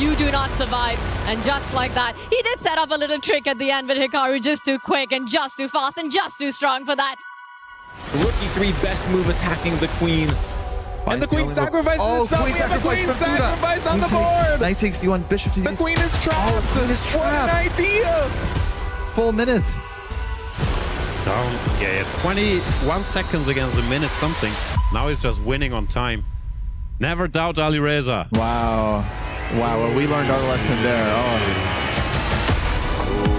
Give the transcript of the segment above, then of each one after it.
you do not survive. And just like that, he did set up a little trick at the end, but Hikaru just too quick and just too fast and just too strong for that. Rookie 3 best move attacking the queen. And the queen sacrifices itself. We have a queen sacrifice on the board. Knight takes D1, bishop to D2. The queen is trapped. Oh, the queen is trapped. What an idea. Full minute. Down, yeah, 21 seconds against a minute something. Now he's just winning on time. Never doubt Alireza. Wow. Wow, well, we learned our lesson there.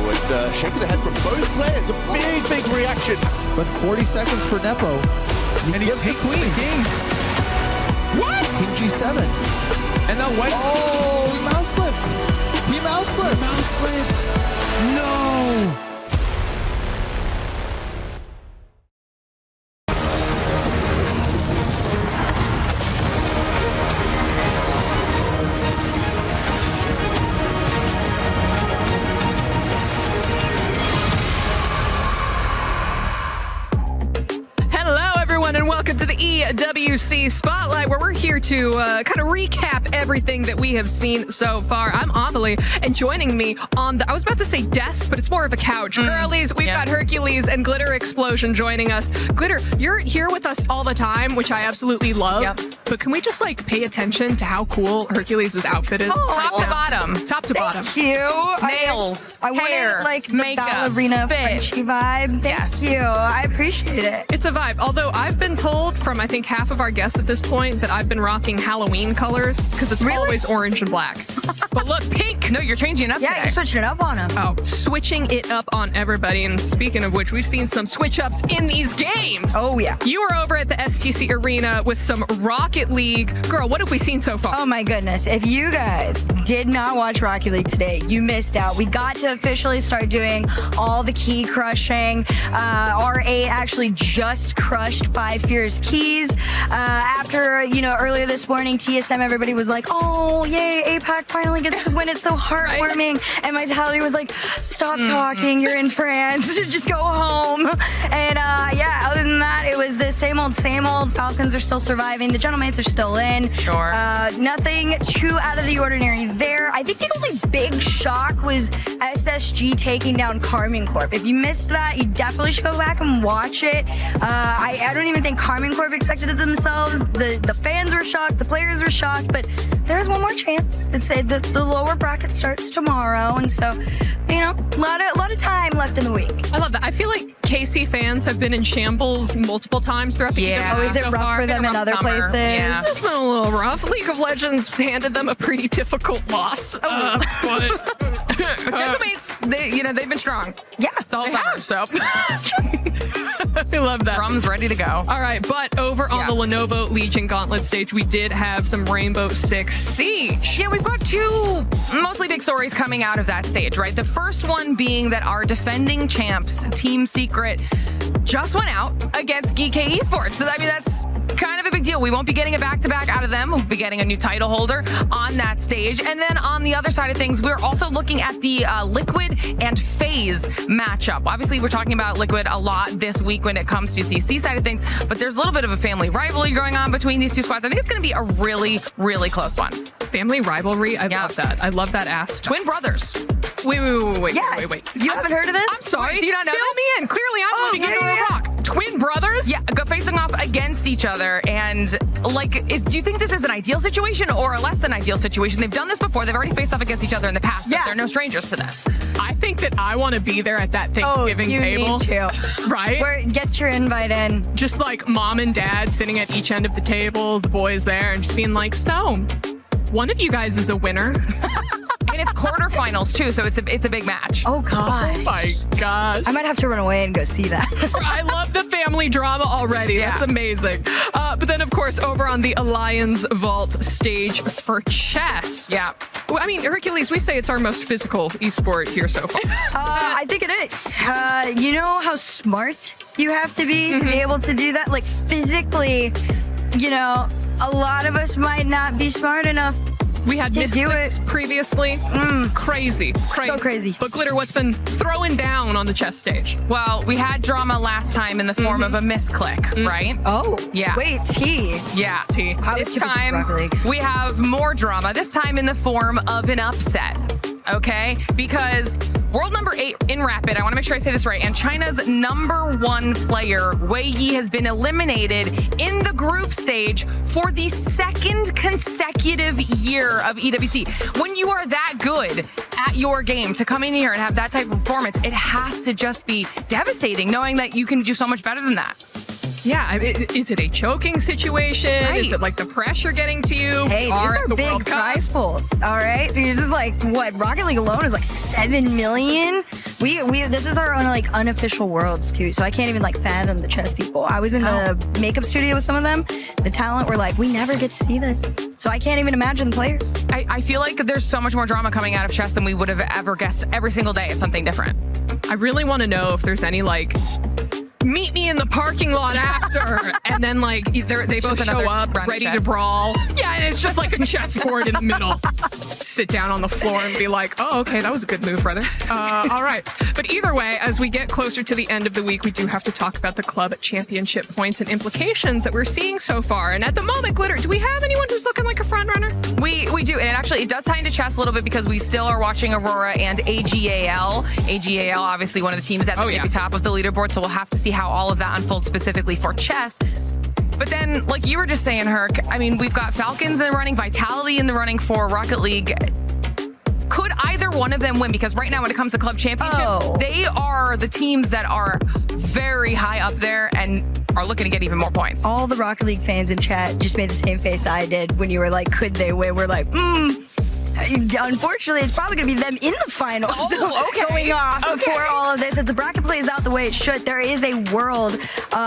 And shake of the head from both players. A big, big reaction. But 40 seconds for Nepo. And he takes the game. What? Team G7. And now White. Oh, he mouse slipped. He mouse slipped. Mouse slipped. No. And welcome to the EWC Spotlight, where we're here to kind of recap everything that we have seen so far. I'm Amelie, and joining me on the, I was about to say desk, but it's more of a couch. Girlies, we've got Hercules and Glitter Explosion joining us. Glitter, you're here with us all the time, which I absolutely love. Yep. But can we just like pay attention to how cool Hercules' outfit is? Top to bottom. Top to bottom. Thank you. Nails, I hair, wanted like the makeup, ballerina Frenchy vibe. Thank you. I appreciate it. It's a vibe. Although I've been told from I think half of our guests at this point that I've been rocking Halloween colors because it's always orange and black. But look, pink. No, you're changing it up. Yeah, you're switching it up on them. Oh, switching it up on everybody. And speaking of which, we've seen some switch ups in these games. Oh yeah. You were over at the STC Arena with some Rocket League. Girl, what have we seen so far? Oh my goodness. If you guys did not watch Rocket League today, you missed out. We got to officially start doing all the key crushing. R8 actually just crushed 5 Fierce keys. After, you know, earlier this morning, TSM, everybody was like, oh, yay, APAC finally gets to win. It's so heartwarming. Right? And Vitality was like, stop talking. You're in France. Just go home. And yeah, other than that, it was the same old, same old. Falcons are still surviving. The Gentlemates are still in. Sure. Nothing too out of the ordinary there. I think the only big shock was SSG taking down Carmine Corp. If you missed that, you definitely should go back and watch it. I don't even think Carmine Corp expected it themselves. The fans were shocked, the players were shocked, but there's one more chance. It's the lower bracket starts tomorrow, and so, you know, a lot of time left in the week. I love that. I feel like KC fans have been in shambles multiple times throughout the year. Oh, is it rough for them in other places? Yeah. It's been a little rough. League of Legends handed them a pretty difficult loss. But Gentlemates, they've been strong. Yeah, the whole summer. So I love that. Drum's ready to go. All right, but over on the Lenovo Legion Gauntlet stage, we did have some Rainbow Six Siege. Yeah, we've got two mostly big stories coming out of that stage, right? The first one being that our defending champs, Team Secret, just went out against GK Esports. So, I mean, that's kind of a big deal. We won't be getting a back-to-back out of them. We'll be getting a new title holder on that stage. And then on the other side of things, we're also looking at the Liquid and FaZe matchup. Obviously, we're talking about Liquid a lot this week when it comes to CC side of things, but there's a little bit of a family rivalry going on between these two squads. I think it's going to be a really, really close one. Family rivalry? I love that. I love that aspect. Twin brothers. Wait. You haven't heard of this? I'm sorry. Do you not know Fill me in. Clearly, I'm living under a rock. Twin brothers? Yeah, facing off against each other. And like, do you think this is an ideal situation or a less than ideal situation? They've done this before. They've already faced off against each other in the past. So they're no strangers to this. I think that I want to be there at that Thanksgiving table. You need to. Right? Get your invite in. Just like mom and dad sitting at each end of the table, the boys there, and just being like, so, one of you guys is a winner. And it's quarterfinals too, so it's a big match. Oh god. Oh my god. I might have to run away and go see that. I love the family drama already. Yeah. That's amazing. But then of course over on the Alliance Vault stage for chess. Yeah. Well, I mean, Hercules, we say it's our most physical esport here so far. I think it is. You know how smart you have to be able to do that? Like physically, you know, a lot of us might not be smart enough We had Misfits previously. Crazy. So crazy. But Glitter, what's been throwing down on the chess stage? Well, we had drama last time in the form of a misclick, right? Oh. Yeah. Wait, T. Yeah. T. This time, we have more drama, this time in the form of an upset. Okay, because world number 8 in Rapid, I want to make sure I say this right, and China's #1 player, Wei Yi, has been eliminated in the group stage for the 2nd consecutive year of EWC. When you are that good at your game, to come in here and have that type of performance, it has to just be devastating, knowing that you can do so much better than that. Yeah, I mean, is it a choking situation? Right. Is it like the pressure getting to you? Hey, these are the big World Cup? prize pools, all right? You're just like, what, Rocket League alone is like 7 million? This is our own like unofficial worlds too, so I can't even like fathom the chess people. I was in the makeup studio with some of them. The talent were like, we never get to see this. So I can't even imagine the players. I feel like there's so much more drama coming out of chess than we would have ever guessed. Every single day it's something different. I really want to know if there's any like, meet me in the parking lot after, and then like they both show up ready to brawl. Yeah, and it's just like a chessboard in the middle. Sit down on the floor and be like, oh, okay, that was a good move, brother. All right. But either way, as we get closer to the end of the week, we do have to talk about the club championship points and implications that we're seeing so far. And at the moment, Glitter, do we have anyone who's looking like a front runner? We do, and it does tie into chess a little bit because we still are watching Aurora and AGAL. AGAL, obviously one of the teams at the top of the leaderboard, so we'll have to see how all of that unfolds specifically for chess. But then, like you were just saying, Herc, I mean, we've got Falcons in the running, Vitality in the running for Rocket League. Could either one of them win? Because right now, when it comes to club championship, they are the teams that are very high up there and are looking to get even more points. All the Rocket League fans in chat just made the same face I did when you were like, could they win? We're like, unfortunately, it's probably going to be them in the finals. Going off before all of this. If the bracket plays out the way it should, there is a world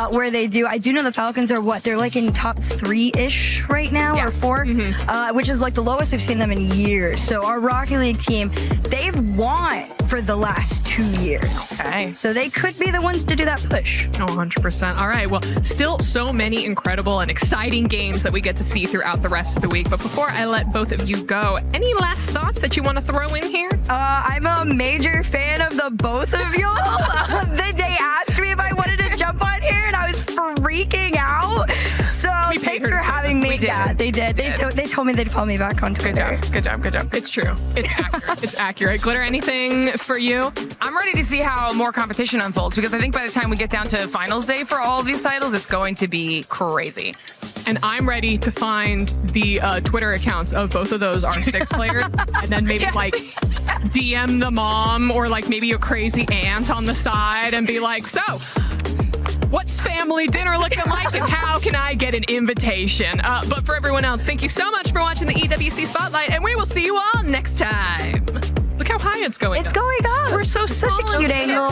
where they do. I do know the Falcons are they're like in top 3-ish right now, or 4, which is like the lowest we've seen them in years. So our Rocket League team, they've won for the last 2 years. Okay. So they could be the ones to do that push. Oh, 100%. All right. Well, still so many incredible and exciting games that we get to see throughout the rest of the week. But before I let both of you go, any last thoughts that you want to throw in here? I'm a major fan of the both of y'all. They asked me if I wanted to jump on here, and I was freaking out. So thanks for having me. Yeah, they did. They told me they'd follow me back on Twitter. Good job. It's true. It's accurate. It's accurate. Glitter, anything for you? I'm ready to see how more competition unfolds, because I think by the time we get down to finals day for all of these titles, it's going to be crazy. And I'm ready to find the Twitter accounts of both of those R6 players, and then maybe like DM the mom or like maybe a crazy aunt on the side and be like, so what's family dinner looking like and how can I get an invitation? But for everyone else, thank you so much for watching the EWC Spotlight, and we will see you all next time. Look how high it's going. It's going up. We're so such a cute angle.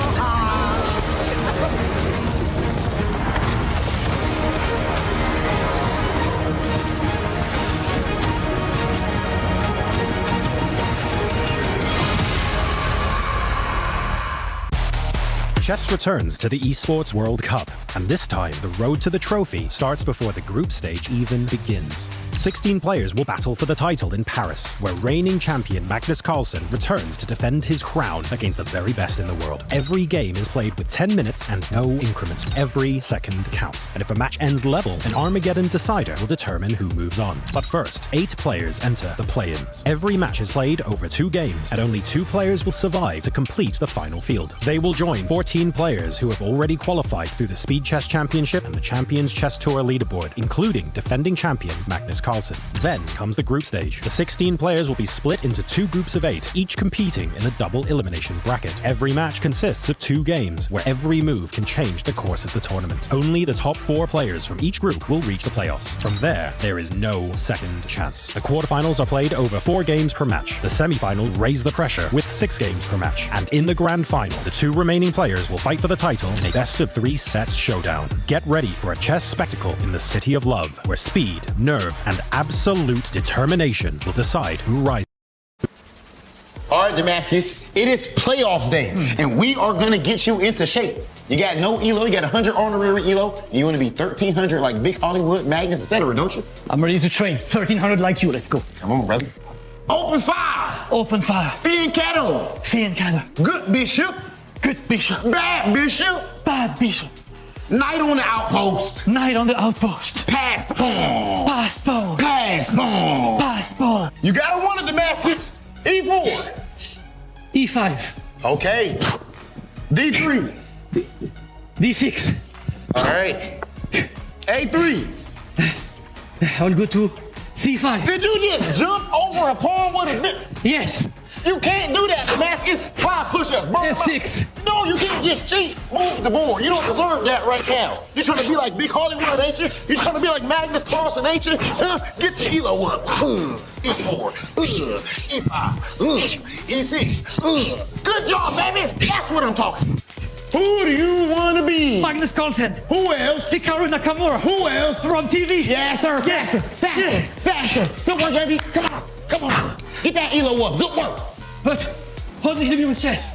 Chess returns to the Esports World Cup, and this time the road to the trophy starts before the group stage even begins. 16 players will battle for the title in Paris, where reigning champion Magnus Carlsen returns to defend his crown against the very best in the world. Every game is played with 10 minutes and no increments. Every second counts, and if a match ends level, an Armageddon decider will determine who moves on. But first, 8 players enter the play-ins. Every match is played over 2 games, and only 2 players will survive to complete the final field. They will join 14 players who have already qualified through the Speed Chess Championship and the Champions Chess Tour leaderboard, including defending champion Magnus Carlsen. Then comes the group stage. The 16 players will be split into 2 groups of 8, each competing in a double elimination bracket. Every match consists of 2 games, where every move can change the course of the tournament. Only the top 4 players from each group will reach the playoffs. From there is no second chance. The quarterfinals are played over 4 games per match. The semifinals raise the pressure with 6 games per match. And in the grand final, the 2 remaining players will fight for the title in a best-of-3 sets showdown. Get ready for a chess spectacle in the City of Love, where speed, nerve, and absolute determination will decide who rises. All right, Damascus, it is playoffs day, and we are going to get you into shape. You got no ELO, you got 100 honorary ELO, you want to be 1,300 like Big Hollywood, Magnus, etc., don't you? I'm ready to train. 1,300 like you, let's go. Come on, brother. Open fire. Open fire. Fianchetto. Fianchetto. Good bishop. Good bishop. Bad bishop. Bad bishop. Knight on the outpost. Knight on the outpost. Pass the pawn. Pass pawn. Pass pawn. Pass pawn. You gotta want it, Damascus. E4. E5. Okay. D3. D6. All right. A3. I'll go to C5. Did you just jump over a pawn with a bit? Yes. You can't do that, Damascus. Try push-ups, bro. F6. No, you can't just cheat. Move the board. You don't deserve that right now. You're trying to be like Big Hollywood, ain't you? You're trying to be like Magnus Carlsen, ain't you? Get your elo up. E4. E5. E6. Good job, baby. That's what I'm talking. Who do you want to be? Magnus Carlsen. Who else? Hikaru Nakamura. Who else? From TV. Yes, sir. Faster. Faster. Faster. Good work, baby. Come on. Come on. Get that elo up. Good work. But what did he do with chess?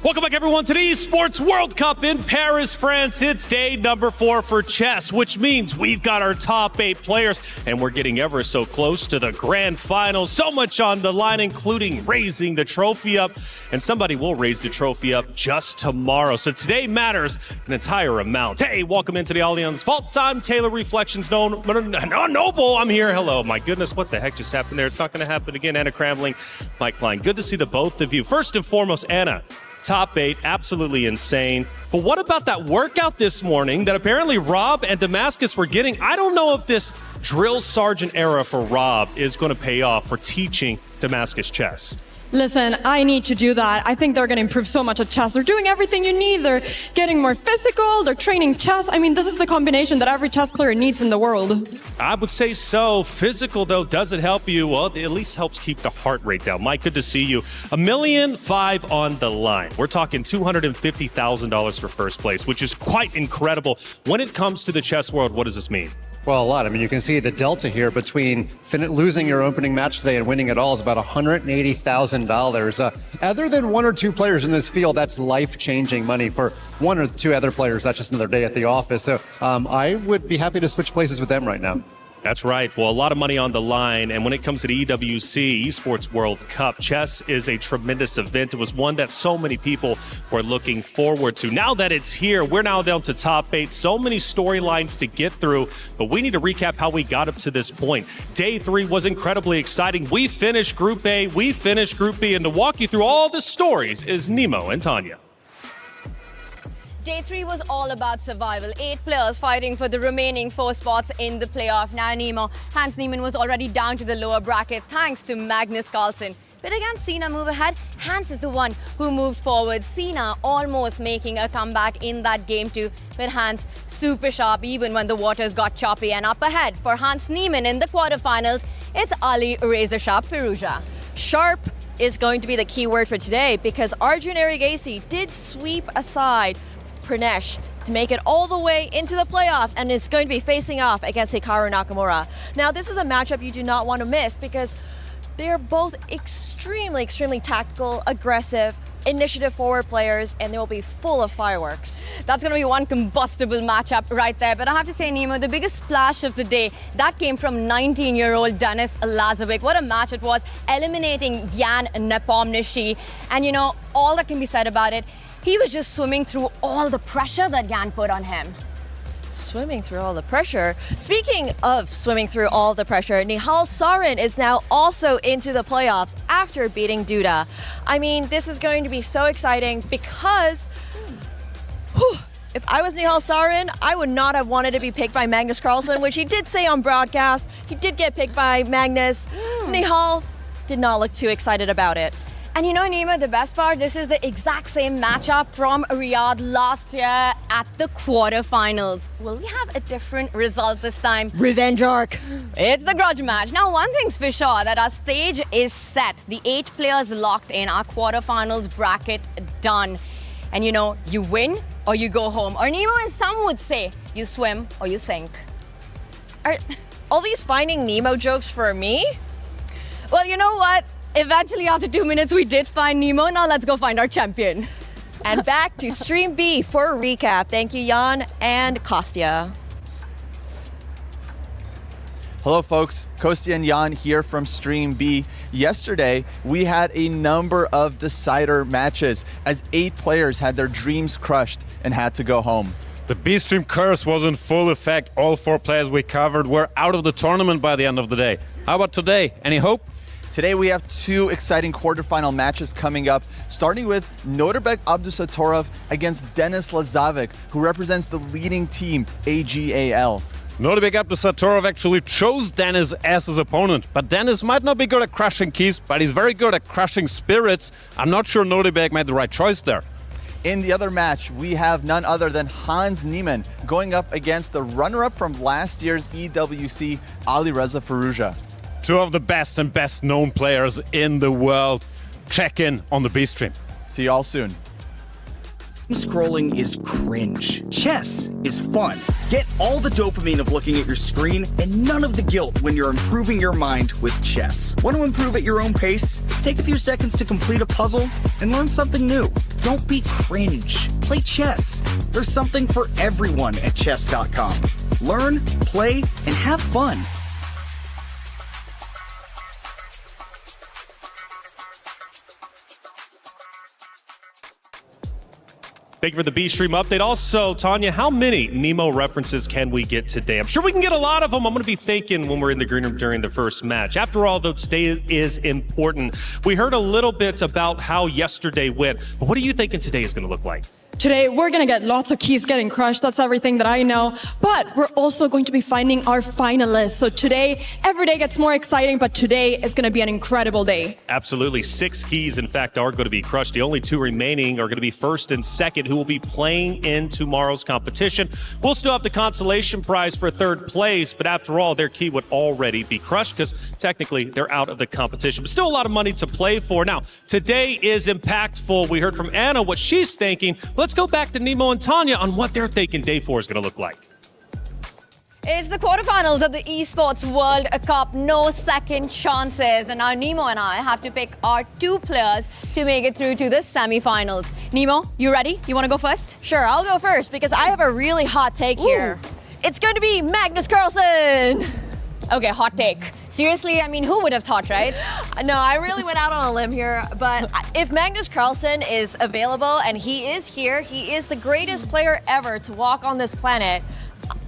Welcome back, everyone, to the Esports World Cup in Paris, France. It's day number 4 for chess, which means we've got our top 8 players, and we're getting ever so close to the grand final. So much on the line, including raising the trophy up, and somebody will raise the trophy up just tomorrow. So today matters an entire amount. Hey, welcome into the Allianz Fault Time Taylor Reflections. No, Noble, I'm here. Hello. My goodness, what the heck just happened there? It's not going to happen again. Anna Cramling, Mike Klein. Good to see the both of you. First and foremost, Anna. Top 8, absolutely insane. But what about that workout this morning that apparently Rob and Damascus were getting? I don't know if this drill sergeant era for Rob is going to pay off for teaching Damascus chess. Listen, I need to do that. I think they're going to improve so much at chess. They're doing everything you need. They're getting more physical. They're training chess. I mean, this is the combination that every chess player needs in the world. I would say so. Physical, though, does it help you? Well, it at least helps keep the heart rate down. Mike, good to see you. $1.5 million on the line. We're talking $250,000 for first place, which is quite incredible. When it comes to the chess world, what does this mean? Well, a lot. I mean, you can see the delta here between losing your opening match today and winning it all is about $180,000. Other than 1 or 2 players in this field, that's life-changing money. For 1 or 2 other players, that's just another day at the office. So I would be happy to switch places with them right now. That's right. Well, a lot of money on the line. And when it comes to the EWC, Esports World Cup, chess is a tremendous event. It was one that so many people were looking forward to. Now that it's here, we're now down to top 8. So many storylines to get through, but we need to recap how we got up to this point. Day 3 was incredibly exciting. We finished Group A, we finished Group B, and to walk you through all the stories is Nemo and Tanya. Day 3 was all about survival. 8 players fighting for the remaining 4 spots in the playoff. Now Hans Niemann was already down to the lower bracket thanks to Magnus Carlsen. But again, Sina move ahead. Hans is the one who moved forward. Sina almost making a comeback in that game too. But Hans super sharp even when the waters got choppy. And up ahead for Hans Niemann in the quarterfinals, it's Ali Razor Sharp Firouzja. Sharp is going to be the key word for today because Arjun did sweep aside Pranesh to make it all the way into the playoffs and is going to be facing off against Hikaru Nakamura. Now, this is a matchup you do not want to miss because they're both extremely tactical, aggressive, initiative forward players, and they will be full of fireworks. That's going to be one combustible matchup right there. But I have to say, Nemo, the biggest splash of the day, that came from 19-year-old Denis Lazovic. What a match it was, eliminating Jan Nepomniachtchi. And you know, all that can be said about it, he was just swimming through all the pressure that Jan put on him. Swimming through all the pressure. Speaking of swimming through all the pressure, Nihal Sarin is now also into the playoffs after beating Duda. I mean, this is going to be so exciting because if I was Nihal Sarin, I would not have wanted to be picked by Magnus Carlsen, which he did say on broadcast. He did get picked by Magnus. Nihal did not look too excited about it. And you know, Nima, the best part, this is the exact same matchup from Riyadh last year at the quarterfinals. Will we have a different result this time? Revenge arc. It's the grudge match. Now, one thing's for sure, that our stage is set. The 8 players locked in, our quarterfinals bracket done. And you know, you win or you go home. Or Nemo, as some would say, you swim or you sink. Are all these Finding Nemo jokes for me? Well, you know what? Eventually, after 2 minutes, we did find Nemo. Now let's go find our champion. And back to Stream B for a recap. Thank you, Jan and Kostya. Hello folks, Kostya and Jan here from Stream B. Yesterday, we had a number of decider matches as 8 players had their dreams crushed and had to go home. The B-Stream curse was in full effect. All 4 players we covered were out of the tournament by the end of the day. How about today? Any hope? Today we have 2 exciting quarterfinal matches coming up, starting with Norbek Abdusatorov against Denis Lazovic, who represents the leading team, AGAL. Norbek Abdusatorov actually chose Denis as his opponent, but Denis might not be good at crushing keys, but he's very good at crushing spirits. I'm not sure Norbek made the right choice there. In the other match, we have none other than Hans Niemann going up against the runner-up from last year's EWC, Alireza Firouzja. 2 of the best and best known players in the world. Check in on the B-Stream. See you all soon. Scrolling is cringe. Chess is fun. Get all the dopamine of looking at your screen and none of the guilt when you're improving your mind with chess. Want to improve at your own pace? Take a few seconds to complete a puzzle and learn something new. Don't be cringe. Play chess. There's something for everyone at Chess.com. Learn, play, and have fun. Thank you for the B-Stream update. Also, Tanya, how many Nemo references can we get today? I'm sure we can get a lot of them. I'm going to be thinking when we're in the green room during the first match. After all, though, today is important. We heard a little bit about how yesterday went, but what are you thinking today is going to look like? Today, we're going to get lots of keys getting crushed. That's everything that I know. But we're also going to be finding our finalists. So today, every day gets more exciting, but today is going to be an incredible day. Absolutely. 6 keys, in fact, are going to be crushed. The only 2 remaining are going to be first and second, who will be playing in tomorrow's competition. We'll still have the consolation prize for 3rd place, but after all, their key would already be crushed because technically they're out of the competition. But still a lot of money to play for. Now, today is impactful. We heard from Anna what she's thinking. Let's go back to Nemo and Tanya on what they're thinking day 4 is going to look like. It's the quarterfinals of the Esports World Cup. No second chances. And now Nemo and I have to pick our 2 players to make it through to the semifinals. Nemo, you ready? You want to go first? Sure, I'll go first because I have a really hot take here. It's going to be Magnus Carlsen. Okay, hot take. Seriously, I mean, who would have thought, right? No, I really went out on a limb here, but if Magnus Carlsen is available and he is here, he is the greatest player ever to walk on this planet.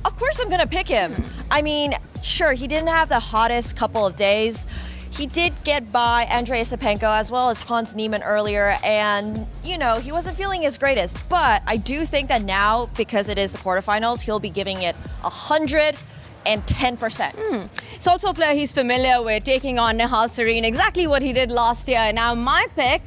Of course I'm gonna pick him. I mean, sure, he didn't have the hottest couple of days. He did get by Andrei Sapenko as well as Hans Niemann earlier, and, you know, he wasn't feeling his greatest. But I do think that now, because it is the quarterfinals, he'll be giving it 110%. It's also a player he's familiar with, taking on Nihal Serene, exactly what he did last year. Now, my pick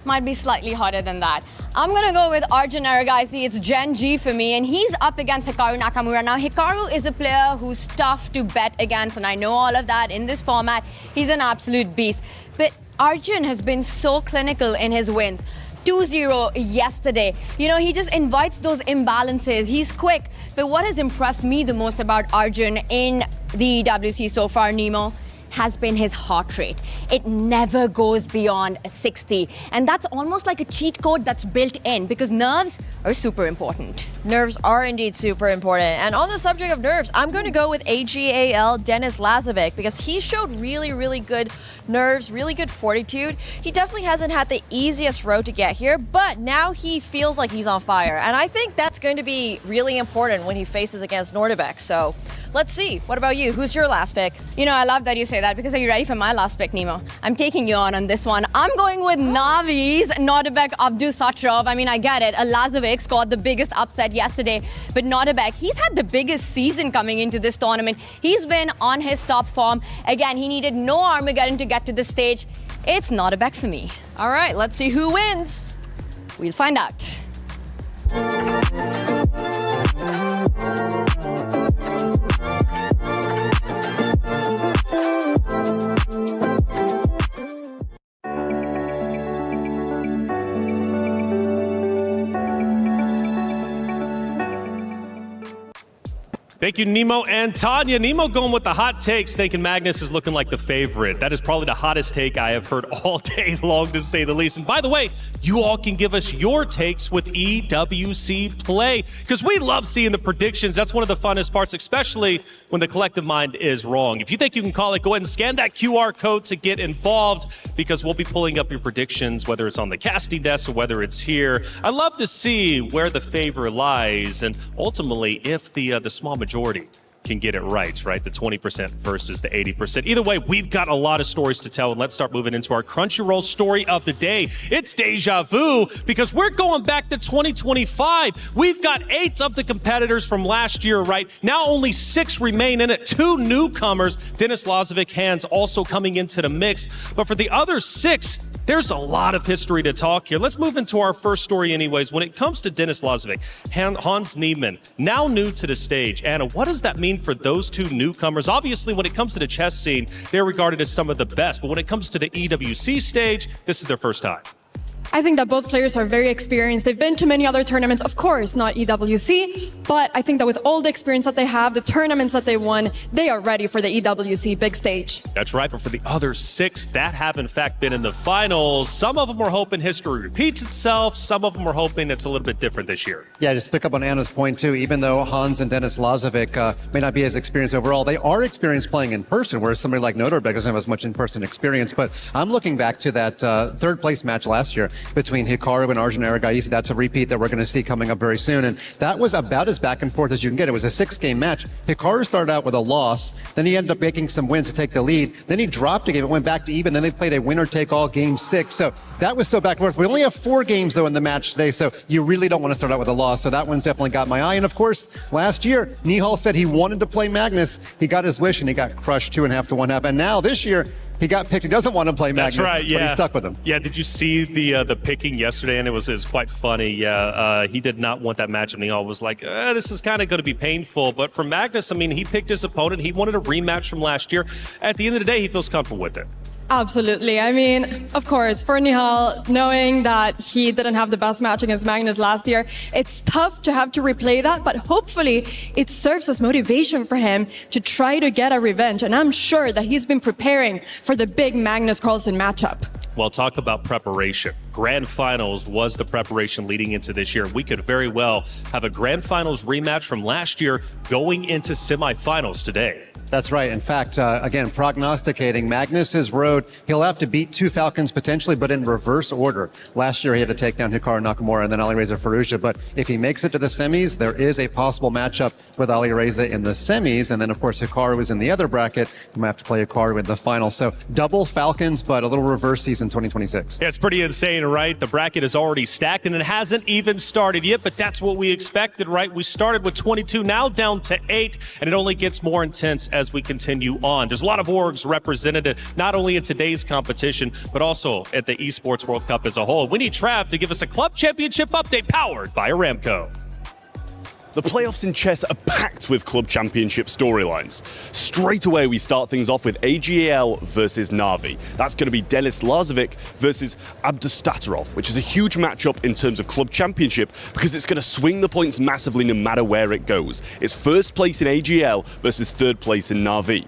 might be slightly harder than that. I'm going to go with Arjun Aragaisi. It's Gen G for me, and he's up against Hikaru Nakamura. Now, Hikaru is a player who's tough to bet against, and I know all of that in this format. He's an absolute beast. But Arjun has been so clinical in his wins. 2-0 yesterday. You know, he just invites those imbalances. He's quick. But what has impressed me the most about Arjun in the EWC so far, Nemo, has been his heart rate. It never goes beyond 60. And that's almost like a cheat code that's built in because nerves are super important. Nerves are indeed super important. And on the subject of nerves, I'm going to go with AGAL Denis Lazovic because he showed really, really good nerves, really good fortitude. He definitely hasn't had the easiest road to get here, but now he feels like he's on fire. And I think that's going to be really important when he faces against Nordebek. So let's see. What about you? Who's your last pick? You know, I love that you say that because are you ready for my last pick, Nemo? I'm taking you on this one. I'm going with Navi's Nordebek Abdusatorov. I mean, I get it. Lazovic scored the biggest upset yesterday, but Nordebek, he's had the biggest season coming into this tournament. He's been on his top form. Again, he needed no Armageddon to get to the stage. it's not a bet for me. All right, let's see who wins. We'll find out. Thank you, Nemo and Tanya. Nemo going with the hot takes, thinking Magnus is looking like the favorite. That is probably the hottest take I have heard all day long, to say the least. And by the way, you all can give us your takes with EWC Play, because we love seeing the predictions. That's one of the funnest parts, especially when the collective mind is wrong. If you think you can call it, go ahead and scan that QR code to get involved, because we'll be pulling up your predictions, whether it's on the casting desk or whether it's here. I love to see where the favor lies, and ultimately, if the small majority can get it right, the 20% versus the 80%. Either way, we've got a lot of stories to tell, and let's start moving into our Crunchyroll story of the day. It's deja vu, because we're going back to 2025. We've got 8 of the competitors from last year, now only 6 remain in it. 2 newcomers, Denis Lazovic, Hans, also coming into the mix. But for the other 6, there's a lot of history to talk here. Let's move into our first story anyways. When it comes to Denis Lazovic, Hans Niemann, now new to the stage. Anna, what does that mean for those 2 newcomers? Obviously, when it comes to the chess scene, they're regarded as some of the best. But when it comes to the EWC stage, this is their first time. I think that both players are very experienced. They've been to many other tournaments, of course, not EWC, but I think that with all the experience that they have, the tournaments that they won, they are ready for the EWC big stage. That's right, but for the other 6 that have in fact been in the finals, some of them are hoping history repeats itself, some of them are hoping it's a little bit different this year. Yeah, just pick up on Anna's point too. Even though Hans and Denis Lazovic may not be as experienced overall, they are experienced playing in person, whereas somebody like Noderbeck doesn't have as much in-person experience. But I'm looking back to that 3rd place match last year between Hikaru and Arjun. That's a repeat that we're going to see coming up very soon. And that was about as back and forth as you can get. It was a 6-game match. Hikaru started out with a loss. Then he ended up making some wins to take the lead. Then he dropped a game. It went back to even. Then they played a winner-take-all game 6. So that was so back and forth. We only have 4 games, though, in the match today. So you really don't want to start out with a loss. So that one's definitely got my eye. And, of course, last year, Nihal said he wanted to play Magnus. He got his wish, and he got crushed 2.5 to 1.5. And now this year, he got picked. He doesn't want to play Magnus. That's right, yeah. But he's stuck with him. Yeah, did you see the picking yesterday? And it was quite funny. Yeah, he did not want that matchup. Nihal was like, this is kind of going to be painful. But for Magnus, I mean, he picked his opponent. He wanted a rematch from last year. At the end of the day, he feels comfortable with it. Absolutely. I mean, of course, for Nihal, knowing that he didn't have the best match against Magnus last year, it's tough to have to replay that, but hopefully it serves as motivation for him to try to get a revenge. And I'm sure that he's been preparing for the big Magnus Carlsen matchup. Well, talk about preparation. Grand Finals was the preparation leading into this year. We could very well have a Grand Finals rematch from last year going into semifinals today. That's right. In fact, again, prognosticating Magnus's road, he'll have to beat 2 Falcons potentially, but in reverse order. Last year, he had to take down Hikaru Nakamura and then Alireza Firouzja. But if he makes it to the semis, there is a possible matchup with Alireza in the semis. And then, of course, Hikaru is in the other bracket. He might have to play Hikaru in the final. So double Falcons, but a little reverse season 2026. Yeah, it's pretty insane, right? The bracket is already stacked, and it hasn't even started yet, but that's what we expected, right? We started with 22, now down to 8, and it only gets more intense as we continue on. There's a lot of orgs represented, not only in today's competition, but also at the Esports World Cup as a whole. We need Trav to give us a club championship update powered by Aramco. The playoffs in chess are packed with club championship storylines. Straight away, we start things off with AGAL versus Na'Vi. That's going to be Denis Lazovic versus Abdustatarov, which is a huge matchup in terms of club championship because it's going to swing the points massively no matter where it goes. It's first place in AGL versus 3rd place in Na'Vi.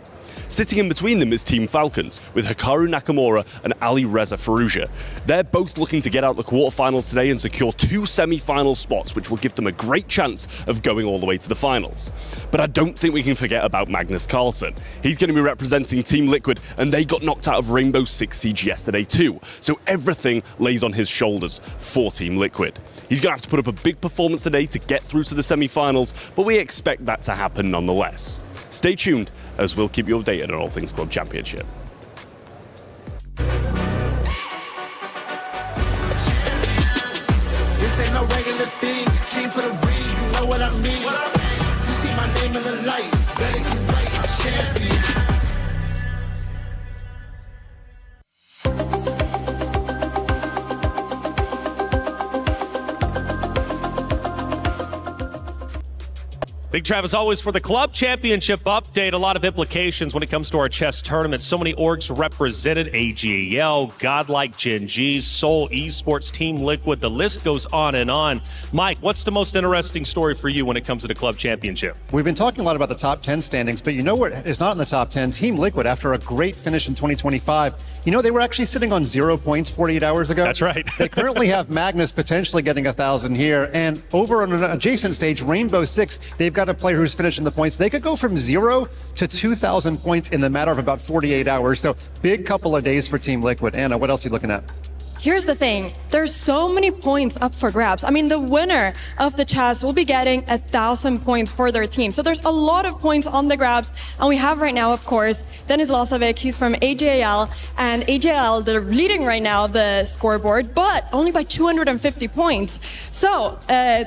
Sitting in between them is Team Falcons, with Hikaru Nakamura and Alireza Firouzja. They're both looking to get out the quarterfinals today and secure 2 semi-final spots, which will give them a great chance of going all the way to the finals. But I don't think we can forget about Magnus Carlsen. He's going to be representing Team Liquid, and they got knocked out of Rainbow Six Siege yesterday too, so everything lays on his shoulders for Team Liquid. He's going to have to put up a big performance today to get through to the semi-finals, but we expect that to happen nonetheless. Stay tuned, as we'll keep you updated on all things Club Championship. This ain't no regular thing. Came for the ring, you know what I mean. You see my name in the lights, better get right, champion. Big Trav, as always, for the club championship update. A lot of implications when it comes to our chess tournament. So many orgs represented: AGAL, Godlike, Gen G, Seoul Esports, Team Liquid. The list goes on and on. Mike, what's the most interesting story for you when it comes to the club championship? We've been talking a lot about the top 10 standings, but you know what is not in the top 10? Team Liquid, after a great finish in 2025. You know, they were actually sitting on 0 points 48 hours ago. That's right. They currently have Magnus potentially getting 1,000 here. And over on an adjacent stage, Rainbow Six, they've got a player who's finishing the points. They could go from 0 to 2,000 points in the matter of about 48 hours. So big couple of days for Team Liquid. Anna, what else are you looking at? Here's the thing, there's so many points up for grabs. I mean, the winner of the chess will be getting 1,000 points for their team. So there's a lot of points on the grabs. And we have right now, of course, Denis Lasovic. He's from AGAL. And AGAL, they're leading right now the scoreboard, but only by 250 points. So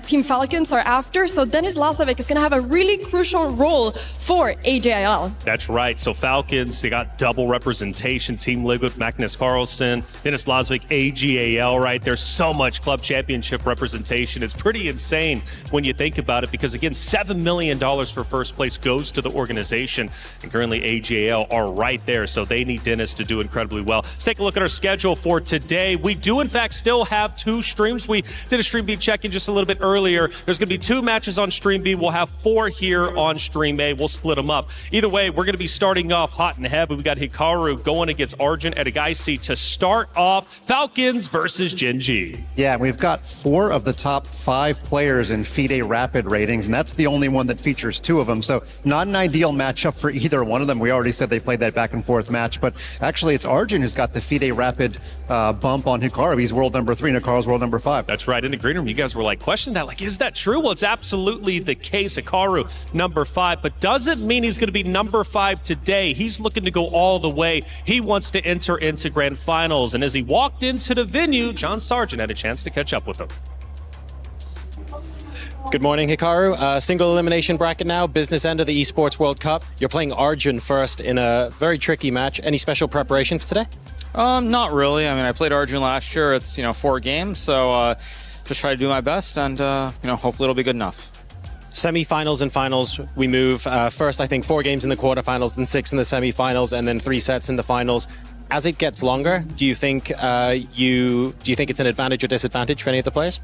Team Falcons are after. So Denis Lasovic is going to have a really crucial role for AGAL. That's right. So Falcons, they got double representation. Team Liquid, Magnus Carlsen, Denis Lasovic, AGAL, right? There's so much club championship representation. It's pretty insane when you think about it, because again, $7 million for first place goes to the organization, and currently AGAL are right there, so they need Dennis to do incredibly well. Let's take a look at our schedule for today. We do in fact still have 2 streams. We did a Stream B check-in just a little bit earlier. There's going to be 2 matches on Stream B. We'll have 4 here on Stream A. We'll split them up. Either way, we're going to be starting off hot and heavy. We got Hikaru going against Arjun at EWC to start off. Falcons versus Gen G. Yeah, we've got 4 of the top 5 players in FIDE Rapid ratings, and that's the only one that features 2 of them. So not an ideal matchup for either one of them. We already said they played that back and forth match, but actually it's Arjun who's got the FIDE Rapid bump on Hikaru. He's world number 3 and Hikaru's world number 5. That's right. In the green room, you guys were like, questioning that. Like, is that true? Well, it's absolutely the case. Hikaru, number 5, but doesn't mean he's going to be number 5 today. He's looking to go all the way. He wants to enter into grand finals, and as he walked into the venue, John Sargent had a chance to catch up with him. Good morning, Hikaru. Single elimination bracket now, business end of the Esports World Cup. You're playing Arjun first in a very tricky match. Any special preparation for today? Not really. I mean, I played Arjun last year. It's, 4 games, so just try to do my best, and, hopefully it'll be good enough. Semi-finals and finals, we move first, I think, 4 games in the quarterfinals, then 6 in the semi-finals, and then 3 sets in the finals. As it gets longer, do you think it's an advantage or disadvantage for any of the players?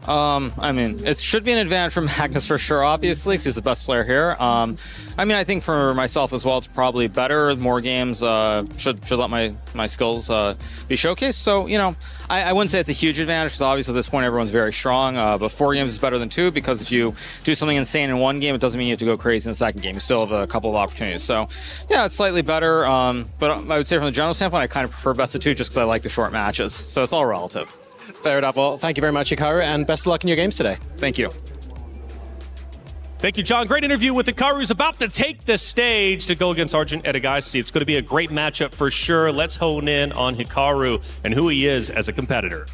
I mean, it should be an advantage for Magnus for sure, obviously, because he's the best player here. I think for myself as well, it's probably better. More games should let my skills be showcased. So, I wouldn't say it's a huge advantage, because obviously at this point everyone's very strong. But 4 games is better than 2, because if you do something insane in 1 game, it doesn't mean you have to go crazy in the second game. You still have a couple of opportunities. So, yeah, it's slightly better. But I would say from the general standpoint, I kind of prefer best of 2 just because I like the short matches. So it's all relative. Fair enough. Well, thank you very much, Hikaru, and best of luck in your games today. Thank you. Thank you, John. Great interview with Hikaru, who's about to take the stage to go against Arjun at EWC. It's going to be a great matchup for sure. Let's hone in on Hikaru and who he is as a competitor.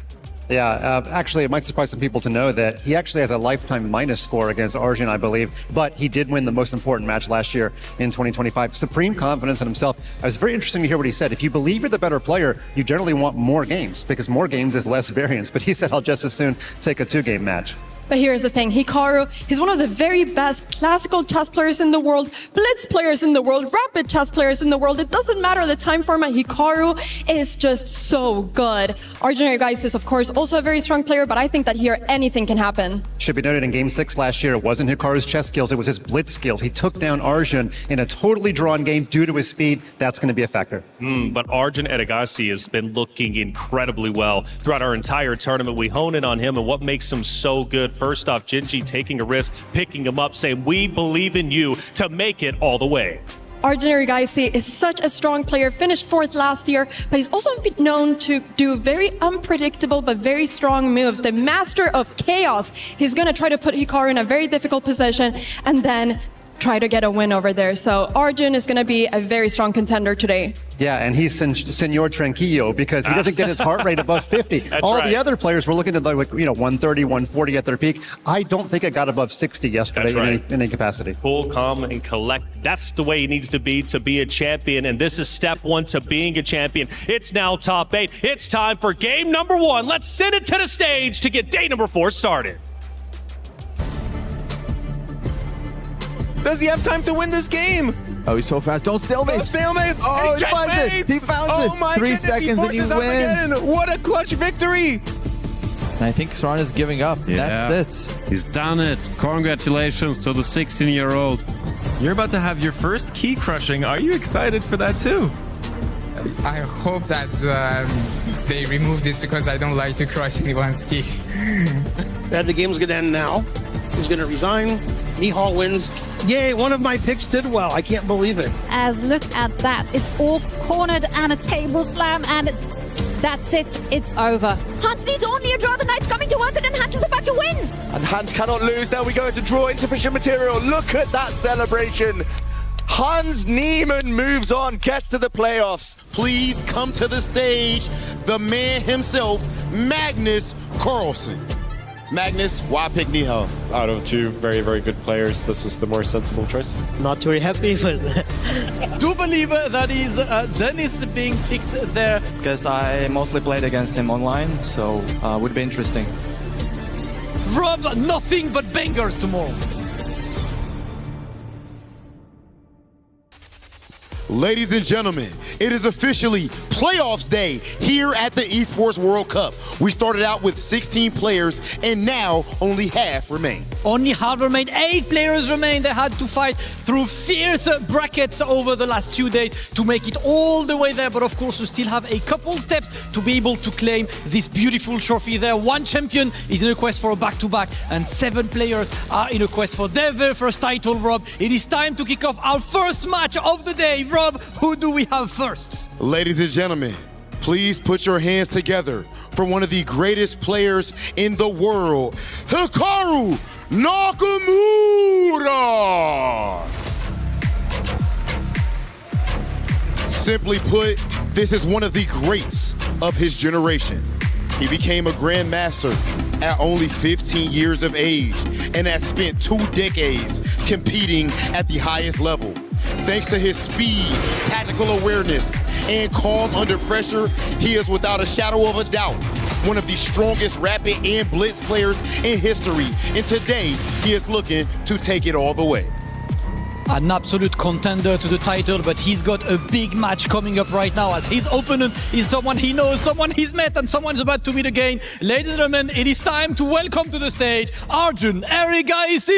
Yeah, actually, it might surprise some people to know that he actually has a lifetime minus score against Arjun, I believe, but he did win the most important match last year in 2025. Supreme confidence in himself. It was very interesting to hear what he said. If you believe you're the better player, you generally want more games, because more games is less variance. But he said, I'll just as soon take a 2-game match. But here's the thing, Hikaru, he's one of the very best classical chess players in the world, blitz players in the world, rapid chess players in the world. It doesn't matter the time format, Hikaru is just so good. Arjun is, of course, also a very strong player, but I think that here anything can happen. Should be noted in Game 6 last year, it wasn't Hikaru's chess skills, it was his blitz skills. He took down Arjun in a totally drawn game due to his speed. That's going to be a factor. But Arjun at EWC has been looking incredibly well throughout our entire tournament. We hone in on him and what makes him so good. First off, Gen G taking a risk, picking him up, saying, we believe in you to make it all the way. Arjun is such a strong player, finished 4th last year, but he's also been known to do very unpredictable but very strong moves. The master of chaos. He's going to try to put Hikaru in a very difficult position and then try to get a win over there. So Arjun is going to be a very strong contender today. Yeah, and he's Senor Tranquillo because he doesn't get his heart rate above 50. All right. The other players were looking at 130, 140 at their peak. I don't think it got above 60 yesterday in any capacity. Cool, calm, and collect. That's the way he needs to be a champion, and this is step 1 to being a champion. It's now top 8. It's time for game number 1. Let's send it to the stage to get day number 4 started. Does he have time to win this game? Oh, he's so fast. Don't stalemate. No stalemate. Oh, he he finds it. checkmates. He found Oh it. my 3 goodness, seconds and he forces out wins. again. What a clutch victory. And I think Soren is giving up. That's it. He's done it. Congratulations to the 16-year-old. You're about to have your first key crushing. Are you excited for that too? I hope that they remove this because I don't like to crush anyone's key. The game's going to end now. He's going to resign. Nihal wins. Yay, one of my picks did well. I can't believe it. As look at that. It's all cornered and a table slam, and that's it. It's over. Hans needs only a draw. The knight's coming towards it, and Hans is about to win. And Hans cannot lose. There we go. It's a draw. Insufficient material. Look at that celebration. Hans Niemann moves on, gets to the playoffs. Please come to the stage, the man himself, Magnus Carlsen. Magnus, why pick Nihal? Out of two very, very good players, this was the more sensible choice. Not very happy, but do believe that is Dennis being picked there. Because I mostly played against him online, so would be interesting. Rob, nothing but bangers tomorrow. Ladies and gentlemen, it is officially playoffs day here at the Esports World Cup. We started out with 16 players, and now only half remain. Only half remained. 8 players remain. They had to fight through fierce brackets over the last 2 days to make it all the way there. But of course, we still have a couple steps to be able to claim this beautiful trophy there. 1 champion is in a quest for a back-to-back, and 7 players are in a quest for their very first title, Rob. It is time to kick off our first match of the day. Rob, who do we have first? Ladies and gentlemen, please put your hands together for one of the greatest players in the world, Hikaru Nakamura! Simply put, this is one of the greats of his generation. He became a grandmaster at only 15 years of age and has spent 2 decades competing at the highest level. Thanks to his speed, tactical awareness, and calm under pressure, he is without a shadow of a doubt one of the strongest rapid and blitz players in history. And today, he is looking to take it all the way. An absolute contender to the title, but he's got a big match coming up right now as his opponent is someone he knows, someone he's met, and someone's about to meet again. Ladies and gentlemen, it is time to welcome to the stage Arjun Erigaisi!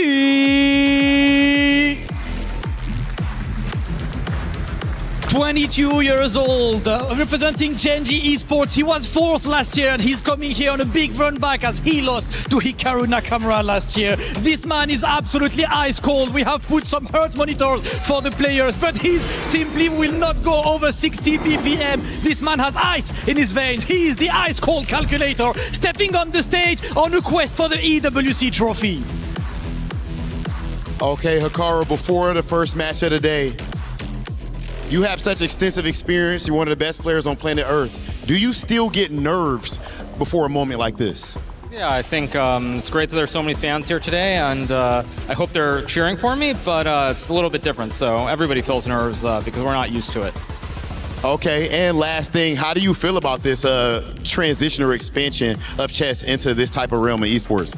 22 years old, representing Genji Esports. He was 4th last year, and he's coming here on a big run back as he lost to Hikaru Nakamura last year. This man is absolutely ice cold. We have put some hurt monitors for the players, but he simply will not go over 60 BPM. This man has ice in his veins. He is the ice cold calculator, stepping on the stage on a quest for the EWC trophy. Okay, Hikaru, before the first match of the day, you have such extensive experience. You're one of the best players on planet Earth. Do you still get nerves before a moment like this? Yeah, I think it's great that there's so many fans here today, and I hope they're cheering for me, but it's a little bit different. So everybody feels nerves because we're not used to it. Okay, and last thing, how do you feel about this transition or expansion of chess into this type of realm of esports?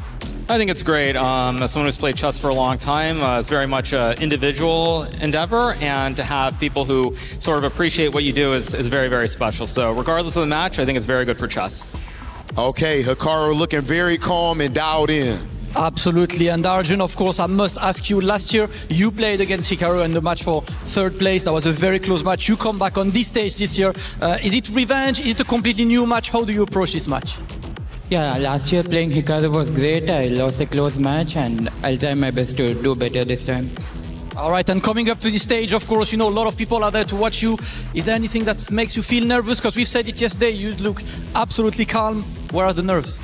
I think it's great. As someone who's played chess for a long time, it's very much an individual endeavor, and to have people who sort of appreciate what you do is very, very special. So regardless of the match, I think it's very good for chess. Okay, Hikaru looking very calm and dialed in. Absolutely, and Arjun, of course, I must ask you, last year you played against Hikaru in the match for 3rd place. That was a very close match. You come back on this stage this year. Is it revenge? Is it a completely new match? How do you approach this match? Yeah, last year playing Hikaru was great. I lost a close match, and I'll try my best to do better this time. All right, and coming up to the stage, of course, you know, a lot of people are there to watch you. Is there anything that makes you feel nervous? Because we've said it yesterday, you look absolutely calm. Where are the nerves?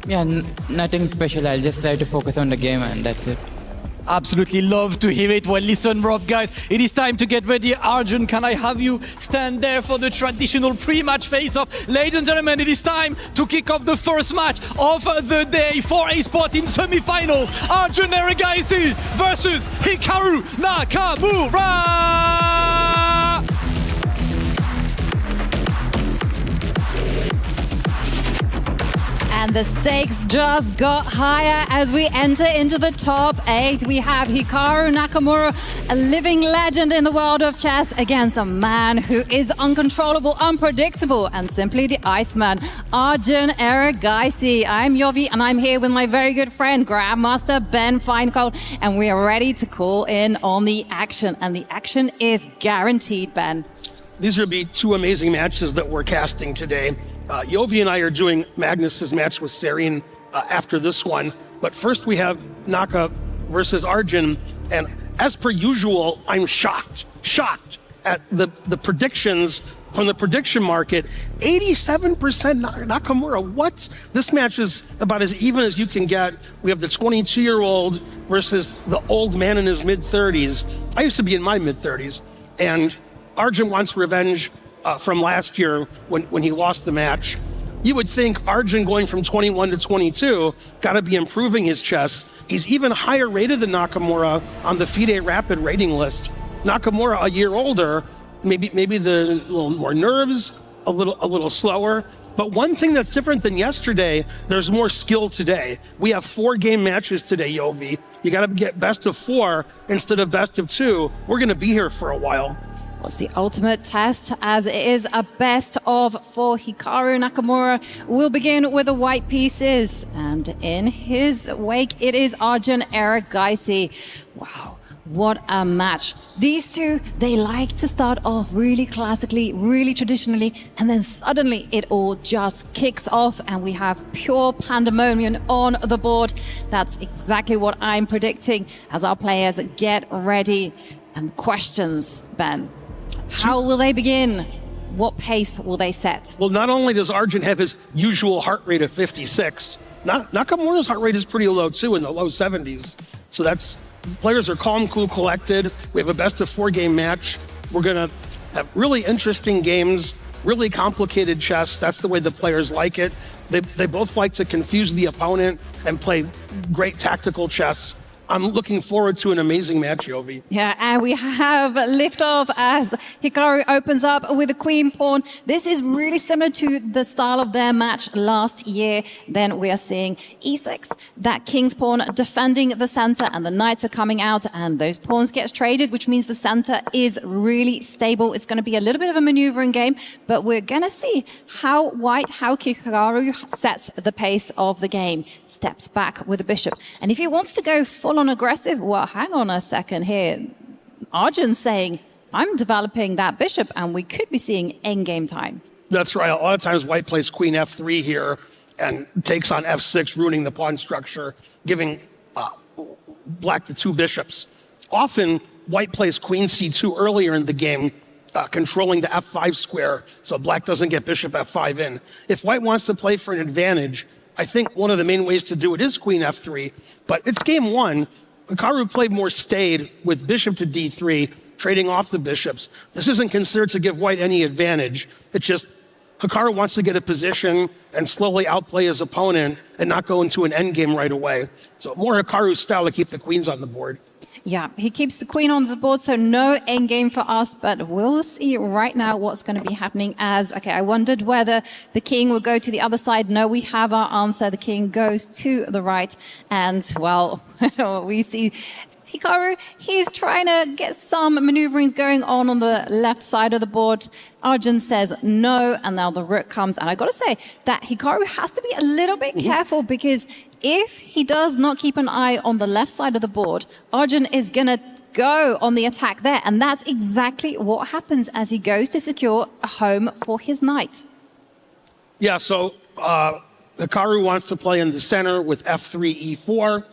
Yeah, nothing special. I'll just try to focus on the game, and that's it. Absolutely love to hear it. Well, listen, Rob, guys, it is time to get ready. Arjun, can I have you stand there for the traditional pre-match face-off? Ladies and gentlemen, it is time to kick off the first match of the day for a spot in semi-finals. Arjun Erigaisi versus Hikaru Nakamura! And And the stakes just got higher as we enter into the top 8. We have Hikaru Nakamura, a living legend in the world of chess, against a man who is uncontrollable, unpredictable, and simply the Iceman, Arjun Erigaisi. I'm Yovi, and I'm here with my very good friend, Grandmaster Ben Feingold, and we are ready to call in on the action. And the action is guaranteed, Ben. These will be two amazing matches that we're casting today. Yovi and I are doing Magnus's match with Serene after this one. But first we have Naka versus Arjun. And as per usual, I'm shocked at the predictions from the prediction market. 87% Nakamura. What? This match is about as even as you can get. We have the 22-year-old versus the old man in his mid-30s. I used to be in my mid-30s. And Arjun wants revenge from last year when he lost the match. You would think Arjun going from 21 to 22 got to be improving his chess. He's even higher rated than Nakamura on the FIDE Rapid rating list. Nakamura, a year older, maybe the little more nerves, a little slower. But one thing that's different than yesterday, there's more skill today. We have 4-game matches today, Yovi. You got to get best of 4 instead of best of 2. We're going to be here for a while. What's the ultimate test, as it is a best of for Hikaru Nakamura. We'll begin with the white pieces, and in his wake, it is Arjun Erigaisi. Wow, what a match. These two, they like to start off really classically, really traditionally, and then suddenly it all just kicks off, and we have pure pandemonium on the board. That's exactly what I'm predicting as our players get ready. And questions, Ben. How will they begin? What pace will they set? Well, not only does Arjun have his usual heart rate of 56, Nakamura's heart rate is pretty low too, in the low 70s. So that's, players are calm, cool, collected. We have a best of 4-game match. We're gonna have really interesting games, really complicated chess. That's the way the players like it. They both like to confuse the opponent and play great tactical chess. I'm looking forward to an amazing match, Yovi. Yeah, and we have liftoff as Hikaru opens up with the queen pawn. This is really similar to the style of their match last year. Then we are seeing e6, that king's pawn defending the center, and the knights are coming out, and those pawns get traded, which means the center is really stable. It's going to be a little bit of a maneuvering game, but we're going to see how Hikaru sets the pace of the game. Steps back with the bishop. And if he wants to go full on aggressive, well, hang on a second here. Arjun's saying, I'm developing that bishop, and we could be seeing endgame time. That's right. A lot of times white plays queen f3 here and takes on f6, ruining the pawn structure, giving black the 2 bishops. Often white plays queen c2 earlier in the game, controlling the f5 square, so black doesn't get bishop f5 in. If white wants to play for an advantage, I think one of the main ways to do it is queen f3, but it's game 1. Hikaru played more stayed with bishop to d3, trading off the bishops. This isn't considered to give white any advantage. It's just Hikaru wants to get a position and slowly outplay his opponent and not go into an endgame right away. So more Hikaru's style to keep the queens on the board. Yeah, he keeps the queen on the board, so no endgame for us, but we'll see right now what's going to be happening as, okay, I wondered whether the king will go to the other side. No, we have our answer. The king goes to the right, and, well, we see Hikaru, he's trying to get some maneuverings going on the left side of the board. Arjun says no, and now the rook comes. And I got to say that Hikaru has to be a little bit careful, because if he does not keep an eye on the left side of the board, Arjun is going to go on the attack there. And that's exactly what happens as he goes to secure a home for his knight. Yeah, so Hikaru wants to play in the center with f3, e4,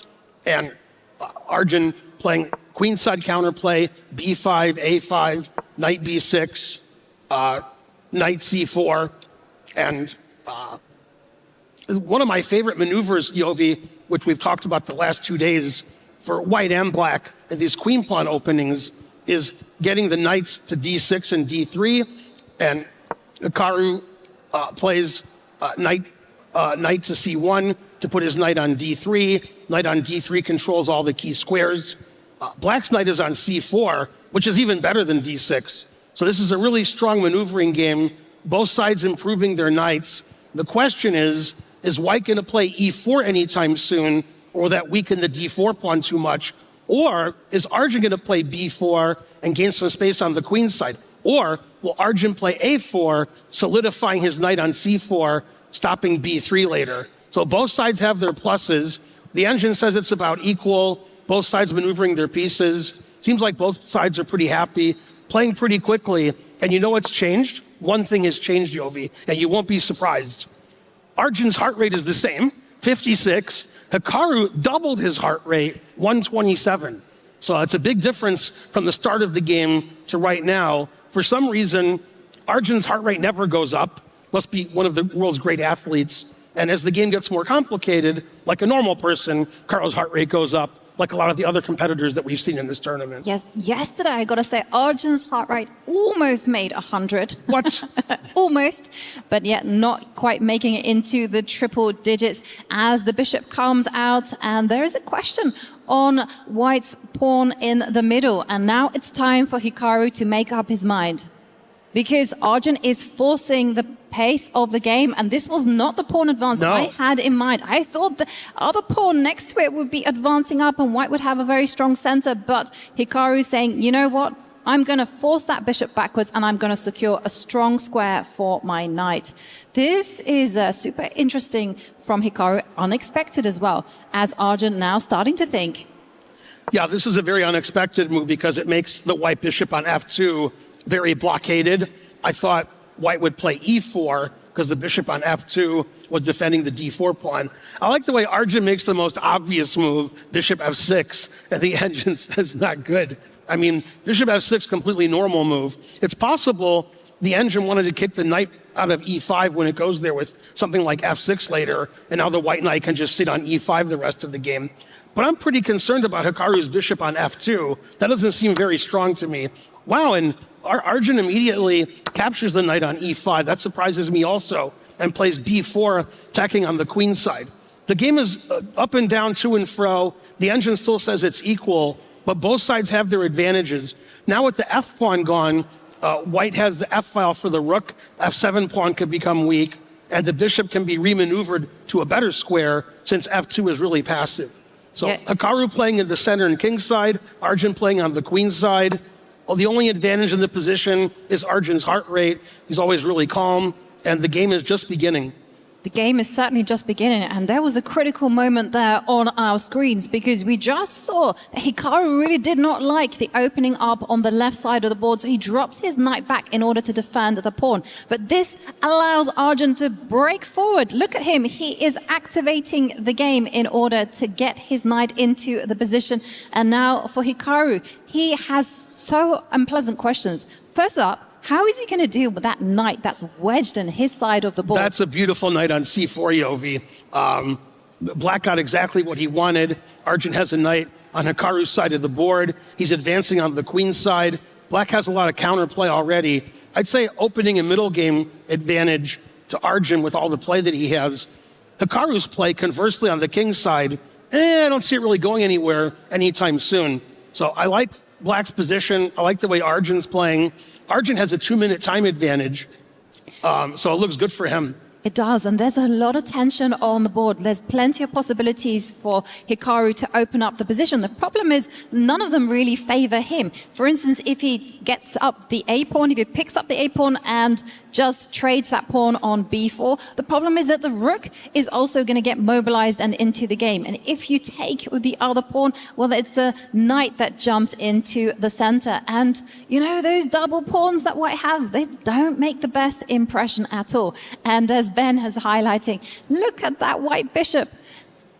and Arjun playing queenside counterplay, b5, a5, knight b6, knight c4, and one of my favorite maneuvers, Yovi, which we've talked about the last 2 days for white and black in these queen pawn openings, is getting the knights to d6 and d3, and Hikaru plays knight to c1 to put his knight on d3. Knight on d3 controls all the key squares. Black's knight is on c4, which is even better than d6. So this is a really strong maneuvering game, both sides improving their knights. The question is, is white going to play e4 anytime soon, or will that weaken the d4 pawn too much? Or is Arjun going to play b4 and gain some space on the queen's side? Or will Arjun play a4, solidifying his knight on c4, stopping b3 later? So both sides have their pluses. The engine says it's about equal. Both sides maneuvering their pieces. Seems like both sides are pretty happy, playing pretty quickly. And you know what's changed? One thing has changed, Yovi, and you won't be surprised. Arjun's heart rate is the same, 56. Hikaru doubled his heart rate, 127. So it's a big difference from the start of the game to right now. For some reason, Arjun's heart rate never goes up. Must be one of the world's great athletes. And as the game gets more complicated, like a normal person, Carl's heart rate goes up, like a lot of the other competitors that we've seen in this tournament. Yes, yesterday I got to say Arjun's heart rate almost made 100. What? Almost, but yet not quite making it into the triple digits as the bishop comes out, and there is a question on white's pawn in the middle, and now it's time for Hikaru to make up his mind. Because Arjun is forcing the pace of the game, and this was not the pawn advance I had in mind. I thought the other pawn next to it would be advancing up and white would have a very strong center, but Hikaru is saying, you know what, I'm going to force that bishop backwards and I'm going to secure a strong square for my knight. This is super interesting from Hikaru, unexpected as well, as Arjun now starting to think. Yeah, this is a very unexpected move because it makes the white bishop on f2 very blockaded. I thought white would play e4 because the bishop on f2 was defending the d4 pawn. I like the way Arjun makes the most obvious move, bishop f6, and the engine says not good. I mean, bishop f6, completely normal move. It's possible the engine wanted to kick the knight out of e5 when it goes there with something like f6 later, and now the white knight can just sit on e5 the rest of the game. But I'm pretty concerned about Hikaru's bishop on f2. That doesn't seem very strong to me. Wow, and Arjun immediately captures the knight on e5. That surprises me also, and plays b4, attacking on the queen side. The game is up and down, to and fro. The engine still says it's equal, but both sides have their advantages. Now with the f pawn gone, white has the f file for the rook. f7 pawn could become weak, and the bishop can be remaneuvered to a better square since f2 is really passive. So Hikaru playing in the center and king side, Arjun playing on the queen side. Well, the only advantage in the position is Arjun's heart rate. He's always really calm, and the game is just beginning. The game is certainly just beginning, and there was a critical moment there on our screens because we just saw that Hikaru really did not like the opening up on the left side of the board, so he drops his knight back in order to defend the pawn. But this allows Arjun to break forward. Look at him. He is activating the game in order to get his knight into the position. And now for Hikaru, he has so unpleasant questions. First up, how is he going to deal with that knight that's wedged in his side of the board? That's a beautiful knight on c4, Yovi. Black got exactly what he wanted. Arjun has a knight on Hikaru's side of the board. He's advancing on the queen side. Black has a lot of counterplay already. I'd say opening a middle game advantage to Arjun with all the play that he has. Hikaru's play, conversely, on the king side, I don't see it really going anywhere anytime soon. So I like Black's position. I like the way Arjun's playing. Arjun has a 2-minute time advantage, so it looks good for him. It does, and there's a lot of tension on the board. There's plenty of possibilities for Hikaru to open up the position. The problem is none of them really favor him. For instance, if he gets up the A-pawn, if he picks up the A-pawn and just trades that pawn on B4, the problem is that the rook is also going to get mobilized and into the game. And if you take the other pawn, well, it's the knight that jumps into the center. And, you know, those double pawns that white has, they don't make the best impression at all. And as Ben has highlighting, look at that white bishop.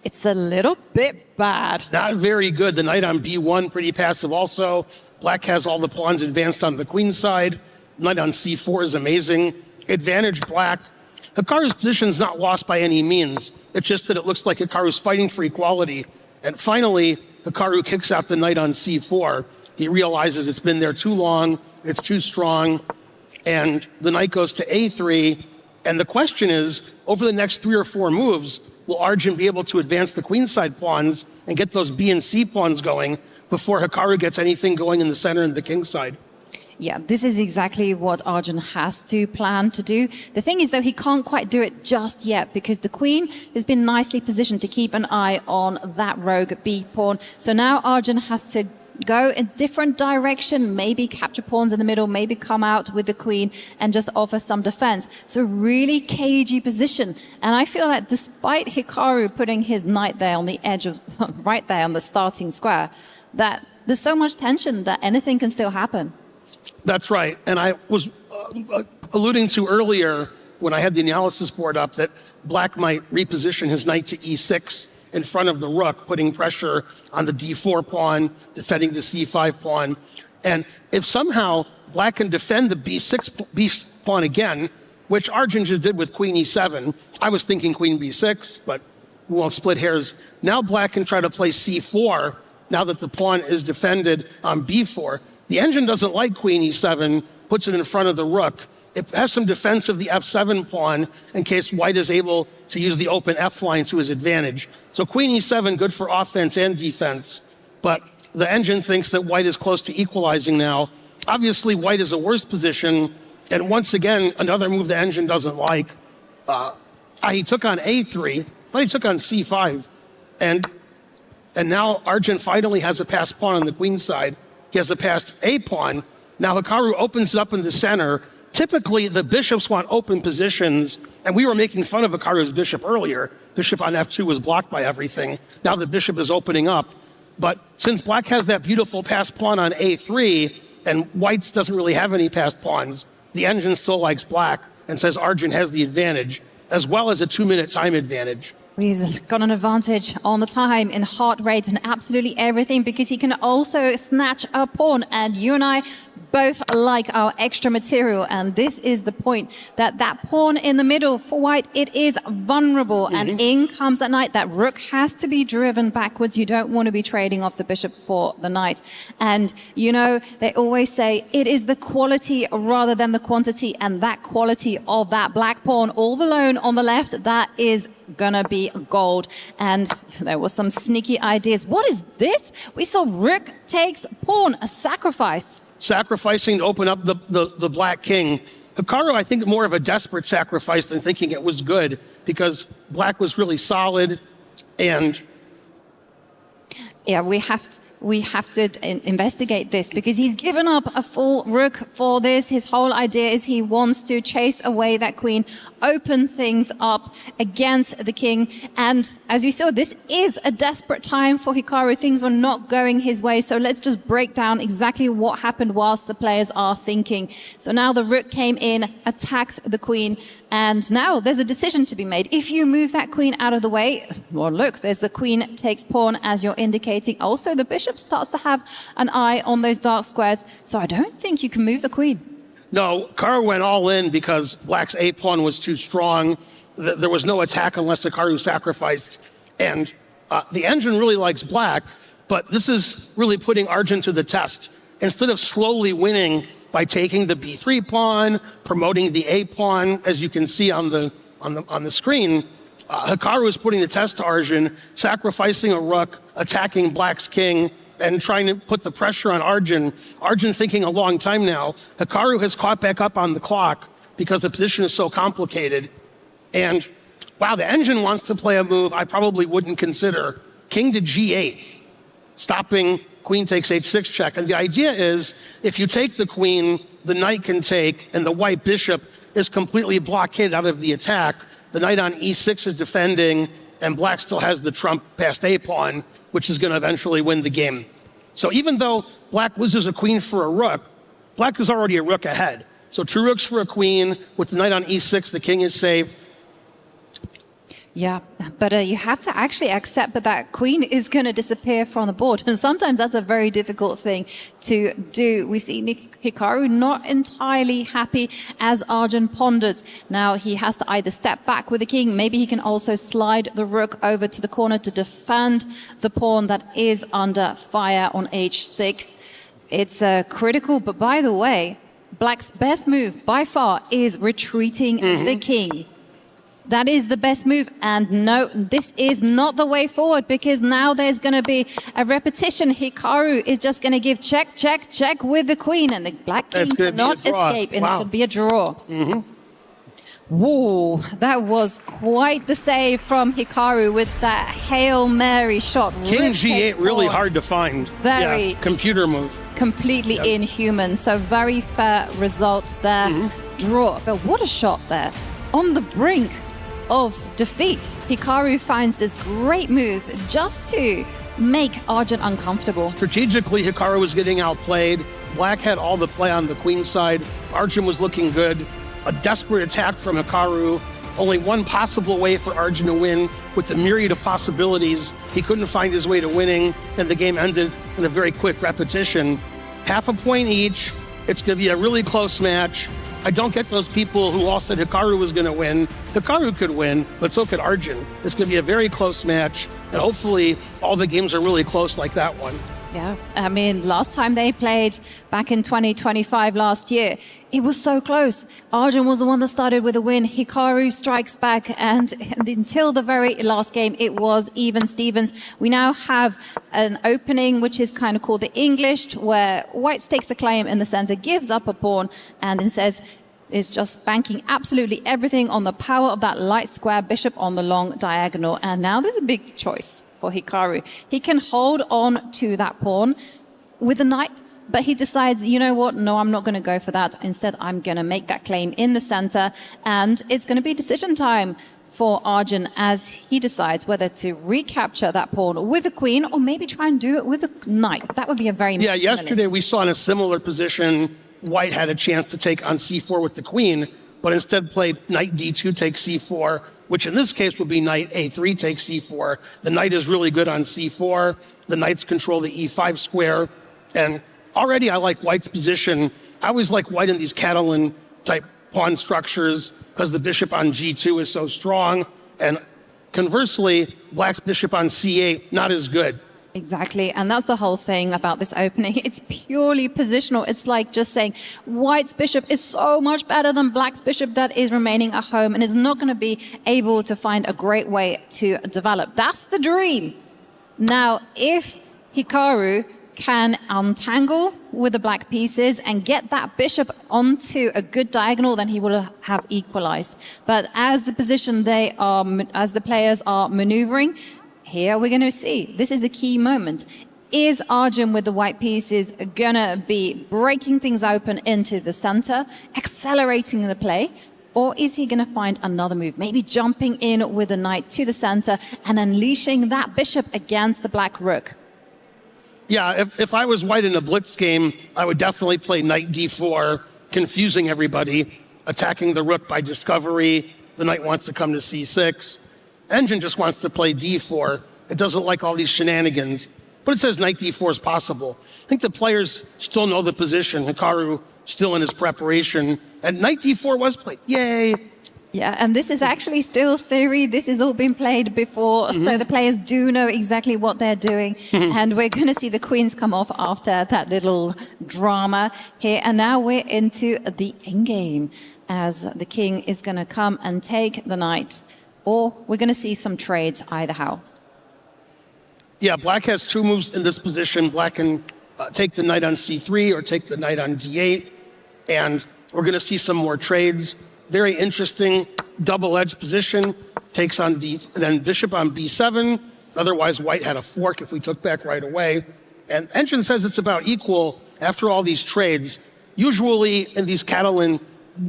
It's a little bit bad. Not very good. The knight on b1, pretty passive also. Black has all the pawns advanced on the queen side. Knight on c4 is amazing. Advantage Black. Hikaru's position is not lost by any means. It's just that it looks like Hikaru's fighting for equality. And finally, Hikaru kicks out the knight on c4. He realizes it's been there too long, it's too strong, and the knight goes to a3. And the question is, over the next 3 or 4 moves, will Arjun be able to advance the queenside pawns and get those B and C pawns going before Hikaru gets anything going in the center and the king side? Yeah, this is exactly what Arjun has to plan to do. The thing is, though, he can't quite do it just yet because the queen has been nicely positioned to keep an eye on that rogue B pawn. So now Arjun has to go in different direction, maybe capture pawns in the middle, maybe come out with the queen and just offer some defense. So really cagey position. And I feel that despite Hikaru putting his knight there on the edge of, right there on the starting square, that there's so much tension that anything can still happen. That's right. And I was alluding to earlier when I had the analysis board up that Black might reposition his knight to e6 in front of the rook, putting pressure on the d4 pawn, defending the c5 pawn. And if somehow Black can defend the b6 pawn again, which Arjun just did with queen e7, I was thinking queen b6, but we won't split hairs. Now Black can try to play c4 now that the pawn is defended on b4. The engine doesn't like queen e7, puts it in front of the rook. It has some defense of the f7 pawn in case white is able to use the open f line to his advantage. So queen e7, good for offense and defense, but the engine thinks that white is close to equalizing now. Obviously, white is a worse position, and once again, another move the engine doesn't like. He took on a3, but he took on c5, and now Arjun finally has a passed pawn on the queen side. He has a passed a pawn. Now Hikaru opens it up in the center. Typically, the bishops want open positions, and we were making fun of Hikaru's bishop earlier. Bishop on f2 was blocked by everything. Now the bishop is opening up. But since Black has that beautiful passed pawn on a3, and White's doesn't really have any passed pawns, the engine still likes Black and says Arjun has the advantage, as well as a 2-minute time advantage. He's got an advantage on the time, in heart rate and absolutely everything, because he can also snatch a pawn. And you and I both like our extra material, and this is the point, that pawn in the middle for white, it is vulnerable, and in comes that knight. That rook has to be driven backwards. You don't want to be trading off the bishop for the knight. And you know, they always say it is the quality rather than the quantity, and that quality of that black pawn all alone on the left, that is gonna be gold. And there was some sneaky ideas. What is this? We saw rook takes pawn, a sacrifice. Sacrificing to open up the black king. Hikaru, I think, more of a desperate sacrifice than thinking it was good, because Black was really solid. And yeah, we have to investigate this, because he's given up a full rook for this. His whole idea is he wants to chase away that queen, open things up against the king. And as we saw, this is a desperate time for Hikaru. Things were not going his way. So let's just break down exactly what happened whilst the players are thinking. So now the rook came in, attacks the queen, and now there's a decision to be made. If you move that queen out of the way, well, look, there's the queen takes pawn, as you're indicating. Also, the bishop starts to have an eye on those dark squares. So I don't think you can move the queen. no, Hikaru went all in because Black's a pawn was too strong. There was no attack unless Hikaru sacrificed. And the engine really likes Black, but this is really putting Arjun to the test. Instead of slowly winning by taking the b3 pawn, promoting the a pawn, as you can see on the screen, Hikaru is putting the test to Arjun, sacrificing a rook, attacking Black's king, and trying to put the pressure on Arjun. Arjun thinking a long time now. Hikaru has caught back up on the clock because the position is so complicated. And wow, the engine wants to play a move I probably wouldn't consider. King to g8, stopping queen takes h6 check. And the idea is, if you take the queen, the knight can take, and the white bishop is completely blockaded out of the attack. The knight on e6 is defending, and Black still has the trump past a pawn, which is going to eventually win the game. So even though Black loses a queen for a rook, Black is already a rook ahead. So two rooks for a queen, with the knight on e6, the king is safe. Yeah, but you have to actually accept that that queen is going to disappear from the board. And sometimes that's a very difficult thing to do. We see Hikaru not entirely happy as Arjun ponders. Now he has to either step back with the king. Maybe he can also slide the rook over to the corner to defend the pawn that is under fire on h6. It's critical, but by the way, Black's best move by far is retreating the king. That is the best move. And no, this is not the way forward, because now there's going to be a repetition. Hikaru is just going to give check, check, check with the queen, and the black king cannot escape, and it's going to be a draw. Whoa, that was quite the save from Hikaru with that Hail Mary shot. King G8 really hard to find. Very computer move. Completely inhuman. So very fair result there. Draw. But what a shot there. On the brink of defeat, Hikaru finds this great move just to make Arjun uncomfortable. Strategically, Hikaru was getting outplayed. Black had all the play on the queen side. Arjun was looking good. A desperate attack from Hikaru. Only one possible way for Arjun to win. With the myriad of possibilities, he couldn't find his way to winning, and the game ended in a very quick repetition. Half a point each. It's going to be a really close match. I don't get those people who all said Hikaru was going to win. Hikaru could win, but so could Arjun. It's going to be a very close match, and hopefully all the games are really close like that one. Yeah, I mean, last time they played back in 2025 last year, it was so close. Arjun was the one that started with a win. Hikaru strikes back, and until the very last game, it was even Stevens. We now have an opening, which is kind of called the English, where White stakes the claim in the center, gives up a pawn, and then says, is just banking absolutely everything on the power of that light square bishop on the long diagonal. And now there's a big choice for Hikaru. He can hold on to that pawn with a knight, but he decides, you know what, no, I'm not going to go for that. Instead, I'm going to make that claim in the center, and it's going to be decision time for Arjun as he decides whether to recapture that pawn with a queen or maybe try and do it with a knight. That would be a very yesterday we saw in a similar position, White had a chance to take on c4 with the queen, but instead played knight d2 takes c4, which in this case would be knight a3 takes c4. The knight is really good on c4. The knights control the e5 square. And already I like White's position. I always like White in these Catalan type pawn structures because the bishop on g2 is so strong. And conversely, Black's bishop on c8, not as good. Exactly, and that's the whole thing about this opening. It's purely positional. It's like just saying White's bishop is so much better than Black's bishop that is remaining at home and is not going to be able to find a great way to develop. That's the dream. Now, if Hikaru can untangle with the black pieces and get that bishop onto a good diagonal, then he will have equalized. But as the position as the players are maneuvering, here we're going to see, this is a key moment. Is Arjun with the white pieces going to be breaking things open into the center, accelerating the play, or is he going to find another move, maybe jumping in with a knight to the center and unleashing that bishop against the black rook? Yeah, if I was White in a blitz game, I would definitely play knight d4, confusing everybody, attacking the rook by discovery. The knight wants to come to c6. Engine just wants to play d4. It doesn't like all these shenanigans, but it says knight d4 is possible. I think the players still know the position. Hikaru still in his preparation, and knight d4 was played. Yay! Yeah, and this is actually still theory. This has all been played before, so the players do know exactly what they're doing. And we're going to see the queens come off after that little drama here. And now we're into the endgame, as the king is going to come and take the knight. Or we're going to see some trades either how. Yeah, Black has two moves in this position. Black can take the knight on c3 or take the knight on d8. And we're going to see some more trades. Very interesting double-edged position. Takes on d, then bishop on b7. Otherwise, White had a fork if we took back right away. And Engine says it's about equal after all these trades. Usually in these Catalan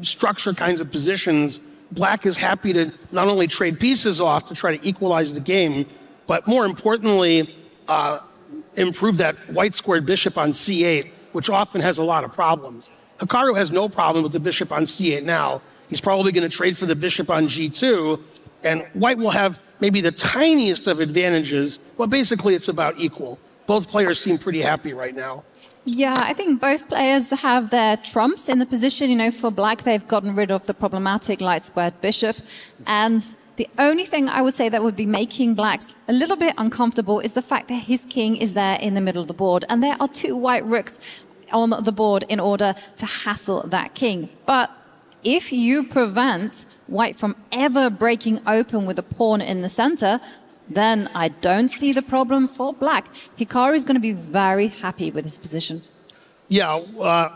structure kinds of positions, Black is happy to not only trade pieces off to try to equalize the game, but more importantly, improve that white squared bishop on c8, which often has a lot of problems. Hikaru has no problem with the bishop on c8 now. He's probably going to trade for the bishop on g2, and White will have maybe the tiniest of advantages, but basically it's about equal. Both players seem pretty happy right now. Yeah, I think both players have their trumps in the position. You know, for Black, they've gotten rid of the problematic light-squared bishop. And the only thing I would say that would be making Black a little bit uncomfortable is the fact that his king is there in the middle of the board. And there are two white rooks on the board in order to hassle that king. But if you prevent white from ever breaking open with a pawn in the center, then I don't see the problem for black. Hikaru is going to be very happy with his position. Yeah,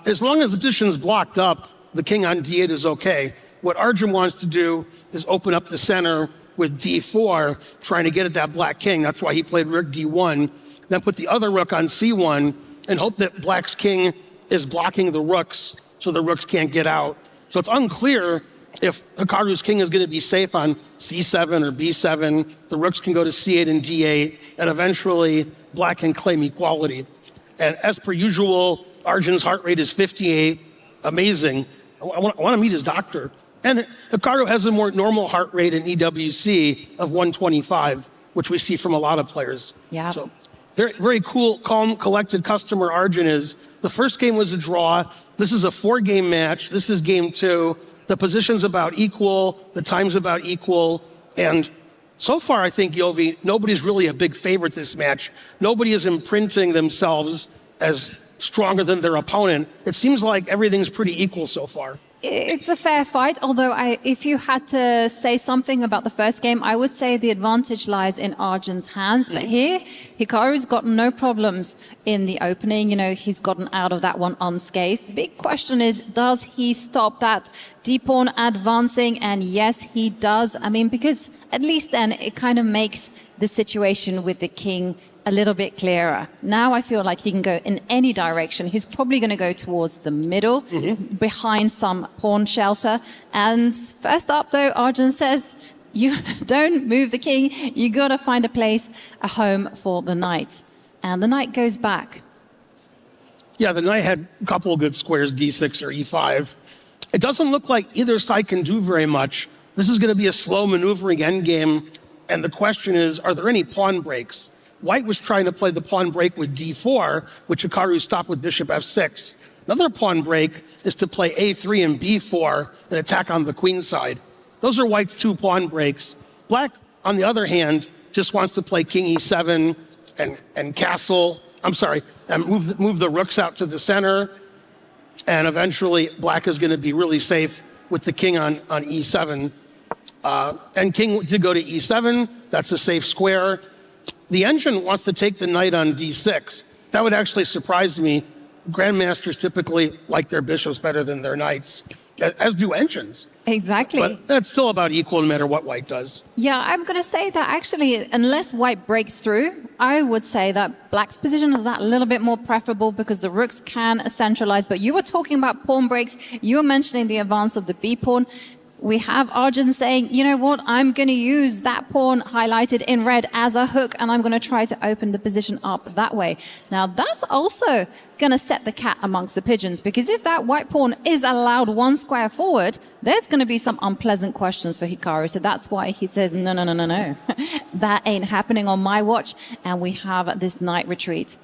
as long as the position is blocked up, the king on d8 is okay. What Arjun wants to do is open up the center with d4, trying to get at that black king. That's why he played rook d1, then put the other rook on c1 and hope that black's king is blocking the rooks so the rooks can't get out. So it's unclear if Hikaru's king is going to be safe on c7 or b7. The rooks can go to c8 and d8, and eventually black can claim equality. And as per usual, Arjun's heart rate is 58. Amazing. I want to meet his doctor. And Hikaru has a more normal heart rate in EWC of 125, which we see from a lot of players. Yeah. So very, very cool, calm, collected customer Arjun is. The first game was a draw. This is a 4-game match. This is game 2. The position's about equal. The time's about equal. And so far, I think, Yovi, nobody's really a big favorite this match. Nobody is imprinting themselves as stronger than their opponent. It seems like everything's pretty equal so far. It's a fair fight, although if you had to say something about the first game, I would say the advantage lies in Arjun's hands. But here, Hikaru's got no problems in the opening. You know, he's gotten out of that one unscathed. The big question is, does he stop that d-pawn advancing? And yes, he does. I mean, because at least then it kind of makes the situation with the king a little bit clearer. Now I feel like he can go in any direction. He's probably going to go towards the middle, behind some pawn shelter. And first up, though, Arjun says, you don't move the king. You got to find a place, a home for the knight. And the knight goes back. Yeah, the knight had a couple of good squares, d6 or e5. It doesn't look like either side can do very much. This is going to be a slow maneuvering endgame. And the question is, are there any pawn breaks? White was trying to play the pawn break with d4, which Hikaru stopped with bishop f6. Another pawn break is to play a3 and b4 and attack on the queen side. Those are White's 2 pawn breaks. Black, on the other hand, just wants to play king e7 and castle. I'm sorry, and move the rooks out to the center. And eventually, Black is going to be really safe with the king on e7. And king did go to e7. That's a safe square. The engine wants to take the knight on d6. That would actually surprise me. Grandmasters typically like their bishops better than their knights, as do engines. Exactly. But that's still about equal no matter what White does. Yeah, I'm going to say that actually, unless White breaks through, I would say that Black's position is that little bit more preferable because the rooks can centralize. But you were talking about pawn breaks. You were mentioning the advance of the b-pawn. We have Arjun saying, you know what, I'm going to use that pawn highlighted in red as a hook, and I'm going to try to open the position up that way. Now, that's also going to set the cat amongst the pigeons, because if that white pawn is allowed 1 square forward, there's going to be some unpleasant questions for Hikaru. So that's why he says, no. That ain't happening on my watch, and we have this knight retreat.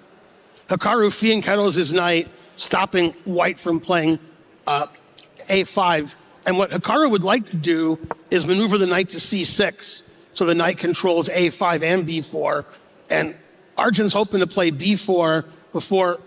Hikaru fianchettos his knight, stopping White from playing a5. And what Hikaru would like to do is maneuver the knight to c6, so the knight controls a5 and b4. And Arjun's hoping to play b4 before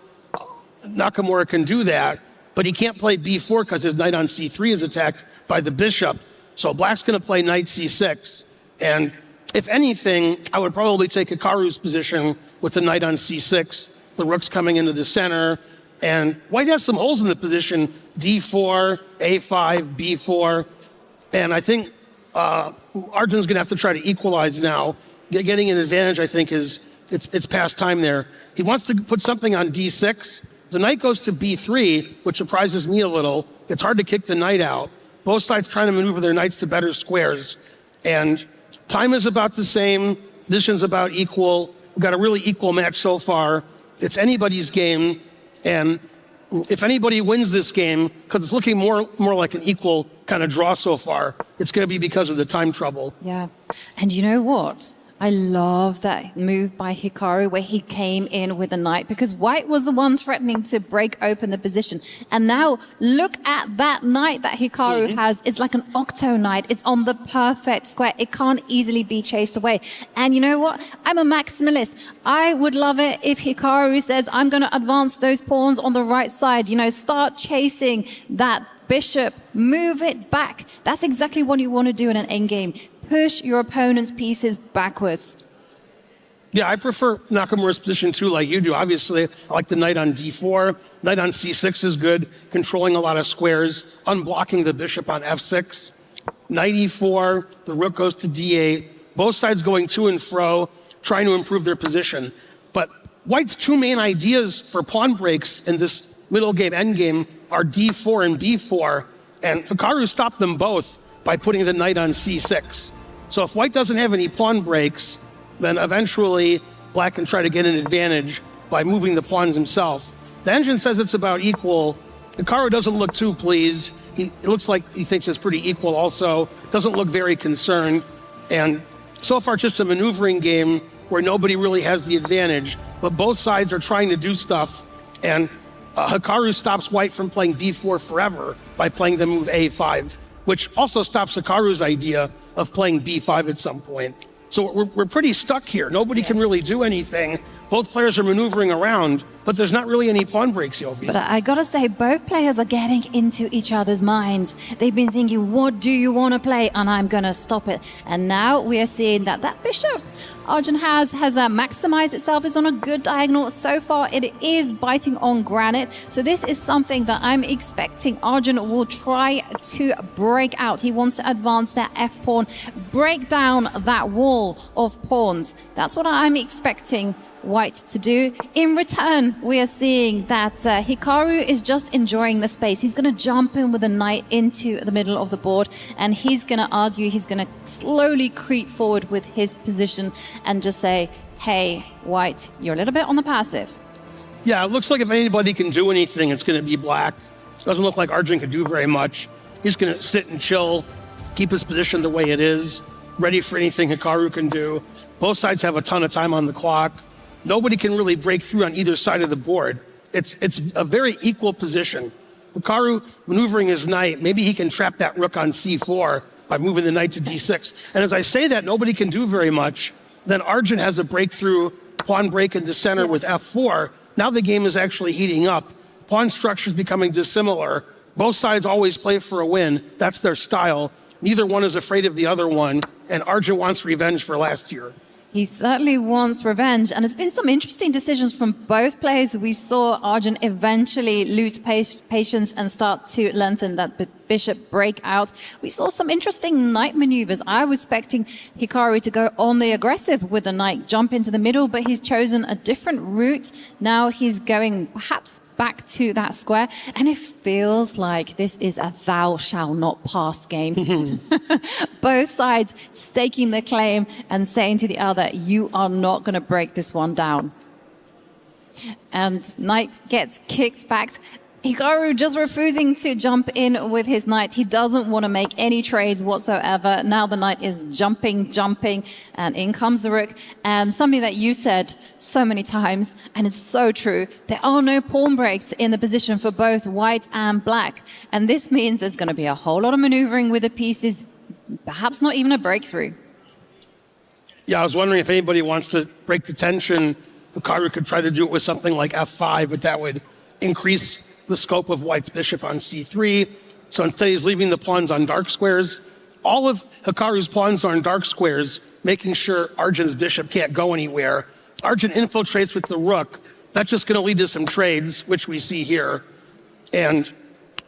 Nakamura can do that, but he can't play b4 because his knight on c3 is attacked by the bishop. So Black's going to play knight c6. And if anything, I would probably take Hikaru's position with the knight on c6, the rook's coming into the center. And White has some holes in the position, d4, a5, b4. And I think Arjun's going to have to try to equalize now. Getting an advantage, I think, it's past time there. He wants to put something on d6. The knight goes to b3, which surprises me a little. It's hard to kick the knight out. Both sides trying to maneuver their knights to better squares. And time is about the same. Position's about equal. We've got a really equal match so far. It's anybody's game. And if anybody wins this game, because it's looking more like an equal kind of draw so far, it's going to be because of the time trouble. Yeah. And you know what? I love that move by Hikaru where he came in with a knight, because White was the one threatening to break open the position. And now look at that knight that Hikaru has. It's like an octo knight. It's on the perfect square. It can't easily be chased away. And you know what? I'm a maximalist. I would love it if Hikaru says, I'm going to advance those pawns on the right side. You know, start chasing that bishop, move it back. That's exactly what you want to do in an endgame. Push your opponent's pieces backwards. Yeah, I prefer Nakamura's position too, like you do. Obviously, I like the knight on d4. Knight on c6 is good, controlling a lot of squares, unblocking the bishop on f6. Knight e4, the rook goes to d8. Both sides going to and fro, trying to improve their position. But White's two main ideas for pawn breaks in this middle game, endgame, are d4 and b4. And Hikaru stopped them both by putting the knight on c6. So if White doesn't have any pawn breaks, then eventually Black can try to get an advantage by moving the pawns himself. The engine says it's about equal. Hikaru doesn't look too pleased. It looks like he thinks it's pretty equal also. Doesn't look very concerned. And so far, just a maneuvering game where nobody really has the advantage, but both sides are trying to do stuff. And Hikaru stops White from playing b4 forever by playing the move a5, which also stops Hikaru's idea of playing b5 at some point. So we're pretty stuck here. Nobody can really do anything. Both players are maneuvering around, but there's not really any pawn breaks, Yovi. But I gotta say, both players are getting into each other's minds. They've been thinking, what do you want to play? And I'm gonna stop it. And now we are seeing that bishop Arjun has maximized itself, is on a good diagonal. So far, it is biting on granite. So this is something that I'm expecting Arjun will try to break out. He wants to advance that f-pawn, break down that wall of pawns. That's what I'm expecting White to do. In return, we are seeing that Hikaru is just enjoying the space. He's going to jump in with a knight into the middle of the board, and he's going to argue, he's going to slowly creep forward with his position and just say, hey, White, you're a little bit on the passive. Yeah, it looks like if anybody can do anything, it's going to be Black. Doesn't look like Arjun can do very much. He's going to sit and chill, keep his position the way it is, ready for anything Hikaru can do. Both sides have a ton of time on the clock. Nobody can really break through on either side of the board. It's a very equal position. Hikaru maneuvering his knight, maybe he can trap that rook on c4 by moving the knight to d6. And as I say that, nobody can do very much. Then Arjun has a breakthrough pawn break in the center with f4. Now the game is actually heating up. Pawn structure is becoming dissimilar. Both sides always play for a win. That's their style. Neither one is afraid of the other one. And Arjun wants revenge for last year. He certainly wants revenge, and there's been some interesting decisions from both players. We saw Arjun eventually lose patience and start to lengthen that bishop break out. We saw some interesting knight maneuvers. I was expecting Hikaru to go on the aggressive with the knight, jump into the middle, but he's chosen a different route. Now he's going perhaps back to that square, and it feels like this is a thou shall not pass game. Both sides staking their claim and saying to the other, you are not going to break this one down. And knight gets kicked back. Hikaru just refusing to jump in with his knight. He doesn't want to make any trades whatsoever. Now the knight is jumping, and in comes the rook. And something that you said so many times, and it's so true, there are no pawn breaks in the position for both White and Black. And this means there's going to be a whole lot of maneuvering with the pieces, perhaps not even a breakthrough. Yeah, I was wondering if anybody wants to break the tension. Hikaru could try to do it with something like f5, but that would increase the scope of White's bishop on c3. So instead he's leaving the pawns on dark squares. All of Hikaru's pawns are on dark squares, making sure Arjun's bishop can't go anywhere. Arjun infiltrates with the rook. That's just going to lead to some trades, which we see here. And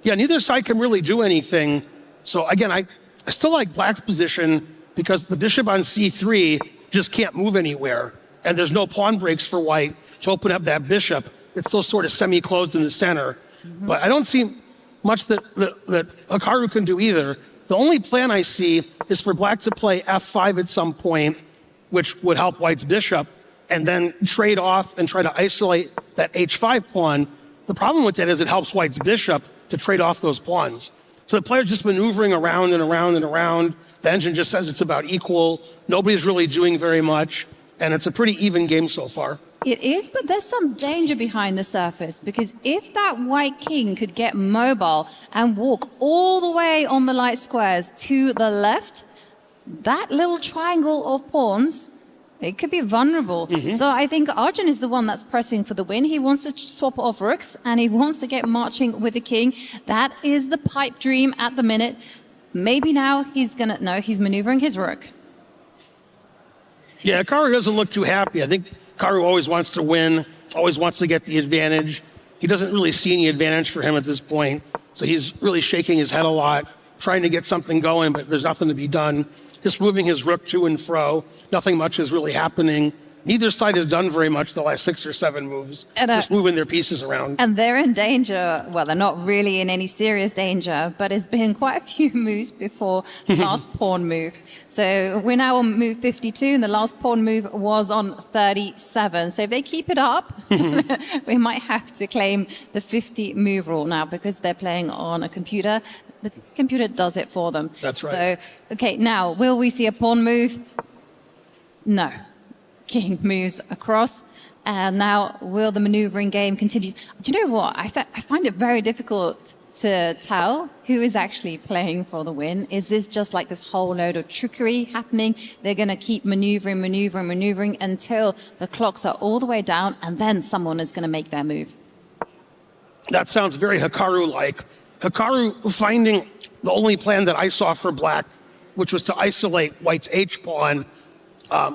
yeah, neither side can really do anything. So again, I still like Black's position because the bishop on c3 just can't move anywhere. And there's no pawn breaks for White to open up that bishop. It's still sort of semi-closed in the center. But I don't see much that Hikaru can do either. The only plan I see is for Black to play f5 at some point, which would help White's bishop, and then trade off and try to isolate that h5 pawn. The problem with that is it helps White's bishop to trade off those pawns. So the player's just maneuvering around and around and around. The engine just says it's about equal. Nobody's really doing very much. And it's a pretty even game so far. It is, but there's some danger behind the surface, because if that White king could get mobile and walk all the way on the light squares to the left, that little triangle of pawns It could be vulnerable. So I think Arjun is the one that's pressing for the win. He wants to swap off rooks and he wants to get marching with the king. That is the pipe dream at the minute. Maybe now he's maneuvering his rook. Yeah, Hikaru doesn't look too happy. I think Hikaru always wants to win, always wants to get the advantage. He doesn't really see any advantage for him at this point. So he's really shaking his head a lot, trying to get something going, but there's nothing to be done. Just moving his rook to and fro. Nothing much is really happening. Neither side has done very much the last 6 or 7 moves. Just moving their pieces around. And they're in danger. Well, they're not really in any serious danger, but it's been quite a few moves before the last pawn move. So we're now on move 52, and the last pawn move was on 37. So if they keep it up, we might have to claim the 50 move rule now because they're playing on a computer. The computer does it for them. That's right. So, okay, now, will we see a pawn move? No. King moves across. And now, will the maneuvering game continue? Do you know what? I find it very difficult to tell who is actually playing for the win. Is this just like this whole load of trickery happening? They're going to keep maneuvering until the clocks are all the way down, and then someone is going to make their move. That sounds very Hikaru-like. Hikaru finding the only plan that I saw for black, which was to isolate white's H-pawn,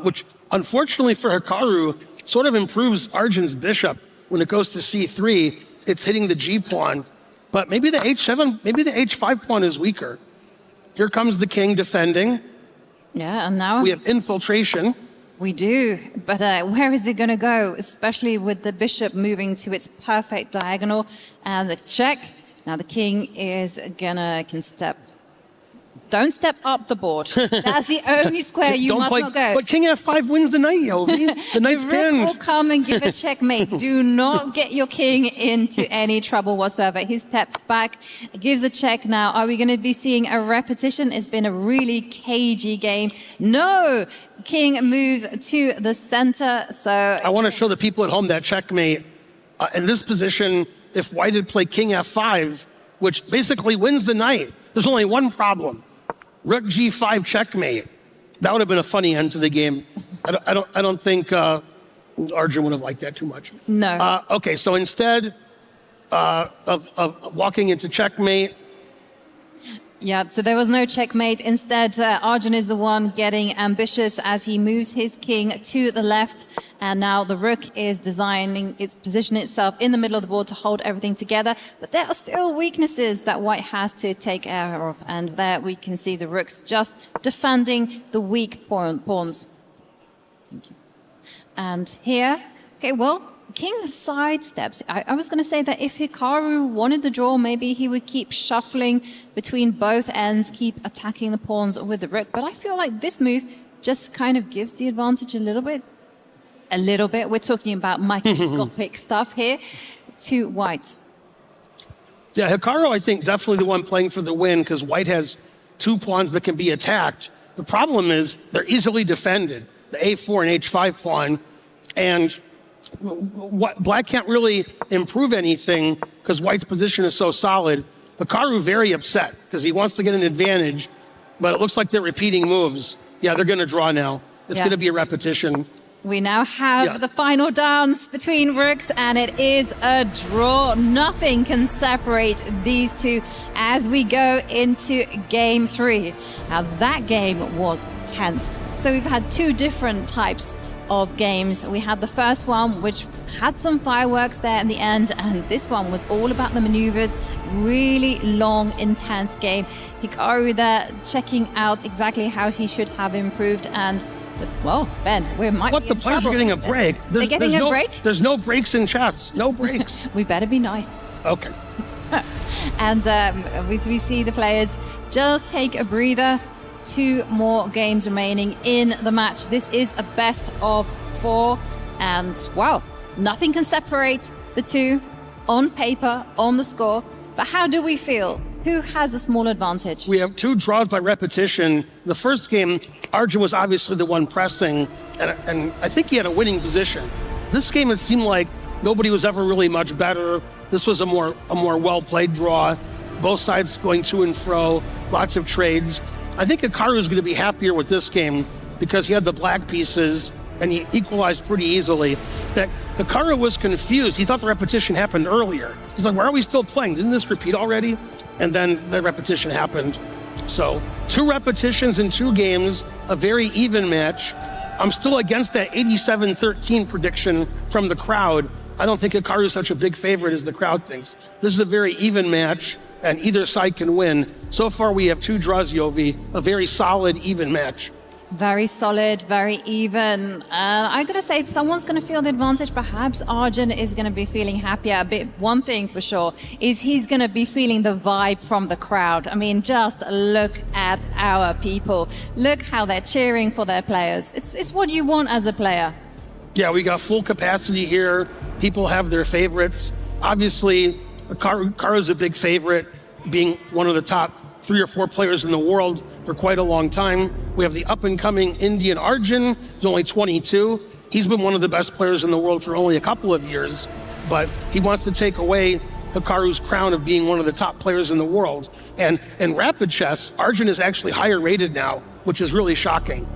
which unfortunately for Hikaru sort of improves Arjun's bishop. When it goes to C3, it's hitting the G-pawn. But maybe the H7, maybe the H5 pawn is weaker. Here comes the king defending. Yeah, and now we have infiltration. We do, but where is it going to go, especially with the bishop moving to its perfect diagonal and the check? Now the king is can step. Don't step up the board. That's the only square you must not go. But king F5 wins the knight, Yovi. The knight's pinned. The rook will come and give a checkmate. Do not get your king into any trouble whatsoever. He steps back, gives a check now. Are we going to be seeing a repetition? It's been a really cagey game. No! King moves to the center, so... I want to show the people at home that checkmate. In this position, if white had played king F5, which basically wins the knight, there's only one problem. Rook G5 checkmate. That would have been a funny end to the game. I don't think Arjun would have liked that too much. No. Okay, so instead of walking into checkmate. Yeah, so there was no checkmate. Instead, Arjun is the one getting ambitious as he moves his king to the left. And now the rook is designing its position itself in the middle of the board to hold everything together. But there are still weaknesses that white has to take care of. And there we can see the rooks just defending the weak pawns. Thank you. And here, okay, well, king sidesteps. I was going to say that if Hikaru wanted the draw, maybe he would keep shuffling between both ends, keep attacking the pawns with the rook. But I feel like this move just kind of gives the advantage a little bit. A little bit. We're talking about microscopic stuff here to white. Yeah, Hikaru, I think, definitely the one playing for the win because white has 2 pawns that can be attacked. The problem is they're easily defended, the A4 and H5 pawn. And black can't really improve anything because white's position is so solid. Hikaru very upset because he wants to get an advantage, but it looks like they're repeating moves. Yeah, they're going to draw now. It's going to be a repetition. We now have the final dance between rooks, and it is a draw. Nothing can separate these two as we go into game 3. Now, that game was tense. So we've had 2 different types of games. We had the first one, which had some fireworks there in the end, and this one was all about the maneuvers. Really long, intense game. Hikaru there checking out exactly how he should have improved, and well, Ben, we might What, be the in players trouble. are getting a break? They're getting a break? There's no breaks in chess. No breaks. We better be nice. Okay. And we see the players just take a breather. 2 more games remaining in the match. This is a best of 4, and wow, nothing can separate the 2 on paper, on the score. But how do we feel? Who has a small advantage? We have 2 draws by repetition. The first game, Arjun was obviously the one pressing, and I think he had a winning position. This game, it seemed like nobody was ever really much better. This was a more well-played draw. Both sides going to and fro, lots of trades. I think Hikaru is going to be happier with this game because he had the black pieces and he equalized pretty easily, that Hikaru was confused. He thought the repetition happened earlier. He's like, why are we still playing? Didn't this repeat already? And then the repetition happened. So 2 repetitions in 2 games, a very even match. I'm still against that 87-13 prediction from the crowd. I don't think Hikaru is such a big favorite as the crowd thinks. This is a very even match, and either side can win. So far, we have 2 draws, Yovi, a very solid, even match. Very solid, very even. I'm going to say if someone's going to feel the advantage, perhaps Arjun is going to be feeling happier. But one thing for sure is he's going to be feeling the vibe from the crowd. I mean, just look at our people. Look how they're cheering for their players. It's what you want as a player. Yeah, we got full capacity here. People have their favorites. Obviously, Hikaru's a big favorite, being one of the top 3 or 4 players in the world for quite a long time. We have the up-and-coming Indian Arjun, who's only 22. He's been one of the best players in the world for only a couple of years, but he wants to take away Hikaru's crown of being one of the top players in the world. And in rapid chess, Arjun is actually higher rated now, which is really shocking.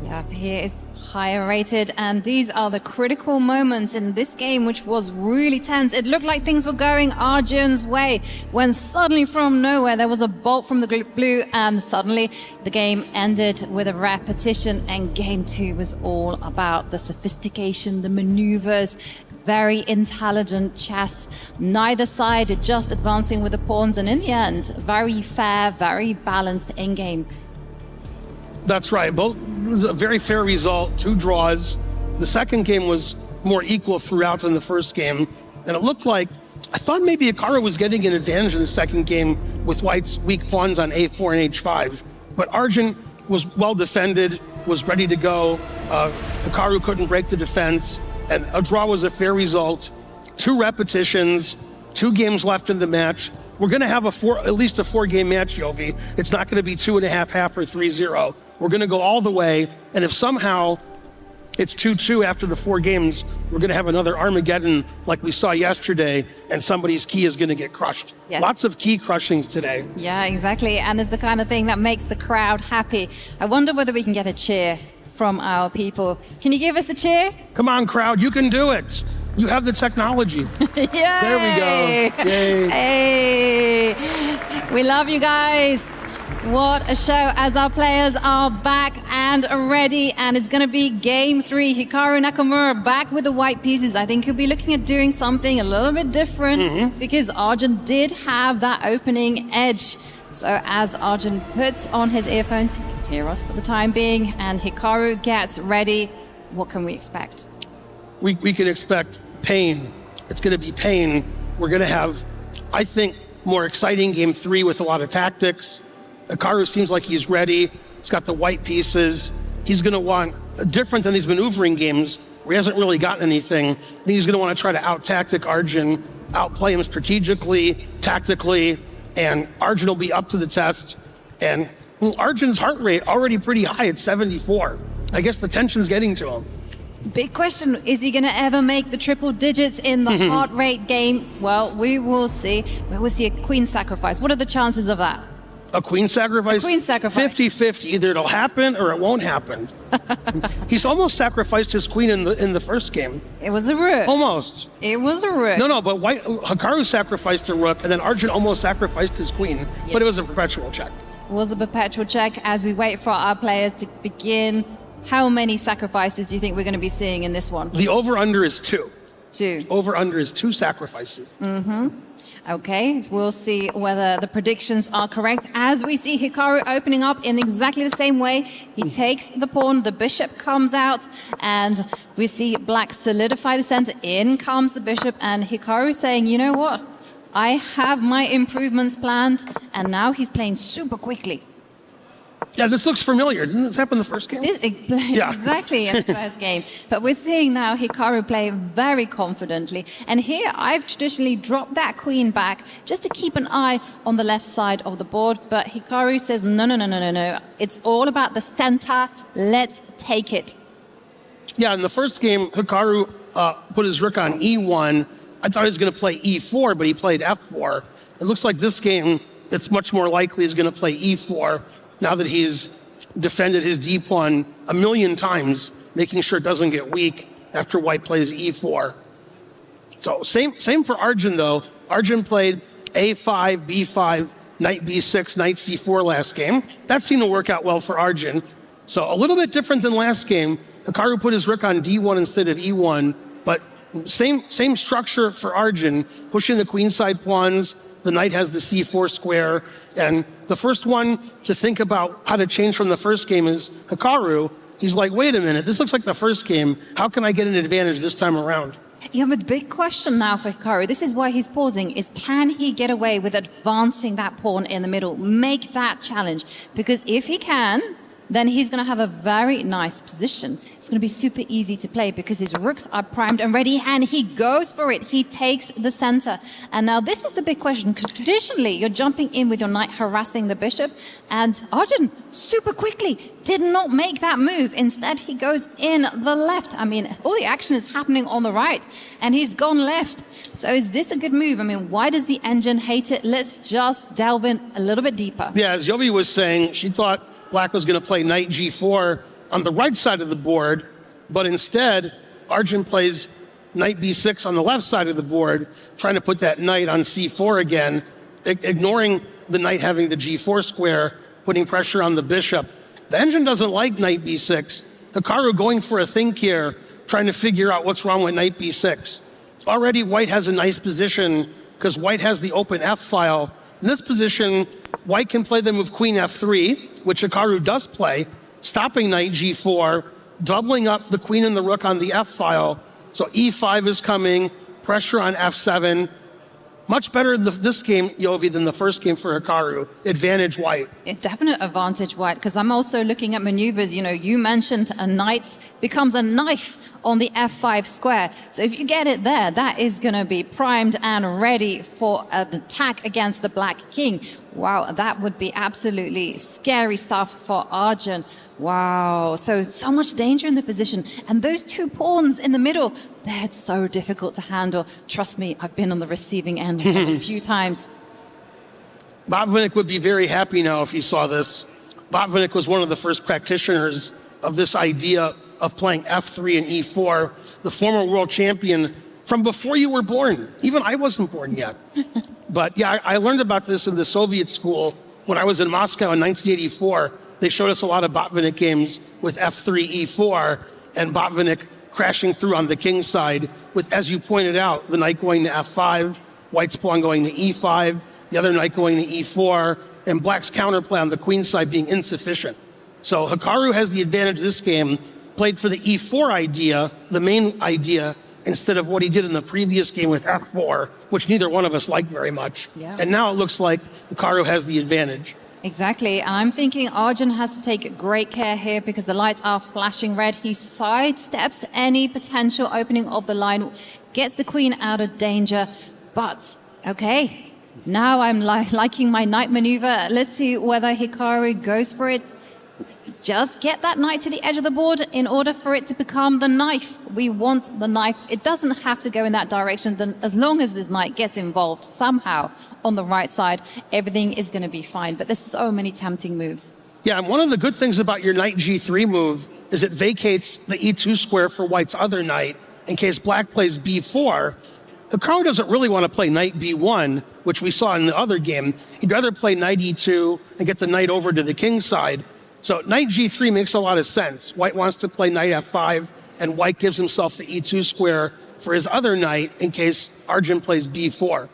Yeah, he is higher rated, and these are the critical moments in this game, which was really tense. It looked like things were going Arjun's way when suddenly from nowhere there was a bolt from the blue, and suddenly the game ended with a repetition, and game 2 was all about the sophistication, the maneuvers, very intelligent chess. Neither side just advancing with the pawns, and in the end, very fair, very balanced in-game. That's right. Both, it was a very fair result, 2 draws. The second game was more equal throughout than the first game. And it looked like, I thought maybe Hikaru was getting an advantage in the second game with White's weak pawns on A4 and H5. But Arjun was well defended, was ready to go. Hikaru couldn't break the defense. And a draw was a fair result. 2 repetitions, 2 games left in the match. We're going to have at least a 4-game match, Yovi. It's not going to be 2.5 half or 3-0. We're going to go all the way, and if somehow it's 2-2 after the 4 games, we're going to have another Armageddon like we saw yesterday, and somebody's key is going to get crushed. Yes. Lots of key crushings today. Yeah, exactly, and it's the kind of thing that makes the crowd happy. I wonder whether we can get a cheer from our people. Can you give us a cheer? Come on, crowd, you can do it. You have the technology. Yay! There we go. Yay. Hey! We love you guys. What a show as our players are back and ready, and it's going to be game 3. Hikaru Nakamura back with the white pieces. I think he'll be looking at doing something a little bit different because Arjun did have that opening edge. So as Arjun puts on his earphones, he can hear us for the time being, and Hikaru gets ready. What can we expect? We can expect pain. It's going to be pain. We're going to have, I think, more exciting game 3 with a lot of tactics. Hikaru seems like he's ready. He's got the white pieces. He's going to want, different than these maneuvering games where he hasn't really gotten anything. I think he's going to want to try to out-tactic Arjun, outplay him strategically, tactically, and Arjun will be up to the test. And Arjun's heart rate already pretty high at 74. I guess the tension's getting to him. Big question, is he going to ever make the triple digits in the heart rate game? Well, we will see. We will see a queen sacrifice. What are the chances of that? A queen sacrifice? A queen sacrifice. 50-50. Either it'll happen or it won't happen. He's almost sacrificed his queen in the first game. It was a rook. Almost. It was a rook. No, but Hikaru sacrificed a rook, and then Arjun almost sacrificed his queen. Yep. But it was a perpetual check. It was a perpetual check as we wait for our players to begin. How many sacrifices do you think we're going to be seeing in this one? The over-under is 2. 2. Over-under is 2 sacrifices. Okay, we'll see whether the predictions are correct. As we see Hikaru opening up in exactly the same way, he takes the pawn, the bishop comes out, and we see black solidify the center. In comes the bishop, and Hikaru saying, you know what? I have my improvements planned, and now he's playing super quickly. Yeah, this looks familiar. Didn't this happen in the first game? Exactly, in the first game. But we're seeing now Hikaru play very confidently. And here I've traditionally dropped that queen back just to keep an eye on the left side of the board. But Hikaru says, no. It's all about the center. Let's take it. Yeah, in the first game, Hikaru put his rook on E1. I thought he was going to play E4, but he played F4. It looks like this game, it's much more likely he's going to play E4. Now that he's defended his D pawn a million times, making sure it doesn't get weak after white plays e4. So same for Arjun, though. Arjun played a5, b5, knight b6, knight c4 last game. That seemed to work out well for Arjun. So a little bit different than last game. Hikaru put his rook on d1 instead of e1, but same structure for Arjun, pushing the queenside pawns. The knight has the c4 square, and the first one to think about how to change from the first game is Hikaru. He's like, wait a minute, this looks like the first game. How can I get an advantage this time around? Yeah, but the big question now for Hikaru, this is why he's pausing, is can he get away with advancing that pawn in the middle, make that challenge? Because if he can, then he's going to have a very nice position. It's going to be super easy to play because his rooks are primed and ready, and he goes for it. He takes the center. And now this is the big question, because traditionally you're jumping in with your knight harassing the bishop, and Arjun super quickly did not make that move. Instead, he goes in the left. I mean, all the action is happening on the right, and he's gone left. So is this a good move? I mean, why does the engine hate it? Let's just delve in a little bit deeper. Yeah, as Yovi was saying, she thought Black was going to play knight g4 on the right side of the board, but instead, Arjun plays knight b6 on the left side of the board, trying to put that knight on c4 again, ignoring the knight having the g4 square, putting pressure on the bishop. The engine doesn't like knight b6. Hikaru going for a think here, trying to figure out what's wrong with knight b6. Already white has a nice position because white has the open f file. In this position, white can play the move queen f3, which Hikaru does play, stopping knight g4, doubling up the queen and the rook on the f file. So e5 is coming, pressure on f7. Much better this game, Yovi, than the first game for Hikaru. Advantage white. A definite advantage white, because I'm also looking at maneuvers. You know, you mentioned a knight becomes a knife on the f5 square. So if you get it there, that is going to be primed and ready for an attack against the black king. Wow, that would be absolutely scary stuff for Arjun. Wow, so much danger in the position. And those two pawns in the middle, they're so difficult to handle. Trust me, I've been on the receiving end a few times. Botvinnik would be very happy now if he saw this. Botvinnik was one of the first practitioners of this idea of playing f3 and e4, the former world champion from before you were born. Even I wasn't born yet. But yeah, I learned about this in the Soviet school when I was in Moscow in 1984. They showed us a lot of Botvinnik games with f3, e4, and Botvinnik crashing through on the king side with, as you pointed out, the knight going to f5, white's pawn going to e5, the other knight going to e4, and black's counterplay on the queen side being insufficient. So Hikaru has the advantage this game, played for the e4 idea, the main idea, instead of what he did in the previous game with f4, which neither one of us liked very much. Yeah. And now it looks like Hikaru has the advantage. Exactly, and I'm thinking Arjun has to take great care here because the lights are flashing red. He sidesteps any potential opening of the line, gets the queen out of danger, but okay, now I'm liking my knight maneuver. Let's see whether Hikaru goes for it. Just get that knight to the edge of the board in order for it to become the knife. We want the knife. It doesn't have to go in that direction. Then, as long as this knight gets involved somehow on the right side, everything is going to be fine. But there's so many tempting moves. Yeah, and one of the good things about your knight g3 move is it vacates the e2 square for white's other knight in case black plays b4. Hikaru doesn't really want to play knight b1, which we saw in the other game. He'd rather play knight e2 and get the knight over to the king side. So knight g3 makes a lot of sense. White wants to play knight f5, and white gives himself the e2 square for his other knight in case Arjun plays b4.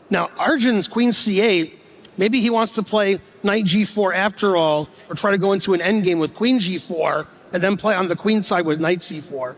Now, Arjun's queen c8, maybe he wants to play knight g4 after all, or try to go into an endgame with queen g4, and then play on the queen side with knight c4.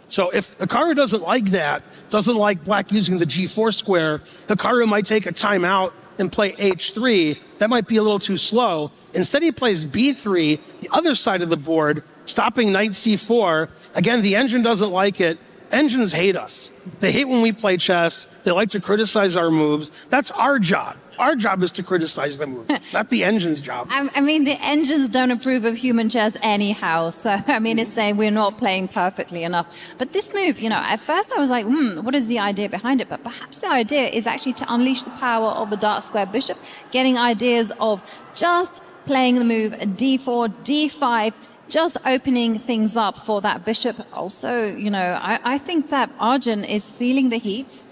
So if Hikaru doesn't like that, doesn't like black using the g4 square, Hikaru might take a timeout and play h3. That might be a little too slow. Instead, he plays b3, the other side of the board, stopping knight c4. Again, the engine doesn't like it. Engines hate us. They hate when we play chess. They like to criticize our moves. That's our job. Our job is to criticize the move, not the engine's job. I mean, the engines don't approve of human chess anyhow. So, I mean, it's saying we're not playing perfectly enough. But this move, you know, at first I was like, what is the idea behind it? But perhaps the idea is actually to unleash the power of the dark square bishop, getting ideas of just playing the move d4, d5, just opening things up for that bishop. Also, you know, I think that Arjun is feeling the heat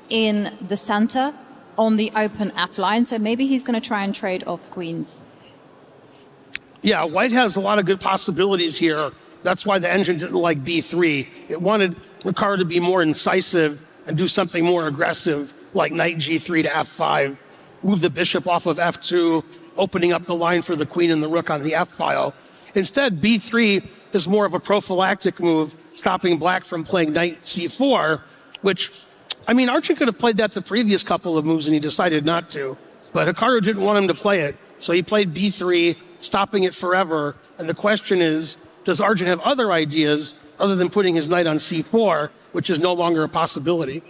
in the center on the open F line, so maybe he's going to try and trade off queens. Yeah, white has a lot of good possibilities here. That's why the engine didn't like b3. It wanted Hikaru to be more incisive and do something more aggressive, like knight g3 to f5, move the bishop off of f2, opening up the line for the queen and the rook on the f file. Instead, b3 is more of a prophylactic move, stopping black from playing knight c4, which, I mean, Arjun could have played that the previous couple of moves and he decided not to. But Hikaru didn't want him to play it, so he played b3, stopping it forever. And the question is, does Arjun have other ideas other than putting his knight on c4, which is no longer a possibility?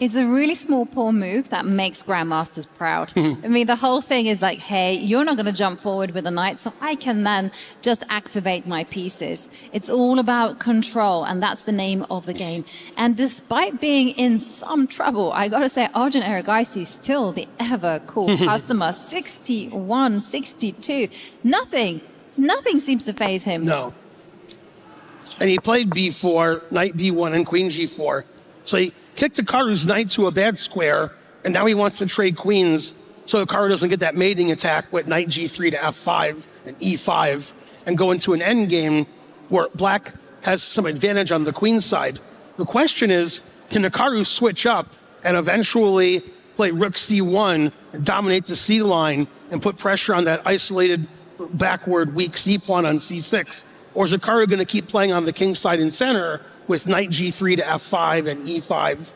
It's a really small pawn move that makes grandmasters proud. I mean, the whole thing is like, hey, you're not going to jump forward with a knight, so I can then just activate my pieces. It's all about control, and that's the name of the game. And despite being in some trouble, I got to say, Arjun Erigaisi is still the ever cool customer. 61, 62, nothing seems to faze him. No. And he played b4, knight b1, and queen g4. So he kicked Hikaru's knight to a bad square, and now he wants to trade queens so Hikaru doesn't get that mating attack with knight g3 to f5 and e5 and go into an endgame where black has some advantage on the queen side. The question is, can Hikaru switch up and eventually play rook c1 and dominate the c line and put pressure on that isolated backward weak c pawn on c6? Or is Hikaru going to keep playing on the king side and center with knight g3 to f5 and e5?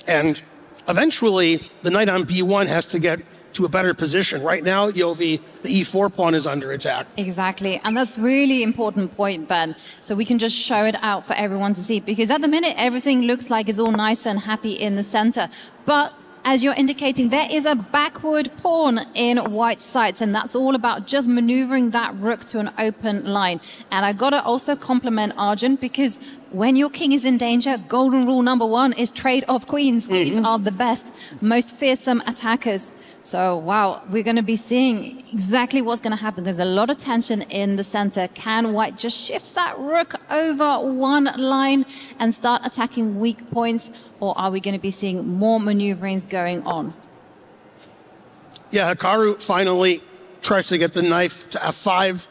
And eventually, the knight on b1 has to get to a better position. Right now, Yovi, the e4 pawn is under attack. Exactly. And that's really important point, Ben. So we can just show it out for everyone to see. Because at the minute, everything looks like it's all nice and happy in the center. But as you're indicating, there is a backward pawn in white sights, and that's all about just maneuvering that rook to an open line. And I gotta also compliment Arjun, because when your king is in danger, golden rule number one is trade off queens. Queens are the best, most fearsome attackers. So, wow, we're going to be seeing exactly what's going to happen. There's a lot of tension in the center. Can white just shift that rook over one line and start attacking weak points? Or are we going to be seeing more maneuverings going on? Yeah, Hikaru finally tries to get the knife to f5.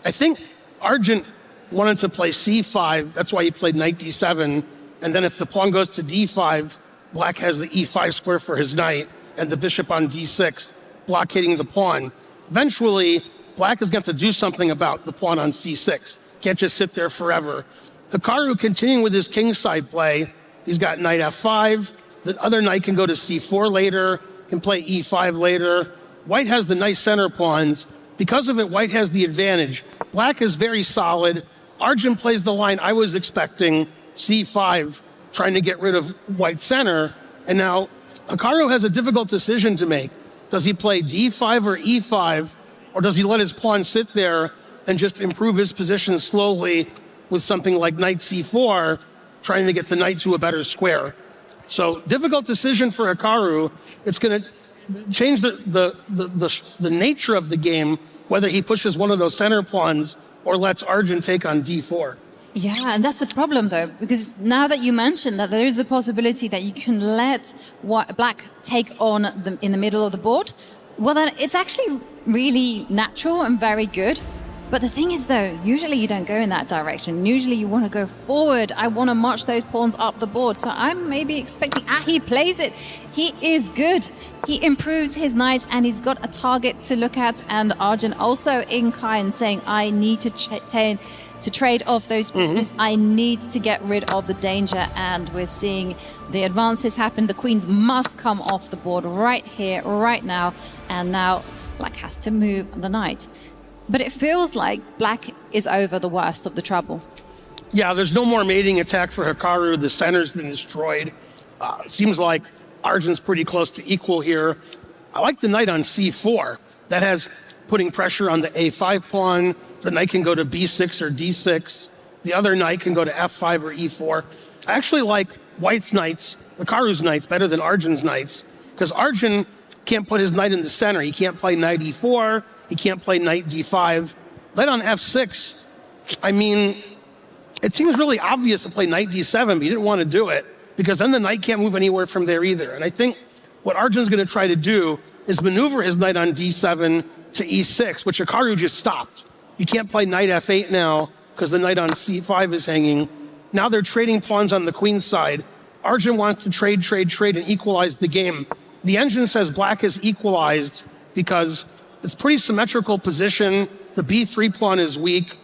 I think Arjun wanted to play c5. That's why he played knight d7. And then if the pawn goes to d5, black has the e5 square for his knight, and the bishop on d6, blockading the pawn. Eventually, black is going to do something about the pawn on c6. Can't just sit there forever. Hikaru continuing with his kingside play. He's got knight f5. The other knight can go to c4 later, can play e5 later. White has the nice center pawns. Because of it, white has the advantage. Black is very solid. Arjun plays the line I was expecting, c5, trying to get rid of white's center. And now Hikaru has a difficult decision to make. Does he play d5 or e5, or does he let his pawn sit there and just improve his position slowly with something like knight c4, trying to get the knight to a better square? So difficult decision for Hikaru. It's going to change the nature of the game, whether he pushes one of those center pawns or lets Arjun take on d4. Yeah, and that's the problem, though, because now that you mentioned that there is a possibility that you can let black take on in the middle of the board, well, then it's actually really natural and very good. But the thing is, though, usually you don't go in that direction. Usually you want to go forward. I want to march those pawns up the board. So I'm maybe expecting, he plays it. He is good. He improves his knight, and he's got a target to look at. And Arjun also in kind saying, I need to trade off those pieces. I need to get rid of the danger. And we're seeing the advances happen. The queens must come off the board right here, right now. And now black has to move the knight. But it feels like black is over the worst of the trouble. Yeah, there's no more mating attack for Hikaru. The center's been destroyed. Seems like Arjun's pretty close to equal here. I like the knight on c4. That has putting pressure on the a5 pawn. The knight can go to b6 or d6. The other knight can go to f5 or e4. I actually like white's knights, Hikaru's knights, better than Arjun's knights, because Arjun can't put his knight in the center. He can't play knight e4. He can't play knight d5. Knight on f6 I mean, it seems really obvious to play knight d7, but he didn't want to do it because then the knight can't move anywhere from there either. And I think what Arjun's going to try to do is maneuver his knight on d7 to e6, which Hikaru just stopped. You can't play knight f8 now because the knight on c5 is hanging. Now they're trading pawns on the queen's side. Arjun wants to trade, and equalize the game. The engine says black is equalized because it's pretty symmetrical position. The b3 pawn is weak.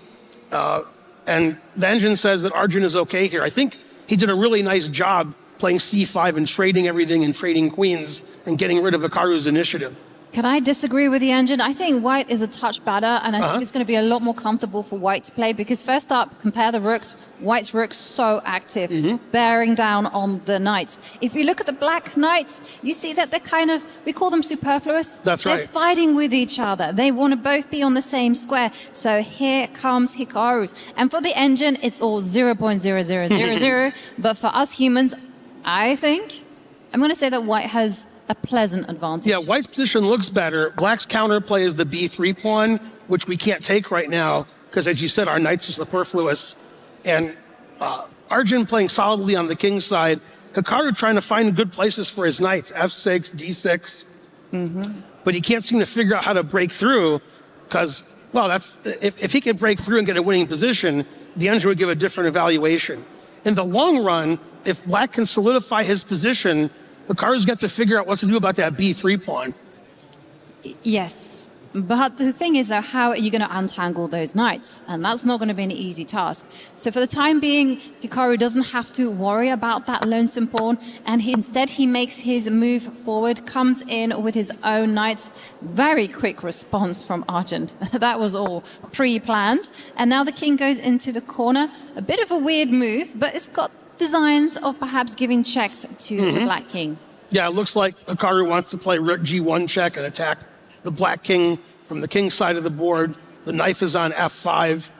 And the engine says that Arjun is okay here. I think he did a really nice job playing c5 and trading everything and trading queens and getting rid of Hikaru's initiative. Can I disagree with the engine? I think white is a touch better, and I think it's going to be a lot more comfortable for white to play because first up, compare the rooks. White's rook's so active, bearing down on the knights. If you look at the black knights, you see that they're kind of, we call them superfluous. That's right. They're fighting with each other. They want to both be on the same square. So here comes Hikaru's. And for the engine, it's all 0.0000. But for us humans, I think, I'm going to say that white has a pleasant advantage. Yeah, white's position looks better. Black's counterplay is the b3 pawn, which we can't take right now because, as you said, our knights are superfluous. And Arjun playing solidly on the king's side. Hikaru trying to find good places for his knights, f6, d6. But he can't seem to figure out how to break through because, well, that's if he could break through and get a winning position, the engine would give a different evaluation. In the long run, if black can solidify his position, Hikaru's got to figure out what to do about that b3 pawn. Yes, but the thing is, though, how are you going to untangle those knights? And that's not going to be an easy task. So for the time being, Hikaru doesn't have to worry about that lonesome pawn, and instead he makes his move forward, comes in with his own knights. Very quick response from Arjun. That was all pre-planned. And now the king goes into the corner. A bit of a weird move, but it's got designs of perhaps giving checks to the black king. Yeah, it looks like Hikaru wants to play rook g1 check and attack the black king from the king's side of the board. The knife is on f5.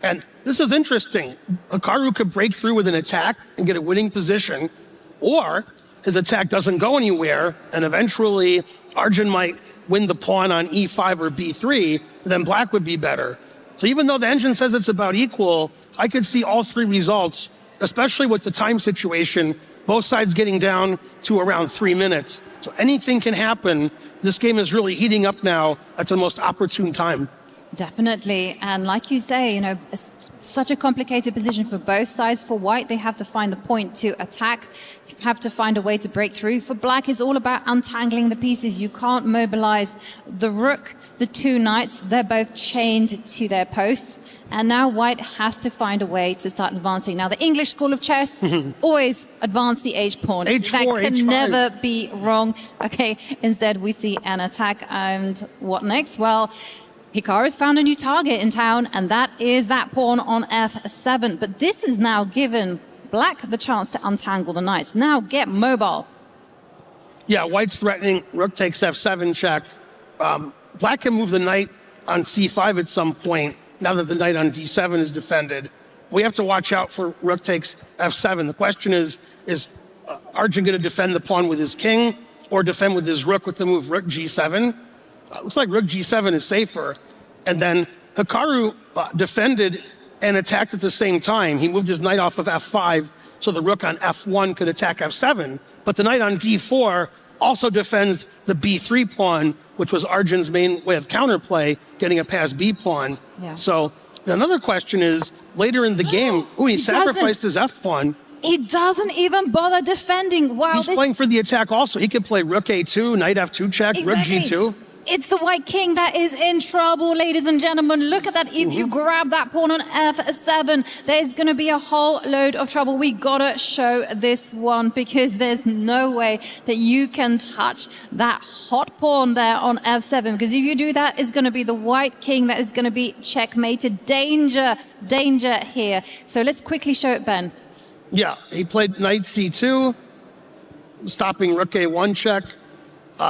And this is interesting. Hikaru could break through with an attack and get a winning position, or his attack doesn't go anywhere, and eventually Arjun might win the pawn on e5 or b3, then black would be better. So even though the engine says it's about equal, I could see all three results, especially with the time situation, both sides getting down to around 3 minutes. So anything can happen. This game is really heating up now at the most opportune time. Definitely. And like you say, you know, it's such a complicated position for both sides. For white, they have to find the point to attack. You have to find a way to break through. For black, it's all about untangling the pieces. You can't mobilize the rook, the two knights. They're both chained to their posts. And now white has to find a way to start advancing. Now, the English school of chess always advance the h pawn. H4, that can H5. never be wrong. Okay, instead we see an attack. And what next? Well, Hikaru's found a new target in town, and that is that pawn on f7. But this has now given black the chance to untangle the knights. Now get mobile. Yeah, white's threatening rook takes f7 check. Black can move the knight on c5 at some point, now that the knight on d7 is defended. We have to watch out for rook takes f7. The question is Arjun going to defend the pawn with his king or defend with his rook with the move rook g7? Looks like rook g7 is safer. And then Hikaru defended and attacked at the same time. He moved his knight off of f5, so the rook on f1 could attack f7. But the knight on d4 also defends the b3 pawn, which was Arjun's main way of counterplay, getting a past b pawn. Yeah. So another question is, later in the game, he sacrificed his f pawn. He doesn't even bother defending. Wow, He's playing for the attack also. He could play rook a2, knight f2 check, Exactly. rook g2. It's the white king that is in trouble, ladies and gentlemen. Look at that. If you grab that pawn on f7, there's going to be a whole load of trouble. We got to show this one because there's no way that you can touch that hot pawn there on f7. Because if you do that, it's going to be the white king that is going to be checkmated. Danger, danger here. So let's quickly show it, Ben. Yeah, he played knight c2, stopping rook a1 check.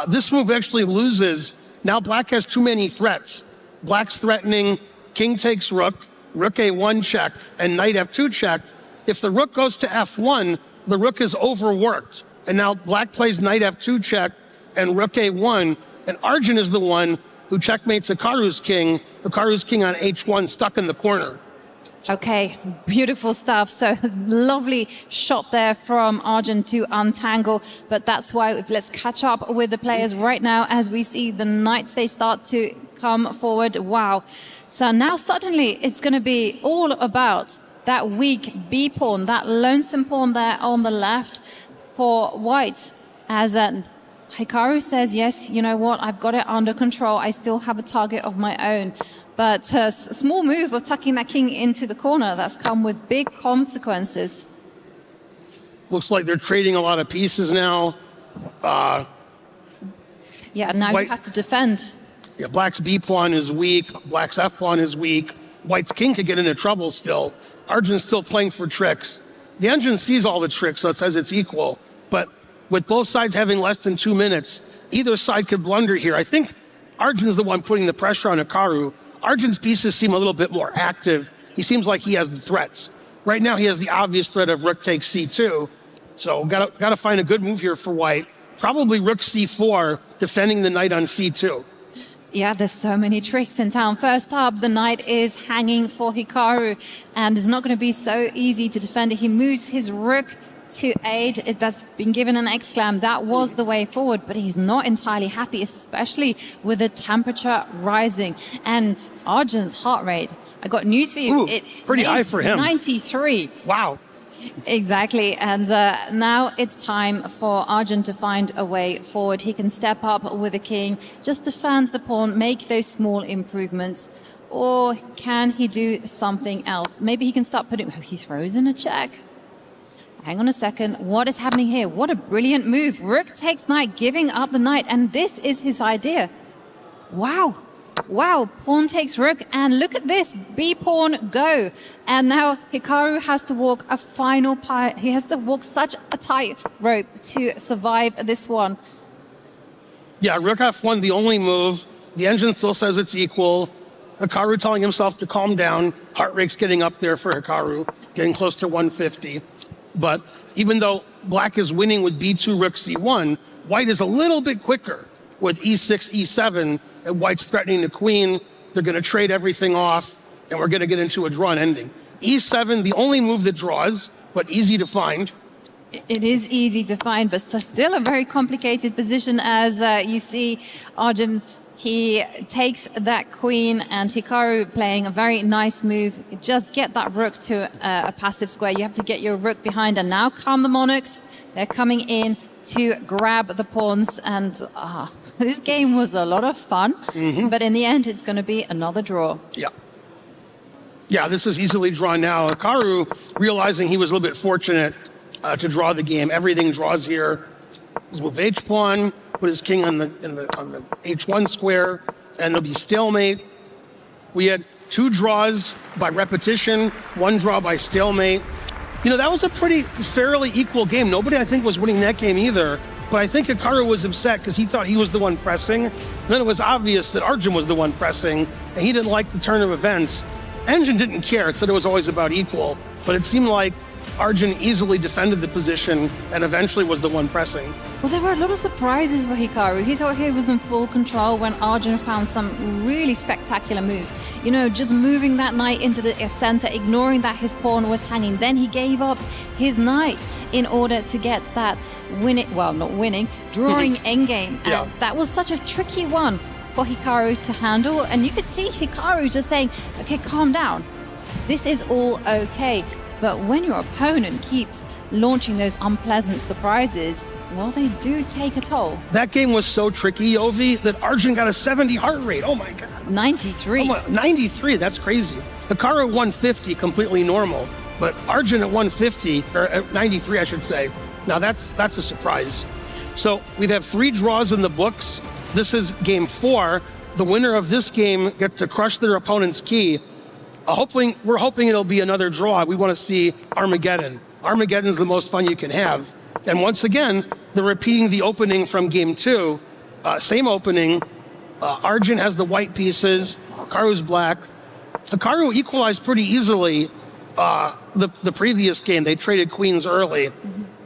This move actually loses. Now black has too many threats. Black's threatening king takes rook, rook a1 check, and knight f2 check. If the rook goes to f1, the rook is overworked. And now black plays knight f2 check and rook a1, and Arjun is the one who checkmates Hikaru's king on h1 stuck in the corner. Okay, beautiful stuff. So lovely shot there from Arjun to untangle. But that's why let's catch up with the players right now as we see the knights, they start to come forward. Wow. So now suddenly it's going to be all about that weak B pawn, that lonesome pawn there on the left for white. As Hikaru says, yes, you know what, I've got it under control. I still have a target of my own. But a small move of tucking that king into the corner, that's come with big consequences. Looks like they're trading a lot of pieces now. Yeah, now White, you have to defend. Yeah, black's B pawn is weak. Black's F pawn is weak. White's king could get into trouble still. Arjun's still playing for tricks. The engine sees all the tricks, so it says it's equal. But with both sides having less than 2 minutes, either side could blunder here. I think Arjun's the one putting the pressure on Hikaru. Arjun's pieces seem a little bit more active. He seems like he has the threats. Right now, he has the obvious threat of rook takes c2. So gotta find a good move here for white. Probably rook c4, defending the knight on c2. Yeah, there's so many tricks in town. First up, the knight is hanging for Hikaru, and it's not going to be so easy to defend it. He moves his rook to aid. That's been given an exclam. That was the way forward, but he's not entirely happy, especially with the temperature rising. And Arjun's heart rate, I got news for you. Ooh, pretty high for him. 93. Wow. Exactly. And now it's time for Arjun to find a way forward. He can step up with the king, just defend the pawn, make those small improvements. Or can he do something else? Maybe he can start putting... he throws in a check. Hang on a second. What is happening here? What a brilliant move. Rook takes knight, giving up the knight. And this is his idea. Wow. Wow. Pawn takes rook. And look at this. B pawn, go. And now Hikaru has to walk a final pie. He has to walk such a tight rope to survive this one. Yeah, rook f1, the only move. The engine still says it's equal. Hikaru telling himself to calm down. Heart rate's getting up there for Hikaru, getting close to 150. But even though black is winning with b2, rook c1, white is a little bit quicker with e6, e7, and white's threatening the queen. They're going to trade everything off, and we're going to get into a drawn ending. e7, the only move that draws, but easy to find. It is easy to find, but still a very complicated position as you see Arjun. He takes that queen, and Hikaru playing a very nice move. Just get that rook to a passive square. You have to get your rook behind, and now come the monarchs. They're coming in to grab the pawns, and this game was a lot of fun, but in the end, it's going to be another draw. Yeah. Yeah, this is easily drawn now. Hikaru, realizing he was a little bit fortunate to draw the game. Everything draws here. His move h-pawn, put his king on the h1 square, and there'll be stalemate. We had 2 draws by repetition, 1 draw by stalemate. You know, that was a pretty fairly equal game. Nobody, I think, was winning that game either. But I think Hikaru was upset because he thought he was the one pressing. And then it was obvious that Arjun was the one pressing, and he didn't like the turn of events. Engine didn't care. It said it was always about equal. But it seemed like Arjun easily defended the position and eventually was the one pressing. Well, there were a lot of surprises for Hikaru. He thought he was in full control when Arjun found some really spectacular moves. You know, just moving that knight into the center, ignoring that his pawn was hanging. Then he gave up his knight in order to get that drawing endgame. Yeah. And that was such a tricky one for Hikaru to handle. And you could see Hikaru just saying, okay, calm down. This is all okay. But when your opponent keeps launching those unpleasant surprises, well, they do take a toll. That game was so tricky, Yovi, that Arjun got a 70 heart rate. Oh my God. 93. 93, that's crazy. Hikaru at 150, completely normal. But Arjun at 150, or at 93, I should say. Now that's a surprise. So we'd have 3 draws in the books. This is game 4. The winner of this game gets to crush their opponent's key. We're hoping it'll be another draw. We want to see Armageddon. Armageddon's the most fun you can have. And once again, they're repeating the opening from game 2. Same opening. Arjun has the white pieces. Hikaru's black. Hikaru equalized pretty easily the previous game. They traded queens early.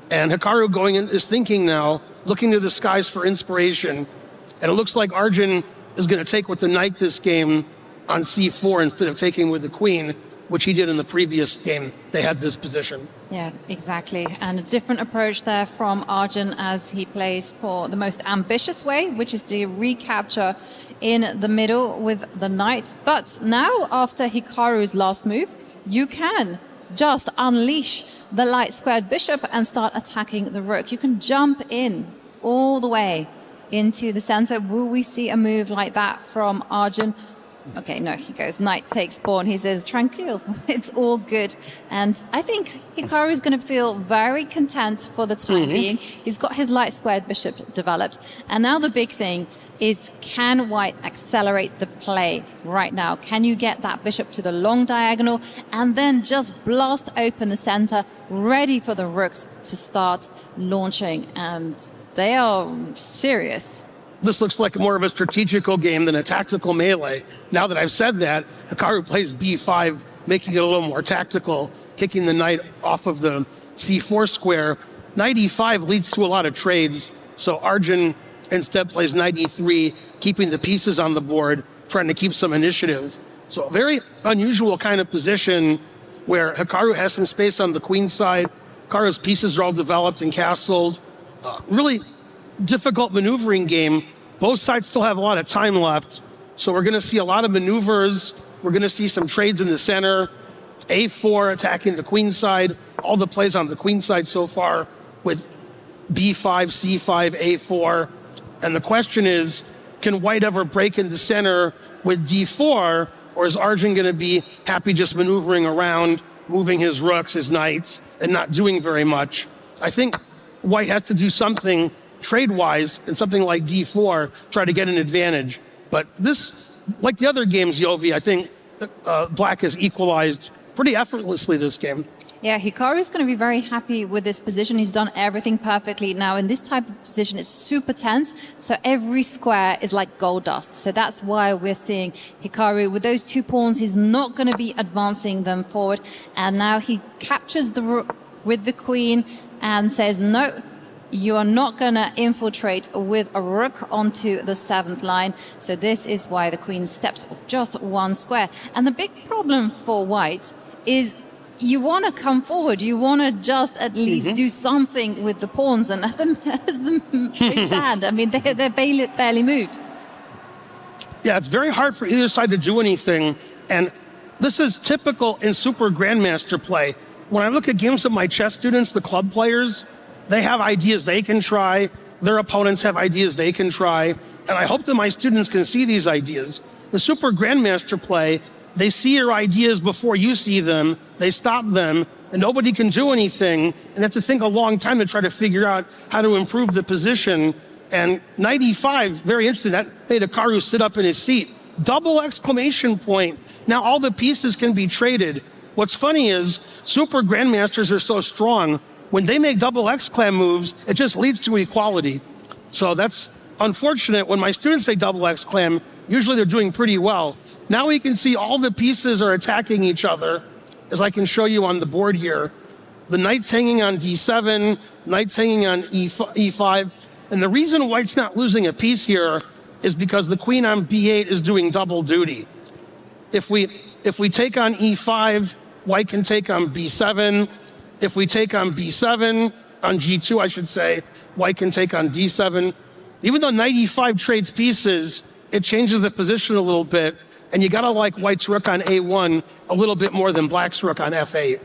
And Hikaru going in is thinking now, looking to the skies for inspiration. And it looks like Arjun is going to take with the knight this game on c4 instead of taking with the queen. which he did in the previous game. They had this position. Yeah, exactly. And a different approach there from Arjun as he plays for the most ambitious way, which is the recapture in the middle with the knight. But now, after Hikaru's last move, you can just unleash the light squared bishop and start attacking the rook. You can jump in all the way into the center. Will we see a move like that from Arjun? Okay, no, he goes knight takes pawn. He says, tranquil, it's all good. And I think Hikaru is going to feel very content for the time being. He's got his light squared bishop developed. And now the big thing is, can white accelerate the play right now? Can you get that bishop to the long diagonal and then just blast open the center, ready for the rooks to start launching? And they are serious. This looks like more of a strategical game than a tactical melee. Now that I've said that, Hikaru plays b5, making it a little more tactical, kicking the knight off of the c4 square. Knight e5 leads to a lot of trades, so Arjun instead plays knight e3, keeping the pieces on the board, trying to keep some initiative. So a very unusual kind of position where Hikaru has some space on the queen side. Hikaru's pieces are all developed and castled. Really difficult maneuvering game. Both sides still have a lot of time left, so we're going to see a lot of maneuvers. We're going to see some trades in the center. a4 attacking the queen side. All the plays on the queen side so far with b5, c5, a4. And the question is, can white ever break in the center with d4, or is Arjun going to be happy just maneuvering around, moving his rooks, his knights, and not doing very much? I think white has to do something trade-wise, and something like d4, try to get an advantage. But this, like the other games, Yovi, I think black has equalized pretty effortlessly this game. Yeah, Hikaru is going to be very happy with this position. He's done everything perfectly. Now, in this type of position, it's super tense, so every square is like gold dust. So that's why we're seeing Hikaru with those two pawns. He's not going to be advancing them forward. And now he captures the rook with the queen and says, no, you are not going to infiltrate with a rook onto the 7th line. So this is why the queen steps just one square. And the big problem for white is you want to come forward. You want to just at least do something with the pawns and let them as they stand. I mean, they're barely moved. Yeah, it's very hard for either side to do anything. And this is typical in Super Grandmaster play. When I look at games of my chess students, the club players, they have ideas they can try. Their opponents have ideas they can try. And I hope that my students can see these ideas. The Super Grandmaster play, they see your ideas before you see them. They stop them, and nobody can do anything. And they have to think a long time to try to figure out how to improve the position. And knight e5, very interesting. That made Hikaru sit up in his seat. Double exclamation point. Now all the pieces can be traded. What's funny is Super Grandmasters are so strong. When they make double exclam moves, it just leads to equality. So that's unfortunate. When my students make double exclam, usually they're doing pretty well. Now we can see all the pieces are attacking each other, as I can show you on the board here. The knight's hanging on d7, knight's hanging on e5. And the reason white's not losing a piece here is because the queen on b8 is doing double duty. If we take on e5, white can take on b7. If we take on b7, on g2, I should say, white can take on d7. Even though knight e5 trades pieces, it changes the position a little bit, and you gotta like white's rook on a1 a little bit more than black's rook on f8.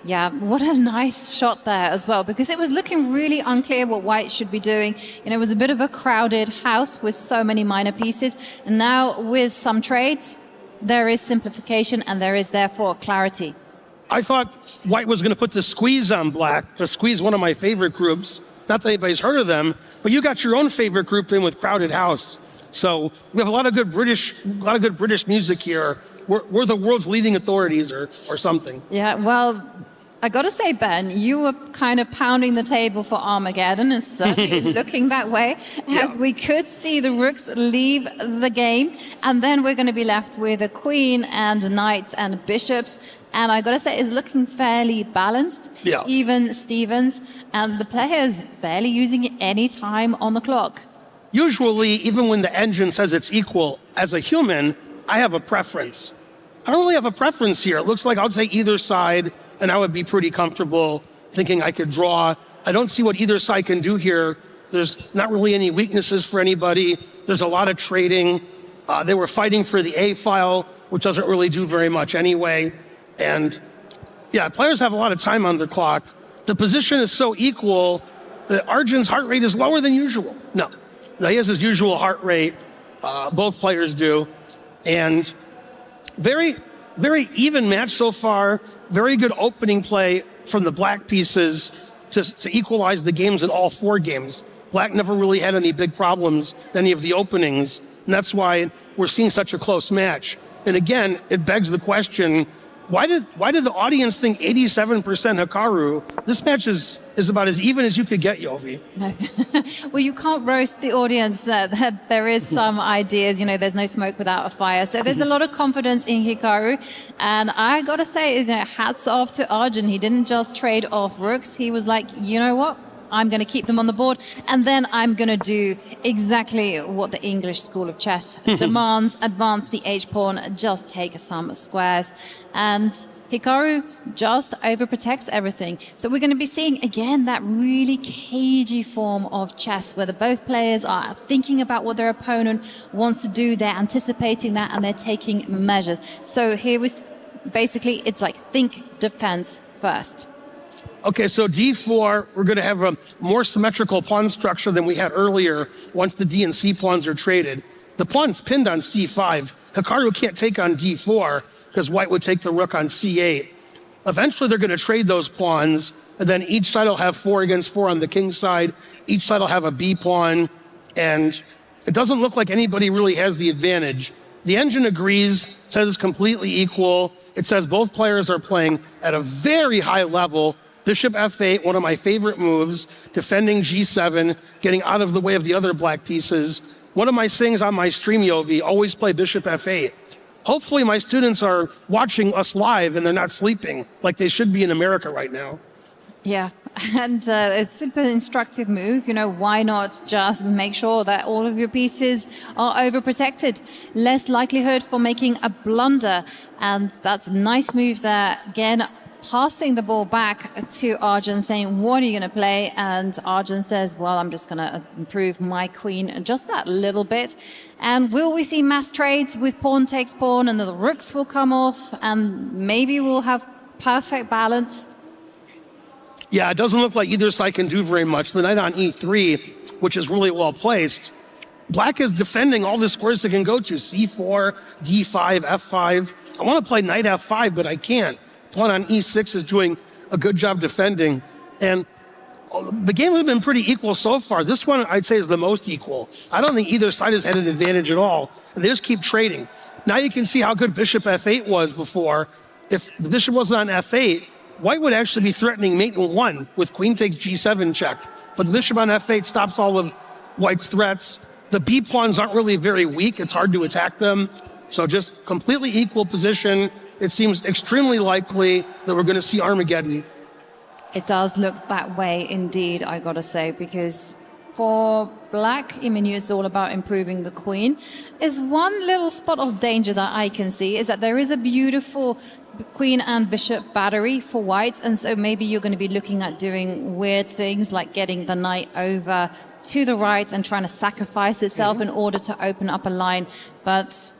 Yeah, what a nice shot there as well, because it was looking really unclear what white should be doing. You know, it was a bit of a crowded house with so many minor pieces, and now with some trades, there is simplification and there is therefore clarity. I thought white was going to put the squeeze on black. The squeeze, one of my favorite groups. Not that anybody's heard of them, but you got your own favorite group in with Crowded House. So we have a lot of good British music here. We're the world's leading authorities or something. Yeah, well, I got to say, Ben, you were kind of pounding the table for Armageddon. It's certainly looking that way, as we could see the rooks leave the game. And then we're going to be left with a queen and knights and bishops. And I got to say, it's looking fairly balanced, even Stevens. And the players barely using any time on the clock. Usually, even when the engine says it's equal, as a human, I have a preference. I don't really have a preference here. It looks like I'll take either side, and I would be pretty comfortable thinking I could draw. I don't see what either side can do here. There's not really any weaknesses for anybody. There's a lot of trading. They were fighting for the A file, which doesn't really do very much anyway. And yeah, players have a lot of time on their clock. The position is so equal that Arjun's heart rate is lower than usual. No, he has his usual heart rate. Both players do. And very, very even match so far. Very good opening play from the black pieces to equalize the games in all 4 games. Black never really had any big problems in any of the openings, and that's why we're seeing such a close match. And again, it begs the question, why did the audience think 87% Hikaru? This match is about as even as you could get, Yovi. Well, you can't roast the audience. There is some ideas, there's no smoke without a fire. So there's a lot of confidence in Hikaru. And I got to say, hats off to Arjun. He didn't just trade off rooks. He was like, you know what? I'm going to keep them on the board, and then I'm going to do exactly what the English school of chess demands, advance the H-pawn, just take some squares. And Hikaru just overprotects everything. So we're going to be seeing, again, that really cagey form of chess where both players are thinking about what their opponent wants to do, they're anticipating that, and they're taking measures. So here was basically, it's like think defense first. Okay, so d4, we're going to have a more symmetrical pawn structure than we had earlier once the d and c pawns are traded. The pawn's pinned on c5. Hikaru can't take on d4 because white would take the rook on c8. Eventually, they're going to trade those pawns, and then each side will have 4 against 4 on the king side. Each side will have a b pawn, and it doesn't look like anybody really has the advantage. The engine agrees, says it's completely equal. It says both players are playing at a very high level. Bishop f8, one of my favorite moves, defending g7, getting out of the way of the other black pieces. One of my sayings on my stream, Yovi, always play bishop f8. Hopefully my students are watching us live and they're not sleeping like they should be in America right now. Yeah, and it's a super instructive move. Why not just make sure that all of your pieces are overprotected? Less likelihood for making a blunder. And that's a nice move there. Again, passing the ball back to Arjun, saying, what are you going to play? And Arjun says, well, I'm just going to improve my queen just that little bit. And will we see mass trades with pawn takes pawn and the rooks will come off and maybe we'll have perfect balance? Yeah, it doesn't look like either side can do very much. The knight on e3, which is really well placed. Black is defending all the squares it can go to, c4, d5, f5. I want to play knight f5, but I can't. Pawn on e6 is doing a good job defending. And the game has been pretty equal so far. This one, I'd say, is the most equal. I don't think either side has had an advantage at all. And they just keep trading. Now you can see how good bishop f8 was before. If the bishop wasn't on f8, white would actually be threatening mate in 1 with queen takes g7 check. But the bishop on f8 stops all of white's threats. The b pawns aren't really very weak. It's hard to attack them. So just completely equal position. It seems extremely likely that we're going to see Armageddon. It does look that way indeed, I gotta say, because for black, it's all about improving the queen. Is one little spot of danger that I can see is that there is a beautiful queen and bishop battery for white, and so maybe you're going to be looking at doing weird things like getting the knight over to the right and trying to sacrifice itself in order to open up a line. But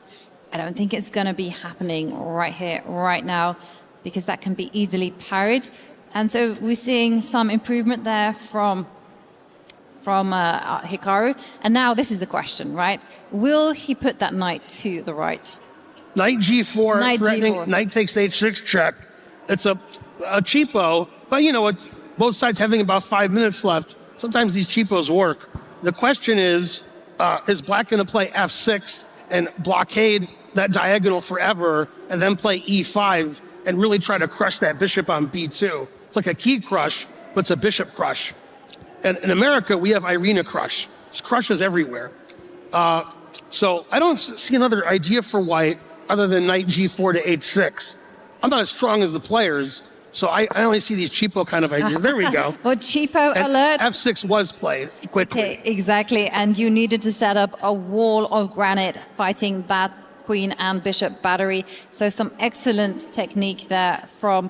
I don't think it's going to be happening right here, right now, because that can be easily parried. And so we're seeing some improvement there from Hikaru. And now this is the question, right? Will he put that knight to the right? Knight g4, Knight threatening, G4. knight takes h6 check. It's a cheapo, but both sides having about 5 minutes left. Sometimes these cheapos work. The question is black going to play f6 and blockade that diagonal forever and then play e5 and really try to crush that bishop on b2? It's like a key crush, but it's a bishop crush. And in America, we have Irina crush. There's crushes everywhere. So I don't see another idea for white other than knight g4 to h6. I'm not as strong as the players, so I only see these cheapo kind of ideas. There we go. Well, cheapo And alert. f6 was played quickly. Okay, exactly. And you needed to set up a wall of granite fighting that queen and bishop battery. So some excellent technique there from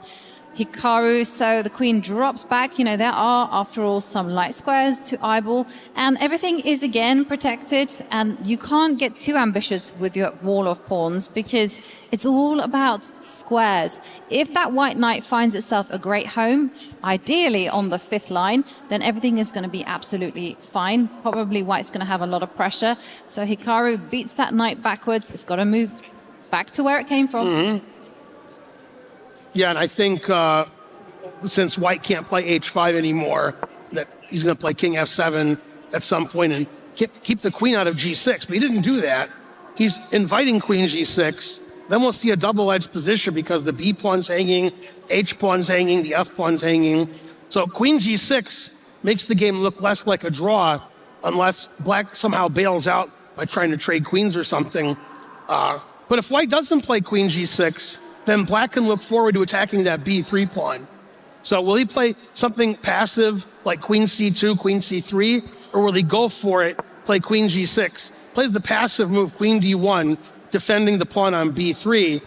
Hikaru. So the queen drops back. You know, there are, after all, some light squares to eyeball, and everything is again protected. And you can't get too ambitious with your wall of pawns because it's all about squares. If that white knight finds itself a great home, ideally on the 5th line, then everything is going to be absolutely fine. Probably white's going to have a lot of pressure. So Hikaru beats that knight backwards. It's got to move back to where it came from. Mm-hmm. Yeah, and I think since white can't play h5 anymore, that he's going to play king f7 at some point and keep the queen out of g6. But he didn't do that. He's inviting queen g6. Then we'll see a double-edged position because the b pawn's hanging, h pawn's hanging, the f pawn's hanging. So queen g6 makes the game look less like a draw unless black somehow bails out by trying to trade queens or something. But if white doesn't play queen g6, then black can look forward to attacking that b3 pawn. So will he play something passive like queen c2, queen c3, or will he go for it, play queen g6, plays the passive move queen d1, defending the pawn on b3?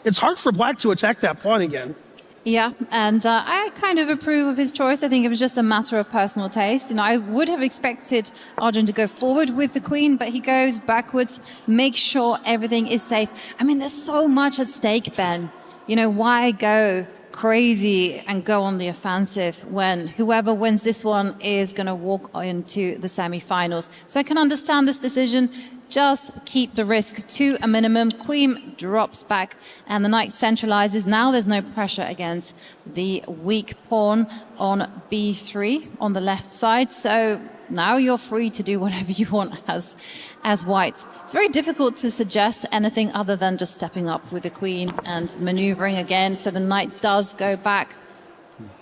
It's hard for black to attack that pawn again. Yeah, and I kind of approve of his choice. I think it was just a matter of personal taste. You know, I would have expected Arjun to go forward with the queen, but he goes backwards, makes sure everything is safe. I mean, there's so much at stake, Ben. You know, why go crazy and go on the offensive when whoever wins this one is going to walk into the semi-finals? So I can understand this decision. Just keep the risk to a minimum. Queen drops back and the knight centralizes. Now there's no pressure against the weak pawn on b3 on the left side. So now you're free to do whatever you want as white. It's very difficult to suggest anything other than just stepping up with the queen and maneuvering again. So the knight does go back.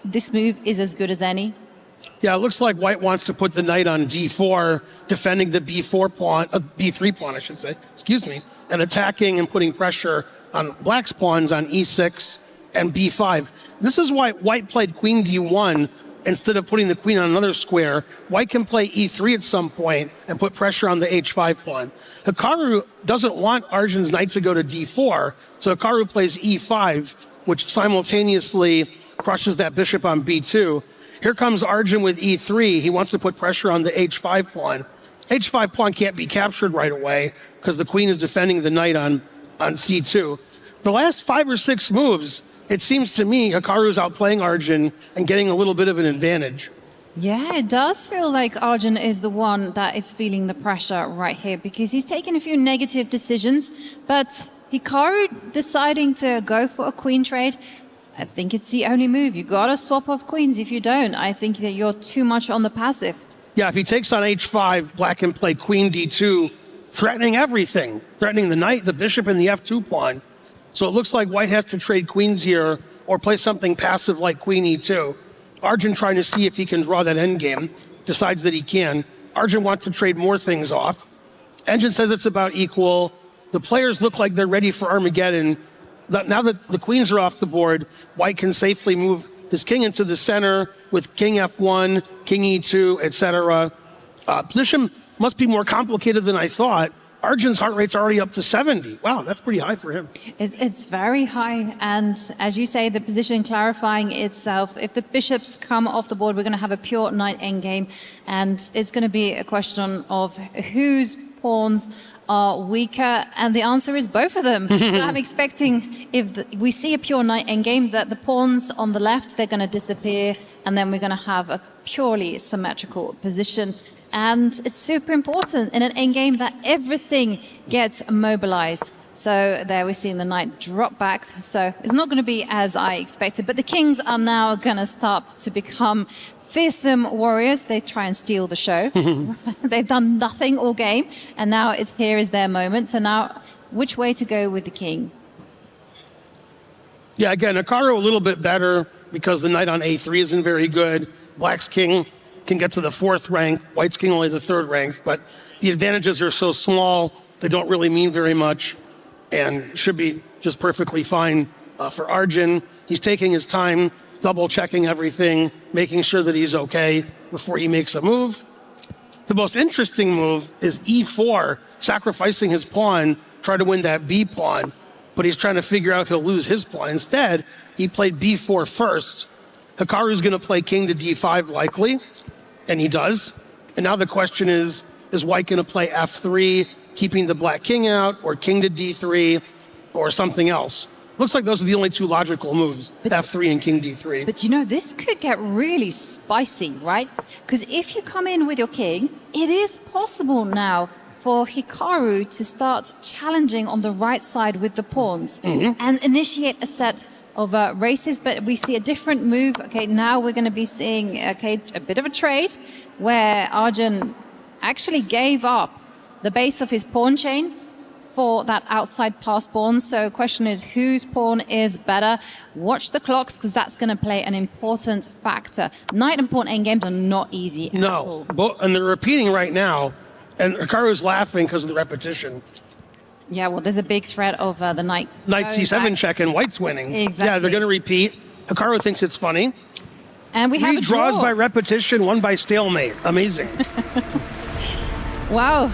This move is as good as any. Yeah, it looks like white wants to put the knight on d4, defending the b4 pawn, b3 pawn, I should say, excuse me, and attacking and putting pressure on black's pawns on e6 and b5. This is why white played queen d1 instead of putting the queen on another square. White can play e3 at some point and put pressure on the h5 pawn. Hikaru doesn't want Arjun's knight to go to d4, so Hikaru plays e5, which simultaneously crushes that bishop on b2. Here comes Arjun with e3. He wants to put pressure on the h5 pawn. h5 pawn can't be captured right away because the queen is defending the knight on c2. The last 5 or 6 moves, it seems to me Hikaru's outplaying Arjun and getting a little bit of an advantage. Yeah, it does feel like Arjun is the one that is feeling the pressure right here because he's taken a few negative decisions, but Hikaru deciding to go for a queen trade, I think it's the only move. You gotta swap off queens. If you don't, I think that you're too much on the passive. Yeah, if he takes on h5, black can play queen d2, threatening everything, threatening the knight, the bishop, and the f2 pawn. So it looks like white has to trade queens here or play something passive like queen e2. Arjun trying to see if he can draw that endgame, decides that he can. Arjun wants to trade more things off. Engine says it's about equal. The players look like they're ready for Armageddon. Now that the queens are off the board, white can safely move his king into the center with king f1, king e2, etc. Position must be more complicated than I thought. Arjun's heart rate's already up to 70. Wow, that's pretty high for him. It's very high. And as you say, the position clarifying itself. If the bishops come off the board, we're going to have a pure knight endgame. And it's going to be a question of whose pawns are weaker, and the answer is both of them. So I'm expecting, if we see a pure knight endgame, that the pawns on the left, they're going to disappear, and then we're going to have a purely symmetrical position. And it's super important in an endgame that everything gets mobilized. So there we're seeing the knight drop back. So it's not going to be as I expected, but the kings are now going to start to become fearsome warriors. They try and steal the show. They've done nothing all game, and now here is their moment. So now, which way to go with the king? Yeah, again, Hikaru a little bit better because the knight on a3 isn't very good. Black's king can get to the 4th rank, white's king only the 3rd rank, but the advantages are so small, they don't really mean very much, and should be just perfectly fine for Arjun. He's taking his time, double checking everything, making sure that he's okay before he makes a move. The most interesting move is e4, sacrificing his pawn, try to win that B pawn, but he's trying to figure out if he'll lose his pawn. Instead, he played B4 first. Hikaru's going to play king to D5 likely, and he does. And now the question is White going to play F3, keeping the black king out, or king to D3, or something else? Looks like those are the only two logical moves, F3 and king D3. But you know, this could get really spicy, right? Because if you come in with your king, it is possible now for Hikaru to start challenging on the right side with the pawns and initiate a set of races. But we see a different move. Okay, now we're going to be seeing a bit of a trade where Arjun actually gave up the base of his pawn chain for that outside pass pawn. So question is, whose pawn is better? Watch the clocks, because that's going to play an important factor. Knight and pawn endgames are not easy at all. And they're repeating right now, and Hikaru's laughing because of the repetition. Yeah, well, there's a big threat of the knight. Knight C7 check, and White's winning. Exactly. Yeah, they're going to repeat. Hikaru thinks it's funny. And we have a draws draw. by repetition, one by stalemate. Amazing. Wow.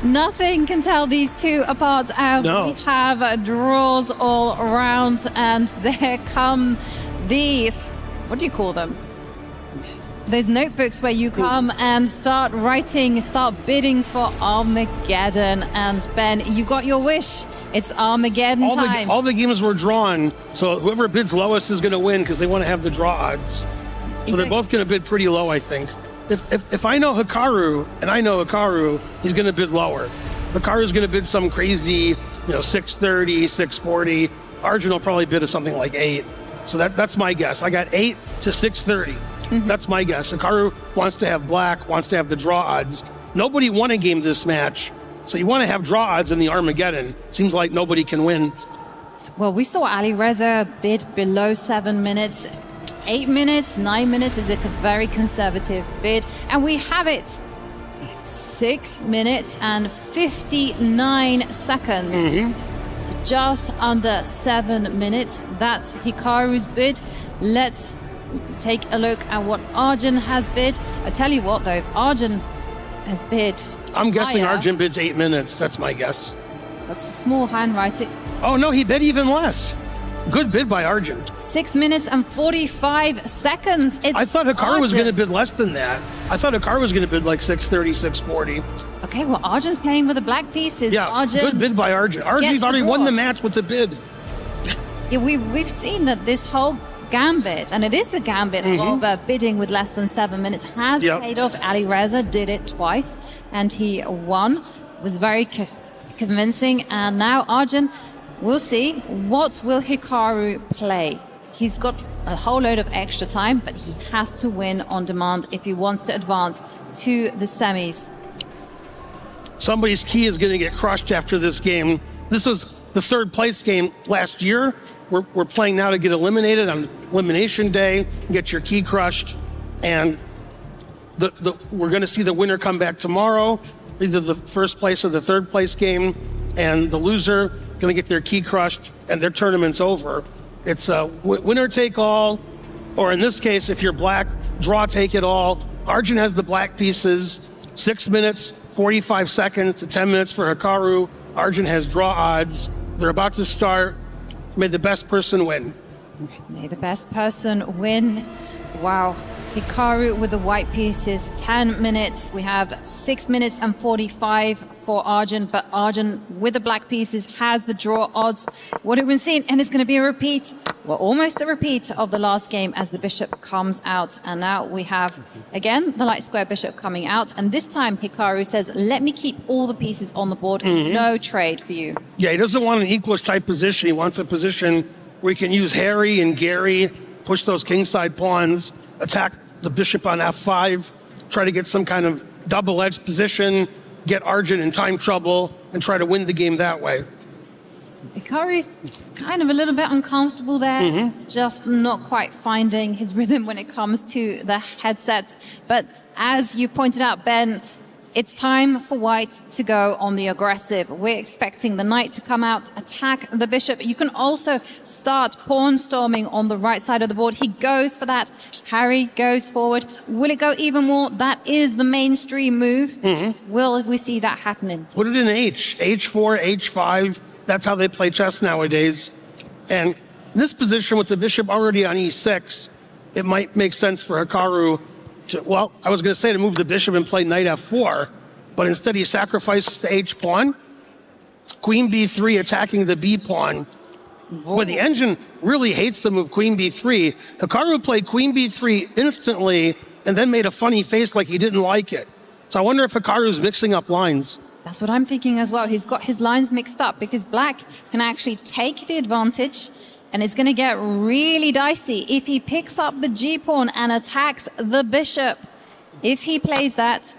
Nothing can tell these two apart. No. We have draws all around, and there come these, what do you call them? Those notebooks where you come and start writing, start bidding for Armageddon. And Ben, you got your wish. It's Armageddon time. All the games were drawn, so whoever bids lowest is going to win because they want to have the draw odds. So they're both going to bid pretty low, I think. If I know Hikaru, and I know Hikaru, he's going to bid lower. Hikaru's going to bid some crazy, 630, 640. Arjun will probably bid something like 8. So that's my guess. I got 8 to 630. That's my guess. Hikaru wants to have black, wants to have the draw odds. Nobody won a game this match, so you want to have draw odds in the Armageddon. Seems like nobody can win. Well, we saw Ali Reza bid below 7 minutes. 8 minutes, 9 minutes is a very conservative bid. And we have it. 6 minutes and 59 seconds. So just under 7 minutes. That's Hikaru's bid. Let's take a look at what Arjun has bid. I tell you what, though, if Arjun has bid I'm guessing higher, Arjun bids 8 minutes. That's my guess. That's a small handwriting. Oh, no, he bid even less. Good bid by Arjun. 6 minutes and 45 seconds. I thought Hikaru was going to bid less than that. I thought Hikaru was going to bid like 630, 640. Okay, well, Arjun's playing with the black pieces. Yeah, Arjun good bid by Arjun. Arjun's already won the match with the bid. Yeah, we've seen that this whole gambit, and it is a gambit of bidding with less than 7 minutes, has paid off. Ali Reza did it twice, and he won. Was very convincing. And now Arjun, we'll see. What will Hikaru play? He's got a whole load of extra time, but he has to win on demand if he wants to advance to the semis. Somebody's key is going to get crushed after this game. This was the third place game last year. We're playing now to get eliminated on elimination day, get your key crushed, and we're going to see the winner come back tomorrow, either the first place or the third place game, and the loser going to get their key crushed, and their tournament's over. It's a winner take all, or in this case, if you're black, draw take it all. Arjun has the black pieces, 6 minutes, 45 seconds to 10 minutes for Hikaru. Arjun has draw odds. They're about to start. May the best person win. May the best person win. Wow. Hikaru with the white pieces, 10 minutes. We have 6 minutes and 45 for Arjun, but Arjun with the black pieces has the draw odds. What have we seen? And it's going to be a repeat, well, almost a repeat of the last game as the bishop comes out. And now we have, again, the light square bishop coming out. And this time Hikaru says, let me keep all the pieces on the board. No trade for you. Yeah, he doesn't want an equalish type position. He wants a position where he can use Harry and Gary, push those kingside pawns, attack the bishop on f5, try to get some kind of double-edged position, get Arjun in time trouble, and try to win the game that way. Hikaru's kind of a little bit uncomfortable there, just not quite finding his rhythm when it comes to the headsets. But as you pointed out, Ben, It's time for white to go on the aggressive. We're expecting the knight to come out, attack the bishop. You can also start pawn storming on the right side of the board. He goes for that. Harry goes forward. Will it go even more? That is the mainstream move. Will we see that happening? Put it in H4, H5. That's how they play chess nowadays. And in this position with the bishop already on E6, it might make sense for Hikaru to, well, I was going to say to move the bishop and play knight F4, but instead he sacrifices the H pawn, queen B3 attacking the B pawn. Boy, the engine really hates the move queen B3. Hikaru played queen B3 instantly and then made a funny face like he didn't like it. So I wonder if Hikaru's mixing up lines. That's what I'm thinking as well. He's got his lines mixed up because black can actually take the advantage, and it's going to get really dicey if he picks up the G-pawn and attacks the bishop. If he plays that,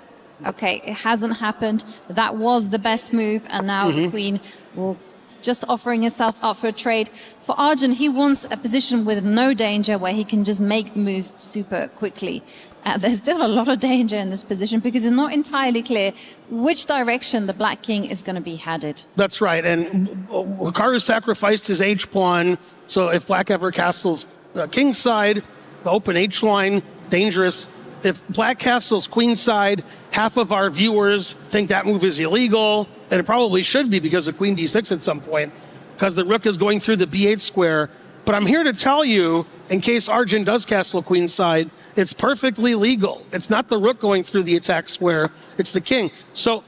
okay, it hasn't happened. That was the best move, and now the queen will just offering herself up for a trade. For Arjun, he wants a position with no danger where he can just make the moves super quickly. There's still a lot of danger in this position because it's not entirely clear which direction the black king is going to be headed. That's right, and Hikaru sacrificed his H-pawn, so if black ever castles king side, the open H-line, dangerous. If black castles queen side, half of our viewers think that move is illegal, and it probably should be because of queen D6 at some point, because the rook is going through the B8 square. But I'm here to tell you, in case Arjun does castle queen side, it's perfectly legal. It's not the rook going through the attack square, it's the king. So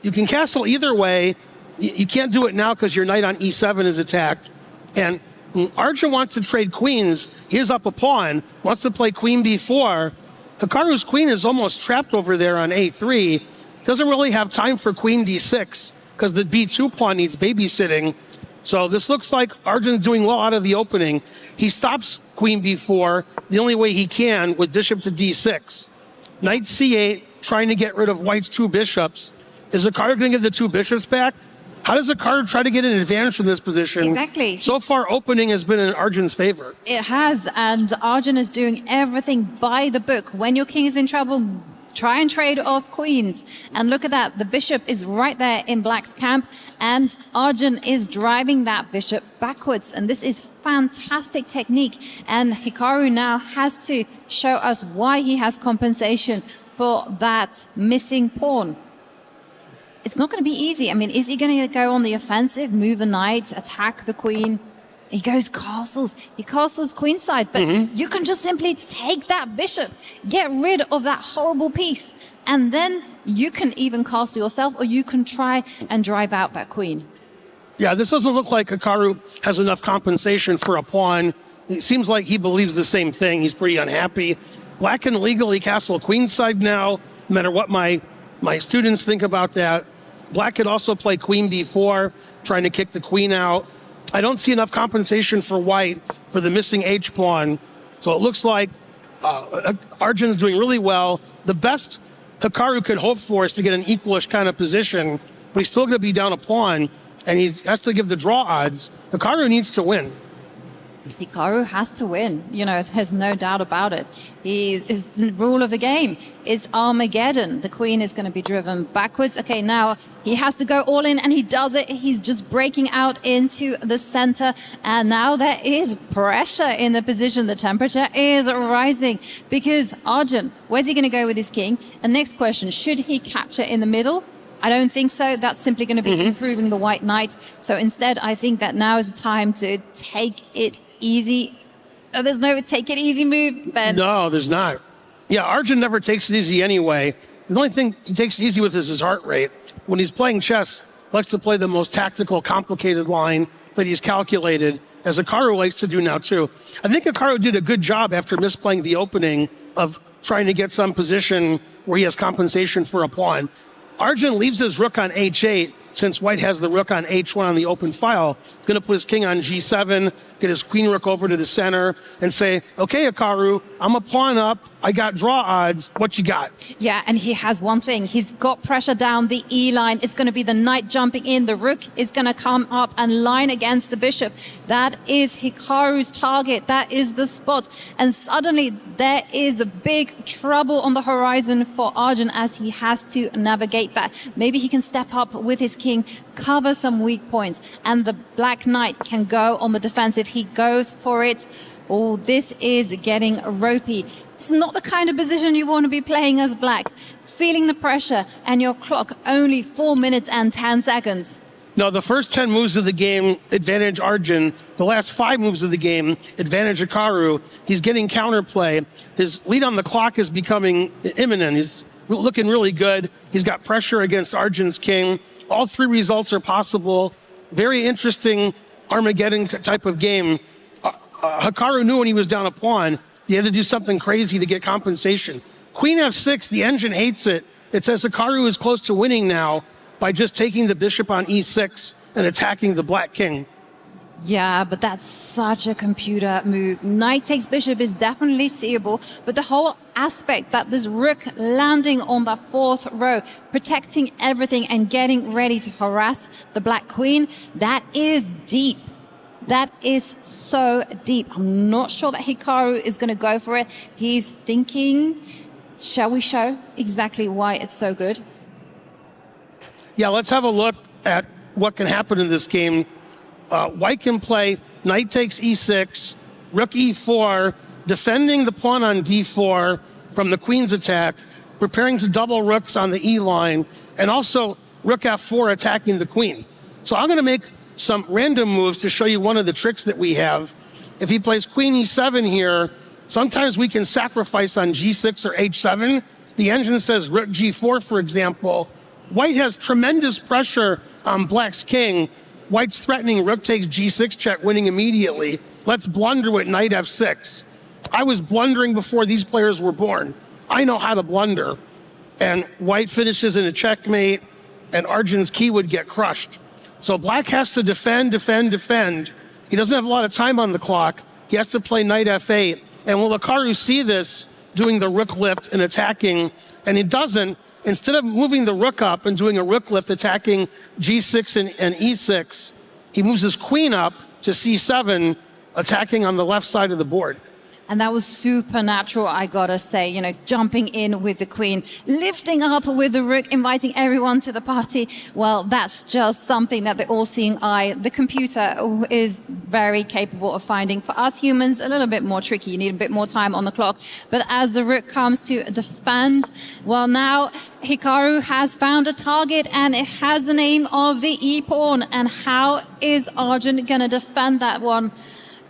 you can castle either way. You can't do it now because your knight on E7 is attacked. And Arjun wants to trade queens. He is up a pawn, wants to play queen B4. Hikaru's queen is almost trapped over there on A3. Doesn't really have time for queen D6 because the B2 pawn needs babysitting. So this looks like Arjun's doing well out of the opening. He stops queen B4 the only way he can with bishop to D6. Knight C8, trying to get rid of white's two bishops. Is Hikaru going to get the two bishops back? How does Hikaru try to get an advantage from this position? Exactly. So far, opening has been in Arjun's favor. It has, and Arjun is doing everything by the book. When your king is in trouble, try and trade off queens. And look at that, the bishop is right there in black's camp, and Arjun is driving that bishop backwards. And this is fantastic technique. And Hikaru now has to show us why he has compensation for that missing pawn. It's not going to be easy. I mean, is he going to go on the offensive, move the knight, attack the queen? He goes castles. He castles queenside, but you can just simply take that bishop, get rid of that horrible piece, and then you can even castle yourself, or you can try and drive out that queen. Yeah, this doesn't look like Hikaru has enough compensation for a pawn. It seems like he believes the same thing. He's pretty unhappy. Black can legally castle queenside now, no matter what my students think about that. Black could also play queen b4, trying to kick the queen out. I don't see enough compensation for white for the missing h-pawn. So it looks like Arjun's doing really well. The best Hikaru could hope for is to get an equalish kind of position, but he's still going to be down a pawn, and he has to give the draw odds. Hikaru needs to win. Hikaru has to win. You know, there's no doubt about it. He is the rule of the game. It's Armageddon. The queen is going to be driven backwards. Okay, now he has to go all in, and he does it. He's just breaking out into the center, and now there is pressure in the position. The temperature is rising because Arjun, where's he going to go with his king? And next question, should he capture in the middle? I don't think so. That's simply going to be improving the white knight. So instead, I think that now is the time to take it easy. There's no take it easy move, Ben. No, there's not. Yeah, Arjun never takes it easy anyway. The only thing he takes it easy with is his heart rate. When he's playing chess, he likes to play the most tactical, complicated line that he's calculated, as Hikaru likes to do now too. I think Hikaru did a good job after misplaying the opening of trying to get some position where he has compensation for a pawn. Arjun leaves his rook on h8, since white has the rook on h1 on the open file. He's going to put his king on g7, get his queen rook over to the center, and say, okay, Hikaru, I'm a pawn up. I got draw odds. What you got? Yeah, and he has one thing. He's got pressure down the E line. It's going to be the knight jumping in. The rook is going to come up and line against the bishop. That is Hikaru's target. That is the spot. And suddenly there is a big trouble on the horizon for Arjun as he has to navigate that. Maybe he can step up with his king, cover some weak points, and the black knight can go on the defensive. He goes for it. Oh, this is getting ropey. It's not the kind of position you want to be playing as black. Feeling the pressure, and your clock only 4 minutes and 10 seconds. No, the first 10 moves of the game, advantage Arjun. The last 5 moves of the game, advantage Hikaru. He's getting counterplay. His lead on the clock is becoming imminent. He's looking really good. He's got pressure against Arjun's king. All 3 results are possible. Very interesting Armageddon type of game. Hikaru knew when he was down a pawn, he had to do something crazy to get compensation. Queen f6, the engine hates it. It says Hikaru is close to winning now by just taking the bishop on e6 and attacking the black king. Yeah, but that's such a computer move. Knight takes bishop is definitely seeable, but the whole aspect that this rook landing on the 4th row, protecting everything and getting ready to harass the black queen, that is deep. That is so deep. I'm not sure that Hikaru is going to go for it. He's thinking, shall we show exactly why it's so good? Yeah, let's have a look at what can happen in this game. White can play knight takes e6, rook e4, defending the pawn on d4 from the queen's attack, preparing to double rooks on the e line, and also rook f4 attacking the queen. So I'm going to make some random moves to show you one of the tricks that we have. If he plays queen e7 here, sometimes we can sacrifice on g6 or h7. The engine says rook g4, for example. White has tremendous pressure on black's king. White's threatening rook takes g6 check, winning immediately. Let's blunder with knight f6. I was blundering before these players were born. I know how to blunder. And white finishes in a checkmate, and Arjun's key would get crushed. So black has to defend, defend, defend. He doesn't have a lot of time on the clock. He has to play knight f8. And will Hikaru see this, doing the rook lift and attacking? And he doesn't. Instead of moving the rook up and doing a rook lift, attacking g6 and e6, he moves his queen up to c7, attacking on the left side of the board. And that was supernatural, I gotta say, you know, jumping in with the queen, lifting up with the rook, inviting everyone to the party. Well, that's just something that the all-seeing eye, the computer, is very capable of finding. For us humans, a little bit more tricky. You need a bit more time on the clock. But as the rook comes to defend, well, now Hikaru has found a target, and it has the name of the e-pawn. And how is Arjun gonna defend that one?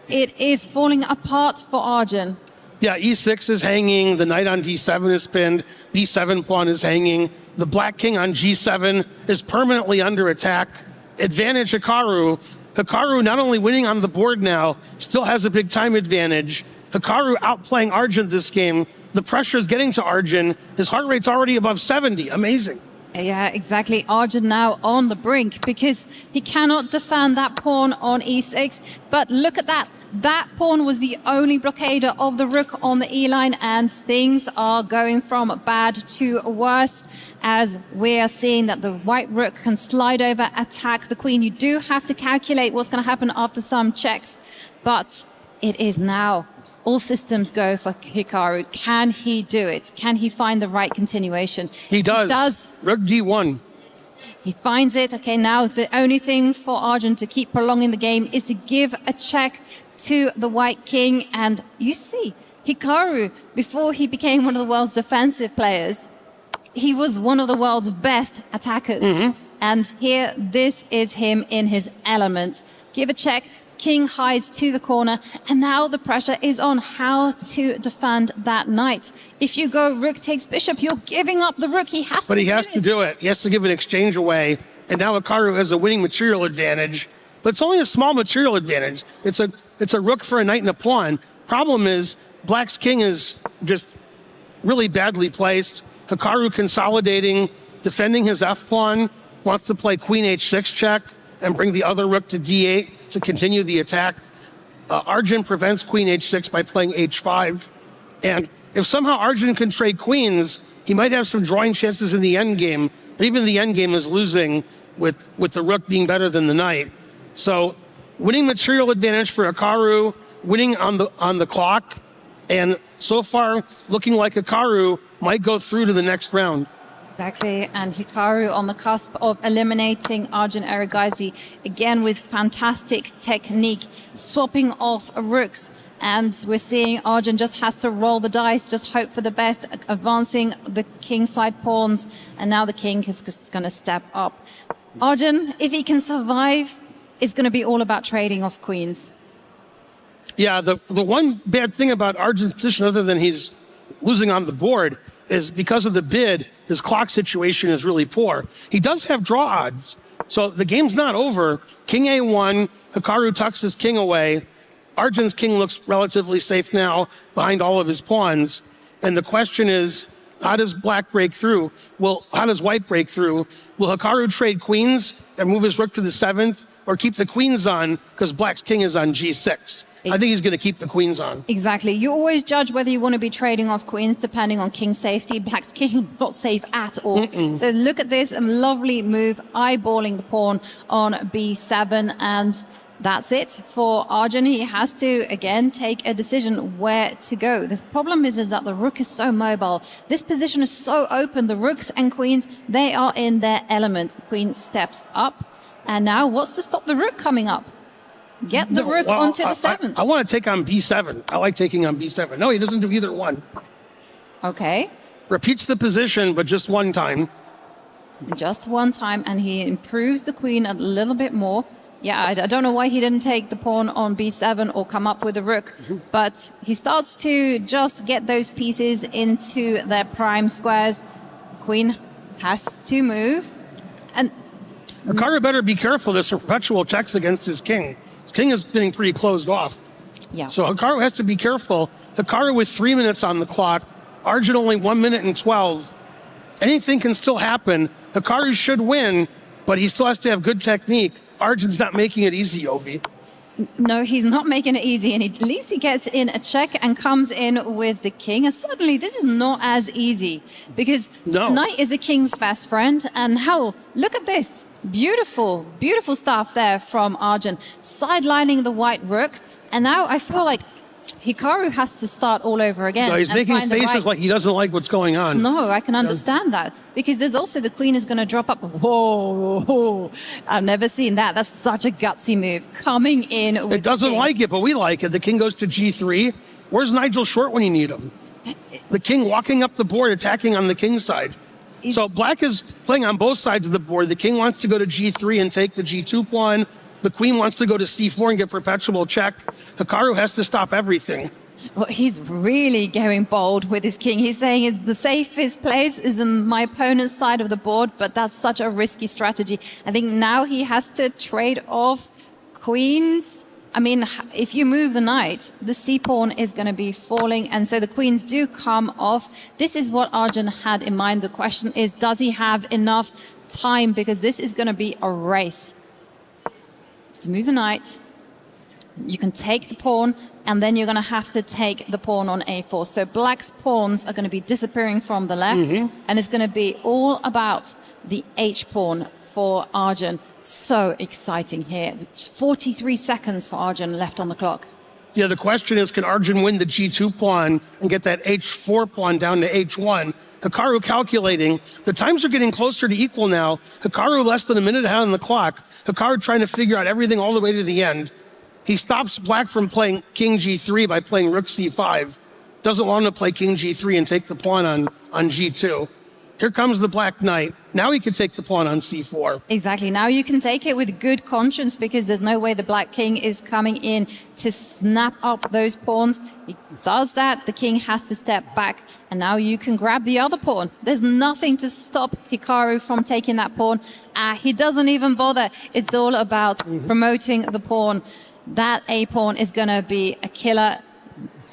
It is falling apart for Arjun. Yeah, e6 is hanging, the knight on d7 is pinned, b7 pawn is hanging, the black king on g7 is permanently under attack. Advantage Hikaru. Hikaru not only winning on the board now, still has a big time advantage. Hikaru outplaying Arjun this game. The pressure is getting to Arjun. His heart rate's already above 70. Amazing. Yeah, exactly. Arjun now on the brink because he cannot defend that pawn on e6. But look at that. That pawn was the only blockader of the rook on the e-line, and things are going from bad to worse as we are seeing that the white rook can slide over, attack the queen. You do have to calculate what's going to happen after some checks, but it is now all systems go for Hikaru. Can he do it? Can he find the right continuation? He does. Rook d1. He finds it. Okay, now the only thing for Arjun to keep prolonging the game is to give a check to the white king. And you see, Hikaru, before he became one of the world's defensive players, he was one of the world's best attackers. And here, this is him in his element. Give a check. King hides to the corner, and now the pressure is on how to defend that knight. If you go rook takes bishop, you're giving up the rook. He has to do it. He has to give an exchange away, and now Hikaru has a winning material advantage. But it's only a small material advantage. It's a rook for a knight and a pawn. Problem is, black's king is just really badly placed. Hikaru consolidating, defending his f-pawn, wants to play queen h6 check and bring the other rook to d8 to continue the attack. Arjun prevents queen h6 by playing h5. And if somehow Arjun can trade queens, he might have some drawing chances in the end game. But even the end game is losing with the rook being better than the knight. So winning material advantage for Hikaru, winning on the clock, and so far looking like Hikaru might go through to the next round. Exactly, and Hikaru on the cusp of eliminating Arjun Erigaisi, again with fantastic technique, swapping off rooks. And we're seeing Arjun just has to roll the dice, just hope for the best, advancing the kingside pawns, and now the king is just going to step up. Arjun, if he can survive, it's going to be all about trading off queens. Yeah, the one bad thing about Arjun's position, other than he's losing on the board, is because of the bid, his clock situation is really poor. He does have draw odds, so the game's not over. King A1, Hikaru tucks his king away. Arjun's king looks relatively safe now behind all of his pawns. And the question is, how does black break through? How does white break through? Will Hikaru trade queens and move his rook to the 7th, or keep the queens on because black's king is on G6? I think he's going to keep the queens on. Exactly. You always judge whether you want to be trading off queens depending on king safety. Black's king not safe at all. So look at this, a lovely move, eyeballing the pawn on B7, and that's it for Arjun. He has to, again, take a decision where to go. The problem is that the rook is so mobile. This position is so open. The rooks and queens, they are in their element. The queen steps up. And now what's to stop the rook coming up? Get the rook onto the 7th. I want to take on B7. I like taking on B7. No, he doesn't do either one. Okay. Repeats the position, but just one time. Just one time, and he improves the queen a little bit more. Yeah, I don't know why he didn't take the pawn on B7 or come up with the rook, but he starts to just get those pieces into their prime squares. Queen has to move. And Hikaru better be careful. There's some perpetual checks against his king. His king is getting pretty closed off. Yeah. So Hikaru has to be careful. Hikaru with 3 minutes on the clock. Arjun only 1 minute and 12. Anything can still happen. Hikaru should win, but he still has to have good technique. Arjun's not making it easy, Ovi. No, he's not making it easy, and at least he gets in a check and comes in with the king. And suddenly, this is not as easy because knight is the king's best friend. And hell, look at this. Beautiful, beautiful stuff there from Arjun, sidelining the white rook. And now I feel like Hikaru has to start all over again. No, he's making faces like he doesn't like what's going on. No, I can understand that. Because there's also the queen is going to drop up. Whoa, I've never seen that. That's such a gutsy move. Coming in with It doesn't like it, but we like it. The king goes to G3. Where's Nigel Short when you need him? The king walking up the board, attacking on the king's side. So black is playing on both sides of the board. The king wants to go to G3 and take the G2 pawn. The queen wants to go to C4 and get perpetual check. Hikaru has to stop everything. Well, he's really going bold with his king. He's saying the safest place is in my opponent's side of the board, but that's such a risky strategy. I think now he has to trade off queens. I mean, if you move the knight, the c-pawn is going to be falling, and so the queens do come off. This is what Arjun had in mind. The question is, does he have enough time? Because this is going to be a race. To move the knight, you can take the pawn, and then you're going to have to take the pawn on a4. So black's pawns are going to be disappearing from the left, and it's going to be all about the h-pawn for Arjun. So exciting here. 43 seconds for Arjun left on the clock. Yeah, the question is, can Arjun win the G2 pawn and get that H4 pawn down to H1? Hikaru calculating. The times are getting closer to equal now. Hikaru less than a minute ahead on the clock. Hikaru trying to figure out everything all the way to the end. He stops black from playing King G3 by playing Rook C5. Doesn't want him to play King G3 and take the pawn on G2. Here comes the black knight. Now he can take the pawn on C4. Exactly. Now you can take it with good conscience because there's no way the black king is coming in to snap up those pawns. He does that. The king has to step back. And now you can grab the other pawn. There's nothing to stop Hikaru from taking that pawn. He doesn't even bother. It's all about promoting the pawn. That A pawn is going to be a killer.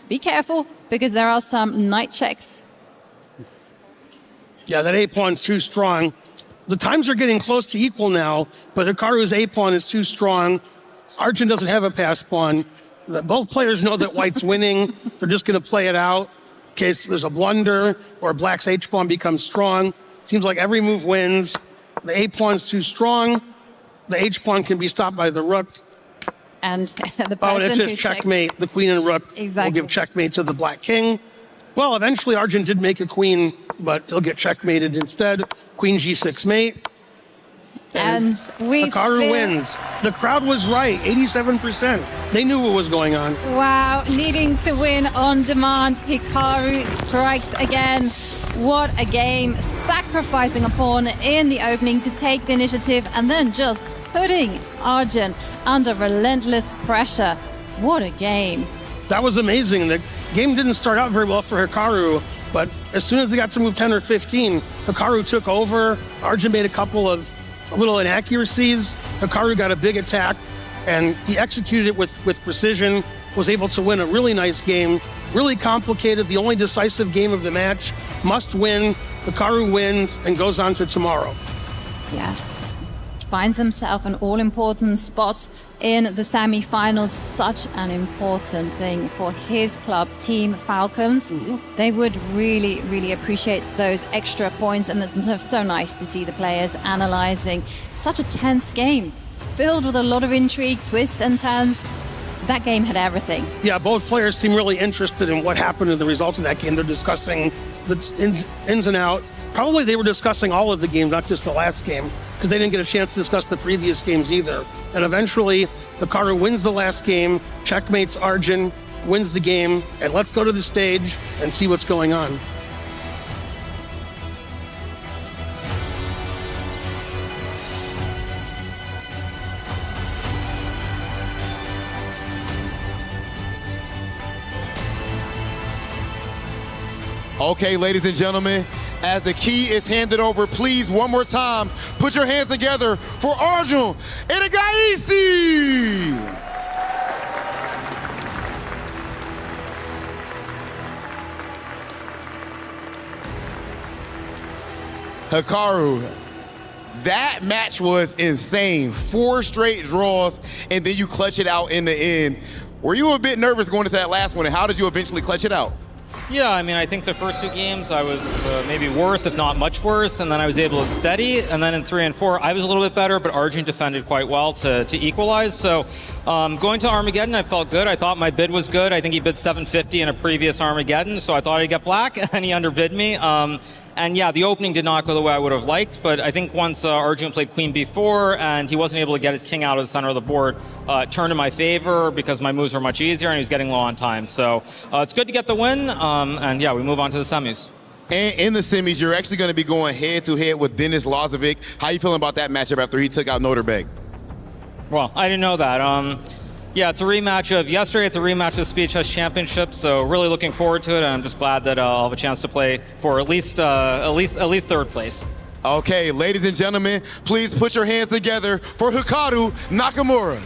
Be careful because there are some knight checks. Yeah, that A-pawn's too strong. The times are getting close to equal now, but Hikaru's A-pawn is too strong. Arjun doesn't have a pass pawn. Both players know that white's winning. They're just going to play it out. case there's a blunder or black's h-pawn becomes strong. Seems like every move wins. The a-pawn's too strong. The h-pawn can be stopped by the rook. And the person and it's who just checks- checkmate. The queen and rook Exactly. will give checkmate to the black king. Well, eventually Arjun did make a queen, but he'll get checkmated instead. Queen g6 mate. And we Hikaru wins. The crowd was right, 87%. They knew what was going on. Wow, needing to win on demand. Hikaru strikes again. What a game. Sacrificing a pawn in the opening to take the initiative and then just putting Arjun under relentless pressure. What a game. That was amazing. The game didn't start out very well for Hikaru, but as soon as they got to move 10 or 15, Hikaru took over. Arjun made a couple of little inaccuracies. Hikaru got a big attack, and he executed it with precision, was able to win a really nice game. Really complicated, the only decisive game of the match. Must win. Hikaru wins and goes on to tomorrow. Yeah. Finds himself an all-important spot in the semi-finals. Such an important thing for his club, Team Falcons. They would really, really appreciate those extra points, and it's so nice to see the players analyzing such a tense game, filled with a lot of intrigue, twists and turns. That game had everything. Yeah, both players seem really interested in what happened in the result of that game. They're discussing the ins and out. Probably they were discussing all of the games, not just the last game, because they didn't get a chance to discuss the previous games either. And eventually, Hikaru wins the last game, checkmates Arjun, wins the game, and let's go to the stage and see what's going on. Okay, ladies and gentlemen, as the key is handed over, please, one more time, put your hands together for Arjun EWC! Hikaru, that match was insane. 4 straight draws, and then you clutch it out in the end. Were you a bit nervous going into that last one, and how did you eventually clutch it out? Yeah, I mean, I think the first 2 games I was maybe worse, if not much worse, and then I was able to steady. And then in 3 and 4, I was a little bit better, but Arjun defended quite well to equalize. So going to Armageddon, I felt good. I thought my bid was good. I think he bid 750 in a previous Armageddon, so I thought I'd get black, and he underbid me. And yeah, the opening did not go the way I would have liked, but I think once Arjun played queen b4 and he wasn't able to get his king out of the center of the board, it turned in my favor because my moves were much easier and he was getting low on time. So it's good to get the win, and yeah, we move on to the semis. And in the semis, you're actually going to be going head-to-head with Denis Lazovic. How you feeling about that matchup after he took out Noterberg? Well, I didn't know that. Yeah, it's a rematch of yesterday. It's a rematch of the Speed Chess Championship, so really looking forward to it, and I'm just glad that I'll have a chance to play for at least 3rd place. Okay, ladies and gentlemen, please put your hands together for Hikaru Nakamura.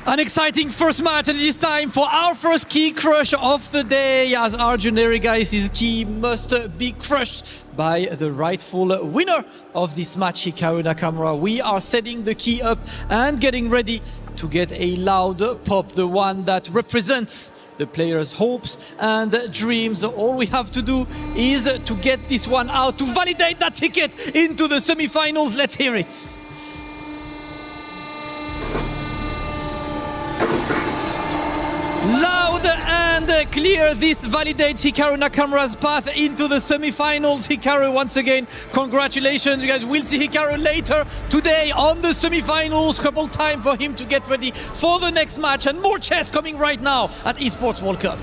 An exciting first match, and it is time for our first key crush of the day, as Arjun Erigaisi's key must be crushed by the rightful winner of this match, Hikaru Nakamura. We are setting the key up and getting ready to get a loud pop, the one that represents the players' hopes and dreams. All we have to do is to get this one out to validate that ticket into the semi-finals. Let's hear it. Loud and clear, this validates Hikaru Nakamura's path into the semi-finals. Hikaru, once again, congratulations. You guys will see Hikaru later today on the semi-finals. Couple time for him to get ready for the next match, and more chess coming right now at Esports World Cup.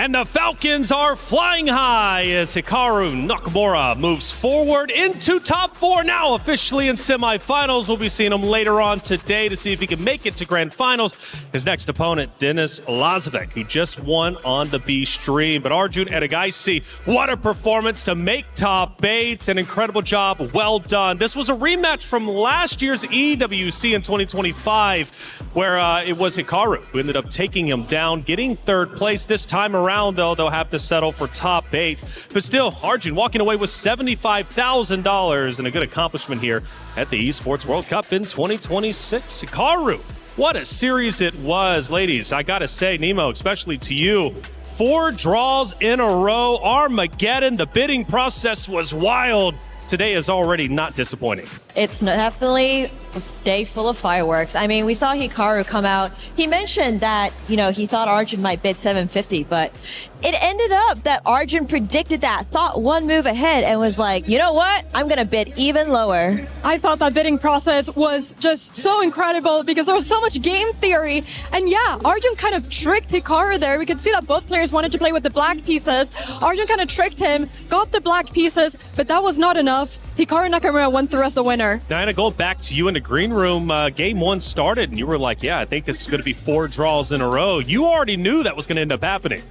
And the Falcons are flying high as Hikaru Nakamura moves forward into top 4 now, officially in semifinals. We'll be seeing him later on today to see if he can make it to grand finals. His next opponent, Denis Lazovic, who just won on the B stream. But Arjun Edagaisi, what a performance to make top 8. An incredible job. Well done. This was a rematch from last year's EWC in 2025, where it was Hikaru who ended up taking him down, getting 3rd place. This time around, though, they'll have to settle for top 8. But still, Arjun walking away with $75,000 and a good accomplishment here at the Esports World Cup in 2026. Hikaru, what a series it was. Ladies, I gotta say, Nemo, especially to you, 4 draws in a row. Armageddon. The bidding process was wild. Today is already not disappointing. It's definitely a day full of fireworks. I mean, we saw Hikaru come out. He mentioned that, he thought Arjun might bid 750, but it ended up that Arjun predicted that, thought one move ahead, and was like, you know what? I'm going to bid even lower. I thought that bidding process was just so incredible because there was so much game theory. And yeah, Arjun kind of tricked Hikaru there. We could see that both players wanted to play with the black pieces. Arjun kind of tricked him, got the black pieces, but that was not enough. Hikaru Nakamura went through as the winner. Diana, going back to you in the green room, game 1 started and you were like, yeah, I think this is going to be 4 draws in a row. You already knew that was going to end up happening.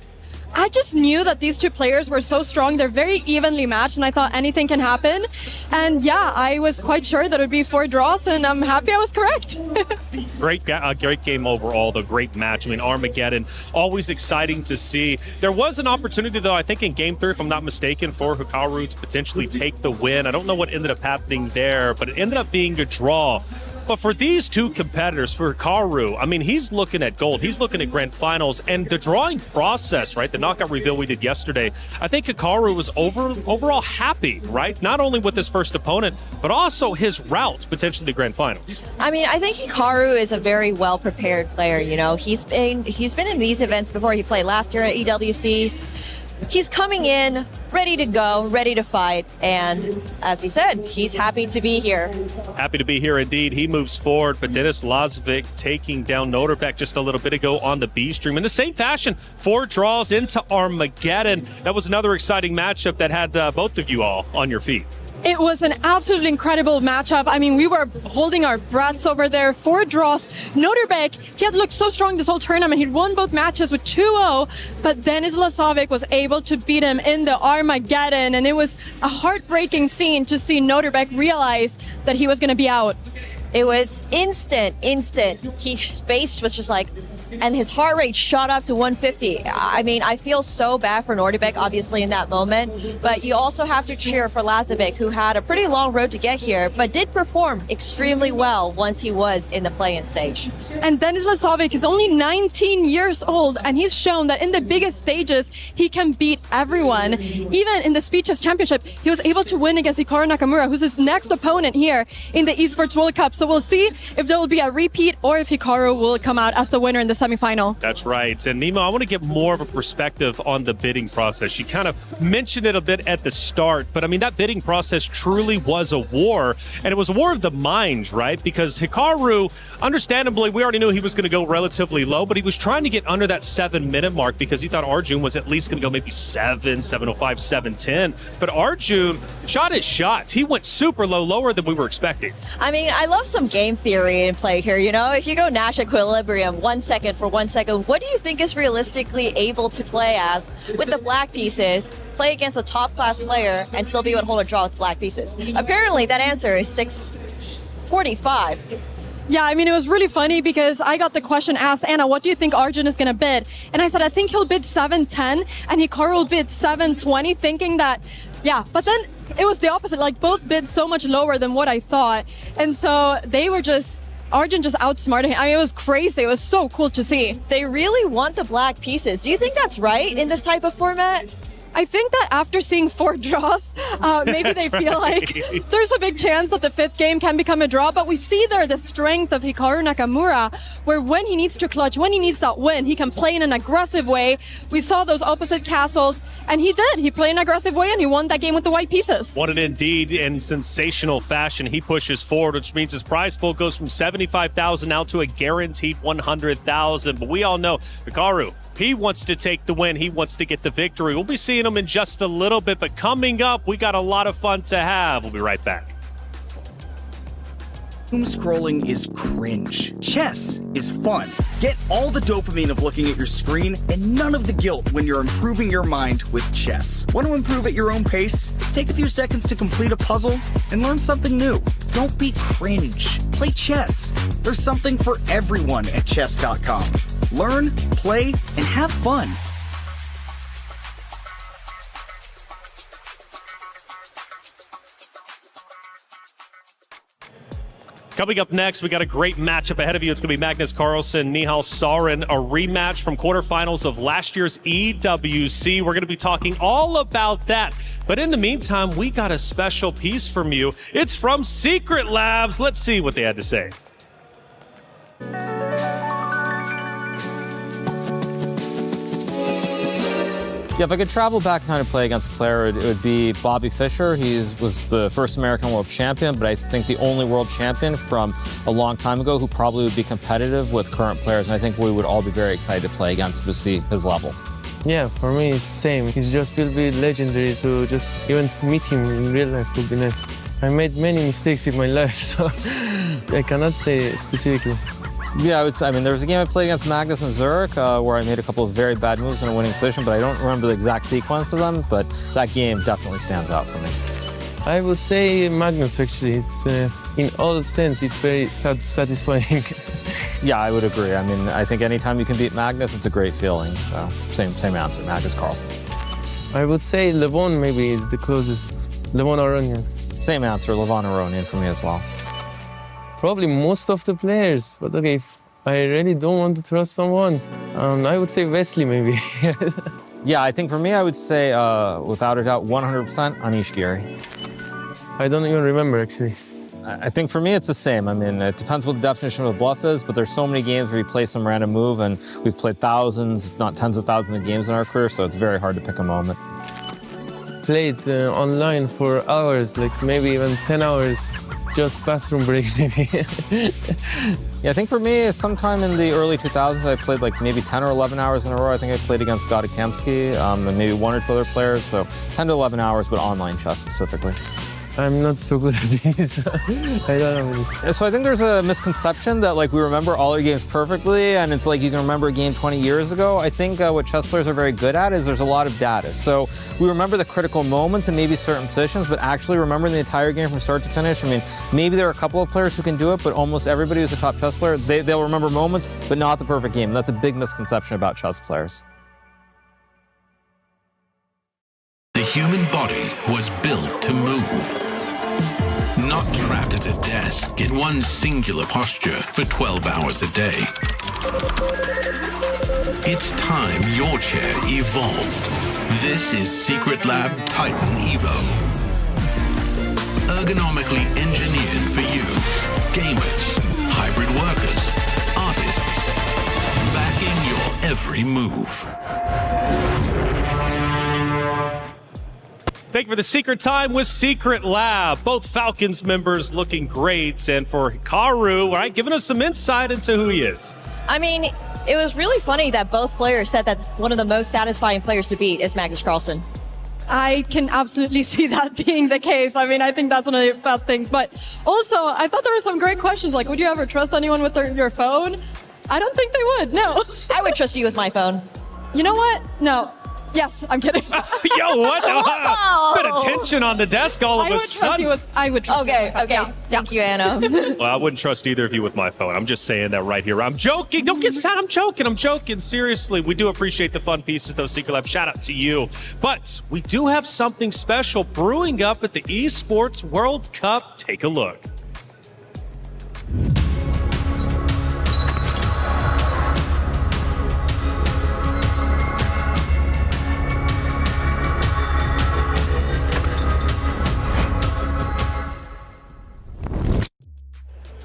I just knew that these 2 players were so strong. They're very evenly matched, and I thought anything can happen. And yeah, I was quite sure that it would be 4 draws, and I'm happy I was correct. Great game overall, the great match. I mean, Armageddon, always exciting to see. There was an opportunity, though, I think in game 3, if I'm not mistaken, for Hikaru to potentially take the win. I don't know what ended up happening there, but it ended up being a draw. But for these 2 competitors, for Hikaru, I mean, he's looking at gold. He's looking at grand finals. And the drawing process, right, the knockout reveal we did yesterday, I think Hikaru was overall happy, right? Not only with his first opponent, but also his route potentially to grand finals. I mean, I think Hikaru is a very well-prepared player, He's been in these events before. He played last year at EWC. He's coming in ready to go, ready to fight, and as he said, he's happy to be here. Happy to be here indeed. He moves forward, but Denis Lazovic taking down Noterbeck just a little bit ago on the B stream. In the same fashion, 4 draws into Armageddon. That was another exciting matchup that had both of you all on your feet. It was an absolutely incredible matchup. I mean, we were holding our breaths over there. 4 draws. Noterbeck, he had looked so strong this whole tournament. He'd won both matches with 2-0, but Denis Lazovic was able to beat him in the Armageddon, and it was a heartbreaking scene to see Noterbeck realize that he was going to be out. It was instant. His face was just like, and his heart rate shot up to 150. I mean, I feel so bad for Noterbeck, obviously, in that moment, but you also have to cheer for Lazovic, who had a pretty long road to get here, but did perform extremely well once he was in the play-in stage. And Denis Lazovic is only 19 years old, and he's shown that in the biggest stages, he can beat everyone. Even in the Speed Chess Championship, he was able to win against Hikaru Nakamura, who's his next opponent here in the Esports World Cup. So we'll see if there will be a repeat or if Hikaru will come out as the winner in the semifinal. That's right. And Nemo, I want to get more of a perspective on the bidding process. You kind of mentioned it a bit at the start, but I mean, that bidding process truly was a war, and it was a war of the minds, right? Because Hikaru, understandably, we already knew he was going to go relatively low, but he was trying to get under that 7-minute mark because he thought Arjun was at least going to go maybe 7:05, 7:10. But Arjun shot his shots. He went super low, lower than we were expecting. I mean, I love some game theory in play here. If you go Nash equilibrium 1 second for 1 second, what do you think is realistically able to play as with the black pieces, play against a top class player, and still be able to hold a draw with the black pieces? Apparently that answer is 6:45. Yeah, I mean, it was really funny because I got the question asked, Anna, what do you think Arjun is going to bid? And I said, I think he'll bid 710 and Hikaru will bid 720, thinking that, yeah, but then it was the opposite. Like, both bid so much lower than what I thought. And so they were Arjun just outsmarted him. I mean, it was crazy. It was so cool to see. They really want the black pieces. Do you think that's right in this type of format? I think that after seeing 4 draws, maybe they feel like there's a big chance that the 5th game can become a draw. But we see there the strength of Hikaru Nakamura, where when he needs to clutch, when he needs that win, he can play in an aggressive way. We saw those opposite castles, and he did. He played in an aggressive way, and he won that game with the white pieces. Won it indeed in sensational fashion. He pushes forward, which means his prize pool goes from $75,000 now to a guaranteed $100,000. But we all know Hikaru He wants to take the win. He wants to get the victory. We'll be seeing him in just a little bit, but coming up, we got a lot of fun to have. We'll be right back. Doom scrolling is cringe. Chess is fun. Get all the dopamine of looking at your screen and none of the guilt when you're improving your mind with chess. Want to improve at your own pace? Take a few seconds to complete a puzzle and learn something new. Don't be cringe. Play chess. There's something for everyone at Chess.com. Learn, play, and have fun. Coming up next, we got a great matchup ahead of you. It's going to be Magnus Carlsen, Nihal Sarin, a rematch from quarterfinals of last year's EWC. We're going to be talking all about that. But in the meantime, we got a special piece from you. It's from Secret Labs. Let's see what they had to say. Yeah, if I could travel back and kind of play against a player, it would be Bobby Fischer. He was the first American world champion, but I think the only world champion from a long time ago who probably would be competitive with current players. And I think we would all be very excited to play against to see his level. Yeah, for me it's same. It just will be legendary to just even meet him in real life would be nice. I made many mistakes in my life, so I cannot say specifically. Yeah, I mean, there was a game I played against Magnus in Zurich where I made a couple of very bad moves in a winning position, but I don't remember the exact sequence of them, but that game definitely stands out for me. I would say Magnus, actually. It's in all sense, it's very satisfying. Yeah, I would agree. I mean, I think anytime you can beat Magnus, it's a great feeling. So same answer, Magnus Carlsen. I would say Levon maybe is the closest. Levon Aronian. Same answer, Levon Aronian for me as well. Probably most of the players, but okay, if I really don't want to trust someone, I would say Wesley maybe. Yeah, I think for me, I would say, without a doubt, 100% Anish Giri. I don't even remember, actually. I think for me, it's the same. I mean, it depends what the definition of a bluff is, but there's so many games where you play some random move, and we've played thousands, if not tens of thousands of games in our career, so it's very hard to pick a moment. Played online for hours, like maybe even 10 hours. Just bathroom break, maybe. Yeah, I think for me, sometime in the early 2000s, I played like maybe 10 or 11 hours in a row. I think I played against Gotti Kempsky and maybe one or two other players. So 10 to 11 hours, but online chess specifically. I'm not so good at this. I don't know. So I think there's a misconception that like we remember all our games perfectly and it's like you can remember a game 20 years ago. I think what chess players are very good at is there's a lot of data. So we remember the critical moments and maybe certain positions, but actually remembering the entire game from start to finish. I mean, maybe there are a couple of players who can do it, but almost everybody who's a top chess player, they'll remember moments, but not the perfect game. That's a big misconception about chess players. The human body was built to move. Not trapped at a desk in one singular posture for 12 hours a day. It's time your chair evolved. This is Secret Lab Titan Evo. Ergonomically engineered for you. Gamers, hybrid workers, artists. Backing your every move. Thank you for the secret time with Secret Lab. Both Falcons members looking great. And for Hikaru, right, giving us some insight into who he is. I mean, it was really funny that both players said that one of the most satisfying players to beat is Magnus Carlsen. I can absolutely see that being the case. I mean, I think that's one of the best things. But also, I thought there were some great questions, like, would you ever trust anyone with your phone? I don't think they would, no. I would trust you with my phone. You know what? No. Yes, I'm kidding. Yo, what? Bit of tension on the desk all of a sudden. I would trust you. Okay. Yeah. Thank you, Anna. Well, I wouldn't trust either of you with my phone. I'm just saying that right here. I'm joking. Don't get sad. I'm joking. Seriously, we do appreciate the fun pieces, though, Secret Lab. Shout out to you. But we do have something special brewing up at the Esports World Cup. Take a look.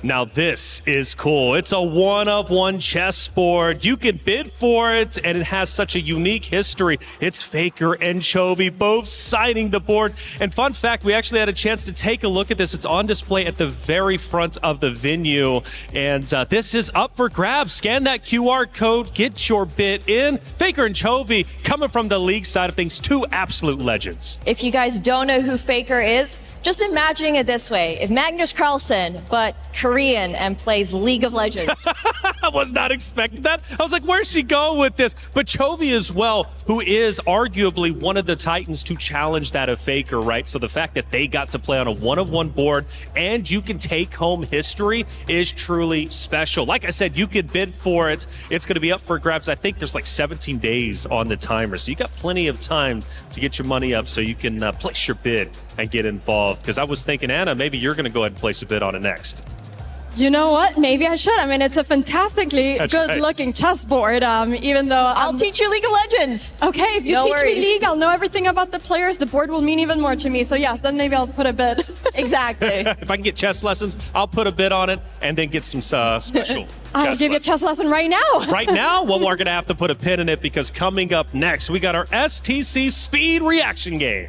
Now this is cool. It's a one-of-one chessboard. You can bid for it, and it has such a unique history. It's Faker and Chovy both signing the board. And fun fact, we actually had a chance to take a look at this. It's on display at the very front of the venue. And this is up for grabs. Scan that QR code, get your bid in. Faker and Chovy, coming from the league side of things, two absolute legends. If you guys don't know who Faker is, just imagine it this way. If Magnus Carlsen, but Korean and plays League of Legends. I was not expecting that. I was like, where's she going with this? But Chovy as well, who is arguably one of the titans to challenge that of Faker, right? So the fact that they got to play on a one-of-one board and you can take home history is truly special. Like I said, you could bid for it. It's going to be up for grabs. I think there's like 17 days on the timer. So you got plenty of time to get your money up so you can place your bid and get involved. Because I was thinking, Anna, maybe you're going to go ahead and place a bid on it next. You know what? Maybe I should. I mean, it's a fantastically good-looking chessboard, even though... I'll teach you League of Legends. Okay, if you teach me League, I'll know everything about the players. The board will mean even more to me. So yes, then maybe I'll put a bid. Exactly. If I can get chess lessons, I'll put a bid on it and then get some special I'll give you a chess lesson right now. Right now? Well, we're going to have to put a pin in it because coming up next, we got our STC Speed Reaction Game.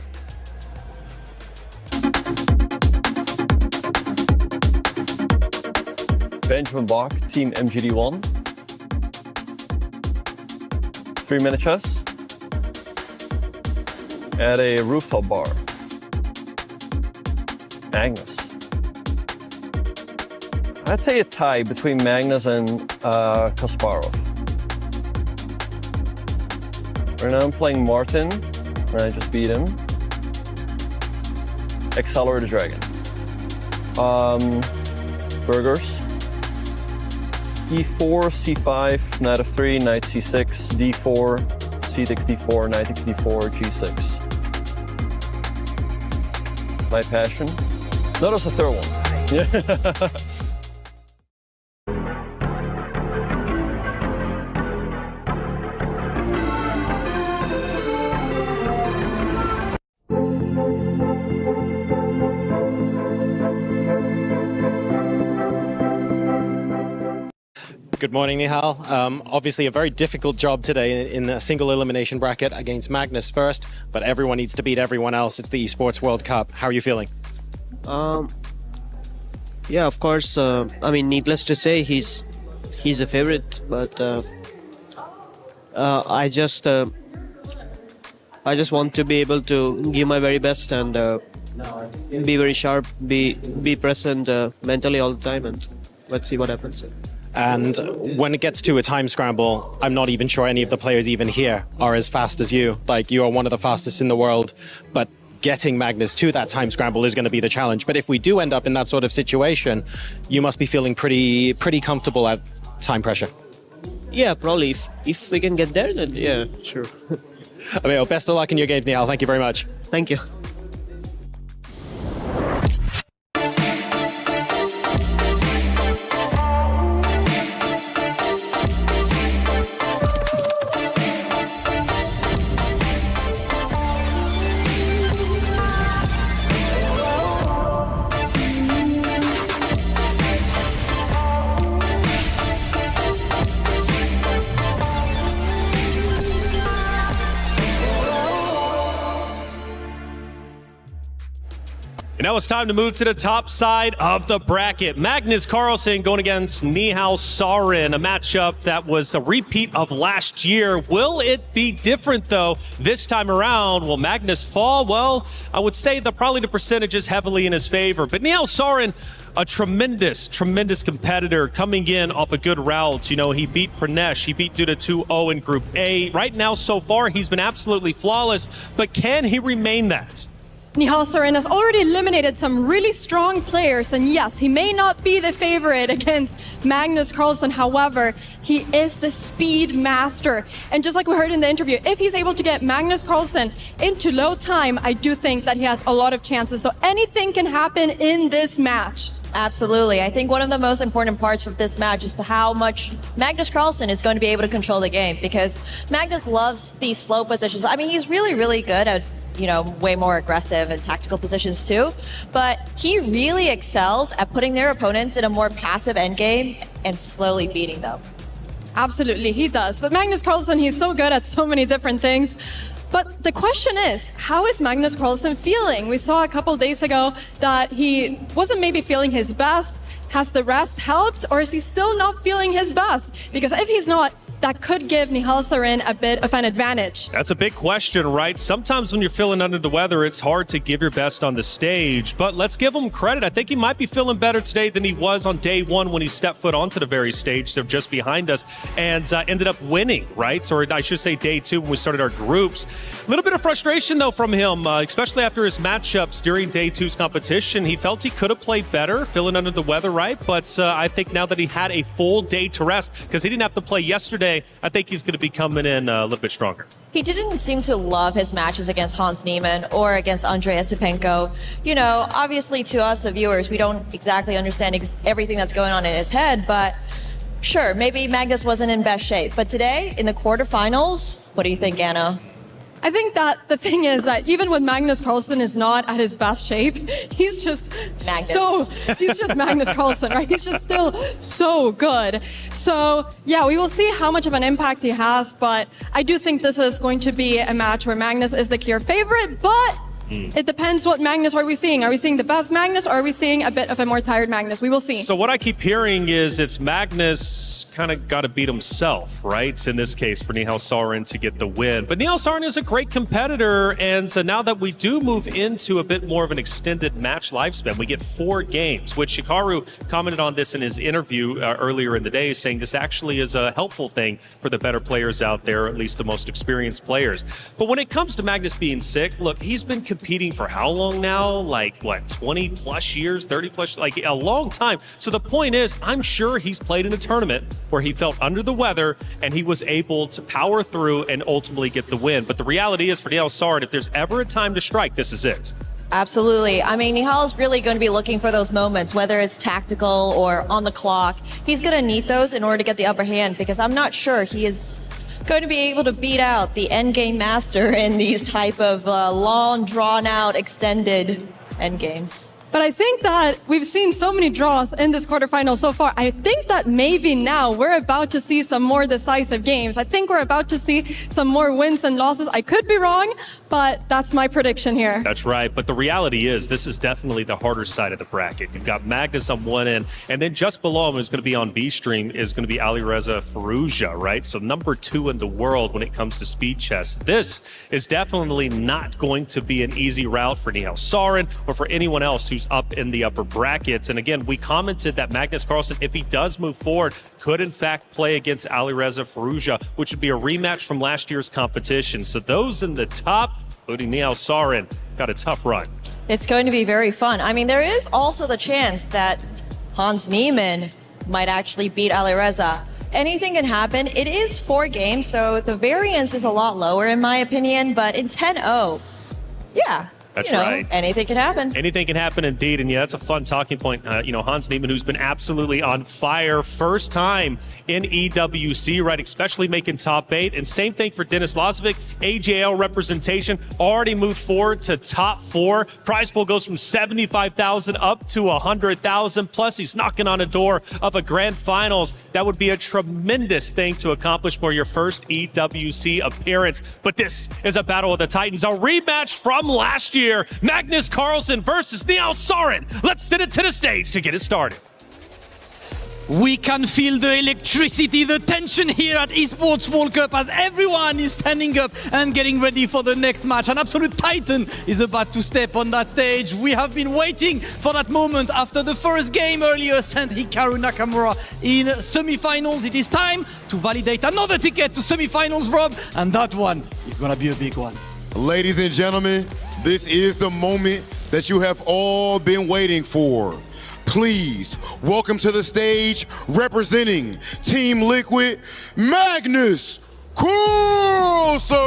Benjamin Bach, Team MGD1. 3-minute chess. At a rooftop bar. Magnus. I'd say a tie between Magnus and Kasparov. Right now I'm playing Martin, and I just beat him. Accelerate the Dragon. Burgers. E4, C5, Knight f3, Knight C6, D4, C takes D4, Knight takes D4, G6. My passion. Notice the third one. Good morning, Nihal. Obviously a very difficult job today in a single elimination bracket against Magnus first, but everyone needs to beat everyone else. It's the Esports World Cup. How are you feeling? Yeah, of course. I mean, needless to say, he's a favorite, but I just want to be able to give my very best and be very sharp, be present mentally all the time, and let's see what happens. And when it gets to a time scramble, I'm not even sure any of the players even here are as fast as you. Like, you are one of the fastest in the world, but getting Magnus to that time scramble is going to be the challenge. But if we do end up in that sort of situation, you must be feeling pretty comfortable at time pressure. Yeah, probably. If we can get there, then yeah, sure. I mean, well, best of luck in your game, Nihal. Thank you very much. Thank you. And now it's time to move to the top side of the bracket. Magnus Carlsen going against Nihal Sarin, a matchup that was a repeat of last year. Will it be different, though, this time around? Will Magnus fall? Well, I would say that probably the percentage is heavily in his favor. But Nihal Sarin, a tremendous competitor coming in off a good route. You know, he beat Pranesh, he beat Duda 2-0 in Group A. Right now, so far, he's been absolutely flawless. But can he remain that? Nihal Sarin has already eliminated some really strong players, and yes, he may not be the favorite against Magnus Carlsen. However, he is the speed master. And just like we heard in the interview, if he's able to get Magnus Carlsen into low time, I do think that he has a lot of chances. So anything can happen in this match. Absolutely. I think one of the most important parts of this match is to how much Magnus Carlsen is going to be able to control the game, because Magnus loves these slow positions. I mean, he's really good at way more aggressive and tactical positions too. But he really excels at putting their opponents in a more passive endgame and slowly beating them. Absolutely, he does. But Magnus Carlsen, he's so good at so many different things. But the question is, how is Magnus Carlsen feeling? We saw a couple days ago that he wasn't maybe feeling his best. Has the rest helped, or is he still not feeling his best? Because if he's not, that could give Nihal Sarin a bit of an advantage. That's a big question, right? Sometimes when you're feeling under the weather, it's hard to give your best on the stage, but let's give him credit. I think he might be feeling better today than he was on day one when he stepped foot onto the very stage. They're just behind us and ended up winning, right? Or I should say day two when we started our groups. A little bit of frustration, though, from him, especially after his matchups during day two's competition. He felt he could have played better, feeling under the weather, right? But I think now that he had a full day to rest, because he didn't have to play yesterday, I think he's going to be coming in a little bit stronger. He didn't seem to love his matches against Hans Niemann or against Andrei Esipenko. Obviously to us, the viewers, we don't exactly understand everything that's going on in his head, but sure, maybe Magnus wasn't in best shape. But today, in the quarterfinals, what do you think, Anna? I think that the thing is that even when Magnus Carlsen is not at his best shape, he's just Magnus Carlsen, right? He's just still so good. So yeah, we will see how much of an impact he has, but I do think this is going to be a match where Magnus is the clear favorite, but it depends what Magnus are we seeing. Are we seeing the best Magnus, or are we seeing a bit of a more tired Magnus? We will see. So what I keep hearing is it's Magnus kind of got to beat himself, right? In this case, for Nihal Sarin to get the win. But Nihal Sarin is a great competitor, and now that we do move into a bit more of an extended match lifespan, we get 4 games, which Hikaru commented on this in his interview earlier in the day, saying this actually is a helpful thing for the better players out there, at least the most experienced players. But when it comes to Magnus being sick, look, he's been competing for how long now? Like, what, 20 plus years, 30 plus, like a long time. So the point is, I'm sure he's played in a tournament where he felt under the weather and he was able to power through and ultimately get the win. But the reality is for Nihal Sarin, if there's ever a time to strike, this is it. Absolutely. I mean, Nihal is really going to be looking for those moments, whether it's tactical or on the clock. He's going to need those in order to get the upper hand, because I'm not sure he is going to be able to beat out the endgame master in these type of long, drawn-out, extended endgames. But I think that we've seen so many draws in this quarterfinal so far. I think that maybe now we're about to see some more decisive games. I think we're about to see some more wins and losses. I could be wrong, but that's my prediction here. That's right. But the reality is this is definitely the harder side of the bracket. You've got Magnus on one end, and then just below him is going to be on B stream is going to be Alireza Firouzja, right? So number 2 in the world when it comes to speed chess. This is definitely not going to be an easy route for Nihal Sarin or for anyone else who's up in the upper brackets. And again, we commented that Magnus Carlsen, if he does move forward, could in fact play against Alireza Firouzja, which would be a rematch from last year's competition. So those in the top, including Nihal Sarin, got a tough run. It's going to be very fun. I mean, there is also the chance that Hans Niemann might actually beat Alireza. Anything can happen. It is 4 games, so the variance is a lot lower in my opinion, but in 10-0, yeah. That's right. Anything can happen. Anything can happen indeed. And yeah, that's a fun talking point. Hans Niemann, who's been absolutely on fire, first time in EWC, right? Especially making top 8. And same thing for Denis Lazovic. AJL representation already moved forward to top 4. Prize pool goes from 75,000 up to 100,000. Plus, he's knocking on a door of a grand finals. That would be a tremendous thing to accomplish for your first EWC appearance. But this is a battle of the Titans, a rematch from last year. Magnus Carlsen versus Nihal Sarin. Let's send it to the stage to get it started. We can feel the electricity, the tension here at Esports World Cup as everyone is standing up and getting ready for the next match. An absolute titan is about to step on that stage. We have been waiting for that moment after the first game earlier sent Hikaru Nakamura in semifinals. It is time to validate another ticket to semifinals, Rob, and that one is going to be a big one. Ladies and gentlemen, this is the moment that you have all been waiting for. Please welcome to the stage, representing Team Liquid, Magnus Carlsen.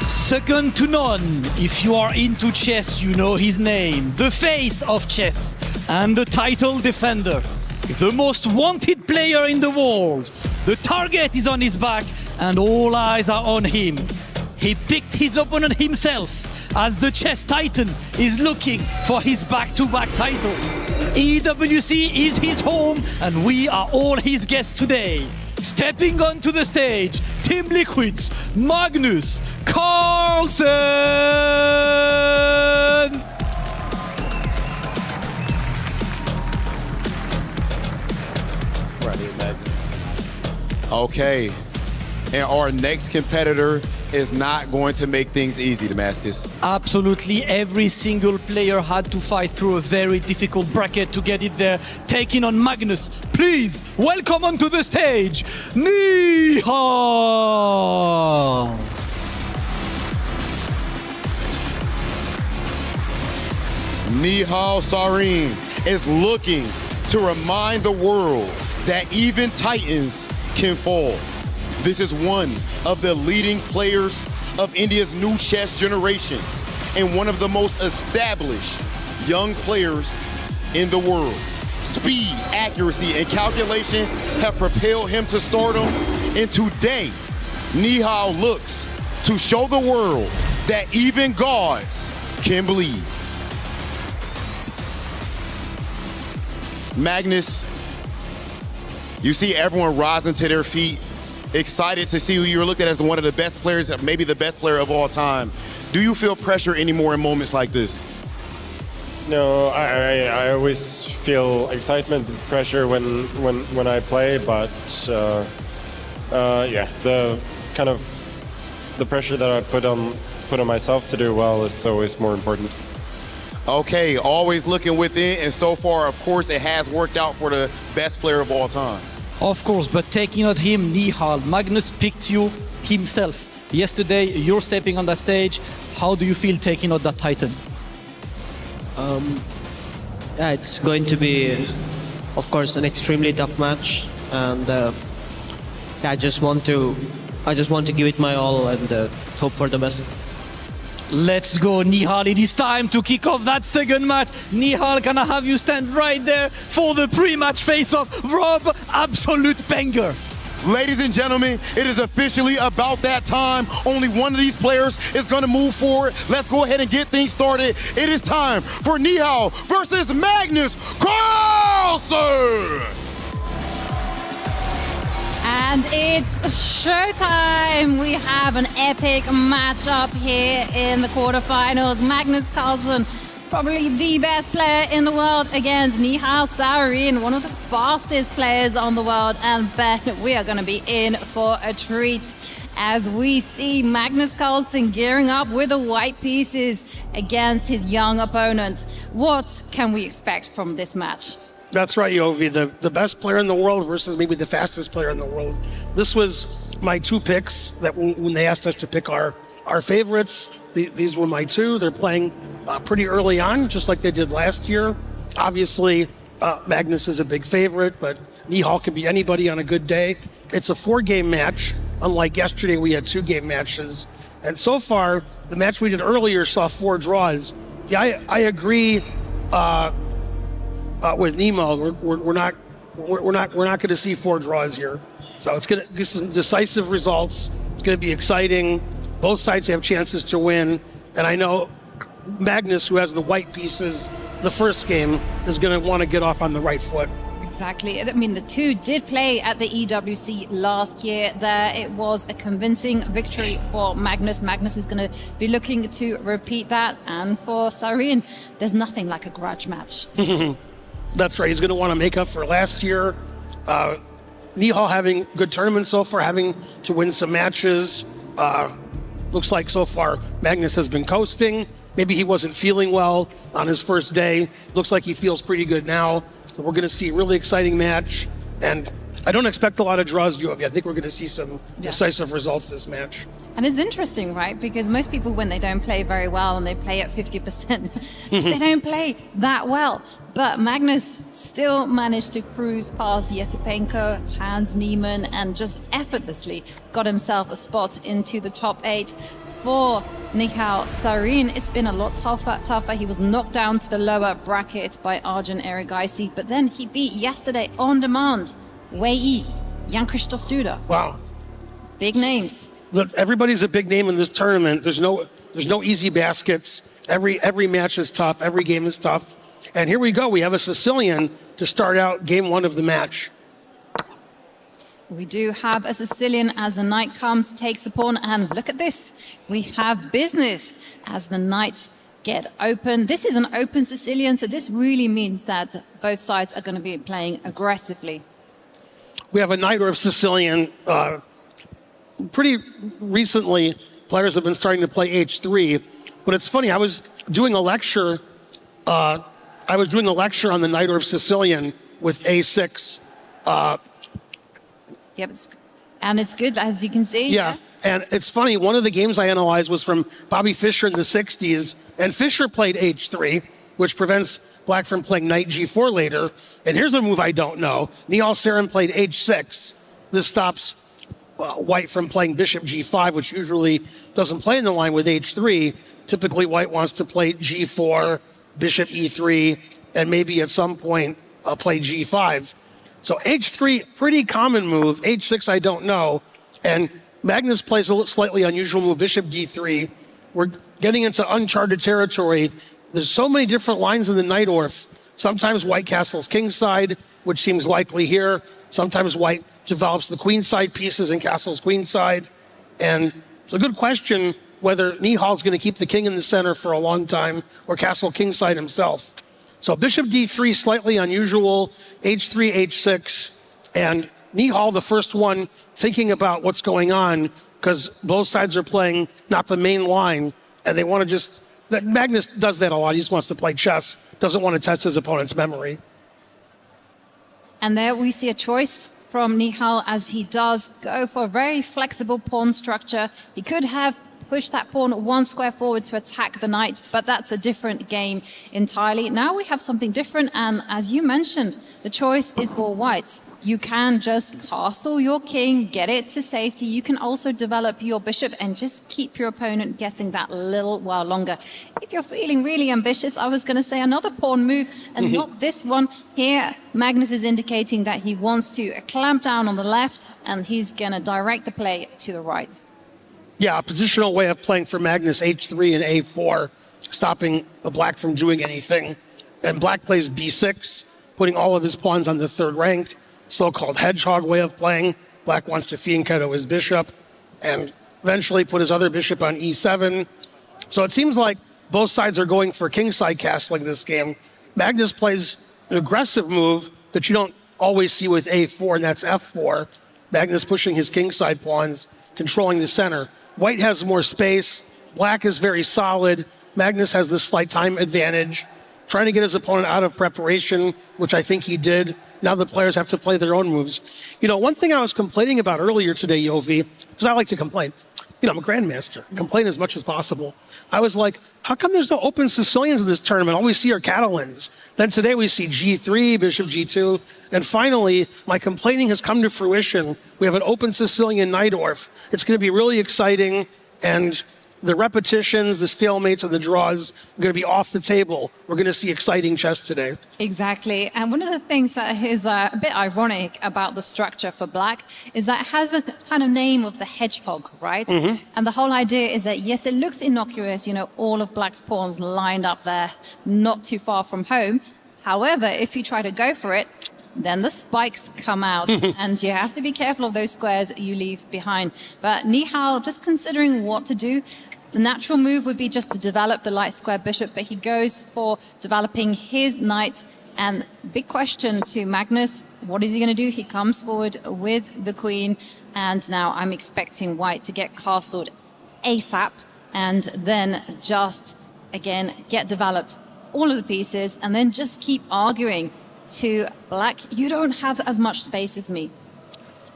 Second to none. If you are into chess, you know his name. The face of chess and the title defender. The most wanted player in the world. The target is on his back. and all eyes are on him. He picked his opponent himself as the chess titan is looking for his back-to-back title. EWC is his home and we are all his guests today. Stepping onto the stage, Team Liquid's Magnus Carlsen! Right here, Magnus. Okay, and our next competitor is not going to make things easy, Damascus. Absolutely every single player had to fight through a very difficult bracket to get it there. Taking on Magnus, please welcome onto the stage, Nihal! Nihal Sarin is looking to remind the world that even titans can fall. This is one of the leading players of India's new chess generation and one of the most established young players in the world. Speed, accuracy, and calculation have propelled him to stardom, and today, Nihal looks to show the world that even gods can bleed. Magnus, you see everyone rising to their feet, excited to see who you're looked at as one of the best players, maybe the best player of all time. Do you feel pressure anymore in moments like this? No, I always feel excitement, pressure when I play, but yeah, the kind of the pressure that I put on myself to do well is always more important. Okay, always looking within, and so far, of course, it has worked out for the best player of all time. Of course, but taking on him, Nihal, Magnus picked you himself. Yesterday, you're stepping on that stage. How do you feel taking on that titan? Yeah, it's going to be, of course, an extremely tough match, and I just want to give it my all and hope for the best. Let's go, Nihal. It is time to kick off that second match. Nihal, can I have you stand right there for the pre-match face-off? Rob, absolute banger. Ladies and gentlemen, it is officially about that time. Only one of these players is going to move forward. Let's go ahead and get things started. It is time for Nihal versus Magnus Carlsen. And it's showtime. We have an epic matchup here in the quarterfinals. Magnus Carlsen, probably the best player in the world, against Nihal Sarin, one of the fastest players on the world. And Ben, we are going to be in for a treat as we see Magnus Carlsen gearing up with the white pieces against his young opponent. What can we expect from this match? That's right, Yovi. The best player in the world versus maybe the fastest player in the world. This was my two picks that when they asked us to pick our favorites, these were my two. They're playing pretty early on, just like they did last year. Obviously, Magnus is a big favorite, but Nihal can be anybody on a good day. It's a 4-game match. Unlike yesterday, we had 2-game matches. And so far, the match we did earlier saw 4 draws. Yeah, I agree with Nemo. We're not going to see 4 draws here. So it's going to be some decisive results. It's going to be exciting. Both sides have chances to win. And I know Magnus, who has the white pieces, the first game, is going to want to get off on the right foot. Exactly. I mean, the two did play at the EWC last year. There, it was a convincing victory for Magnus. Magnus is going to be looking to repeat that. And for Sarin, there's nothing like a grudge match. That's right. He's going to want to make up for last year. Nihal having good tournaments so far, having to win some matches. Looks like so far Magnus has been coasting. Maybe he wasn't feeling well on his first day. Looks like he feels pretty good now. So we're going to see a really exciting match. And I don't expect a lot of draws, Yovi. I think we're going to see some decisive results this match. And it's interesting, right? Because most people, when they don't play very well and they play at 50%, they don't play that well. But Magnus still managed to cruise past Yesipenko, Hans Niemann, and just effortlessly got himself a spot into the top 8. For Nihal Sarin, it's been a lot tougher. He was knocked down to the lower bracket by Arjun Erigaisi, but then he beat yesterday on demand Wei Yi, Jan-Christoph Duda. Wow. Big names. Look, everybody's a big name in this tournament. There's no easy baskets. Every match is tough. Every game is tough. And here we go. We have a Sicilian to start out game one of the match. We do have a Sicilian as the knight comes, takes the pawn, and look at this. We have business as the knights get open. This is an open Sicilian, so this really means that both sides are going to be playing aggressively. We have a Najdorf Sicilian. Pretty recently, players have been starting to play H3, but it's funny. I was doing a lecture. On the Najdorf Sicilian with A6. Yep, and it's good, as you can see. Yeah, and it's funny. One of the games I analyzed was from Bobby Fischer in the 60s, and Fischer played H3, which prevents black from playing knight G4 later. And here's a move I don't know. Nihal Sarin played H6. This stops white from playing bishop G5, which usually doesn't play in the line with H3. Typically, white wants to play G4, bishop E3, and maybe at some point play G5. So H3, pretty common move. H6, I don't know. And Magnus plays a slightly unusual move, bishop D3. We're getting into uncharted territory. There's so many different lines in the Najdorf. Sometimes white castles kingside, which seems likely here. Sometimes white develops the queenside pieces and castles queenside. And it's a good question whether Nihal's going to keep the king in the center for a long time or castle kingside himself. So bishop D3, slightly unusual, H3, H6, and Nihal, the first one, thinking about what's going on because both sides are playing not the main line, and they want to just, Magnus does that a lot. He just wants to play chess, doesn't want to test his opponent's memory. And there we see a choice from Nihal as he does go for a very flexible pawn structure. He could have push that pawn one square forward to attack the knight, but that's a different game entirely. Now we have something different, and as you mentioned, the choice is all whites. You can just castle your king, get it to safety. You can also develop your bishop and just keep your opponent guessing that little while longer. If you're feeling really ambitious, I was going to say another pawn move, and not this one. Here, Magnus is indicating that he wants to clamp down on the left, and he's going to direct the play to the right. Yeah, a positional way of playing for Magnus, H3 and A4, stopping the black from doing anything. And black plays B6, putting all of his pawns on the third rank, so-called hedgehog way of playing. Black wants to fianchetto his bishop and eventually put his other bishop on E7. So it seems like both sides are going for kingside castling this game. Magnus plays an aggressive move that you don't always see with A4, and that's F4. Magnus pushing his kingside pawns, controlling the center. White has more space. Black is very solid. Magnus has this slight time advantage, trying to get his opponent out of preparation, which I think he did. Now the players have to play their own moves. You know, one thing I was complaining about earlier today, Yovi, because I like to complain. You know, I'm a grandmaster. Complain as much as possible. I was like, how come there's no open Sicilians in this tournament? All we see are Catalans. Then today we see G3, bishop G2. And finally, my complaining has come to fruition. We have an open Sicilian Najdorf. It's going to be really exciting. And the repetitions, the stalemates, and the draws are going to be off the table. We're going to see exciting chess today. Exactly. And one of the things that is a bit ironic about the structure for black is that it has a kind of name of the hedgehog, right? And the whole idea is that, yes, it looks innocuous, you know, all of black's pawns lined up there, not too far from home. However, if you try to go for it, then the spikes come out and you have to be careful of those squares you leave behind. But Nihal, just considering what to do, the natural move would be just to develop the light square bishop, but he goes for developing his knight. And big question to Magnus, what is he going to do? He comes forward with the queen, and now I'm expecting white to get castled ASAP and then just, again, get developed all of the pieces and then just keep arguing to black. You don't have as much space as me.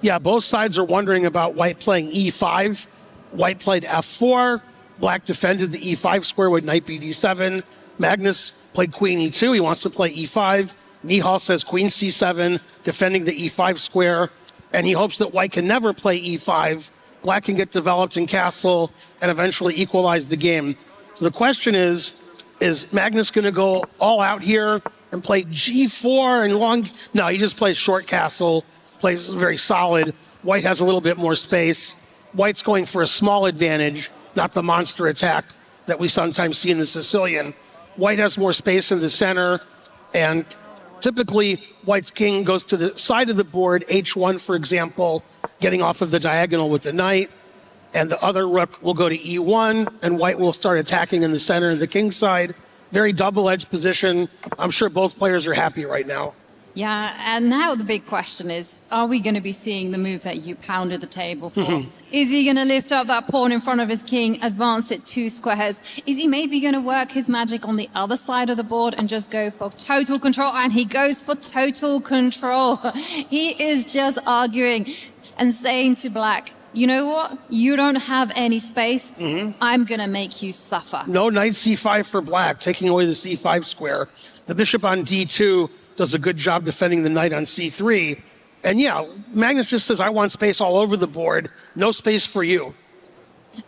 Yeah, both sides are wondering about white playing E5. White played F4. Black defended the E5 square with knight BD7. Magnus played queen E2. He wants to play E5. Nihal says queen C7, defending the E5 square. And he hopes that white can never play E5. Black can get developed in castle and eventually equalize the game. So the question is Magnus going to go all out here and play G4 and long? No, he just plays short castle, plays very solid. White has a little bit more space. White's going for a small advantage, not the monster attack that we sometimes see in the Sicilian. White has more space in the center, and typically White's king goes to the side of the board, h1, for example, getting off of the diagonal with the knight, and the other rook will go to e1, and White will start attacking in the center of the king side. Very double-edged position. I'm sure both players are happy right now. Yeah, and now the big question is, are we going to be seeing the move that you pounded the table for? Is he going to lift up that pawn in front of his king, advance it 2 squares? Is he maybe going to work his magic on the other side of the board and just go for total control? And he goes for total control. He is just arguing and saying to black, you know what? You don't have any space. I'm going to make you suffer. No knight c5 for black, taking away the c5 square. The bishop on d2 does a good job defending the knight on c3. And yeah, Magnus just says, I want space all over the board. No space for you.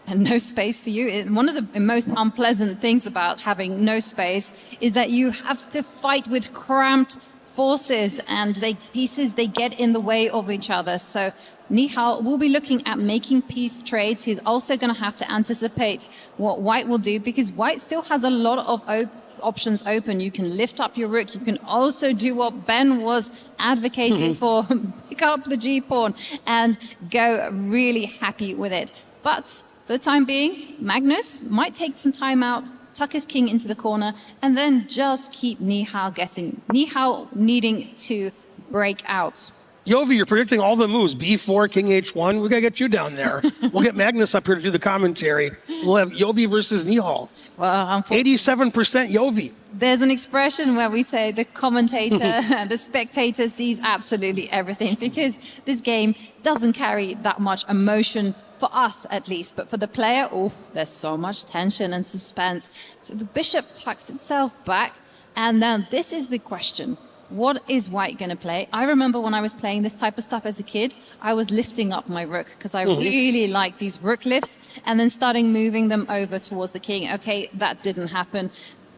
And no space for you. One of the most unpleasant things about having no space is that you have to fight with cramped forces, and pieces get in the way of each other. So Nihal will be looking at making piece trades. He's also going to have to anticipate what White will do, because White still has a lot of options open. You can lift up your rook. You can also do what Ben was advocating for, pick up the g-pawn and go really happy with it. But for the time being, Magnus might take some time out, tuck his king into the corner, and then just keep Nihal guessing. Nihal needing to break out. Yovi, you're predicting all the moves. b4, king h1. We got to get you down there. We'll get Magnus up here to do the commentary. We'll have Yovi versus Nihal. Well, 87% Yovi. There's an expression where we say the commentator, the spectator sees absolutely everything, because this game doesn't carry that much emotion for us, at least. But for the player, there's so much tension and suspense. So the bishop tucks itself back. And now this is the question. What is White going to play? I remember when I was playing this type of stuff as a kid, I was lifting up my rook because I really like these rook lifts, and then starting moving them over towards the king. Okay, that didn't happen.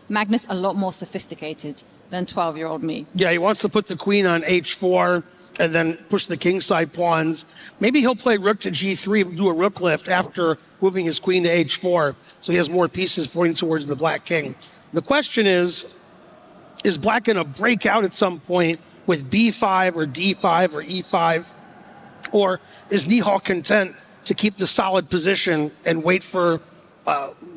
Magnus, a lot more sophisticated than 12-year-old me. Yeah, he wants to put the queen on h4 and then push the king side pawns. Maybe he'll play rook to g3, do a rook lift after moving his queen to h4, so he has more pieces pointing towards the black king. The question is black going to break out at some point with b5 or d5 or e5? Or is Nihal content to keep the solid position and wait for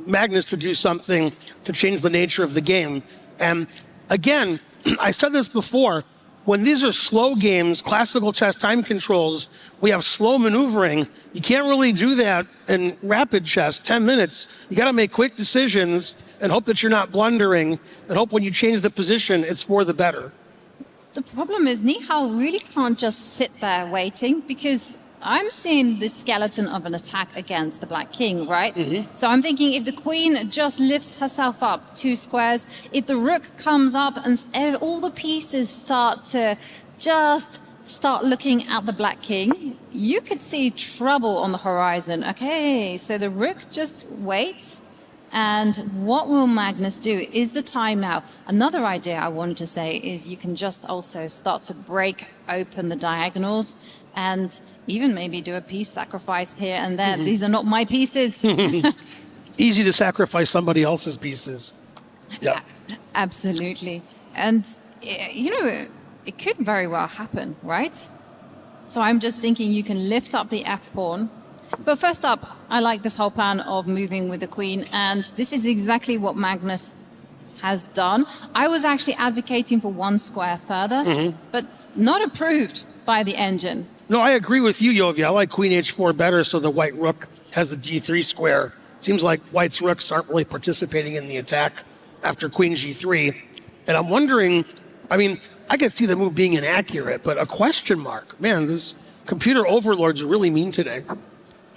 Magnus to do something to change the nature of the game? And again, I said this before, when these are slow games, classical chess time controls, we have slow maneuvering. You can't really do that in rapid chess, 10 minutes. You got to make quick decisions and hope that you're not blundering, and hope when you change the position, it's for the better. The problem is Nihal really can't just sit there waiting, because I'm seeing the skeleton of an attack against the black king, right? So I'm thinking if the queen just lifts herself up 2 squares, if the rook comes up and all the pieces start looking at the black king, you could see trouble on the horizon. Okay, so the rook just waits. And what will Magnus do? Is the time now? Another idea I wanted to say is you can just also start to break open the diagonals and even maybe do a piece sacrifice here and there. These are not my pieces. Easy to sacrifice somebody else's pieces. Yeah. Absolutely. And, it could very well happen, right? So I'm just thinking you can lift up the f-pawn. But first up, I like this whole plan of moving with the queen, and this is exactly what Magnus has done. I was actually advocating for 1 square further, but not approved by the engine. No, I agree with you, Yovi. I like queen h4 better, so the white rook has the g3 square. Seems like white's rooks aren't really participating in the attack after queen g3. And I'm wondering, I can see the move being inaccurate, but a question mark. Man, this computer overlords are really mean today.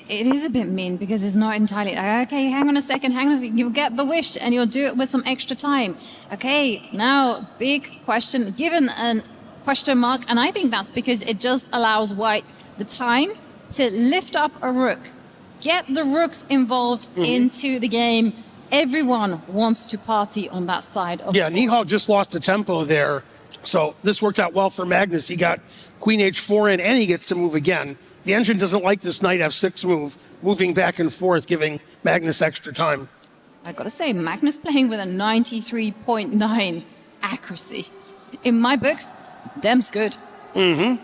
It is a bit mean because it's not entirely, okay, hang on a second, you'll get the wish and you'll do it with some extra time. Okay, now, big question, given a question mark, and I think that's because it just allows white the time to lift up a rook, get the rooks involved into the game. Everyone wants to party on that side of the board. Nihal just lost the tempo there, so this worked out well for Magnus. He got queen h4 in, and he gets to move again. the engine doesn't like this knight f6 move, moving back and forth, giving Magnus extra time. I gotta say, Magnus playing with a 93.9 accuracy. In my books, them's good. Mm-hmm.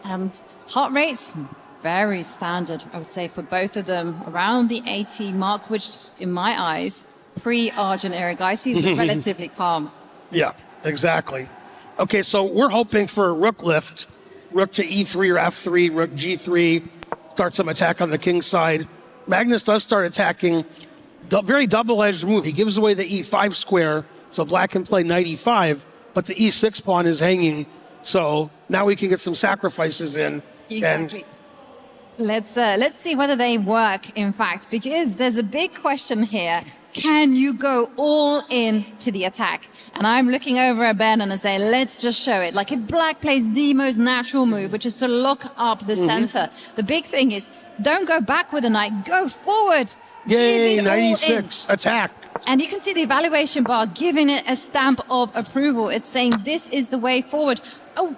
And heart rates, very standard, I would say, for both of them, around the 80 mark, which in my eyes, pre-Arjun Erigaisi was relatively calm. Yeah, exactly. Okay, so we're hoping for a rook lift, rook to e3 or f3, rook g3, start some attack on the king side. Magnus does start attacking, very double-edged move. He gives away the e5 square, so black can play knight e5, but the e6 pawn is hanging, so now we can get some sacrifices in. Exactly. Let's see whether they work, in fact, because there's a big question here. Can you go all in to the attack? And I'm looking over at Ben and I say, let's just show it. Like if black plays the most natural move, which is to lock up the center, the big thing is don't go back with a knight, go forward. Yay, 96, attack. And you can see the evaluation bar giving it a stamp of approval. It's saying this is the way forward. Oh,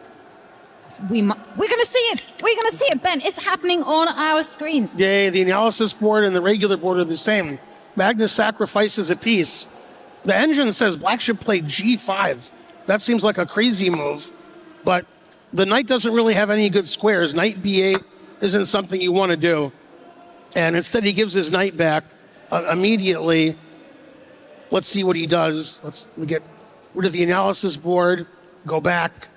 we're going to see it. We're going to see it, Ben. It's happening on our screens. Yay, the analysis board and the regular board are the same. Magnus sacrifices a piece. The engine says black should play g5. That seems like a crazy move, but the knight doesn't really have any good squares. Knight b8 isn't something you want to do. And instead he gives his knight back immediately. Let's see what he does. Let's get rid of the analysis board, go back.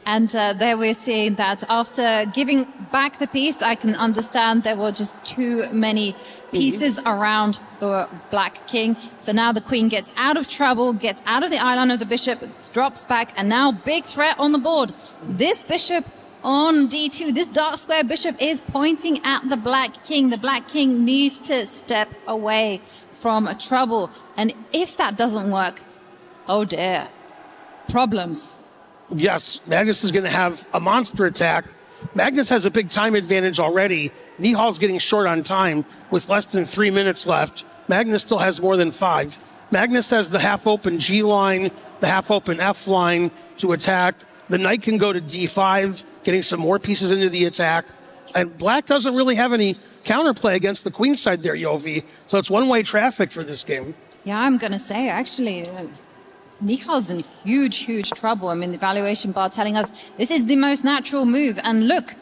And there we're seeing that after giving back the piece, I can understand there were just too many pieces around the black king. So now the queen gets out of trouble, gets out of the eye line of the bishop, drops back, and now big threat on the board. This bishop on d2, this dark square bishop is pointing at the black king. The black king needs to step away from trouble. And if that doesn't work, oh dear, problems. Yes, Magnus is going to have a monster attack. Magnus has a big time advantage already. Nihal's getting short on time with less than 3 minutes left. Magnus still has more than 5. Magnus has the half-open G line, the half-open F line to attack. The knight can go to D5, getting some more pieces into the attack. And black doesn't really have any counterplay against the queen side there, Yovi. So it's one-way traffic for this game. Yeah, I'm going to say, actually, Nihal's in huge, huge trouble. I mean, the evaluation bar telling us this is the most natural move. And look,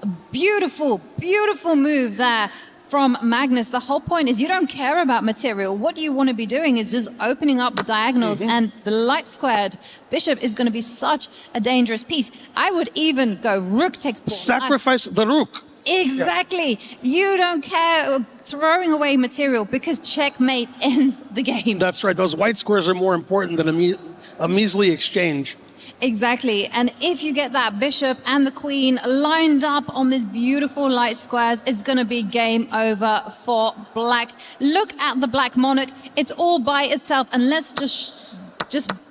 a beautiful, beautiful move there from Magnus. The whole point is you don't care about material. What you want to be doing is just opening up the diagonals, and the light squared bishop is going to be such a dangerous piece. I would even go rook takes pawn. Sacrifice the rook. Exactly. Yeah. You don't care throwing away material because checkmate ends the game. That's right. Those white squares are more important than a measly exchange. Exactly. And if you get that bishop and the queen lined up on this beautiful light squares, it's going to be game over for black. Look at the black monarch. It's all by itself. And let's just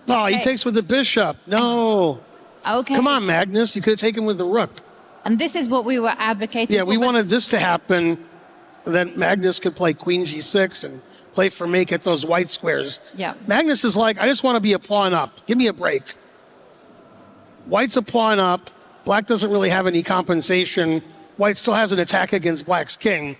Oh, he takes with the bishop. No. Okay. Come on, Magnus. You could have taken with the rook. And this is what we were advocating. Yeah, we wanted this to happen. Then Magnus could play queen g6 and play for mate at those white squares. Yeah. Magnus is like, I just want to be a pawn up. Give me a break. White's a pawn up. Black doesn't really have any compensation. White still has an attack against black's king.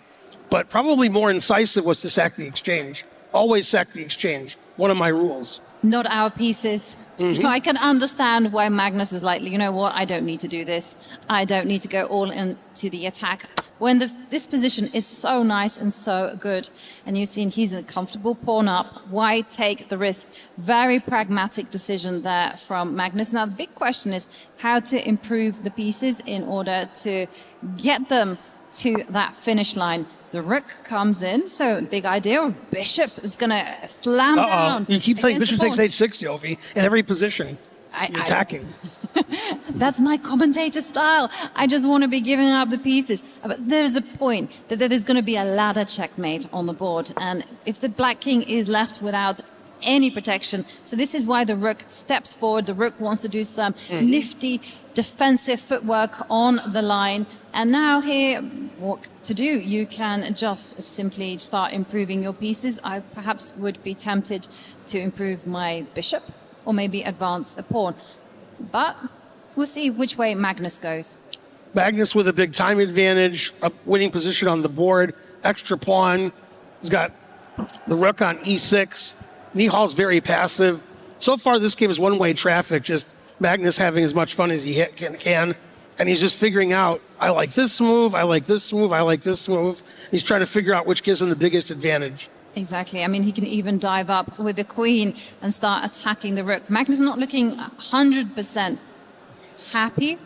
But probably more incisive was to sack the exchange. Always sack the exchange. One of my rules. Not our pieces. So I can understand why Magnus is like, you know what, I don't need to do this. I don't need to go all into the attack. When this position is so nice and so good, and you've seen he's a comfortable pawn up, why take the risk? Very pragmatic decision there from Magnus. Now, the big question is how to improve the pieces in order to get them to that finish line. The rook comes in, so big idea. Bishop is going to slam down. You keep playing bishop takes h6, Yovi, in every position. You're attacking. That's my commentator style. I just want to be giving up the pieces. But there's a point that there's going to be a ladder checkmate on the board. And if the black king is left without any protection, so this is why the rook steps forward. The rook wants to do some nifty defensive footwork on the line. And now here, what to do? You can just simply start improving your pieces. I perhaps would be tempted to improve my bishop or maybe advance a pawn. But we'll see which way Magnus goes. Magnus with a big time advantage, a winning position on the board, extra pawn. He's got the rook on e6. Nihal's very passive. So far, this game is one-way traffic, just Magnus having as much fun as he can. And he's just figuring out, I like this move, I like this move, I like this move. He's trying to figure out which gives him the biggest advantage. Exactly. I mean, he can even dive up with the queen and start attacking the rook. Magnus is not looking 100% happy,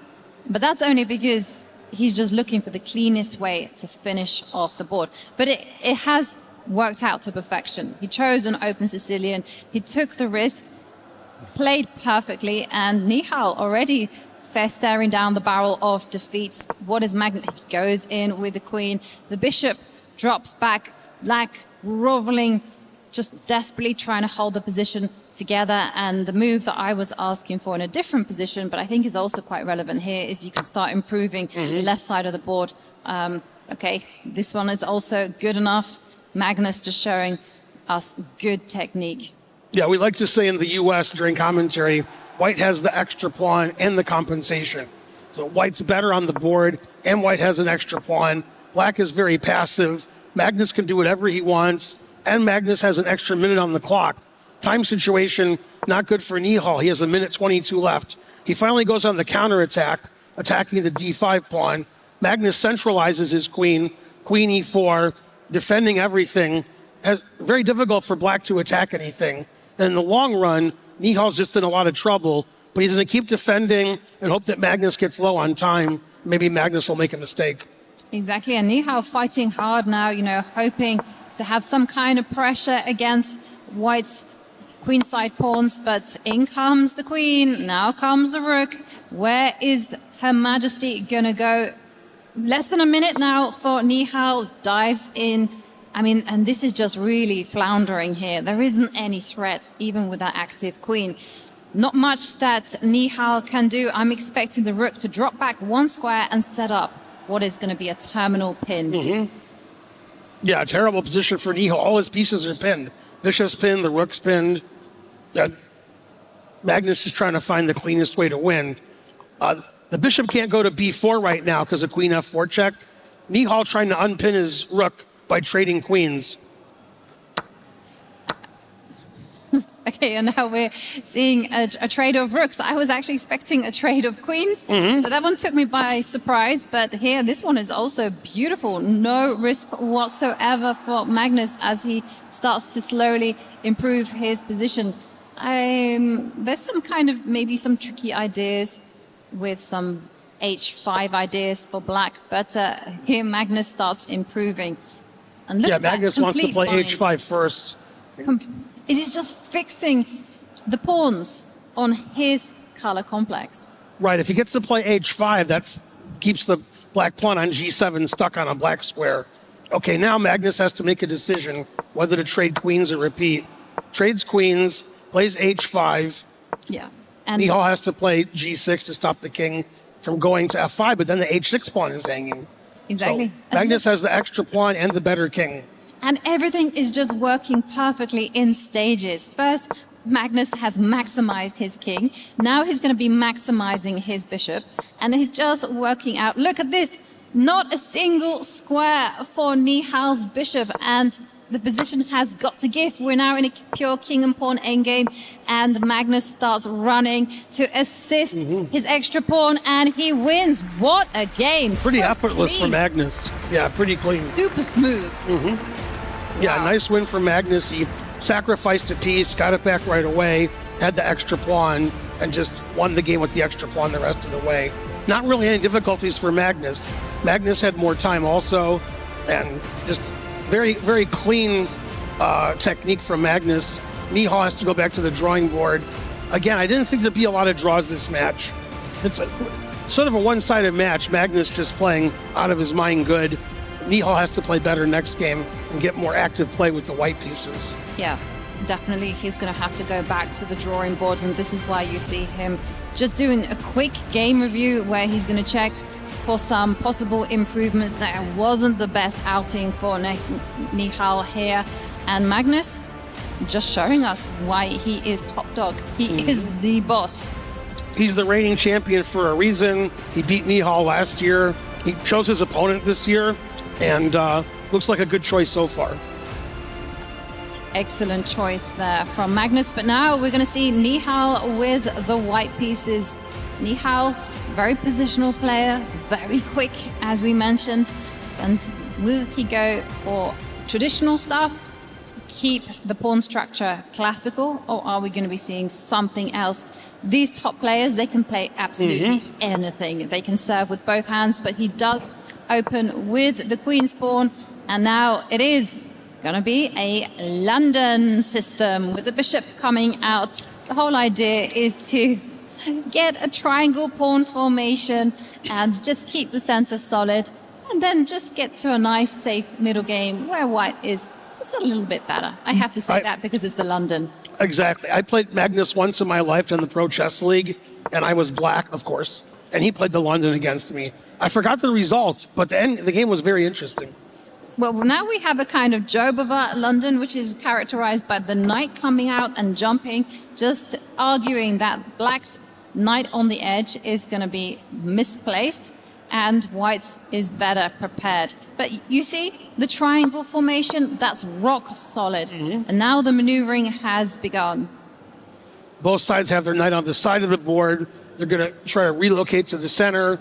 but that's only because he's just looking for the cleanest way to finish off the board. But it has worked out to perfection. He chose an open Sicilian. He took the risk, played perfectly, and Nihal already staring down the barrel of defeats. What is Magnus? He goes in with the queen. The bishop drops back, Black groveling, just desperately trying to hold the position together. And the move that I was asking for in a different position, but I think is also quite relevant here, is you can start improving the left side of the board. Okay, this one is also good enough. Magnus just showing us good technique. Yeah, we like to say in the U.S. during commentary, White has the extra pawn and the compensation. So White's better on the board, and White has an extra pawn. Black is very passive. Magnus can do whatever he wants, and Magnus has an extra minute on the clock. Time situation, not good for Nihal. He has a minute 22 left. He finally goes on the counterattack, attacking the d5 pawn. Magnus centralizes his queen, queen e4, defending everything. Very difficult for Black to attack anything. And in the long run, Nihal's just in a lot of trouble, but he's going to keep defending and hope that Magnus gets low on time. Maybe Magnus will make a mistake. Exactly, and Nihal fighting hard now, you know, hoping to have some kind of pressure against White's queenside pawns, but in comes the queen, now comes the rook. Where is Her Majesty gonna go? Less than a minute now for Nihal, dives in. I mean, and this is just really floundering here. There isn't any threat, even with that active queen. Not much that Nihal can do. I'm expecting the rook to drop back one square and set up what is going to be a terminal pin. Yeah, a terrible position for Nihal. All his pieces are pinned. Bishop's pinned, the rook's pinned. Magnus is trying to find the cleanest way to win. The bishop can't go to b4 right now because of queen f4 check. Nihal trying to unpin his rook by trading queens. Okay, and now we're seeing a trade of rooks. I was actually expecting a trade of queens, so that one took me by surprise. But here, this one is also beautiful. No risk whatsoever for Magnus as he starts to slowly improve his position. There's some kind of maybe some tricky ideas with some h5 ideas for Black, but here Magnus starts improving. And look at Magnus wants to play h5 first. It is just fixing the pawns on his color complex. Right, if he gets to play h5, that keeps the Black pawn on g7 stuck on a Black square. Okay, now Magnus has to make a decision whether to trade queens or repeat. Trades queens, plays h5. Yeah. And Nihal has to play g6 to stop the king from going to f5, but then the h6 pawn is hanging. Exactly. So Magnus has the extra pawn and the better king. And everything is just working perfectly in stages. First, Magnus has maximized his king. Now he's going to be maximizing his bishop. And he's just working out. Look at this. Not a single square for Nihal's bishop. And the position has got to give. We're now in a pure king and pawn endgame. And Magnus starts running to assist his extra pawn. And he wins. What a game. Pretty so effortless clean. for Magnus. Yeah, pretty clean. Super smooth. Yeah, Wow. nice win for Magnus. He sacrificed a piece, got it back right away, had the extra pawn, and just won the game with the extra pawn the rest of the way. Not really any difficulties for Magnus. Magnus had more time also, and just very, very clean technique from Magnus. Nihal has to go back to the drawing board. Again, I didn't think there'd be a lot of draws this match. It's sort of a one-sided match. Magnus just playing out of his mind good. Nihal has to play better next game and get more active play with the white pieces. Yeah, definitely he's going to have to go back to the drawing board, and this is why you see him just doing a quick game review where he's going to check for some possible improvements. That wasn't the best outing for Nihal here, and Magnus just showing us why he is top dog. He is the boss. He's the reigning champion for a reason. He beat Nihal last year. He chose his opponent this year, and looks like a good choice so far. Excellent choice there from Magnus. But now we're going to see Nihal with the white pieces. Nihal, very positional player, very quick, as we mentioned. And will he go for traditional stuff, keep the pawn structure classical, or are we going to be seeing something else? These top players, they can play absolutely anything. They can serve with both hands, but he does open with the queen's pawn. And now it is going to be a London system with the bishop coming out. The whole idea is to get a triangle pawn formation and just keep the center solid, and then just get to a nice, safe middle game where white is just a little bit better. I have to say that because it's the London. Exactly. I played Magnus once in my life in the Pro Chess League, and I was black, of course, and he played the London against me. I forgot the result, but the game was very interesting. Well, now we have a kind of Jobava London, which is characterized by the knight coming out and jumping, just arguing that black's knight on the edge is going to be misplaced and white's is better prepared. But you see, the triangle formation, that's rock solid. And now the maneuvering has begun. Both sides have their knight on the side of the board. They're going to try to relocate to the center.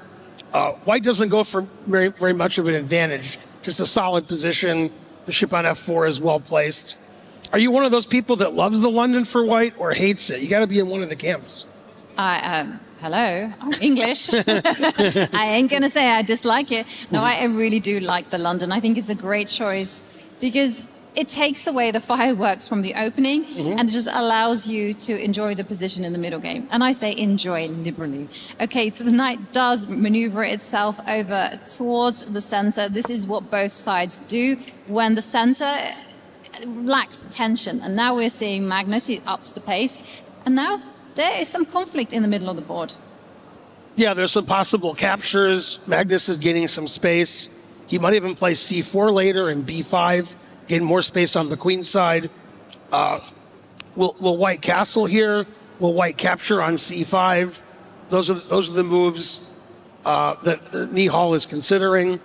White doesn't go for very much of an advantage. Just a solid position. Bishop on f4 is well placed. Are you one of those people that loves the London for white or hates it? You got to be in one of the camps. Hello, I'm English. I ain't going to say I dislike it. No, I really do like the London. I think it's a great choice because it takes away the fireworks from the opening and it just allows you to enjoy the position in the middle game. And I say enjoy liberally. Okay, so the knight does maneuver itself over towards the center. This is what both sides do when the center lacks tension. And now we're seeing Magnus, he ups the pace. And now there is some conflict in the middle of the board. Yeah, there's some possible captures. Magnus is gaining some space. He might even play c4 later and b5. Gain more space on the queen side. Will white castle here? Will white capture on c5? Those are the moves that Nihal is considering.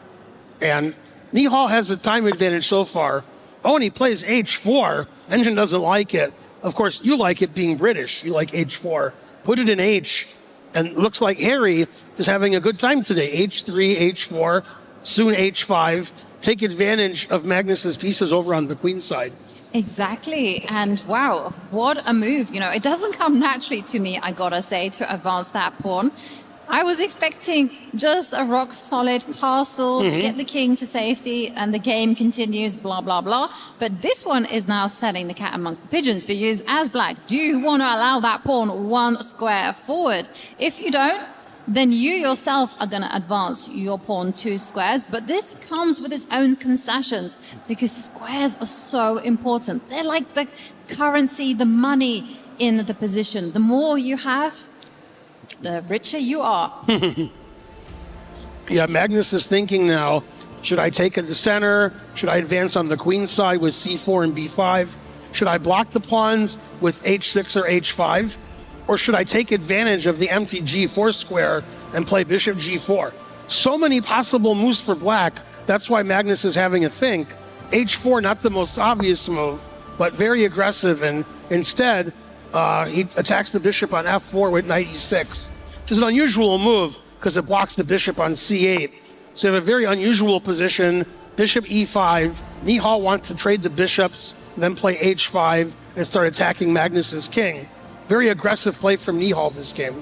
And Nihal has a time advantage so far. Oh, and he plays h4. Engine doesn't like it. Of course, you like it being British. You like h4. Put it in h. And looks like Harry is having a good time today. h3, h4, soon h5. Take advantage of Magnus's pieces over on the queen side. Exactly. And wow, what a move. You know, it doesn't come naturally to me, I gotta say, to advance that pawn. I was expecting just a rock solid castle, get the king to safety, and the game continues, blah, blah, blah. But this one is now setting the cat amongst the pigeons, because as black, do you want to allow that pawn one square forward? If you don't, then you yourself are going to advance your pawn 2 squares. But this comes with its own concessions, because squares are so important. They're like the currency, the money in the position. The more you have, the richer you are. Yeah, Magnus is thinking now, should I take at the center? Should I advance on the queen side with c4 and b5? Should I block the pawns with h6 or h5? Or should I take advantage of the empty g4 square and play bishop g4? So many possible moves for black. That's why Magnus is having a think. h4, not the most obvious move, but very aggressive. And instead, he attacks the bishop on f4 with knight e6, which is an unusual move because it blocks the bishop on c8. So you have a very unusual position. Bishop e5. Nihal wants to trade the bishops, then play h5 and start attacking Magnus's king. Very aggressive play from Nihal this game.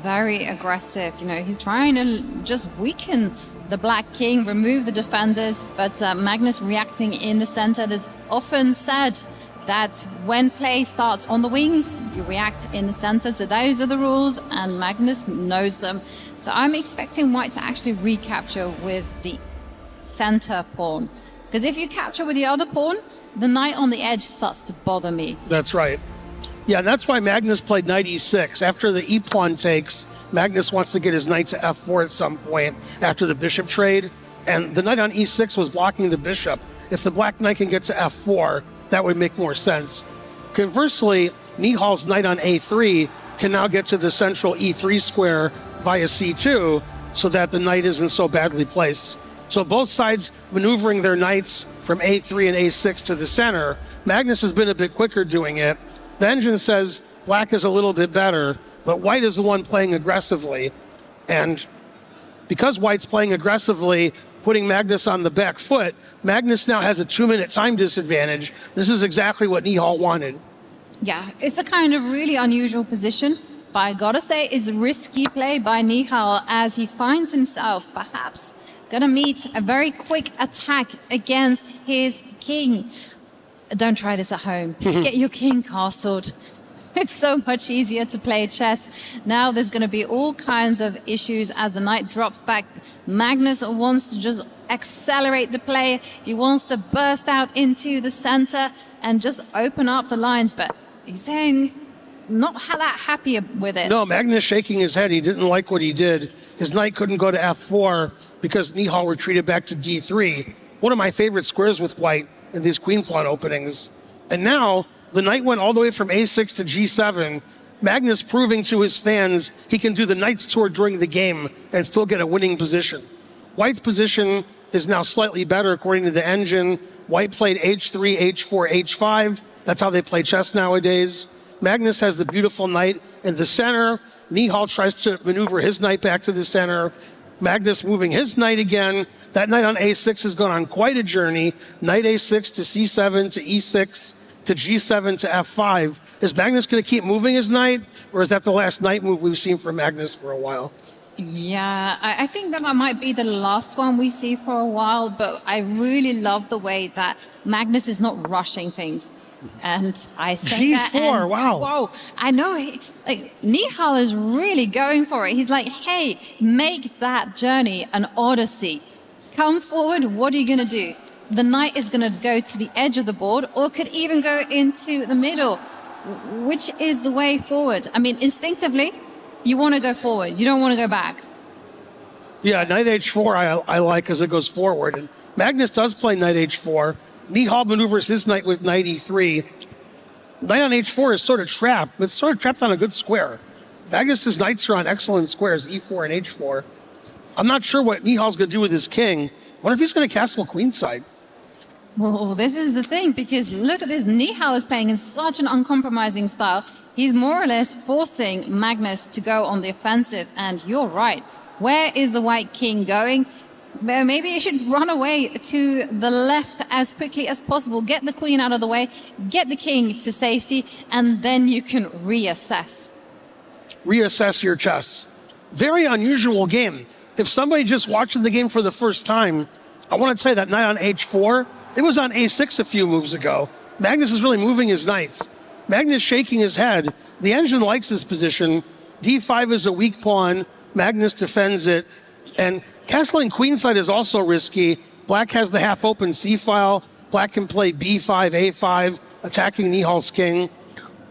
Very aggressive. You know, he's trying to just weaken the black king, remove the defenders, but Magnus reacting in the center. There's often said that when play starts on the wings, you react in the center. So those are the rules, and Magnus knows them. So I'm expecting white to actually recapture with the center pawn. Because if you capture with the other pawn, the knight on the edge starts to bother me. That's right. Yeah, and that's why Magnus played knight e6. After the e-pawn takes, Magnus wants to get his knight to f4 at some point after the bishop trade. And the knight on e6 was blocking the bishop. If the black knight can get to f4, that would make more sense. Conversely, Nihal's knight on a3 can now get to the central E3 square via C2 so that the knight isn't so badly placed. So both sides maneuvering their knights from A3 and A6 to the center. Magnus has been a bit quicker doing it. The engine says black is a little bit better, but white is the one playing aggressively. And because white's playing aggressively, putting Magnus on the back foot, Magnus now has a 2-minute time disadvantage. This is exactly what Nihal wanted. Yeah, it's a kind of really unusual position, but I gotta say it's a risky play by Nihal as he finds himself perhaps gonna meet a very quick attack against his king. Don't try this at home. Get your king castled. It's so much easier to play chess. Now there's going to be all kinds of issues as the knight drops back. Magnus wants to just accelerate the play. He wants to burst out into the center and just open up the lines, but he's saying not that happy with it. No, Magnus shaking his head. He didn't like what he did. His knight couldn't go to F4 because Nihal retreated back to D3. One of my favorite squares with white in these queen pawn openings. And now the knight went all the way from A6 to G7. Magnus proving to his fans he can do the knight's tour during the game and still get a winning position. White's position is now slightly better according to the engine. White played H3, H4, H5. That's how they play chess nowadays. Magnus has the beautiful knight in the center. Nihal tries to maneuver his knight back to the center. Magnus moving his knight again. That knight on A6 has gone on quite a journey. Knight A6 to C7 to E6 to G7 to F5. Is Magnus going to keep moving his knight, or is that the last knight move we've seen from Magnus for a while? Yeah, I think that might be the last one we see for a while, but I really love the way that Magnus is not rushing things. And I say that. G4, and, wow. Whoa, I know. Nihal is really going for it. He's like, hey, make that journey an odyssey. Come forward, what are you going to do? The knight is going to go to the edge of the board or could even go into the middle. Which is the way forward? I mean, instinctively, you want to go forward. You don't want to go back. Yeah, knight H4 I like as it goes forward. And Magnus does play knight H4. Nihal maneuvers his knight with knight E3. Knight on H4 is sort of trapped, but it's sort of trapped on a good square. Magnus's knights are on excellent squares, E4 and H4. I'm not sure what Nihal's going to do with his king. I wonder if he's going to castle queenside. Well, this is the thing, because look at this. Nihal is playing in such an uncompromising style. He's more or less forcing Magnus to go on the offensive. And you're right. Where is the white king going? Maybe he should run away to the left as quickly as possible. Get the queen out of the way. Get the king to safety. And then you can reassess. Reassess your chess. Very unusual game. If somebody just watching the game for the first time, I want to tell you that knight on H4, it was on A6 a few moves ago. Magnus is really moving his knights. Magnus shaking his head. The engine likes this position. D5 is a weak pawn. Magnus defends it. And castling queenside is also risky. Black has the half-open C-file. Black can play B5, A5, attacking Nihal's king.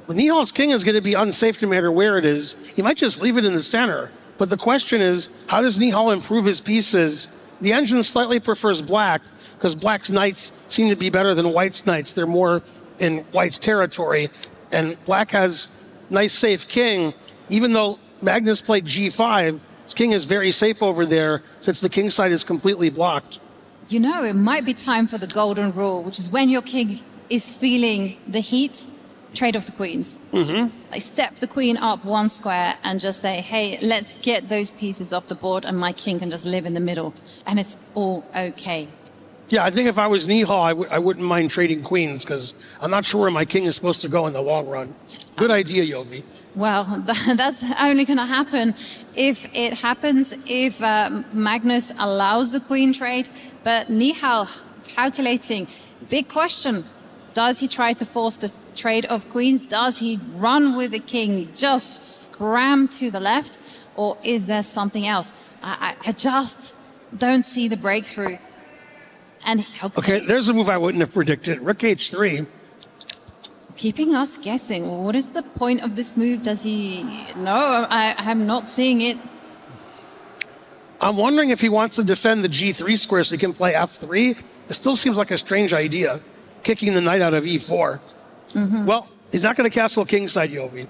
Well, Nihal's king is going to be unsafe no matter where it is. He might just leave it in the center. But the question is, how does Nihal improve his pieces? The engine slightly prefers black because black's knights seem to be better than white's knights. They're more in white's territory. And black has nice safe king. Even though Magnus played G5, his king is very safe over there since the king side is completely blocked. You know, it might be time for the golden rule, which is when your king is feeling the heat, trade off the queens. Like step the queen up one square and just say, hey, let's get those pieces off the board and my king can just live in the middle and it's all okay. Yeah, I think if I was Nihal, I wouldn't mind trading queens because I'm not sure where my king is supposed to go in the long run. Good idea, Yovi. Well, that's only going to happen if it happens, if Magnus allows the queen trade. But Nihal calculating, big question. Does he try to force the trade of queens? Does he run with the king, just scram to the left? Or is there something else? I just don't see the breakthrough. And okay, there's a move I wouldn't have predicted. Rook H3. Keeping us guessing. What is the point of this move? Does he... No, I'm not seeing it. I'm wondering if he wants to defend the G3 square so he can play F3. It still seems like a strange idea, kicking the knight out of E4. Well, he's not going to castle kingside, Yovi.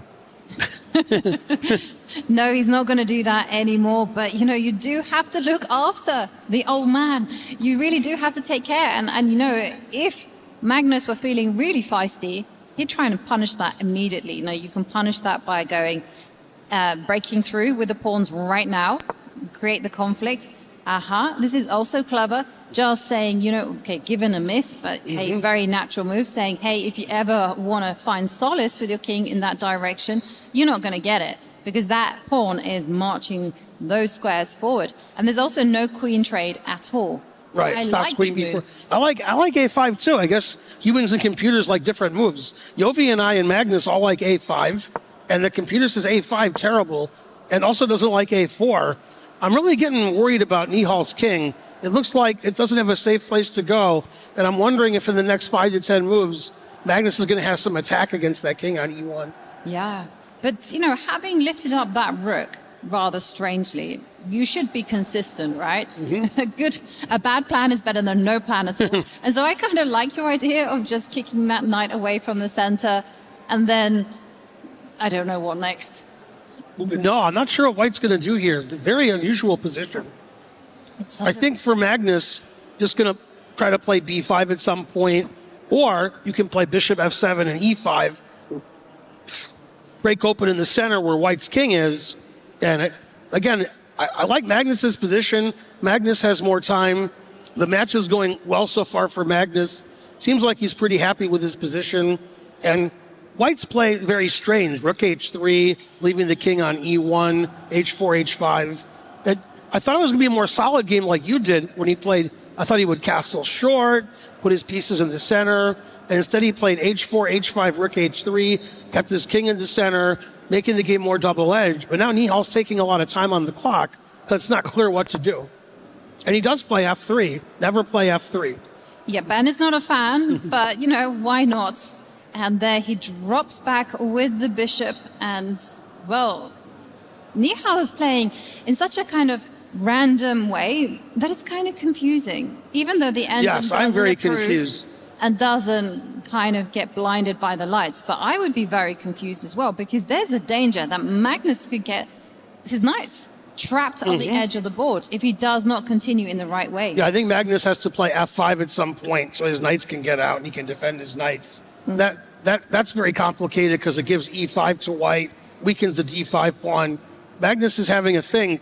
No, he's not going to do that anymore. But, you know, you do have to look after the old man. You really do have to take care. And you know, if Magnus were feeling really feisty, he'd try and punish that immediately. You know, you can punish that by going, breaking through with the pawns right now, create the conflict. This is also clever. Just saying, you know, okay, given a miss, but hey, very natural move, saying, hey, if you ever want to find solace with your king in that direction, you're not going to get it, because that pawn is marching those squares forward. And there's also no queen trade at all. So Right, I stops like queen before. I like A5 too. I guess humans and computers like different moves. Yovi and I and Magnus all like A5, and the computer says A5 terrible, and also doesn't like A4. I'm really getting worried about Nihal's king. It looks like it doesn't have a safe place to go, and I'm wondering if in the next 5 to 10 moves, Magnus is going to have some attack against that king on E1. Yeah, but you know, having lifted up that rook rather strangely, you should be consistent, right? A bad plan is better than no plan at all. And so I kind of like your idea of just kicking that knight away from the center, and then I don't know what next. No, I'm not sure what White's going to do here. Very unusual position. I think for Magnus, just going to try to play B5 at some point, or you can play bishop F7 and E5, break open in the center where White's king is. And again, I like Magnus's position. Magnus has more time. The match is going well so far for Magnus. Seems like he's pretty happy with his position. And White's play very strange. Rook H3, leaving the king on E1, H4, H5. I thought it was going to be a more solid game like you did when he played. I thought he would castle short, put his pieces in the center, and instead he played H4, H5, Rook H3, kept his king in the center, making the game more double-edged. But now Nihal's taking a lot of time on the clock because it's not clear what to do. And he does play F3, never play F3. Yeah, Ben is not a fan, but, you know, why not? And there he drops back with the bishop, and, well, Nihal is playing in such a kind of random way that it's kind of confusing, even though the engine Yes, I'm very approve confused. and doesn't kind of get blinded by the lights. But I would be very confused as well, because there's a danger that Magnus could get his knights trapped on the edge of the board if he does not continue in the right way. Yeah, I think Magnus has to play F5 at some point so his knights can get out and he can defend his knights. That's very complicated because it gives E5 to White, weakens the D5 pawn. Magnus is having a thing.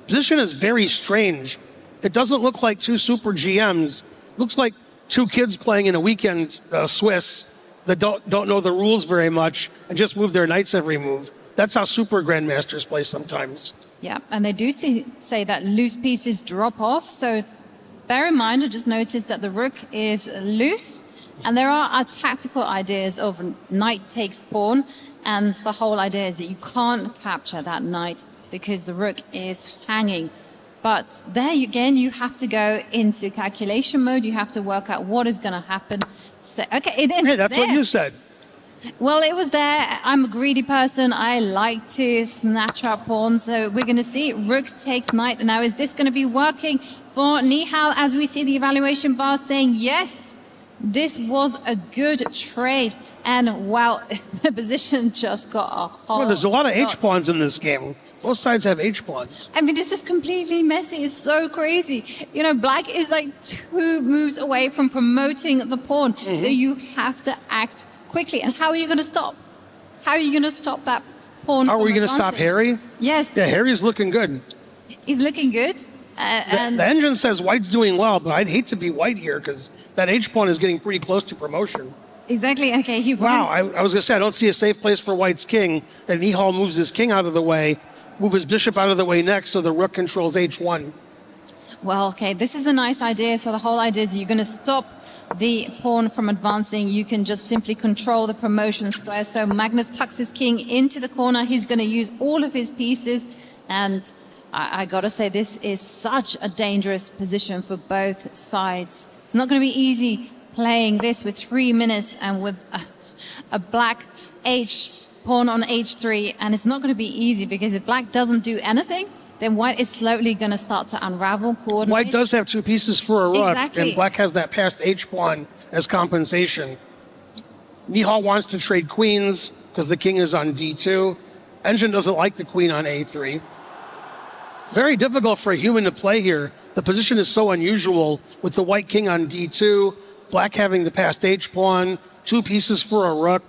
Position is very strange. It doesn't look like two super GMs. Looks like two kids playing in a weekend Swiss that don't know the rules very much and just move their knights every move. That's how super grandmasters play sometimes. Yeah, and they do say that loose pieces drop off. So bear in mind, I just noticed that the rook is loose, and there are tactical ideas of knight takes pawn, and the whole idea is that you can't capture that knight because the rook is hanging. But there again, you have to go into calculation mode. You have to work out what is going to happen. So, okay, it's Hey, that's there. what you said. Well, it was there. I'm a greedy person. I like to snatch up pawns. So we're going to see rook takes knight. Now, is this going to be working for Nihal as we see the evaluation bar saying yes? This was a good trade. And wow, the position just got a whole Well, there's a lot of lot. H-pawns in this game. Both sides have H-pawns. I mean, it's just completely messy. It's so crazy. You know, black is like 2 moves away from promoting the pawn. So you have to act quickly. And how are you going to stop? How are you going to stop that pawn? How are we from going to stop advancing? Harry? Yes. Yeah, Harry's looking good. He's looking good. And The engine says White's doing well, but I'd hate to be White here because that H-pawn is getting pretty close to promotion. exactly. Okay, he Wow, wants. I was going to say, I don't see a safe place for White's king. And Nihal moves his king out of the way, move his bishop out of the way next, so the rook controls H1. Well, okay, this is a nice idea. So the whole idea is you're going to stop the pawn from advancing. You can just simply control the promotion square. So Magnus tucks his king into the corner. He's going to use all of his pieces. And I got to say, this is such a dangerous position for both sides. It's not going to be easy playing this with 3 minutes and with a black H pawn on H3. And it's not going to be easy because if black doesn't do anything, then White is slowly going to start to unravel, coordinate. White does have 2 pieces for a rook, Exactly. and Black has that passed H-pawn as compensation. Nihal wants to trade queens because the king is on D2. Engine doesn't like the queen on a3. Very difficult for a human to play here. The position is so unusual with the white king on d2, black having the passed h-pawn, 2 pieces for a rook.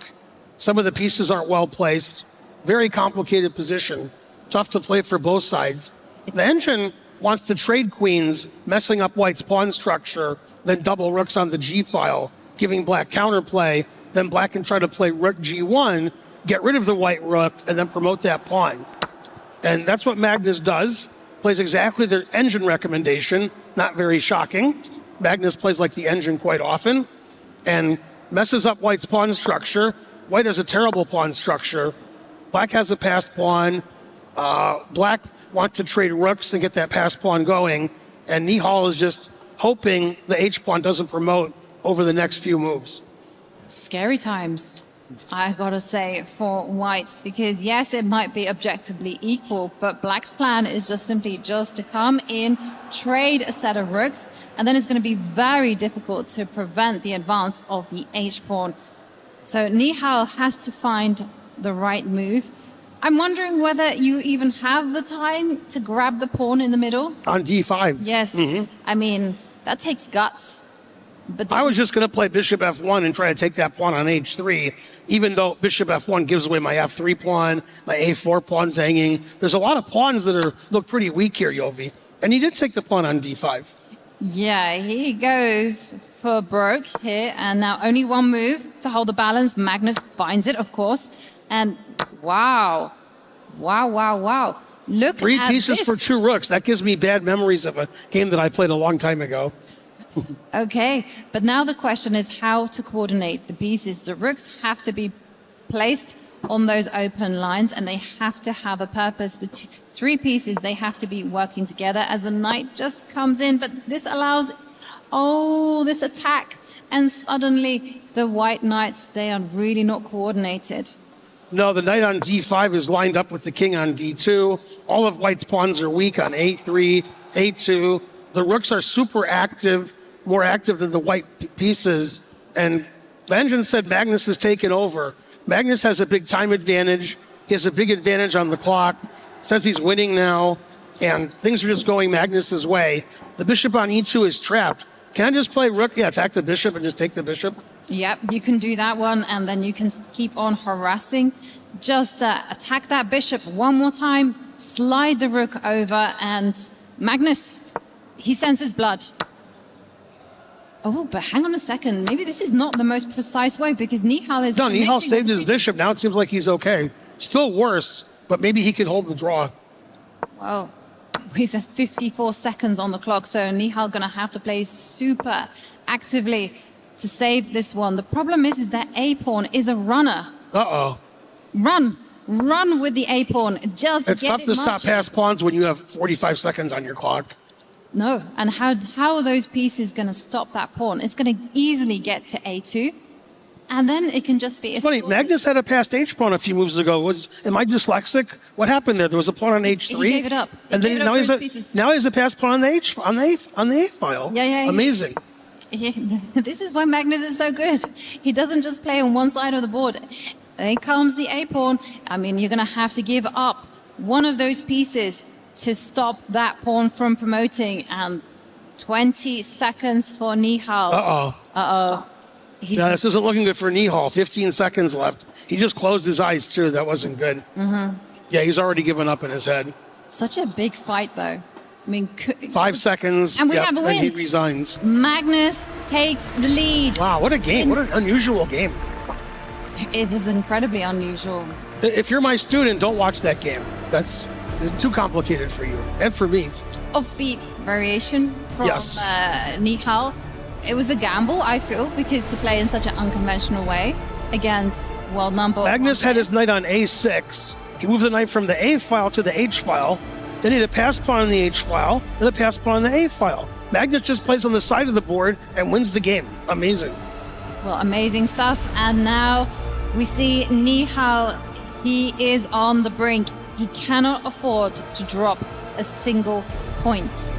Some of the pieces aren't well placed. Very complicated position. Tough to play for both sides. The engine wants to trade queens, messing up white's pawn structure, then double rooks on the g file, giving black counterplay. Then black can try to play rook g1, get rid of the white rook, and then promote that pawn. And that's what Magnus does. Plays exactly the engine recommendation. Not very shocking. Magnus plays like the engine quite often and messes up white's pawn structure. White has a terrible pawn structure. Black has a passed pawn. Black wants to trade rooks and get that passed pawn going. And Nihal is just hoping the h-pawn doesn't promote over the next few moves. Scary times, I gotta say, for white, because yes, it might be objectively equal, but black's plan is just simply to come in, trade a set of rooks, and then it's going to be very difficult to prevent the advance of the h-pawn. So Nihal has to find the right move. I'm wondering whether you even have the time to grab the pawn in the middle. On d5. Yes. I mean, that takes guts. But I was just going to play bishop f1 and try to take that pawn on h3, even though bishop f1 gives away my f3 pawn, my a4 pawn's hanging. There's a lot of pawns that look pretty weak here, Yovi. And he did take the pawn on d5. Yeah, he goes for broke here, and now only one move to hold the balance. Magnus finds it, of course. And wow. Look at 3 pieces this. for 2 rooks. That gives me bad memories of a game that I played a long time ago. Okay, but now the question is how to coordinate the pieces. The rooks have to be placed on those open lines, and they have to have a purpose. The 3 pieces, they have to be working together as the knight just comes in, but this allows, this attack, and suddenly the white knights, they are really not coordinated. No, the knight on d5 is lined up with the king on d2. All of white's pawns are weak on a3, a2. The rooks are super active, more active than the white pieces. And the engine said Magnus has taken over. Magnus has a big time advantage. He has a big advantage on the clock. Says he's winning now. And things are just going Magnus's way. The bishop on e2 is trapped. Can I just play rook? Yeah, attack the bishop and just take the bishop. Yep, you can do that one, and then you can keep on harassing. Just attack that bishop one more time, slide the rook over, and Magnus, he senses blood. Oh, but hang on a second. Maybe this is not the most precise way, because Nihal is... No, Nihal saved his bishop. Now it seems like he's okay. Still worse, but maybe he can hold the draw. Well, he says 54 seconds on the clock, so Nihal gonna have to play super actively to save this one. The problem is that a-pawn is a runner. Uh-oh. Run with the a-pawn. Just it's get tough it to stop marching. pass pawns when you have 45 seconds on your clock. No, and how are those pieces going to stop that pawn? It's going to easily get to a2, and then it can just be... It's funny, Magnus had a passed h-pawn a few moves ago. Am I dyslexic? What happened there? There was a pawn on h3? He gave it up. And then now he has a passed pawn on the a file. Yeah. Amazing. This is why Magnus is so good. He doesn't just play on one side of the board. There comes the a-pawn. I mean, you're going to have to give up one of those pieces to stop that pawn from promoting. And 20 seconds for Nihal. Uh-oh. No, this isn't looking good for Nihal. 15 seconds left. He just closed his eyes, too. That wasn't good. Yeah, he's already given up in his head. Such a big fight, though. I mean, 5 seconds. And we have a win. And he resigns. Magnus takes the lead. Wow, what a game. What an unusual game. It was incredibly unusual. If you're my student, don't watch that game. It's too complicated for you and for me. Offbeat variation from Yes. Nihal. It was a gamble, I feel, because to play in such an unconventional way against world number Magnus had his knight on a6. He moved the knight from the a file to the h file. Then he had a pass pawn on the h file, then a pass pawn on the a file. Magnus just plays on the side of the board and wins the game. Amazing. Well, amazing stuff. And now we see Nihal. He is on the brink. He cannot afford to drop a single point.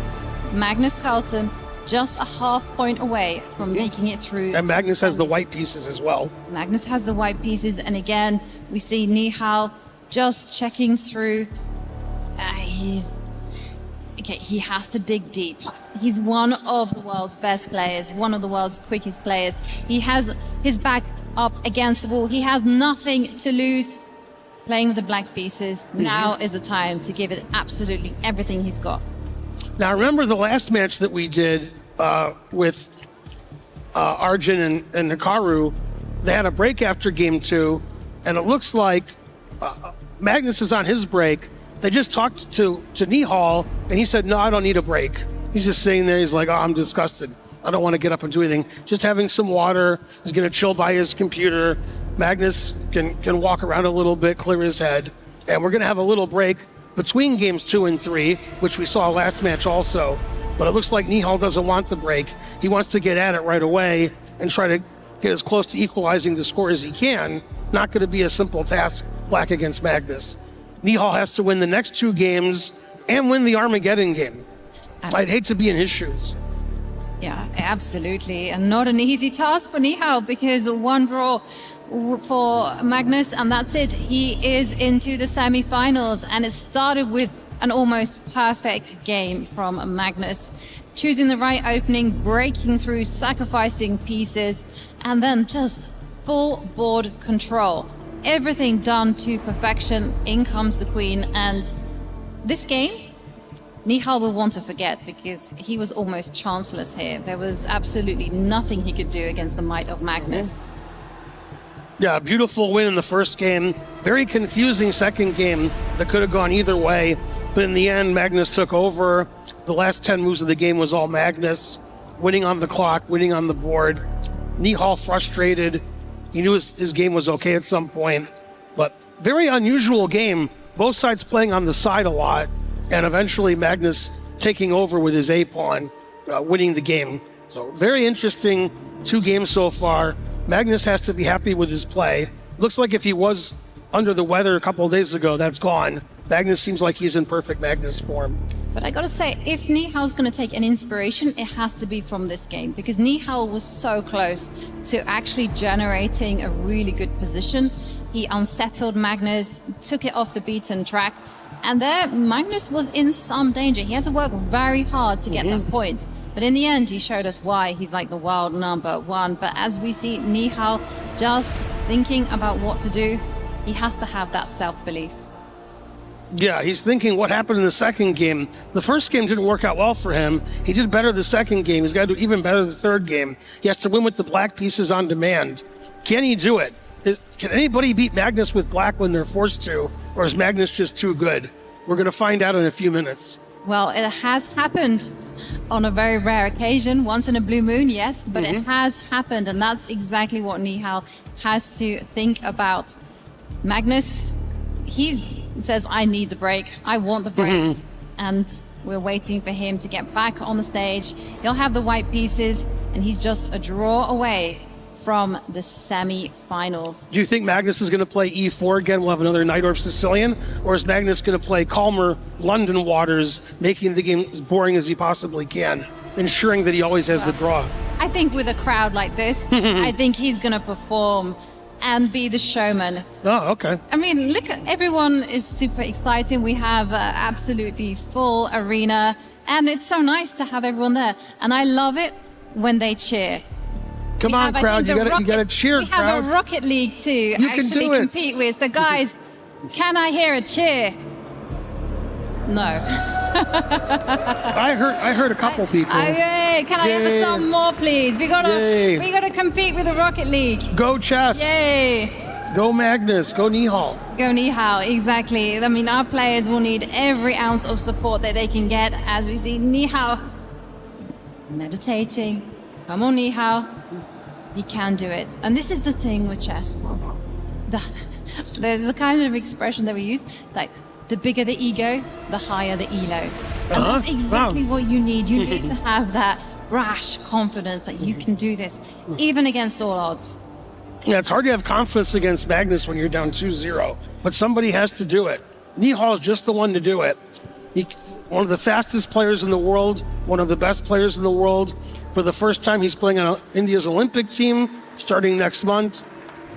Magnus Carlsen just a half point away from making it through. And Magnus has the white pieces as well. Magnus has the white pieces, and again, we see Nihal just checking through. He has to dig deep. He's one of the world's best players, one of the world's quickest players. He has his back up against the wall. He has nothing to lose. Playing with the black pieces, now is the time to give it absolutely everything he's got. Now, remember the last match that we did with Arjun and Hikaru? They had a break after game 2, and it looks like Magnus is on his break. They just talked to Nihal, and he said, no, I don't need a break. He's just sitting there. He's like, oh, I'm disgusted. I don't want to get up and do anything. Just having some water. He's going to chill by his computer. Magnus can walk around a little bit, clear his head. And we're going to have a little break between games 2 and 3, which we saw last match also. But it looks like Nihal doesn't want the break. He wants to get at it right away and try to get as close to equalizing the score as he can. Not going to be a simple task, black against Magnus. Nihal has to win the next 2 games and win the Armageddon game. I'd hate to be in his shoes. Yeah, absolutely. And not an easy task for Nihal, because one draw for Magnus, and that's it. He is into the semi-finals, and it started with an almost perfect game from Magnus. Choosing the right opening, breaking through, sacrificing pieces, and then just full board control. Everything done to perfection. In comes the queen, and this game, Nihal will want to forget, because he was almost chanceless here. There was absolutely nothing he could do against the might of Magnus. Yeah, beautiful win in the first game. Very confusing second game that could have gone either way. But in the end, Magnus took over. The last 10 moves of the game was all Magnus. Winning on the clock, winning on the board. Nihal frustrated. He knew his game was okay at some point. But very unusual game. Both sides playing on the side a lot. And eventually Magnus taking over with his A-pawn, winning the game. So very interesting 2 games so far. Magnus has to be happy with his play. Looks like if he was under the weather a couple of days ago, that's gone. Magnus seems like he's in perfect Magnus form. But I gotta say, if Nihal's gonna take an inspiration, it has to be from this game, because Nihal was so close to actually generating a really good position. He unsettled Magnus, took it off the beaten track, and there Magnus was in some danger. He had to work very hard to get that point. But in the end, he showed us why he's like the world #1. But as we see Nihal just thinking about what to do, he has to have that self-belief. Yeah, he's thinking what happened in the second game. The first game didn't work out well for him. He did better the second game. He's got to do even better the third game. He has to win with the black pieces on demand. Can he do it? Can anybody beat Magnus with black when they're forced to? Or is Magnus just too good? We're going to find out in a few minutes. Well, it has happened on a very rare occasion, once in a blue moon, yes, but it has happened, and that's exactly what Nihal has to think about. Magnus, he says, I need the break, I want the break, and we're waiting for him to get back on the stage. He'll have the white pieces, and he's just a draw away from the semi-finals. Do you think Magnus is going to play E4 again? We'll have another Najdorf Sicilian? Or is Magnus going to play calmer London waters, making the game as boring as he possibly can, ensuring that he always has the draw? I think with a crowd like this, I think he's going to perform and be the showman. Oh, okay. I mean, look, everyone is super excited. We have absolutely full arena, and it's so nice to have everyone there. And I love it when they cheer. Come on, crowd, you gotta cheer, crowd. We have a Rocket League to actually compete with. So guys, can I hear a cheer? No. I heard a couple people. Yay. Can I have some more, please? We gotta compete with the Rocket League. Go Chess. Yay. Go Magnus. Go Nihal. Go Nihal, exactly. I mean, our players will need every ounce of support that they can get, as we see Nihal meditating. Come on, Nihal. He can do it. And this is the thing with chess. There's a kind of expression that we use, like the bigger the ego, the higher the elo. And that's exactly what you need. You need to have that brash confidence that you can do this, even against all odds. Yeah, it's hard to have confidence against Magnus when you're down 2-0, but somebody has to do it. Nihal is just the one to do it. One of the fastest players in the world, one of the best players in the world. For the first time, he's playing on India's Olympic team starting next month.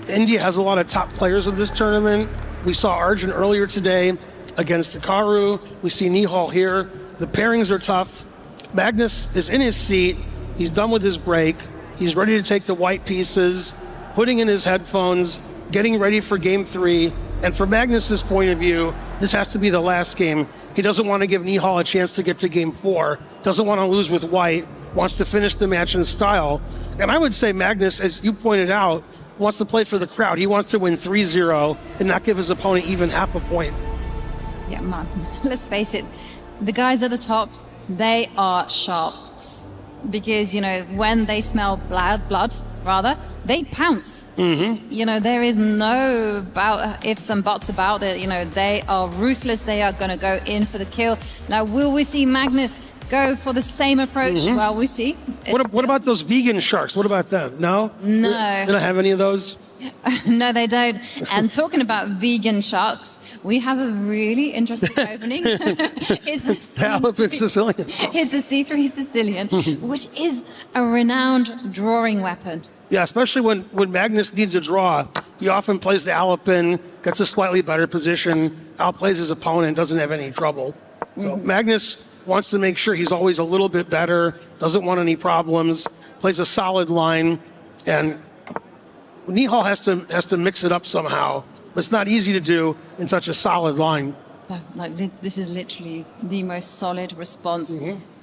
India has a lot of top players in this tournament. We saw Arjun earlier today against Hikaru. We see Nihal here. The pairings are tough. Magnus is in his seat. He's done with his break. He's ready to take the white pieces, putting in his headphones, getting ready for game 3. And from Magnus's point of view, this has to be the last game. He doesn't want to give Nihal a chance to get to game 4, doesn't want to lose with white, wants to finish the match in style. And I would say Magnus, as you pointed out, wants to play for the crowd. He wants to win 3-0 and not give his opponent even half a point. Yeah, man, let's face it, the guys at the tops, they are sharps. Because, when they smell blood, they pounce. Mm-hmm. There is no ifs and buts about it. They are ruthless. They are going to go in for the kill. Now, will we see Magnus go for the same approach? Mm-hmm. Well, we see. What about those vegan sharks? What about them? No? No. They don't have any of those? No, they don't. And talking about vegan sharks, we have a really interesting opening. It's a Sicilian. It's a C3 Sicilian, which is a renowned drawing weapon. Yeah, especially when Magnus needs a draw. He often plays the Alapin, gets a slightly better position, outplays his opponent, doesn't have any trouble. So Magnus wants to make sure he's always a little bit better, doesn't want any problems, plays a solid line, and Nihal has to mix it up somehow. But it's not easy to do in such a solid line. This is literally the most solid response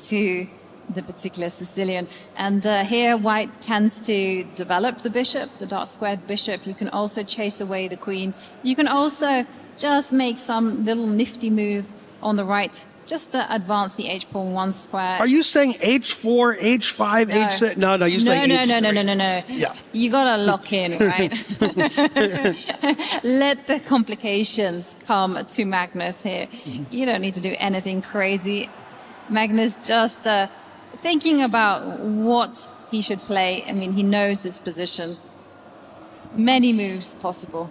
to the particular Sicilian. And here white tends to develop the bishop, the dark squared bishop. You can also chase away the queen. You can also just make some little nifty move on the right, just to advance the h-pawn 1 square. Are you saying h4, h5, No. h6? No, you say h3. No. Yeah. You gotta lock in, right? Let the complications come to Magnus here. You don't need to do anything crazy. Magnus just thinking about what he should play. I mean, he knows this position. Many moves possible.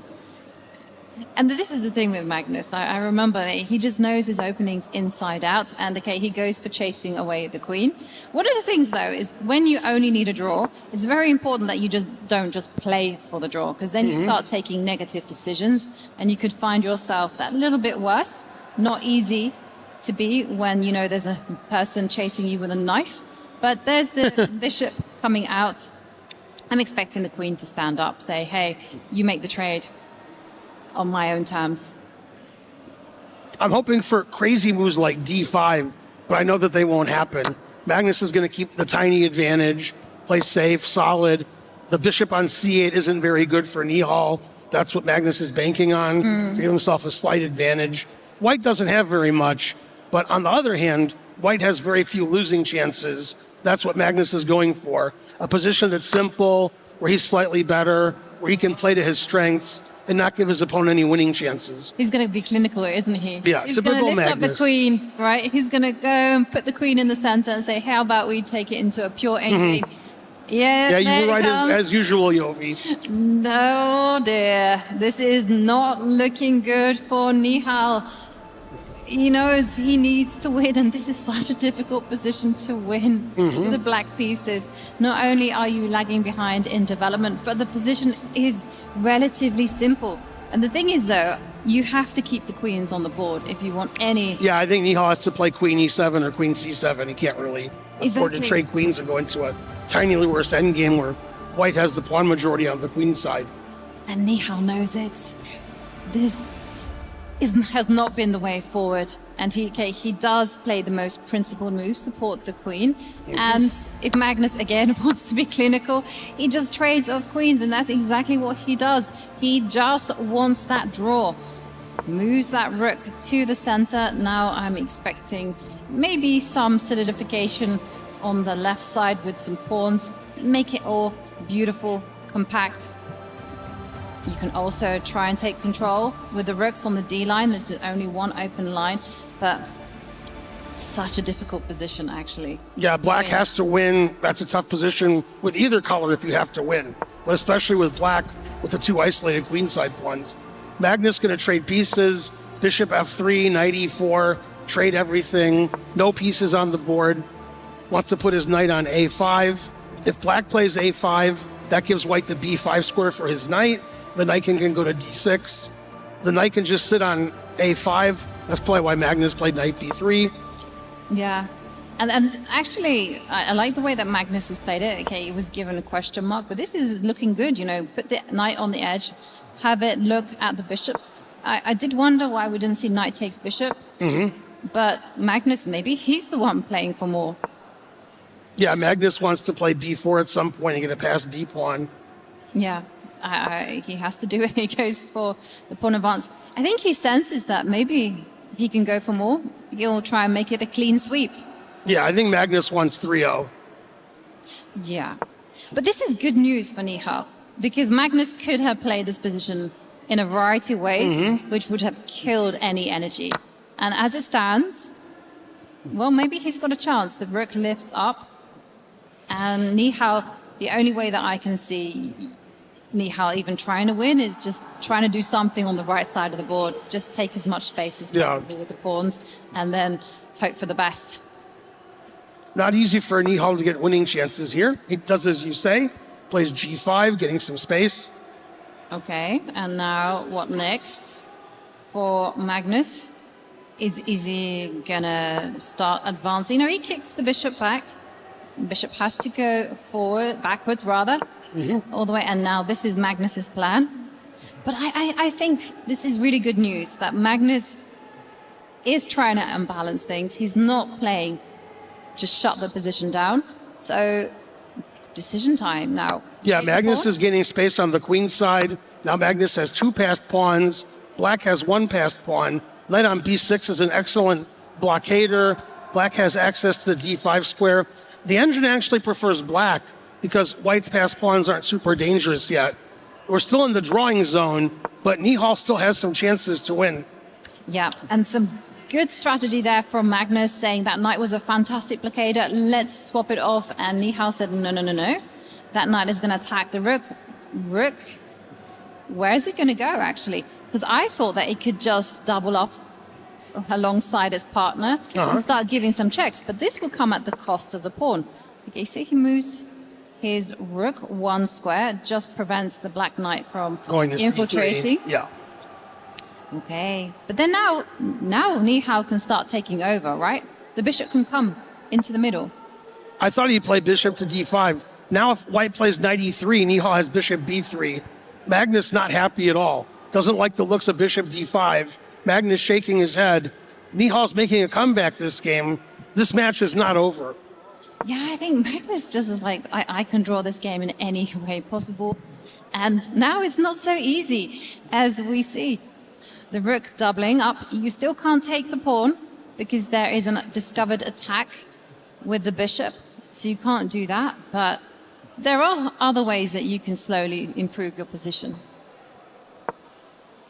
And this is the thing with Magnus. I remember that he just knows his openings inside out. And okay, he goes for chasing away the queen. One of the things, though, is when you only need a draw, it's very important that you just don't just play for the draw, because then you start taking negative decisions and you could find yourself that little bit worse. Not easy to be when, there's a person chasing you with a knife. But there's the bishop coming out. I'm expecting the queen to stand up, say, hey, you make the trade on my own terms. I'm hoping for crazy moves like d5, but I know that they won't happen. Magnus is going to keep the tiny advantage, play safe, solid. The bishop on c8 isn't very good for Nihal. That's what Magnus is banking on, to give himself a slight advantage. White doesn't have very much, but on the other hand, White has very few losing chances. That's what Magnus is going for. A position that's simple, where he's slightly better, where he can play to his strengths, and not give his opponent any winning chances. He's going to be clinical, isn't he? Yeah, he's going to lift Magnus up the queen, right? He's going to go and put the queen in the center and say, how about we take it into a pure endgame? Yeah, you were right as usual, Yovi. No, dear. This is not looking good for Nihal. He knows he needs to win, and this is such a difficult position to win with the black pieces. Not only are you lagging behind in development, but the position is relatively simple. And the thing is, though, you have to keep the queens on the board if you want any... Yeah, I think Nihal has to play queen e7 or queen c7. He can't really afford to trade queens and go into a tiny worse endgame where White has the pawn majority on the queen side. And Nihal knows it. This has not been the way forward, and he does play the most principled move, support the queen. And if Magnus again wants to be clinical, he just trades off queens, and that's exactly what he does. He just wants that draw, moves that rook to the center. Now I'm expecting maybe some solidification on the left side with some pawns, make it all beautiful, compact. You can also try and take control with the rooks on the D line. There's only one open line, but such a difficult position, actually. Yeah, black has to win. That's a tough position with either color if you have to win, but especially with black with the two isolated queenside pawns. Magnus going to trade pieces, bishop f3, knight e4, trade everything, no pieces on the board. Wants to put his knight on a5. If black plays a5, that gives white the b5 square for his knight. The knight can go to d6. the knight can just sit on a5. That's probably why Magnus played knight b3. Yeah. And actually, I like the way that Magnus has played it. Okay, it was given a question mark, but this is looking good, you know. Put the knight on the edge, have it look at the bishop. I did wonder why we didn't see knight takes bishop, but Magnus, maybe he's the one playing for more. Yeah, Magnus wants to play b4 at some point and get a past d pawn. Yeah, he has to do it. He goes for the pawn advance. I think he senses that maybe he can go for more. He'll try and make it a clean sweep. Yeah, I think Magnus wants 3-0. Yeah. But this is good news for Nihal, because Magnus could have played this position in a variety of ways, which would have killed any energy. And as it stands, well, maybe he's got a chance. The rook lifts up, and Nihal, the only way that I can see Nihal even trying to win is just trying to do something on the right side of the board, just take as much space as possible with the pawns, and then hope for the best. Not easy for Nihal to get winning chances here. He does as you say, plays g5, getting some space. Okay, and now what next for Magnus? Is he gonna start advancing? No, he kicks the bishop back. Bishop has to go forward, backwards rather, all the way. And now this is Magnus's plan. But I think this is really good news that Magnus is trying to unbalance things. He's not playing just shut the position down. So decision time now. Yeah, Magnus is gaining space on the queen side. Now Magnus has 2 passed pawns. Black has 1 passed pawn. Knight on b6 is an excellent blockader. Black has access to the d5 square. The engine actually prefers black because white's passed pawns aren't super dangerous yet. We're still in the drawing zone, but Nihal still has some chances to win. Yeah, and some good strategy there from Magnus, saying that knight was a fantastic blockader. Let's swap it off. And Nihal said, no. That knight is going to attack the rook. Rook, where is it going to go, actually? Because I thought that it could just double up alongside its partner and start giving some checks. But this will come at the cost of the pawn. Okay, so he moves his rook 1 square, just prevents the black knight from going to infiltrating. C3. Yeah. Okay, but then now Nihal can start taking over, right? The bishop can come into the middle. I thought he'd play bishop to d5. Now if white plays knight e3, Nihal has bishop b3. Magnus not happy at all. Doesn't like the looks of bishop d5. Magnus shaking his head. Nihal's making a comeback this game. This match is not over. Yeah, I think Magnus just was like, I can draw this game in any way possible. And now it's not so easy, as we see. The rook doubling up. You still can't take the pawn because there is a discovered attack with the bishop. So you can't do that. But there are other ways that you can slowly improve your position.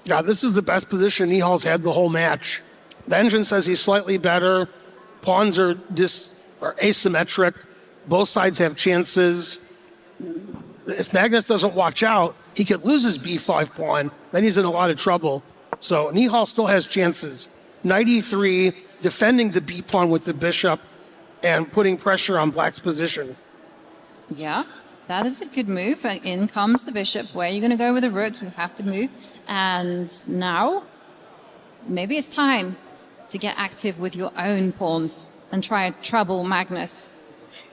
Yeah, this is the best position Nihal's had the whole match. The engine says he's slightly better. Pawns are asymmetric. Both sides have chances. If Magnus doesn't watch out, he could lose his b5 pawn. Then he's in a lot of trouble. So Nihal still has chances. Knight e3, defending the b pawn with the bishop and putting pressure on black's position. Yeah, that is a good move. In comes the bishop. Where are you going to go with the rook? You have to move. And now, maybe it's time to get active with your own pawns and try and trouble Magnus.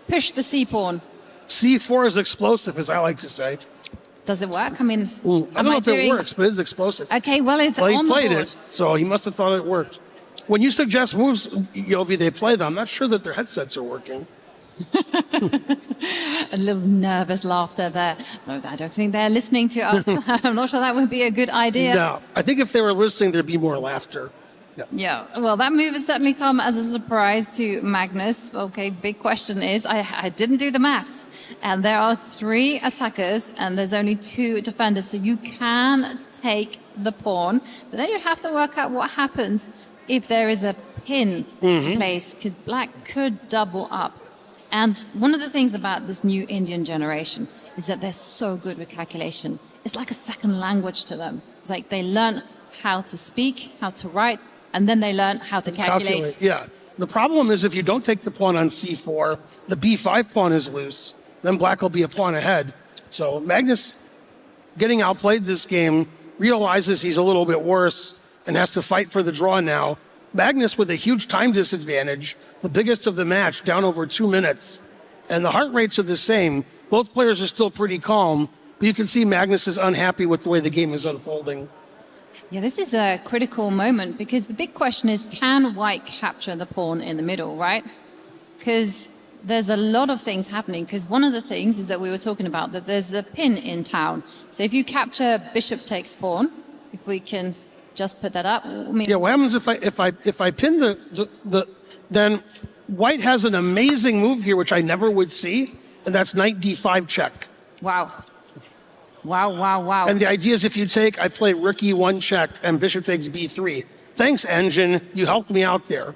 Push the c-pawn. c4 is explosive, as I like to say. Does it work? I mean, I don't know if it works, but it's explosive. Okay, well, it's on the board. He played it, so he must have thought it worked. When you suggest moves, Yovi, they play them. I'm not sure that their headsets are working. A little nervous laughter there. No, I don't think they're listening to us. I'm not sure that would be a good idea. No, I think if they were listening, there'd be more laughter. Yeah, well, that move has certainly come as a surprise to Magnus. Okay, big question is, I didn't do the maths, and there are 3 attackers, and there's only 2 defenders, so you can take the pawn, but then you have to work out what happens if there is a pin in place, because black could double up. And one of the things about this new Indian generation is that they're so good with calculation. It's like a second language to them. It's like they learn how to speak, how to write, and then they learn how to calculate. Yeah. The problem is if you don't take the pawn on c4, the b5 pawn is loose. Then black will be a pawn ahead. So Magnus getting outplayed this game. realizes he's a little bit worse and has to fight for the draw now. Magnus with a huge time disadvantage, the biggest of the match, down over 2 minutes. And the heart rates are the same. Both players are still pretty calm, but you can see Magnus is unhappy with the way the game is unfolding. Yeah, this is a critical moment because the big question is, can White capture the pawn in the middle, right? Because there's a lot of things happening. Because one of the things is that we were talking about that there's a pin in town. So if you capture bishop takes pawn, if we can just put that up. Yeah, what happens if I pin then White has an amazing move here, which I never would see, and that's knight d5 check. Wow. Wow. And the idea is if you take, I play rook e1 check, and bishop takes b3. Thanks, engine. You helped me out there.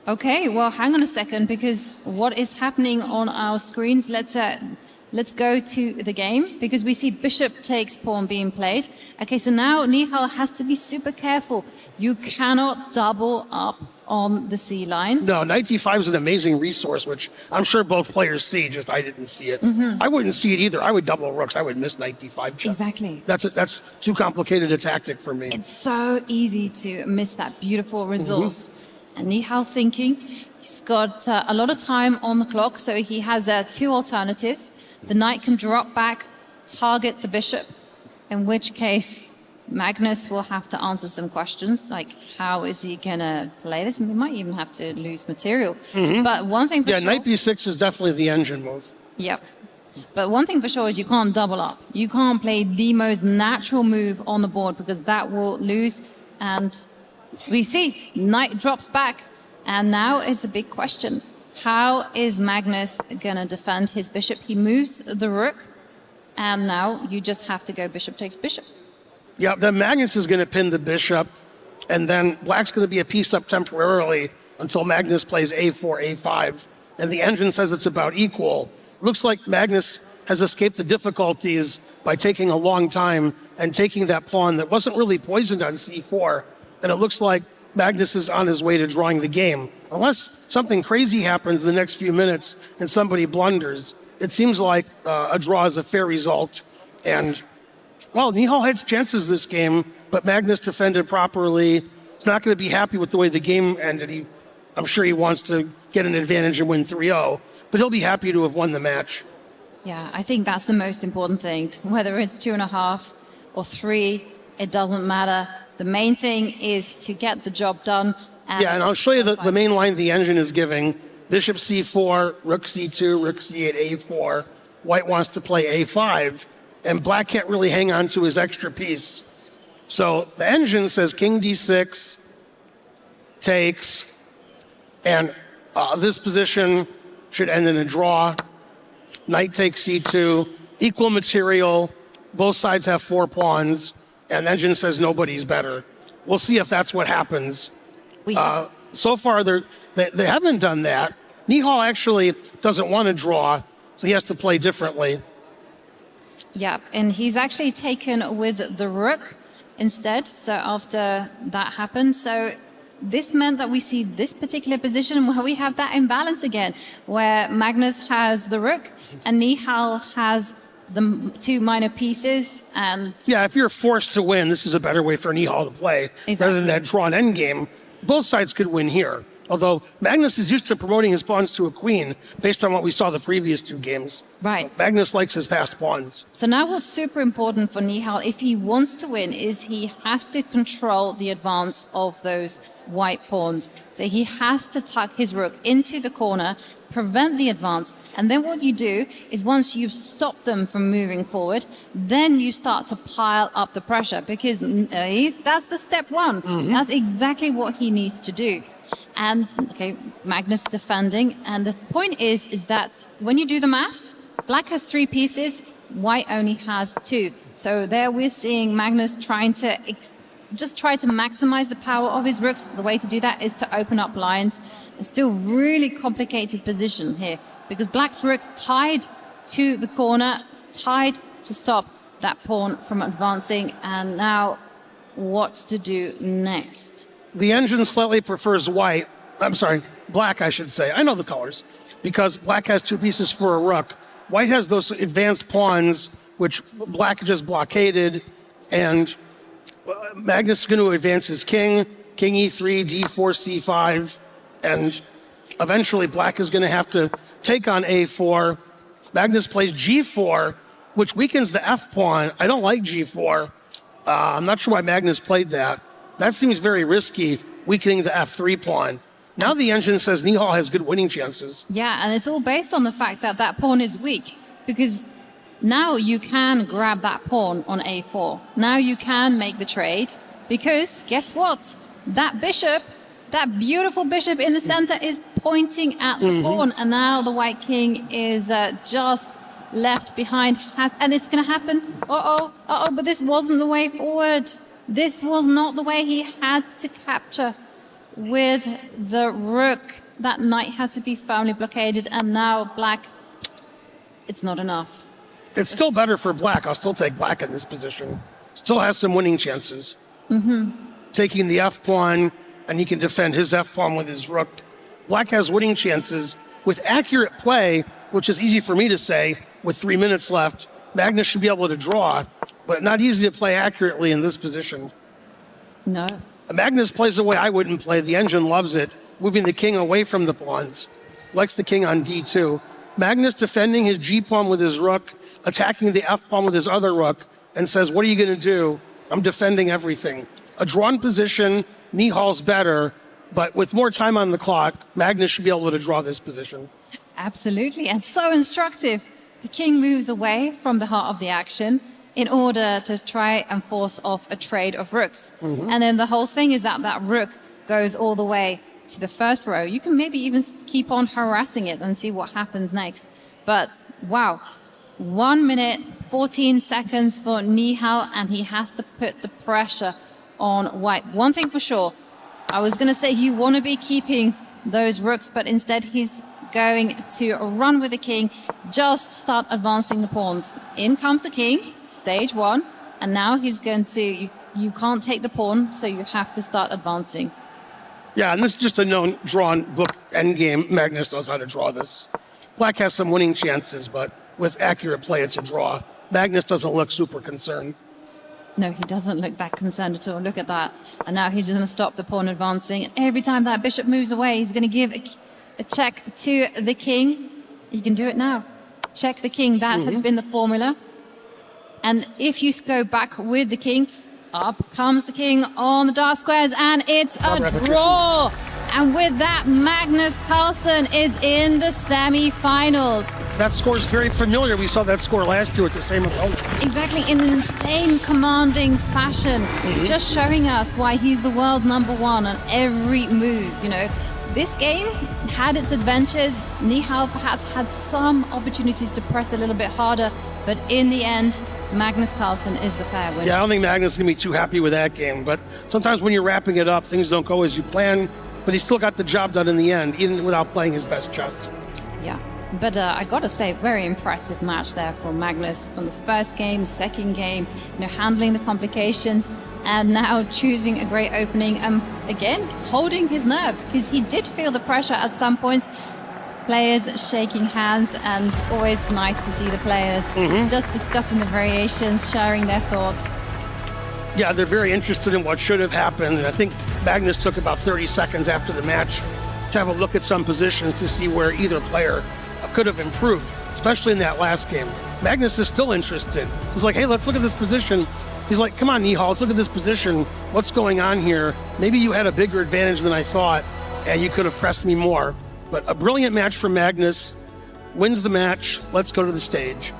Okay, well, hang on a second, because what is happening on our screens? Let's go to the game, because we see bishop takes pawn being played. Okay, so now Nihal has to be super careful. You cannot double up on the C line. No, knight d5 is an amazing resource, which I'm sure both players see, just I didn't see it. I wouldn't see it either. I would double rooks. I would miss knight d5 check. Exactly. That's too complicated a tactic for me. It's so easy to miss that beautiful resource. And Nihal thinking, he's got a lot of time on the clock, so he has two alternatives. The knight can drop back, target the bishop, in which case Magnus will have to answer some questions, like how is he going to play this? We might even have to lose material. But one thing for sure... Yeah, knight b6 is definitely the engine move. Yep. But one thing for sure is you can't double up. You can't play the most natural move on the board because that will lose. And we see knight drops back. And now it's a big question. How is Magnus going to defend his bishop? He moves the rook. And now you just have to go bishop takes bishop. Yeah, then Magnus is going to pin the bishop, and then black's going to be a piece up temporarily until Magnus plays a4, a5, and the engine says it's about equal. Looks like Magnus has escaped the difficulties by taking a long time and taking that pawn that wasn't really poisoned on c4, and it looks like Magnus is on his way to drawing the game. Unless something crazy happens in the next few minutes and somebody blunders, it seems like a draw is a fair result, and well, Nihal had chances this game, but Magnus defended properly. He's not going to be happy with the way the game ended. I'm sure he wants to get an advantage and win 3-0, but he'll be happy to have won the match. Yeah, I think that's the most important thing. Whether it's 2.5 or 3, it doesn't matter. The main thing is to get the job done. And I'll show you the main line the engine is giving. Bishop c4, rook c2, rook c8, a4. White wants to play a5. And black can't really hang on to his extra piece. So the engine says king d6, takes, and this position should end in a draw. Knight takes c2, equal material, both sides have 4 pawns, and the engine says nobody's better. We'll see if that's what happens. So far, they haven't done that. Nihal actually doesn't want to draw, so he has to play differently. Yeah, and he's actually taken with the rook instead, so after that happened. So this meant that we see this particular position where we have that imbalance again, where Magnus has the rook and Nihal has the 2 minor pieces. And yeah, if you're forced to win, this is a better way for Nihal to play, rather than that drawn endgame. Both sides could win here. Although Magnus is used to promoting his pawns to a queen based on what we saw the previous 2 games. Right. So Magnus likes his passed pawns. So now what's super important for Nihal, if he wants to win, is he has to control the advance of those white pawns. So he has to tuck his rook into the corner, prevent the advance, and then what you do is once you've stopped them from moving forward, then you start to pile up the pressure, because that's the step 1. That's exactly what he needs to do. And okay, Magnus defending, and the point is that when you do the maths, black has 3 pieces, white only has 2. So there we're seeing Magnus trying to just try to maximize the power of his rooks. The way to do that is to open up lines. It's still really complicated position here because black's rook tied to the corner, tied to stop that pawn from advancing. And now what to do next? The engine slightly prefers white. I'm sorry, black, I should say. I know the colors. Because black has 2 pieces for a rook. White has those advanced pawns, which black just blockaded. And Magnus is going to advance his king e3, d4, c5, and eventually black is going to have to take on a4. Magnus plays g4, which weakens the f pawn. I don't like g4. I'm not sure why Magnus played that. That seems very risky, weakening the f3 pawn. Now the engine says Nihal has good winning chances. Yeah, and it's all based on the fact that that pawn is weak, because now you can grab that pawn on a4. Now you can make the trade, because guess what? That bishop, that beautiful bishop in the center, is pointing at the pawn, and now the white king is just left behind. And it's going to happen. But this wasn't the way forward. This was not the way he had to capture with the rook. That knight had to be firmly blockaded, and now black, it's not enough. It's still better for black. I'll still take black in this position. Still has some winning chances. Taking the f pawn, and he can defend his f pawn with his rook. Black has winning chances with accurate play, which is easy for me to say with 3 minutes left. Magnus should be able to draw, but not easy to play accurately in this position. No. Magnus plays the way I wouldn't play. The engine loves it, moving the king away from the pawns. Likes the king on d2. Magnus defending his g pawn with his rook, attacking the f pawn with his other rook, and says, what are you going to do? I'm defending everything. A drawn position, Nihal's better, but with more time on the clock, Magnus should be able to draw this position. Absolutely, and so instructive. The king moves away from the heart of the action in order to try and force off a trade of rooks. And then the whole thing is that that rook goes all the way to the first row. You can maybe even keep on harassing it and see what happens next. But wow, 1 minute, 14 seconds for Nihal, and he has to put the pressure on white. One thing for sure, I was going to say you want to be keeping those rooks, but instead he's going to run with the king, just start advancing the pawns. In comes the king, stage one, and now he's going to, you can't take the pawn, so you have to start advancing. Yeah, and this is just a known drawn book endgame. Magnus knows how to draw this. Black has some winning chances, but with accurate play, it's a draw. Magnus doesn't look super concerned. No, he doesn't look that concerned at all. Look at that. And now he's going to stop the pawn advancing. And every time that bishop moves away, he's going to give a check to the king. You can do it now. Check the king. That has been the formula. And if you go back with the king, up comes the king on the dark squares, and it's a draw. And with that, Magnus Carlsen is in the semi-finals. That score is very familiar. We saw that score last year with the same opponent. Exactly, in the same commanding fashion, just showing us why he's the world #1 on every move. You know, this game had its adventures. Nihal perhaps had some opportunities to press a little bit harder, but in the end, Magnus Carlsen is the fair winner. Yeah, I don't think Magnus is going to be too happy with that game, but sometimes when you're wrapping it up, things don't go as you plan. But he still got the job done in the end, even without playing his best chess. Yeah, but I got to say, very impressive match there from Magnus from the first game, second game, you know, handling the complications, and now choosing a great opening. Again, holding his nerve, because he did feel the pressure at some points. Players shaking hands, and always nice to see the players just discussing the variations, sharing their thoughts. Yeah, they're very interested in what should have happened, and I think Magnus took about 30 seconds after the match to have a look at some positions to see where either player could have improved, especially in that last game. Magnus is still interested. He's like, hey, let's look at this position. He's like, come on, Nihal, let's look at this position. What's going on here? Maybe you had a bigger advantage than I thought, and you could have pressed me more. But a brilliant match from Magnus, wins the match. Let's go to the stage.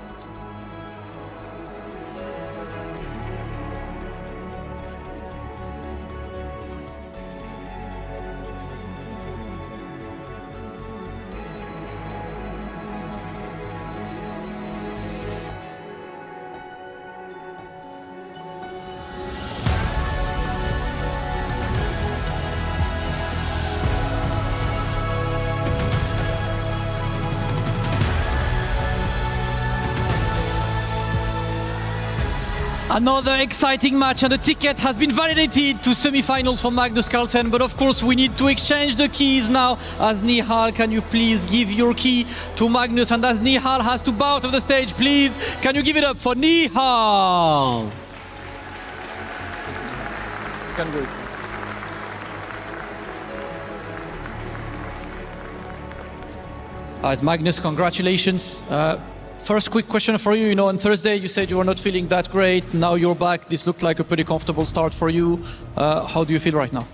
Another exciting match, and the ticket has been validated to semi-finals for Magnus Carlsen. But of course, we need to exchange the keys now. As Nihal, can you please give your key to Magnus? And as Nihal has to bow to the stage, please, can you give it up for Nihal? You can do it. All right, Magnus, congratulations. First quick question for you. On Thursday you said you were not feeling that great. Now you're back. This looked like a pretty comfortable start for you. How do you feel right now?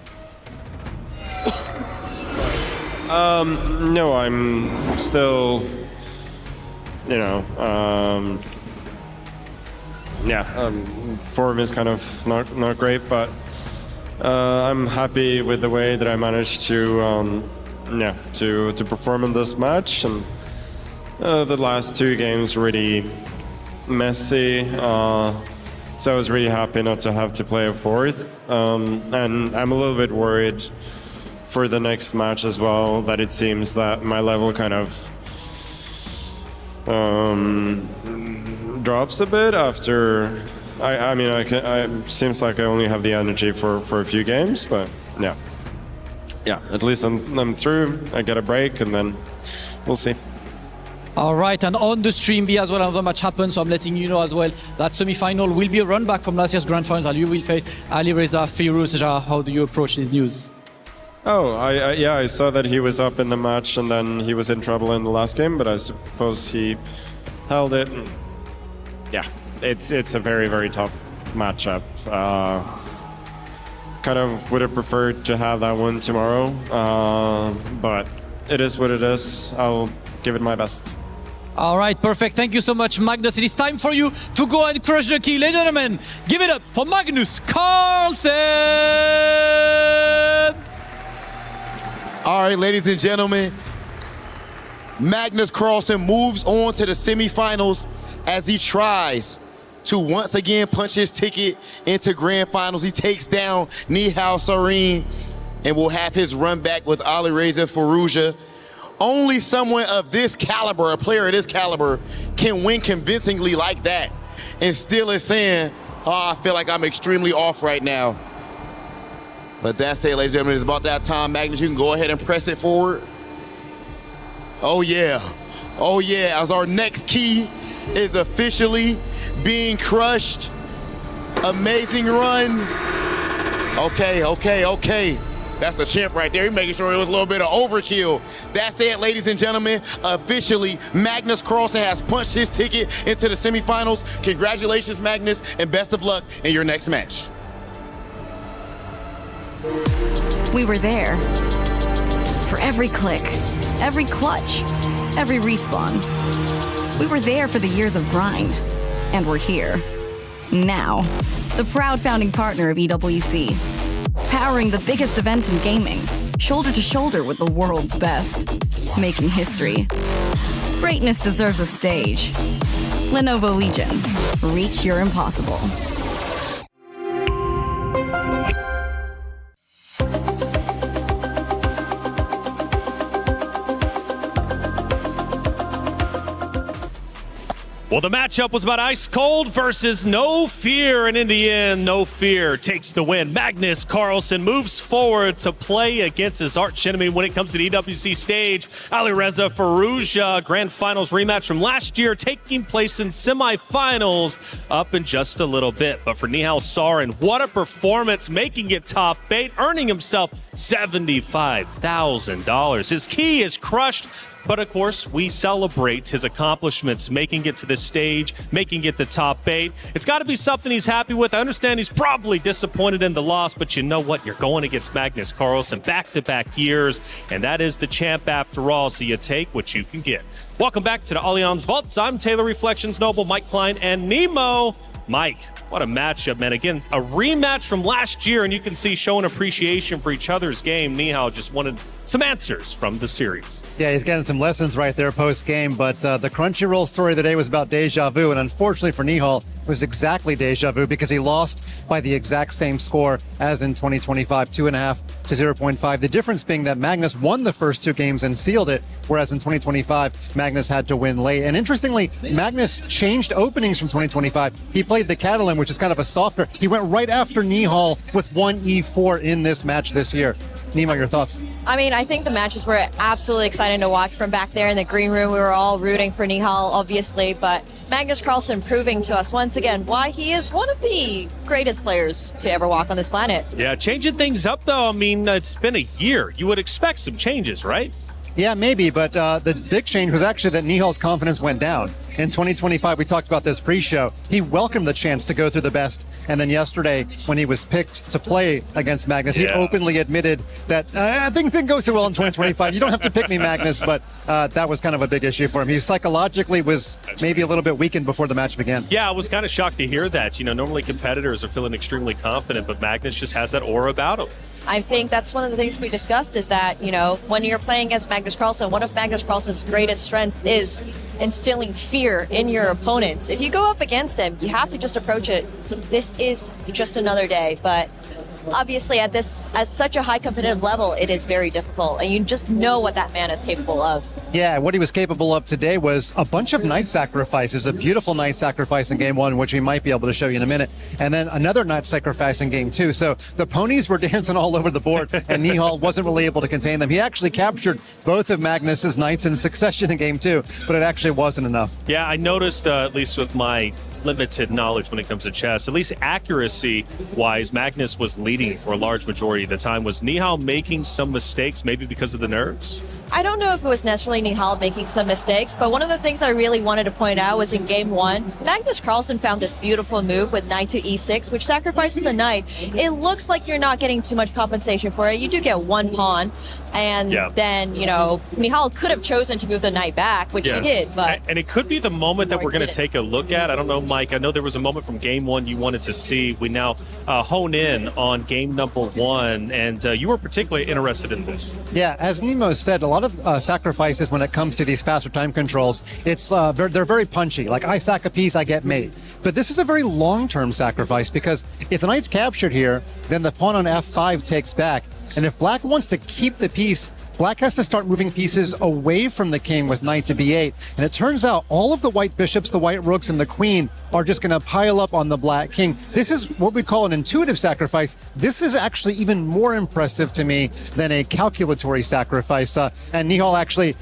No, I'm still, form is kind of not great, but I'm happy with the way that I managed to perform in this match. And the last two games really messy, so I was really happy not to have to play a fourth. And I'm a little bit worried for the next match as well, that it seems that my level kind of drops a bit after. Seems like I only have the energy for a few games, but yeah. At least I'm through. I get a break, and then we'll see. All right, and on the stream B as well, another match happened, so I'm letting you know as well that semi-final will be a run back from last year's grand final. You will face Alireza Firouzja. How do you approach this news? Oh, I saw that he was up in the match and then he was in trouble in the last game, but I suppose he held it. Yeah, it's a very, very tough matchup. Kind of would have preferred to have that one tomorrow, but it is what it is. I'll give it my best. All right, perfect. Thank you so much, Magnus. It is time for you to go and crush the key. Ladies and gentlemen, give it up for Magnus Carlsen! All right, ladies and gentlemen, Magnus Carlsen moves on to the semifinals as he tries to once again punch his ticket into grand finals. He takes down Nihal and will have his run back with Alireza Firouzja. Only someone of this caliber, a player of this caliber, can win convincingly like that and still is saying, I feel like I'm extremely off right now. But that's it, ladies and gentlemen. It's about that time. Magnus, you can go ahead and press it forward. Oh yeah, as our next key is officially being crushed. Amazing run. Okay. That's the champ right there. He's making sure it was a little bit of overkill. That's it, ladies and gentlemen. Officially, Magnus Carlsen has punched his ticket into the semifinals. Congratulations, Magnus, and best of luck in your next match. We were there for every click, every clutch, every respawn. We were there for the years of grind, and we're here. Now, the proud founding partner of EWC, powering the biggest event in gaming, shoulder to shoulder with the world's best, making history. Greatness deserves a stage. Lenovo Legion, reach your impossible. Well, the matchup was about ice cold versus no fear, and in the end, no fear takes the win. Magnus Carlsen moves forward to play against his arch enemy when it comes to the EWC stage. Alireza Firouzja, grand finals rematch from last year, taking place in semifinals up in just a little bit. But for Nihal Sarin, what a performance, making it top 8, earning himself $75,000. His key is crushed. But of course, we celebrate his accomplishments, making it to this stage, making it the top 8. It's got to be something he's happy with. I understand he's probably disappointed in the loss, but you know what? You're going against Magnus Carlsen back-to-back years, and that is the champ after all, so you take what you can get. Welcome back to the Allianz Vaults. I'm Taylor Reflections Noble, Mike Klein, and Nemo. Mike, what a matchup, man. Again, a rematch from last year, and you can see showing appreciation for each other's game. Nihal just wanted some answers from the series. Yeah, he's getting some lessons right there post-game, but the Crunchyroll story today was about deja vu, and unfortunately for Nihal, it was exactly deja vu because he lost by the exact same score as in 2025, 2.5 to 0.5. The difference being that Magnus won the first 2 games and sealed it, whereas in 2025, Magnus had to win late. And interestingly, Magnus changed openings from 2025. He played the Catalan, which is kind of a softer. He went right after Nihal with 1 E4 in this match this year. Nima, your thoughts? I mean, I think the matches were absolutely exciting to watch from back there in the green room. We were all rooting for Nihal, obviously, but Magnus Carlsen proving to us once again why he is one of the greatest players to ever walk on this planet. Yeah, changing things up, though. I mean, it's been a year. You would expect some changes, right? Yeah, maybe, but the big change was actually that Nihal's confidence went down. In 2025, we talked about this pre-show. He welcomed the chance to go through the best, and then yesterday, when he was picked to play against Magnus, he openly admitted that things didn't go so well in 2025. You don't have to pick me, Magnus, but that was kind of a big issue for him. He psychologically was maybe a little bit weakened before the match began. Yeah, I was kind of shocked to hear that. You know, normally competitors are feeling extremely confident, but Magnus just has that aura about him. I think that's one of the things we discussed is that, you know, when you're playing against Magnus Carlsen, one of Magnus Carlsen's greatest strengths is instilling fear in your opponents. If you go up against him, you have to just approach it. This is just another day, but obviously at such a high competitive level, it is very difficult, and you just know what that man is capable of. Yeah, what he was capable of today was a bunch of knight sacrifices, a beautiful knight sacrifice in game one, which we might be able to show you in a minute, and then another knight sacrifice in game two. So the ponies were dancing all over the board, and Nihal wasn't really able to contain them. He actually captured both of Magnus's knights in succession in game two, but it actually wasn't enough. Yeah, I noticed, at least with my limited knowledge when it comes to chess, at least accuracy-wise, Magnus was leading for a large majority of the time. Was Nihal making some mistakes, maybe because of the nerves? I don't know if it was necessarily Nihal making some mistakes, but one of the things I really wanted to point out was in game one, Magnus Carlsen found this beautiful move with knight to e6, which sacrifices the knight. It looks like you're not getting too much compensation for it. You do get one pawn, and then, you know, Nihal could have chosen to move the knight back, which he did. But and it could be the moment that we're going to take a look at. I don't know, Mike. I know there was a moment from game one you wanted to see. We now hone in on game number one, and you were particularly interested in this. Yeah, as Nemo said, a lot of sacrifices when it comes to these faster time controls, it's they're very punchy. Like, I sack a piece, I get mate. But this is a very long-term sacrifice, because if the knight's captured here, then the pawn on f5 takes back. And if black wants to keep the piece, black has to start moving pieces away from the king with knight to b8. And it turns out all of the white bishops, the white rooks, and the queen are just going to pile up on the black king. This is what we call an intuitive sacrifice. This is actually even more impressive to me than a calculatory sacrifice. And Nihal actually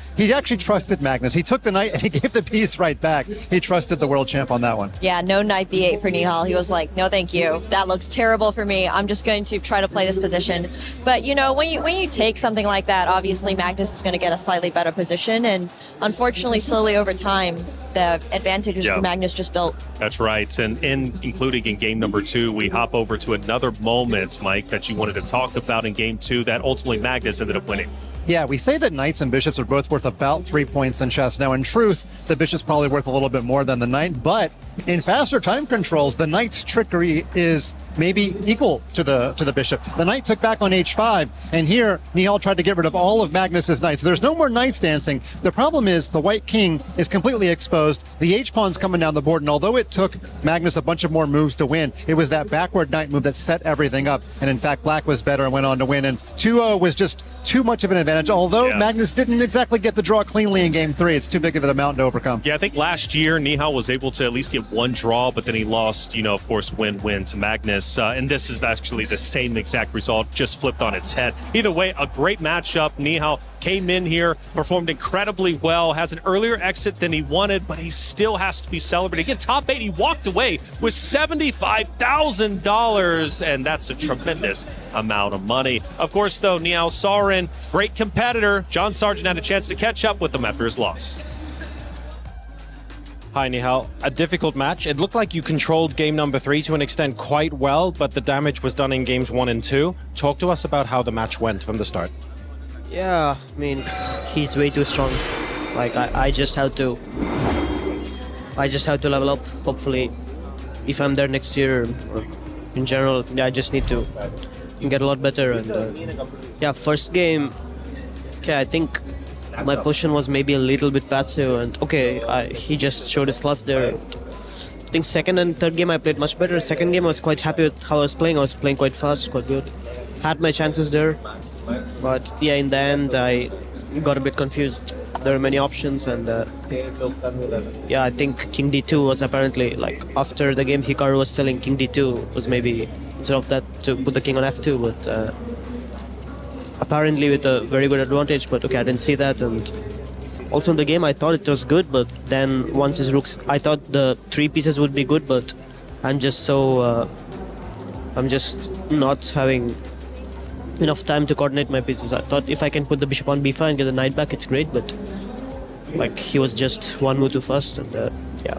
trusted Magnus. He took the knight and he gave the piece right back. He trusted the world champ on that one. yeah, no knight b8 for Nihal. He was like, no, thank you. That looks terrible for me. I'm just going to try to play this position. But, you know, when you take something like that, obviously Magnus is going to get a slightly better position. And unfortunately, slowly over time, the advantages for Magnus just built. That's right. And including in game number two, we hop over to another moment, Mike, that you wanted to talk about in game two that ultimately Magnus ended up winning. Yeah, we say that knights and bishops are both worth about 3 points in chess. Now, in truth, the bishop's probably worth a little bit more than the knight, but in faster time controls, the knight's trickery is maybe equal to the bishop. The knight took back on h5, and here Nihal tried to get rid of all of Magnus's knights. There's no more knights dancing. The problem is the white king is completely exposed. The h-pawn's coming down the board, and although it took Magnus a bunch of more moves to win, it was that backward knight move that set everything up. And in fact, black was better and went on to win, and 2-0 was just too much of an advantage, although Magnus didn't exactly get the draw cleanly in game three. It's too big of a mountain to overcome. Yeah, I think last year Nihal was able to at least get one draw, but then he lost, you know, of course, win-win to Magnus. And this is actually the same exact result, just flipped on its head. Either way, a great matchup. Nihal came in here, performed incredibly well, has an earlier exit than he wanted, but he still has to be celebrated. Again, top 8, he walked away with $75,000, and that's a tremendous amount of money. Of course, though, Nihal Sarin, great competitor. John Sargent had a chance to catch up with him after his loss. Hi, Nihal. A difficult match. It looked like you controlled game number 3 to an extent quite well, but the damage was done in games 1 and 2. Talk to us about how the match went from the start. Yeah, I mean, he's way too strong. Like, I just have to level up. Hopefully, if I'm there next year, or in general, I just need to get a lot better. And yeah, first game, okay, I think my position was maybe a little bit passive, and he just showed his class there. I think second and third game I played much better. Second game I was quite happy with how I was playing. I was playing quite fast, quite good. Had my chances there, but yeah, in the end I got a bit confused. There were many options, and yeah, I think King D2 was apparently, like, after the game Hikaru was telling King D2 was maybe instead of that to put the king on F2, but apparently with a very good advantage, but okay, I didn't see that. And also in the game, I thought it was good, but then once his rooks, I thought the 3 pieces would be good, but I'm just not having enough time to coordinate my pieces. I thought if I can put the bishop on b5 and get the knight back, it's great, but like he was just one move too fast, and yeah.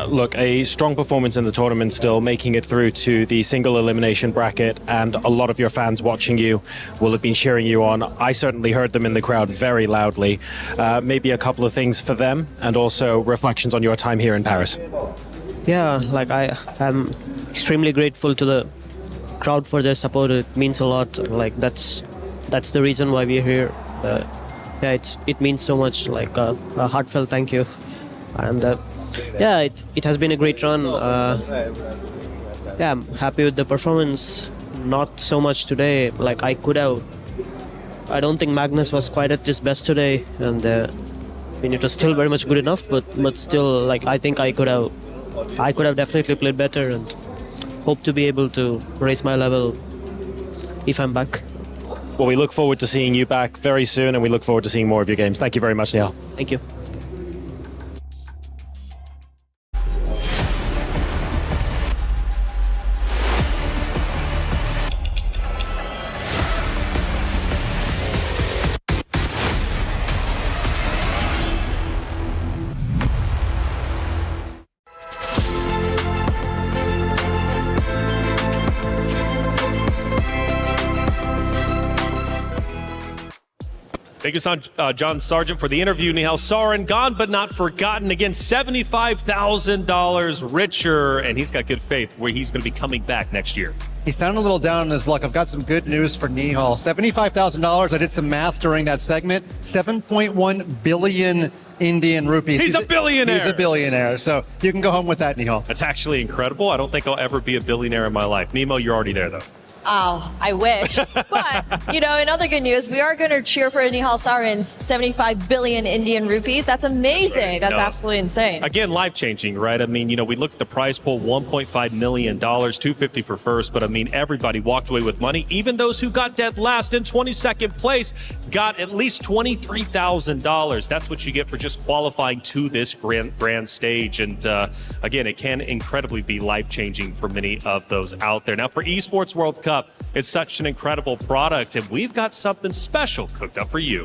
Look, a strong performance in the tournament still, making it through to the single elimination bracket, and a lot of your fans watching you will have been cheering you on. I certainly heard them in the crowd very loudly. Maybe a couple of things for them, and also reflections on your time here in Paris. Yeah, like I am extremely grateful to the crowd for their support. It means a lot. Like that's the reason why we're here. Yeah, it means so much. Like a heartfelt thank you, and yeah, it has been a great run. Yeah, I'm happy with the performance. Not so much today. Like I don't think Magnus was quite at his best today, and I mean it was still very much good enough. But still, like I think I could have definitely played better, and hope to be able to raise my level if I'm back. Well, we look forward to seeing you back very soon, and we look forward to seeing more of your games. Thank you very much, Nihal. Thank you. Thank you, John Sargent, for the interview. Nihal Sarin, gone but not forgotten. Again, $75,000 richer, and he's got good faith where he's going to be coming back next year. He sounded a little down on his luck. I've got some good news for Nihal. $75,000. I did some math during that segment. 7.1 billion Indian rupees. He's a billionaire. He's a billionaire. So you can go home with that, Nihal. That's actually incredible. I don't think I'll ever be a billionaire in my life. Nemo, you're already there, though. Oh, I wish. But, in other good news, we are going to cheer for Nihal Sarin's 75 billion Indian rupees. That's amazing. Right. That's absolutely insane. Again, life-changing, right? I mean, we look at the prize pool, $1.5 million, $250 for first, but I mean, everybody walked away with money. Even those who got dead last in 22nd place got at least $23,000. That's what you get for just qualifying to this grand stage. And again, it can incredibly be life-changing for many of those out there. Now, for Esports World Cup, it's such an incredible product, and we've got something special cooked up for you.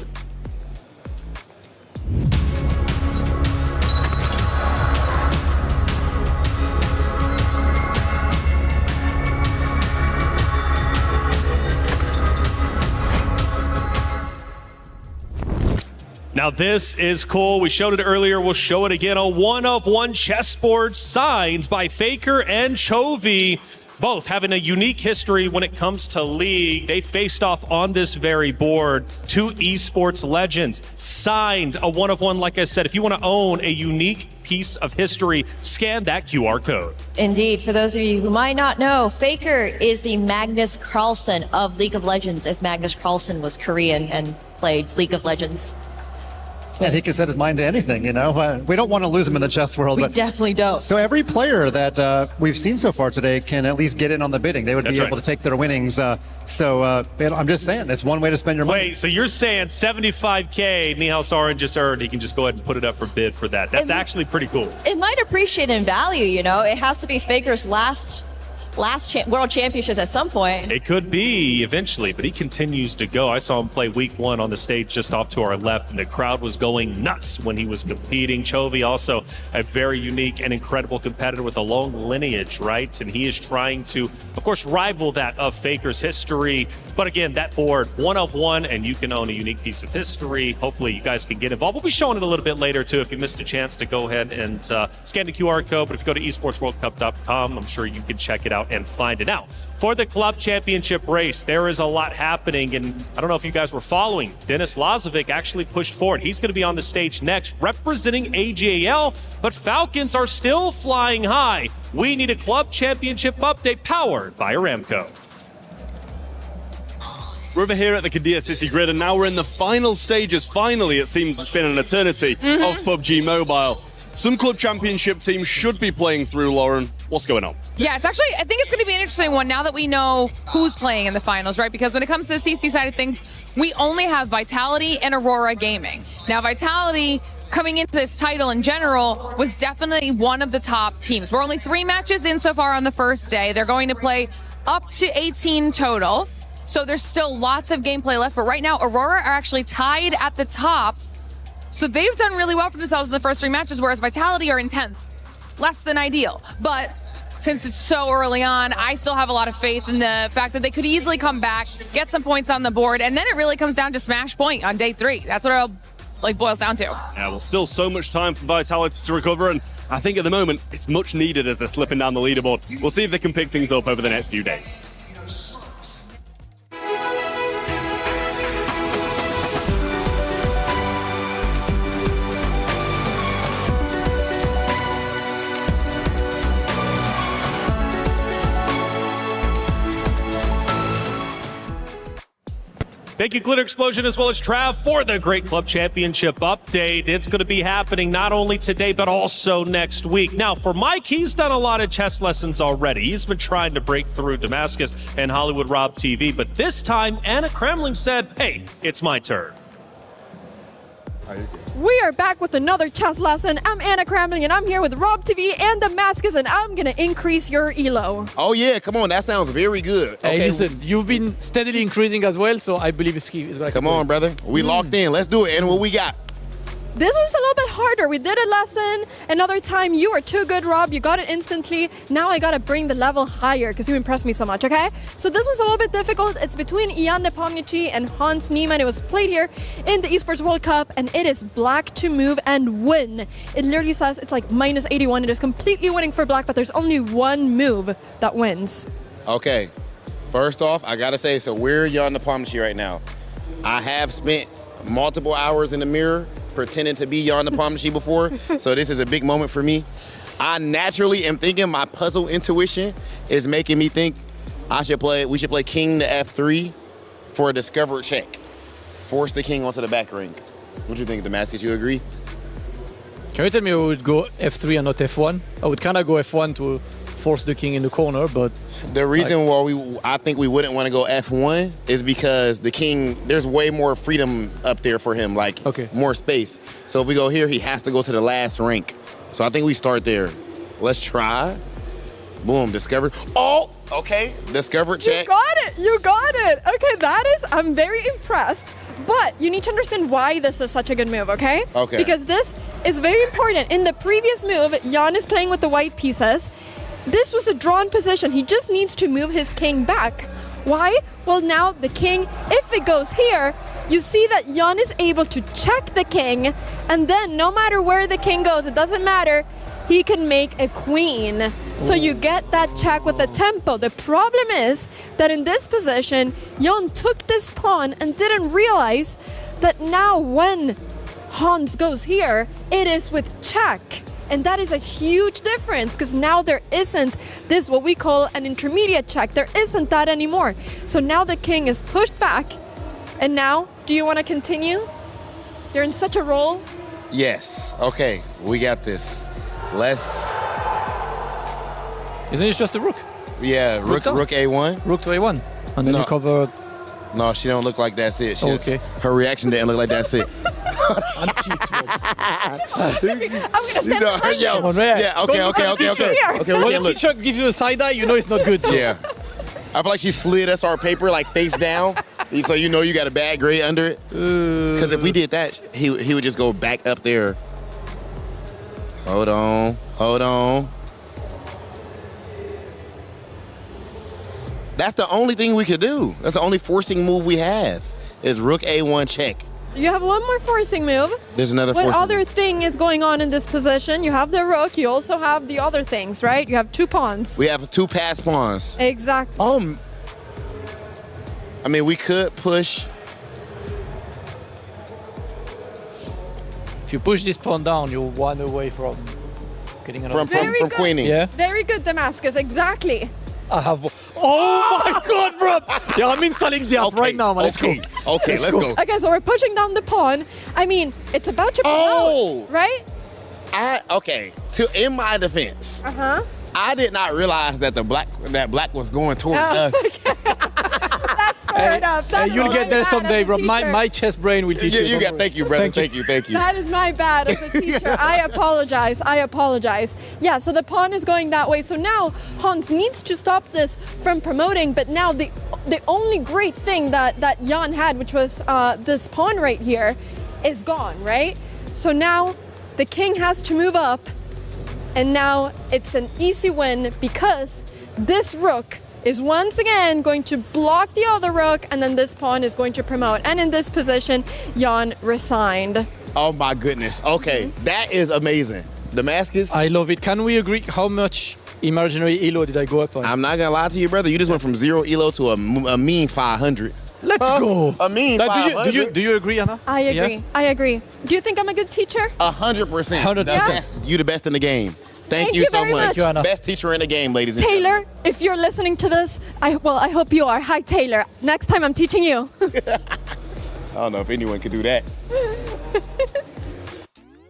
Now this is cool. We showed it earlier. We'll show it again. A one-of-one chessboard signed by Faker and Chovy. Both having a unique history when it comes to League. They faced off on this very board. Two esports legends signed a one-of-one. Like I said, if you want to own a unique piece of history, scan that QR code. Indeed. For those of you who might not know, Faker is the Magnus Carlsen of League of Legends, if Magnus Carlsen was Korean and played League of Legends. And he can set his mind to anything, We don't want to lose him in the chess world. We definitely don't. So every player that we've seen so far today can at least get in on the bidding. They would be able to take their winnings. I'm just saying, it's one way to spend your money. Wait, so you're saying $75K Nihal Sarin just earned, he can just go ahead and put it up for bid for that. That's actually pretty cool. It might appreciate in value, It has to be Faker's last World Championships at some point. It could be eventually, but he continues to go. I saw him play week one on the stage just off to our left, and the crowd was going nuts when he was competing. Chovy, also a very unique and incredible competitor with a long lineage, right? And he is trying to, of course, rival that of Faker's history. But again, that board, one of one, and you can own a unique piece of history. Hopefully you guys can get involved. We'll be showing it a little bit later, too, if you missed a chance to go ahead and scan the QR code. But if you go to esportsworldcup.com, I'm sure you can check it out and find it out. For the club championship race, there is a lot happening, and I don't know if you guys were following. Denis Lazovic actually pushed forward. He's going to be on the stage next, representing AJL, but Falcons are still flying high. We need a club championship update powered by Aramco. We're over here at the Qiddiya City Grid, and now we're in the final stages. Finally, it seems it's been an eternity of PUBG Mobile. Some club championship teams should be playing through, Lauren. What's going on? Yeah, it's actually, I think it's going to be an interesting one now that we know who's playing in the finals, right? Because when it comes to the CC side of things, we only have Vitality and Aurora Gaming. Now, Vitality coming into this title in general was definitely one of the top teams. We're only 3 matches in so far on the first day. They're going to play up to 18 total. So there's still lots of gameplay left. But right now, Aurora are actually tied at the top. So they've done really well for themselves in the first 3 matches, whereas Vitality are in 10th. Less than ideal. But since it's so early on, I still have a lot of faith in the fact that they could easily come back, get some points on the board, and then it really comes down to smash point on day 3. That's what it all boils down to. Yeah, well, still so much time for Vitality to recover, and I think at the moment it's much needed as they're slipping down the leaderboard. We'll see if they can pick things up over the next few days. Thank you, Glitter Explosion, as well as Trav, for the Great Club Championship update. It's going to be happening not only today, but also next week. Now, for Mike, he's done a lot of chess lessons already. He's been trying to break through Damascus and Hollywood Rob TV, but this time, Anna Kremling said, hey, it's my turn. We are back with another chess lesson. I'm Anna Kremling, and I'm here with Rob TV and Damascus, and I'm going to increase your elo. Oh, yeah, come on. That sounds very good. Hey, listen, you've been steadily increasing as well, so I believe it's going to come on, brother. We locked in. Let's do it. And what we got? This was a little bit harder. We did a lesson. Another time, you were too good, Rob. You got it instantly. Now I got to bring the level higher because you impressed me so much, okay? So this was a little bit difficult. It's between Ian Nepomniachtchi and Hans Niemann. It was played here in the Esports World Cup, and it is black to move and win. It literally says it's like minus 81. It is completely winning for black, but there's only one move that wins. Okay. First off, I got to say, so we're Ian Nepomniachtchi right now. I have spent multiple hours in the mirror pretending to be Ian Nepomniachtchi before, so this is a big moment for me. I naturally am thinking my puzzle intuition is making me think we should play king to f3 for a discover check. Force the king onto the back rank. What do you think, Damascus? You agree? Can you tell me I would go f3 and not f1? I would kind of go f1 to force the king in the corner, but the reason why I think we wouldn't want to go f1 is because the king, there's way more freedom up there for him, like more space. So if we go here, he has to go to the last rank. So I think we start there. Let's try. Boom, discovered. Oh, okay, discovered check. You got it, you got it. Okay, I'm very impressed. But you need to understand why this is such a good move, okay? Okay. Because this is very important. In the previous move, Jan is playing with the white pieces. This was a drawn position. He just needs to move his king back. Why? Well, now the king, if it goes here, you see that Jan is able to check the king, and then no matter where the king goes, it doesn't matter, he can make a queen. So you get that check with the tempo. The problem is that in this position, Jan took this pawn and didn't realize that now when Hans goes here, it is with check. And that is a huge difference because now there isn't this what we call an intermediate check. There isn't that anymore. So now the king is pushed back. And now, do you want to continue? You're in such a roll. Yes. Okay, we got this. Let's... Isn't it just the rook? Yeah, rook A1. Rook to A1. And then you cover... No, she don't look like that's it. Okay. Her reaction didn't look like that's it. I'm gonna stand behind you. Yeah, okay. When the teacher gives you the side eye, you know it's not good. So. Yeah. I feel like she slid us our paper like face down, so you know you got a bad grade under it. Because if we did that, he would just go back up there. Hold on. That's the only thing we could do. That's the only forcing move we have is rook A1 check. You have one more forcing move. There's another forcing move. What other move. thing is going on in this position? You have the rook. You also have the other things, right? You have 2 pawns. We have 2 pass pawns. Exactly. I mean, we could push. If you push this pawn down, you're 1 away from getting another from queening. Yeah. Very good, Damascus. Exactly. I have. Oh my God, bro! Yeah, I'm installing the app right now, man. Let's go. Okay, let's go. Okay, so we're pushing down the pawn. I mean, it's about to come out, right? In my defense, I did not realize that black was going towards us. Fair enough. You'll get there someday, bro. My chess brain will teach you. Thank you, brother. Thank you. That is my bad as a teacher. I apologize. Yeah, so the pawn is going that way. So now Hans needs to stop this from promoting, but now the only great thing that Jan had, which was this pawn right here, is gone, right? So now the king has to move up, and now it's an easy win because this rook is once again going to block the other rook, and then this pawn is going to promote. And in this position, Jan resigned. Oh my goodness. Okay, that is amazing. Damascus? I love it. Can we agree how much imaginary elo did I go up on? I'm not gonna lie to you, brother. You just went from 0 elo to a mean 500. Let's go. A mean 500. Do you agree, Anna? I agree. Yeah? I agree. Do you think I'm a good teacher? 100%. 100%. You the best in the game. Thank you so very much. Thank you, Anna. Best teacher in the game, ladies and gentlemen. Taylor, if you're listening to this, I hope you are. Hi, Taylor. Next time I'm teaching you. I don't know if anyone could do that.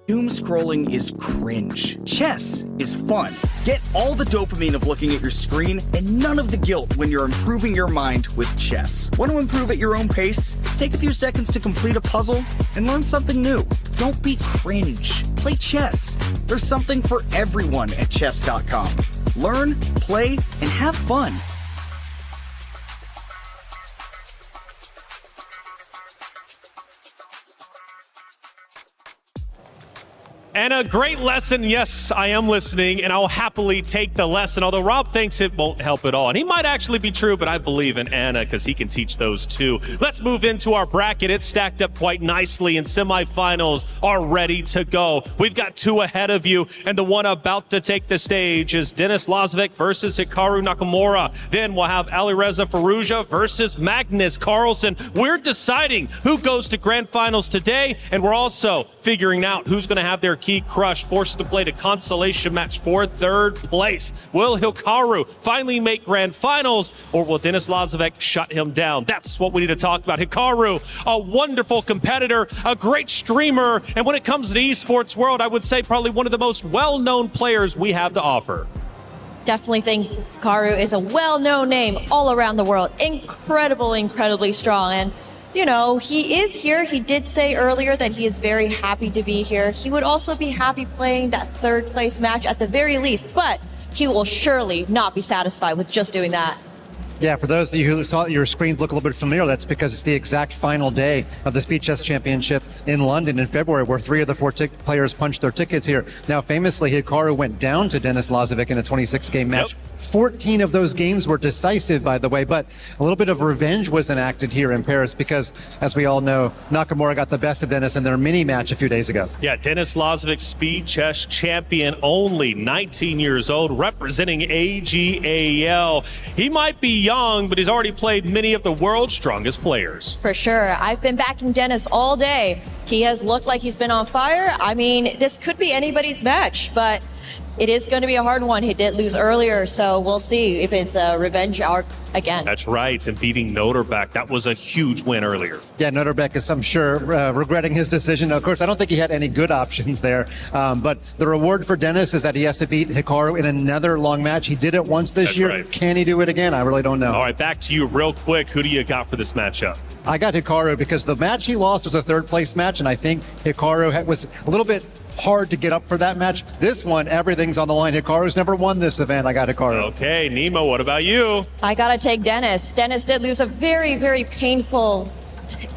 Doom scrolling is cringe. Chess is fun. Get all the dopamine of looking at your screen and none of the guilt when you're improving your mind with chess. Want to improve at your own pace? Take a few seconds to complete a puzzle and learn something new. Don't be cringe. Play chess. There's something for everyone at Chess.com. Learn, play, and have fun. And a great lesson. Yes, I am listening, and I'll happily take the lesson, although Rob thinks it won't help at all. And he might actually be true, but I believe in Anna because he can teach those too. Let's move into our bracket. It's stacked up quite nicely, and semifinals are ready to go. We've got two ahead of you, and the one about to take the stage is Denis Lazovic versus Hikaru Nakamura. Then we'll have Alireza Firouzja versus Magnus Carlsen. We're deciding who goes to grand finals today, and we're also figuring out who's going to have their key crush, forced to play the consolation match for third place. Will Hikaru finally make grand finals, or will Denis Lazovic shut him down? That's what we need to talk about. Hikaru, a wonderful competitor, a great streamer, and when it comes to the esports world, I would say probably one of the most well-known players we have to offer. Definitely think Hikaru is a well-known name all around the world. Incredibly strong. And you know, he is here. He did say earlier that he is very happy to be here. He would also be happy playing that third place match at the very least, but he will surely not be satisfied with just doing that. Yeah, for those of you who saw your screens look a little bit familiar, that's because it's the exact final day of the Speed Chess Championship in London in February, where 3 of the 4 players punched their tickets here. Now, famously, Hikaru went down to Denis Lazovic in a 26-game match. 14 of those games were decisive, by the way, but a little bit of revenge was enacted here in Paris because, as we all know, Nakamura got the best of Denis in their mini match a few days ago. Yeah, Denis Lazovic, Speed Chess champion, only 19 years old, representing AGAL. He might be young, but he's already played many of the world's strongest players. For sure. I've been backing Denis all day. He has looked like he's been on fire. I mean, this could be anybody's match, but it is going to be a hard one. He did lose earlier, so we'll see if it's a revenge arc again. That's right, and beating Noterbeck, that was a huge win earlier. Yeah, Noterbeck is, I'm sure, regretting his decision. Of course, I don't think he had any good options there, but the reward for Denis is that he has to beat Hikaru in another long match. He did it once this year. Right. Can he do it again? I really don't know. All right, back to you real quick. Who do you got for this matchup? I got Hikaru because the match he lost was a third place match, and I think Hikaru was a little bit hard to get up for that match. This one, everything's on the line. Hikaru's never won this event. I got Hikaru. Okay, Nemo, what about you? I gotta take Denis. Denis did lose a very painful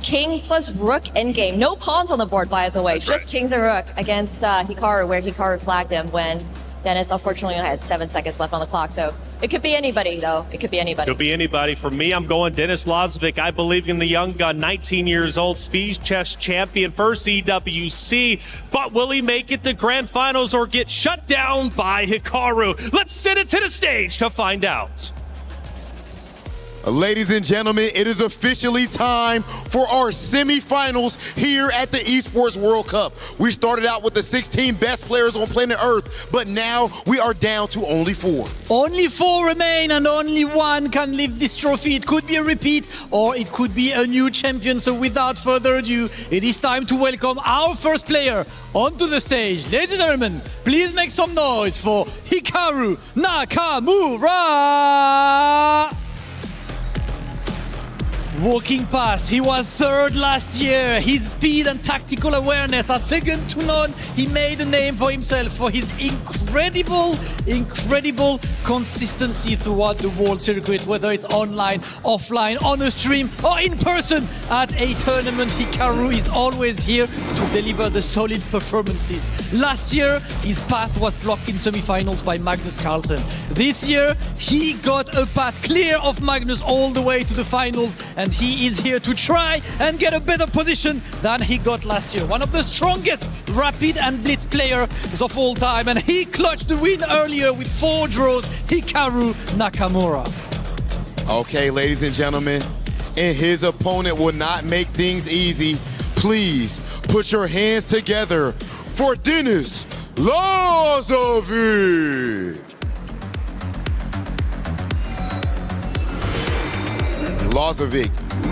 king plus rook endgame. No pawns on the board, by the way. That's just right. Kings and rook against Hikaru, where Hikaru flagged him when Denis unfortunately only had 7 seconds left on the clock. So it could be anybody, though. It could be anybody. Could be anybody. For me, I'm going Denis Lazovic. I believe in the young gun, 19 years old, Speed Chess champion, first EWC. But will he make it to grand finals or get shut down by Hikaru? Let's send it to the stage to find out. Ladies and gentlemen, it is officially time for our semifinals here at the Esports World Cup. We started out with the 16 best players on planet Earth, but now we are down to only 4. Only 4 remain and only one can lift this trophy. It could be a repeat or it could be a new champion. So without further ado, it is time to welcome our first player onto the stage. Ladies and gentlemen, please make some noise for Hikaru Nakamura! Walking past, he was 3rd last year. His speed and tactical awareness are second to none. He made a name for himself for his incredible consistency throughout the world circuit, whether it's online, offline, on a stream, or in person at a tournament. Hikaru is always here to deliver the solid performances. Last year, his path was blocked in semifinals by Magnus Carlsen. This year, he got a path clear of Magnus all the way to the finals, and he is here to try and get a better position than he got last year. One of the strongest rapid and blitz players of all time, and he clutched the win earlier with 4 draws. Hikaru Nakamura. Okay, ladies and gentlemen, and his opponent will not make things easy. Please put your hands together for Denis Lazovic. Lazovic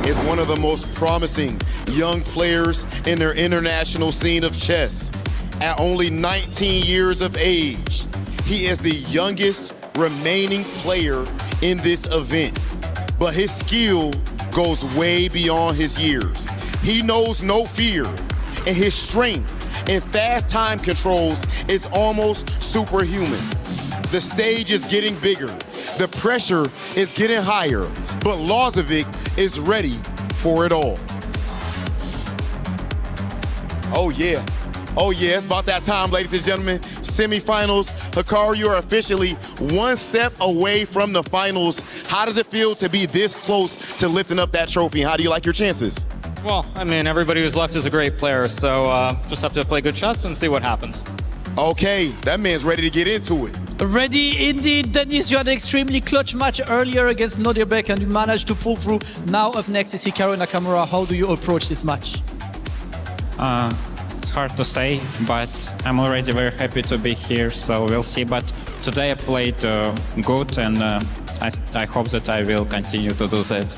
is one of the most promising young players in their international scene of chess. At only 19 years of age, he is the youngest remaining player in this event. But his skill goes way beyond his years. He knows no fear, and his strength and fast time controls is almost superhuman. The stage is getting bigger. The pressure is getting higher, but Lazovic is ready for it all. Oh yeah, it's about that time, ladies and gentlemen. Semifinals. Hikaru, you are officially one step away from the finals. How does it feel to be this close to lifting up that trophy? How do you like your chances? Well, I mean, everybody who's left is a great player, so just have to play good chess and see what happens. Okay, that man's ready to get into it. Ready indeed, Denis. You had an extremely clutch match earlier against Nodirbek and you managed to pull through. Now up next is Hikaru Nakamura. How do you approach this match? It's hard to say, but I'm already very happy to be here, so we'll see. But today I played good, and I hope that I will continue to do that.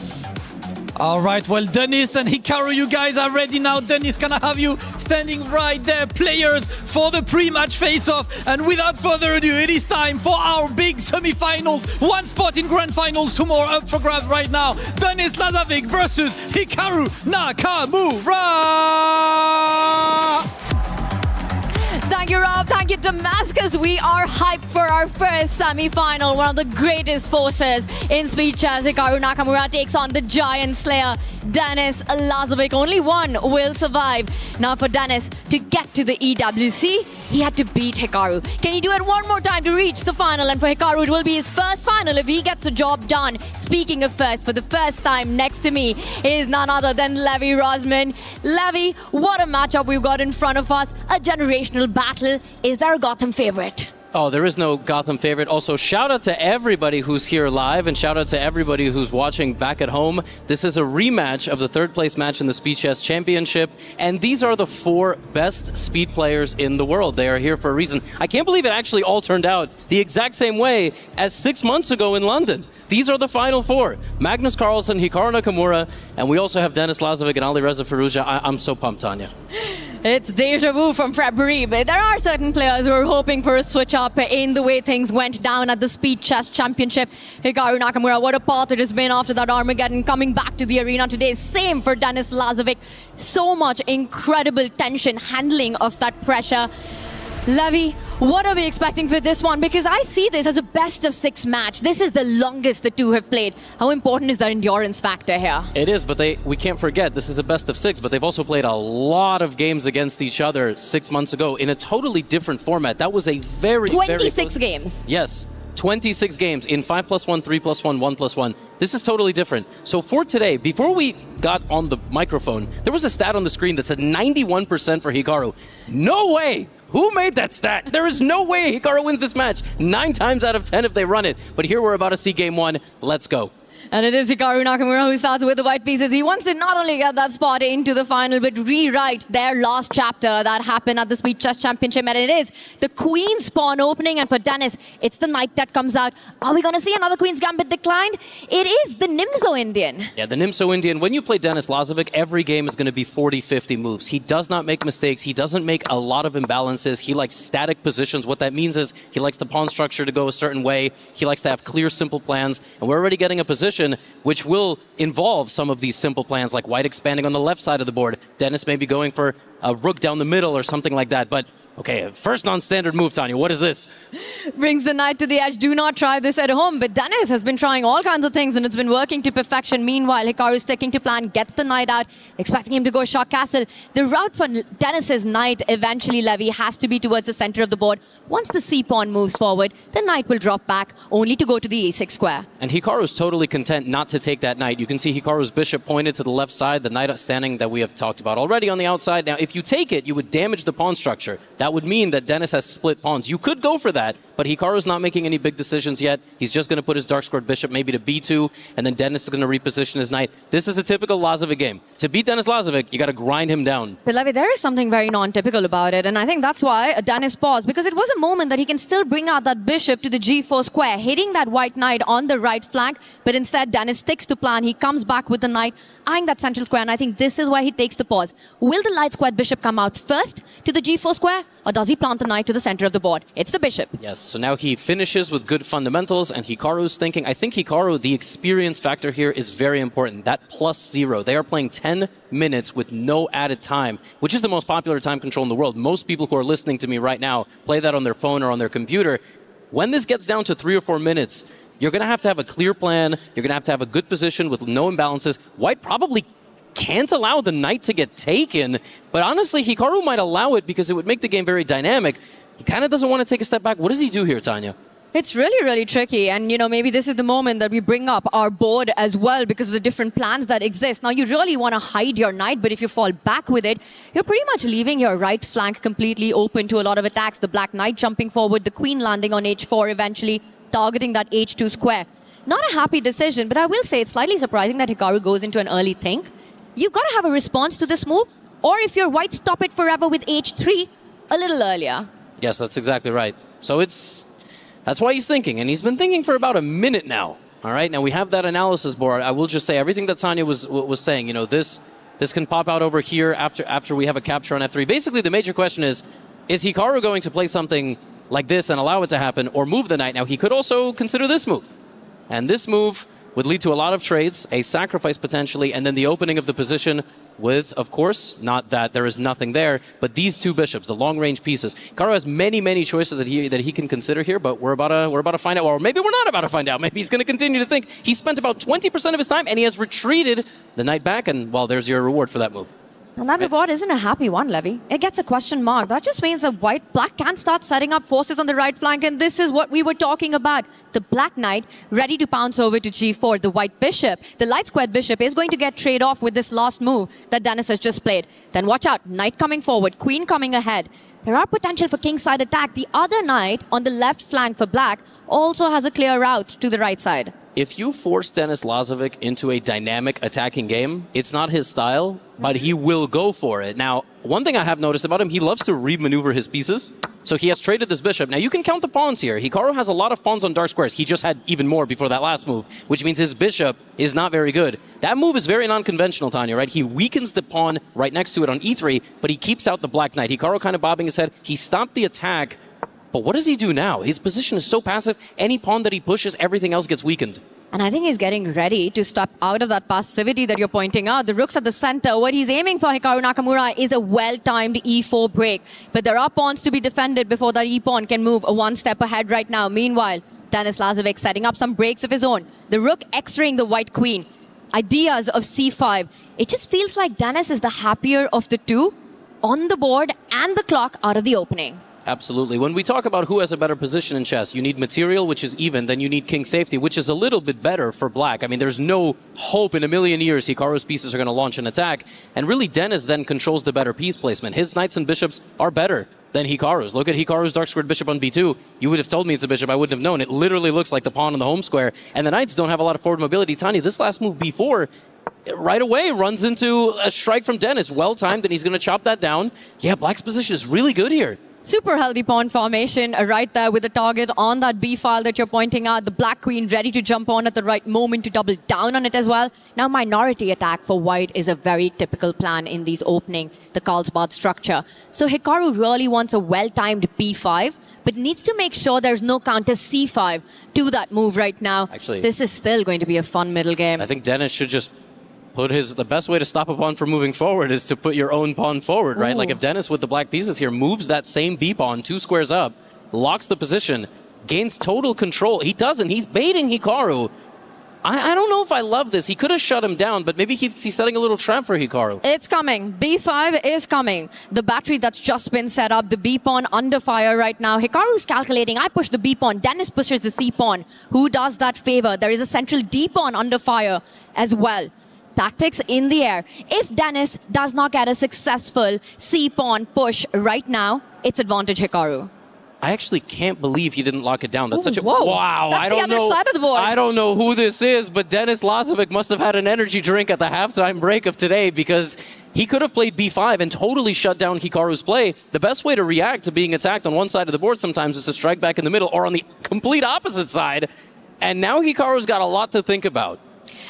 All right, well, Denis and Hikaru, you guys are ready now. Denis, can I have you standing right there, players, for the pre-match face-off? And without further ado, it is time for our big semi-finals. 1 spot in grand finals, 2 more up for grabs right now. Denis Lazovic versus Hikaru Nakamura. Thank you, Rob. Thank you, Damascus. We are hyped for our first semi-final. One of the greatest forces in speed chess. Hikaru Nakamura takes on the giant slayer, Denis Lazovic. Only one will survive. Now for Denis to get to the EWC, he had to beat Hikaru. Can he do it one more time to reach the final? And for Hikaru, it will be his first final if he gets the job done. Speaking of first, for the first time next to me is none other than Levi Rosman. Levi, what a matchup we've got in front of us. A generational battle. Is there a Gotham favorite? Oh, there is no Gotham favorite. Also, shout out to everybody who's here live and shout out to everybody who's watching back at home. This is a rematch of the 3rd place match in the Speed Chess Championship. And these are the 4 best speed players in the world. They are here for a reason. I can't believe it actually all turned out the exact same way as 6 months ago in London. These are the final 4. Magnus Carlsen, Hikaru Nakamura, and we also have Denis Lazovic and Alireza Firouzja. I'm so pumped, Tanya. It's deja vu from February, but there are certain players who are hoping for a switch up in the way things went down at the Speed Chess Championship. Hikaru Nakamura, what a path it has been after that Armageddon, coming back to the arena today. Same for Denis Lazovic. So much incredible tension, handling of that pressure. Levi, what are we expecting for this one? Because I see this as a best of 6 match. This is the longest the two have played. How important is that endurance factor here? It is, but we can't forget, this is a best of 6, but they've also played a lot of games against each other 6 months ago in a totally different format. That was a very 26 games. Yes. 26 games in 5+1, 3+1, 1+1. This is totally different. So for today, before we got on the microphone, there was a stat on the screen that said 91% for Hikaru. No way! Who made that stat? There is no way Hikaru wins this match 9 times out of 10 if they run it. But here we're about to see game 1. Let's go. And it is Hikaru Nakamura who starts with the white pieces. He wants to not only get that spot into the final, but rewrite their last chapter that happened at the Speed Chess Championship. And it is the Queen's pawn opening. And for Dennis, it's the knight that comes out. Are we going to see another Queen's Gambit declined? It is the Nimzo Indian. Yeah, the Nimzo Indian. When you play Denis Lazovic, every game is going to be 40-50 moves. He does not make mistakes. He doesn't make a lot of imbalances. He likes static positions. What that means is he likes the pawn structure to go a certain way. He likes to have clear, simple plans. And we're already getting a position which will involve some of these simple plans, like white expanding on the left side of the board. Dennis may be going for a rook down the middle or something like that. But okay, first non-standard move, Tanya. What is this? Brings the knight to the edge. Do not try this at home. But Dennis has been trying all kinds of things and it's been working to perfection. Meanwhile, Hikaru is sticking to plan, gets the knight out, expecting him to go shot castle. The route for Dennis's knight eventually, Levy, has to be towards the center of the board. Once the c-pawn moves forward, the knight will drop back, only to go to the a6 square. And Hikaru's totally content not to take that knight. You can see Hikaru's bishop pointed to the left side, the knight standing that we have talked about already on the outside. Now, if you take it, you would damage the pawn structure. That would mean that Dennis has split pawns. You could go for that, but Hikaru's not making any big decisions yet. He's just going to put his dark squared bishop maybe to b2, and then Dennis is going to reposition his knight. This is a typical Lazovic game. To beat Denis Lazovic, you got to grind him down. But Levy, there is something very non-typical about it, and I think that's why Dennis paused, because it was a moment that he can still bring out that bishop to the g4 square, hitting that white knight on the right flank, but instead Dennis sticks to plan. He comes back with the knight, eyeing that central square, and I think this is where he takes the pause. Will the light squared bishop come out first to the g4 square, or does he plant the knight to the center of the board? It's the bishop. Yes, so now he finishes with good fundamentals, and Hikaru's thinking, I think Hikaru, the experience factor here is very important. That +0. They are playing 10 minutes with no added time, which is the most popular time control in the world. Most people who are listening to me right now play that on their phone or on their computer. When this gets down to 3 or 4 minutes, you're going to have a clear plan. You're going to have a good position with no imbalances. White probably can't allow the knight to get taken, but honestly, Hikaru might allow it because it would make the game very dynamic. He kind of doesn't want to take a step back. What does he do here, Tanya? It's really, really tricky. And, maybe this is the moment that we bring up our board as well because of the different plans that exist. Now, you really want to hide your knight, but if you fall back with it, you're pretty much leaving your right flank completely open to a lot of attacks. The black knight jumping forward, the queen landing on h4 eventually, targeting that h2 square. Not a happy decision, but I will say it's slightly surprising that Hikaru goes into an early think. You've got to have a response to this move, or if you're white, stop it forever with h3 a little earlier. Yes, that's exactly right. So that's why he's thinking, and he's been thinking for about a minute now. All right, now we have that analysis board. I will just say everything that Tanya was saying. This can pop out over here after we have a capture on f3. Basically, the major question is Hikaru going to play something like this and allow it to happen, or move the knight? Now, he could also consider this move, and this move would lead to a lot of trades, a sacrifice potentially, and then the opening of the position with, of course, not that there is nothing there, but these two bishops, the long-range pieces. Hikaru has many, many choices that he can consider here, but we're about to find out, or maybe we're not about to find out. Maybe he's going to continue to think. He spent about 20% of his time, and he has retreated the knight back, and, well, there's your reward for that move. And that reward isn't a happy one, Levy. It gets a question mark. That just means that black can start setting up forces on the right flank, and this is what we were talking about. The black knight ready to pounce over to g4. The white bishop, the light squared bishop, is going to get trade off with this last move that Dennis has just played. Then watch out, knight coming forward, queen coming ahead. There are potential for kingside attack. The other knight on the left flank for black also has a clear route to the right side. If you force Denis Lazovic into a dynamic attacking game, it's not his style, but he will go for it. Now, one thing I have noticed about him, he loves to remaneuver his pieces. So he has traded this bishop. Now, you can count the pawns here. Hikaru has a lot of pawns on dark squares. He just had even more before that last move, which means his bishop is not very good. That move is very non-conventional, Tanya, right? He weakens the pawn right next to it on e3, but he keeps out the black knight. Hikaru kind of bobbing his head. He stopped the attack, but what does he do now? His position is so passive. Any pawn that he pushes, everything else gets weakened. And I think he's getting ready to step out of that passivity that you're pointing out. The rook's at the center. What he's aiming for, Hikaru Nakamura, is a well-timed e4 break. But there are pawns to be defended before that e-pawn can move one step ahead right now. Meanwhile, Denis Lazovic setting up some breaks of his own. The rook X-raying the white queen. Ideas of c5. It just feels like Denis is the happier of the two on the board and the clock out of the opening. Absolutely. When we talk about who has a better position in chess, you need material, which is even, then you need king safety, which is a little bit better for black. I mean, there's no hope in a million years Hikaru's pieces are going to launch an attack, and really Dennis then controls the better piece placement. His knights and bishops are better than Hikaru's. Look at Hikaru's dark squared bishop on b2. You would have told me it's a bishop, I wouldn't have known. It literally looks like the pawn on the home square, and the knights don't have a lot of forward mobility. Tanya, this last move b4, right away runs into a strike from Dennis. Well timed, and he's going to chop that down. Yeah, black's position is really good here. Super healthy pawn formation right there with the target on that B file that you're pointing out. The black queen ready to jump on at the right moment to double down on it as well. Now, minority attack for white is a very typical plan in these opening, the Carlsbad structure. So Hikaru really wants a well-timed B5, but needs to make sure there's no counter C5 to that move right now. Actually, this is still going to be a fun middle game. I think Dennis should just put the best way to stop a pawn from moving forward is to put your own pawn forward, right? Ooh. Like if Dennis with the black pieces here moves that same B pawn 2 squares up, locks the position, gains total control. He doesn't. He's baiting Hikaru. I don't know if I love this. He could have shut him down, but maybe he's setting a little trap for Hikaru. It's coming. B5 is coming. The battery that's just been set up, the B pawn under fire right now. Hikaru's calculating. I push the B pawn. Dennis pushes the C pawn. Who does that favor? There is a central D pawn under fire as well. Tactics in the air. If Dennis does not get a successful C-pawn push right now, it's advantage Hikaru. I actually can't believe he didn't lock it down. That's Ooh, such a whoa. wow. That's I don't the other know, side of the board. I don't know who this is, but Dennis Lazovic must have had an energy drink at the halftime break of today, because he could have played B5 and totally shut down Hikaru's play. The best way to react to being attacked on one side of the board sometimes is to strike back in the middle or on the complete opposite side. And now Hikaru's got a lot to think about.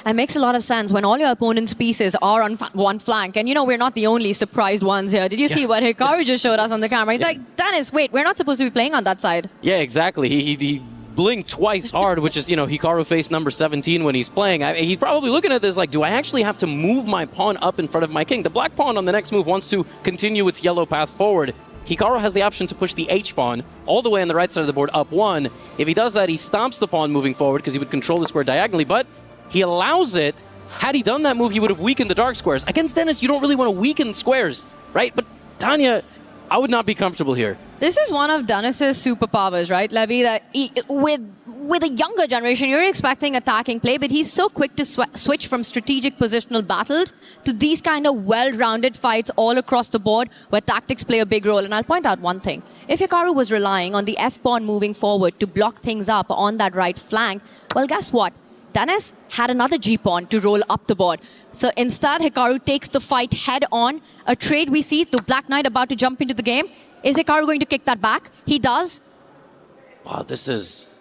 It makes a lot of sense when all your opponent's pieces are on one flank. And, you know, we're not the only surprised ones here. Did you see what Hikaru just showed us on the camera? He's like, Dennis, wait, we're not supposed to be playing on that side. Yeah, exactly. He blinked twice hard, which is, you know, Hikaru face number 17 when he's playing. He's probably looking at this like, do I actually have to move my pawn up in front of my king? The black pawn on the next move wants to continue its yellow path forward. Hikaru has the option to push the H-pawn all the way on the right side of the board up 1. If he does that, he stomps the pawn moving forward because he would control the square diagonally, but he allows it. Had he done that move, he would have weakened the dark squares. Against Dennis, you don't really want to weaken squares, right? But Tanya, I would not be comfortable here. This is one of Dennis's superpowers, right, Levy? That with a younger generation, you're expecting attacking play, but he's so quick to switch from strategic positional battles to these kind of well-rounded fights all across the board where tactics play a big role. And I'll point out one thing. If Hikaru was relying on the F-pawn moving forward to block things up on that right flank, well, guess what? Dennis had another G-pawn to roll up the board. So instead, Hikaru takes the fight head-on. A trade we see, the Black Knight about to jump into the game. Is Hikaru going to kick that back? He does. Wow, this is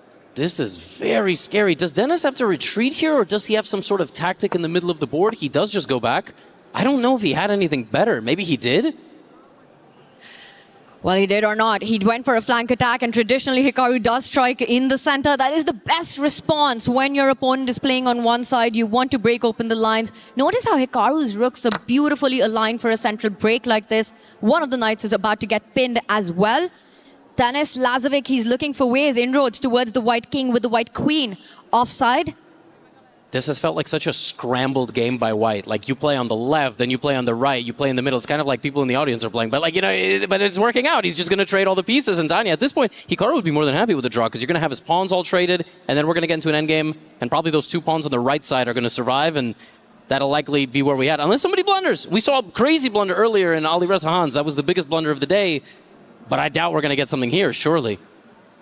very scary. Does Dennis have to retreat here, or does he have some sort of tactic in the middle of the board? He does just go back. I don't know if he had anything better. Maybe he did? Well, he did or not. He went for a flank attack, and traditionally Hikaru does strike in the center. That is the best response when your opponent is playing on one side. You want to break open the lines. Notice how Hikaru's rooks are beautifully aligned for a central break like this. One of the knights is about to get pinned as well. Dennis Lazovic, he's looking for ways, inroads towards the white king with the white queen. Offside. This has felt like such a scrambled game by white. Like, you play on the left, then you play on the right, you play in the middle. It's kind of like people in the audience are playing. But, like, you know, but it's working out. He's just going to trade all the pieces. And Tanya, at this point, Hikaru would be more than happy with the draw, because you're going to have his pawns all traded, and then we're going to get into an endgame, and probably those 2 pawns on the right side are going to survive, and that'll likely be where we had. Unless somebody blunders. We saw a crazy blunder earlier in Ali Reza Hans. That was the biggest blunder of the day. But I doubt we're going to get something here, surely.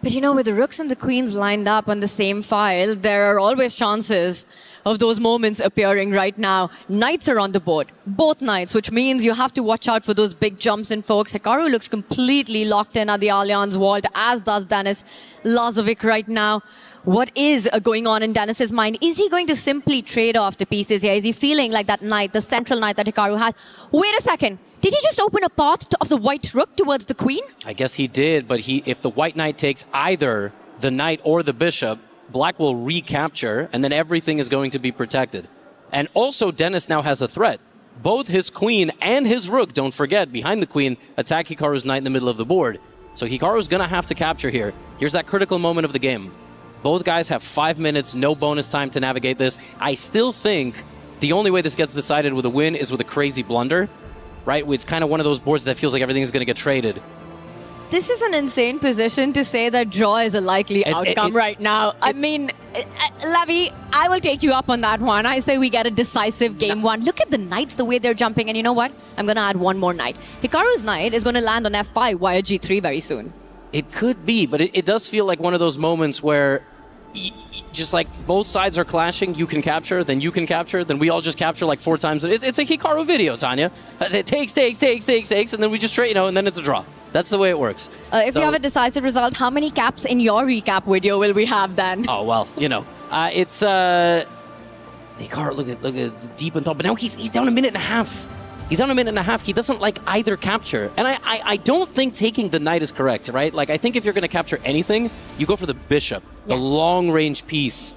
But, you know, with the rooks and the queens lined up on the same file, there are always chances of those moments appearing right now. Knights are on the board, both knights, which means you have to watch out for those big jumps in, folks. Hikaru looks completely locked in at the Allianz vault, as does Dennis Lazovic right now. What is going on in Dennis's mind? Is he going to simply trade off the pieces here? Is he feeling like that knight, the central knight that Hikaru has? Wait a second. Did he just open a path of the white rook towards the queen? I guess he did, but if the white knight takes either the knight or the bishop, black will recapture, and then everything is going to be protected. And also, Dennis now has a threat. Both his queen and his rook, don't forget, behind the queen, attack Hikaru's knight in the middle of the board. So Hikaru's going to have to capture here. Here's that critical moment of the game. Both guys have 5 minutes, no bonus time to navigate this. I still think the only way this gets decided with a win is with a crazy blunder, right? It's kind of one of those boards that feels like everything is going to get traded. This is an insane position to say that draw is a likely outcome right now. I mean, Levy, I will take you up on that one. I say we get a decisive game one. Look at the knights, the way they're jumping. And you know what? I'm going to add one more knight. Hikaru's knight is going to land on f5 via g3 very soon. It could be, but it does feel like one of those moments where just like both sides are clashing, you can capture, then you can capture, then we all just capture like 4 times. It's a Hikaru video, Tanya. It takes, and then we just trade, and then it's a draw. That's the way it works. If we have a decisive result, how many caps in your recap video will we have then? Oh, well, it's Hikaru, look at deep in thought, but now he's down a minute and a half. He's down a minute and a half. He doesn't like either capture. And I don't think taking the knight is correct, right? Like, I think if you're going to capture anything, you go for the bishop, the long-range piece.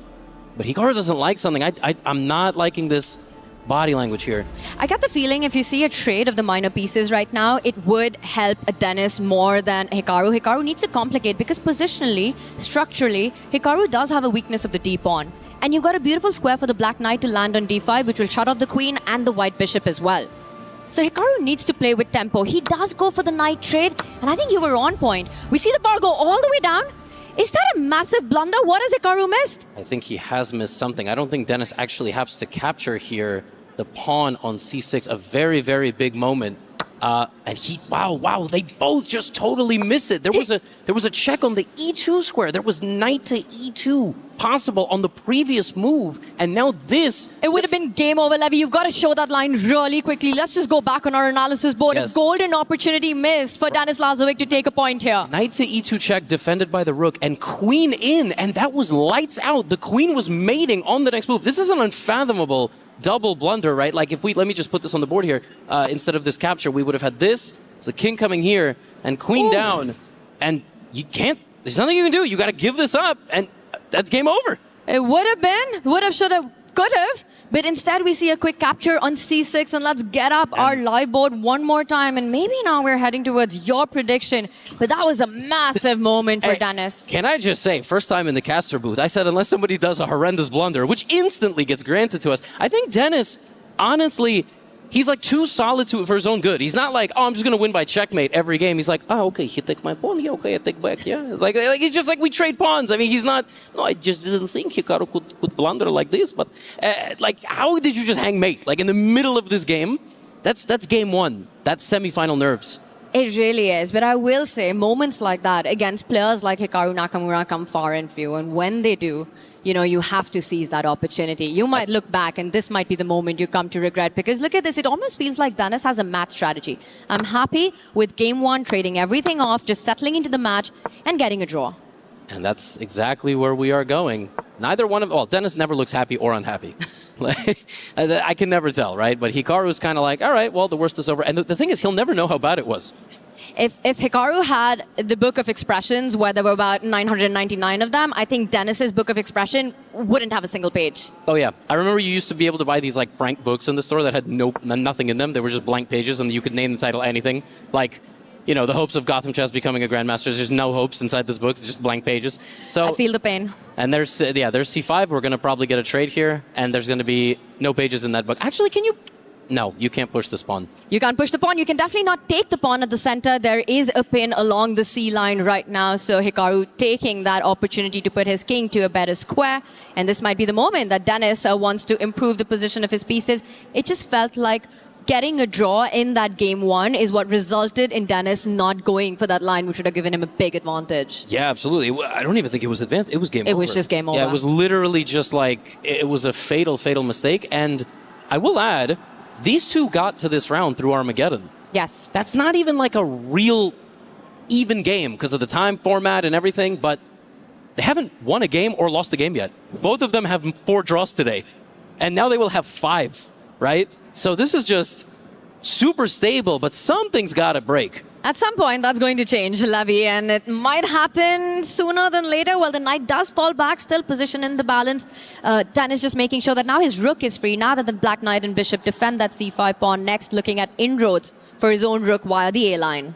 But Hikaru doesn't like something. I'm not liking this body language here. I get the feeling if you see a trade of the minor pieces right now, it would help Dennis more than Hikaru. Hikaru needs to complicate because positionally, structurally, Hikaru does have a weakness of the d-pawn. And you've got a beautiful square for the black knight to land on d5, which will shut off the queen and the white bishop as well. So Hikaru needs to play with tempo. He does go for the knight trade, and I think you were on point. We see the bar go all the way down. Is that a massive blunder? What has Hikaru missed? I think he has missed something. I don't think Dennis actually has to capture here the pawn on c6, a very, very big moment. And he, wow, they both just totally miss it. There was a check on the e2 square. There was knight to e2 possible on the previous move, and now this. It would have been game over, Levy. You've got to show that line really quickly. Let's just go back on our analysis board. Yes. A golden opportunity missed for Danis Lazovic to take a point here. Knight to e2 check defended by the rook, and queen in, and that was lights out. The queen was mating on the next move. This is an unfathomable double blunder, right? Like if let me just put this on the board here. Instead of this capture, we would have had this. It's the king coming here and queen down, and you can't. There's nothing you can do. You got to give this up, and that's game over. It would have been, would have, should have, could have, but instead we see a quick capture on c6, and let's get up our live board one more time, and maybe now we're heading towards your prediction, but that was a massive moment for Dennis. Can I just say, first time in the caster booth, I said unless somebody does a horrendous blunder, which instantly gets granted to us, I think Dennis, honestly, he's like too solid for his own good. He's not like, oh, I'm just going to win by checkmate every game. He's like, oh, okay, he take my pawn. Yeah, okay, I take back. Yeah. Like it's just like we trade pawns. I mean, he's not, no, I just didn't think Hikaru could blunder like this. But like, how did you just hang mate? Like in the middle of this game? That's game one. That's semifinal nerves. It really is, but I will say moments like that against players like Hikaru Nakamura come far and few, and when they do, you have to seize that opportunity. You might look back and this might be the moment you come to regret, because look at this, it almost feels like Dennis has a match strategy. I'm happy with game one, trading everything off, just settling into the match and getting a draw. And that's exactly where we are going. Neither one of, well, Dennis never looks happy or unhappy. I can never tell, right? But Hikaru's kind of like, all right, well, the worst is over. And the thing is, he'll never know how bad it was. If Hikaru had the book of expressions, where there were about 999 of them, I think Dennis's book of expression wouldn't have a single page. Oh, yeah. I remember you used to be able to buy these like blank books in the store that had nothing in them. They were just blank pages, and you could name the title anything. Like, the hopes of Gotham Chess becoming a Grandmaster. There's no hopes inside this book. It's just blank pages. So I feel the pain. And there's C5. We're going to probably get a trade here, and there's going to be no pages in that book. Actually, can you? No, you can't push this pawn. You can't push the pawn. You can definitely not take the pawn at the center. There is a pin along the C line right now. So Hikaru taking that opportunity to put his king to a better square. And this might be the moment that Dennis wants to improve the position of his pieces. It just felt like getting a draw in that game one is what resulted in Dennis not going for that line, which would have given him a big advantage. Yeah, absolutely. I don't even think it was advanced. It was game over. It was just game over. Yeah, it was literally just like, it was a fatal mistake. And I will add, these two got to this round through Armageddon. Yes. That's not even like a real even game because of the time format and everything, but they haven't won a game or lost a game yet. Both of them have 4 draws today, and now they will have 5, right? So this is just super stable, but something's got to break. At some point, that's going to change, Levy, and it might happen sooner than later. Well, the knight does fall back, still position in the balance. Dennis just making sure that now his rook is free, now that the black knight and bishop defend that c5 pawn. Next, looking at inroads for his own rook via the A-line.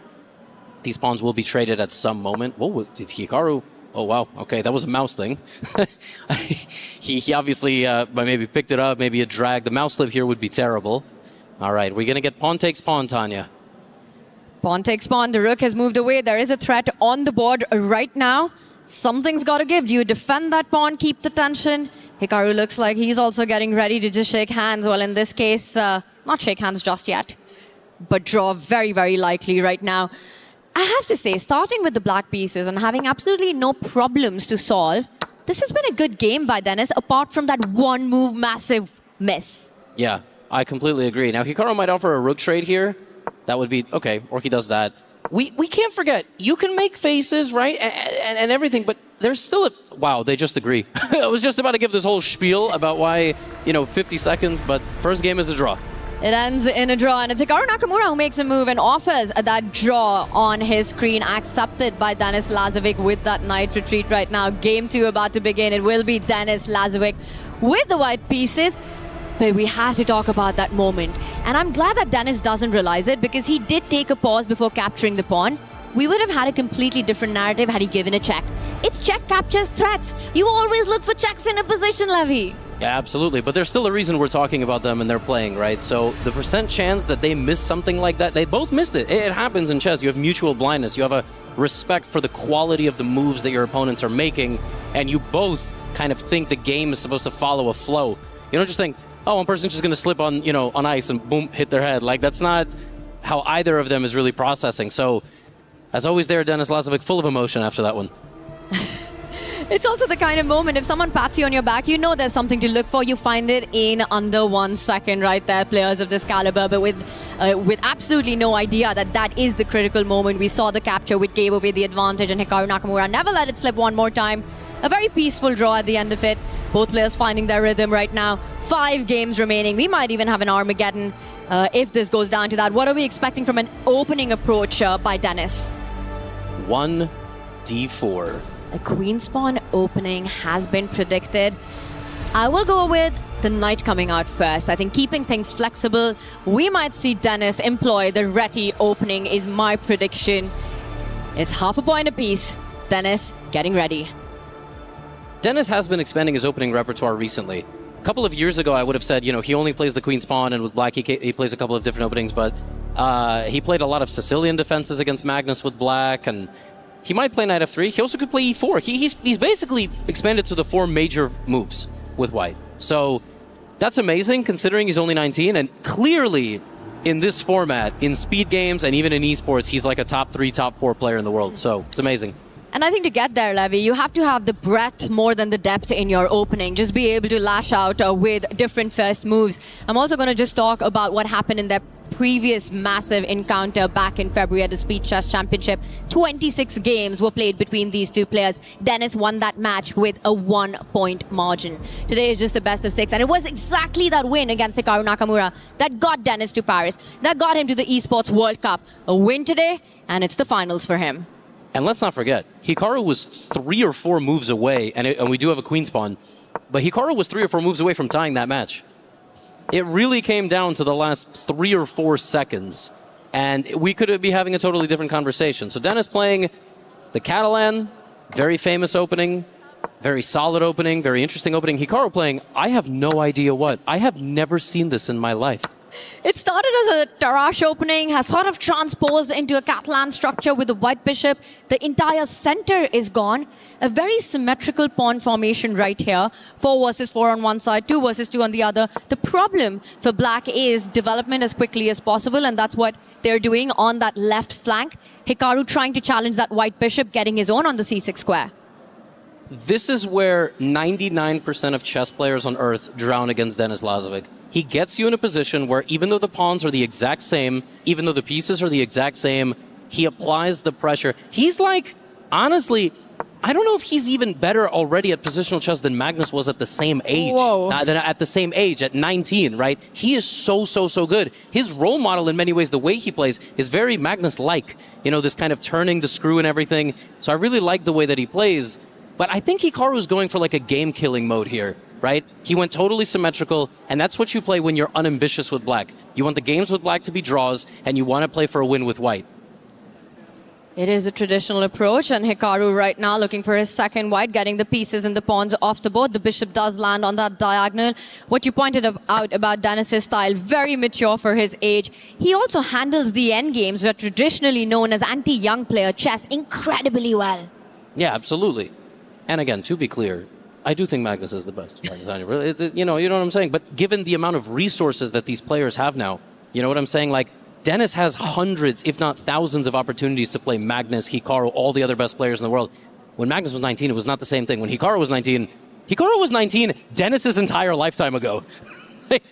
These pawns will be traded at some moment. Whoa, did Hikaru? Oh, wow. Okay, that was a mouse thing. he obviously maybe picked it up, maybe it dragged. The mouse slip here would be terrible. All right, we're going to get pawn takes pawn, Tanya. Pawn takes pawn. The rook has moved away. There is a threat on the board right now. Something's got to give. Do you defend that pawn, keep the tension? Hikaru looks like he's also getting ready to just shake hands. Well, in this case, not shake hands just yet, but draw very, very likely right now. I have to say, starting with the black pieces and having absolutely no problems to solve, this has been a good game by Dennis, apart from that one move massive miss. Yeah, I completely agree. Now, Hikaru might offer a rook trade here. That would be, okay, or he does that. We can't forget, you can make faces, right, and everything, but there's still a... Wow, they just agree. I was just about to give this whole spiel about why, 50 seconds, but first game is a draw. It ends in a draw, and it's Hikaru Nakamura who makes a move and offers that draw on his screen, accepted by Denis Lazovic with that knight retreat right now. Game 2 about to begin. It will be Denis Lazovic with the white pieces. But we have to talk about that moment. And I'm glad that Denis doesn't realize it, because he did take a pause before capturing the pawn. We would have had a completely different narrative had he given a check. It's check captures threats. You always look for checks in a position, Levy. Yeah, absolutely. But there's still a reason we're talking about them and they're playing, right? So the percent chance that they miss something like that, they both missed it. It happens in chess. You have mutual blindness. You have a respect for the quality of the moves that your opponents are making. And you both kind of think the game is supposed to follow a flow. You don't just think, oh, one person's just going to slip on, on ice and boom, hit their head. Like, that's not how either of them is really processing. So, as always there, Denis Lazovic, full of emotion after that one. It's also the kind of moment, if someone pats you on your back, you know there's something to look for. You find it in under 1 second right there, players of this caliber, but with absolutely no idea that is the critical moment. We saw the capture, which gave away the advantage, and Hikaru Nakamura never let it slip one more time. A very peaceful draw at the end of it. Both players finding their rhythm right now. 5 games remaining. We might even have an Armageddon if this goes down to that. What are we expecting from an opening approach by Denis? 1d4. A queen's pawn opening has been predicted. I will go with the knight coming out first. I think keeping things flexible, we might see Denis employ the Reti opening is my prediction. It's half a point apiece. Denis getting ready. Denis has been expanding his opening repertoire recently. A couple of years ago, I would have said, he only plays the queen's pawn, and with black, he plays a couple of different openings, but he played a lot of Sicilian defenses against Magnus with black, and he might play knight f3. He also could play e4. He's basically expanded to the 4 major moves with white. So that's amazing, considering he's only 19, and clearly in this format, in speed games, and even in esports, he's like a top 3, top 4 player in the world. So it's amazing. And I think to get there, Levy, you have to have the breadth more than the depth in your opening. Just be able to lash out with different first moves. I'm also going to just talk about what happened in their previous massive encounter back in February at the Speed Chess Championship. 26 games were played between these two players. Denis won that match with a 1-point margin. Today is just a best of 6, and it was exactly that win against Hikaru Nakamura that got Denis to Paris, that got him to the Esports World Cup. A win today, and it's the finals for him. And let's not forget, Hikaru was 3 or 4 moves away, and we do have a queen's pawn, but Hikaru was 3 or 4 moves away from tying that match. It really came down to the last 3 or 4 seconds, and we could be having a totally different conversation. So Denis playing the Catalan, very famous opening, very solid opening, very interesting opening. Hikaru playing, I have no idea what. I have never seen this in my life. It started as a Tarrasch opening, has sort of transposed into a Catalan structure with the white bishop. The entire center is gone. A very symmetrical pawn formation right here. 4 versus 4 on one side, 2 versus 2 on the other. The problem for black is development as quickly as possible, and that's what they're doing on that left flank. Hikaru trying to challenge that white bishop, getting his own on the c6 square. This is where 99% of chess players on Earth drown against Denis Lazovic. He gets you in a position where even though the pawns are the exact same, even though the pieces are the exact same, he applies the pressure. He's like, honestly, I don't know if he's even better already at positional chess than Magnus was at the same age. At the same age, at 19, right? He is so good. His role model in many ways, the way he plays, is very Magnus-like. This kind of turning the screw and everything. So I really like the way that he plays. But I think Hikaru is going for like a game-killing mode here, right? He went totally symmetrical, and that's what you play when you're unambitious with black. You want the games with black to be draws, and you want to play for a win with white. It is a traditional approach, and Hikaru right now looking for his second white, getting the pieces and the pawns off the board. The bishop does land on that diagonal. What you pointed out about Dennis's style, very mature for his age. He also handles the endgames, which are traditionally known as anti-young player chess, incredibly well. Yeah, absolutely. And again, to be clear, I do think Magnus is the best. You know what I'm saying? But given the amount of resources that these players have now, you know what I'm saying? Like, Dennis has hundreds, if not thousands, of opportunities to play Magnus, Hikaru, all the other best players in the world. When Magnus was 19, it was not the same thing. When Hikaru was 19 Dennis's entire lifetime ago.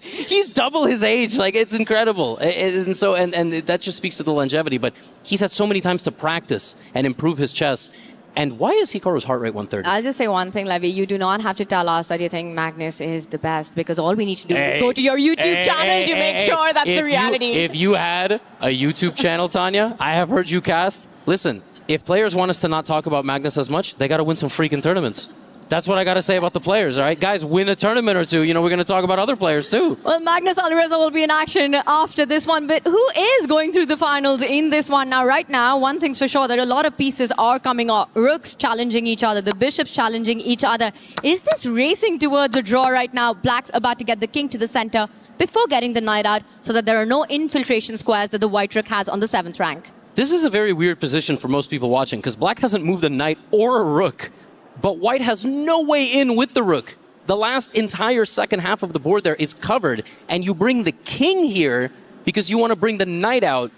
He's double his age. Like, it's incredible. And that just speaks to the longevity. But he's had so many times to practice and improve his chess. And why is Hikaru's heart rate 130? I'll just say one thing, Levy. You do not have to tell us that you think Magnus is the best, because all we need to do is go to your YouTube channel to make sure that's the reality. If you had a YouTube channel, Tanya, I have heard you cast. Listen, if players want us to not talk about Magnus as much, they got to win some freaking tournaments. That's what I got to say about the players, all right? Guys, win a tournament or two. You know, we're going to talk about other players, too. Well, Magnus Alvarez will be in action after this one, but who is going through the finals in this one? Now, right now, one thing's for sure, that a lot of pieces are coming up. Rooks challenging each other, the bishops challenging each other. Is this racing towards a draw right now? Black's about to get the king to the center before getting the knight out, so that there are no infiltration squares that the white rook has on the 7th rank. This is a very weird position for most people watching, because Black hasn't moved a knight or a rook. But White has no way in with the rook. The last entire second half of the board there is covered, and you bring the king here because you want to bring the knight out,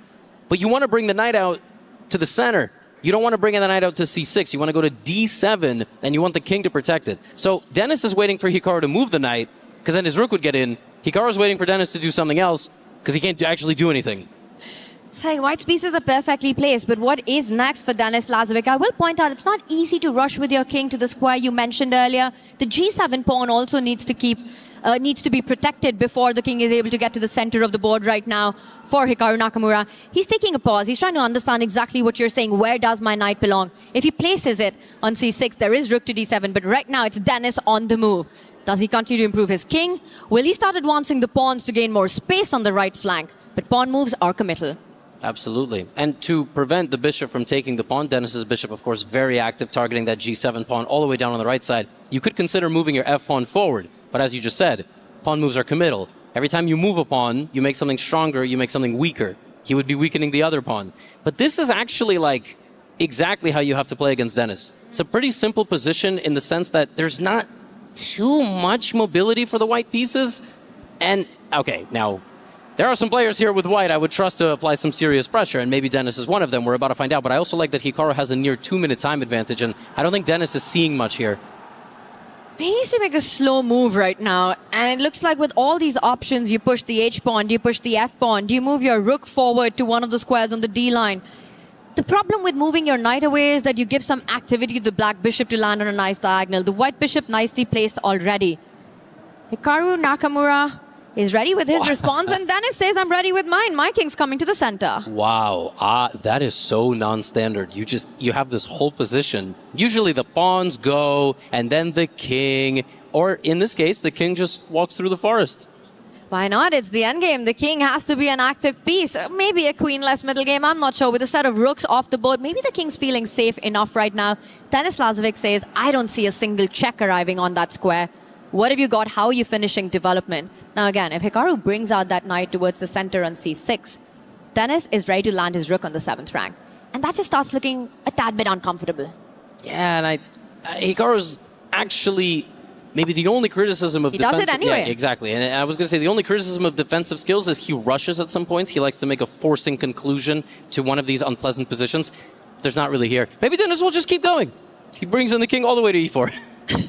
but you want to bring the knight out to the center. You don't want to bring the knight out to c6. You want to go to d7, and you want the king to protect it. So Dennis is waiting for Hikaru to move the knight, because then his rook would get in. Hikaru's waiting for Dennis to do something else, because he can't actually do anything. It's like White's pieces are perfectly placed, but what is next for Denis Lazovic? I will point out it's not easy to rush with your king to the square you mentioned earlier. The g7 pawn also needs to be protected before the king is able to get to the center of the board right now for Hikaru Nakamura. He's taking a pause. He's trying to understand exactly what you're saying. Where does my knight belong? If he places it on c6, there is rook to d7, but right now it's Denis on the move. Does he continue to improve his king? Will he start advancing the pawns to gain more space on the right flank? But pawn moves are committal. Absolutely. And to prevent the bishop from taking the pawn, Dennis's bishop, of course, very active, targeting that g7 pawn all the way down on the right side. You could consider moving your f pawn forward, but as you just said, pawn moves are committal. Every time you move a pawn, you make something stronger, you make something weaker. He would be weakening the other pawn. But this is actually like exactly how you have to play against Dennis. It's a pretty simple position in the sense that there's not too much mobility for the white pieces. And, okay, now, there are some players here with White I would trust to apply some serious pressure, and maybe Dennis is one of them. We're about to find out. But I also like that Hikaru has a near 2-minute time advantage, and I don't think Dennis is seeing much here. He needs to make a slow move right now, and it looks like with all these options, you push the h-pawn, you push the f-pawn, do you move your rook forward to one of the squares on the d-line? The problem with moving your knight away is that you give some activity to the black bishop to land on a nice diagonal. The white bishop nicely placed already. Hikaru Nakamura is ready with his response, and Dennis says, I'm ready with mine. My king's coming to the center. Wow, that is so non-standard. You have this whole position. Usually the pawns go, and then the king, or in this case, the king just walks through the forest. Why not? It's the endgame. The king has to be an active piece. Maybe a queen-less middle game, I'm not sure. With a set of rooks off the board, maybe the king's feeling safe enough right now. Denis Lazovic says, I don't see a single check arriving on that square. What have you got? How are you finishing development? Now again, if Hikaru brings out that knight towards the center on c6, Dennis is ready to land his rook on the 7th rank. And that just starts looking a tad bit uncomfortable. Yeah, and Hikaru's actually maybe the only criticism of defensive... He does it anyway. Yeah, exactly. And I was going to say, the only criticism of defensive skills is he rushes at some points. He likes to make a forcing conclusion to one of these unpleasant positions. There's not really here. Maybe Dennis will just keep going. He brings in the king all the way to e4.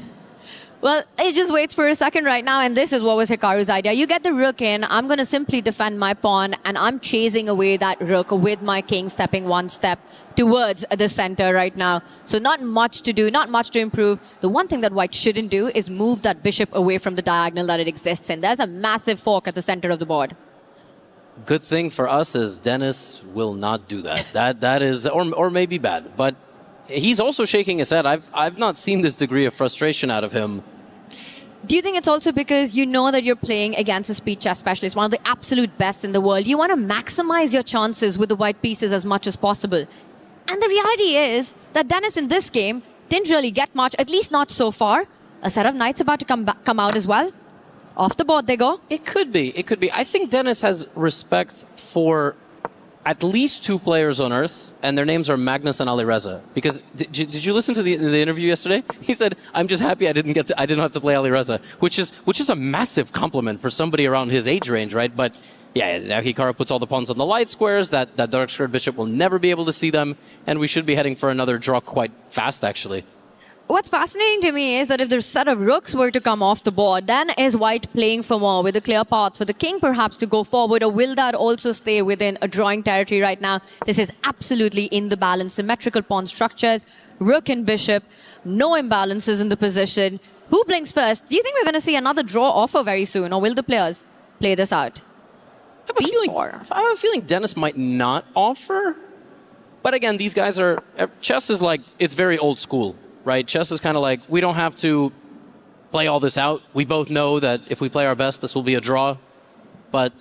Well, it just waits for a second right now, and this is what was Hikaru's idea. You get the rook in, I'm going to simply defend my pawn, and I'm chasing away that rook with my king stepping one step towards the center right now. So not much to do, not much to improve. The one thing that White shouldn't do is move that bishop away from the diagonal that it exists in. There's a massive fork at the center of the board. Good thing for us is Dennis will not do that. That is, or maybe bad, but he's also shaking his head. I've not seen this degree of frustration out of him. Do you think it's also because you know that you're playing against a speed chess specialist, one of the absolute best in the world? You want to maximize your chances with the white pieces as much as possible. And the reality is that Dennis in this game didn't really get much, at least not so far. A set of knights about to come out as well. Off the board they go. It could be. It could be. I think Dennis has respect for at least 2 players on Earth, and their names are Magnus and Alireza. Because did you listen to the interview yesterday? He said, "I'm just happy I didn't have to play Alireza," which is a massive compliment for somebody around his age range, right? But yeah, now Hikaru puts all the pawns on the light squares. That dark squared bishop will never be able to see them, and we should be heading for another draw quite fast, actually. What's fascinating to me is that if the set of rooks were to come off the board, then is white playing for more with a clear path for the king perhaps to go forward, or will that also stay within a drawing territory right now? This is absolutely in the balance. Symmetrical pawn structures, rook and bishop, no imbalances in the position. Who blinks first? Do you think we're going to see another draw offer very soon, or will the players play this out? I have a feeling Dennis might not offer. But again, these guys are... Chess is like, it's very old school. Right, chess is kind of like, we don't have to play all this out. We both know that if we play our best, this will be a draw. But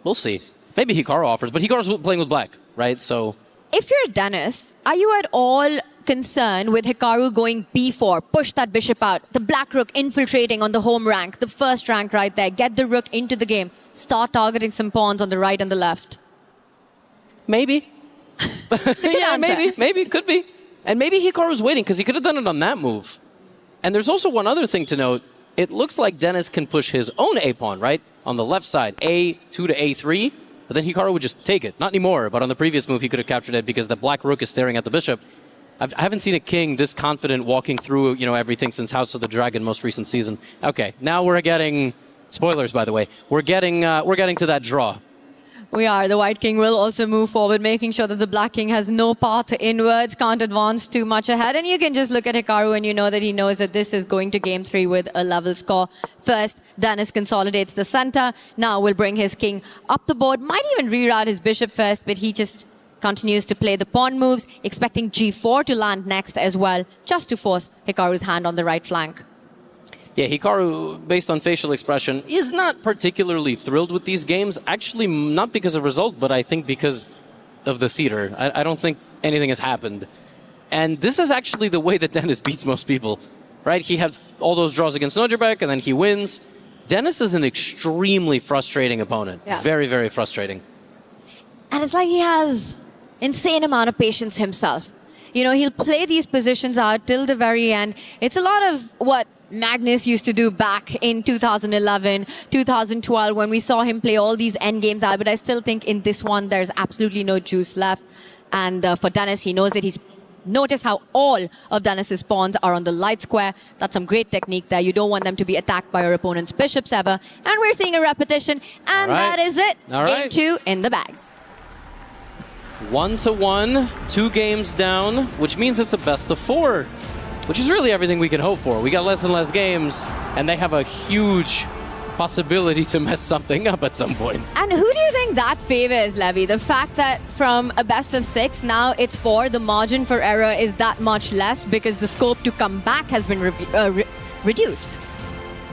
we'll see. Maybe Hikaru offers, but Hikaru's playing with black, right? So, if you're Dennis, are you at all concerned with Hikaru going b4, push that bishop out, the black rook infiltrating on the home rank, the first rank right there, get the rook into the game, start targeting some pawns on the right and the left? Maybe. Yeah, maybe, could be. And maybe Hikaru's waiting, because he could have done it on that move. And there's also one other thing to note. It looks like Dennis can push his own A-pawn, right? On the left side, A2 to A3, but then Hikaru would just take it. Not anymore, but on the previous move he could have captured it because the black rook is staring at the bishop. I haven't seen a king this confident walking through, everything since House of the Dragon most recent season. Okay, now we're getting... Spoilers, by the way. We're getting to that draw. We are. The white king will also move forward, making sure that the black king has no path inwards, can't advance too much ahead. And you can just look at Hikaru and you know that he knows that this is going to game 3 with a level score. First, Dennis consolidates the center. Now will bring his king up the board. Might even reroute his bishop first, but he just continues to play the pawn moves, expecting g4 to land next as well, just to force Hikaru's hand on the right flank. Yeah, Hikaru, based on facial expression, is not particularly thrilled with these games. Actually, not because of result, but I think because of the theater. I don't think anything has happened. And this is actually the way that Dennis beats most people, right? He had all those draws against Nojabek, and then he wins. Dennis is an extremely frustrating opponent. Yeah. Very, very frustrating. And it's like he has insane amount of patience himself. He'll play these positions out till the very end. It's a lot of what Magnus used to do back in 2011, 2012, when we saw him play all these endgames out. But I still think in this one, there's absolutely no juice left. And for Dennis, he knows it. He's noticed how all of Dennis's pawns are on the light square. That's some great technique there. You don't want them to be attacked by your opponent's bishops ever. And we're seeing a repetition. And that is it. All right. Game 2 in the bags. 1-1, 2 games down, which means it's a best of 4. Which is really everything we can hope for. We got less and less games, and they have a huge possibility to mess something up at some point. And who do you think that favors, Levy? The fact that from a best of 6, now it's 4, the margin for error is that much less because the scope to come back has been reduced.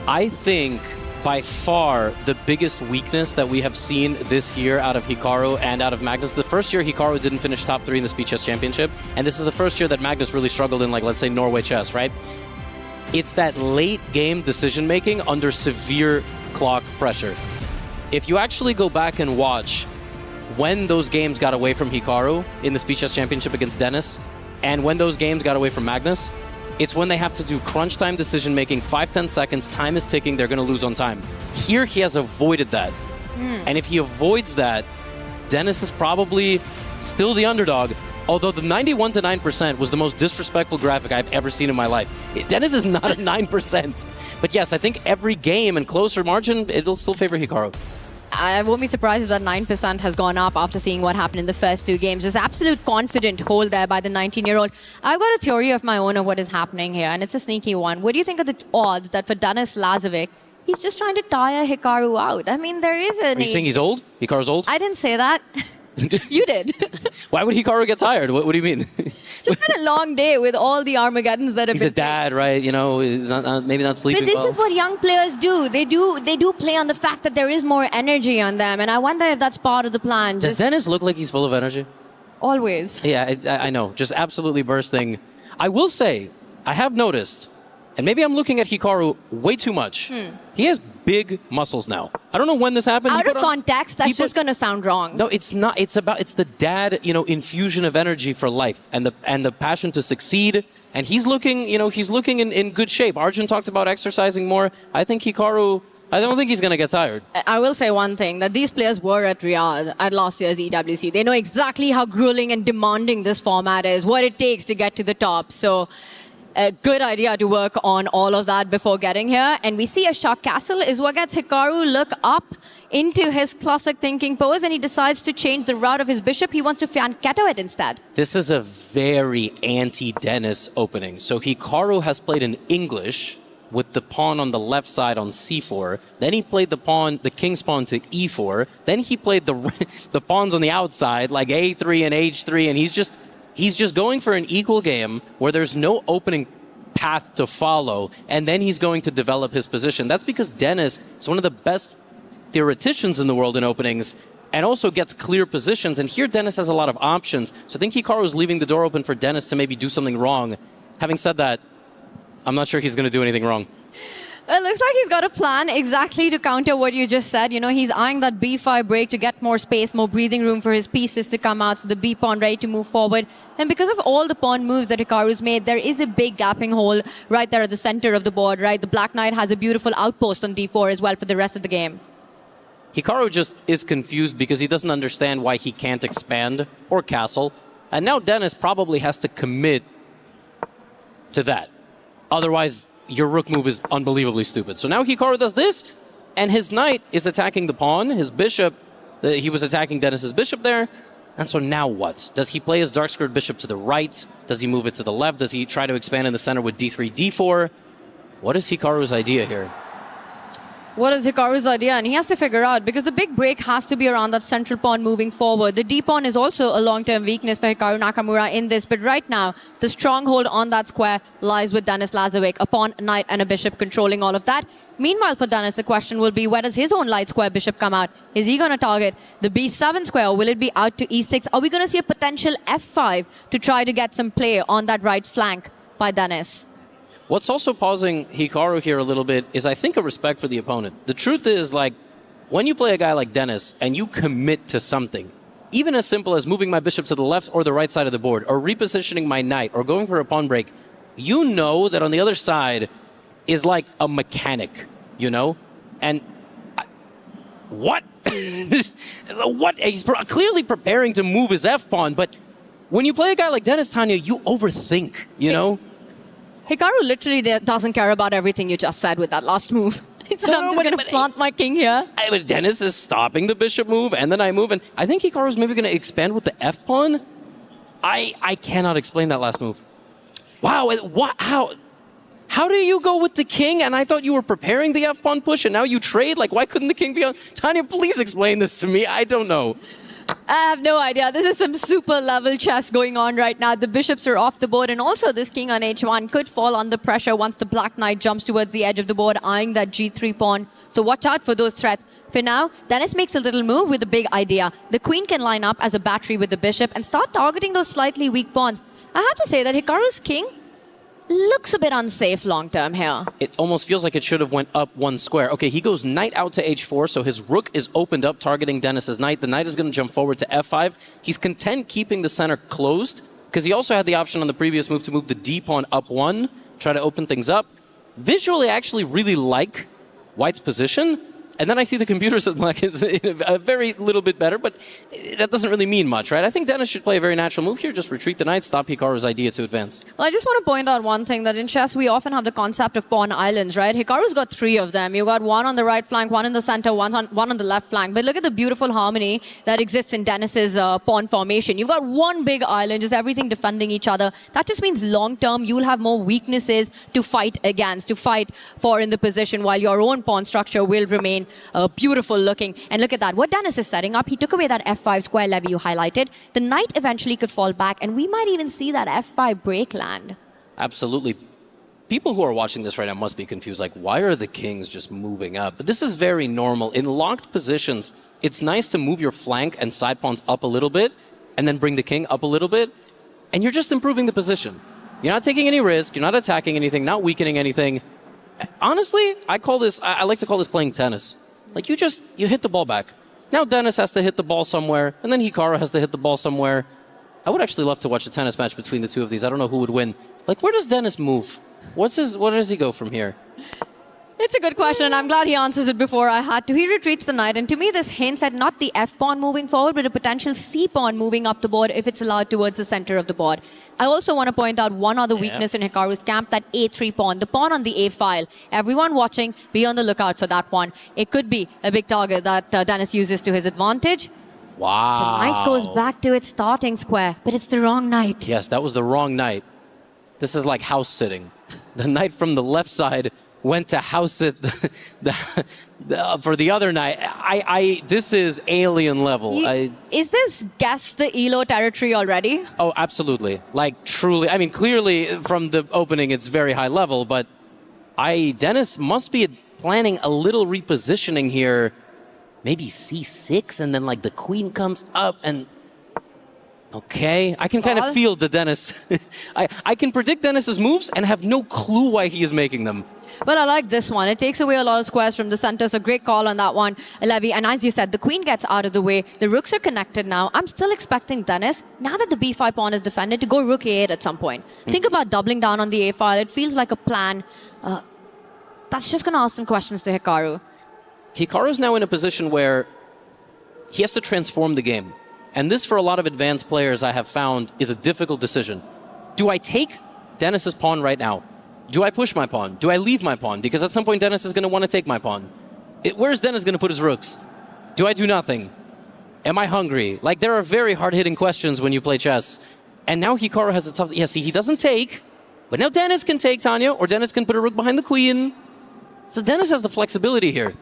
I think by far the biggest weakness that we have seen this year out of Hikaru and out of Magnus. The first year Hikaru didn't finish top 3 in the Speed Chess Championship, and this is the first year that Magnus really struggled in, like, let's say Norway chess, right? It's that late game decision making under severe clock pressure. If you actually go back and watch when those games got away from Hikaru in the Speed Chess Championship against Dennis, and when those games got away from Magnus, it's when they have to do crunch time decision making, 5-10 seconds, time is ticking, they're going to lose on time. Here he has avoided that. And if he avoids that, Dennis is probably still the underdog, although the 91-9% was the most disrespectful graphic I've ever seen in my life. Dennis is not at 9%. But yes, I think every game and closer margin, it'll still favor Hikaru. I won't be surprised if that 9% has gone up after seeing what happened in the first 2 games. Just absolute confident hold there by the 19-year-old. I've got a theory of my own of what is happening here, and it's a sneaky one. What do you think of the odds that for Dennis Lazovic, he's just trying to tire Hikaru out? I mean, there is an Are you saying he's old? Hikaru's old? I didn't say that. You did. Why would Hikaru get tired? What do you mean? Just been a long day with all the Armageddons that have He's been... a dad, right? Maybe not sleeping But this well. is what young players do. They do play on the fact that there is more energy on them, and I wonder if that's part of the plan. Does Dennis look like he's full of energy? Always. Yeah, I know. Just absolutely bursting. I will say, I have noticed, and maybe I'm looking at Hikaru way too much. He has big muscles now. I don't know when this happened. Out of context, that's just going to sound wrong. No, it's not. It's the dad, infusion of energy for life and the passion to succeed. And he's looking, he's looking in good shape. Arjun talked about exercising more. I think Hikaru, I don't think he's going to get tired. I will say one thing, that these players were at Riyadh at last year's EWC. They know exactly how grueling and demanding this format is, what it takes to get to the top. So a good idea to work on all of that before getting here. And we see a shock castle is what gets Hikaru look up into his classic thinking pose, and he decides to change the route of his bishop. He wants to fianchetto it instead. This is a very anti-Dennis opening. So Hikaru has played in English with the pawn on the left side on c4. Then he played the king's pawn to e4. Then he played the pawns on the outside, like a3 and h3, and he's just going for an equal game where there's no opening path to follow, and then he's going to develop his position. That's because Dennis is one of the best theoreticians in the world in openings, and also gets clear positions. And here Dennis has a lot of options. So I think Hikaru is leaving the door open for Dennis to maybe do something wrong. Having said that, I'm not sure he's going to do anything wrong. It looks like he's got a plan exactly to counter what you just said. He's eyeing that b5 break to get more space, more breathing room for his pieces to come out, so the b pawn ready to move forward. And because of all the pawn moves that Hikaru's made, there is a big gapping hole right there at the center of the board, right? The Black Knight has a beautiful outpost on d4 as well for the rest of the game. Hikaru just is confused because he doesn't understand why he can't expand or castle. And now Dennis probably has to commit to that. Otherwise, your rook move is unbelievably stupid. So now Hikaru does this, and his knight is attacking the pawn. His bishop, he was attacking Dennis's bishop there. And so now what? Does he play his dark squared bishop to the right? Does he move it to the left? Does he try to expand in the center with d3, d4? What is Hikaru's idea here? What is Hikaru's idea? And he has to figure out, because the big break has to be around that central pawn moving forward. The d pawn is also a long-term weakness for Hikaru Nakamura in this, but right now, the stronghold on that square lies with Denis Lazovic, a pawn, a knight, and a bishop controlling all of that. Meanwhile, for Denis, the question will be, where does his own light square bishop come out? Is he going to target the b7 square, or will it be out to e6? Are we going to see a potential f5 to try to get some play on that right flank by Denis? What's also pausing Hikaru here a little bit is, I think, a respect for the opponent. The truth is, when you play a guy like Dennis and you commit to something, even as simple as moving my bishop to the left or the right side of the board, or repositioning my knight, or going for a pawn break, you know that on the other side is like a mechanic, And what? What? He's clearly preparing to move his f-pawn, but when you play a guy like Dennis, Tanya, you overthink, Hikaru literally doesn't care about everything you just said with that last move. I'm just going to plant my king here. But Dennis is stopping the bishop move, and then I move, and I think Hikaru's maybe going to expand with the f-pawn. I cannot explain that last move. Wow, how do you go with the king? And I thought you were preparing the f-pawn push, and now you trade? Why couldn't the king be on? Tanya, please explain this to me. I don't know. I have no idea. This is some super level chess going on right now. The bishops are off the board, and also this king on h1 could fall under pressure once the Black Knight jumps towards the edge of the board, eyeing that g3 pawn. So watch out for those threats. For now, Dennis makes a little move with a big idea. The queen can line up as a battery with the bishop and start targeting those slightly weak pawns. I have to say that Hikaru's king looks a bit unsafe long-term here. It almost feels like it should have went up one square. Okay, he goes knight out to h4, so his rook is opened up, targeting Dennis's knight. The knight is going to jump forward to f5. He's content keeping the center closed, because he also had the option on the previous move to move the d-pawn up one, try to open things up. Visually, I actually really like White's position. And then I see the computer says Black is a very little bit better, but that doesn't really mean much, right? I think Dennis should play a very natural move here, just retreat the knight, stop Hikaru's idea to advance. Well, I just want to point out one thing, that in chess, we often have the concept of pawn islands, right? Hikaru's got 3 of them. You got one on the right flank, one in the center, one on the left flank. But look at the beautiful harmony that exists in Dennis's pawn formation. You've got one big island, just everything defending each other. That just means long-term, you'll have more weaknesses to fight against, to fight for in the position, while your own pawn structure will remain beautiful looking. And look at that. What Dennis is setting up, he took away that f5 square levy you highlighted. The knight eventually could fall back, and we might even see that f5 break land. Absolutely. People who are watching this right now must be confused, why are the kings just moving up? But this is very normal. In locked positions, it's nice to move your flank and side pawns up a little bit, and then bring the king up a little bit, and you're just improving the position. You're not taking any risk, you're not attacking anything, not weakening anything. Honestly, I like to call this playing tennis. Like you hit the ball back. Now Dennis has to hit the ball somewhere, and then Hikaru has to hit the ball somewhere. I would actually love to watch a tennis match between the two of these. I don't know who would win. Like, where does Dennis move? Where does he go from here? It's a good question, and I'm glad he answers it before I had to. He retreats the knight, and to me, this hints at not the f-pawn moving forward, but a potential c-pawn moving up the board if it's allowed towards the center of the board. I also want to point out one other weakness in Hikaru's camp, that a3 pawn, the pawn on the a file. Everyone watching, be on the lookout for that one. It could be a big target that Dennis uses to his advantage. Wow. The knight goes back to its starting square, but it's the wrong knight. Yes, that was the wrong knight. This is like house sitting. The knight from the left side went to house it for the other knight. This is alien level. Is this guess the ELO territory already? Oh, absolutely. Like, truly. I mean, clearly, from the opening, it's very high level, but Dennis must be planning a little repositioning here. Maybe c6, and then, like, the queen comes up, and... Okay, I can kind of feel the Dennis. I can predict Dennis's moves and have no clue why he is making them. Well, I like this one. It takes away a lot of squares from the center, so great call on that one, Levy. And as you said, the queen gets out of the way. The rooks are connected now. I'm still expecting Dennis, now that the b5 pawn is defended, to go rook a8 at some point. Think about doubling down on the a file. It feels like a plan. That's just going to ask some questions to Hikaru. Hikaru's now in a position where he has to transform the game. And this, for a lot of advanced players, I have found, is a difficult decision. Do I take Dennis's pawn right now? Do I push my pawn? Do I leave my pawn? Because at some point, Dennis is going to want to take my pawn. Where's Dennis going to put his rooks? Do I do nothing? Am I hungry? Like, there are very hard-hitting questions when you play chess. And now Hikaru has a tough... Yeah, see, he doesn't take. But now Dennis can take, Tanya, or Dennis can put a rook behind the queen. So Dennis has the flexibility here.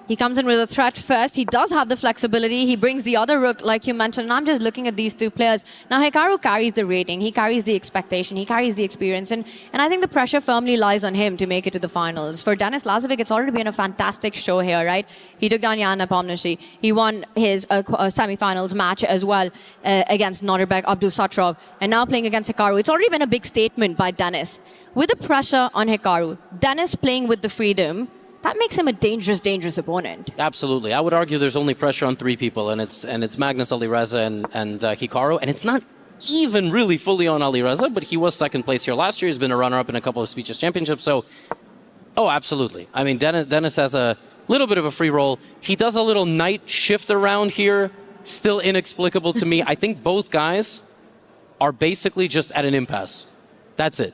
He comes in with a threat first. He does have the flexibility. He brings the other rook, like you mentioned. And I'm just looking at these two players. Now, Hikaru carries the rating. He carries the expectation. He carries the experience. And I think the pressure firmly lies on him to make it to the finals. For Denis Lazovic, it's already been a fantastic show here, right? He took down Jan Nepomniachtchi. He won his semifinals match as well against Norbek Abdulsatrov. And now playing against Hikaru. It's already been a big statement by Denis. With the pressure on Hikaru, Denis playing with the freedom, that makes him a dangerous, dangerous opponent. Absolutely. I would argue there's only pressure on three people, and it's Magnus, Alireza, and Hikaru. And it's not even really fully on Alireza, but he was second place here last year. He's been a runner-up in a couple of Speed Chess Championships. So, oh, absolutely. I mean, Denis has a little bit of a free roll. He does a little knight shift around here. Still inexplicable to me. I think both guys are basically just at an impasse. That's it.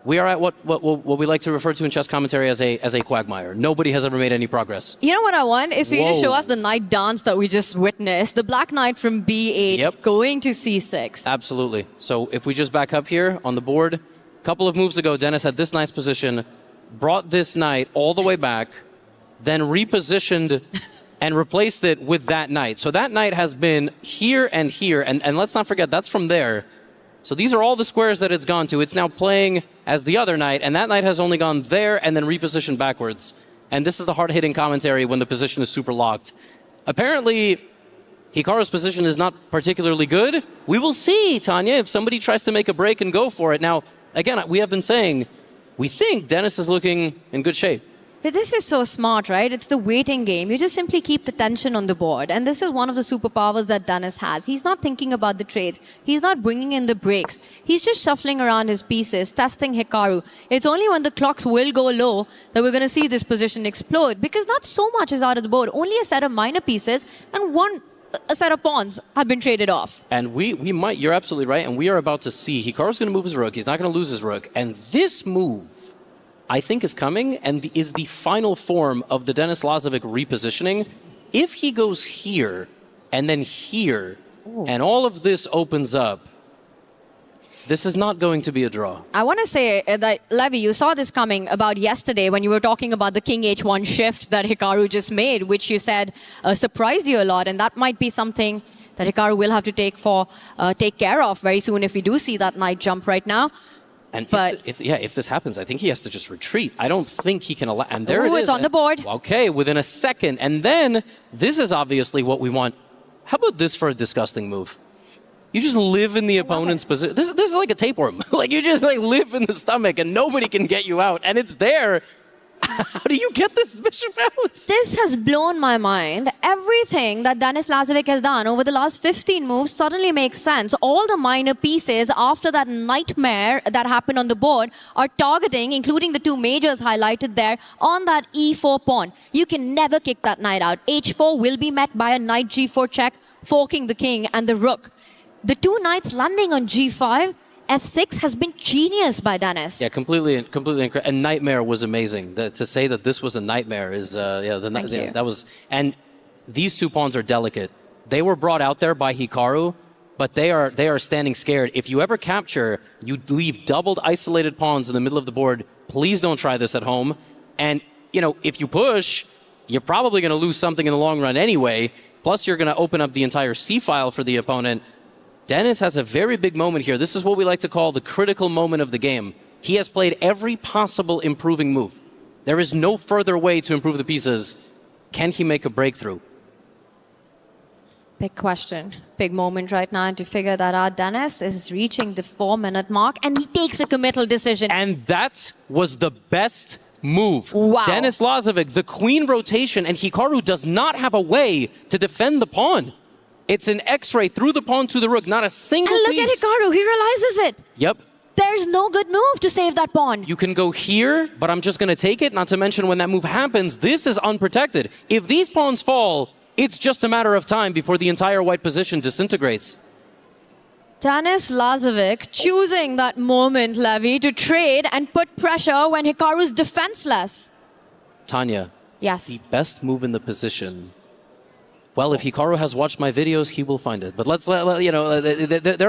We are at what we like to refer to in chess commentary as a quagmire. Nobody has ever made any progress. You know what I want is for you to show us the knight dance that we just witnessed. The black knight from b8 going to c6. Absolutely. So if we just back up here on the board, a couple of moves ago, Denis had this nice position, brought this knight all the way back, then repositioned and replaced it with that knight. So that knight has been here, and let's not forget, that's from there. So these are all the squares that it's gone to. It's now playing as the other knight, and that knight has only gone there and then repositioned backwards. And this is the hard-hitting commentary when the position is super locked. Apparently, Hikaru's position is not particularly good. We will see, Tanya, if somebody tries to make a break and go for it. Now, again, we have been saying, we think Denis is looking in good shape. But this is so smart, right? It's the waiting game. You just simply keep the tension on the board. And this is one of the superpowers that Denis has. He's not thinking about the trades. He's not bringing in the breaks. He's just shuffling around his pieces, testing Hikaru. It's only when the clocks will go low that we're going to see this position explode, because not so much is out of the board. Only a set of minor pieces and a set of pawns have been traded off. And we might, you're absolutely right, and we are about to see. Hikaru's going to move his rook. He's not going to lose his rook. And this move, I think, is coming and is the final form of the Denis Lazovic repositioning. If he goes here and then here, and all of this opens up, this is not going to be a draw. I want to say that, Levy, you saw this coming about yesterday when you were talking about the King H1 shift that Hikaru just made, which you said surprised you a lot, and that might be something that Hikaru will have to take care of very soon if we do see that knight jump right now. And if this happens, I think he has to just retreat. I don't think he can allow... And there it is. It's on the board. Okay, within a second. And then, this is obviously what we want. How about this for a disgusting move? You just live in the opponent's position. This is like a tapeworm. Like, you just like live in the stomach and nobody can get you out. And it's there. How do you get this bishop out? This has blown my mind. Everything that Denis Lazovic has done over the last 15 moves suddenly makes sense. All the minor pieces after that nightmare that happened on the board are targeting, including the two majors highlighted there, on that e4 pawn. You can never kick that knight out. h4 will be met by a knight g4 check, forking the king and the rook. The two knights landing on g5, f6 has been genius by Denis. Yeah, completely incredible. And Nightmare was amazing. To say that this was a nightmare is, that was. And these two pawns are delicate. They were brought out there by Hikaru, but they are standing scared. If you ever capture, you leave doubled isolated pawns in the middle of the board. Please don't try this at home. And if you push, you're probably going to lose something in the long run anyway. Plus, you're going to open up the entire C file for the opponent. Denis has a very big moment here. This is what we like to call the critical moment of the game. He has played every possible improving move. There is no further way to improve the pieces. Can he make a breakthrough? Big question. Big moment right now to figure that out. Denis is reaching the 4-minute mark and he takes a committal decision. And that was the best move. Wow. Denis Lazovic, the queen rotation, and Hikaru does not have a way to defend the pawn. It's an X-ray through the pawn to the rook, not a single piece. And look at Hikaru, he realizes it. Yep. There's no good move to save that pawn. You can go here, but I'm just going to take it, not to mention when that move happens, this is unprotected. If these pawns fall, it's just a matter of time before the entire white position disintegrates. Denis Lazovic choosing that moment, Levy, to trade and put pressure when Hikaru's defenseless. Tanya. Yes. The best move in the position. Well, if Hikaru has watched my videos, he will find it. But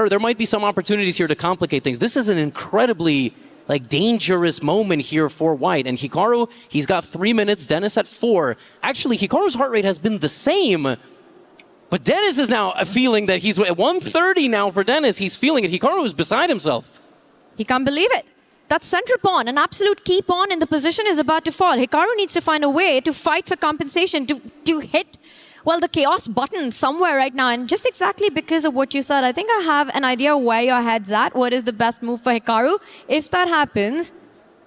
there might be some opportunities here to complicate things. This is an incredibly dangerous moment here for white. And Hikaru, he's got 3 minutes, Denis at 4. Actually, Hikaru's heart rate has been the same. But Denis is now feeling that he's at 130 now for Denis. He's feeling it. Hikaru is beside himself. He can't believe it. That central pawn, an absolute key pawn in the position, is about to fall. Hikaru needs to find a way to fight for compensation, to hit the chaos button somewhere right now. And just exactly because of what you said, I think I have an idea where your head's at. What is the best move for Hikaru? If that happens,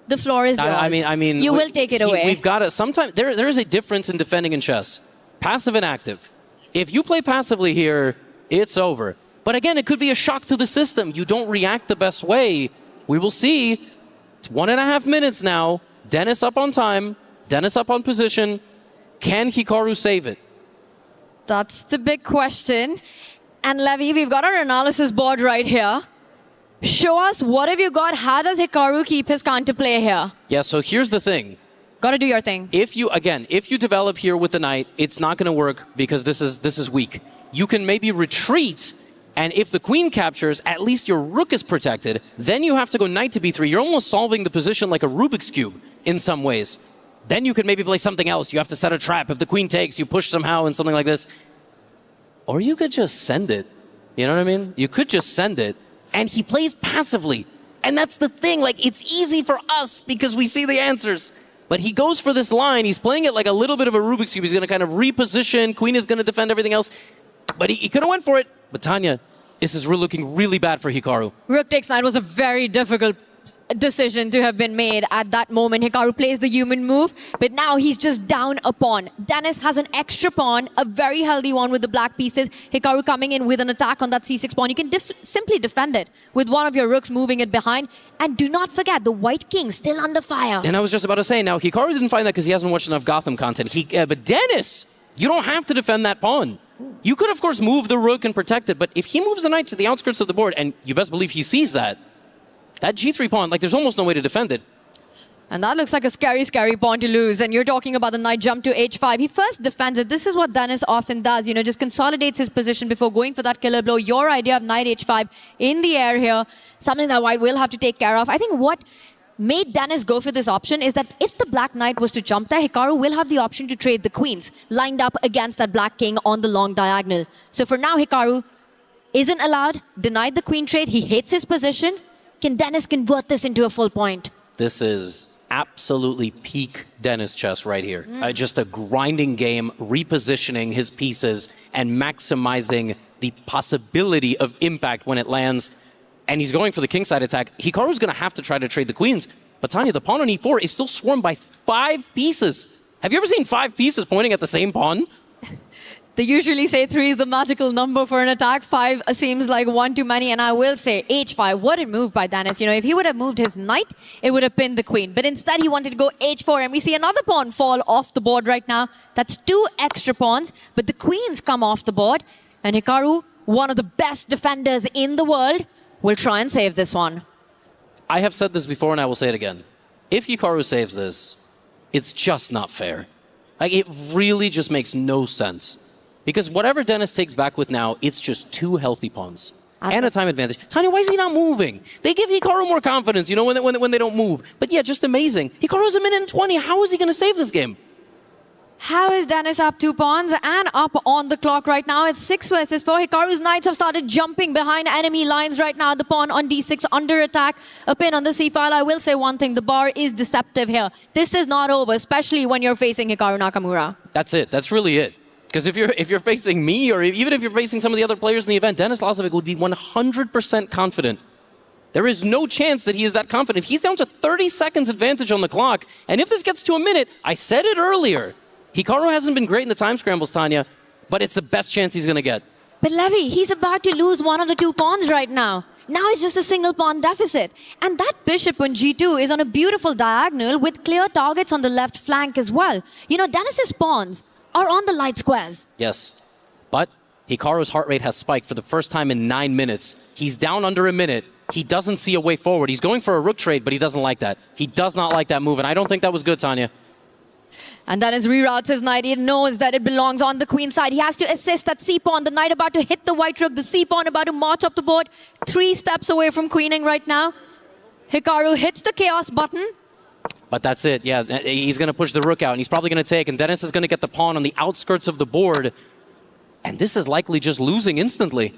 the floor is yours. I mean, you will take it away. We've got to. Sometimes there is a difference in defending in chess, passive and active. If you play passively here, it's over. But again, it could be a shock to the system. You don't react the best way. We will see. It's 1.5 minutes now. Denis up on time. Denis up on position. Can Hikaru save it? That's the big question. And Levy, we've got our analysis board right here. Show us what have you got? How does Hikaru keep his counterplay here? Yeah, so here's the thing. Got to do your thing. If you develop here with the knight, it's not going to work because this is weak. You can maybe retreat, and if the queen captures, at least your rook is protected. Then you have to go knight to b3. You're almost solving the position like a Rubik's Cube in some ways. Then you could maybe play something else. You have to set a trap. If the queen takes, you push somehow and something like this. Or you could just send it. You know what I mean? You could just send it. And he plays passively. And that's the thing. It's easy for us because we see the answers. But he goes for this line. He's playing it like a little bit of a Rubik's Cube. He's going to kind of reposition. Queen is going to defend everything else. But he could have went for it. But Tanya, this is looking really bad for Hikaru. Rook takes knight was a very difficult decision to have been made at that moment. Hikaru plays the human move, but now he's just down a pawn. Denis has an extra pawn, a very healthy one with the black pieces. Hikaru coming in with an attack on that c6 pawn. You can simply defend it with one of your rooks moving it behind. And do not forget, the white king still under fire. And I was just about to say, now Hikaru didn't find that because he hasn't watched enough Gotham content. But Denis, you don't have to defend that pawn. You could, of course, move the rook and protect it, but if he moves the knight to the outskirts of the board, and you best believe he sees that g3 pawn, there's almost no way to defend it. And that looks like a scary, scary pawn to lose. And you're talking about the knight jump to h5. He first defends it. This is what Denis often does, just consolidates his position before going for that killer blow. Your idea of knight h5 in the air here, something that white will have to take care of. I think what made Denis go for this option is that if the black knight was to jump there, Hikaru will have the option to trade the queens lined up against that black king on the long diagonal. So for now, Hikaru isn't allowed, denied the queen trade. He hates his position. Can Denis convert this into a full point? This is absolutely peak Denis chess right here. Just a grinding game, repositioning his pieces and maximizing the possibility of impact when it lands. And he's going for the kingside attack. Hikaru's going to have to try to trade the queens. But Tanya, the pawn on e4 is still swarmed by 5 pieces. Have you ever seen 5 pieces pointing at the same pawn? They usually say 3 is the magical number for an attack. 5 seems like one too many. And I will say h5, what a move by Dennis. You know, if he would have moved his knight, it would have pinned the queen. But instead, he wanted to go h4. And we see another pawn fall off the board right now. That's 2 extra pawns. But the queens come off the board. And Hikaru, one of the best defenders in the world, will try and save this one. I have said this before and I will say it again. If Hikaru saves this, it's just not fair. Like, it really just makes no sense. Because whatever Dennis takes back with now, it's just 2 healthy pawns. And a time advantage. Tanya, why is he not moving? They give Hikaru more confidence, you know, when they don't move. But yeah, just amazing. Hikaru's a minute and 20. How is he going to save this game? How is Dennis up 2 pawns and up on the clock right now? It's 6 versus 4. Hikaru's knights have started jumping behind enemy lines right now. The pawn on d6 under attack. A pin on the c file. I will say one thing. The bar is deceptive here. This is not over, especially when you're facing Hikaru Nakamura. That's it. That's really it. Because if you're facing me, or even if you're facing some of the other players in the event, Denis Lazovic would be 100% confident. There is no chance that he is that confident. He's down to 30 seconds advantage on the clock. And if this gets to a minute, I said it earlier, Hikaru hasn't been great in the time scrambles, Tanya, but it's the best chance he's going to get. But Levy, he's about to lose one of the 2 pawns right now. Now it's just a single pawn deficit. And that bishop on g2 is on a beautiful diagonal with clear targets on the left flank as well. You know, Dennis's pawns are on the light squares. Yes, but Hikaru's heart rate has spiked for the first time in 9 minutes. He's down under a minute. He doesn't see a way forward. He's going for a rook trade, but he doesn't like that. He does not like that move, and I don't think that was good, Tanya. And Dennis reroutes his knight. He knows that it belongs on the queen side. He has to assist that c-pawn. The knight about to hit the white rook. The c-pawn about to march up the board. 3 steps away from queening right now. Hikaru hits the chaos button. But that's it, yeah. He's going to push the rook out, and he's probably going to take, and Dennis is going to get the pawn on the outskirts of the board. And this is likely just losing instantly.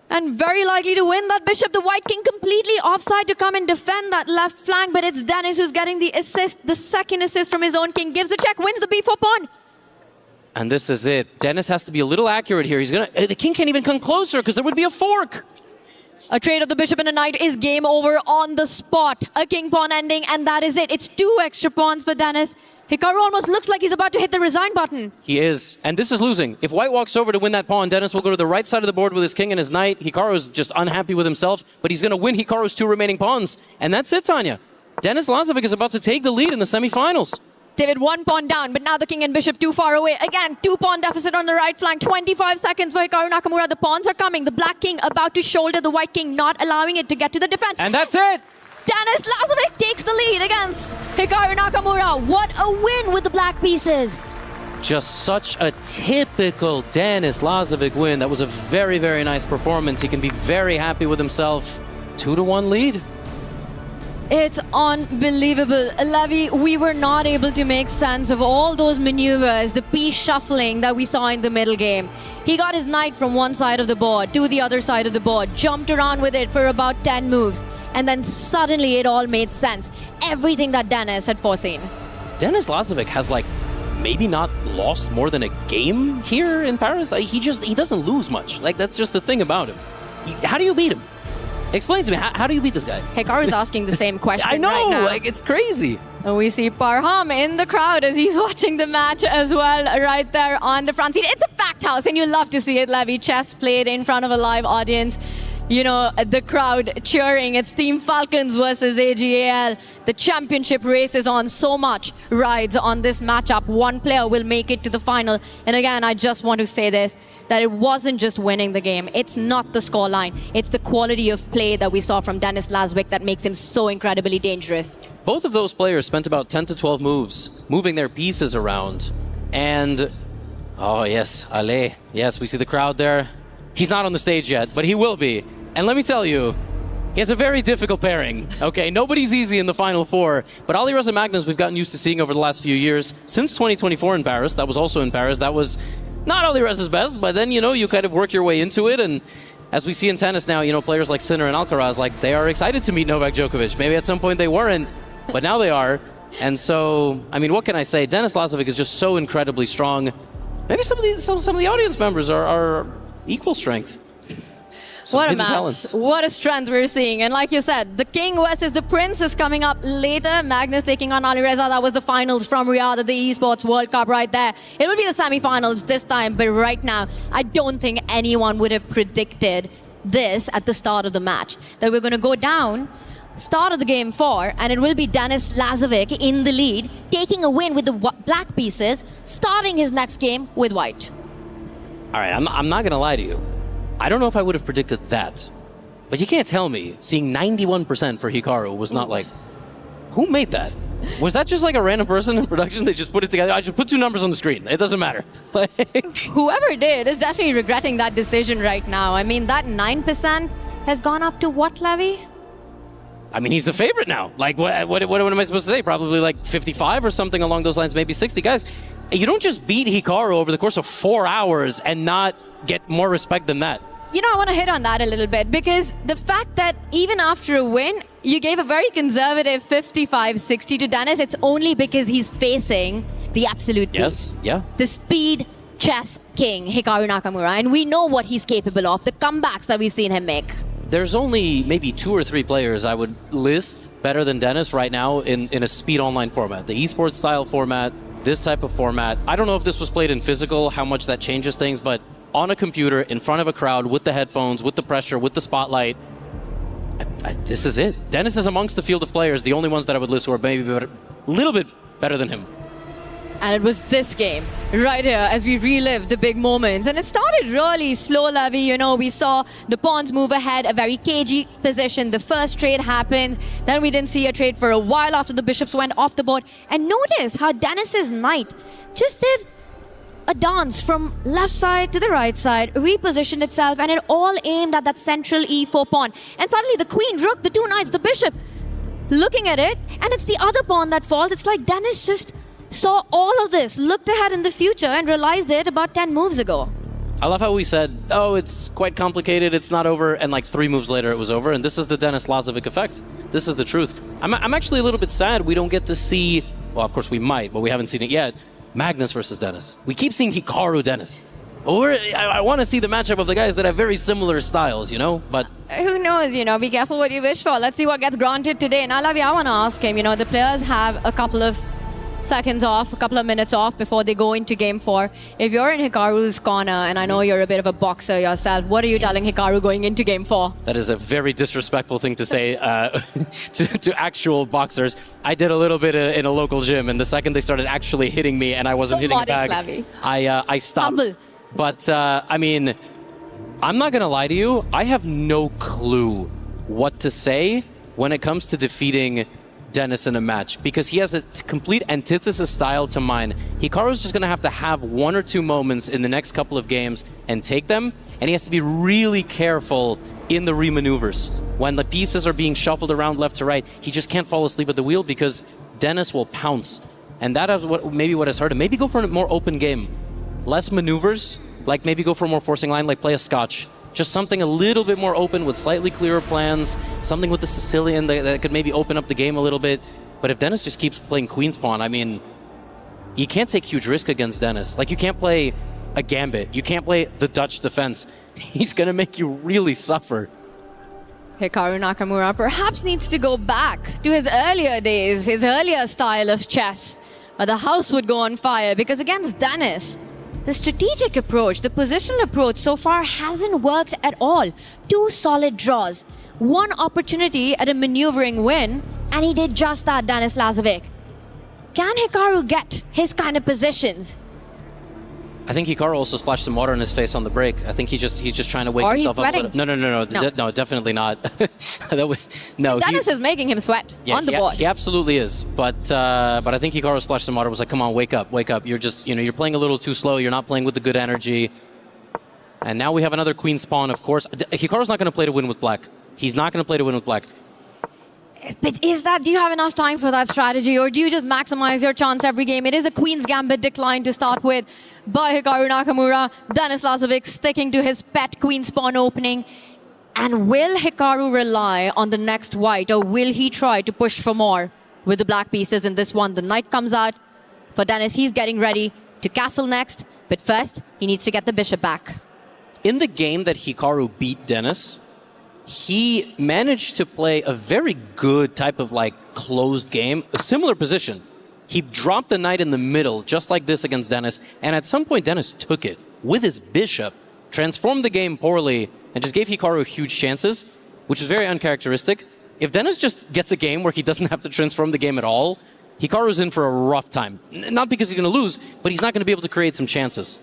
And very likely to win that bishop. The white king completely offside to come and defend that left flank, but it's Dennis who's getting the assist. The second assist from his own king gives a check, wins the b4 pawn. And this is it. Dennis has to be a little accurate here. The king can't even come closer because there would be a fork. A trade of the bishop and a knight is game over on the spot. A king pawn ending, and that is it. It's 2 extra pawns for Dennis. Hikaru almost looks like he's about to hit the resign button. He is, and this is losing. If white walks over to win that pawn, Dennis will go to the right side of the board with his king and his knight. Hikaru's just unhappy with himself, but he's going to win Hikaru's 2 remaining pawns. And that's it, Tanya. Denis Lazovic is about to take the lead in the semifinals. David, 1 pawn down, but now the king and bishop too far away. Again, 2 pawn deficit on the right flank. 25 seconds for Hikaru Nakamura. The pawns are coming. The black king about to shoulder the white king, not allowing it to get to the defense. And that's it! Denis Lazovic takes the lead against Hikaru Nakamura. What a win with the black pieces. Just such a typical Denis Lazovic win. That was a very, very nice performance. He can be very happy with himself. 2-1 lead. It's unbelievable. Levy, we were not able to make sense of all those maneuvers, the piece shuffling that we saw in the middle game. He got his knight from one side of the board to the other side of the board, jumped around with it for about 10 moves, and then suddenly it all made sense. Everything that Denis had foreseen. Denis Lazovic has maybe not lost more than a game here in Paris. He doesn't lose much. That's just the thing about him. How do you beat him? Explain to me, how do you beat this guy? Hikaru's asking the same question I know, right now. It's crazy. And we see Parham in the crowd as he's watching the match as well, right there on the front seat. It's a packed house, and you love to see it, Levy. Chess played in front of a live audience. You know, the crowd cheering. It's Team Falcons versus AGAL. The championship race is on. So much rides on this matchup. One player will make it to the final. And again, I just want to say this, that it wasn't just winning the game. It's not the scoreline. It's the quality of play that we saw from Denis Lazovic that makes him so incredibly dangerous. Both of those players spent about 10 to 12 moves moving their pieces around. And, oh yes, Ale. Yes, we see the crowd there. He's not on the stage yet, but he will be. And let me tell you, he has a very difficult pairing. Okay, nobody's easy in the Final Four, but Alireza Magnus we've gotten used to seeing over the last few years. Since 2024 in Paris, that was also in Paris, that was not Alireza's best, but then, you kind of work your way into it, and as we see in tennis now, players like Sinner and Alcaraz, they are excited to meet Novak Djokovic. Maybe at some point they weren't, but now they are. And so, what can I say? Denis Lazovic is just so incredibly strong. Maybe some of the audience members are equal strength. Some What a hidden match. talents. What a strength we're seeing. And like you said, the King versus the Prince is coming up later. Magnus taking on Alireza. That was the finals from Riyadh at the Esports World Cup right there. It will be the semi-finals this time, but right now, I don't think anyone would have predicted this at the start of the match. That we're going to go down, start of the game 4, and it will be Denis Lazovic in the lead, taking a win with the black pieces, starting his next game with white. All right, I'm not going to lie to you. I don't know if I would have predicted that. But you can't tell me seeing 91% for Hikaru was not like, who made that? Was that just like a random person in production? They just put it together. I just put 2 numbers on the screen. It doesn't matter. Whoever did is definitely regretting that decision right now. I mean, that 9% has gone up to what, Levy? I mean, he's the favorite now. Like, what am I supposed to say? Probably like 55 or something along those lines, maybe 60. Guys, you don't just beat Hikaru over the course of 4 hours and not get more respect than that. You know, I want to hit on that a little bit because the fact that even after a win, you gave a very conservative 55-60 to Denis, it's only because he's facing the absolute beast. Yeah. The speed chess king, Hikaru Nakamura, and we know what he's capable of, the comebacks that we've seen him make. There's only maybe 2 or 3 players I would list better than Denis right now in a speed online format. The esports style format, this type of format. I don't know if this was played in physical, how much that changes things, but on a computer, in front of a crowd, with the headphones, with the pressure, with the spotlight, this is it. Denis is amongst the field of players, the only ones that I would list who are maybe a little bit better than him. And it was this game right here as we relived the big moments. And it started really slow, Levy. You know, we saw the pawns move ahead, a very cagey position. The first trade happens. Then we didn't see a trade for a while after the bishops went off the board. And notice how Denis's knight just did a dance from left side to the right side, repositioned itself, and it all aimed at that central e4 pawn. And suddenly the queen, rook, the 2 knights, the bishop, looking at it, and it's the other pawn that falls. It's like Denis just saw all of this, looked ahead in the future, and realized it about 10 moves ago. I love how we said, oh, it's quite complicated, it's not over, and like 3 moves later it was over, and this is the Denis Lazovic effect. This is the truth. I'm actually a little bit sad we don't get to see, well, of course we might, but we haven't seen it yet, Magnus versus Denis. We keep seeing Hikaru Denis. I want to see the matchup of the guys that have very similar styles, you know, but... Who knows, you know, be careful what you wish for. Let's see what gets granted today. Now, Lavi, I want to ask him, you know, the players have a couple of seconds off, a couple of minutes off before they go into game 4. If you're in Hikaru's corner, and I know you're a bit of a boxer yourself, what are you telling Hikaru going into game 4? That is a very disrespectful thing to say to actual boxers. I did a little bit in a local gym, and the second they started actually hitting me and I wasn't hitting back, I stopped. Humble. But, I mean, I'm not going to lie to you. I have no clue what to say when it comes to defeating Denis in a match, because he has a complete antithesis style to mine. Hikaru's just going to have 1 or 2 moments in the next couple of games and take them, and he has to be really careful in the remaneuvers. When the pieces are being shuffled around left to right, he just can't fall asleep at the wheel because Denis will pounce. And that is what has hurt him. Maybe go for a more open game. Less maneuvers, like maybe go for a more forcing line, like play a Scotch. Just something a little bit more open with slightly clearer plans, something with the Sicilian that could maybe open up the game a little bit. But if Denis just keeps playing Queen's Pawn, I mean, you can't take huge risk against Denis. Like, you can't play a Gambit. You can't play the Dutch defense. He's going to make you really suffer. Hikaru Nakamura perhaps needs to go back to his earlier days, his earlier style of chess. The house would go on fire because against Denis, the strategic approach, the positional approach so far hasn't worked at all. 2 solid draws, 1 opportunity at a maneuvering win, and he did just that, Denis Lazovic. Can Hikaru get his kind of positions? I think Hikaru also splashed some water in his face on the break. I think he's just trying to wake himself up a little. No, definitely not. Denis is making him sweat on the board. He absolutely is. But I think Hikaru splashed some water. Was like, come on, wake up. You're just, you're playing a little too slow. You're not playing with the good energy. And now we have another Queen's Pawn, of course. Hikaru's not going to play to win with black. He's not going to play to win with black. But do you have enough time for that strategy, or do you just maximize your chance every game? It is a Queen's Gambit decline to start with by Hikaru Nakamura. Denis Lazovic sticking to his pet Queen's Pawn opening. And will Hikaru rely on the next white, or will he try to push for more with the black pieces in this one? The knight comes out for Denis. He's getting ready to castle next. But first, he needs to get the bishop back. In the game that Hikaru beat Dennis, he managed to play a very good type of like closed game, a similar position. He dropped the knight in the middle, just like this against Dennis, and at some point Dennis took it with his bishop, transformed the game poorly, and just gave Hikaru huge chances, which is very uncharacteristic. If Dennis just gets a game where he doesn't have to transform the game at all, Hikaru's in for a rough time. Not because he's going to lose, but he's not going to be able to create some chances.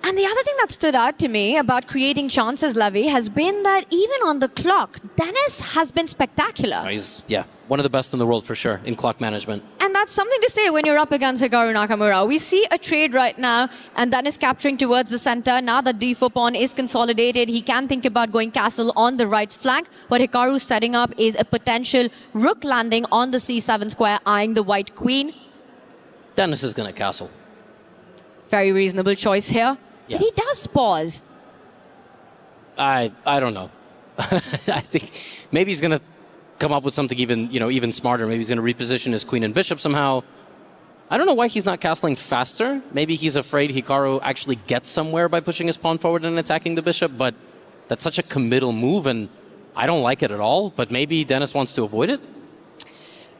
And the other thing that stood out to me about creating chances, Levy, has been that even on the clock, Dennis has been spectacular. He's, one of the best in the world for sure in clock management. And that's something to say when you're up against Hikaru Nakamura. We see a trade right now, and Dennis capturing towards the center. Now that d4 pawn is consolidated, he can think about going castle on the right flank. What Hikaru's setting up is a potential rook landing on the c7 square, eyeing the white queen. Dennis is going to castle. Very reasonable choice here. Yeah. But he does pause. I don't know. I think maybe he's going to come up with something even smarter. Maybe he's going to reposition his queen and bishop somehow. I don't know why he's not castling faster. Maybe he's afraid Hikaru actually gets somewhere by pushing his pawn forward and attacking the bishop, but that's such a committal move, and I don't like it at all, but maybe Dennis wants to avoid it.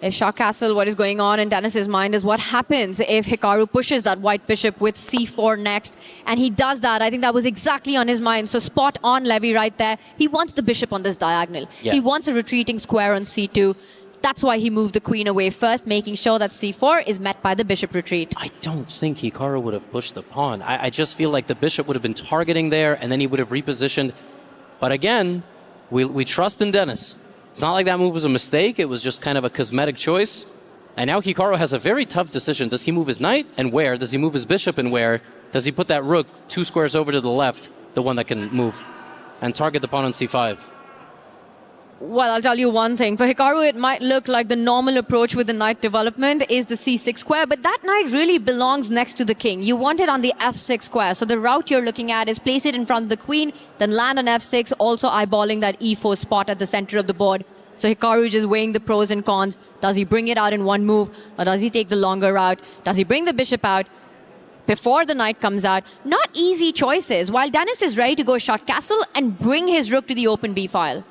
If Shah Castle, what is going on in Dennis's mind is what happens if Hikaru pushes that white bishop with c4 next. And he does that. I think that was exactly on his mind. So spot on Levy right there. He wants the bishop on this diagonal. Yeah. He wants a retreating square on c2. That's why he moved the queen away first, making sure that c4 is met by the bishop retreat. I don't think Hikaru would have pushed the pawn. I just feel like the bishop would have been targeting there, and then he would have repositioned. But again, we trust in Dennis. It's not like that move was a mistake. It was just kind of a cosmetic choice. And now Hikaru has a very tough decision. Does he move his knight, and where? Does he move his bishop, and where? Does he put that rook 2 squares over to the left, the one that can move, and target the pawn on c5? Well, I'll tell you one thing. For Hikaru, it might look like the normal approach with the knight development is the c6 square, but that knight really belongs next to the king. You want it on the f6 square. So the route you're looking at is place it in front of the queen, then land on f6, also eyeballing that e4 spot at the center of the board. So Hikaru just weighing the pros and cons. Does he bring it out in one move, or does he take the longer route? Does he bring the bishop out before the knight comes out? Not easy choices, while Dennis is ready to go shot castle and bring his rook to the open b file.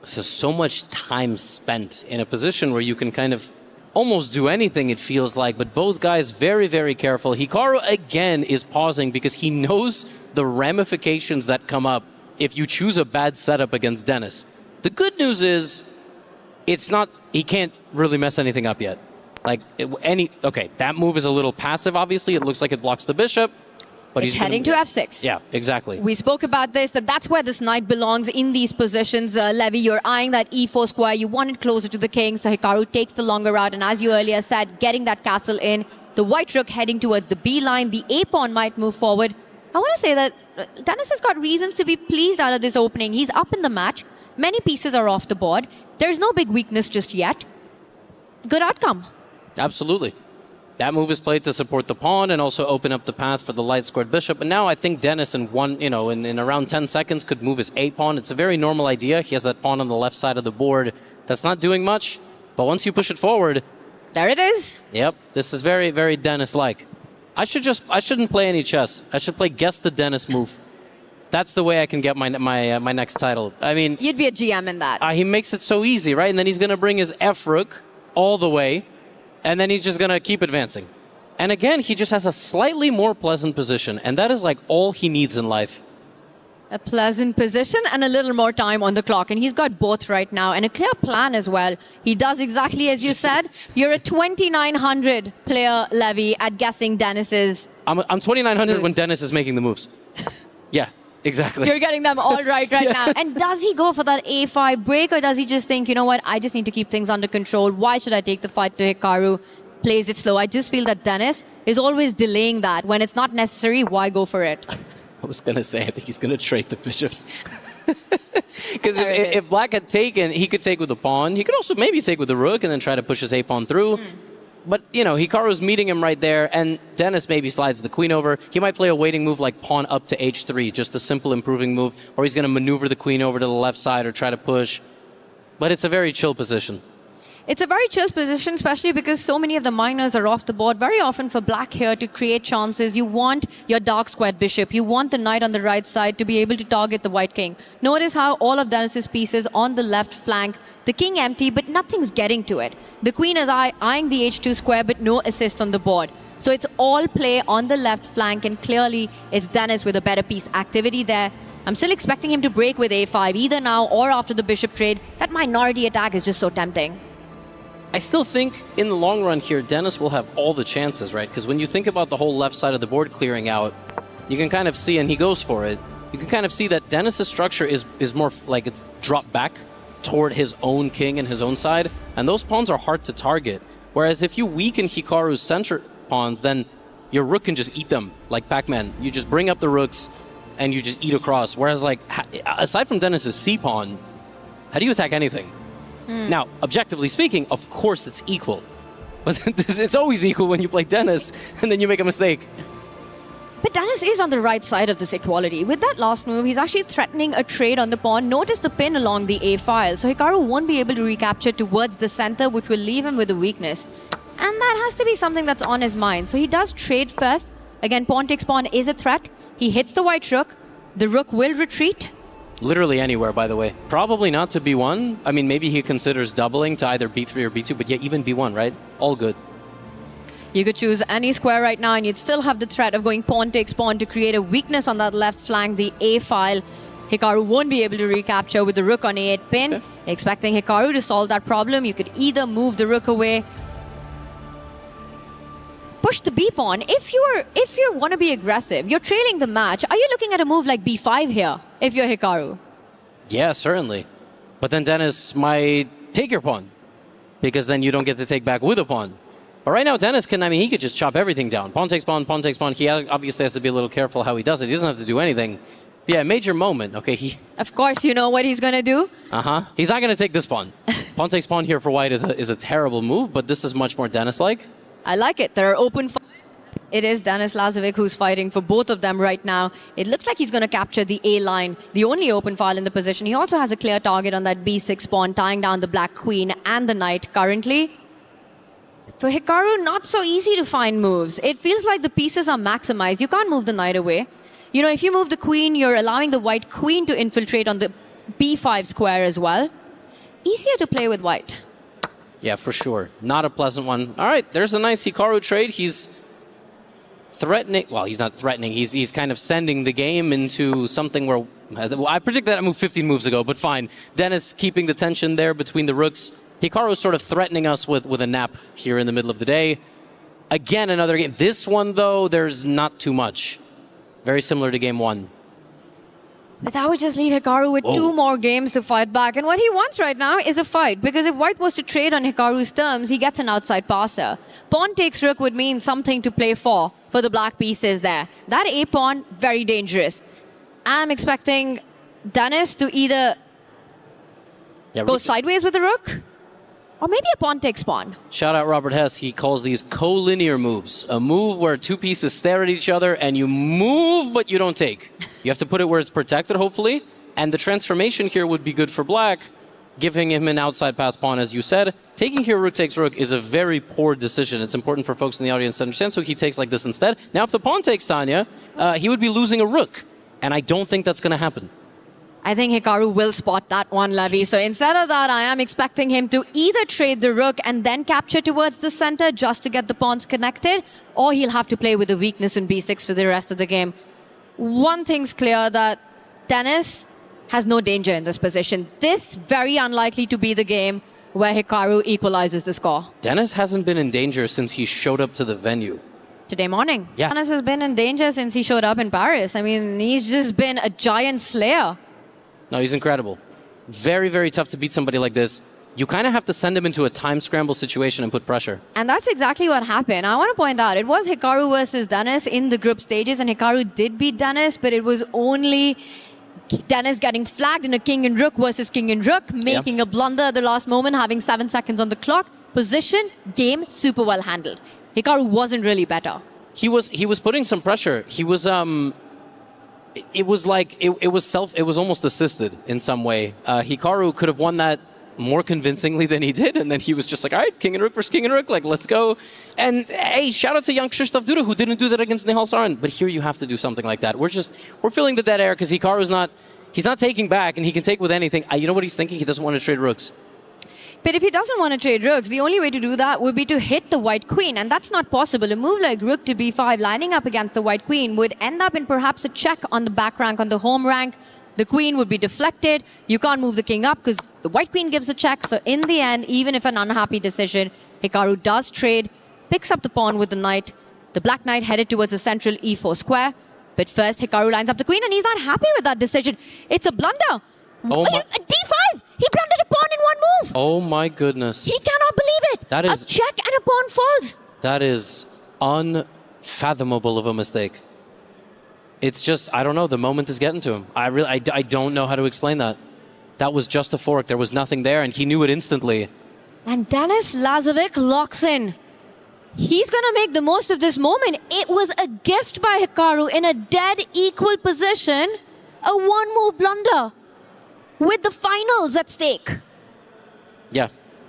So much time spent in a position where you can kind of almost do anything, it feels like, but both guys very, very careful. Hikaru again is pausing because he knows the ramifications that come up if you choose a bad setup against Dennis. The good news is he can't really mess anything up yet. Okay, that move is a little passive, obviously. It looks like it blocks the bishop. But it's heading to f6. Yeah, exactly. We spoke about this, that's where this knight belongs in these positions. Levy, you're eyeing that e4 square. You want it closer to the king, so Hikaru takes the longer route. And as you earlier said, getting that castle in. The white rook heading towards the b line. The a pawn might move forward. I want to say that Dennis has got reasons to be pleased out of this opening. He's up in the match. Many pieces are off the board. There's no big weakness just yet. Good outcome. Absolutely. That move is played to support the pawn and also open up the path for the light squared bishop. And now I think Dennis in around 10 seconds could move his a pawn. It's a very normal idea. He has that pawn on the left side of the board. That's not doing much, but once you push it forward, there it is. Yep, this is very, very Dennis-like. I shouldn't play any chess. I should play guess the Dennis move. That's the way I can get my next title. I mean, you'd be a GM in that. He makes it so easy, right? And then he's going to bring his f rook all the way. And then he's just going to keep advancing. And again, he just has a slightly more pleasant position. And that is like all he needs in life. A pleasant position and a little more time on the clock. And he's got both right now. And a clear plan as well. He does exactly as you said. You're a 2,900 player, Levy, at guessing Dennis's I'm 2,900 moves. when Dennis is making the moves. Yeah, exactly. You're getting them all right now. And does he go for that a5 break, or does he just think, you know what, I just need to keep things under control. Why should I take the fight to Hikaru? Plays it slow. I just feel that Dennis is always delaying that. When it's not necessary, why go for it? I was going to say, I think he's going to trade the bishop. Because if Black had taken, he could take with the pawn. He could also maybe take with the rook and then try to push his a-pawn through. But, Hikaru's meeting him right there, and Dennis maybe slides the queen over. He might play a waiting move like pawn up to h3, just a simple improving move, or he's going to maneuver the queen over to the left side or try to push. But it's a very chill position. It's a very chill position, especially because so many of the miners are off the board. Very often for black here to create chances, you want your dark squared bishop. You want the knight on the right side to be able to target the white king. Notice how all of Dennis's pieces on the left flank, the king empty, but nothing's getting to it. The queen is eyeing the h2 square, but no assist on the board. So it's all play on the left flank, and clearly it's Dennis with a better piece activity there. I'm still expecting him to break with a5, either now or after the bishop trade. That minority attack is just so tempting. I still think in the long run here, Dennis will have all the chances, right? Because when you think about the whole left side of the board clearing out, you can kind of see, and he goes for it, you can kind of see that Dennis's structure is more like it's dropped back toward his own king and his own side, and those pawns are hard to target. Whereas if you weaken Hikaru's center pawns, then your rook can just eat them like Pac-Man. You just bring up the rooks and you just eat across. Whereas like, aside from Dennis's c-pawn, how do you attack anything? Now, objectively speaking, of course it's equal. But it's always equal when you play Dennis and then you make a mistake. But Dennis is on the right side of this equality. With that last move, he's actually threatening a trade on the pawn. Notice the pin along the A file. So Hikaru won't be able to recapture towards the center, which will leave him with a weakness. And that has to be something that's on his mind. So he does trade first. Again, pawn takes pawn is a threat. He hits the white rook. The rook will retreat. Literally anywhere, by the way. Probably not to B1. I mean, maybe he considers doubling to either B3 or B2, but yeah, even B1, right? All good. You could choose any square right now, and you'd still have the threat of going pawn takes pawn to create a weakness on that left flank, the A file. Hikaru won't be able to recapture with the rook on A8 pin. Okay. Expecting Hikaru to solve that problem, you could either move the rook away, push the B pawn. If you want to be aggressive, you're trailing the match. Are you looking at a move like B5 here if you're Hikaru? Yeah, certainly. But then Dennis might take your pawn, because then you don't get to take back with a pawn. But right now, Dennis can, I mean, he could just chop everything down. Pawn takes pawn, pawn takes pawn. He obviously has to be a little careful how he does it. He doesn't have to do anything. Yeah, major moment. Okay, Of course, you know what he's going to do. He's not going to take this pawn. Pawn takes pawn here for white is a terrible move, but this is much more Dennis-like. I like it. There are open files. It is Denis Lazovic who's fighting for both of them right now. It looks like he's going to capture the A line, the only open file in the position. He also has a clear target on that B6 pawn, tying down the black queen and the knight currently. For Hikaru, not so easy to find moves. It feels like the pieces are maximized. You can't move the knight away. You know, if you move the queen, you're allowing the white queen to infiltrate on the B5 square as well. Easier to play with white. Yeah, for sure. Not a pleasant one. All right, there's a nice Hikaru trade. He's threatening. Well, he's not threatening. He's kind of sending the game into something where... I predicted that move 15 moves ago, but fine. Dennis keeping the tension there between the rooks. Hikaru's sort of threatening us with a nap here in the middle of the day. Again, another game. This one, though, there's not too much. Very similar to game one. But that would just leave Hikaru with 2 more games to fight back. And what he wants right now is a fight. Because if white was to trade on Hikaru's terms, he gets an outside passer. Pawn takes rook would mean something to play for the black pieces there. That A pawn, very dangerous. I'm expecting Dennis to either go sideways with the rook, or maybe a pawn takes pawn. Shout out Robert Hess. He calls these collinear moves. A move where 2 pieces stare at each other and you move, but you don't take. You have to put it where it's protected, hopefully. And the transformation here would be good for black, giving him an outside pass pawn, as you said. Taking here rook takes rook is a very poor decision. It's important for folks in the audience to understand, so he takes like this instead. Now, if the pawn takes Tanya, he would be losing a rook. And I don't think that's going to happen. I think Hikaru will spot that one, Levy. So instead of that, I am expecting him to either trade the rook and then capture towards the center just to get the pawns connected, or he'll have to play with a weakness in B6 for the rest of the game. One thing's clear, that Dennis has no danger in this position. This very unlikely to be the game where Hikaru equalizes the score. Dennis hasn't been in danger since he showed up to the venue. Today morning. Yeah. Dennis has been in danger since he showed up in Paris. I mean, he's just been a giant slayer. No, he's incredible. Very, very tough to beat somebody like this. You kind of have to send him into a time scramble situation and put pressure. And that's exactly what happened. I want to point out, it was Hikaru versus Dennis in the group stages, and Hikaru did beat Dennis, but it was only Dennis getting flagged in a king and rook versus king and rook, making a blunder at the last moment, having 7 seconds on the clock. Position, game, super well handled. Hikaru wasn't really better. He was putting some pressure. He was it was almost assisted in some way. Hikaru could have won that more convincingly than he did, and then he was just like, all right, king and rook versus king and rook, like, let's go. And hey, shout out to young Krzysztof Duda, who didn't do that against Nihal Sarin, but here you have to do something like that. We're feeling the dead air because Hikaru's he's not taking back, and he can take with anything. You know what he's thinking? He doesn't want to trade rooks. But if he doesn't want to trade rooks, the only way to do that would be to hit the white queen, and that's not possible. A move like rook to b5 lining up against the white queen would end up in perhaps a check on the back rank, on the home rank. The queen would be deflected. You can't move the king up because the white queen gives a check. So in the end, even if an unhappy decision, Hikaru does trade, picks up the pawn with the knight. The black knight headed towards the central e4 square. But first, Hikaru lines up the queen, and he's not happy with that decision. It's a blunder. D5! He blundered a pawn in one move. Oh my goodness. He cannot believe it. That is a check and a pawn falls. That is unfathomable of a mistake. It's just, I don't know, the moment is getting to him. I don't know how to explain that. That was just a fork. There was nothing there, and he knew it instantly. And Denis Lazovic locks in. He's going to make the most of this moment. It was a gift by Hikaru in a dead equal position. A one-move blunder with the finals at stake. Yeah.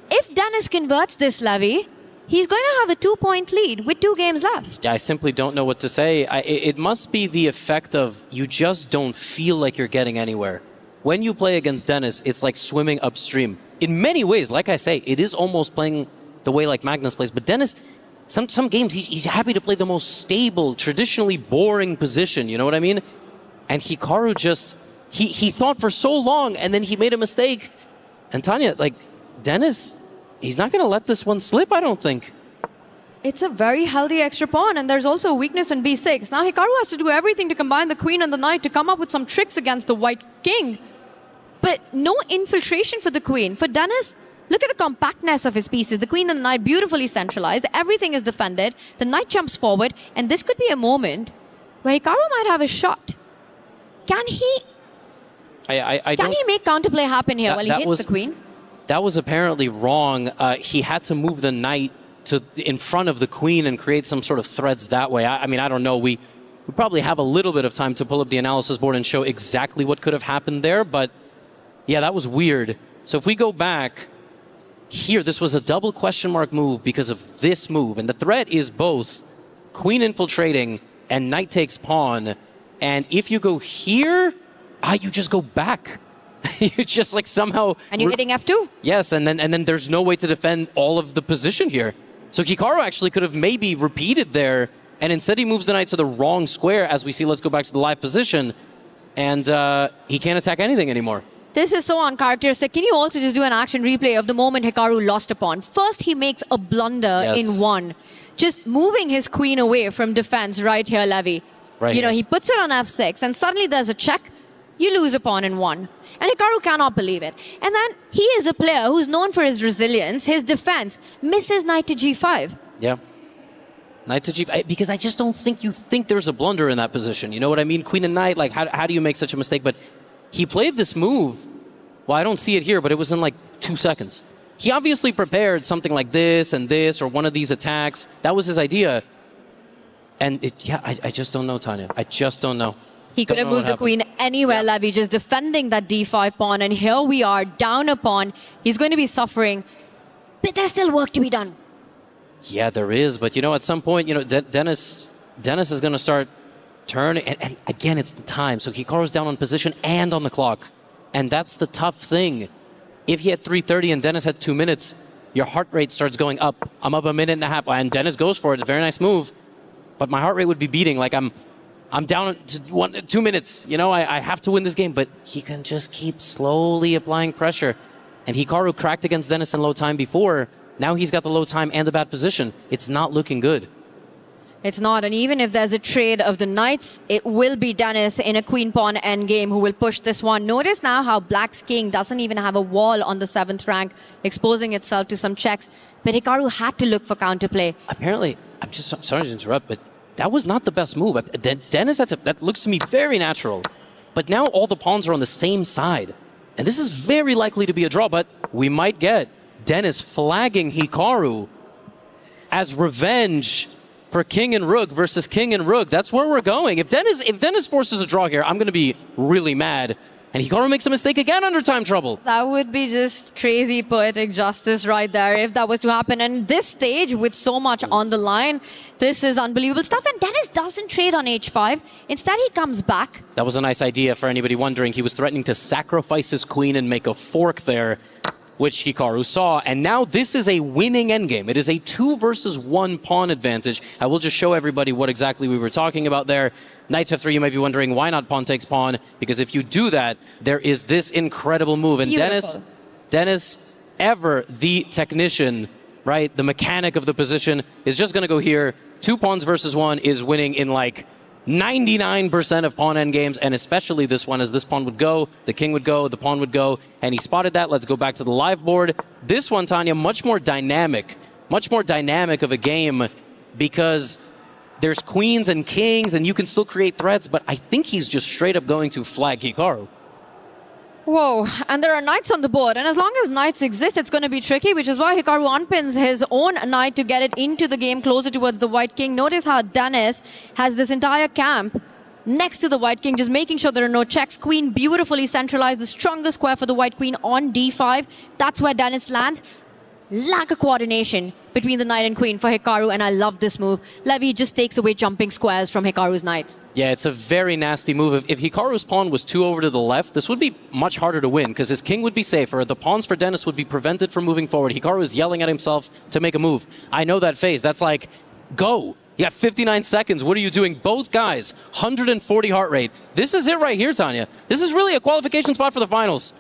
If Denis converts this, Levy, he's going to have a 2-point lead with 2 games left. Yeah, I simply don't know what to say. It must be the effect of you just don't feel like you're getting anywhere. When you play against Denis, it's like swimming upstream. In many ways, like I say, it is almost playing the way like Magnus plays. But Denis, some games, he's happy to play the most stable, traditionally boring position. You know what I mean? And Hikaru just, he thought for so long, and then he made a mistake. And Tanya, like, Denis, he's not going to let this one slip, I don't think. It's a very healthy extra pawn, and there's also a weakness in b6. Now Hikaru has to do everything to combine the queen and the knight to come up with some tricks against the white king. But no infiltration for the queen. For Denis, look at the compactness of his pieces. The queen and the knight beautifully centralized. Everything is defended. The knight jumps forward, and this could be a moment where Hikaru might have a shot. Can he? Can he make counterplay happen here while he hits the queen? That was apparently wrong. He had to move the knight to in front of the queen and create some sort of threads that way. I mean, I don't know. We probably have a little bit of time to pull up the analysis board and show exactly what could have happened there. But yeah, that was weird. So if we go back here, this was a double question mark move because of this move. And the threat is both queen infiltrating and knight takes pawn. And if you go here, you just go back. You just like somehow... And you're hitting F2? Yes, and then there's no way to defend all of the position here. So Hikaru actually could have maybe repeated there, and instead he moves the knight to the wrong square, as we see. Let's go back to the live position. And he can't attack anything anymore. This is so uncharacteristic. Can you also just do an action replay of the moment Hikaru lost a pawn? First, he makes a blunder in one. Just moving his queen away from defense right here, Levy. Right you know, here. he puts it on F6, and suddenly there's a check. You lose a pawn in one. And Hikaru cannot believe it. And then he is a player who's known for his resilience, his defense, misses knight to g5. Yeah. Knight to g5, because I just don't think you think there's a blunder in that position. You know what I mean? Queen and knight, like, how do you make such a mistake? But he played this move. Well, I don't see it here, but it was in like 2 seconds. He obviously prepared something like this and this, or one of these attacks. That was his idea. And I just don't know, Tanya. I just don't know. He could have moved the queen anywhere, Levy, just defending that d5 pawn. And here we are, down a pawn. He's going to be suffering. But there's still work to be done. Yeah, there is. But, you know, at some point, you know, Denis is going to start turning. And again, it's the time. So Hikaru's down on position and on the clock. And that's the tough thing. If he had 3:30 and Denis had 2 minutes, your heart rate starts going up. I'm up a minute and a half. And Denis goes for it. It's a very nice move. But my heart rate would be beating like I'm down to 2 minutes. You know, I have to win this game, but he can just keep slowly applying pressure. And Hikaru cracked against Denis in low time before. Now he's got the low time and the bad position. It's not looking good. It's not, and even if there's a trade of the knights, it will be Denis in a queen-pawn endgame who will push this one. Notice now how Black's king doesn't even have a wall on the 7th rank, exposing itself to some checks. But Hikaru had to look for counterplay. Apparently, I'm just sorry to interrupt, but that was not the best move. Denis, that looks to me very natural. But now all the pawns are on the same side. And this is very likely to be a draw, but we might get Denis flagging Hikaru as revenge for king and rook versus king and rook. That's where we're going. If Denis forces a draw here, I'm going to be really mad. And Hikaru makes a mistake again under time trouble. That would be just crazy poetic justice right there if that was to happen. And this stage with so much on the line, this is unbelievable stuff. And Dennis doesn't trade on h5. Instead, he comes back. That was a nice idea for anybody wondering. He was threatening to sacrifice his queen and make a fork there, which Hikaru saw. And now this is a winning endgame. It is a 2 versus 1 pawn advantage. I will just show everybody what exactly we were talking about there. Knight to f3, you might be wondering, why not pawn takes pawn? Because if you do that, there is this incredible move. And Dennis, ever the technician, right, the mechanic of the position, is just going to go here. 2 pawns versus 1 is winning in like 99% of pawn endgames, and especially this one, as this pawn would go, the king would go, the pawn would go, and he spotted that. Let's go back to the live board. This one, Tanya, much more dynamic of a game, because there's queens and kings, and you can still create threats, but I think he's just straight up going to flag Hikaru. Whoa, and there are knights on the board, and as long as knights exist, it's going to be tricky, which is why Hikaru unpins his own knight to get it into the game closer towards the white king. Notice how Dennis has this entire camp next to the white king, just making sure there are no checks. Queen beautifully centralized, the strongest square for the white queen on d5. That's where Dennis lands. Lack of coordination between the knight and queen for Hikaru, and I love this move. Levy just takes away jumping squares from Hikaru's knights. Yeah, it's a very nasty move. If Hikaru's pawn was 2 over to the left, this would be much harder to win, because his king would be safer. The pawns for Dennis would be prevented from moving forward. Hikaru is yelling at himself to make a move. I know that phase. That's like, go. You have 59 seconds. What are you doing? Both guys, 140 heart rate. This is it right here, Tanya. This is really a qualification spot for the finals.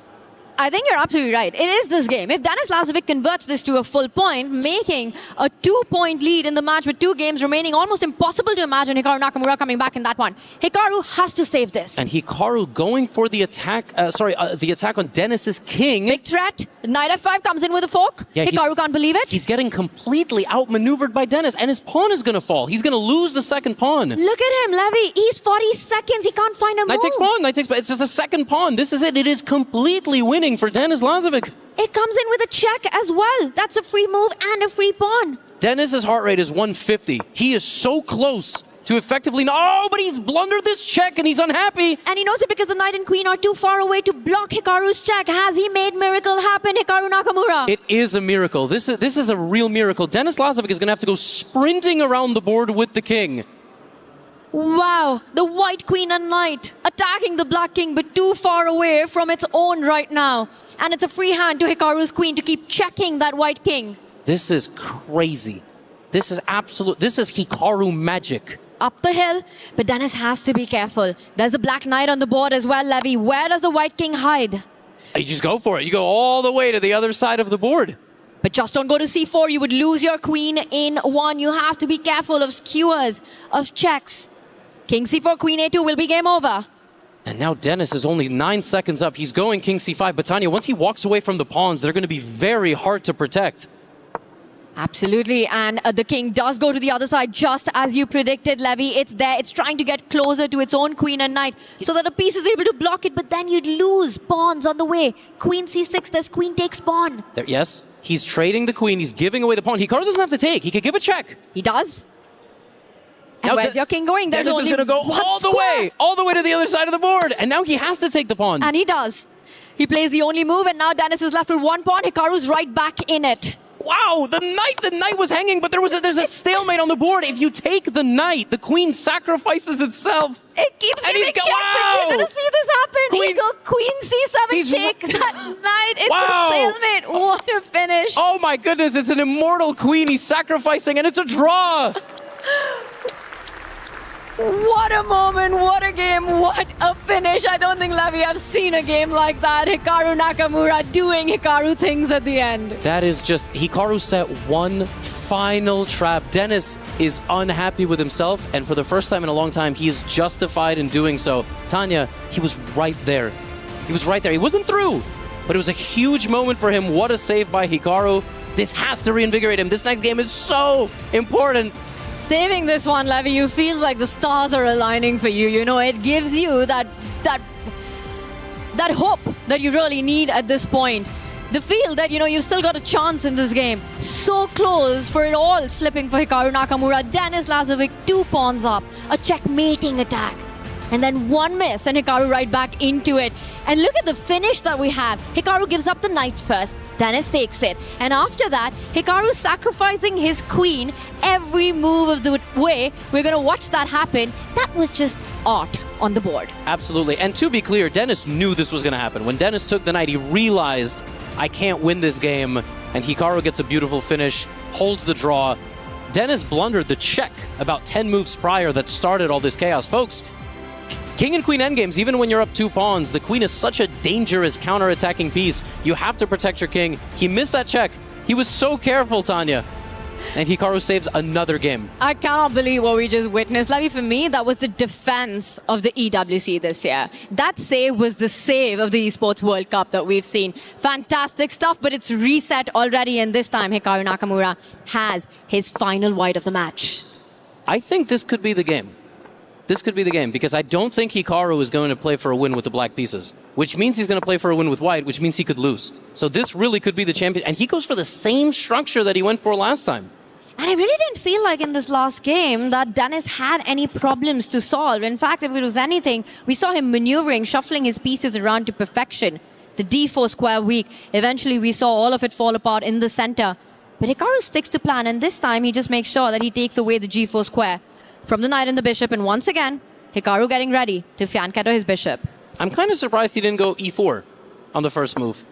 I think you're absolutely right. It is this game. If Dennis Lazovic converts this to a full point, making a 2-point lead in the match with 2 games remaining, almost impossible to imagine Hikaru Nakamura coming back in that one. Hikaru has to save this. And Hikaru going for the attack, the attack on Dennis's king. Big threat. Knight f5 comes in with a fork. Yeah, Hikaru can't believe it. He's getting completely outmaneuvered by Dennis, and his pawn is going to fall. He's going to lose the second pawn. Look at him, Levy. He's 40 seconds. He can't find a move. Knight takes pawn. Knight takes pawn. It's just the second pawn. This is it. It is completely winning for Dennis Lazovic. It comes in with a check as well. That's a free move and a free pawn. Dennis's heart rate is 150. He is so close to effectively... Oh, but he's blundered this check and he's unhappy. And he knows it because the knight and queen are too far away to block Hikaru's check. Has he made miracle happen, Hikaru Nakamura? It is a miracle. This is a real miracle. Dennis Lazovic is going to have to go sprinting around the board with the king. Wow, the white queen and knight attacking the black king, but too far away from its own right now. And it's a free hand to Hikaru's queen to keep checking that white king. This is crazy. This is Hikaru magic. Up the hill, but Dennis has to be careful. There's a black knight on the board as well, Levy. Where does the white king hide? You just go for it. You go all the way to the other side of the board. But just don't go to c4. You would lose your queen in one. You have to be careful of skewers, of checks. King c4, queen a2 will be game over. And now Dennis is only 9 seconds up. He's going king c5. But Tanya, once he walks away from the pawns, they're going to be very hard to protect. Absolutely, and the king does go to the other side just as you predicted, Levy. It's there, it's trying to get closer to its own queen and knight so that a piece is able to block it, but then you'd lose pawns on the way. Queen c6, there's queen takes pawn. Yes, he's trading the queen, he's giving away the pawn. Hikaru doesn't have to take, he could give a check. He does. And now where's your king going? There's Dennis is going to go all the way to the other side of the board, and now he has to take the pawn. And he does. He plays the only move, and now Dennis is left with one pawn. Hikaru's right back in it. Wow, the knight was hanging, but there's a stalemate on the board. If you take the knight, the queen sacrifices itself. It keeps giving checks, and we're going to see this happen. He go queen c7, take that knight. It's a stalemate. What a finish. Oh my goodness, it's an immortal queen he's sacrificing, and it's a draw. What a moment, what a game, what a finish. I don't think, Levy, I've seen a game like that. Hikaru Nakamura doing Hikaru things at the end. That is just, Hikaru set one final trap. Dennis is unhappy with himself, and for the first time in a long time, he is justified in doing so. Tanya, he was right there. He was right there. He wasn't through, but it was a huge moment for him. What a save by Hikaru. This has to reinvigorate him. This next game is so important. Saving this one, Levy, you feel like the stars are aligning for you. You know, it gives you that hope that you really need at this point. The feel that, you know, you've still got a chance in this game. So close for it all slipping for Hikaru Nakamura. Dennis Lazovic, 2 pawns up. A checkmating attack. and then one miss, and Hikaru right back into it. And look at the finish that we have. Hikaru gives up the knight first, Dennis takes it. And after that, Hikaru sacrificing his queen every move of the way. We're going to watch that happen. That was just art on the board. Absolutely. And to be clear, Dennis knew this was going to happen. When Dennis took the knight, he realized, I can't win this game. And Hikaru gets a beautiful finish, holds the draw. Dennis blundered the check about 10 moves prior that started all this chaos. Folks, king and queen endgames, even when you're up 2 pawns, the queen is such a dangerous counter-attacking piece. You have to protect your king. He missed that check. He was so careful, Tanya. And Hikaru saves another game. I cannot believe what we just witnessed. Levy, for me, that was the defense of the EWC this year. That save was the save of the Esports World Cup that we've seen. Fantastic stuff, but it's reset already, and this time Hikaru Nakamura has his final white of the match. I think this could be the game. This could be the game, because I don't think Hikaru is going to play for a win with the black pieces, which means he's going to play for a win with white, which means he could lose. So this really could be the champion. And he goes for the same structure that he went for last time. And I really didn't feel like in this last game that Dennis had any problems to solve. In fact, if it was anything, we saw him maneuvering, shuffling his pieces around to perfection. The d4 square weak. Eventually, we saw all of it fall apart in the center. But Hikaru sticks to plan, and this time he just makes sure that he takes away the g4 square from the knight and the bishop. And once again, Hikaru getting ready to fianchetto his bishop. I'm kind of surprised he didn't go e4 on the first move,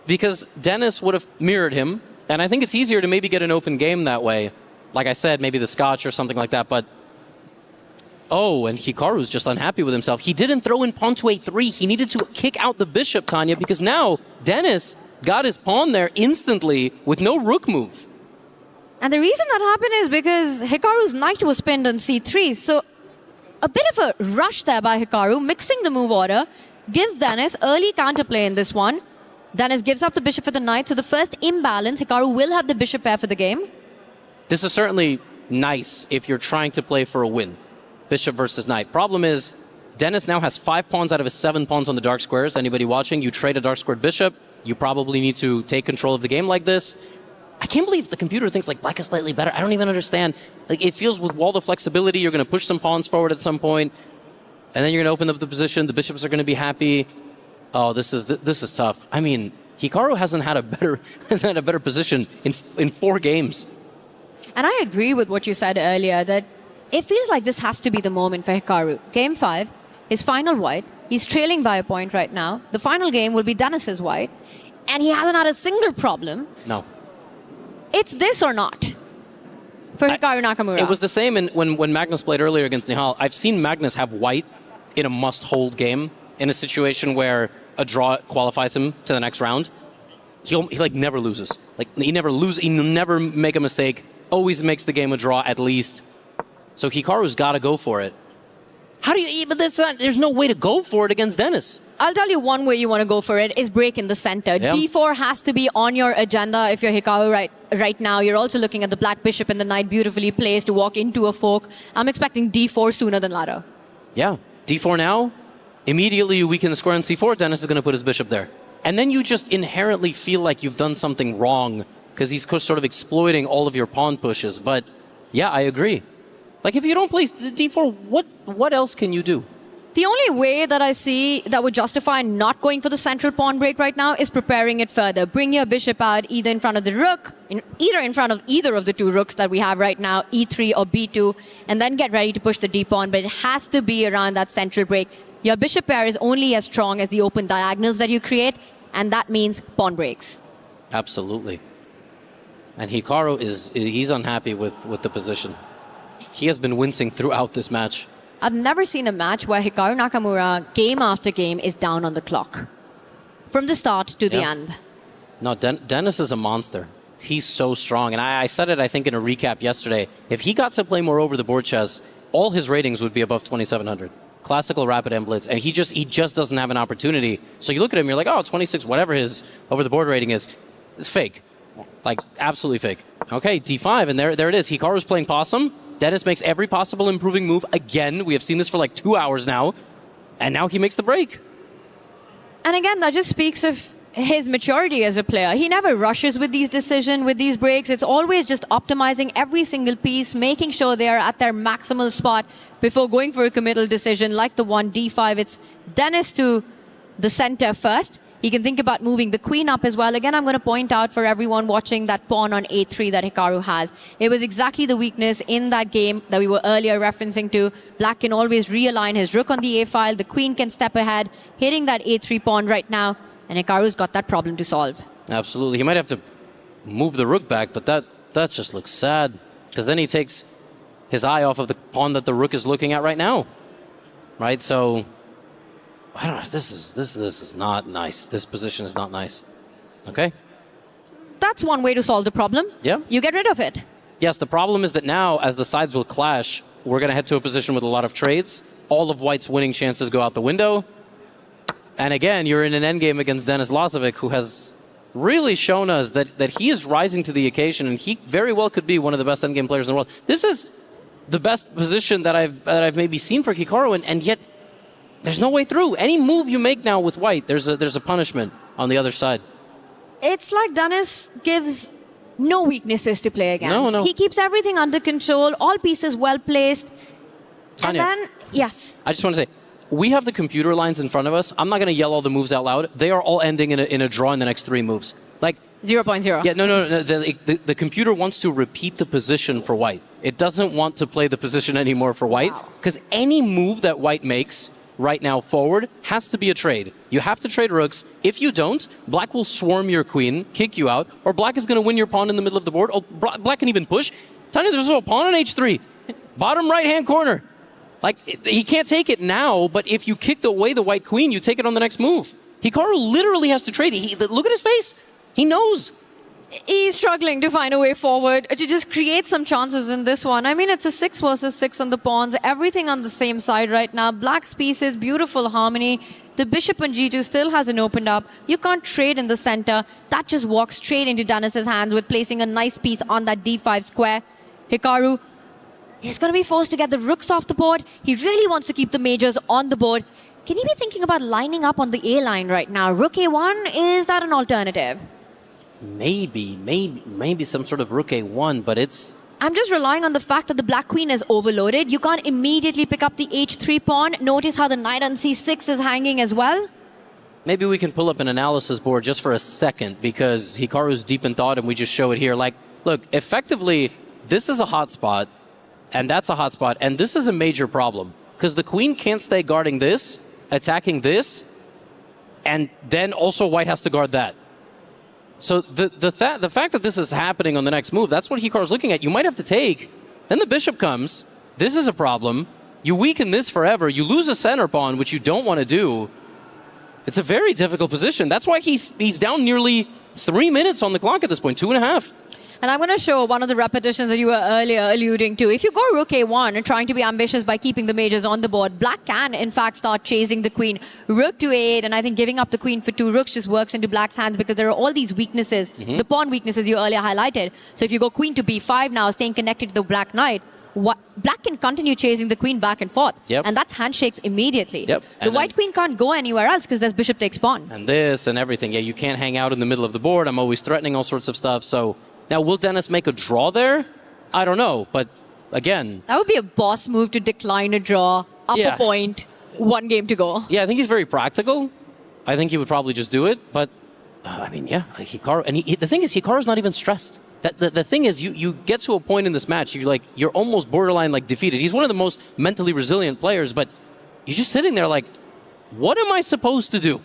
because Dennis would have mirrored him. And I think it's easier to maybe get an open game that way. Like I said, maybe the Scotch or something like that. But, oh, and Hikaru's just unhappy with himself. He didn't throw in pawn to a3. He needed to kick out the bishop, Tanya, because now Dennis got his pawn there instantly with no rook move. And the reason that happened is because Hikaru's knight was pinned on c3. So a bit of a rush there by Hikaru, mixing the move order, gives Dennis early counterplay in this one. Dennis gives up the bishop for the knight, so the first imbalance, Hikaru will have the bishop pair for the game. This is certainly nice if you're trying to play for a win. Bishop versus knight. Problem is, Dennis now has 5 pawns out of his 7 pawns on the dark squares. Anybody watching, you trade a dark squared bishop, you probably need to take control of the game like this. I can't believe the computer thinks like black is slightly better. I don't even understand. Like, it feels with all the flexibility, you're going to push some pawns forward at some point, and then you're going to open up the position, the bishops are going to be happy. Oh, this is tough. I mean, Hikaru hasn't had a better position in 4 games. And I agree with what you said earlier, that it feels like this has to be the moment for Hikaru. Game 5, his final white. He's trailing by a point right now. The final game will be Dennis's white. And he hasn't had a single problem. No. It's this or not for Hikaru Nakamura. It was the same when Magnus played earlier against Nihal. I've seen Magnus have white in a must-hold game, in a situation where a draw qualifies him to the next round. He like never loses. Like he never make a mistake. Always makes the game a draw at least. So Hikaru's got to go for it. How do you? But there's no way to go for it against Dennis. I'll tell you one way you want to go for it is break in the center. Yeah. D4 has to be on your agenda if you're Hikaru right now. You're also looking at the black bishop and the knight beautifully placed to walk into a fork. I'm expecting D4 sooner than later. Yeah, D4 now. Immediately you weaken the square on C4, Dennis is going to put his bishop there. And then you just inherently feel like you've done something wrong because he's sort of exploiting all of your pawn pushes. But yeah, I agree. Like, if you don't place the D4, what else can you do? The only way that I see that would justify not going for the central pawn break right now is preparing it further. Bring your bishop out either in front of the rook, either in front of either of the 2 rooks that we have right now, E3 or B2, and then get ready to push the D pawn. But it has to be around that central break. Your bishop pair is only as strong as the open diagonals that you create, and that means pawn breaks. Absolutely. And Hikaru he's unhappy with the position. He has been wincing throughout this match. I've never seen a match where Hikaru Nakamura, game after game, is down on the clock. From the start to the end. No, Dennis is a monster. He's so strong. And I said it, I think, in a recap yesterday. If he got to play more over the board chess, all his ratings would be above 2,700. Classical rapid end blitz. And he just doesn't have an opportunity. So you look at him, you're like, oh, 26, whatever his over the board rating is, it's fake. Like, absolutely fake. Okay, D5, and there it is. Hikaru's playing possum. Dennis makes every possible improving move again. We have seen this for like 2 hours now. And now he makes the break. And again, that just speaks of his maturity as a player. He never rushes with these decisions, with these breaks. It's always just optimizing every single piece, making sure they are at their maximal spot before going for a committal decision like the one d5. It's Dennis to the center first. He can think about moving the queen up as well. Again, I'm going to point out for everyone watching that pawn on a3 that Hikaru has. It was exactly the weakness in that game that we were earlier referencing to. Black can always realign his rook on the a file. The queen can step ahead, hitting that a3 pawn right now. And Hikaru's got that problem to solve. Absolutely. He might have to move the rook back, but that just looks sad. Because then he takes his eye off of the pawn that the rook is looking at right now. Right? So I don't know. This is not nice. This position is not nice. Okay? That's one way to solve the problem. Yeah. You get rid of it. Yes, the problem is that now, as the sides will clash, we're going to head to a position with a lot of trades. All of White's winning chances go out the window. And again, you're in an endgame against Denis Lazovic, who has really shown us that he is rising to the occasion, and he very well could be one of the best endgame players in the world. This is the best position that I've maybe seen for Hikaru, and yet there's no way through. Any move you make now with White, there's a punishment on the other side. It's like Dennis gives no weaknesses to play against. No. He keeps everything under control, all pieces well placed. Tanya, and then, yes. I just want to say, we have the computer lines in front of us. I'm not going to yell all the moves out loud. They are all ending in a draw in the next 3 moves. Like 0.0. Yeah, no. The computer wants to repeat the position for White. It doesn't want to play the position anymore for White, because any move that White makes right now forward has to be a trade. You have to trade rooks. If you don't, Black will swarm your queen, kick you out, or Black is going to win your pawn in the middle of the board. Oh, Black can even push. Tanya, there's a pawn on h3. Bottom right-hand corner. Like, he can't take it now, but if you kicked away the white queen, you take it on the next move. Hikaru literally has to trade. Look at his face. He knows. He's struggling to find a way forward, to just create some chances in this one. I mean, it's a 6 versus 6 on the pawns. Everything on the same side right now. Black's pieces, beautiful harmony. The bishop on g2 still hasn't opened up. You can't trade in the center. That just walks straight into Denis's hands with placing a nice piece on that d5 square. Hikaru, he's going to be forced to get the rooks off the board. He really wants to keep the majors on the board. Can he be thinking about lining up on the A line right now? Rook A1, is that an alternative? Maybe some sort of rook A1, but it's... I'm just relying on the fact that the black queen is overloaded. You can't immediately pick up the h3 pawn. Notice how the knight on c6 is hanging as well. Maybe we can pull up an analysis board just for a second, because Hikaru's deep in thought and we just show it here. Like, look, effectively, this is a hot spot, and that's a hot spot, and this is a major problem, because the queen can't stay guarding this, attacking this, and then also White has to guard that. So the fact that this is happening on the next move, that's what Hikaru's looking at. You might have to take. Then the bishop comes. This is a problem. You weaken this forever. You lose a center pawn, which you don't want to do. It's a very difficult position. That's why he's down nearly 3 minutes on the clock at this point, 2.5. And I'm going to show one of the repetitions that you were earlier alluding to. If you go rook a1 and trying to be ambitious by keeping the majors on the board, black can, in fact, start chasing the queen. Rook to a8, and I think giving up the queen for 2 rooks just works into black's hands because there are all these weaknesses, the pawn weaknesses you earlier highlighted. So if you go queen to b5 now, staying connected to the black knight, black can continue chasing the queen back and forth. And that's handshakes immediately. The white queen can't go anywhere else because there's bishop takes pawn. And this and everything. Yeah, you can't hang out in the middle of the board. I'm always threatening all sorts of stuff. So now, will Denis make a draw there? I don't know. But again, that would be a boss move to decline a draw. Up a point, 1 game to go. Yeah, I think he's very practical. I think he would probably just do it. But I mean, yeah, Hikaru. And the thing is, Hikaru's not even stressed. The thing is, you get to a point in this match, you're almost borderline like defeated. He's one of the most mentally resilient players, but you're just sitting there like, what am I supposed to do?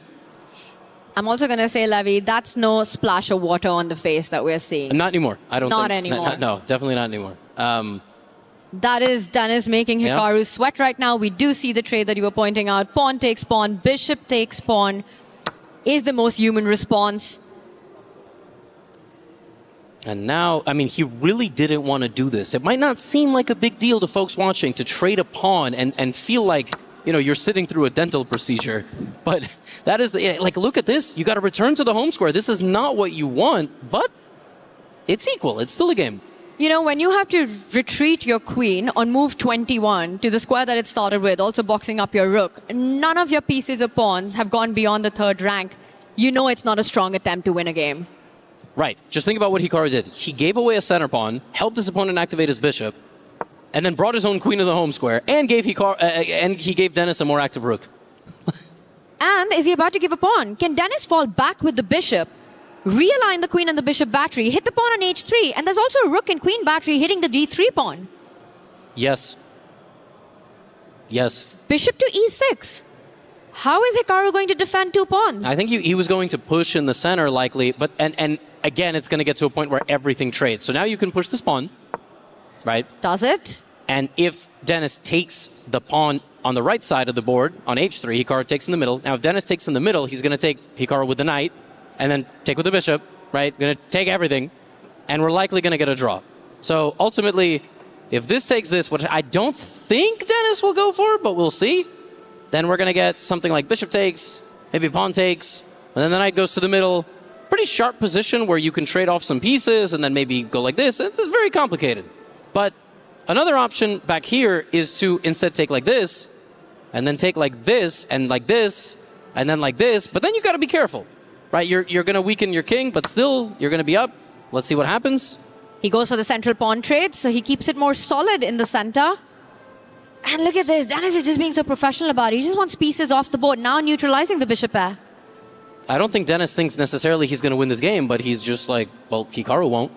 I'm also going to say, Levy, that's no splash of water on the face that we're seeing. Not anymore. I don't think. Not anymore. No, definitely not anymore. That is Denis making Hikaru sweat right now. We do see the trade that you were pointing out. Pawn takes pawn, bishop takes pawn is the most human response. And now, I mean, he really didn't want to do this. It might not seem like a big deal to folks watching to trade a pawn and feel like, you're sitting through a dental procedure. But that is like, look at this. You got to return to the home square. This is not what you want, but it's equal. It's still a game. When you have to retreat your queen on move 21 to the square that it started with, also boxing up your rook, none of your pieces or pawns have gone beyond the 3rd rank. you know it's not a strong attempt to win a game. Right. Just think about what Hikaru did. He gave away a center pawn, helped his opponent activate his bishop, and then brought his own queen to the home square, and gave he gave Dennis a more active rook. And is he about to give a pawn? Can Dennis fall back with the bishop, realign the queen and the bishop battery, hit the pawn on h3, and there's also a rook and queen battery hitting the d3 pawn. Yes. Yes. Bishop to e6. How is Hikaru going to defend 2 pawns? I think he was going to push in the center likely, but and again, it's going to get to a point where everything trades. So now you can push this pawn, right? Does it? And if Dennis takes the pawn on the right side of the board, on h3, Hikaru takes in the middle. Now, if Dennis takes in the middle, he's going to take Hikaru with the knight, and then take with the bishop, right? Going to take everything, and we're likely going to get a draw. So ultimately, if this takes this, which I don't think Dennis will go for, but we'll see, then we're going to get something like bishop takes, maybe pawn takes, and then the knight goes to the middle. Pretty sharp position where you can trade off some pieces and then maybe go like this. It's very complicated. But another option back here is to instead take like this, and then take like this, and then like this. But then you got to be careful, right? You're going to weaken your king, but still, you're going to be up. Let's see what happens. He goes for the central pawn trade, so he keeps it more solid in the center. And look at this. Dennis is just being so professional about it. He just wants pieces off the board, now neutralizing the bishop pair. I don't think Dennis thinks necessarily he's going to win this game, but he's just like, well, Hikaru won't.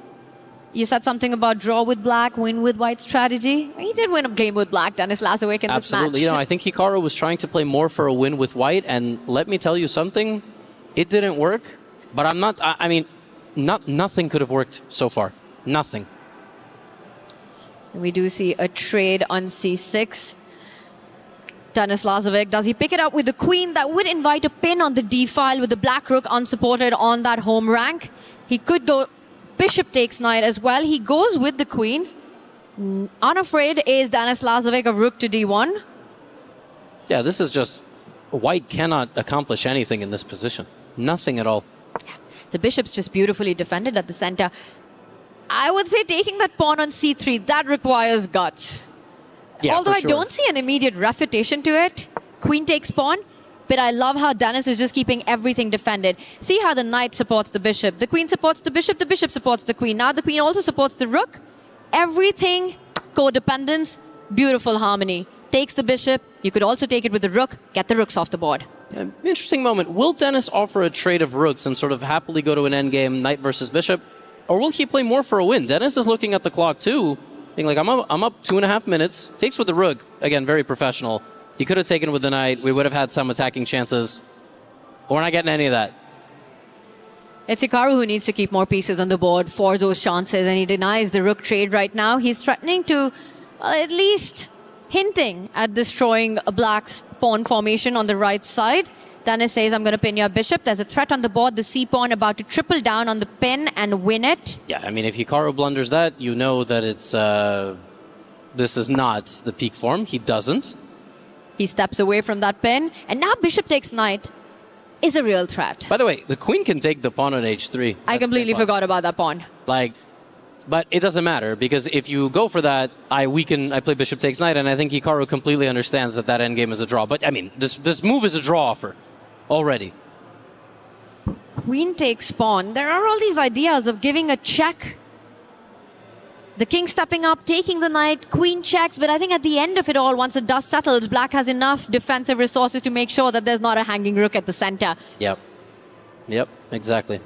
You said something about draw with black, win with white strategy. He did win a game with black, Dennis Lazovic, in this match. Absolutely. You know, I think Hikaru was trying to play more for a win with white, and let me tell you something, it didn't work. But nothing could have worked so far. Nothing. We do see a trade on c6. Dennis Lazovic, does he pick it up with the queen? That would invite a pin on the d-file with the black rook unsupported on that home rank. He could go bishop takes knight as well. He goes with the queen. Unafraid is Dennis Lazovic of rook to d1. Yeah, this is just... White cannot accomplish anything in this position. Nothing at all. Yeah. The bishop's just beautifully defended at the center. I would say taking that pawn on c3, that requires guts. Yeah, although for sure. I don't see an immediate refutation to it. Queen takes pawn. But I love how Dennis is just keeping everything defended. See how the knight supports the bishop. The queen supports the bishop supports the queen. Now the queen also supports the rook. Everything codependence, beautiful harmony. Takes the bishop. You could also take it with the rook. Get the rooks off the board. Interesting moment. Will Dennis offer a trade of rooks and sort of happily go to an endgame, knight versus bishop? Or will he play more for a win? Dennis is looking at the clock too, being like, I'm up 2.5 minutes. Takes with the rook. Again, very professional. He could have taken with the knight. We would have had some attacking chances. But we're not getting any of that. It's Hikaru who needs to keep more pieces on the board for those chances, and he denies the rook trade right now. He's threatening to, at least hinting at destroying a black's pawn formation on the right side. Dennis says, I'm going to pin your bishop. There's a threat on the board. The c-pawn about to triple down on the pin and win it. Yeah, I mean, if Hikaru blunders that, you know that it's this is not the peak form. He doesn't. He steps away from that pin, and now bishop takes knight is a real threat. By the way, the queen can take the pawn on h3. I completely forgot about that pawn. But it doesn't matter, because if you go for that, I play bishop takes knight, and I think Hikaru completely understands that that endgame is a draw. But, I mean, this move is a draw offer already. Queen takes pawn. There are all these ideas of giving a check. The king stepping up, taking the knight, queen checks, but I think at the end of it all, once the dust settles, black has enough defensive resources to make sure that there's not a hanging rook at the center. Yep, exactly.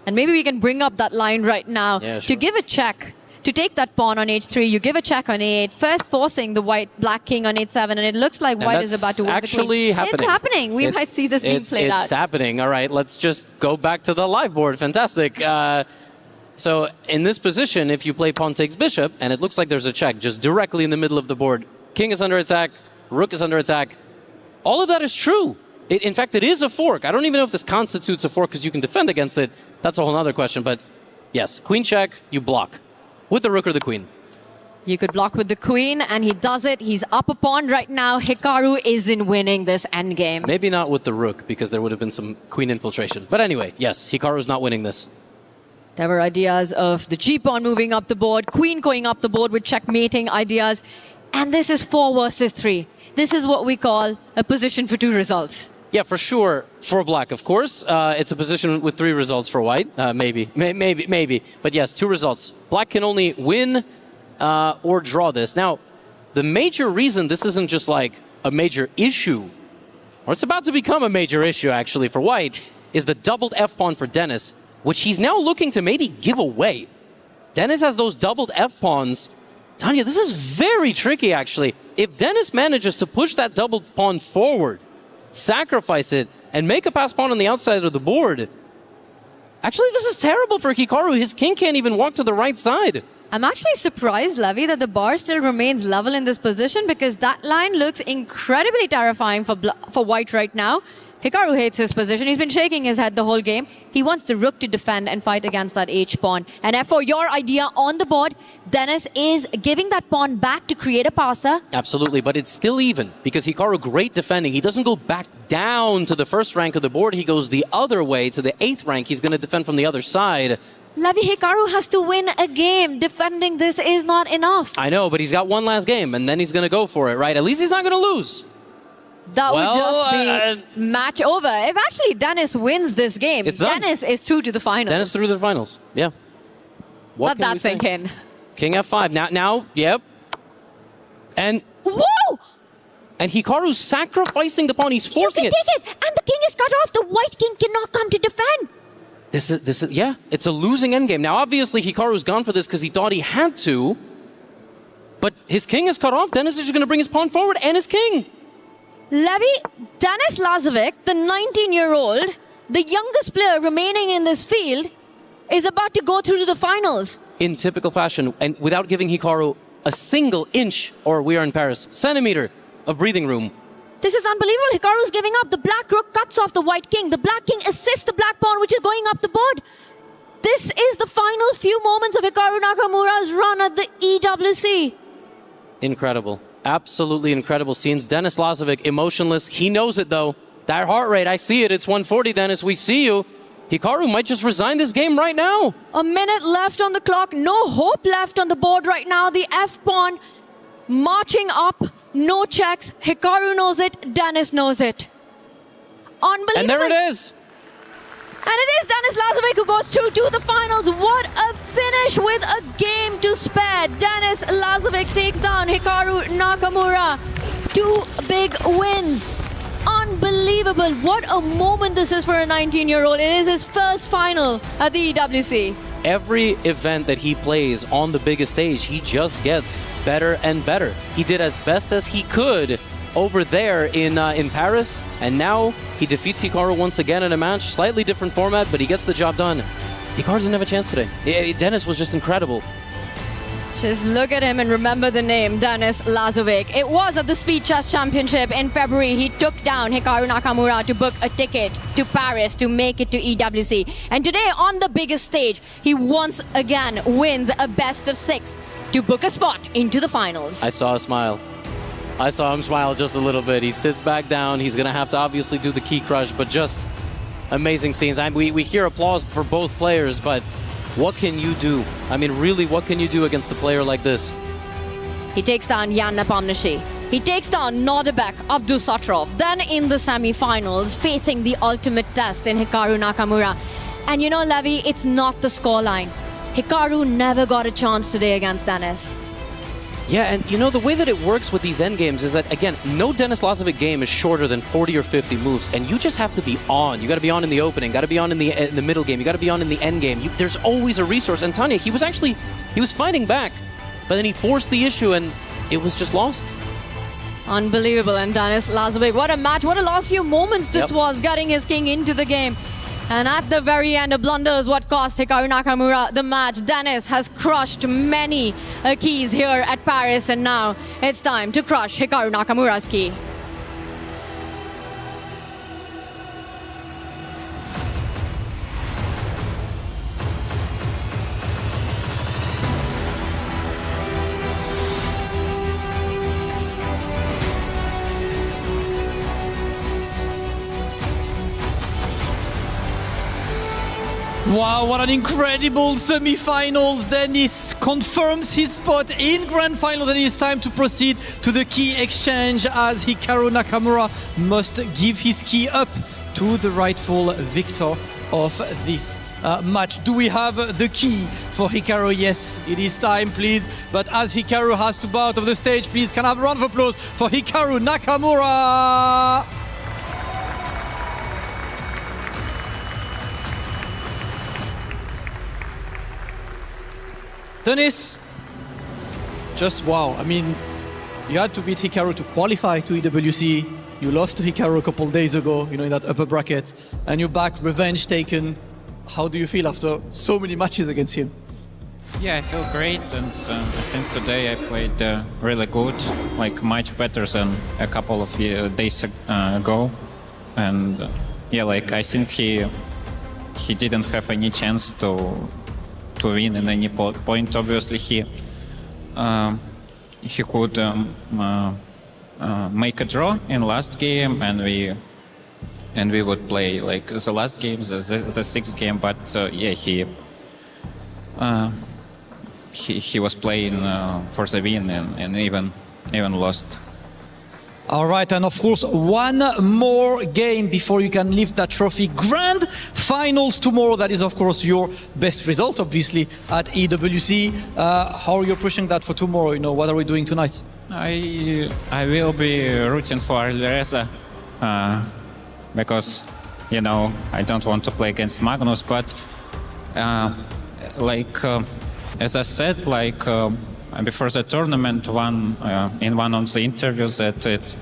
And maybe we can bring up that line right now. Yeah, sure. To give a check, to take that pawn on h3, you give a check on a8, first forcing the black king on h7, and it looks like white is about to win the queen. Actually happening. It's happening. We might see this being played out. It's happening. All right, let's just go back to the live board. Fantastic. So in this position, if you play pawn takes bishop, and it looks like there's a check just directly in the middle of the board, king is under attack, rook is under attack. All of that is true. In fact, it is a fork. I don't even know if this constitutes a fork because you can defend against it. That's a whole other question. But yes, queen check, you block. With the rook or the queen. You could block with the queen, and he does it. He's up a pawn right now. Hikaru isn't winning this endgame. Maybe not with the rook, because there would have been some queen infiltration. But anyway, yes, Hikaru's not winning this. There were ideas of the g-pawn moving up the board, queen going up the board with checkmating ideas. And this is 4 versus 3. This is what we call a position for 2 results. Yeah, for sure. For black, of course. It's a position with 3 results for white. Maybe. But yes, 2 results. Black can only win or draw this. Now, the major reason this isn't just like a major issue, or it's about to become a major issue actually for white, is the doubled F-pawn for Dennis, which he's now looking to maybe give away. Dennis has those doubled F-pawns. Tanya, this is very tricky actually. If Dennis manages to push that doubled pawn forward, sacrifice it, and make a pass pawn on the outside of the board, actually this is terrible for Hikaru. His king can't even walk to the right side. I'm actually surprised, Levy, that the bar still remains level in this position because that line looks incredibly terrifying for white right now. Hikaru hates his position. He's been shaking his head the whole game. He wants the rook to defend and fight against that h-pawn. And for your idea on the board, Dennis is giving that pawn back to create a passer. Absolutely, but it's still even because Hikaru, great defending. He doesn't go back down to the first rank of the board. He goes the other way to the 8th rank. He's going to defend from the other side. Levy, Hikaru has to win a game. Defending this is not enough. I know, but he's got one last game, and then he's going to go for it, right? At least he's not going to lose. That would just be match over. If actually Dennis wins this game, Dennis is through to the finals. Dennis through to the finals, yeah. Let that sink in. King F5. Now, yep. And whoa! And Hikaru's sacrificing the pawn. He's forcing it. Take it, and the king is cut off. The white king cannot come to defend. This is yeah. It's a losing endgame. Now, obviously, Hikaru's gone for this because he thought he had to. But his king is cut off. Dennis is just going to bring his pawn forward and his king. Levy, Dennis Lazovic, the 19-year-old, the youngest player remaining in this field, is about to go through to the finals. In typical fashion, and without giving Hikaru a single inch, or we are in Paris, centimeter of breathing room. This is unbelievable. Hikaru's giving up. The black rook cuts off the white king. The black king assists the black pawn, which is going up the board. This is the final few moments of Hikaru Nakamura's run at the EWC. Incredible. Absolutely incredible scenes. Dennis Lazovic, emotionless. He knows it, though. That heart rate, I see it. It's 140, Dennis. We see you. Hikaru might just resign this game right now. A minute left on the clock. No hope left on the board right now. The F-pawn marching up. No checks. Hikaru knows it. Dennis knows it. Unbelievable. And there it is. And it is Dennis Lazovic who goes through to the finals. What a finish with a game to spare. Dennis Lazovic takes down Hikaru Nakamura. 2 big wins. Unbelievable. What a moment this is for a 19-year-old. It is his first final at the EWC. Every event that he plays on the biggest stage, he just gets better and better. He did as best as he could over there in Paris, and now he defeats Hikaru once again in a match. Slightly different format, but he gets the job done. Hikaru didn't have a chance today. Dennis was just incredible. Just look at him and remember the name, Dennis Lazovic. It was at the Speed Chess Championship in February. He took down Hikaru Nakamura to book a ticket to Paris to make it to EWC. And today, on the biggest stage, he once again wins a best of 6 to book a spot into the finals. I saw a smile. I saw him smile just a little bit. He sits back down. He's going to have to obviously do the key crush, but just amazing scenes. We hear applause for both players, but what can you do? I mean, really, what can you do against a player like this? He takes down Jan Nepomniachtchi. He takes down Nordebek Abdusattorov. Then in the semi-finals, facing the ultimate test in Hikaru Nakamura. And you know, Levy, it's not the scoreline. Hikaru never got a chance today against Dennis. Yeah, and you know, the way that it works with these endgames is that, again, no Dennis Lazovic game is shorter than 40 or 50 moves, and you just have to be on. You got to be on in the opening, got to be on in the middle game, you got to be on in the end game. There's always a resource, and Tanya, he was fighting back, but then he forced the issue, and it was just lost. Unbelievable, and Dennis Lazovic, what a match, what a last few moments this was, getting his king into the game. And at the very end, a blunder is what cost Hikaru Nakamura the match. Dennis has crushed many keys here at Paris, and now it's time to crush Hikaru Nakamura's key. Wow, what an incredible semi-finals. Dennis confirms his spot in grand finals, and it's time to proceed to the key exchange as Hikaru Nakamura must give his key up to the rightful victor of this match. Do we have the key for Hikaru? Yes, it is time, please. But as Hikaru has to bow out of the stage, please can I have a round of applause for Hikaru Nakamura? Dennis, just wow. I mean, you had to beat Hikaru to qualify to EWC. You lost to Hikaru a couple of days ago, in that upper bracket, and you're back, revenge taken. How do you feel after so many matches against him? Yeah, I feel great, and I think today I played really good, like much better than a couple of days ago. And yeah, like I think he didn't have any chance to win in any point. Obviously, he could make a draw in last game, and we would play like the last game, the sixth game. But yeah, he was playing for the win and even lost. All right, and of course, one more game before you can lift that trophy. Grand finals tomorrow. That is, of course, your best result, obviously, at EWC. How are you pushing that for tomorrow? What are we doing tonight? I will be rooting for Alireza because, I don't want to play against Magnus, but as I said, before the tournament, in one of the interviews, that it's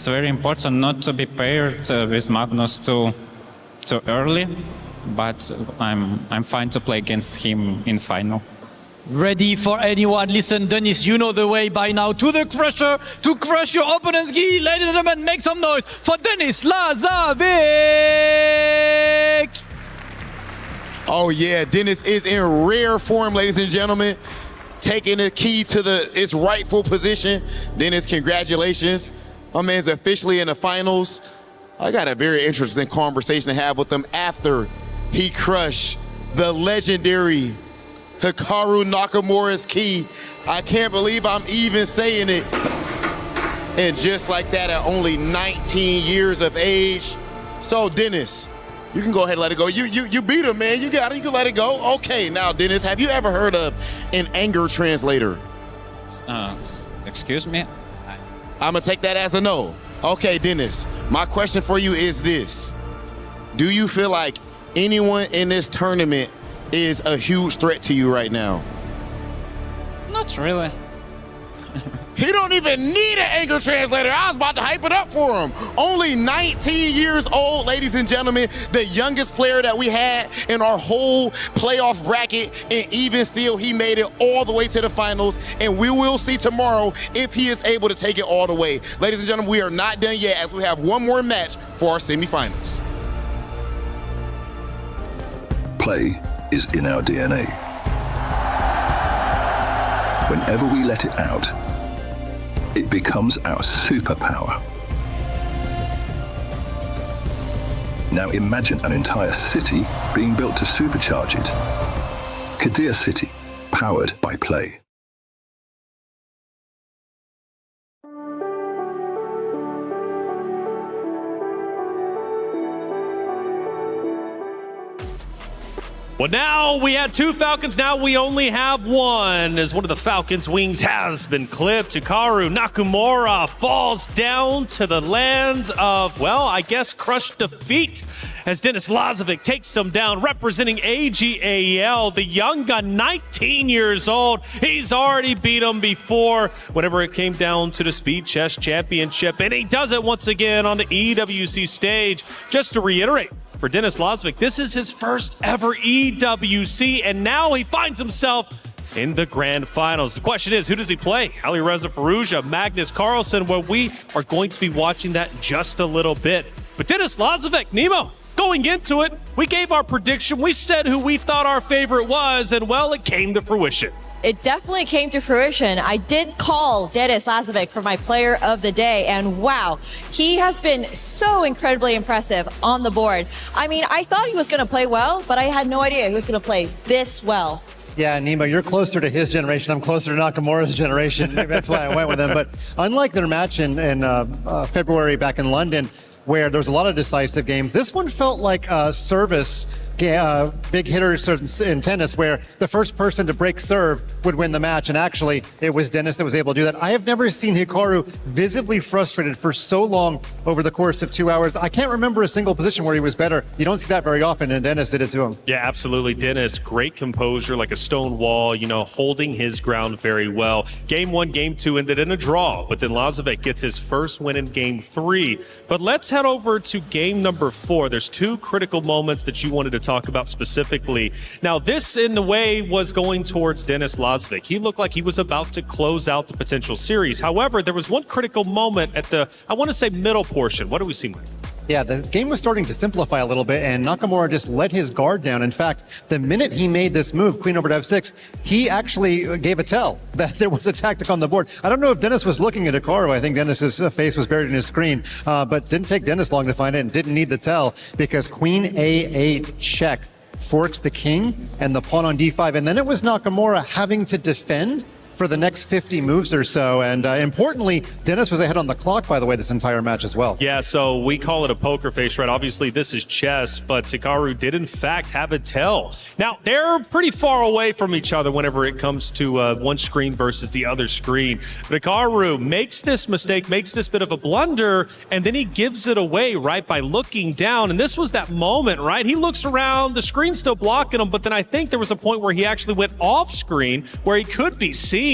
very important not to be paired with Magnus too early, but I'm fine to play against him in final. Ready for anyone? Listen, Dennis, you know the way by now. To the crusher, to crush your opponent's gi. Ladies and gentlemen, make some noise for Denis Lazovic! Oh yeah, Dennis is in rare form, ladies and gentlemen. Taking the key to its rightful position. Dennis, congratulations. My man's officially in the finals. I got a very interesting conversation to have with him after he crushed the legendary Hikaru Nakamura's key. I can't believe I'm even saying it. And just like that, at only 19 years of age. So Dennis, you can go ahead and let it go. You beat him, man. You got it. You can let it go. Okay, now, Dennis, have you ever heard of an anger translator? Excuse me? I'm going to take that as a no. Okay, Dennis, my question for you is this. Do you feel like anyone in this tournament is a huge threat to you right now? Not really. He don't even need an anger translator. I was about to hype it up for him. Only 19 years old, ladies and gentlemen, the youngest player that we had in our whole playoff bracket, and even still, he made it all the way to the finals, and we will see tomorrow if he is able to take it all the way. Ladies and gentlemen, we are not done yet, as we have one more match for our semifinals. Play is in our DNA. Whenever we let it out, it becomes our superpower. Now imagine an entire city being built to supercharge it. Kadir City, powered by Play. Well, now we had two Falcons. Now we only have one, as one of the Falcons' wings has been clipped. Hikaru Nakamura falls down to the lands of, well, I guess crushed defeat, as Denis Lazovic takes him down, representing AGAL. The young gun, 19 years old. He's already beat him before whenever it came down to the Speed Chess Championship, and he does it once again on the EWC stage. Just to reiterate, for Denis Lazovic, this is his first ever EWC, and now he finds himself in the grand finals. The question is, who does he play? Alireza Firouzja, Magnus Carlsen? Well, we are going to be watching that just a little bit. But Denis Lazovic, Nemo, going into it, we gave our prediction. We said who we thought our favorite was, and well, it came to fruition. it definitely came to fruition. I did call Denis Lazovic for my player of the day, and wow, he has been so incredibly impressive on the board. I mean, I thought he was going to play well, but I had no idea he was going to play this well. Yeah, Nemo, you're closer to his generation. I'm closer to Nakamura's generation. Maybe that's why I went with him. But unlike their match in February back in London, where there was a lot of decisive games, this one felt like service big hitters in tennis, where the first person to break serve would win the match. And actually, it was Denis that was able to do that. I have never seen Hikaru visibly frustrated for so long over the course of 2 hours. I can't remember a single position where he was better. You don't see that very often, and Denis did it to him. Yeah, absolutely. Denis, great composure, like a stone wall, holding his ground very well. Game 1, Game 2 ended in a draw, but then Lazovic gets his first win in Game 3. But let's head over to game number 4. There's 2 critical moments that you wanted to talk about specifically. Now, this in a way was going towards Denis Lazovic. He looked like he was about to close out the potential series. However, there was one critical moment at the, I want to say, middle portion. What do we see, Mike? Yeah, the game was starting to simplify a little bit, and Nakamura just let his guard down. In fact, the minute he made this move, queen over to f6, he actually gave a tell that there was a tactic on the board. I don't know if Denis was looking at Hikaru. I think Denis's face was buried in his screen, but didn't take Denis long to find it and didn't need the tell, because queen a8 check forks the king and the pawn on d5. And then it was Nakamura having to defend for the next 50 moves or so. And importantly, Denis was ahead on the clock, by the way, this entire match as well. Yeah, so we call it a poker face, right? Obviously, this is chess, but Hikaru did, in fact, have a tell. Now, they're pretty far away from each other whenever it comes to one screen versus the other screen. But Hikaru makes this mistake, makes this bit of a blunder, and then he gives it away, right, by looking down. And this was that moment, right? He looks around, the screen's still blocking him, but then I think there was a point where he actually went off screen where he could be seen.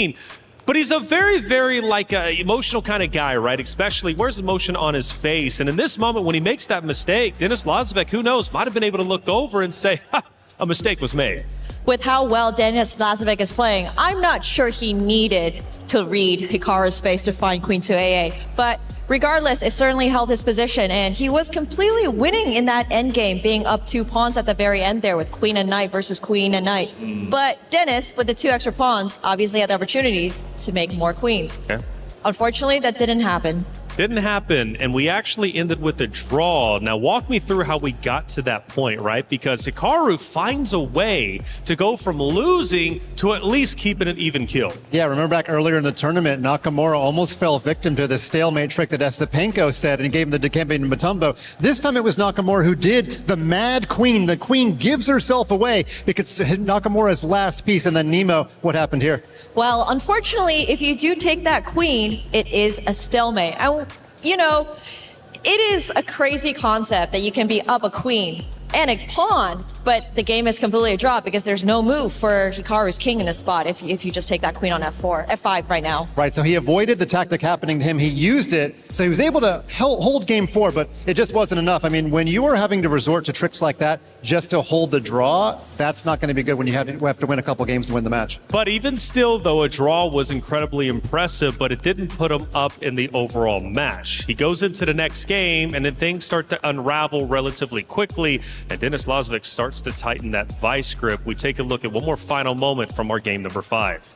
But he's a very, very emotional kind of guy, right? Especially where's emotion on his face. And in this moment, when he makes that mistake, Denis Lazovic, who knows, might have been able to look over and say, ha, a mistake was made. With how well Denis Lazovic is playing, I'm not sure he needed to read Hikaru's face to find queen to AA. But regardless, it certainly held his position, and he was completely winning in that endgame, being up 2 pawns at the very end there with queen and knight versus queen and knight. But Denis, with the 2 extra pawns, obviously had the opportunities to make more queens. Okay. Unfortunately, that didn't happen. Didn't happen, and we actually ended with a draw. Now, walk me through how we got to that point, right? Because Hikaru finds a way to go from losing to at least keeping an even kill. Yeah, remember back earlier in the tournament, Nakamura almost fell victim to the stalemate trick that Esipenko said and gave him the Dikembe and Mutombo. This time it was Nakamura who did the mad queen. The queen gives herself away because Nakamura's last piece, and then Nemo, what happened here? Well, unfortunately, if you do take that queen, it is a stalemate. It is a crazy concept that you can be up a queen and a pawn, but the game is completely a draw because there's no move for Hikaru's king in this spot if you just take that queen on f5 right now. Right, so he avoided the tactic happening to him. He used it, so he was able to hold game 4, but it just wasn't enough. I mean, when you are having to resort to tricks like that just to hold the draw, that's not going to be good when you have to win a couple games to win the match. But even still, though, a draw was incredibly impressive, but it didn't put him up in the overall match. He goes into the next game, and then things start to unravel relatively quickly, and Denis Lazovic starts to tighten that vice grip. We take a look at one more final moment from our game number 5.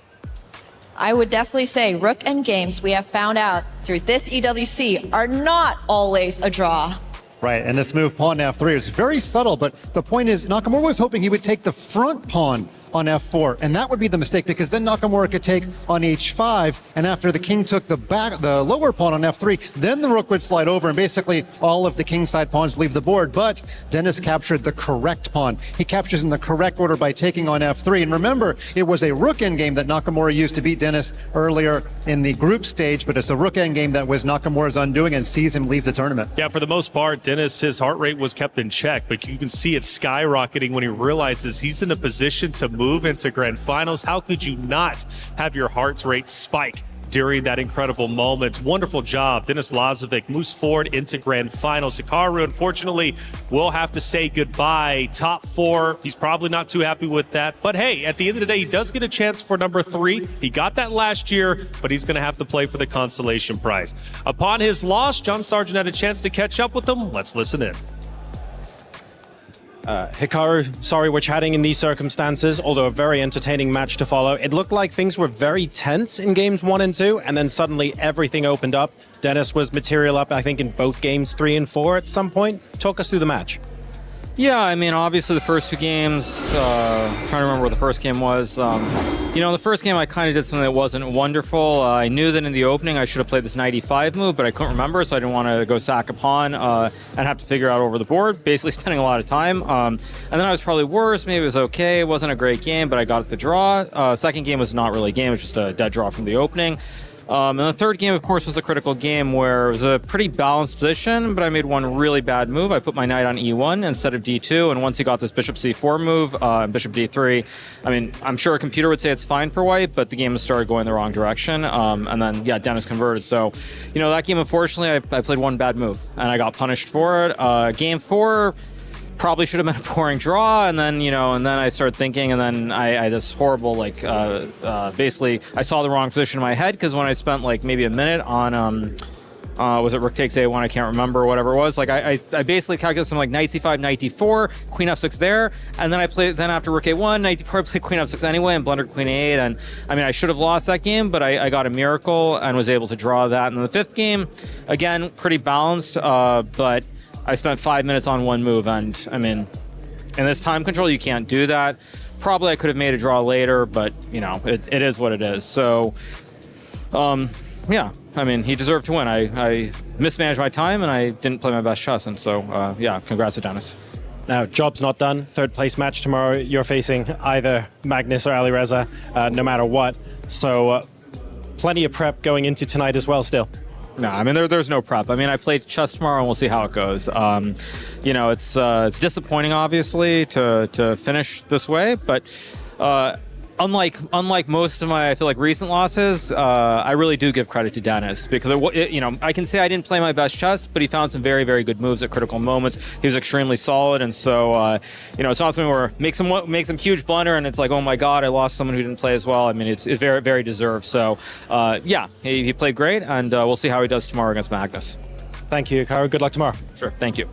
I would definitely say rook endgames, we have found out through this EWC, are not always a draw. Right, and this move, pawn to f3, is very subtle, but the point is Nakamura was hoping he would take the front pawn on f4, and that would be the mistake, because then Nakamura could take on h5, and after the king took the lower pawn on f3, then the rook would slide over, and basically all of the kingside pawns leave the board. But Denis captured the correct pawn. He captures in the correct order by taking on f3, and remember, it was a rook endgame that Nakamura used to beat Denis earlier in the group stage, but it's a rook endgame that was Nakamura's undoing and sees him leave the tournament. Yeah, for the most part, Denis, his heart rate was kept in check, but you can see it skyrocketing when he realizes he's in a position to move into grand finals. How could you not have your heart rate spike during that incredible moment? Wonderful job. Denis Lazovic moves forward into grand finals. Hikaru, unfortunately, will have to say goodbye. Top 4, he's probably not too happy with that. But hey, at the end of the day, he does get a chance for number 3. He got that last year, but he's going to have to play for the consolation prize. Upon his loss, John Sargent had a chance to catch up with him. Let's listen in. Hikaru, sorry we're chatting in these circumstances, although a very entertaining match to follow. It looked like things were very tense in games 1 and 2, and then suddenly everything opened up. Dennis was material up, I think, in both games 3 and 4 at some point. Talk us through the match. Yeah, I mean, obviously the first 2 games, trying to remember what the first game was. You know, the first game I kind of did something that wasn't wonderful. I knew that in the opening I should have played this 95 move, but I couldn't remember, so I didn't want to go sack a pawn and have to figure out over the board, basically spending a lot of time. And then I was probably worse. Maybe it was okay. It wasn't a great game, but I got the draw. Second game was not really a game. It was just a dead draw from the opening. And the third game, of course, was a critical game where it was a pretty balanced position, but I made one really bad move. I put my knight on e1 instead of d2, and once he got this bishop c4 move, bishop d3, I mean, I'm sure a computer would say it's fine for white, but the game started going the wrong direction. And then, yeah, Dennis converted. So, you know, that game, unfortunately, I played one bad move, and I got punished for it. Game 4... probably should have been a boring draw, and then, you know, and then I started thinking, and then I had this horrible, like, basically, I saw the wrong position in my head, because when I spent, like, maybe a minute on, was it rook takes a1, I can't remember, whatever it was, like, I basically calculated something like knight c5, knight d4, queen f6 there, and then I played, then after rook a1, knight d4, I played queen f6 anyway, and blundered queen a8, and, I mean, I should have lost that game, but I got a miracle, and was able to draw that. And in the fifth game, again, pretty balanced, but I spent 5 minutes on one move, and I mean, in this time control, you can't do that. Probably I could have made a draw later, but you know, it is what it is. So, yeah, I mean, he deserved to win. I mismanaged my time, and I didn't play my best chess, and so, yeah, congrats to Dennis. Now, job's not done. Third place match tomorrow. You're facing either Magnus or Alireza, no matter what. So, plenty of prep going into tonight as well still. No, I mean, there's no prep. I mean, I play chess tomorrow, and we'll see how it goes. You know, it's disappointing, obviously, to finish this way, but unlike most of my, I feel like, recent losses, I really do give credit to Dennis, because you know, I can say I didn't play my best chess, but he found some very, very good moves at critical moments. He was extremely solid, and so you know, it's not something where make some huge blunder and it's like, oh my god, I lost someone who didn't play as well. I mean, it's very, very deserved. So yeah, he played great, and we'll see how he does tomorrow against Magnus. Thank you, Hikaru. Good luck tomorrow. Sure. Thank you.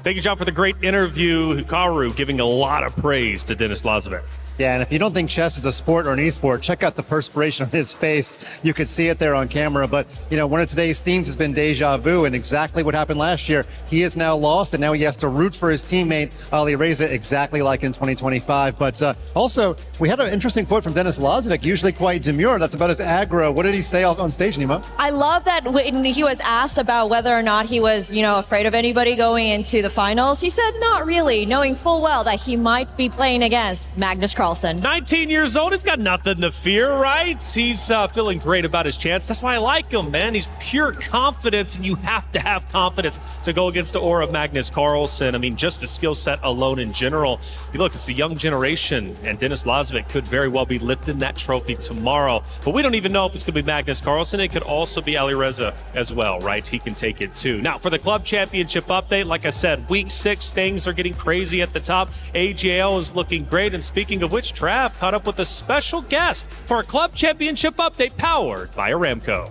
Thank you, John, for the great interview. Hikaru giving a lot of praise to Denis Lazovic. Yeah, and if you don't think chess is a sport or an esport, check out the perspiration on his face. You could see it there on camera. But, you know, one of today's themes has been deja vu, and exactly what happened last year. He is now lost, and now he has to root for his teammate, Alireza, exactly like in 2025. But also, we had an interesting quote from Denis Lazovic, usually quite demure. That's about his aggro. What did he say on stage, Nemo? I love that when he was asked about whether or not he was, you know, afraid of anybody going into the finals, he said not really, knowing full well that he might be playing against Magnus Carlsen. 19 years old, he's got nothing to fear, right? He's feeling great about his chance. That's why I like him, man. He's pure confidence, and you have to have confidence to go against the aura of Magnus Carlsen. I mean, just the skill set alone in general. You look, it's a young generation, and Denis Lazovic could very well be lifting that trophy tomorrow. But we don't even know if it's going to be Magnus Carlsen. It could also be Alireza as well, right? He can take it too. Now, for the club championship update, like I said, week 6, things are getting crazy at the top. AJL is looking great, and speaking of which, Trav caught up with a special guest for a club championship update powered by Aramco.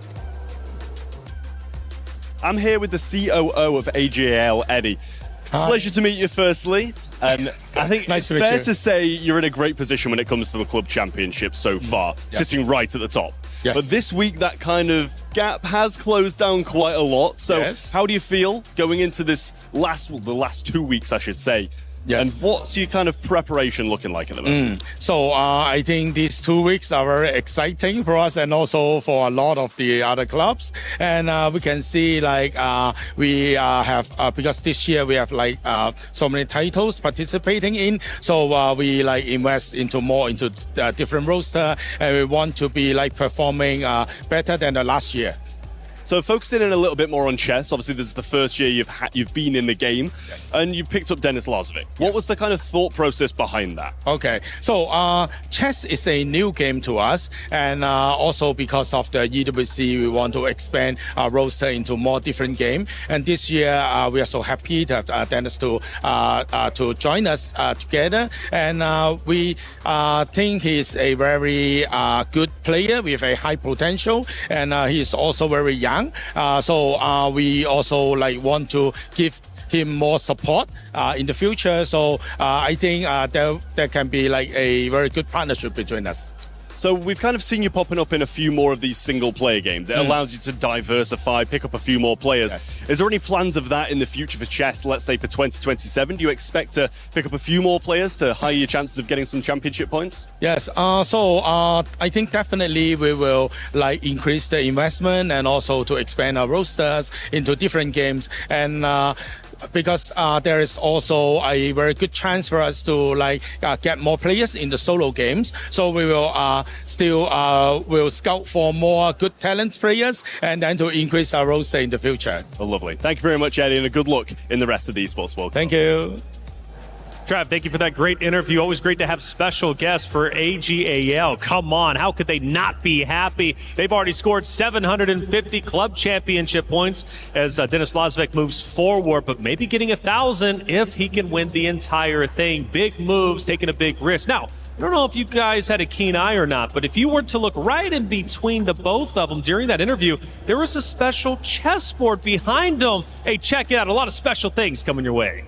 I'm here with the COO of AJL, Eddie. Hi. Pleasure to meet you firstly. And I think Nice it's to meet fair you. to say you're in a great position when it comes to the club championship so far, Yes. sitting right at the top. Yes. But this week, that kind of gap has closed down quite a lot. So Yes. how do you feel going into this the last 2 weeks, I should say? Yes. And what's your kind of preparation looking like at the moment? So I think these 2 weeks are very exciting for us and also for a lot of the other clubs. And we can see like we have, because this year we have like so many titles participating in. So we like invest into more into different roster, and we want to be like performing better than the last year. So focusing in a little bit more on chess, obviously this is the first year you've been in the game, and you've picked up Denis Lazovic. What was the kind of thought process behind that? Okay, so chess is a new game to us, and also because of the EWC, we want to expand our roster into more different games. And this year, we are so happy to have Denis to join us together. And we think he's a very good player with a high potential, and he's also very young. So we also want to give him more support in the future. So I think there can be a very good partnership between us. So we've kind of seen you popping up in a few more of these single-player games. It allows you to diversify, pick up a few more players. Is there any plans of that in the future for chess, let's say for 2027? Do you expect to pick up a few more players to higher your chances of getting some championship points? Yes, so I think definitely we will increase the investment and also to expand our rosters into different games. And because there is also a very good chance for us to get more players in the solo games. So we will will scout for more good talent players and then to increase our roster in the future. Oh, lovely. Thank you very much, Eddie, and a good luck in the rest of the Esports World Cup. Thank you. Trav, thank you for that great interview. Always great to have special guests for AGAL. Come on, how could they not be happy? They've already scored 750 club championship points as Denis Lazovic moves forward, but maybe getting 1,000 if he can win the entire thing. Big moves, taking a big risk. Now, I don't know if you guys had a keen eye or not, but if you were to look right in between the both of them during that interview, there was a special chessboard behind them. Hey, check it out. A lot of special things coming your way.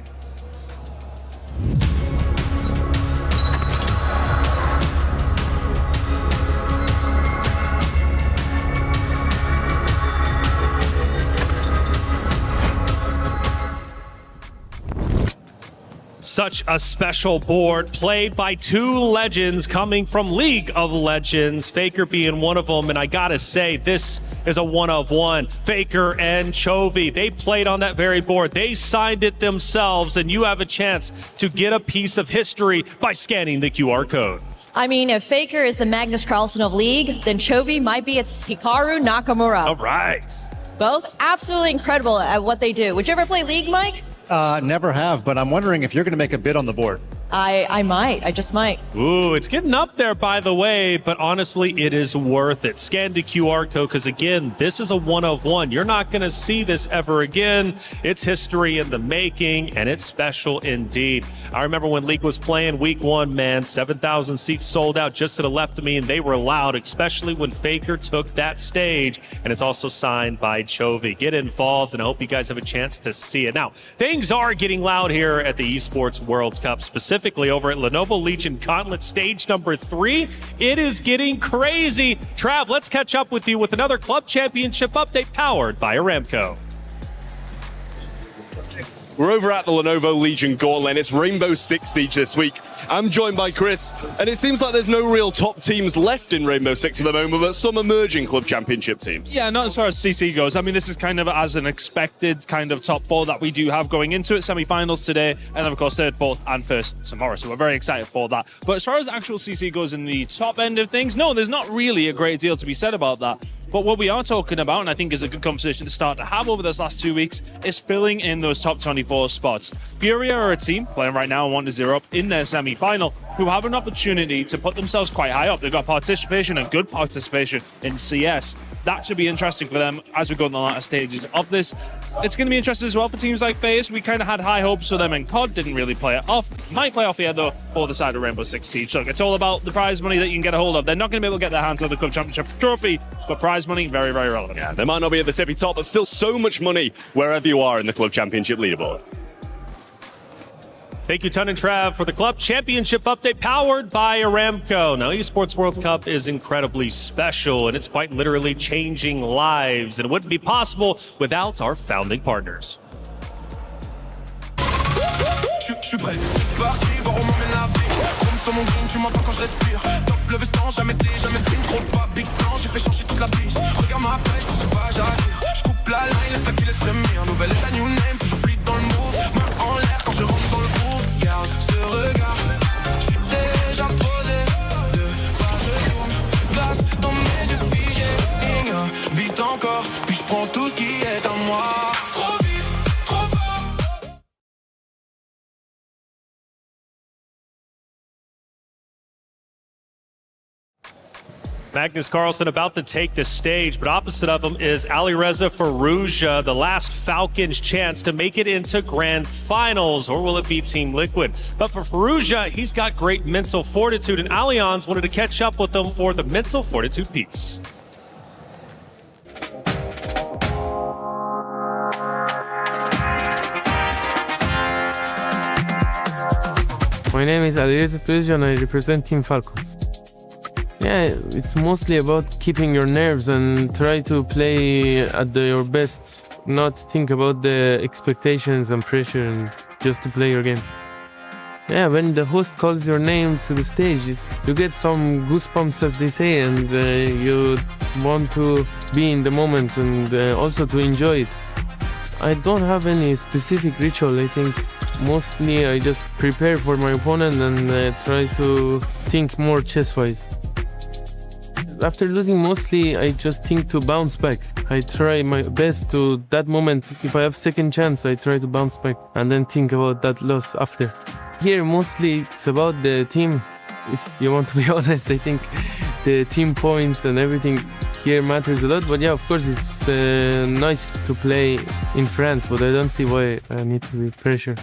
Such a special board played by two legends coming from League of Legends, Faker being one of them. And I gotta say, this is a one of one. Faker and Chovy, they played on that very board. They signed it themselves, and you have a chance to get a piece of history by scanning the QR code. I mean, if Faker is the Magnus Carlsen of League, then Chovy might be its Hikaru Nakamura. All right. Both absolutely incredible at what they do. Would you ever play League, Mike? Never have, but I'm wondering if you're going to make a bid on the board. I might. I just might. Ooh, it's getting up there, by the way, but honestly, it is worth it. Scan the QR code, because again, this is a one of one. You're not going to see this ever again. It's history in the making, and it's special indeed. I remember when League was playing week one, man, 7,000 seats sold out just to the left of me, and they were loud, especially when Faker took that stage, and it's also signed by Chovy. Get involved, and I hope you guys have a chance to see it. Now, things are getting loud here at the Esports World Cup, specifically over at Lenovo Legion Gauntlet stage number 3. It is getting crazy. Trav, let's catch up with you with another club championship update powered by Aramco. We're over at the Lenovo Legion Gauntlet. It's Rainbow Six Siege this week. I'm joined by Chris, and it seems like there's no real top teams left in Rainbow Six at the moment, but some emerging club championship teams. Yeah, not as far as CC goes. I mean, this is kind of as an expected kind of top four that we do have going into it. Semi-finals today, and then of course third, fourth, and first tomorrow. So we're very excited for that. But as far as actual CC goes in the top end of things, no, there's not really a great deal to be said about that. But what we are talking about, and I think is a good conversation to start to have over this last 2 weeks, is filling in those top 24 spots. Furia are a team playing right now 1-0 up in their semi-final, who have an opportunity to put themselves quite high up. They've got participation and good participation in CS. That should be interesting for them as we go in the latter stages of this. It's going to be interesting as well for teams like FaZe. We kind of had high hopes for them, and COD didn't really play it off. Might play off here, though, for the side of Rainbow Six Siege. Look, it's all about the prize money that you can get a hold of. They're not going to be able to get their hands on the Club Championship trophy, but prize money, very, very relevant. Yeah, they might not be at the tippy top, but still so much money wherever you are in the Club Championship leaderboard. Thank you, Ton and Trav, for the Club Championship update powered by Aramco. Now, Esports World Cup is incredibly special, and it's quite literally changing lives, and it wouldn't be possible without our founding partners. Je suis prêt, c'est parti, voir on m'emmène la vie. Comme sur mon green, tu m'entends quand je respire. Top le veston, jamais film, trop de pas, big plan, j'ai fait changer toute la piste. Regarde ma pêche, je pense pas, j'arrive. Je coupe la line, laisse la qui laisse frémir. Nouvel état, new name, toujours fluide dans le move. Main en l'air quand je rentre dans le groove. Garde ce regard, je suis déjà posé. Deux pas, je tourne, glace dans mes yeux figés. Beat encore, puis je prends Magnus Carlsen about to take the stage, but opposite of him is Alireza Firouzja, the last Falcons' chance to make it into grand finals, or will it be Team Liquid? But for Firouzja, he's got great mental fortitude, and Allianz wanted to catch up with him for the mental fortitude piece. My name is Alireza Firouzja and I represent Team Falcons. Yeah, it's mostly about keeping your nerves and try to play at your best, not think about the expectations and pressure and just to play your game. Yeah, when the host calls your name to the stage, you get some goosebumps, as they say, and you want to be in the moment and also to enjoy it. I don't have any specific ritual. I think mostly I just prepare for my opponent and try to think more chess-wise. After losing, mostly I just think to bounce back. I try my best to that moment. If I have second chance, I try to bounce back and then think about that loss after. Here, mostly it's about the team. If you want to be honest, I think the team points and everything here matters a lot. But yeah, of course, it's nice to play in France, but I don't see why I need to be pressure.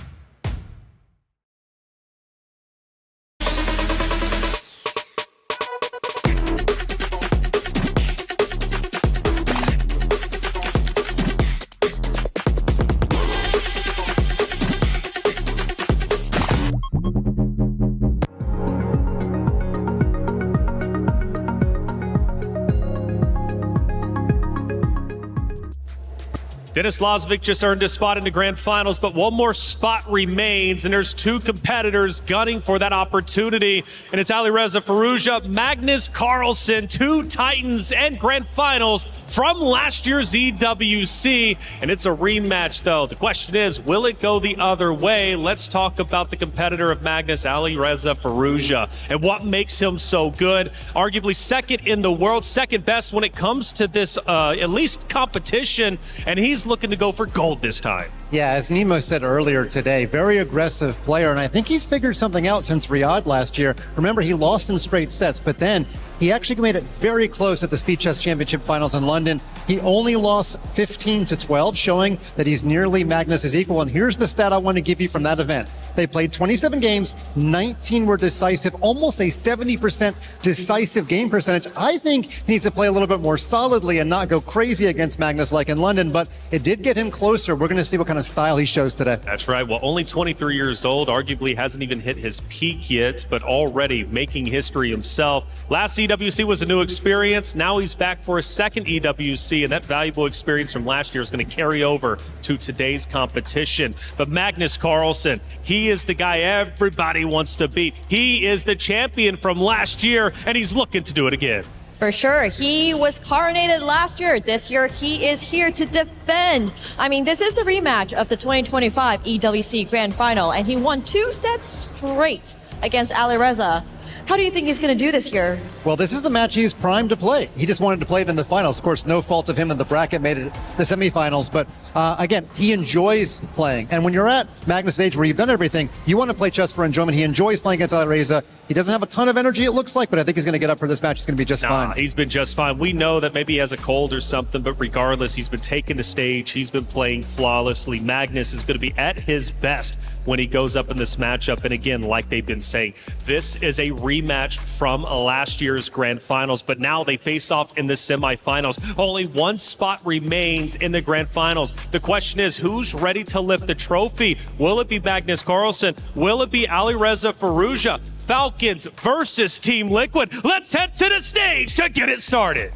Denis Lazovic just earned a spot in the grand finals, but one more spot remains, and there's two competitors gunning for that opportunity, and it's Alireza Firouzja, Magnus Carlsen, two titans and grand finals from last year's EWC, and it's a rematch, though. The question is, will it go the other way? Let's talk about the competitor of Magnus, Alireza Firouzja, and what makes him so good. Arguably second in the world, second best when it comes to this, at least competition, and he's looking to go for gold this time. Yeah, as Nemo said earlier today, very aggressive player, and I think he's figured something out since Riyadh last year. Remember, he lost in straight sets, but then he actually made it very close at the Speed Chess Championship finals in London. He only lost 15-12, showing that he's nearly Magnus's equal. And here's the stat I want to give you from that event. They played 27 games, 19 were decisive, almost a 70% decisive game percentage. I think he needs to play a little bit more solidly and not go crazy against Magnus like in London, but it did get him closer. We're going to see what kind of style he shows today. That's right. Well, only 23 years old, arguably hasn't even hit his peak yet, but already making history himself. Last EWC was a new experience. Now he's back for a second EWC, and that valuable experience from last year is going to carry over to today's competition. But Magnus Carlsen, he is the guy everybody wants to beat. He is the champion from last year, and he's looking to do it again. For sure. He was coronated last year. This year, he is here to defend. I mean, this is the rematch of the 2025 EWC Grand Final, and he won 2 sets straight against Alireza. How do you think he's going to do this year? Well, this is the match he's primed to play. He just wanted to play it in the finals. Of course, no fault of him that the bracket made it the semifinals. But again, he enjoys playing. And when you're at Magnus' age where you've done everything, you want to play chess for enjoyment. He enjoys playing against Alireza. He doesn't have a ton of energy, it looks like, but I think he's going to get up for this match. He's going to be just fine. He's been just fine. We know that maybe he has a cold or something, but regardless, he's been taking the stage. He's been playing flawlessly. Magnus is going to be at his best when he goes up in this matchup. And again, like they've been saying, this is a rematch from last year's grand finals, but now they face off in the semifinals. Only one spot remains in the grand finals. The question is, who's ready to lift the trophy? Will it be Magnus Carlsen? Will it be Alireza Firouzja? Falcons versus Team Liquid. Let's head to the stage to get it started.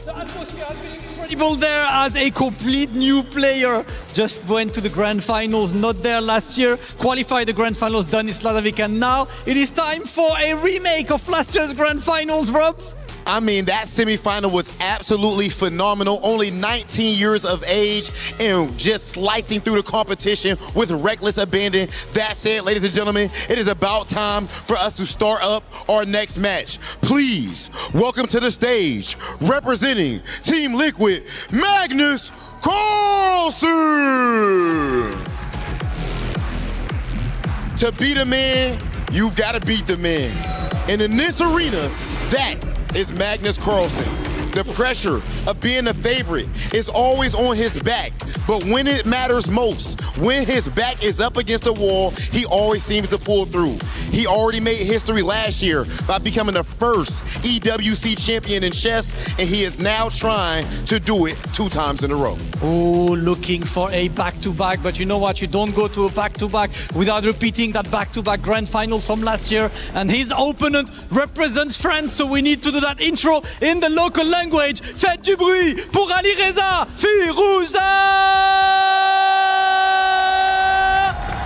The atmosphere has been incredible there as a complete new player. Just went to the grand finals, not there last year. Qualified the grand finals, Denis Lazovic, and now it is time for a remake of last year's grand finals, Rob. I mean, that semifinal was absolutely phenomenal. Only 19 years of age and just slicing through the competition with reckless abandon. That said, ladies and gentlemen, it is about time for us to start up our next match. Please welcome to the stage, representing Team Liquid, Magnus Carlsen. To beat a man, you've got to beat the man. And in this arena, That is Magnus Carlsen. The pressure of being a favorite is always on his back. But when it matters most, when his back is up against the wall, he always seems to pull through. He already made history last year by becoming the first EWC champion in chess, and he is now trying to do it 2 times in a row. Oh, looking for a back-to-back, but you know what? You don't go to a back-to-back without repeating that back-to-back grand finals from last year. And his opponent represents France, so we need to do that intro in the local language. Faites du bruit pour Alireza Firouzja!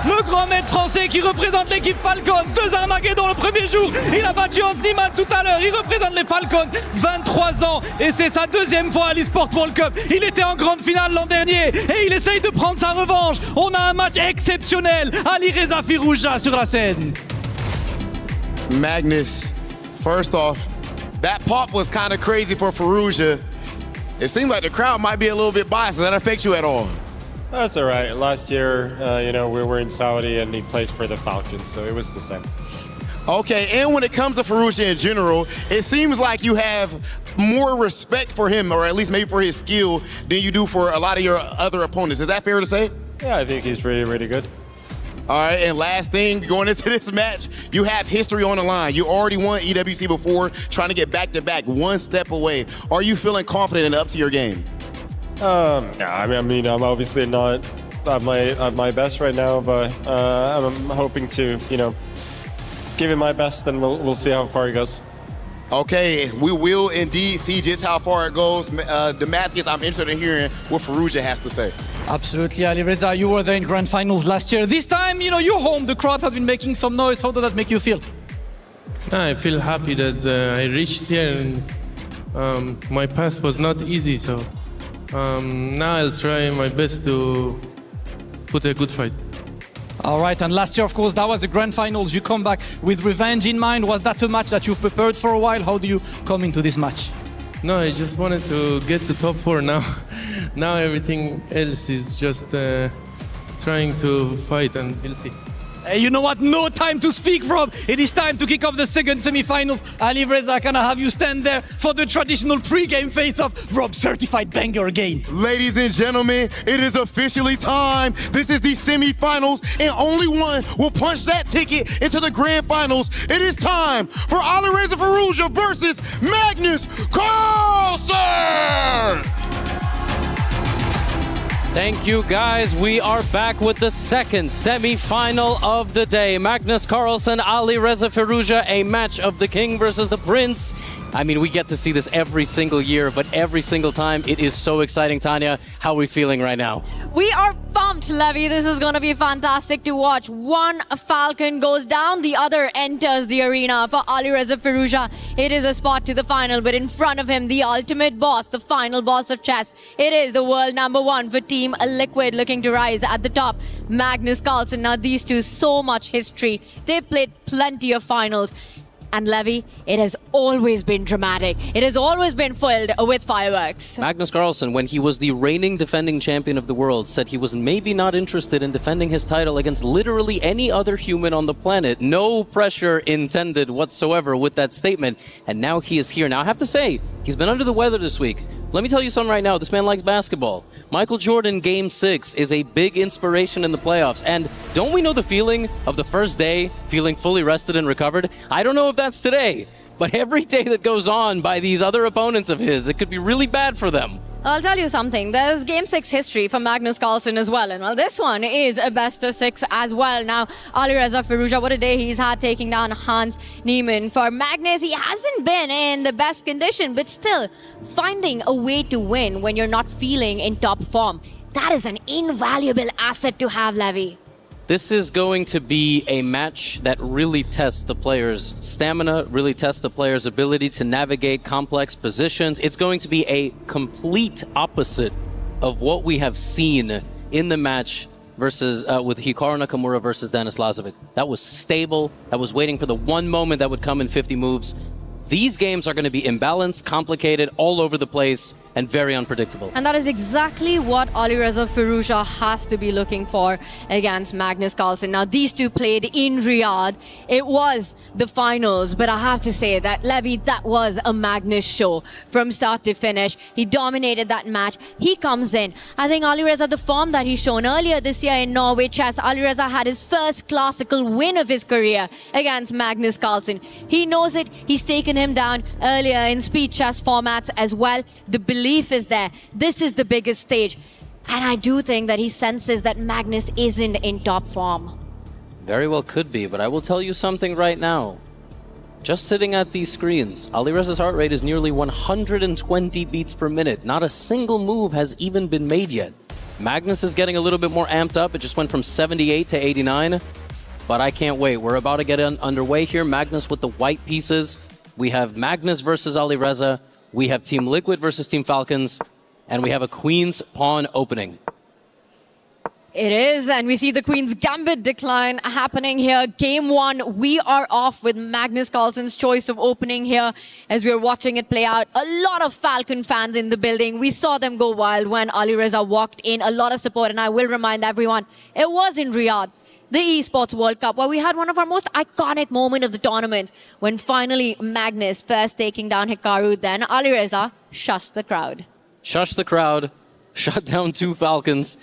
Le grand maître français qui représente l'équipe Falcons. 2 Armageddon le premier jour. Il a battu Hans Niemann tout à l'heure. Il représente les Falcons. 23 ans. Et c'est sa 2e fois à l'eSport World Cup. Il était en grande finale l'an dernier. Et il essaye de prendre sa revanche. On a un match exceptionnel. Alireza Firouzja sur la scène. Magnus, first off, that pop was kind of crazy for Firouzja. It seemed like the crowd might be a little bit biased. Does that affect you at all? That's all right. Last year, we were in Saudi and he plays for the Falcons, so it was the same. Okay, and when it comes to Firouzja in general, it seems like you have more respect for him, or at least maybe for his skill, than you do for a lot of your other opponents. Is that fair to say? Yeah, I think he's really, really good. All right, and last thing, going into this match, you have history on the line. You already won EWC before, trying to get back-to-back, 1 step away. Are you feeling confident and up to your game? Yeah, I mean, I'm obviously not at my best right now, but I'm hoping to, give it my best, and we'll see how far it goes. Okay, we will indeed see just how far it goes. Damascus, I'm interested in hearing what Firouzja has to say. Absolutely, Alireza. You were there in grand finals last year. This time, you're home. The crowd has been making some noise. How does that make you feel? I feel happy that I reached here, and my path was not easy, so now I'll try my best to put a good fight. All right, and last year, of course, that was the grand finals. You come back with revenge in mind. Was that a match that you've prepared for a while? How do you come into this match? No, I just wanted to get to top 4 now. Now everything else is just trying to fight, and we'll see. Hey, you know what? No time to speak, Rob. It is time to kick off the second semi-finals. Alireza, can I have you stand there for the traditional pre-game face-off? Rob, certified banger again. Ladies and gentlemen, it is officially time. This is the semi-finals, and only one will punch that ticket into the grand finals. It is time for Alireza Firouzja versus Magnus Carlsen! Thank you, guys. We are back with the second semi-final of the day. Magnus Carlsen, Alireza Firouzja, a match of the king versus the prince. I mean, we get to see this every single year, but every single time it is so exciting. Tanya, how are we feeling right now? We are pumped, Levy. This is going to be fantastic to watch. One Falcon goes down, the other enters the arena. For Alireza Firouzja, it is a spot to the final, but in front of him, the ultimate boss, the final boss of chess. It is the world #1 for Team Liquid, looking to rise at the top. Magnus Carlsen. Now, these two, so much history. They've played plenty of finals. And Levy, it has always been dramatic. It has always been filled with fireworks. Magnus Carlsen, when he was the reigning defending champion of the world, said he was maybe not interested in defending his title against literally any other human on the planet. No pressure intended whatsoever with that statement. And now he is here. Now, I have to say, he's been under the weather this week. Let me tell you something right now. This man likes basketball. Michael Jordan Game 6 is a big inspiration in the playoffs. And don't we know the feeling of the first day feeling fully rested and recovered? I don't know if that's today, but every day that goes on by these other opponents of his, it could be really bad for them. I'll tell you something. There's Game 6 history for Magnus Carlsen as well. And well, this one is a best of 6 as well. Now, Alireza Firouzja, what a day he's had taking down Hans Niemann. For Magnus, he hasn't been in the best condition, but still, finding a way to win when you're not feeling in top form, that is an invaluable asset to have, Levy. This is going to be a match that really tests the player's stamina, really tests the player's ability to navigate complex positions. It's going to be a complete opposite of what we have seen in the match versus with Hikaru Nakamura versus Denis Lazovic. That was stable. That was waiting for the one moment that would come in 50 moves. These games are going to be imbalanced, complicated, all over the place. and very unpredictable. And that is exactly what Alireza Firouzja has to be looking for against Magnus Carlsen. Now, these two played in Riyadh. It was the finals, but I have to say that, Levy, that was a Magnus show from start to finish. He dominated that match. He comes in. I think Alireza, the form that he's shown earlier this year in Norway Chess, Alireza had his first classical win of his career against Magnus Carlsen. He knows it. He's taken him down earlier in speed chess formats as well. The belief is there. This is the biggest stage. And I do think that he senses that Magnus isn't in top form. Very well could be, but I will tell you something right now. Just sitting at these screens, Alireza's heart rate is nearly 120 beats per minute. Not a single move has even been made yet. Magnus is getting a little bit more amped up. It just went from 78 to 89. But I can't wait. We're about to get underway here. Magnus with the white pieces. We have Magnus versus Alireza. We have Team Liquid versus Team Falcons. And we have a Queen's Pawn opening. It is, and we see the Queen's Gambit decline happening here. Game 1, we are off with Magnus Carlsen's choice of opening here as we're watching it play out. A lot of Falcon fans in the building. We saw them go wild when Alireza walked in. A lot of support, and I will remind everyone, it was in Riyadh, the Esports World Cup, where we had one of our most iconic moments of the tournament when finally Magnus first taking down Hikaru, then Alireza shushed the crowd. Shushed the crowd, shut down 2 Falcons.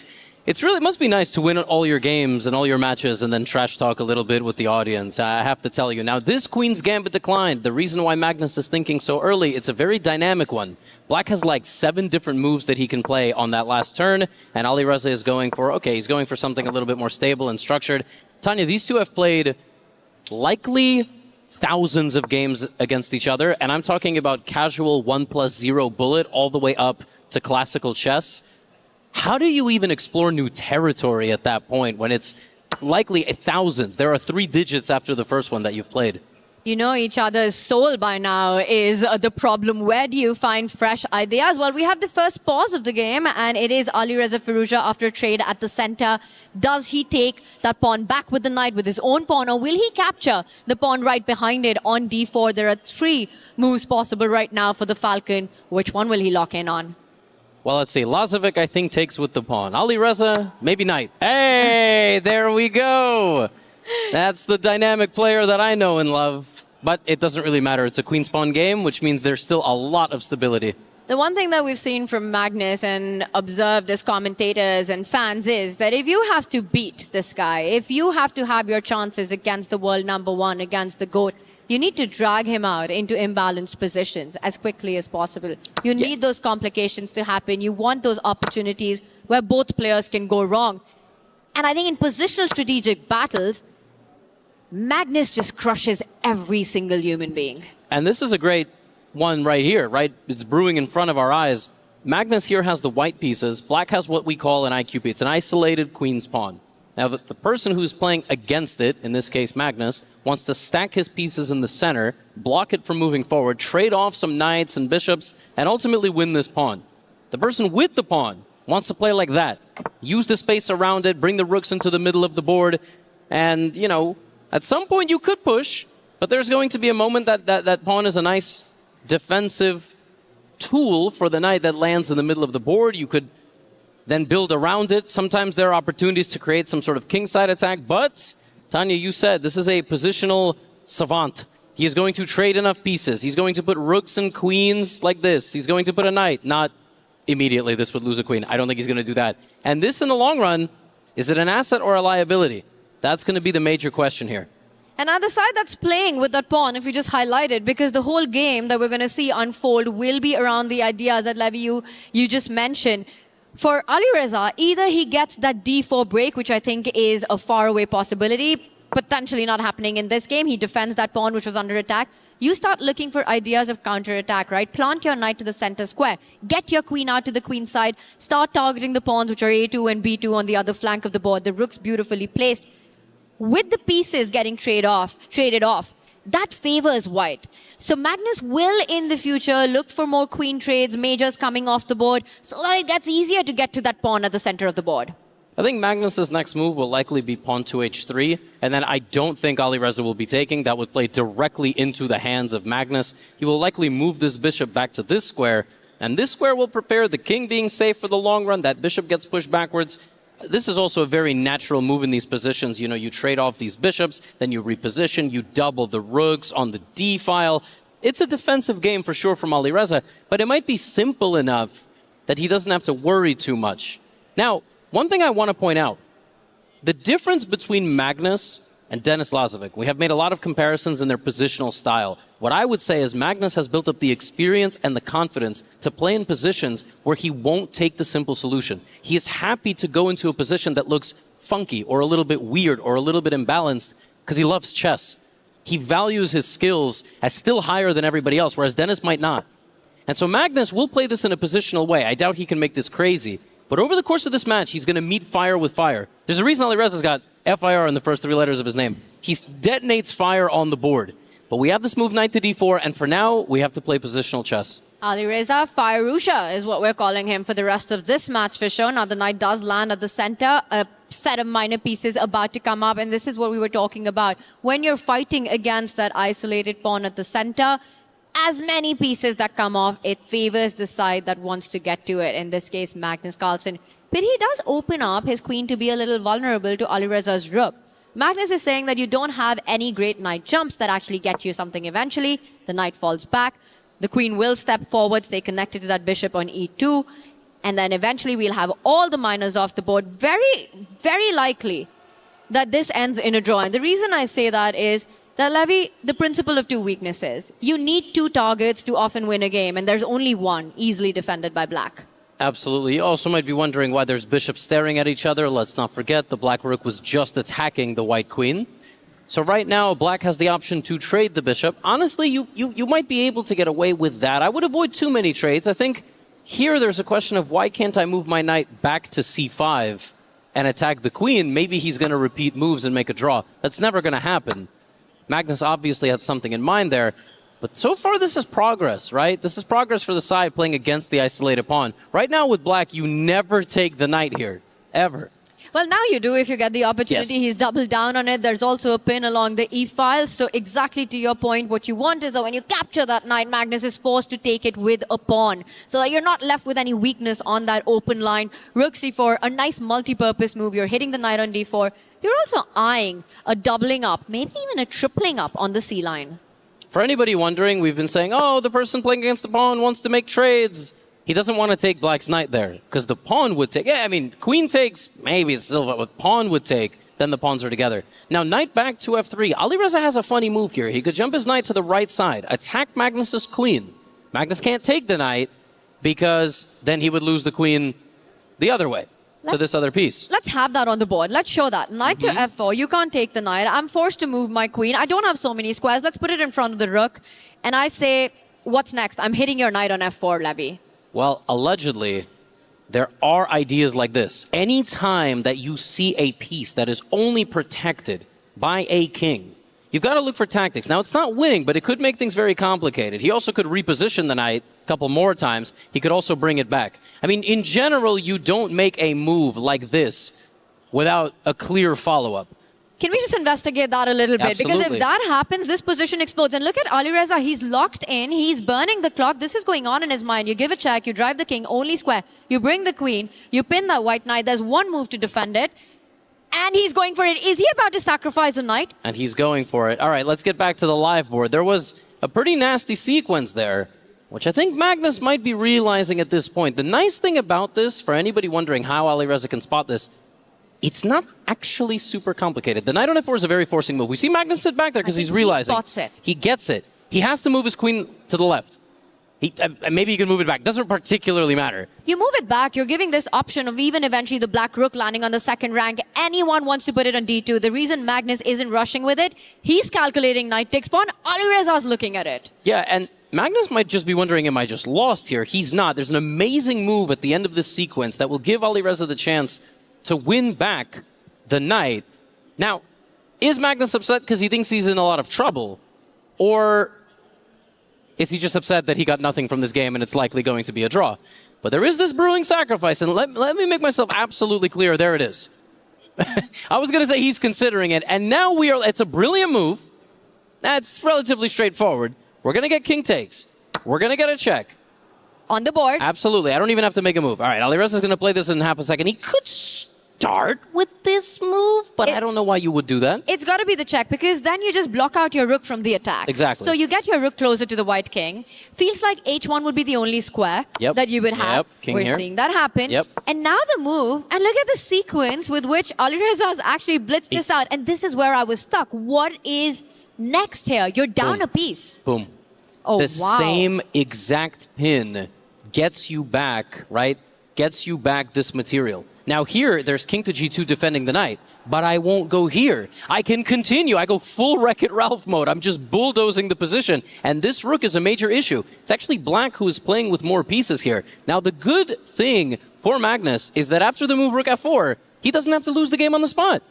It must be nice to win all your games and all your matches and then trash talk a little bit with the audience. I have to tell you. Now, this Queen's Gambit declined. The reason why Magnus is thinking so early, it's a very dynamic one. Black has like 7 different moves that he can play on that last turn, and Alireza is going for, he's going for something a little bit more stable and structured. Tanya, these two have played likely thousands of games against each other, and I'm talking about casual 1+0 bullet all the way up to classical chess. How do you even explore new territory at that point when it's likely thousands? There are 3 digits after the first one that you've played. You know each other's soul by now is the problem. Where do you find fresh ideas? Well, we have the first pause of the game, and it is Alireza Firouzja after trade at the center. Does he take that pawn back with the knight with his own pawn, or will he capture the pawn right behind it on d4? There are 3 moves possible right now for the Falcon. Which one will he lock in on? Well, let's see. Lazovic, I think, takes with the pawn. Alireza, maybe knight. Hey, there we go. That's the dynamic player that I know and love. But it doesn't really matter. It's a queen's pawn game, which means there's still a lot of stability. The one thing that we've seen from Magnus and observed as commentators and fans is that if you have to beat this guy, if you have to have your chances against the world #1, against the GOAT, you need to drag him out into imbalanced positions as quickly as possible. You need those complications to happen. You want those opportunities where both players can go wrong. And I think in positional strategic battles, Magnus just crushes every single human being. And this is a great one right here, right? It's brewing in front of our eyes. Magnus here has the white pieces. Black has what we call an IQP. It's an isolated queen's pawn. Now, the person who's playing against it, in this case Magnus, wants to stack his pieces in the center, block it from moving forward, trade off some knights and bishops, and ultimately win this pawn. The person with the pawn wants to play like that. Use the space around it, bring the rooks into the middle of the board, and, you know, at some point you could push, but there's going to be a moment that pawn is a nice defensive tool for the knight that lands in the middle of the board. You could then build around it. Sometimes there are opportunities to create some sort of kingside attack, but Tanya, you said this is a positional savant. He is going to trade enough pieces. He's going to put rooks and queens like this. He's going to put a knight. Not immediately, this would lose a queen. I don't think he's going to do that. And this, in the long run, is it an asset or a liability? That's going to be the major question here. And on the side that's playing with that pawn, if you just highlight it, because the whole game that we're going to see unfold will be around the ideas that, Levy, you just mentioned. For Alireza, either he gets that d4 break, which I think is a faraway possibility, potentially not happening in this game. He defends that pawn, which was under attack. You start looking for ideas of counterattack, right? Plant your knight to the center square. Get your queen out to the queen side. Start targeting the pawns, which are a2 and b2 on the other flank of the board. The rook's beautifully placed. With the pieces getting traded off, that favors white. So Magnus will, in the future, look for more queen trades, majors coming off the board, so that it gets easier to get to that pawn at the center of the board. I think Magnus's next move will likely be pawn to h3, and then I don't think Alireza will be taking. That would play directly into the hands of Magnus. He will likely move this bishop back to this square, And this square will prepare, the king being safe for the long run, that bishop gets pushed backwards. This is also a very natural move in these positions. You know, you trade off these bishops, then you reposition, you double the rooks on the d file. It's a defensive game for sure from Alireza, but it might be simple enough that he doesn't have to worry too much. Now, one thing I want to point out, the difference between Magnus and Denis Lazovic, we have made a lot of comparisons in their positional style. What I would say is Magnus has built up the experience and the confidence to play in positions where he won't take the simple solution. He is happy to go into a position that looks funky or a little bit weird or a little bit imbalanced because he loves chess. He values his skills as still higher than everybody else, whereas Denis might not. And so Magnus will play this in a positional way. I doubt he can make this crazy. But over the course of this match, he's going to meet fire with fire. There's a reason Alireza's got FIR in the first 3 letters of his name. He detonates fire on the board. But we have this move knight to d4, and for now, we have to play positional chess. Alireza Firusha is what we're calling him for the rest of this match for sure. Now the knight does land at the center, a set of minor pieces about to come up, and this is what we were talking about. When you're fighting against that isolated pawn at the center, as many pieces that come off, it favors the side that wants to get to it, in this case Magnus Carlsen. But he does open up his queen to be a little vulnerable to Alireza's rook. Magnus is saying that you don't have any great knight jumps that actually get you something eventually. The knight falls back. The queen will step forward, stay connected to that bishop on e2. And then eventually we'll have all the minors off the board. Very, very likely that this ends in a draw. And the reason I say that is that, Levy, the principle of 2 weaknesses. You need 2 targets to often win a game, and there's only one easily defended by black. Absolutely. You also might be wondering why there's bishops staring at each other. Let's not forget the black rook was just attacking the white queen. So right now, black has the option to trade the bishop. Honestly, you might be able to get away with that. I would avoid too many trades. I think here there's a question of why can't I move my knight back to c5 and attack the queen? Maybe he's going to repeat moves and make a draw. That's never going to happen. Magnus obviously had something in mind there. But so far, this is progress, right? This is progress for the side playing against the isolated pawn. Right now with black, you never take the knight here, ever. Well, now you do if you get the opportunity. Yes. He's doubled down on it. There's also a pin along the e-file. So exactly to your point, what you want is that when you capture that knight, Magnus is forced to take it with a pawn. So that you're not left with any weakness on that open line. Rook c4, a nice multi-purpose move. You're hitting the knight on d4. You're also eyeing a doubling up, maybe even a tripling up on the c-line. For anybody wondering, we've been saying, oh, the person playing against the pawn wants to make trades. He doesn't want to take black's knight there, because the pawn would take. Yeah, I mean, queen takes, maybe it's silver, but pawn would take. Then the pawns are together. Now, knight back to f3. Alireza has a funny move here. He could jump his knight to the right side, attack Magnus's queen. Magnus can't take the knight, because then he would lose the queen the other way. To this other piece. Let's have that on the board. Let's show that. Knight to f4. You can't take the knight. I'm forced to move my queen. I don't have so many squares. Let's put it in front of the rook. And I say, what's next? I'm hitting your knight on f4, Levy. Well, allegedly, there are ideas like this. Any time that you see a piece that is only protected by a king, you've got to look for tactics. Now, it's not winning, but it could make things very complicated. He also could reposition the knight a couple more times. He could also bring it back. I mean, in general, you don't make a move like this without a clear follow-up. Can we just investigate that a little bit? Absolutely. Because if that happens, this position explodes. And look at Alireza. He's locked in. He's burning the clock. This is going on in his mind. You give a check. You drive the king. Only square. You bring the queen. You pin that white knight. There's one move to defend it. And he's going for it. Is he about to sacrifice a knight? And he's going for it. All right, let's get back to the live board. There was a pretty nasty sequence there, which I think Magnus might be realizing at this point. The nice thing about this, for anybody wondering how Alireza can spot this, it's not actually super complicated. The knight on f4 is a very forcing move. We see Magnus sit back there because he's realizing. He spots it. He gets it. He has to move his queen to the left. Maybe he can move it back. Doesn't particularly matter. You move it back. You're giving this option of even eventually the black rook landing on the second rank. Anyone wants to put it on d2. The reason Magnus isn't rushing with it, he's calculating knight takes pawn. Alireza's looking at it. Yeah, and Magnus might just be wondering, am I just lost here? He's not. There's an amazing move at the end of this sequence that will give Alireza the chance to win back the knight. Now, is Magnus upset because he thinks he's in a lot of trouble? Or is he just upset that he got nothing from this game and it's likely going to be a draw? But there is this brewing sacrifice, and let me make myself absolutely clear. There it is. I was going to say he's considering it, and now it's a brilliant move. That's relatively straightforward. We're going to get king takes. We're going to get a check. On the board. Absolutely. I don't even have to make a move. All right, Alireza's going to play this in half a second. He could start with this move, but I don't know why you would do that. It's got to be the check because then you just block out your rook from the attack. Exactly. So you get your rook closer to the white king. Feels like h1 would be the only square that you would have. King We're here. seeing that happen. Yep. And now the move, and look at the sequence with which Alireza has actually blitzed this out. And this is where I was stuck. What is next here? You're down a piece. Boom. Oh, the wow. same exact pin gets you back, right? Gets you back this material. Now here, there's king to g2 defending the knight, but I won't go here. I can continue. I go full Wreck-It Ralph mode. I'm just bulldozing the position, and this rook is a major issue. It's actually black who is playing with more pieces here. Now the good thing for Magnus is that after the move rook f4, he doesn't have to lose the game on the spot.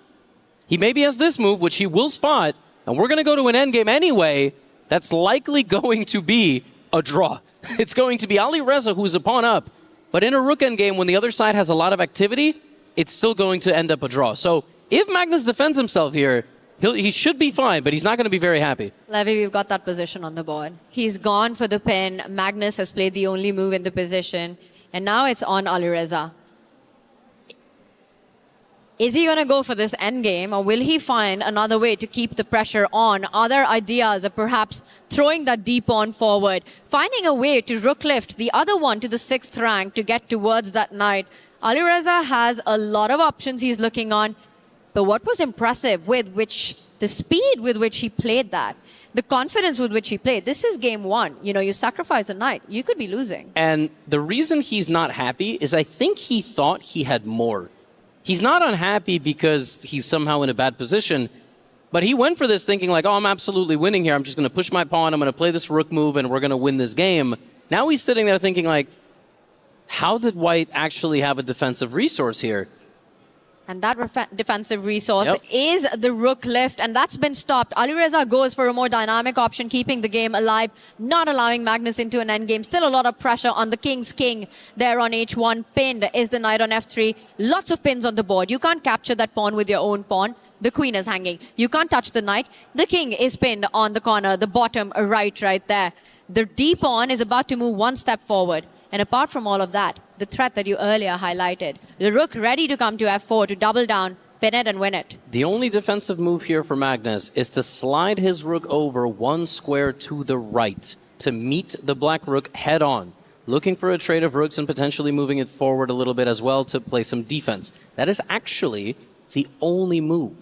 He maybe has this move, which he will spot, and we're going to go to an endgame anyway. That's likely going to be a draw. It's going to be Alireza who's a pawn up. But in a rook endgame, when the other side has a lot of activity, it's still going to end up a draw. So if Magnus defends himself here, he should be fine, but he's not going to be very happy. Levy, we've got that position on the board. He's gone for the pin. Magnus has played the only move in the position. And now it's on Alireza. Is he going to go for this endgame, or will he find another way to keep the pressure on? Other ideas of perhaps throwing that d pawn forward, finding a way to rook lift the other one to the 6th rank to get towards that knight. Alireza has a lot of options he's looking on, but what was impressive with which the speed with which he played that, the confidence with which he played. This is game one. You know, you sacrifice a knight, you could be losing. And the reason he's not happy is I think he thought he had more. He's not unhappy because he's somehow in a bad position, but he went for this thinking like, oh, I'm absolutely winning here. I'm just going to push my pawn. I'm going to play this rook move, and we're going to win this game. Now he's sitting there thinking like, how did white actually have a defensive resource here? And that defensive resource is the rook lift, and that's been stopped. Alireza goes for a more dynamic option, keeping the game alive, not allowing Magnus into an endgame. Still a lot of pressure on the king's king there on h1. Pinned is the knight on f3. Lots of pins on the board. You can't capture that pawn with your own pawn. The queen is hanging. You can't touch the knight. The king is pinned on the corner, the bottom right there. The d pawn is about to move one step forward. And apart from all of that, the threat that you earlier highlighted, the rook ready to come to f4 to double down, pin it and win it. The only defensive move here for Magnus is to slide his rook over one square to the right to meet the black rook head on, looking for a trade of rooks and potentially moving it forward a little bit as well to play some defense. That is actually the only move,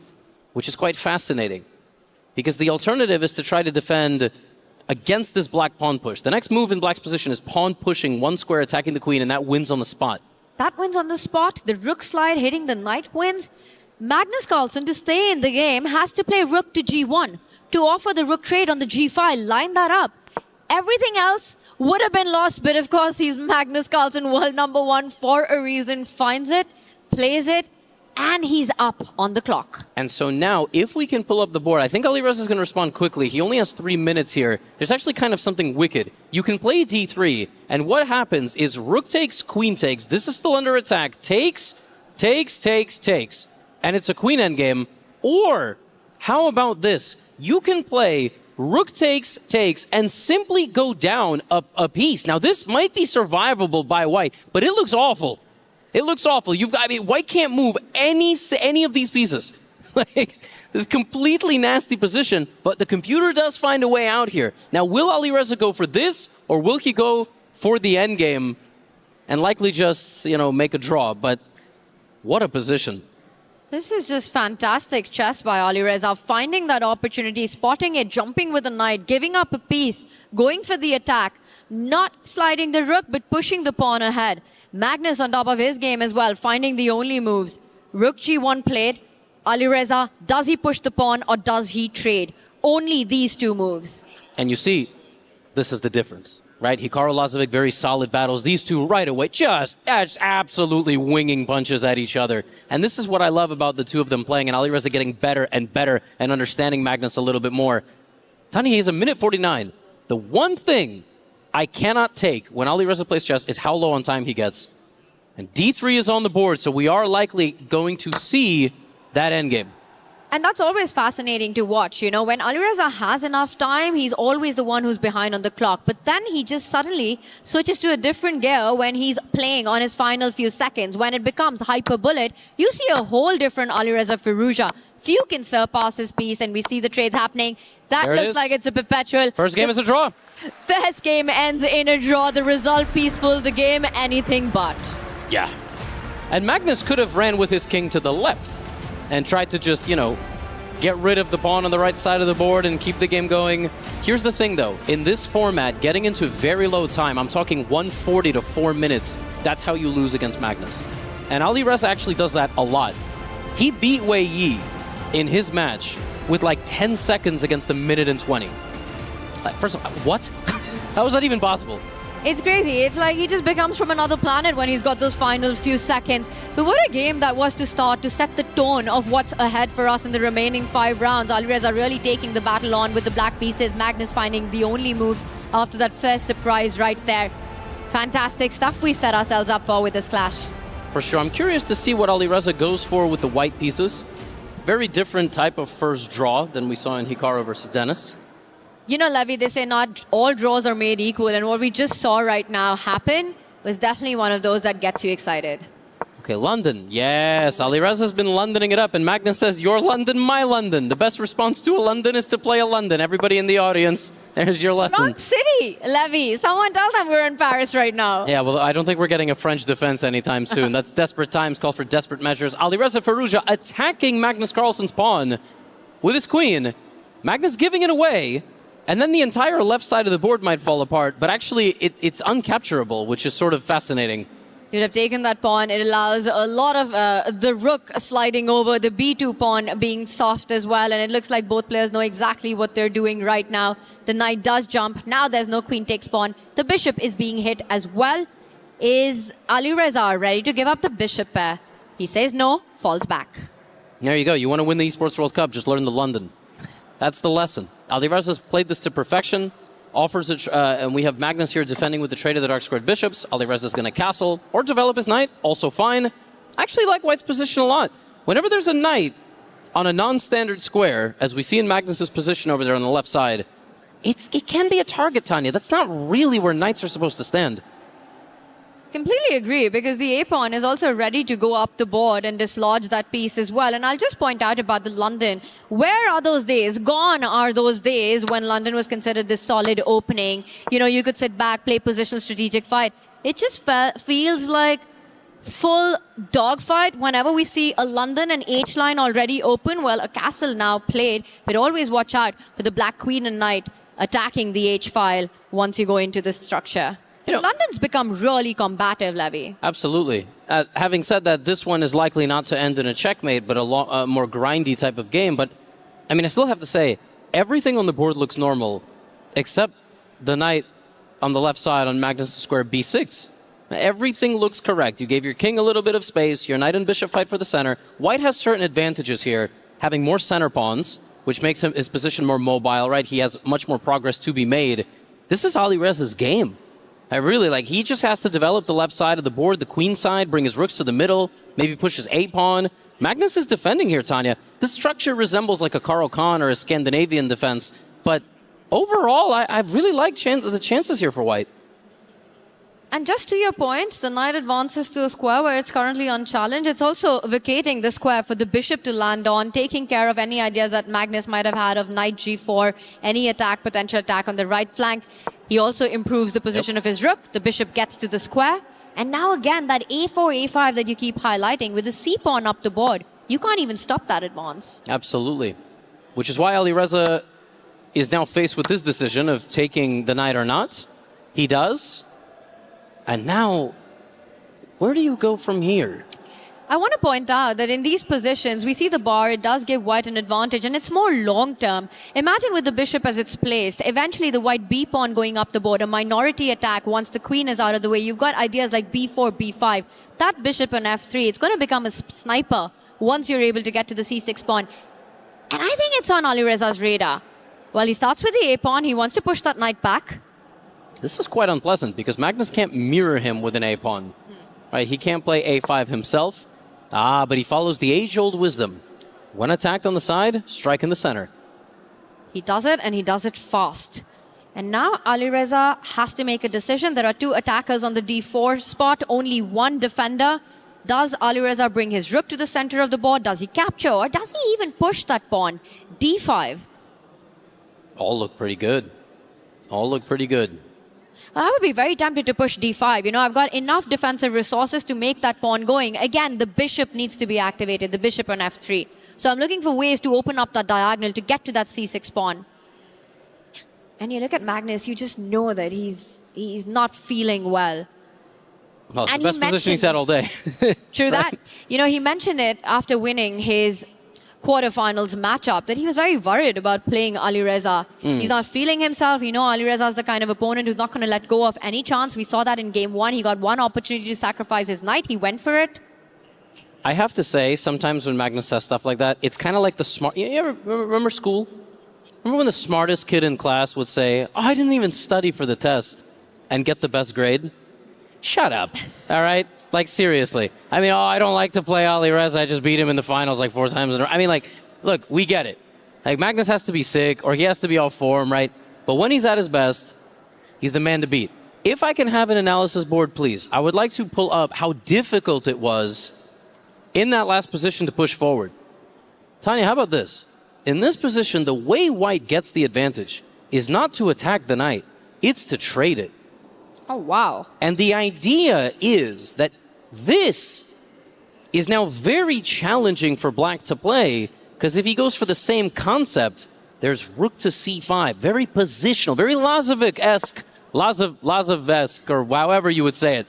which is quite fascinating, because the alternative is to try to defend against this black pawn push. The next move in black's position is pawn pushing one square, attacking the queen, and that wins on the spot. That wins on the spot. The rook slide hitting the knight wins. Magnus Carlsen, to stay in the game, has to play rook to g1 to offer the rook trade on the g5, line that up. Everything else would have been lost, but of course he's Magnus Carlsen, world #1 for a reason. Finds it, plays it, and he's up on the clock. And so now, if we can pull up the board, I think Alireza is going to respond quickly. He only has 3 minutes here. There's actually kind of something wicked. You can play d3, and what happens is rook takes, queen takes. This is still under attack. Takes, and it's a queen endgame. Or, how about this? You can play rook takes, and simply go down a piece. Now, this might be survivable by white, but it looks awful. It looks awful. White can't move any of these pieces. Like, this completely nasty position, but the computer does find a way out here. Now, will Alireza go for this, or will he go for the endgame and likely just, make a draw? But what a position. This is just fantastic chess by Alireza, finding that opportunity, spotting it, jumping with a knight, giving up a piece, going for the attack, not sliding the rook, but pushing the pawn ahead. Magnus on top of his game as well, finding the only moves. Rook g1 played. Alireza, does he push the pawn or does he trade? Only these two moves. And you see, this is the difference, right? Hikaru Lazovic, very solid battles. These two right away, just absolutely winging punches at each other. And this is what I love about the two of them playing, and Alireza getting better and better and understanding Magnus a little bit more. Tani, he's a minute 49. The one thing I cannot take when Alireza plays chess is how low on time he gets. And d3 is on the board, so we are likely going to see that endgame. And that's always fascinating to watch. You know, when Alireza has enough time, he's always the one who's behind on the clock. But then he just suddenly switches to a different gear when he's playing on his final few seconds. When it becomes hyper bullet, you see a whole different Alireza Firouzja. Few can surpass his piece, and we see the trades happening. That There it looks is. like it's a perpetual. First game is a draw. First game ends in a draw. The result peaceful. The game anything but. Yeah. And Magnus could have ran with his king to the left and tried to just, you know, get rid of the pawn on the right side of the board and keep the game going. Here's the thing, though. In this format, getting into very low time, I'm talking 140 to 4 minutes, that's how you lose against Magnus. And Alireza actually does that a lot. He beat Wei Yi in his match with like 10 seconds against a minute and 20. First of all, what? How is that even possible? It's crazy. It's like he just becomes from another planet when he's got those final few seconds. But what a game that was to start, to set the tone of what's ahead for us in the remaining 5 rounds. Alireza really taking the battle on with the black pieces. Magnus finding the only moves after that first surprise right there. Fantastic stuff we set ourselves up for with this clash. For sure. I'm curious to see what Alireza goes for with the white pieces. Very different type of first draw than we saw in Hikaru versus Dennis. You know, Levy, they say not all draws are made equal, and what we just saw right now happen was definitely one of those that gets you excited. Okay, London. Yes, Alireza's been Londoning it up, and Magnus says, your London, my London. The best response to a London is to play a London. Everybody in the audience, there's your lesson. Wrong city, Levy. Someone tell them we're in Paris right now. Yeah, well, I don't think we're getting a French defense anytime soon. That's desperate times, call for desperate measures. Alireza Firouzja attacking Magnus Carlsen's pawn with his queen. Magnus giving it away. And then the entire left side of the board might fall apart, but actually it's uncapturable, which is sort of fascinating. You'd have taken that pawn. It allows a lot of the rook sliding over, the b2 pawn being soft as well, and it looks like both players know exactly what they're doing right now. The knight does jump. Now there's no queen takes pawn. The bishop is being hit as well. Is Alireza ready to give up the bishop pair? He says no, falls back. There you go. You want to win the Esports World Cup, just learn the London. That's the lesson. Alireza's played this to perfection. Offers it, and we have Magnus here defending with the trade of the dark squared bishops. Alireza's going to castle or develop his knight, also fine. I actually like White's position a lot. Whenever there's a knight on a non-standard square, as we see in Magnus's position over there on the left side, it can be a target, Tanya. That's not really where knights are supposed to stand. Completely agree, because the a-pawn is also ready to go up the board and dislodge that piece as well. And I'll just point out about the London. Where are those days? Gone are those days when London was considered this solid opening. You know, you could sit back, play positional strategic fight. It just feels like full dogfight whenever we see a London and H-line already open. Well, a castle now played, but always watch out for the black queen and knight attacking the H-file once you go into this structure. You know, London's become really combative, Levy. Absolutely. Having said that, this one is likely not to end in a checkmate, but a more grindy type of game. But, I mean, I still have to say, everything on the board looks normal, except the knight on the left side on Magnus square b6. Everything looks correct. You gave your king a little bit of space. Your knight and bishop fight for the center. White has certain advantages here, having more center pawns, which makes his position more mobile, right? He has much more progress to be made. This is Alireza's game. I really like, he just has to develop the left side of the board, the queen side, bring his rooks to the middle, maybe push his a-pawn. Magnus is defending here, Tanya. This structure resembles like a Karl Khan or a Scandinavian defense, but overall, I really like the chances here for White. And just to your point, the knight advances to a square where it's currently unchallenged. It's also vacating the square for the bishop to land on, taking care of any ideas that Magnus might have had of knight g4, any attack, potential attack on the right flank. He also improves the position of his rook. The bishop gets to the square. And now again, that a4, a5 that you keep highlighting with the c-pawn up the board, you can't even stop that advance. Absolutely. Which is why Alireza is now faced with this decision of taking the knight or not. He does. And now, where do you go from here? I want to point out that in these positions, we see the bar, it does give White an advantage, and it's more long-term. Imagine with the bishop as it's placed, eventually the White b-pawn going up the board, a minority attack once the queen is out of the way. You've got ideas like b4, b5. That bishop on f3, it's going to become a sniper once you're able to get to the c6 pawn. And I think it's on Alireza's radar. Well, he starts with the a-pawn. He wants to push that knight back. This is quite unpleasant because Magnus can't mirror him with an a-pawn. Right? He can't play a5 himself. But he follows the age-old wisdom. When attacked on the side, strike in the center. He does it, and he does it fast. And now Alireza has to make a decision. There are 2 attackers on the d4 spot, only 1 defender. Does Alireza bring his rook to the center of the board? Does he capture, or does he even push that pawn? d5. All look pretty good. All look pretty good. I would be very tempted to push d5. You know, I've got enough defensive resources to make that pawn going. Again, the bishop needs to be activated, the bishop on f3. So I'm looking for ways to open up that diagonal to get to that c6 pawn. And you look at Magnus, you just know that he's not feeling well. Well, it's And the best he position he's had all day. True that. You know, he mentioned it after winning his quarterfinals matchup that he was very worried about playing Alireza. He's not feeling himself. You know, Alireza is the kind of opponent who's not going to let go of any chance. We saw that in game 1. He got 1 opportunity to sacrifice his knight. He went for it. I have to say, sometimes when Magnus says stuff like that, it's kind of like the smart... You ever remember school? Remember when the smartest kid in class would say, oh, I didn't even study for the test, and get the best grade? Shut up, all right? Like, seriously. I mean, oh, I don't like to play Alireza. I just beat him in the finals like 4 times in a row. I mean, like, look, we get it. Like, Magnus has to be sick, or he has to be off form, right? But when he's at his best, he's the man to beat. If I can have an analysis board, please, I would like to pull up how difficult it was in that last position to push forward. Tanya, how about this? In this position, the way white gets the advantage is not to attack the knight, it's to trade it. Oh, wow. And the idea is that this is now very challenging for black to play, because if he goes for the same concept, there's rook to c5, very positional, very Lazovic-esque, Lazov-esque, or however you would say it.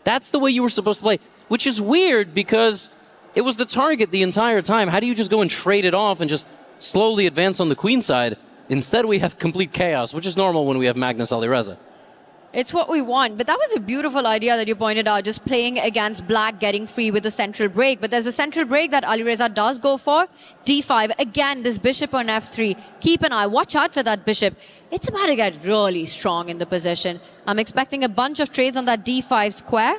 That's the way you were supposed to play, which is weird because it was the target the entire time. How do you just go and trade it off and just slowly advance on the queen side? Instead, we have complete chaos, which is normal when we have Magnus Alireza. It's what we want. But that was a beautiful idea that you pointed out, just playing against black, getting free with the central break. But there's a central break that Alireza does go for. d5. Again, this bishop on f3. Keep an eye. Watch out for that bishop. It's about to get really strong in the position. I'm expecting a bunch of trades on that d5 square.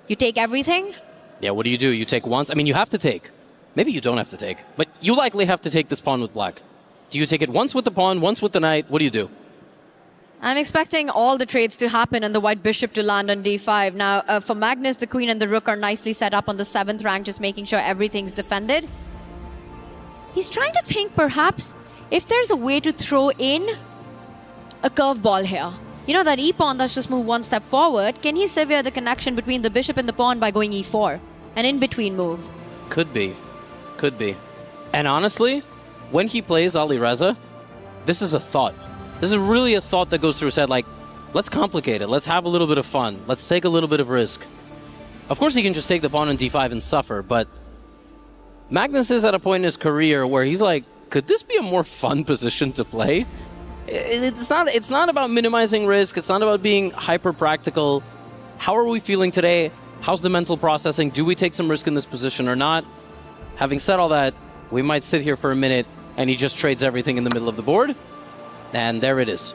You take everything. Yeah, what do? You take once? I mean, you have to take. Maybe you don't have to take. But you likely have to take this pawn with black. Do you take it once with the pawn, once with the knight? What do you do? I'm expecting all the trades to happen and the white bishop to land on d5. Now, for Magnus, the queen and the rook are nicely set up on the 7th rank, just making sure everything's defended. He's trying to think, perhaps, if there's a way to throw in a curveball here. You know, that e-pawn that's just moved 1 step forward, can he sever the connection between the bishop and the pawn by going e4? An in-between move. Could be. Could be. And honestly, when he plays Alireza, this is a thought. This is really a thought that goes through his head, like, let's complicate it. Let's have a little bit of fun. Let's take a little bit of risk. Of course, he can just take the pawn on d5 and suffer, but Magnus is at a point in his career where he's like, could this be a more fun position to play? It's not about minimizing risk. It's not about being hyper-practical. How are we feeling today? How's the mental processing? Do we take some risk in this position or not? Having said all that, we might sit here for a minute and he just trades everything in the middle of the board. And there it is.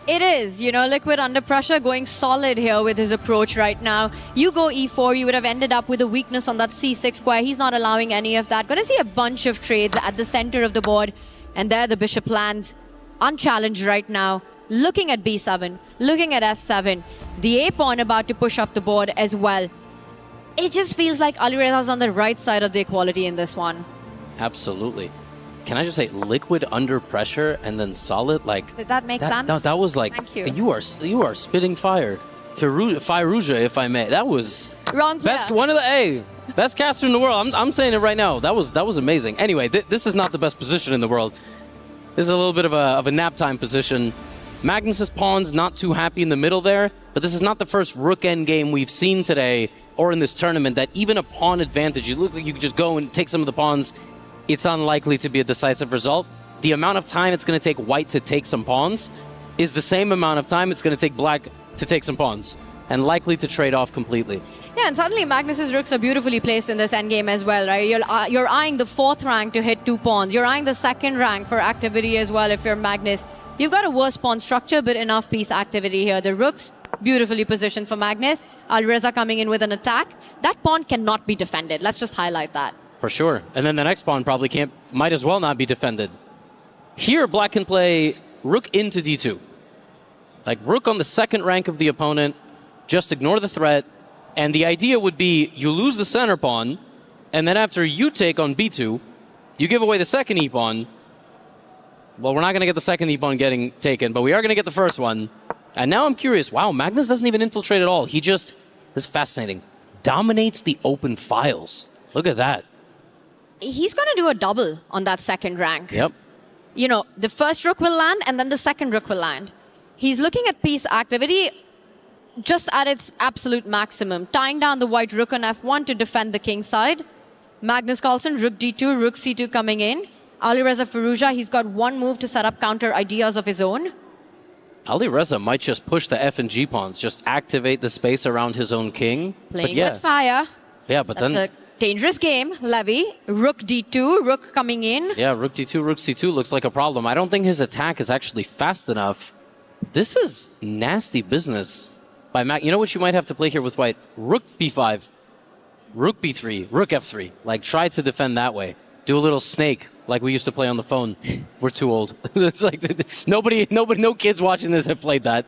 It is, you know, Liquid under pressure, going solid here with his approach right now. You go e4, you would have ended up with a weakness on that c6 square. He's not allowing any of that. Going to see a bunch of trades at the center of the board. And there the bishop lands, unchallenged right now. Looking at b7, looking at f7. The a-pawn about to push up the board as well. It just feels like Alireza's on the right side of the equality in this one. Absolutely. Can I just say, Liquid under pressure and then solid? Like, did that make sense? That was like, thank you. You are spitting fire. Firuja, if I may. That was wrong player. Best caster in the world. I'm saying it right now. That was amazing. Anyway, this is not the best position in the world. This is a little bit of a nap time position. Magnus's pawn's not too happy in the middle there, but this is not the first rook end game we've seen today or in this tournament that even a pawn advantage, you look like you could just go and take some of the pawns. It's unlikely to be a decisive result. The amount of time it's going to take white to take some pawns is the same amount of time it's going to take black to take some pawns, and likely to trade off completely. Yeah, and suddenly Magnus's rooks are beautifully placed in this endgame as well, right? You're eyeing the 4th rank to hit 2 pawns. You're eyeing the 2nd rank for activity as well if you're Magnus. You've got a worse pawn structure, but enough piece activity here. The rooks, beautifully positioned for Magnus. Alireza coming in with an attack. That pawn cannot be defended. Let's just highlight that. For sure. And then the next pawn probably might as well not be defended. Here, black can play rook into d2. Like rook on the second rank of the opponent, just ignore the threat. And the idea would be you lose the center pawn, and then after you take on b2, you give away the second e-pawn. Well, we're not going to get the second e-pawn getting taken, but we are going to get the first one. And now I'm curious, wow, Magnus doesn't even infiltrate at all. He just, this is fascinating, dominates the open files. Look at that. He's going to do a double on that second rank. Yep. You know, the first rook will land and then the second rook will land. He's looking at piece activity just at its absolute maximum, tying down the white rook on f1 to defend the king side. Magnus Carlsen, rook d2, rook c2 coming in. Alireza Firouzja, he's got one move to set up counter ideas of his own. Alireza might just push the f and g pawns, just activate the space around his own king. Playing with fire. Yeah, but That's then... a dangerous game, Levy. Rook d2, rook coming in. Yeah, rook d2, rook c2 looks like a problem. I don't think his attack is actually fast enough. This is nasty business by Mac. You know what you might have to play here with white? Rook b5, rook b3, rook f3. Like, try to defend that way. Do a little snake, like we used to play on the phone. We're too old. It's like nobody, no kids watching this have played that.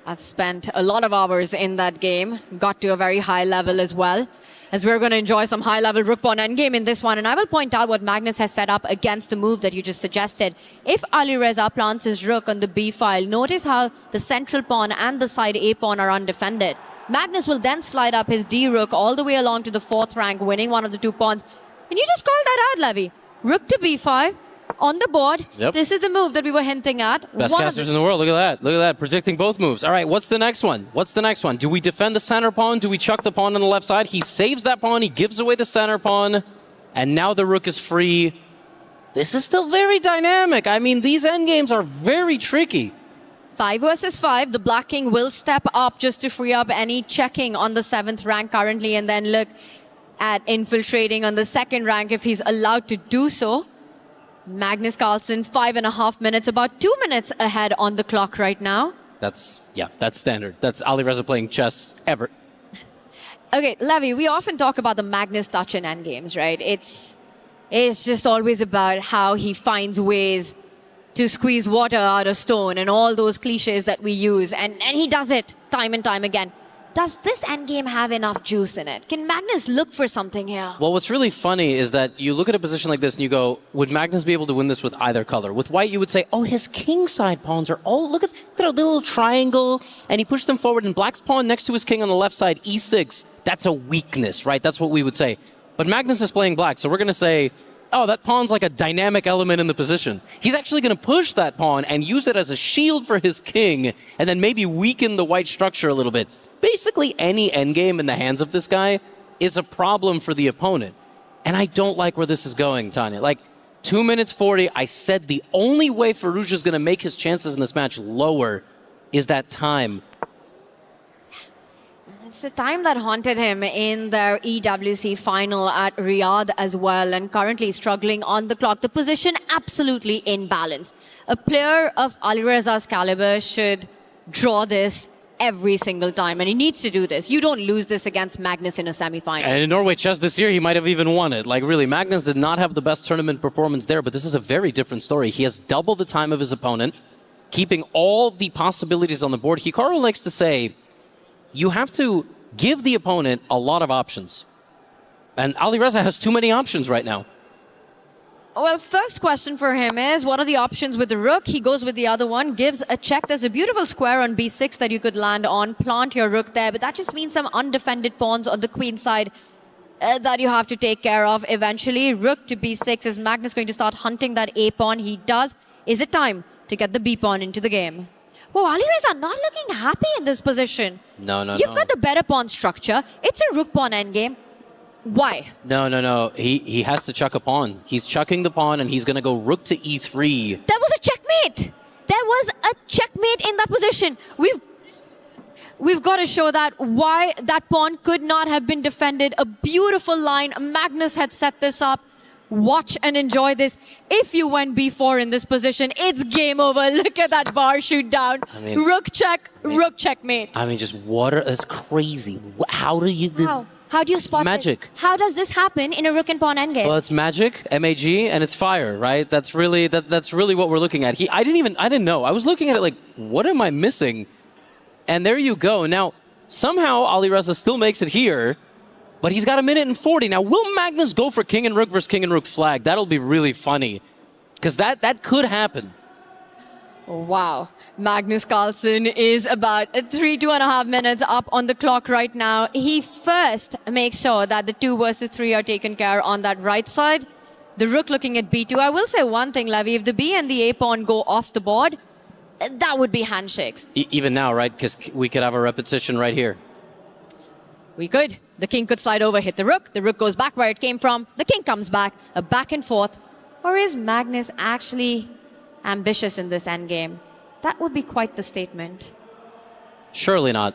I've spent a lot of hours in that game, got to a very high level as well, as we're going to enjoy some high-level rook pawn endgame in this one. And I will point out what Magnus has set up against the move that you just suggested. If Alireza plants his rook on the b file, notice how the central pawn and the side a pawn are undefended. Magnus will then slide up his d rook all the way along to the 4th rank, winning one of the 2 pawns. And you just called that out, Levy. Rook to b5 on the board. Yep. This is the move that we were hinting at. Best casters in the world. Look at that. Look at that. Predicting both moves. All right, what's the next one? What's the next one? Do we defend the center pawn? Do we chuck the pawn on the left side? He saves that pawn. He gives away the center pawn. And now the rook is free. This is still very dynamic. I mean, these endgames are very tricky. 5 versus 5. The black king will step up just to free up any checking on the 7th rank currently, and then look at infiltrating on the 2nd rank if he's allowed to do so. Magnus Carlsen, 5.5 minutes, about 2 minutes ahead on the clock right now. That's standard. That's Alireza playing chess ever. Okay, Levy, we often talk about the Magnus touch in endgames, right? It's just always about how he finds ways to squeeze water out of stone and all those cliches that we use. And he does it time and time again. Does this endgame have enough juice in it? Can Magnus look for something here? Well, what's really funny is that you look at a position like this and you go, would Magnus be able to win this with either color? With white, you would say, oh, his king side pawns are all, look at a little triangle, and he pushed them forward, and black's pawn next to his king on the left side, e6. That's a weakness, right? That's what we would say. But Magnus is playing black, so we're going to say, oh, that pawn's like a dynamic element in the position. He's actually going to push that pawn and use it as a shield for his king, and then maybe weaken the white structure a little bit. Basically, any endgame in the hands of this guy is a problem for the opponent. And I don't like where this is going, Tanya. Like, 2 minutes 40, I said the only way Firouzja is going to make his chances in this match lower is that time. It's the time that haunted him in their EWC final at Riyadh as well, and currently struggling on the clock. The position absolutely in balance. A player of Alireza's caliber should draw this every single time, and he needs to do this. You don't lose this against Magnus in a semi-final. And in Norway Chess this year, he might have even won it. Like, really, Magnus did not have the best tournament performance there, but this is a very different story. He has double the time of his opponent, keeping all the possibilities on the board. Hikaru likes to say, you have to give the opponent a lot of options. And Alireza has too many options right now. Well, first question for him is, what are the options with the rook? He goes with the other one, gives a check. There's a beautiful square on b6 that you could land on, plant your rook there, but that just means some undefended pawns on the queen side that you have to take care of eventually. Rook to b6. Is Magnus going to start hunting that a pawn? He does. Is it time to get the b pawn into the game? Whoa, Alireza not looking happy in this position. No. You've got the better pawn structure. It's a rook pawn endgame. Why? No. He has to chuck a pawn. He's chucking the pawn, and he's going to go rook to e3. That was a checkmate. There was a checkmate in that position. We've got to show that why that pawn could not have been defended. A beautiful line. Magnus had set this up. Watch and enjoy this. If you went b4 in this position, it's game over. Look at that bar shoot down. Rook check, rook checkmate. I mean, just water. That's crazy. How do you do? How How do you spot magic. this? How does this happen in a rook and pawn endgame? Well, it's magic, MAG, and it's fire, right? That's really what we're looking at. I didn't know. I was looking at it like, what am I missing? And there you go. Now, somehow Alireza still makes it here, but he's got 1:40. Now, will Magnus go for king and rook versus king and rook flag? That'll be really funny, because that could happen. Wow. Magnus Carlsen is about 2.5 minutes up on the clock right now. He first makes sure that the 2 versus 3 are taken care on that right side. The rook looking at b2. I will say one thing, Levy. If the b and the a pawn go off the board, that would be handshakes. Even now, right? Because we could have a repetition right here. We could. The king could slide over, hit the rook. The rook goes back where it came from. The king comes back. A back and forth. Or is Magnus actually ambitious in this endgame? That would be quite the statement. Surely not.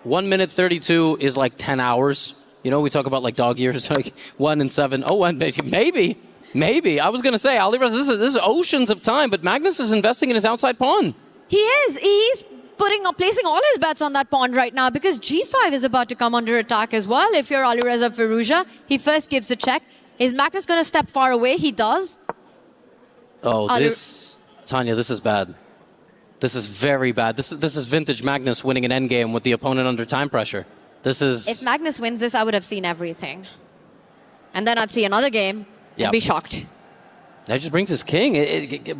1:32 is like 10 hours. You know, we talk about like dog years, like 1 and 7. Oh, and maybe. I was going to say, Alireza, this is oceans of time, but Magnus is investing in his outside pawn. He is. He's placing all his bets on that pawn right now because g5 is about to come under attack as well. If you're Alireza Firouzja, he first gives a check. Is Magnus going to step far away? He does. Oh, Tanya, this is bad. This is very bad. This is vintage Magnus winning an endgame with the opponent under time pressure. If Magnus wins this, I would have seen everything. And then I'd see another game and be shocked. That just brings his king.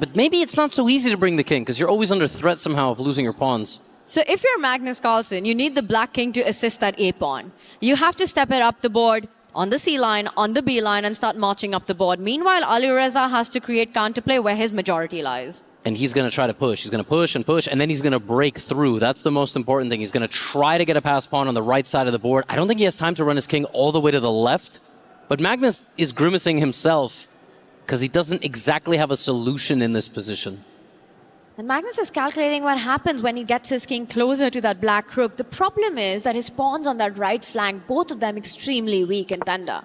But maybe it's not so easy to bring the king because you're always under threat somehow of losing your pawns. So if you're Magnus Carlsen, you need the black king to assist that a pawn. You have to step it up the board on the C line, on the B line, and start marching up the board. Meanwhile, Alireza has to create counterplay where his majority lies. And he's going to try to push. He's going to push and push, and then he's going to break through. That's the most important thing. He's going to try to get a pass pawn on the right side of the board. I don't think he has time to run his king all the way to the left, but Magnus is grimacing himself because he doesn't exactly have a solution in this position. And Magnus is calculating what happens when he gets his king closer to that black rook. The problem is that his pawns on that right flank, both of them extremely weak and tender.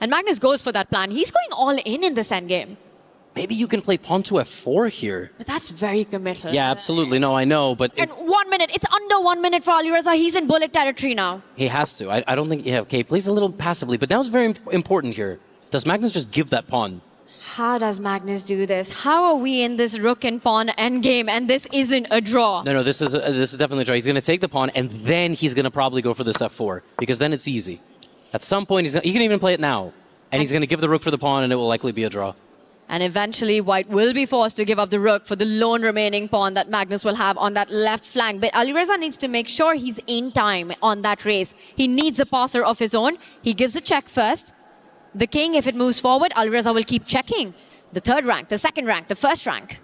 And Magnus goes for that plan. He's going all in this endgame. Maybe you can play pawn to f4 here. But that's very committal. Yeah, absolutely. No, I know, but... And 1 minute. It's under 1 minute for Alireza. He's in bullet territory now. He has to. I don't think... Yeah, okay, plays a little passively, but that was very important here. Does Magnus just give that pawn? How does Magnus do this? How are we in this rook and pawn endgame and this isn't a draw? No, this is definitely a draw. He's going to take the pawn and then he's going to probably go for this f4 because then it's easy. At some point, he can even play it now. And he's going to give the rook for the pawn and it will likely be a draw. And eventually, White will be forced to give up the rook for the lone remaining pawn that Magnus will have on that left flank. But Alireza needs to make sure he's in time on that race. He needs a passer of his own. He gives a check first. The king, if it moves forward, Alireza will keep checking. The third rank, the second rank, the first rank.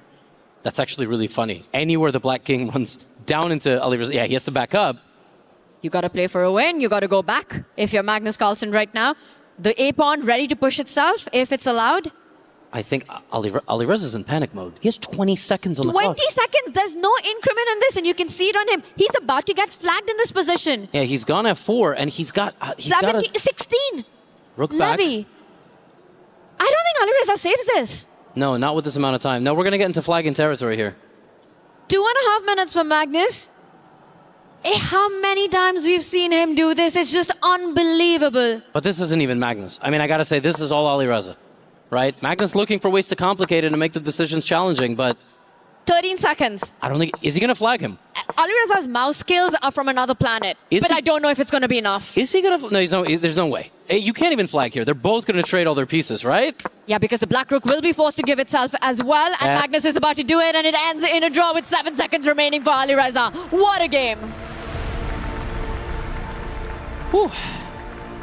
That's actually really funny. Anywhere the black king runs down into Alireza, yeah, he has to back up. You got to play for a win. You got to go back. If you're Magnus Carlsen right now, the a pawn ready to push itself if it's allowed. I think Alireza's in panic mode. He has 20 seconds on the clock. 20 seconds. There's no increment in this, and you can see it on him. He's about to get flagged in this position. Yeah, he's gone f4, and he's got 16. Rook back. Levy. I don't think Alireza saves this. No, not with this amount of time. No, we're going to get into flagging territory here. 2.5 minutes for Magnus. How many times we've seen him do this? It's just unbelievable. But this isn't even Magnus. I mean, I got to say, this is all Alireza. Right? Magnus looking for ways to complicate it and make the decisions challenging, but... 13 seconds. I don't think... Is he going to flag him? Alireza's mouse skills are from another planet. I don't know if it's going to be enough. Is he going to... No, there's no way. You can't even flag here. They're both going to trade all their pieces, right? Yeah, because the black rook will be forced to give itself as well, and Magnus is about to do it, and it ends in a draw with 7 seconds remaining for Alireza. What a game. Whew.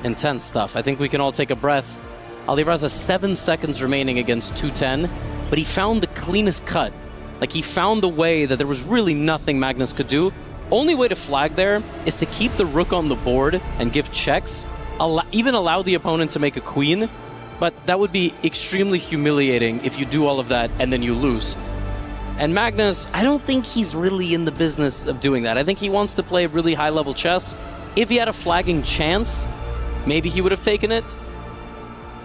Intense stuff. I think we can all take a breath. Alireza 7 seconds remaining against 210, but he found the cleanest cut. Like, he found the way that there was really nothing Magnus could do. Only way to flag there is to keep the rook on the board and give checks, even allow the opponent to make a queen, but that would be extremely humiliating if you do all of that and then you lose. And Magnus, I don't think he's really in the business of doing that. I think he wants to play really high-level chess. If he had a flagging chance, maybe he would have taken it.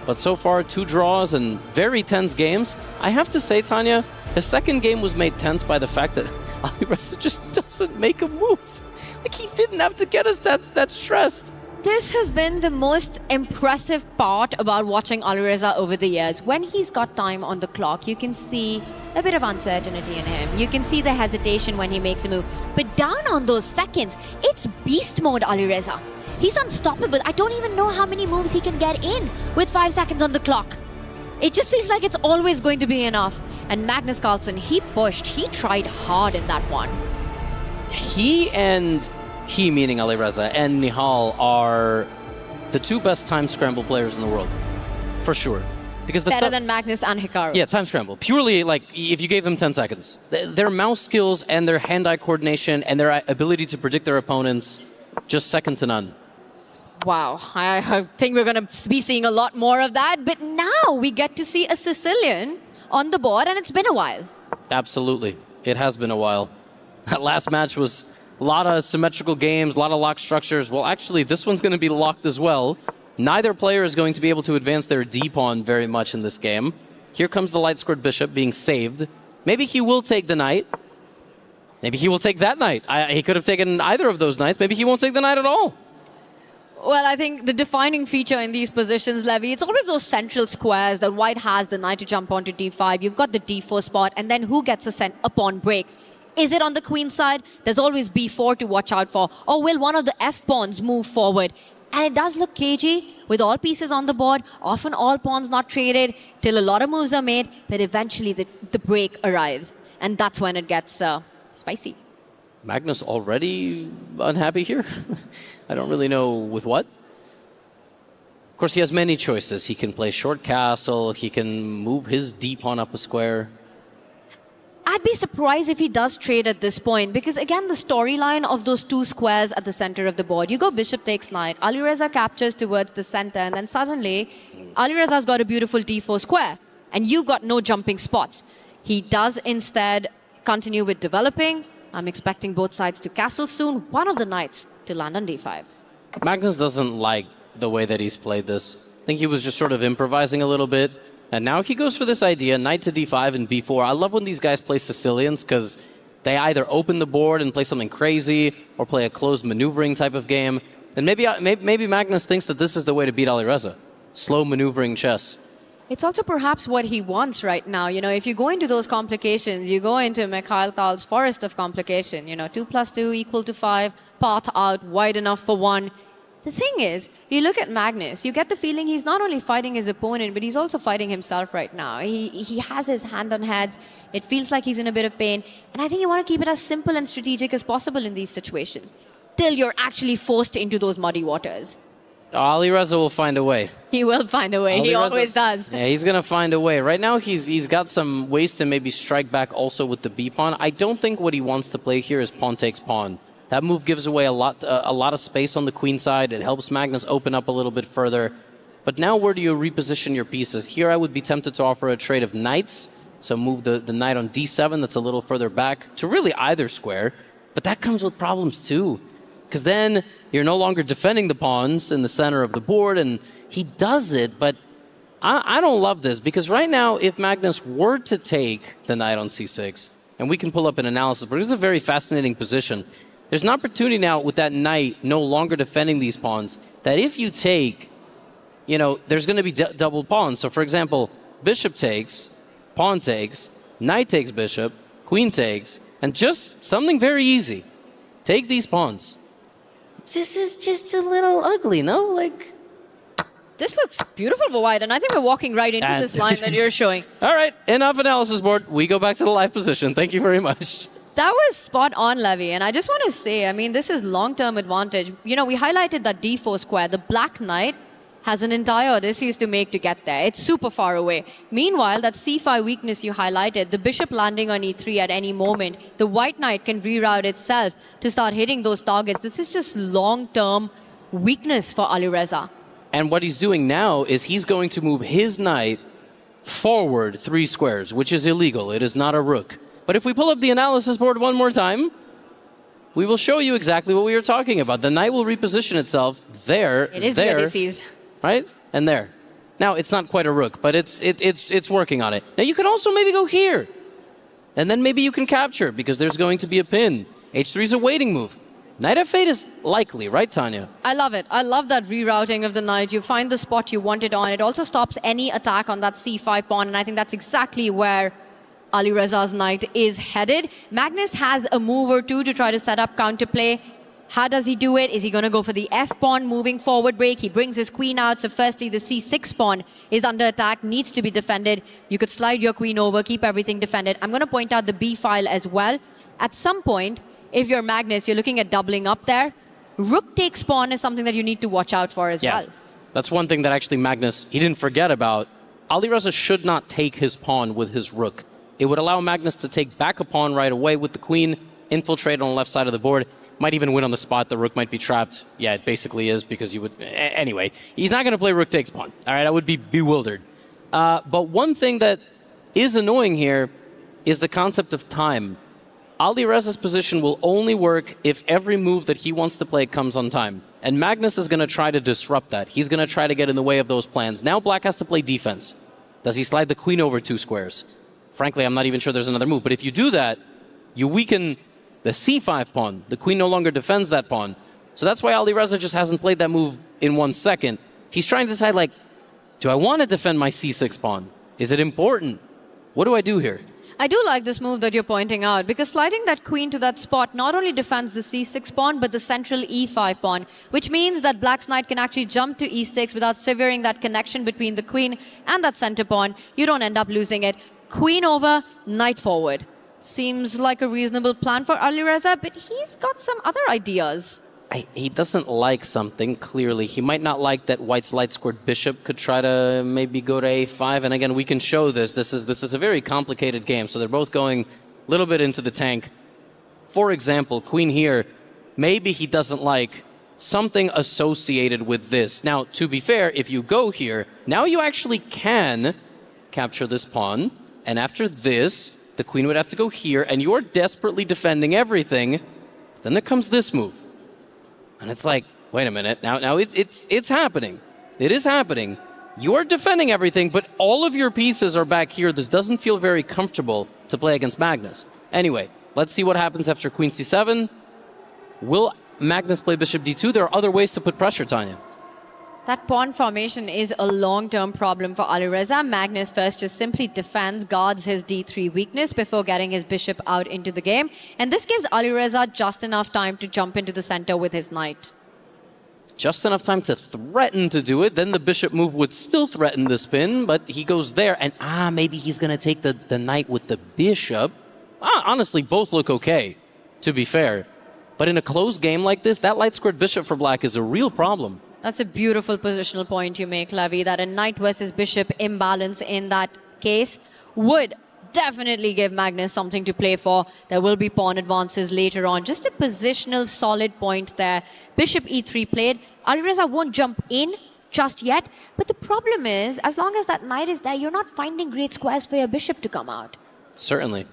But so far, 2 draws and very tense games. I have to say, Tanya, the second game was made tense by the fact that Alireza just doesn't make a move. Like, he didn't have to get us that stressed. this has been the most impressive part about watching Alireza over the years. When he's got time on the clock, you can see a bit of uncertainty in him. You can see the hesitation when he makes a move. But down on those seconds, it's beast mode Alireza. He's unstoppable. I don't even know how many moves he can get in with 5 seconds on the clock. It just feels like it's always going to be enough. And Magnus Carlsen, he pushed, he tried hard in that one. He meaning Alireza, and Nihal are the 2 best time scramble players in the world, for sure. Because Better than Magnus and Hikaru. Yeah, time scramble. Purely, like, if you gave them 10 seconds. Their mouse skills and their hand-eye coordination and their ability to predict their opponents, just second to none. Wow, I think we're going to be seeing a lot more of that. But now we get to see a Sicilian on the board, and it's been a while. Absolutely. It has been a while. That last match was a lot of symmetrical games, a lot of locked structures. Well, actually, this one's going to be locked as well. Neither player is going to be able to advance their D-pawn very much in this game. Here comes the light-scored bishop being saved. Maybe he will take the knight. Maybe he will take that knight. He could have taken either of those knights. Maybe he won't take the knight at all. Well, I think the defining feature in these positions, Levy, it's always those central squares that white has the knight to jump onto d5. You've got the d4 spot, and then who gets a pawn break? Is it on the queen side? There's always b4 to watch out for. Or will one of the f-pawns move forward? And it does look cagey, with all pieces on the board, often all pawns not traded, till a lot of moves are made, but eventually the break arrives. And that's when it gets spicy. Magnus already unhappy here? I don't really know with what. Of course, he has many choices. He can play short castle, he can move his d-pawn up a square. I'd be surprised if he does trade at this point, because again, the storyline of those 2 squares at the center of the board, you go bishop takes knight, Alireza captures towards the center, and then suddenly Alireza's got a beautiful d4 square, and you've got no jumping spots. He does instead continue with developing. I'm expecting both sides to castle soon, one of the knights to land on d5. Magnus doesn't like the way that he's played this. I think he was just sort of improvising a little bit. And now he goes for this idea, knight to d5 and b4. I love when these guys play Sicilians because they either open the board and play something crazy or play a closed maneuvering type of game. And maybe Magnus thinks that this is the way to beat Alireza. Slow maneuvering chess. It's also perhaps what he wants right now. You know, if you go into those complications, you go into Mikhail Tal's forest of complication. You know, 2 + 2 = 5, path out, wide enough for 1. The thing is, you look at Magnus, you get the feeling he's not only fighting his opponent, but he's also fighting himself right now. He has his hand on heads. It feels like he's in a bit of pain. And I think you want to keep it as simple and strategic as possible in these situations, till you're actually forced into those muddy waters. Alireza will find a way. He will find a way. He always does. Yeah, he's going to find a way. Right now, he's got some ways to maybe strike back also with the b-pawn. I don't think what he wants to play here is pawn takes pawn. That move gives away a lot of space on the queen side. It helps Magnus open up a little bit further. But now where do you reposition your pieces? Here I would be tempted to offer a trade of knights. So move the knight on d7, that's a little further back, to really either square. But that comes with problems too. Because then you're no longer defending the pawns in the center of the board, and he does it, but I don't love this. Because right now, if Magnus were to take the knight on c6, and we can pull up an analysis, but it's a very fascinating position. There's an opportunity now with that knight no longer defending these pawns, that if you take, you know, there's going to be double pawns. So for example, bishop takes, pawn takes, knight takes bishop, queen takes, and just something very easy. Take these pawns. This is just a little ugly, no? Like, this looks beautiful for white, and I think we're walking right into this line that you're showing. All right, enough analysis board. We go back to the live position. Thank you very much. That was spot on, Levy, and I just want to say, I mean, this is long-term advantage. You know, we highlighted that d4 square. The black knight has an entire Odysseus to make to get there. It's super far away. Meanwhile, that c5 weakness you highlighted, the bishop landing on e3 at any moment, the white knight can reroute itself to start hitting those targets. This is just long-term weakness for Alireza. And what he's doing now is he's going to move his knight forward 3 squares, which is illegal. It is not a rook. But if we pull up the analysis board one more time, we will show you exactly what we were talking about. The knight will reposition itself there, It is there, the Odysseus. right? And there. Now, it's not quite a rook, but it's working on it. Now, you can also maybe go here. And then maybe you can capture, because there's going to be a pin. h3 is a waiting move. Knight f8 is likely, right, Tanya? I love it. I love that rerouting of the knight. You find the spot you want it on. It also stops any attack on that c5 pawn, and I think that's exactly where Alireza's knight is headed. Magnus has a move or two to try to set up counterplay. How does he do it? Is he going to go for the f pawn, moving forward break? He brings his queen out. So firstly, the c6 pawn is under attack, needs to be defended. You could slide your queen over, keep everything defended. I'm going to point out the b file as well. At some point, if you're Magnus, you're looking at doubling up there. Rook takes pawn is something that you need to watch out for as well. That's one thing that actually Magnus, he didn't forget about. Alireza should not take his pawn with his rook. It would allow Magnus to take back a pawn right away with the queen, infiltrate on the left side of the board. Might even win on the spot. The rook might be trapped. Yeah, it basically is because you would... Anyway, he's not going to play rook takes pawn. All right, I would be bewildered. But one thing that is annoying here is the concept of time. Alireza's position will only work if every move that he wants to play comes on time. And Magnus is going to try to disrupt that. He's going to try to get in the way of those plans. Now Black has to play defense. Does he slide the queen over 2 squares? Frankly, I'm not even sure there's another move. But if you do that, you weaken the c5 pawn. The queen no longer defends that pawn. So that's why Alireza just hasn't played that move in 1 second. He's trying to decide, like, do I want to defend my c6 pawn? Is it important? What do I do here? I do like this move that you're pointing out, because sliding that queen to that spot not only defends the c6 pawn, but the central e5 pawn, which means that Black's knight can actually jump to e6 without severing that connection between the queen and that center pawn. You don't end up losing it. Queen over, knight forward. Seems like a reasonable plan for Alireza, but he's got some other ideas. He doesn't like something, clearly. He might not like that White's light-scored bishop could try to maybe go to a5. And again, we can show this. This is a very complicated game, so they're both going a little bit into the tank. For example, queen here, maybe he doesn't like something associated with this. Now, to be fair, if you go here, now you actually can capture this pawn. And after this, the queen would have to go here, and you're desperately defending everything. Then there comes this move. And it's like, wait a minute, now it's happening. It is happening. You're defending everything, but all of your pieces are back here. This doesn't feel very comfortable to play against Magnus. Anyway, let's see what happens after queen c7. Will Magnus play bishop d2? There are other ways to put pressure, Tanya. That pawn formation is a long-term problem for Alireza. Magnus first just simply defends, guards his d3 weakness before getting his bishop out into the game. And this gives Alireza just enough time to jump into the center with his knight. Just enough time to threaten to do it. Then the bishop move would still threaten the spin, but he goes there. And maybe he's going to take the knight with the bishop. Honestly, both look okay, to be fair. But in a close game like this, that light-squared bishop for Black is a real problem. That's a beautiful positional point you make, Levi, that a knight versus bishop imbalance in that case would definitely give Magnus something to play for. There will be pawn advances later on. Just a positional solid point there. Bishop e3 played. Alireza won't jump in just yet. But the problem is, as long as that knight is there, you're not finding great squares for your bishop to come out. Certainly.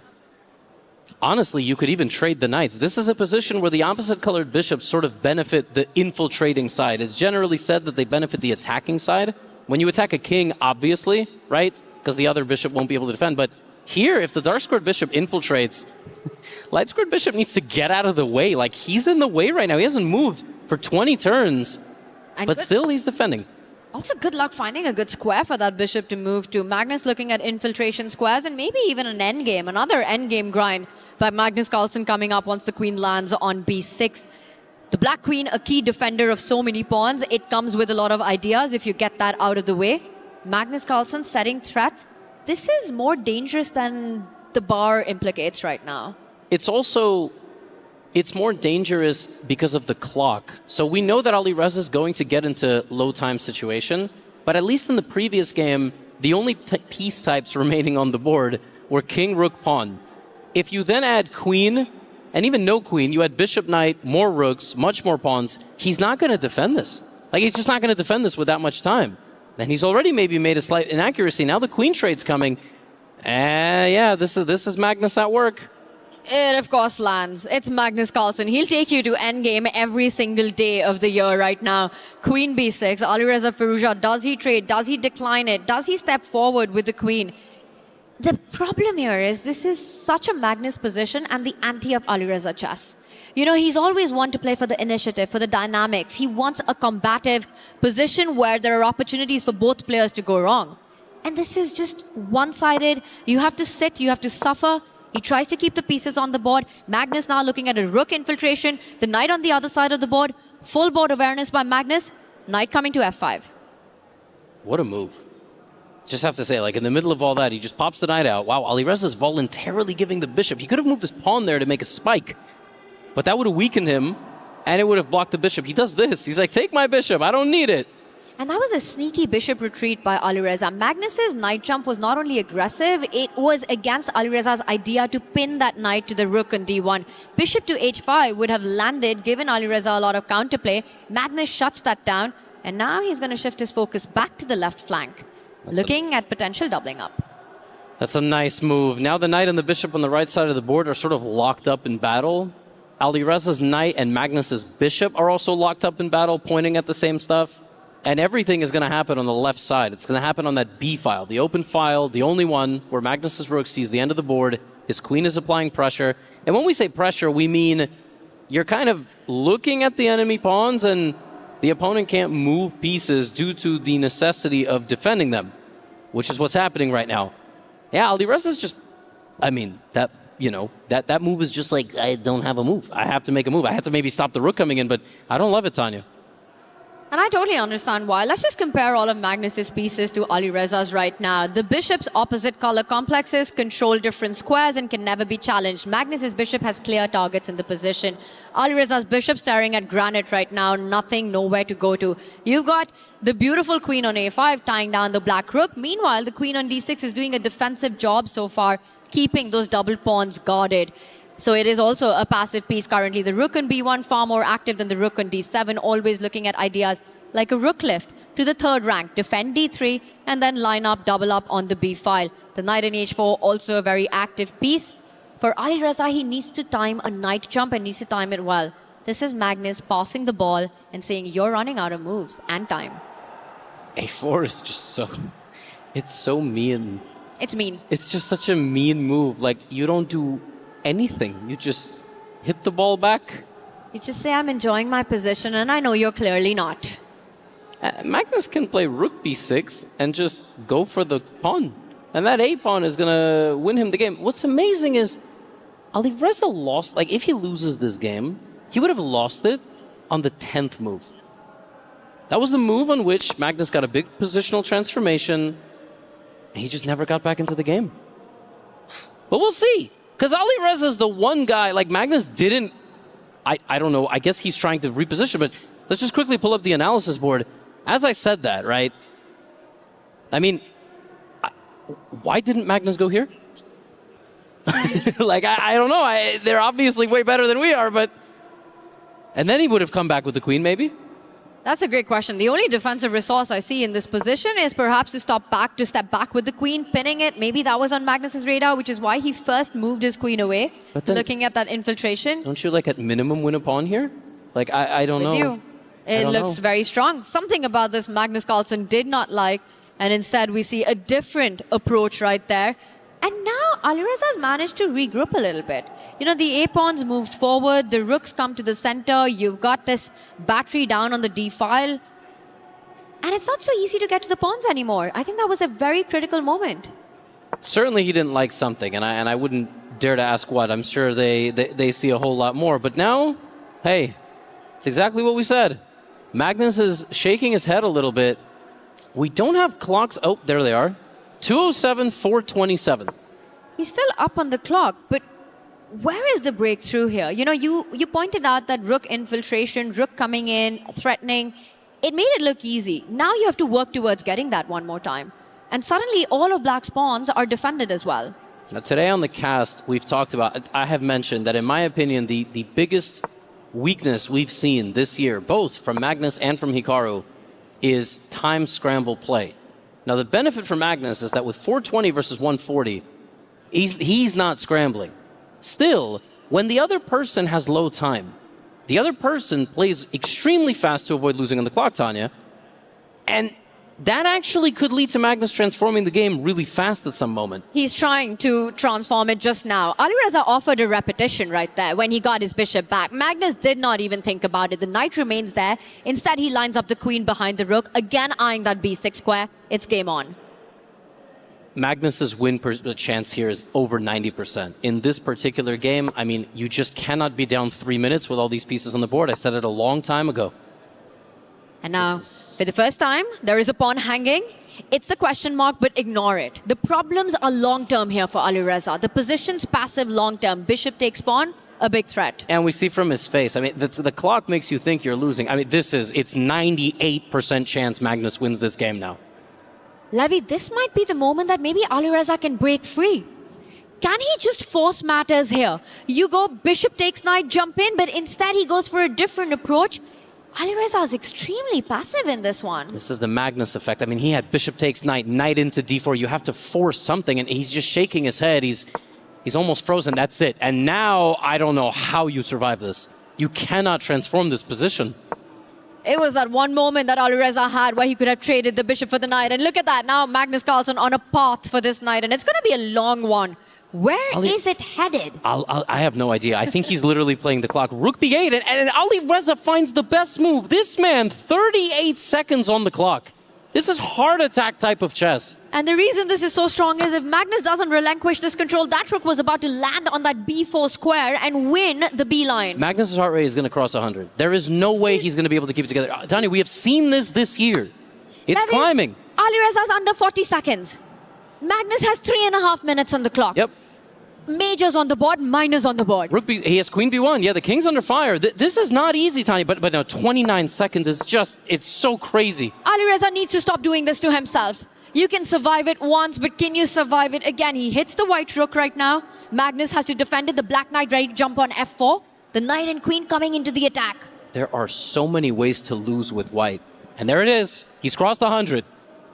Honestly, you could even trade the knights. This is a position where the opposite-colored bishops sort of benefit the infiltrating side. It's generally said that they benefit the attacking side. When you attack a king, obviously, right? Because the other bishop won't be able to defend. But here, if the dark-squared bishop infiltrates, light-squared bishop needs to get out of the way. Like, he's in the way right now. He hasn't moved for 20 turns, but still he's defending. Also, good luck finding a good square for that bishop to move to. Magnus looking at infiltration squares and maybe even an endgame, another endgame grind by Magnus Carlsen coming up once the queen lands on b6. The black queen, a key defender of so many pawns. It comes with a lot of ideas if you get that out of the way. Magnus Carlsen setting threats. This is more dangerous than the bar implicates right now. It's more dangerous because of the clock. So we know that Alireza is going to get into low time situation, but at least in the previous game, the only piece types remaining on the board were king, rook, pawn. If you then add queen, and even no queen, you add bishop, knight, more rooks, much more pawns, he's not going to defend this. Like, he's just not going to defend this with that much time. And he's already maybe made a slight inaccuracy. Now the queen trade's coming. Yeah, this is Magnus at work. It, of course, lands. It's Magnus Carlsen. He'll take you to endgame every single day of the year right now. Queen b6, Alireza Firouzja, does he trade? Does he decline it? Does he step forward with the queen? The problem here is this is such a Magnus position and the anti of Alireza chess. You know, he's always one to play for the initiative, for the dynamics. He wants a combative position where there are opportunities for both players to go wrong. And this is just one-sided. You have to sit, you have to suffer. He tries to keep the pieces on the board. Magnus now looking at a rook infiltration. The knight on the other side of the board. Full board awareness by Magnus. Knight coming to f5. What a move. Just have to say, like, in the middle of all that, he just pops the knight out. Wow, Alireza's voluntarily giving the bishop. He could have moved his pawn there to make a spike, but that would have weakened him, and it would have blocked the bishop. He does this. He's like, take my bishop. I don't need it. And that was a sneaky bishop retreat by Alireza. Magnus's knight jump was not only aggressive, it was against Alireza's idea to pin that knight to the rook on d1. Bishop to h5 would have landed, given Alireza a lot of counterplay. Magnus shuts that down, and now he's going to shift his focus back to the left flank, looking at potential doubling up. That's a nice move. Now the knight and the bishop on the right side of the board are sort of locked up in battle. Alireza's knight and Magnus's bishop are also locked up in battle, pointing at the same stuff. And everything is going to happen on the left side. It's going to happen on that B file, the open file, the only one where Magnus's rook sees the end of the board. His queen is applying pressure. And when we say pressure, we mean you're kind of looking at the enemy pawns and the opponent can't move pieces due to the necessity of defending them, which is what's happening right now. Yeah, Alireza's just, I mean, that move is just like, I don't have a move. I have to make a move. I have to maybe stop the rook coming in, but I don't love it, Tanya. And I totally understand why. Let's just compare all of Magnus's pieces to Alireza's right now. The bishop's opposite color complexes control different squares and can never be challenged. Magnus's bishop has clear targets in the position. Alireza's bishop staring at granite right now, nothing, nowhere to go to. You've got the beautiful queen on a5 tying down the black rook. Meanwhile, the queen on d6 is doing a defensive job so far, keeping those double pawns guarded. So it is also a passive piece currently. The rook on b1 far more active than the rook on d7, always looking at ideas like a rook lift to the third rank, defend d3, and then line up, double up on the b file. The knight on h4, also a very active piece. For Alireza, he needs to time a knight jump and needs to time it well. This is Magnus passing the ball and saying, you're running out of moves and time. a4 is just so, it's so mean. It's mean. It's just such a mean move. Like, you don't do anything. You just hit the ball back. You just say, I'm enjoying my position, and I know you're clearly not. Magnus can play rook b6 and just go for the pawn. And that a pawn is going to win him the game. What's amazing is Alireza lost, like if he loses this game, he would have lost it on the 10th move. That was the move on which Magnus got a big positional transformation, and he just never got back into the game. But we'll see. Because Alireza is the one guy, like Magnus didn't, I don't know, I guess he's trying to reposition, but let's just quickly pull up the analysis board. As I said that, right? I mean, why didn't Magnus go here? Like, I don't know. They're obviously way better than we are, but... And then he would have come back with the queen, maybe? That's a great question. The only defensive resource I see in this position is perhaps to step back with the queen, pinning it. Maybe that was on Magnus's radar, which is why he first moved his queen away, looking at that infiltration. Don't you, like, at minimum win a pawn here? Like, I don't know. With you. It looks very strong. Something about this Magnus Carlsen did not like, and instead we see a different approach right there. And now Alireza's managed to regroup a little bit. You know, the a-pawns moved forward, the rooks come to the center, you've got this battery down on the d-file. And it's not so easy to get to the pawns anymore. I think that was a very critical moment. Certainly he didn't like something, and I wouldn't dare to ask what. I'm sure they see a whole lot more. But now, hey, it's exactly what we said. Magnus is shaking his head a little bit. We don't have clocks. Oh, there they are. 207, 427. He's still up on the clock, but where is the breakthrough here? You know, you pointed out that rook infiltration, rook coming in, threatening. It made it look easy. Now you have to work towards getting that one more time. And suddenly all of Black's pawns are defended as well. Now today on the cast, we've talked about, I have mentioned that in my opinion, the biggest weakness we've seen this year, both from Magnus and from Hikaru, is time scramble play. Now the benefit for Magnus is that with 420 versus 140, he's not scrambling. Still, when the other person has low time, the other person plays extremely fast to avoid losing on the clock, Tanya, and that actually could lead to Magnus transforming the game really fast at some moment. He's trying to transform it just now. Alireza offered a repetition right there when he got his bishop back. Magnus did not even think about it. The knight remains there. Instead, he lines up the queen behind the rook, again eyeing that b6 square. It's game on. Magnus's win chance here is over 90%. In this particular game, I mean, you just cannot be down 3 minutes with all these pieces on the board. I said it a long time ago. And now, for the first time, there is a pawn hanging. It's a question mark, but ignore it. The problems are long-term here for Alireza. The position's passive long-term. Bishop takes pawn, a big threat. And we see from his face, I mean, the clock makes you think you're losing. I mean, it's 98% chance Magnus wins this game now. Levy, this might be the moment that maybe Alireza can break free. Can he just force matters here? You go bishop takes knight, jump in, but instead he goes for a different approach. Alireza is extremely passive in this one. This is the Magnus effect. I mean, he had bishop takes knight, knight into d4. You have to force something, and he's just shaking his head. He's almost frozen. That's it. And now, I don't know how you survive this. You cannot transform this position. It was that one moment that Alireza had where he could have traded the bishop for the knight. And look at that. Now Magnus Carlsen on a path for this knight, and it's going to be a long one. Where is it headed? I have no idea. I think he's literally playing the clock. Rook b8, and Alireza finds the best move. This man, 38 seconds on the clock. This is heart attack type of chess. And the reason this is so strong is if Magnus doesn't relinquish this control, that rook was about to land on that b4 square and win the b line. Magnus's heart rate is going to cross 100. There is no way he's going to be able to keep it together. Tanya, we have seen this year. It's climbing. Alireza's under 40 seconds. Magnus has 3.5 minutes on the clock. Yep. Majors on the board, minors on the board. Rook B, he has queen b1. Yeah, the king's under fire. This is not easy, Tanya, but no, 29 seconds is just, it's so crazy. Alireza needs to stop doing this to himself. You can survive it once, but can you survive it again? He hits the white rook right now. Magnus has to defend it. The black knight ready to jump on f4. The knight and queen coming into the attack. There are so many ways to lose with white. And there it is. He's crossed 100.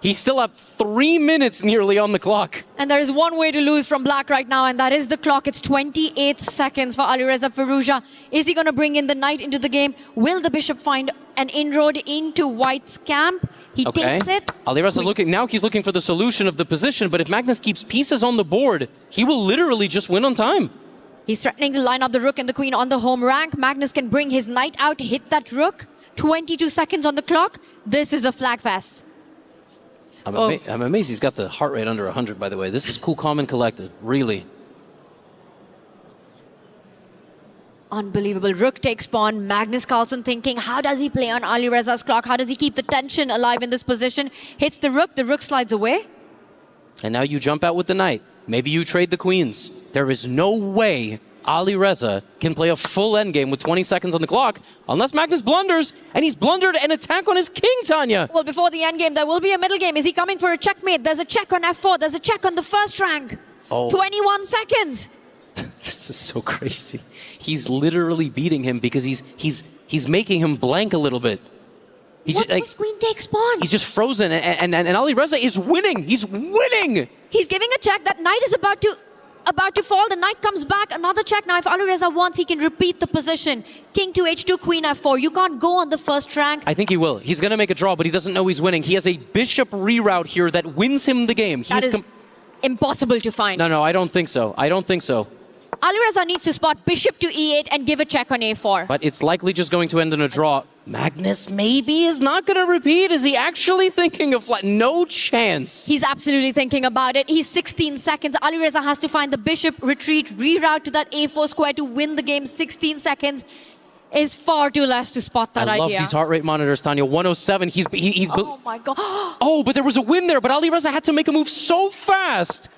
He's still up 3 minutes nearly on the clock. And there is one way to lose from black right now, and that is the clock. It's 28 seconds for Alireza Firouzja. Is he going to bring in the knight into the game? Will the bishop find an inroad into white's camp? He takes it. Alireza's looking, now he's looking for the solution of the position, but if Magnus keeps pieces on the board, he will literally just win on time. He's threatening to line up the rook and the queen on the home rank. Magnus can bring his knight out, hit that rook. 22 seconds on the clock. This is a flag fest. I'm amazed he's got the heart rate under 100, by the way. This is cool, calm, and collected. Really. Unbelievable. Rook takes pawn. Magnus Carlsen thinking, how does he play on Alireza's clock? How does he keep the tension alive in this position? Hits the rook slides away. And now you jump out with the knight. Maybe you trade the queens. There is no way Alireza can play a full endgame with 20 seconds on the clock unless Magnus blunders, and he's blundered an attack on his king, Tanya. Well, before the endgame, there will be a middle game. Is he coming for a checkmate? There's a check on f4. There's a check on the first rank. 21 seconds. This is so crazy. He's literally beating him because he's making him blank a little bit. Queen takes pawn? He's just frozen, and Alireza is winning. He's winning. He's giving a check. That knight is about to fall. The knight comes back. Another check. Now, if Alireza wants, he can repeat the position. King to h2, queen f4. You can't go on the first rank. I think he will. He's going to make a draw, but he doesn't know he's winning. He has a bishop reroute here that wins him the game. That is impossible to find. No, I don't think so. Alireza needs to spot bishop to e8 and give a check on a4. But it's likely just going to end in a draw. Magnus maybe is not going to repeat. Is he actually thinking of flat? No chance. He's absolutely thinking about it. He's 16 seconds. Alireza has to find the bishop retreat, reroute to that a4 square to win the game. 16 seconds is far too less to spot that idea. I love these heart rate monitors, Tanya. 107. He's oh my God. Oh, but there was a win there. But Alireza had to make a move so fast.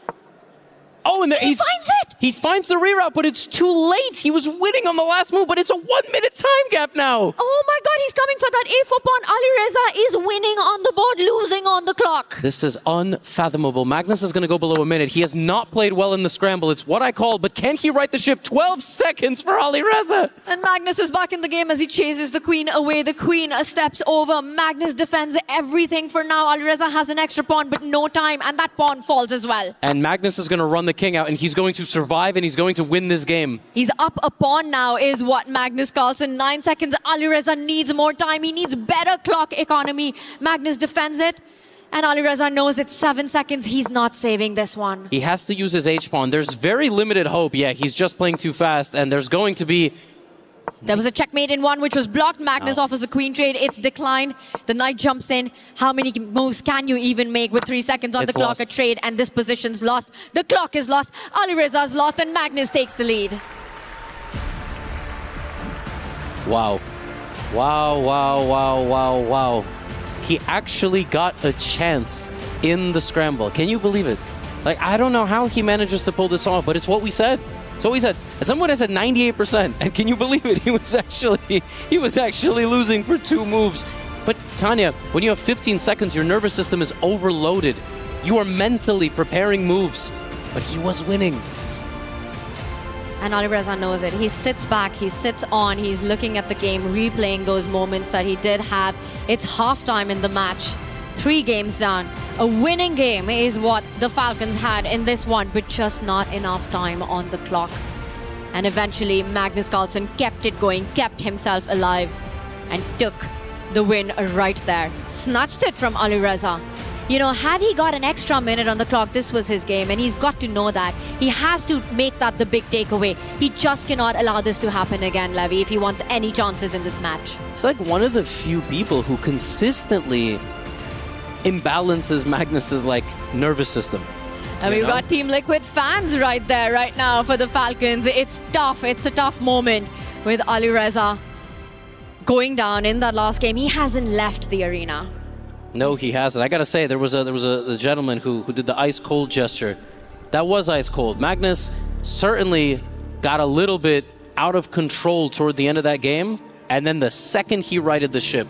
Oh, and he finds it! He finds the reroute, but it's too late. He was winning on the last move, but it's a 1 minute time gap now. Oh my God, he's coming for that a4 pawn. Alireza is winning on the board, losing on the clock. This is unfathomable. Magnus is going to go below a minute. He has not played well in the scramble. It's what I called, but can he right the ship? 12 seconds for Alireza. And Magnus is back in the game as he chases the queen away. The queen steps over. Magnus defends everything for now. Alireza has an extra pawn, but no time, and that pawn falls as well. And Magnus is going to run the king out, and he's going to survive, and he's going to win this game. He's up a pawn now is what Magnus Carlsen. 9 seconds. Alireza needs more time. He needs better clock economy. Magnus defends it. And Alireza knows it's 7 seconds. He's not saving this one. He has to use his H-pawn. There's very limited hope. Yeah, he's just playing too fast, and there's going to be... There was a checkmate in one, which was blocked. Magnus offers a queen trade. It's declined. The knight jumps in. How many moves can you even make with 3 seconds on the clock? Lost. A trade, and this position's lost. The clock is lost. Alireza's lost, and Magnus takes the lead. Wow. Wow, wow, wow, wow, wow. He actually got a chance in the scramble. Can you believe it? Like, I don't know how he manages to pull this off, but it's what we said. It's what we said. And someone has said 98%. And can you believe it? He was actually losing for 2 moves. But Tanya, when you have 15 seconds, your nervous system is overloaded. You are mentally preparing moves, but he was winning. And Alireza knows it. He sits back, he sits on, he's looking at the game, replaying those moments that he did have. It's halftime in the match. 3 games down. A winning game is what the Falcons had in this one, but just not enough time on the clock. And eventually, Magnus Carlsen kept it going, kept himself alive, and took the win right there. Snatched it from Alireza. You know, had he got an extra minute on the clock, this was his game, and he's got to know that. He has to make that the big takeaway. He just cannot allow this to happen again, Levy, if he wants any chances in this match. It's like one of the few people who consistently imbalances Magnus's nervous system. And we've got Team Liquid fans right there right now for the Falcons. It's tough. It's a tough moment with Alireza going down in that last game. He hasn't left the arena. No, he hasn't. I gotta say, there was a gentleman who did the ice cold gesture. That was ice cold. Magnus certainly got a little bit out of control toward the end of that game, and then the second he righted the ship,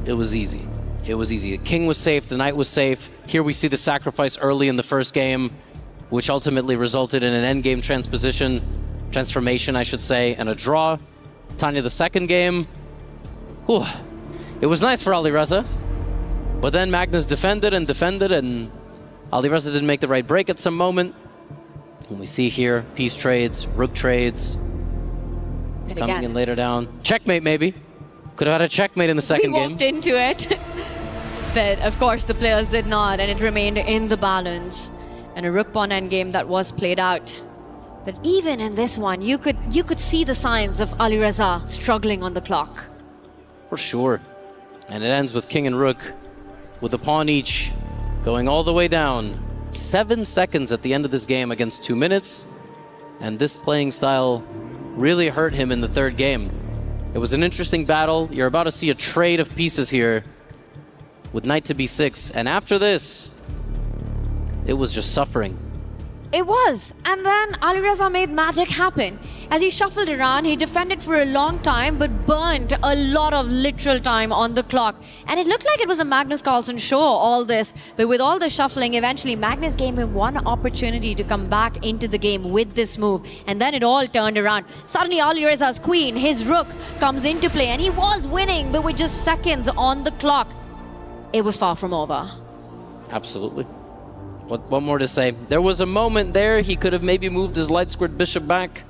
it was easy. It was easy. The king was safe, the knight was safe. Here we see the sacrifice early in the first game, which ultimately resulted in an endgame transformation, I should say, and a draw. Tanya, the second game, whew, it was nice for Alireza. But then Magnus defended, and Alireza didn't make the right break at some moment. And we see here, piece trades, rook trades, coming in later down. Checkmate, maybe. Could have had a checkmate in the second game. We walked into it. But, of course, the players did not, and it remained in the balance. And a rook-pawn endgame that was played out. But even in this one, you could see the signs of Alireza struggling on the clock. For sure. And it ends with king and rook, with a pawn each, going all the way down. 7 seconds at the end of this game against 2 minutes. And this playing style really hurt him in the third game. It was an interesting battle. You're about to see a trade of pieces here with knight to b6. And after this, it was just suffering. It was. And then Alireza made magic happen. As he shuffled around, he defended for a long time, but burned a lot of literal time on the clock. And it looked like it was a Magnus Carlsen show, all this. But with all the shuffling, eventually Magnus gave him one opportunity to come back into the game with this move. And then it all turned around. Suddenly Alireza's queen, his rook, comes into play. And he was winning, but with just seconds on the clock, it was far from over. Absolutely. What more to say? There was a moment there he could have maybe moved his light squared bishop back.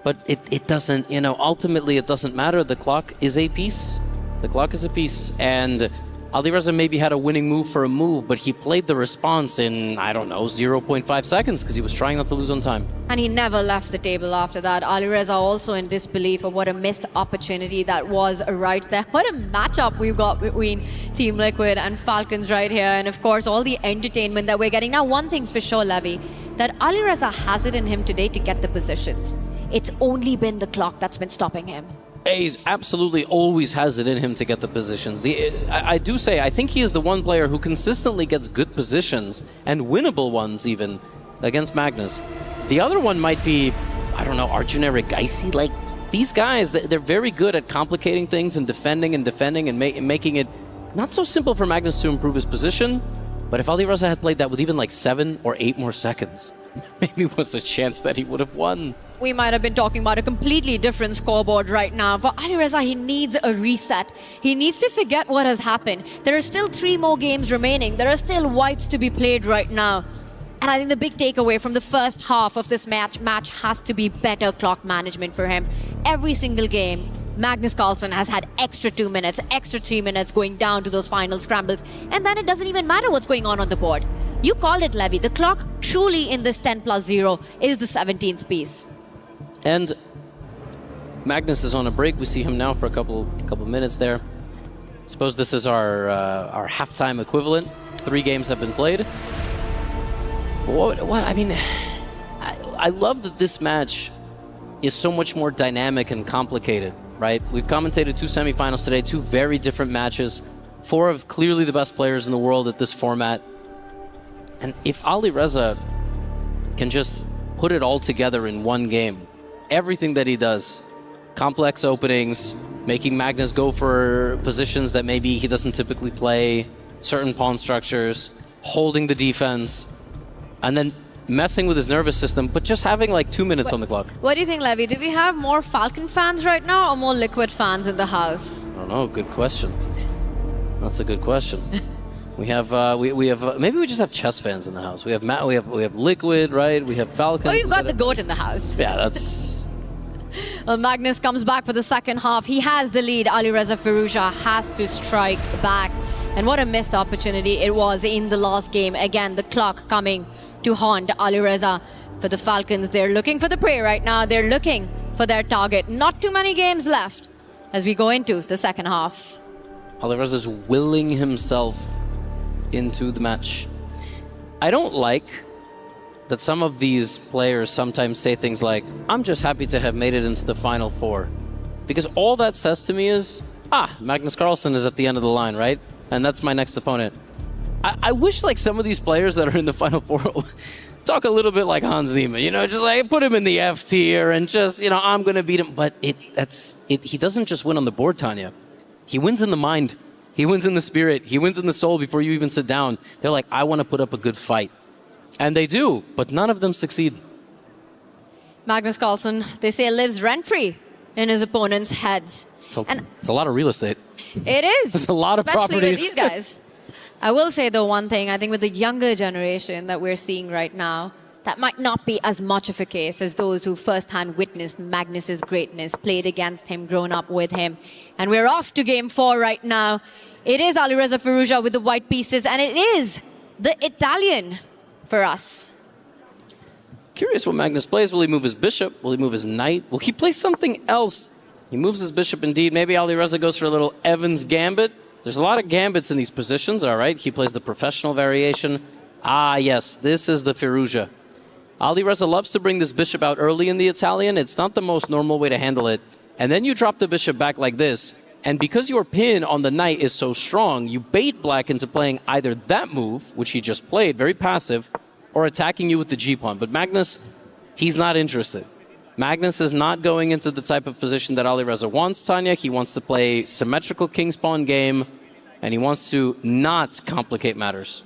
But it doesn't, ultimately it doesn't matter. The clock is a piece. The clock is a piece. And Alireza maybe had a winning move for a move, but he played the response in, 0.5 seconds because he was trying not to lose on time. And he never left the table after that. Alireza also in disbelief of what a missed opportunity that was right there. What a matchup we've got between Team Liquid and Falcons right here. And of course, all the entertainment that we're getting. Now, one thing's for sure, Levy, that Alireza has it in him today to get the positions. It's only been the clock that's been stopping him. He's absolutely always has it in him to get the positions. I do say, I think he is the one player who consistently gets good positions, and winnable ones even, against Magnus. The other one might be, Arjun or Geisi. Like, these guys, they're very good at complicating things and defending and making it not so simple for Magnus to improve his position. But if Alireza had played that with even 7 or 8 more seconds, maybe was a chance that he would have won. We might have been talking about a completely different scoreboard right now. For Alireza, he needs a reset. He needs to forget what has happened. There are still 3 more games remaining. There are still whites to be played right now. And I think the big takeaway from the first half of this match has to be better clock management for him. Every single game, Magnus Carlsen has had extra 2 minutes, extra 3 minutes going down to those final scrambles, and then it doesn't even matter what's going on the board. You called it, Levy. The clock truly in this 10+0 is the 17th piece. And Magnus is on a break. We see him now for a couple minutes there. Suppose this is our halftime equivalent. 3 games have been played. What I mean, I love that this match is so much more dynamic and complicated, right? We've commentated 2 semifinals today, 2 very different matches, 4 of clearly the best players in the world at this format. And if Alireza can just put it all together in one game, everything that he does, complex openings, making Magnus go for positions that maybe he doesn't typically play, certain pawn structures, holding the defense, and then messing with his nervous system, but just having like 2 minutes on the clock. What do you think, Levy? Do we have more Falcon fans right now or more Liquid fans in the house? I don't know. Good question. That's a good question. We have maybe we just have chess fans in the house. We have Liquid, right? We have Falcon. Oh, you've got the GOAT in the house. Yeah, that's. Well, Magnus comes back for the second half. He has the lead. Alireza Firouzja has to strike back. And what a missed opportunity it was in the last game. Again, the clock coming to haunt Alireza. For the Falcons, they're looking for the prey right now. They're looking for their target. Not too many games left as we go into the second half. Alireza's willing himself into the match. I don't like that some of these players sometimes say things like, I'm just happy to have made it into the Final Four. Because all that says to me is, Magnus Carlsen is at the end of the line, right? And that's my next opponent. I wish like some of these players that are in the Final Four talk a little bit like Hans Niemann, just like put him in the F tier and just, I'm going to beat him. But he doesn't just win on the board, Tanya. He wins in the mind. He wins in the spirit. He wins in the soul before you even sit down. They're like, I want to put up a good fight. And they do, but none of them succeed. Magnus Carlsen, they say, lives rent-free in his opponent's heads. It's a lot of real estate. It is. It's a lot of especially properties. With these guys. I will say, though, one thing. I think with the younger generation that we're seeing right now, that might not be as much of a case as those who firsthand witnessed Magnus's greatness, played against him, grown up with him. And we're off to game 4 right now. It is Alireza Firouzja with the white pieces, and it is the Italian for us. Curious what Magnus plays. Will he move his bishop? Will he move his knight? Will he play something else? He moves his bishop indeed. Maybe Alireza goes for a little Evans gambit. There's a lot of gambits in these positions, all right. He plays the professional variation. Yes, this is the Firouzja. Alireza loves to bring this bishop out early in the Italian. It's not the most normal way to handle it. And then you drop the bishop back like this. And because your pin on the knight is so strong, you bait black into playing either that move, which he just played, very passive, or attacking you with the g-pawn. But Magnus, he's not interested. Magnus is not going into the type of position that Alireza wants, Tanya. He wants to play symmetrical king's pawn game, and he wants to not complicate matters.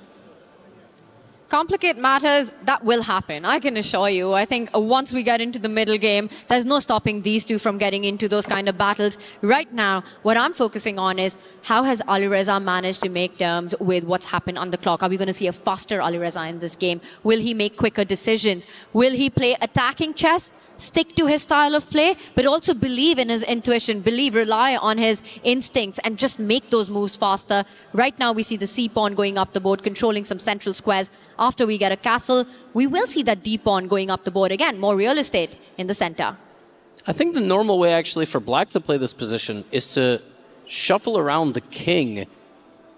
Complicate matters, that will happen, I can assure you. I think once we get into the middle game, there's no stopping these two from getting into those kind of battles. Right now, what I'm focusing on is how has Alireza managed to make terms with what's happened on the clock? Are we going to see a faster Alireza in this game? Will he make quicker decisions? Will he play attacking chess, stick to his style of play, but also believe in his intuition, rely on his instincts, and just make those moves faster? Right now, we see the c-pawn going up the board, controlling some central squares. After we get a castle, we will see that d-pawn going up the board again, more real estate in the center. I think the normal way actually for black to play this position is to shuffle around the king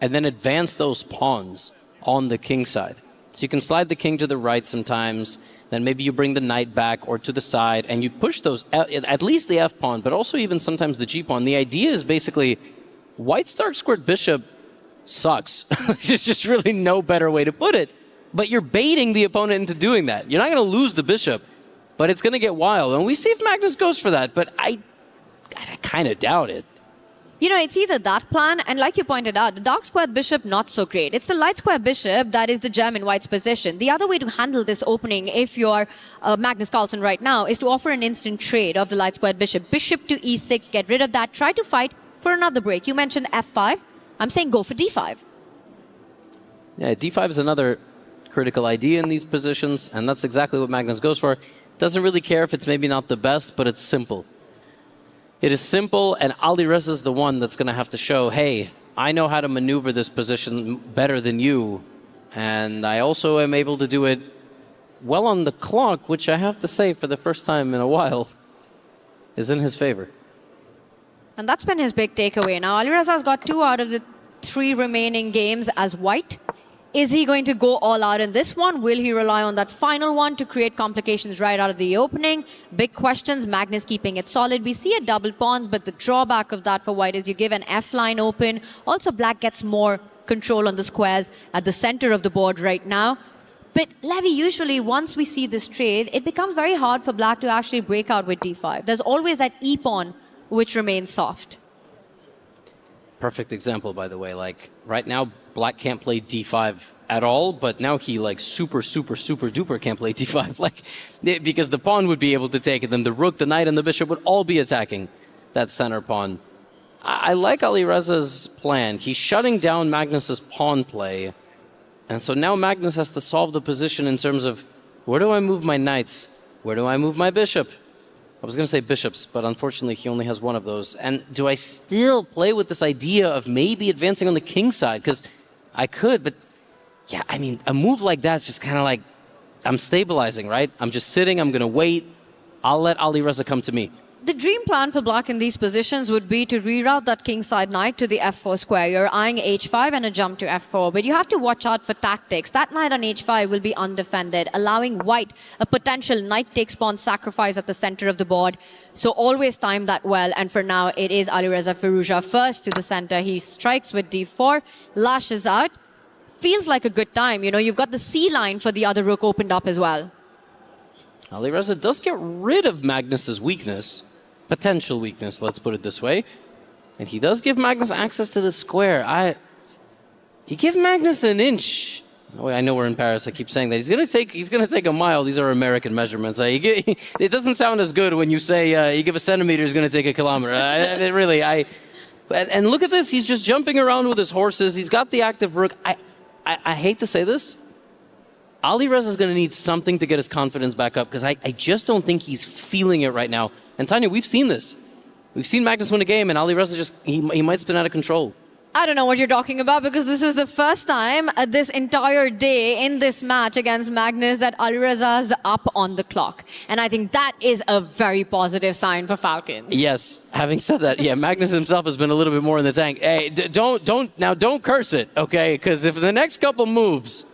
and then advance those pawns on the king side. So you can slide the king to the right sometimes, then maybe you bring the knight back or to the side and you push those, at least the f-pawn, but also even sometimes the g-pawn. The idea is basically white's dark squared bishop sucks. There's just really no better way to put it. But you're baiting the opponent into doing that. You're not going to lose the bishop, but it's going to get wild. And we see if Magnus goes for that, but I kind of doubt it. It's either that plan, and like you pointed out, the dark squared bishop, not so great. It's the light square bishop that is the gem in white's position. The other way to handle this opening, if you're Magnus Carlsen right now, is to offer an instant trade of the light squared bishop. Bishop to e6, get rid of that, try to fight for another break. You mentioned f5. I'm saying go for d5. Yeah, d5 is another critical idea in these positions, and that's exactly what Magnus goes for. Doesn't really care if it's maybe not the best, but it's simple. It is simple, and Alireza is the one that's going to have to show, hey, I know how to maneuver this position better than you, and I also am able to do it well on the clock, which I have to say, for the first time in a while, is in his favor. And that's been his big takeaway. Now, Alireza's got 2 out of the 3 remaining games as white. Is he going to go all out in this one? Will he rely on that final one to create complications right out of the opening? Big questions. Magnus keeping it solid. We see a double pawns, but the drawback of that for white is you give an F line open. Also, black gets more control on the squares at the center of the board right now. But Levy, usually once we see this trade, it becomes very hard for black to actually break out with d5. There's always that e-pawn which remains soft. Perfect example, by the way. Like, right now, black can't play d5 at all, but now he, like, super duper can't play d5. Like, because the pawn would be able to take it, then the rook, the knight, and the bishop would all be attacking that center pawn. I like Alireza's plan. He's shutting down Magnus's pawn play. And so now Magnus has to solve the position in terms of, where do I move my knights? Where do I move my bishop? I was going to say bishops, but unfortunately he only has one of those. And do I still play with this idea of maybe advancing on the king side? Because I could, but yeah, I mean, a move like that's just kind of like, I'm stabilizing, right? I'm just sitting, I'm going to wait. I'll let Alireza come to me. The dream plan for black in these positions would be to reroute that kingside knight to the f4 square. You're eyeing h5 and a jump to f4, but you have to watch out for tactics. That knight on h5 will be undefended, allowing white a potential knight takes pawn sacrifice at the center of the board. So always time that well, and for now it is Alireza Firouzja first to the center. He strikes with d4, lashes out. Feels like a good time. You know, you've got the c line for the other rook opened up as well. Alireza does get rid of Magnus's weakness. Potential weakness, let's put it this way. And he does give Magnus access to the square. You give Magnus an inch. Oh, I know we're in Paris, I keep saying that. He's gonna take a mile. These are American measurements. It doesn't sound as good when you say you give a centimeter, he's gonna take a kilometer. And look at this, he's just jumping around with his horses. He's got the active rook. I hate to say this. Alireza is going to need something to get his confidence back up, because I just don't think he's feeling it right now. And Tanya, we've seen this. We've seen Magnus win a game, and Alireza just, he might spin out of control. I don't know what you're talking about, because this is the first time this entire day in this match against Magnus that Alireza's up on the clock. And I think that is a very positive sign for Falcons. Yes, having said that, yeah, Magnus himself has been a little bit more in the tank. Hey, don't curse it, okay? Because if the next couple moves,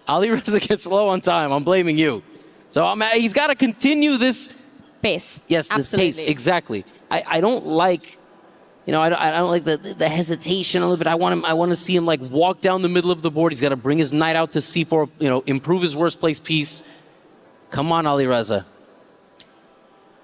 Alireza gets low on time, I'm blaming you. So he's got to continue this pace. Yes, absolutely. This pace, exactly. I don't like, I don't like the hesitation a little bit. I want to see him like walk down the middle of the board. He's got to bring his knight out to c4, improve his worst place piece. Come on, Alireza.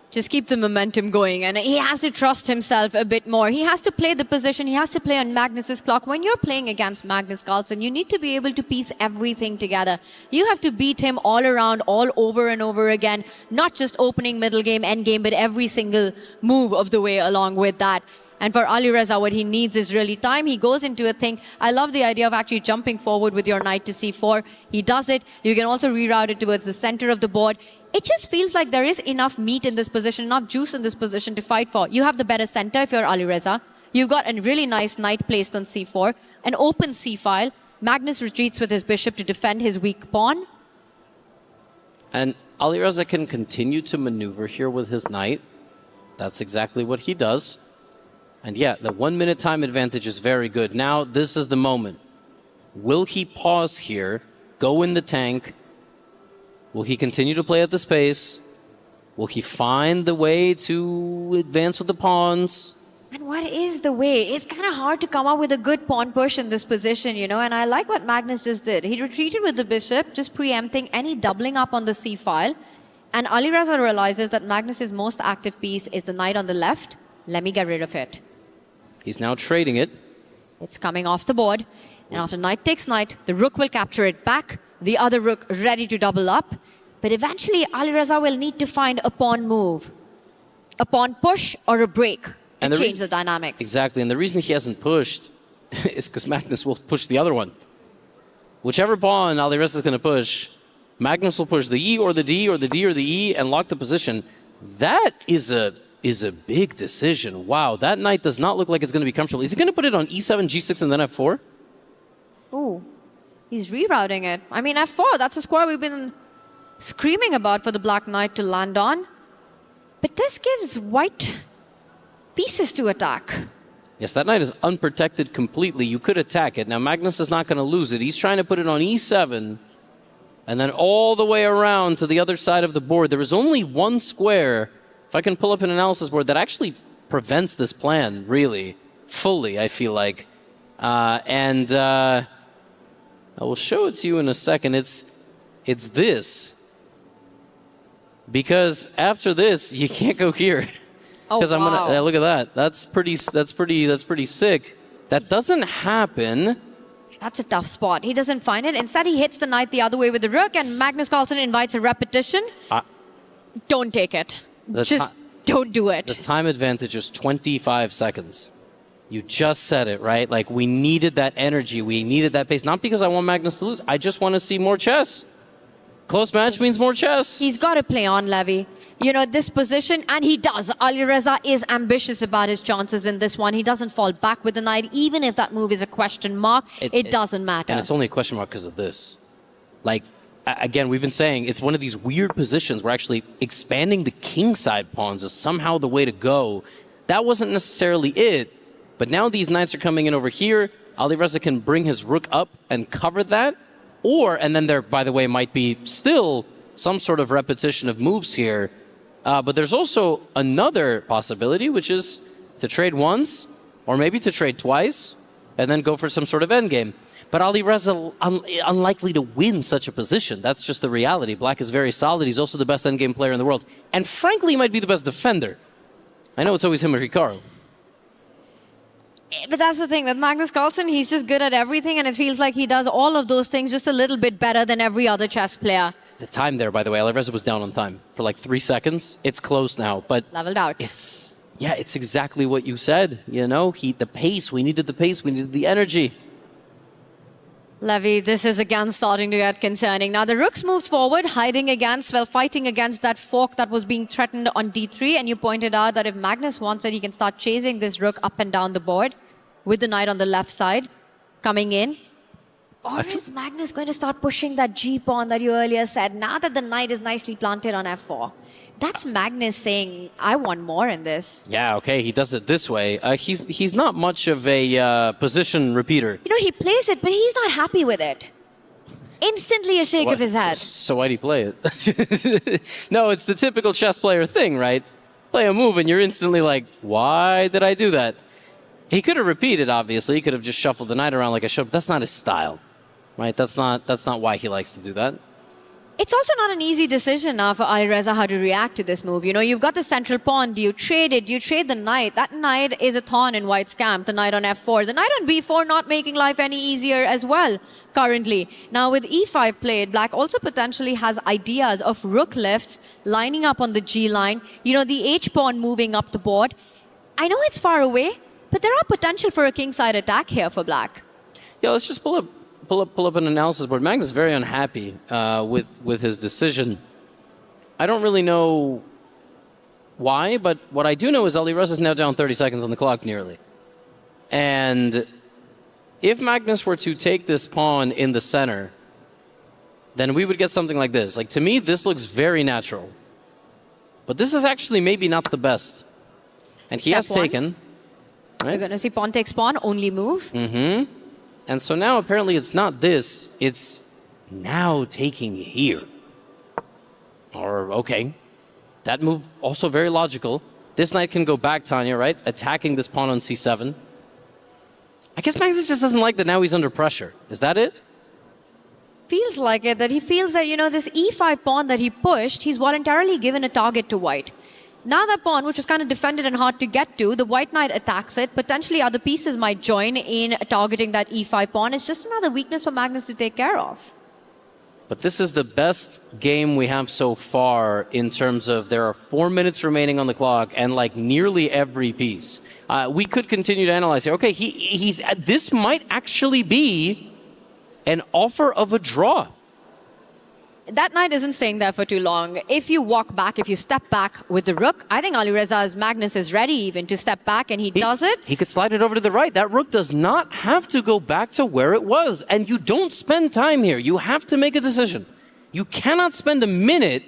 Just keep the momentum going, and he has to trust himself a bit more. He has to play the position. He has to play on Magnus's clock. When you're playing against Magnus Carlsen, you need to be able to piece everything together. You have to beat him all around, all over and over again, not just opening, middle game, end game, but every single move of the way along with that. And for Alireza, what he needs is really time. He goes into a thing. I love the idea of actually jumping forward with your knight to c4. He does it. You can also reroute it towards the center of the board. It just feels like there is enough meat in this position, enough juice in this position to fight for. You have the better center if you're Alireza. You've got a really nice knight placed on c4, an open c-file. Magnus retreats with his bishop to defend his weak pawn. And Alireza can continue to maneuver here with his knight. That's exactly what he does. And yeah, the 1 minute time advantage is very good. Now, this is the moment. Will he pause here, go in the tank? Will he continue to play at the space? Will he find the way to advance with the pawns? And what is the way? It's kind of hard to come up with a good pawn push in this position, and I like what Magnus just did. He retreated with the bishop, just preempting any doubling up on the c-file. And Alireza realizes that Magnus's most active piece is the knight on the left. Let me get rid of it. He's now trading it. It's coming off the board. And after knight takes knight, the rook will capture it back. The other rook ready to double up. But eventually, Alireza will need to find a pawn move. A pawn push or a break to change the dynamics. Exactly. And the reason he hasn't pushed is because Magnus will push the other one. Whichever pawn Alireza is going to push, Magnus will push the E or the D or the D or the E and lock the position. That is a is a big decision. Wow, that knight does not look like it's going to be comfortable. Is he going to put it on e7, g6, and then f4? Ooh, he's rerouting it. I mean, f4, that's a square we've been screaming about for the black knight to land on. But this gives white pieces to attack. Yes, that knight is unprotected completely. You could attack it. Now, Magnus is not going to lose it. He's trying to put it on e7, and then all the way around to the other side of the board. There is only one square, if I can pull up an analysis board, that actually prevents this plan, really, fully, I feel like. I will show it to you in a second. It's this. Because after this, you can't go here. Oh, Because wow. look at that. That's pretty sick. That doesn't happen. That's a tough spot. He doesn't find it. Instead, he hits the knight the other way with the rook, and Magnus Carlsen invites a repetition. Don't take it. Just don't do it. The time advantage is 25 seconds. You just said it, right? Like, we needed that energy. We needed that pace. Not because I want Magnus to lose. I just want to see more chess. Close match means more chess. He's got to play on, Levy. You know, this position, and he does. Alireza is ambitious about his chances in this one. He doesn't fall back with the knight, even if that move is a question mark. It doesn't matter. And it's only a question mark because of this. Like, again, we've been saying it's one of these weird positions where actually expanding the kingside pawns is somehow the way to go. That wasn't necessarily it, but now these knights are coming in over here. Alireza can bring his rook up and cover that. And then there, by the way, might be still some sort of repetition of moves here. But there's also another possibility, which is to trade once, or maybe to trade twice, and then go for some sort of endgame. But Alireza unlikely to win such a position. That's just the reality. Black is very solid. He's also the best endgame player in the world. And frankly, he might be the best defender. I know it's always him or Hikaru. But that's the thing. With Magnus Carlsen, he's just good at everything, and it feels like he does all of those things just a little bit better than every other chess player. The time there, by the way, Alireza was down on time for like 3 seconds. It's close now, but leveled out. It's exactly what you said. You know, the pace. We needed the pace. We needed the energy. Levy, this is again starting to get concerning. Now, the rooks moved forward, fighting against that fork that was being threatened on d3. And you pointed out that if Magnus wants it, he can start chasing this rook up and down the board with the knight on the left side coming in. Or is Magnus going to start pushing that g-pawn that you earlier said, now that the knight is nicely planted on f4? That's Magnus saying, I want more in this. Yeah, okay, he does it this way. He's not much of a position repeater. You know, he plays it, but he's not happy with it. Instantly a shake of his head. So why do you play it? No, it's the typical chess player thing, right? Play a move and you're instantly like, why did I do that? He could have repeated, obviously. He could have just shuffled the knight around like I showed, but that's not his style, right? That's not why he likes to do that. It's also not an easy decision now for Alireza how to react to this move. You know, you've got the central pawn. Do you trade it? Do you trade the knight? That knight is a thorn in White's camp, the knight on f4. The knight on b4 not making life any easier as well currently. Now with e5 played, Black also potentially has ideas of rook lifts lining up on the g line. You know, the h-pawn moving up the board. I know it's far away, but there are potential for a kingside attack here for Black. Yeah, let's just pull up an analysis board. Magnus is very unhappy with his decision. I don't really know why, but what I do know is Alireza is now down 30 seconds on the clock nearly. And if Magnus were to take this pawn in the center, then we would get something like this. Like, to me, this looks very natural. But this is actually maybe not the best. And he has taken. Right? We're going to see pawn takes pawn, only move. Mm-hmm. And so now apparently it's not this, it's now taking here. Or, okay, that move also very logical. This knight can go back, Tanya, right? Attacking this pawn on c7. I guess Magnus just doesn't like that now he's under pressure. Is that it? Feels like it, that he feels that, you know, this e5 pawn that he pushed, he's voluntarily given a target to White. Now that pawn, which was kind of defended and hard to get to, the white knight attacks it. Potentially other pieces might join in targeting that e5 pawn. It's just another weakness for Magnus to take care of. But this is the best game we have so far in terms of there are 4 minutes remaining on the clock and like nearly every piece. We could continue to analyze here. Okay, this might actually be an offer of a draw. that knight isn't staying there for too long. If you walk back, if you step back with the rook, I think Alireza's Magnus is ready even to step back, and he does it. He could slide it over to the right. That rook does not have to go back to where it was. And you don't spend time here. You have to make a decision. You cannot spend a minute.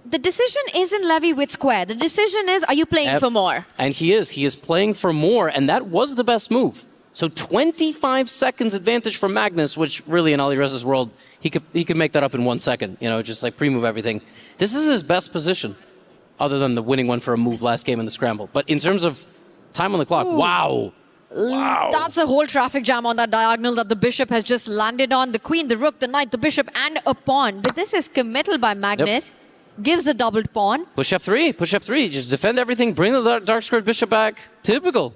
The decision isn't levy with square. The decision is, are you playing for more? And he is. He is playing for more, and that was the best move. So 25 seconds advantage for Magnus, which really in Alireza's world, he could make that up in 1 second, you know, just like pre-move everything. This is his best position, other than the winning one for a move last game in the scramble. But in terms of time on the clock, wow. Wow. That's a whole traffic jam on that diagonal that the bishop has just landed on. The queen, the rook, the knight, the bishop, and a pawn. But this is committal by Magnus. Yep. Gives a doubled pawn. Push f3, push f3. Just defend everything, bring the dark squared bishop back. Typical.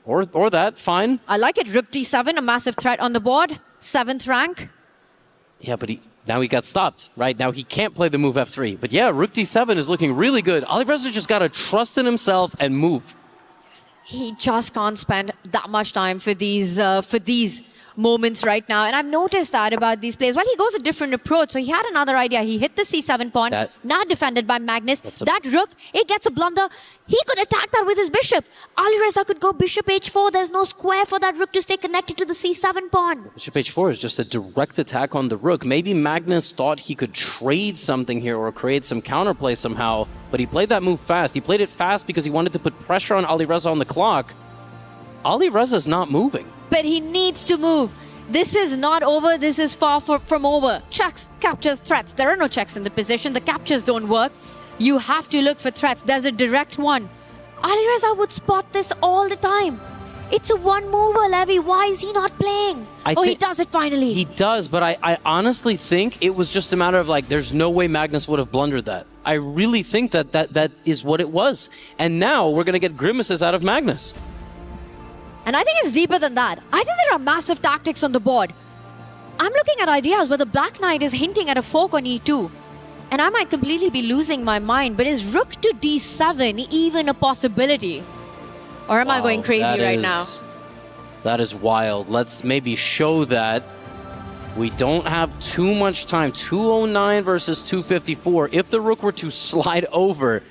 Or that, fine. I like it. Rook d7, a massive threat on the board. 7th rank. Yeah, but now he got stopped, right? Now he can't play the move f3. But yeah, rook d7 is looking really good. Alireza just got to trust in himself and move. He just can't spend that much time for these moments right now. And I've noticed that about these players. Well, he goes a different approach. So he had another idea. He hit the c7 pawn, not defended by Magnus. That rook, it gets a blunder. He could attack that with his bishop. Alireza could go bishop h4. There's no square for that rook to stay connected to the c7 pawn. Bishop h4 is just a direct attack on the rook. Maybe Magnus thought he could trade something here or create some counterplay somehow, but he played that move fast. He played it fast because he wanted to put pressure on Alireza on the clock. Alireza's not moving. But he needs to move. This is not over. This is far from over. Checks, captures, threats. There are no checks in the position. The captures don't work. You have to look for threats. There's a direct one. Alireza would spot this all the time. It's a one-mover, Levy. Why is he not playing? He does it finally. He does, but I honestly think it was just a matter of like, there's no way Magnus would have blundered that. I really think that is what it was. And now we're going to get grimaces out of Magnus. And I think it's deeper than that. I think there are massive tactics on the board. I'm looking at ideas where the black knight is hinting at a fork on e2. And I might completely be losing my mind, but is rook to d7 even a possibility? Or am I going crazy right now? That is wild. Let's maybe show that. We don't have too much time. 209 versus 254. If the rook were to slide over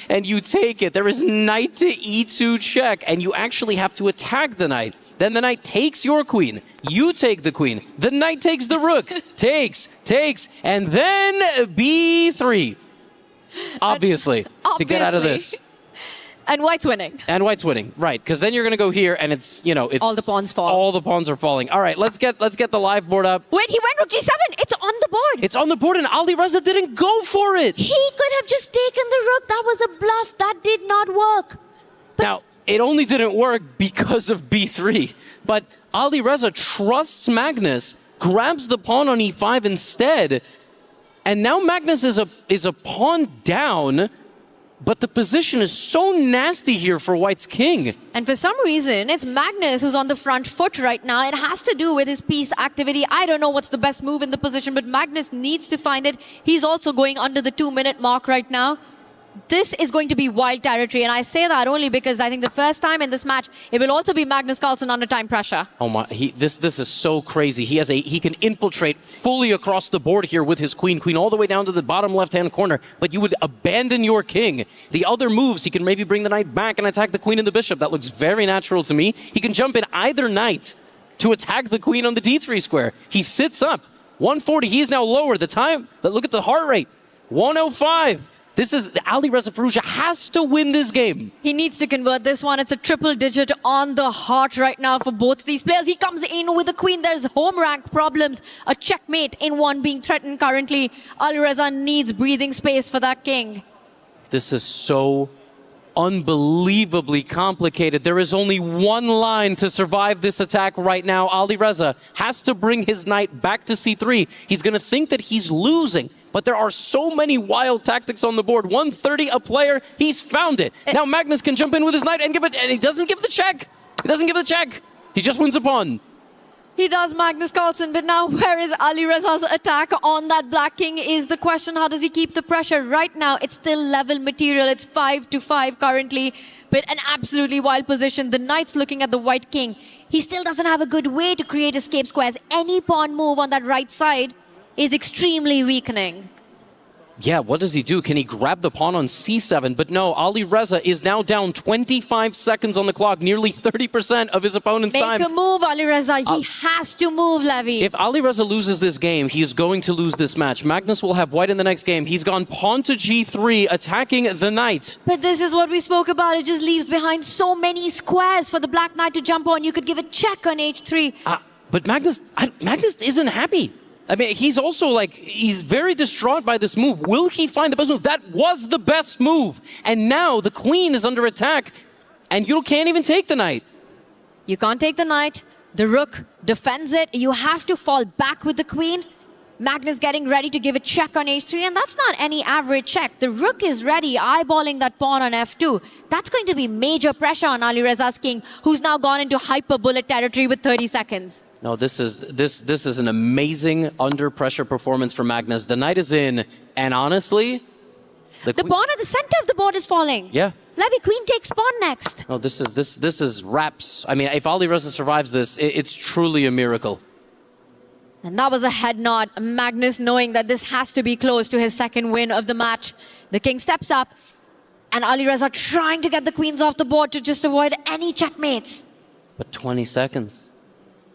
and you take it, there is knight to e2 check, and you actually have to attack the knight. Then the knight takes your queen. You take the queen. The knight takes the rook. takes, and then b3. Obviously, to get out of this. And white's winning. And white's winning, right? Because then you're going to go here, and it's all the pawns fall. All the pawns are falling. All right, let's get the live board up. Wait, he went rook g7. It's on the board. It's on the board, and Alireza didn't go for it. He could have just taken the rook. That was a bluff. That did not work. Now, it only didn't work because of b3. But Alireza trusts Magnus, grabs the pawn on e5 instead, and now Magnus is a pawn down. But the position is so nasty here for White's king. And for some reason, it's Magnus who's on the front foot right now. It has to do with his piece activity. I don't know what's the best move in the position, but Magnus needs to find it. He's also going under the 2-minute mark right now. This is going to be wild territory, and I say that only because I think the first time in this match, it will also be Magnus Carlsen under time pressure. Oh my, this is so crazy. He can infiltrate fully across the board here with his queen all the way down to the bottom left-hand corner, but you would abandon your king. The other moves, he can maybe bring the knight back and attack the queen and the bishop. That looks very natural to me. He can jump in either knight to attack the queen on the d3 square. He sits up. 140, he's now lower. The time, look at the heart rate. 105. This is Alireza Firouzja has to win this game. He needs to convert this one. It's a triple digit on the heart right now for both these players. He comes in with the queen. There's home rank problems. A checkmate in one being threatened currently. Alireza needs breathing space for that king. This is so unbelievably complicated. There is only one line to survive this attack right now. Alireza has to bring his knight back to c3. He's going to think that he's losing. But there are so many wild tactics on the board. 130 a player. He's found it. Now Magnus can jump in with his knight and give it, and he doesn't give the check. He doesn't give the check. He just wins a pawn. He does, Magnus Carlsen, but now where is Alireza's attack on that black king is the question. How does he keep the pressure? Right now, it's still level material. It's 5-5 currently, but an absolutely wild position. The knight's looking at the white king. He still doesn't have a good way to create escape squares. Any pawn move on that right side is extremely weakening. Yeah, what does he do? Can he grab the pawn on c7? But no, Ali Reza is now down 25 seconds on the clock, nearly 30% of his opponent's time. Make a move, Ali Reza. He has to move, Levy. If Ali Reza loses this game, he is going to lose this match. Magnus will have white in the next game. He's gone pawn to g3, attacking the knight. But this is what we spoke about. It just leaves behind so many squares for the black knight to jump on. You could give a check on h3. But Magnus isn't happy. I mean, he's also like, he's very distraught by this move. Will he find the best move? That was the best move. And now the queen is under attack, and you can't even take the knight. You can't take the knight. The rook defends it. You have to fall back with the queen. Magnus getting ready to give a check on h3, and that's not any average check. The rook is ready, eyeballing that pawn on f2. That's going to be major pressure on Ali Reza's king, who's now gone into hyper bullet territory with 30 seconds. No, this is an amazing under pressure performance for Magnus. The knight is in, and honestly, the pawn at the center of the board is falling. Yeah. Levy, queen takes pawn next. No, this is wraps. I mean, if Ali Reza survives this, it's truly a miracle. And that was a head nod. Magnus knowing that this has to be close to his second win of the match. The king steps up, and Ali Reza trying to get the queens off the board to just avoid any checkmates. But 20 seconds.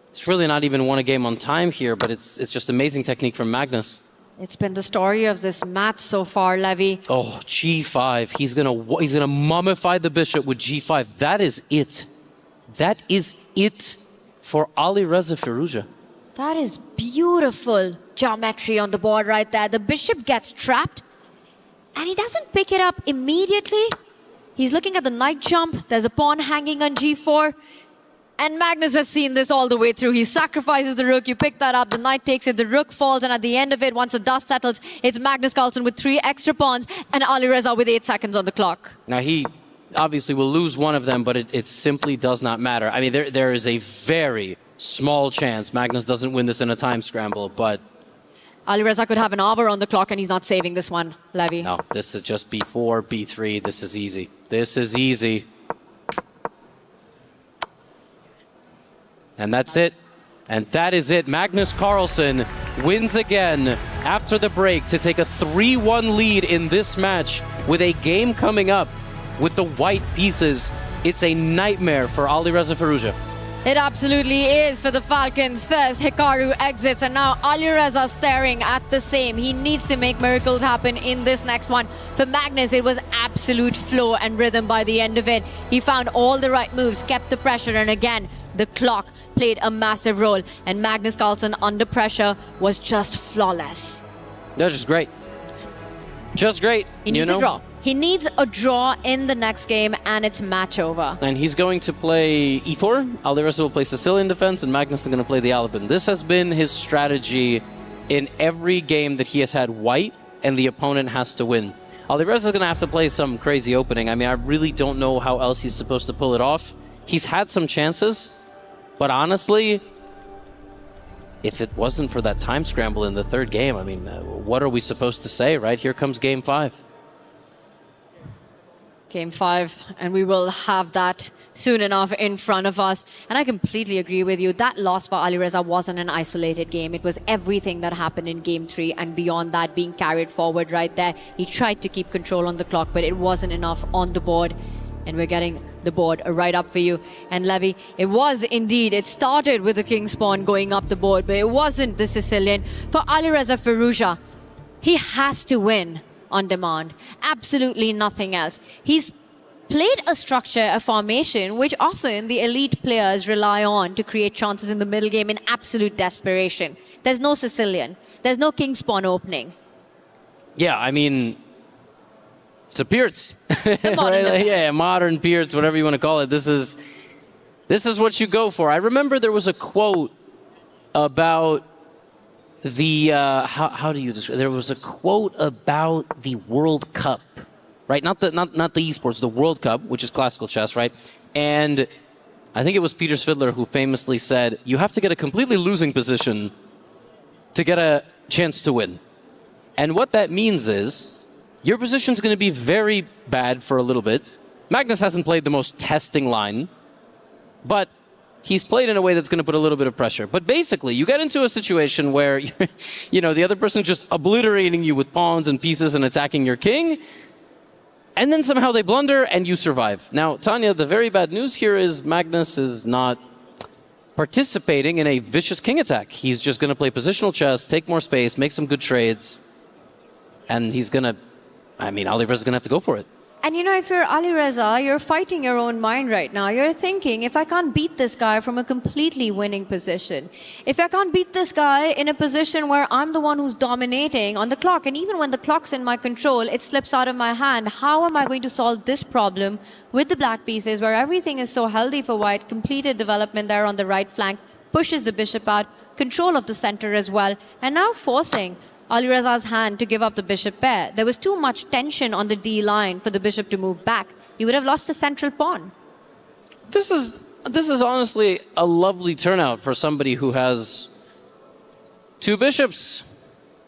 It's really not even won a game on time here, but it's just amazing technique from Magnus. It's been the story of this match so far, Levy. Oh, g5. He's gonna mummify the bishop with g5. That is it. That is it for Ali Reza Firouzja. That is beautiful geometry on the board right there. The bishop gets trapped, and he doesn't pick it up immediately. He's looking at the knight jump. There's a pawn hanging on g4. And Magnus has seen this all the way through. He sacrifices the rook, you pick that up, the knight takes it, the rook falls, and at the end of it, once the dust settles, it's Magnus Carlsen with 3 extra pawns and Ali Reza with 8 seconds on the clock. Now he obviously will lose one of them, but it simply does not matter. I mean, there is a very small chance Magnus doesn't win this in a time scramble, but... Ali Reza could have an hour on the clock and he's not saving this one, Levy. No, this is just b4, b3, this is easy. This is easy. And that's it. And that is it. Magnus Carlsen wins again after the break to take a 3-1 lead in this match with a game coming up with the white pieces. It's a nightmare for Ali Reza Firouzja. It absolutely is for the Falcons. First, Hikaru exits, and now Ali Reza staring at the same. He needs to make miracles happen in this next one. For Magnus, it was absolute flow and rhythm by the end of it. He found all the right moves, kept the pressure, and again, the clock played a massive role. And Magnus Carlsen under pressure was just flawless. That was just great. Just great. He needs a draw. He needs a draw in the next game, and it's match over. And he's going to play e4. Ali Reza will play Sicilian defense, and Magnus is going to play the Alban. This has been his strategy in every game that he has had white, and the opponent has to win. Ali Reza is going to have to play some crazy opening. I mean, I really don't know how else he's supposed to pull it off. He's had some chances, but honestly, if it wasn't for that time scramble in the third game, I mean, what are we supposed to say, right? Here comes game 5. Game 5, and we will have that soon enough in front of us. And I completely agree with you. That loss for Ali Reza wasn't an isolated game. It was everything that happened in game 3 and beyond that being carried forward right there. He tried to keep control on the clock, but it wasn't enough on the board. And we're getting the board right up for you. And Levy, it was indeed, it started with the king's pawn going up the board, but it wasn't the Sicilian. For Ali Reza Firouzja, he has to win on demand. Absolutely nothing else. He's played a structure, a formation, which often the elite players rely on to create chances in the middle game in absolute desperation. There's no Sicilian. There's no king's pawn opening. Yeah, I mean, it's a Peerts. Right? Yeah, modern Peerts, whatever you want to call it. This is what you go for. I remember there was a quote about the how do you describe? There was a quote about the World Cup, right? Not the esports, the World Cup, which is classical chess, right? And I think it was Peter Svidler who famously said, "You have to get a completely losing position to get a chance to win." And what that means is your position's going to be very bad for a little bit. Magnus hasn't played the most testing line, but he's played in a way that's going to put a little bit of pressure. But basically, you get into a situation where, you know, the other person's just obliterating you with pawns and pieces and attacking your king, and then somehow they blunder and you survive. Now, Tanya, the very bad news here is Magnus is not participating in a vicious king attack. He's just going to play positional chess, take more space, make some good trades, and he's going to, I mean, Alireza is going to have to go for it. And you know, if you're Alireza, you're fighting your own mind right now. You're thinking, if I can't beat this guy from a completely winning position, if I can't beat this guy in a position where I'm the one who's dominating on the clock, and even when the clock's in my control, it slips out of my hand, how am I going to solve this problem with the black pieces where everything is so healthy for white, completed development there on the right flank, pushes the bishop out, control of the center as well, and now forcing Alireza's hand to give up the bishop pair. There was too much tension on the D line for the bishop to move back. He would have lost the central pawn. This is honestly a lovely turnout for somebody who has two bishops.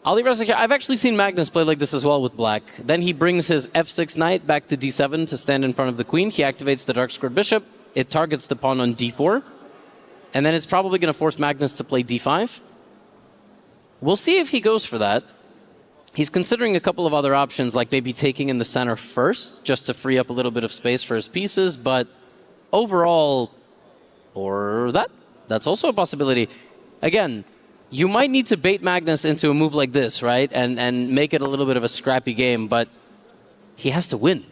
Alireza, I've actually seen Magnus play like this as well with black. Then he brings his f6 knight back to d7 to stand in front of the queen. He activates the dark squared bishop. It targets the pawn on d4. And then it's probably going to force Magnus to play d5. We'll see if he goes for that. He's considering a couple of other options, like maybe taking in the center first, just to free up a little bit of space for his pieces, but overall, or that's also a possibility. Again, you might need to bait Magnus into a move like this, right? And make it a little bit of a scrappy game, but he has to win.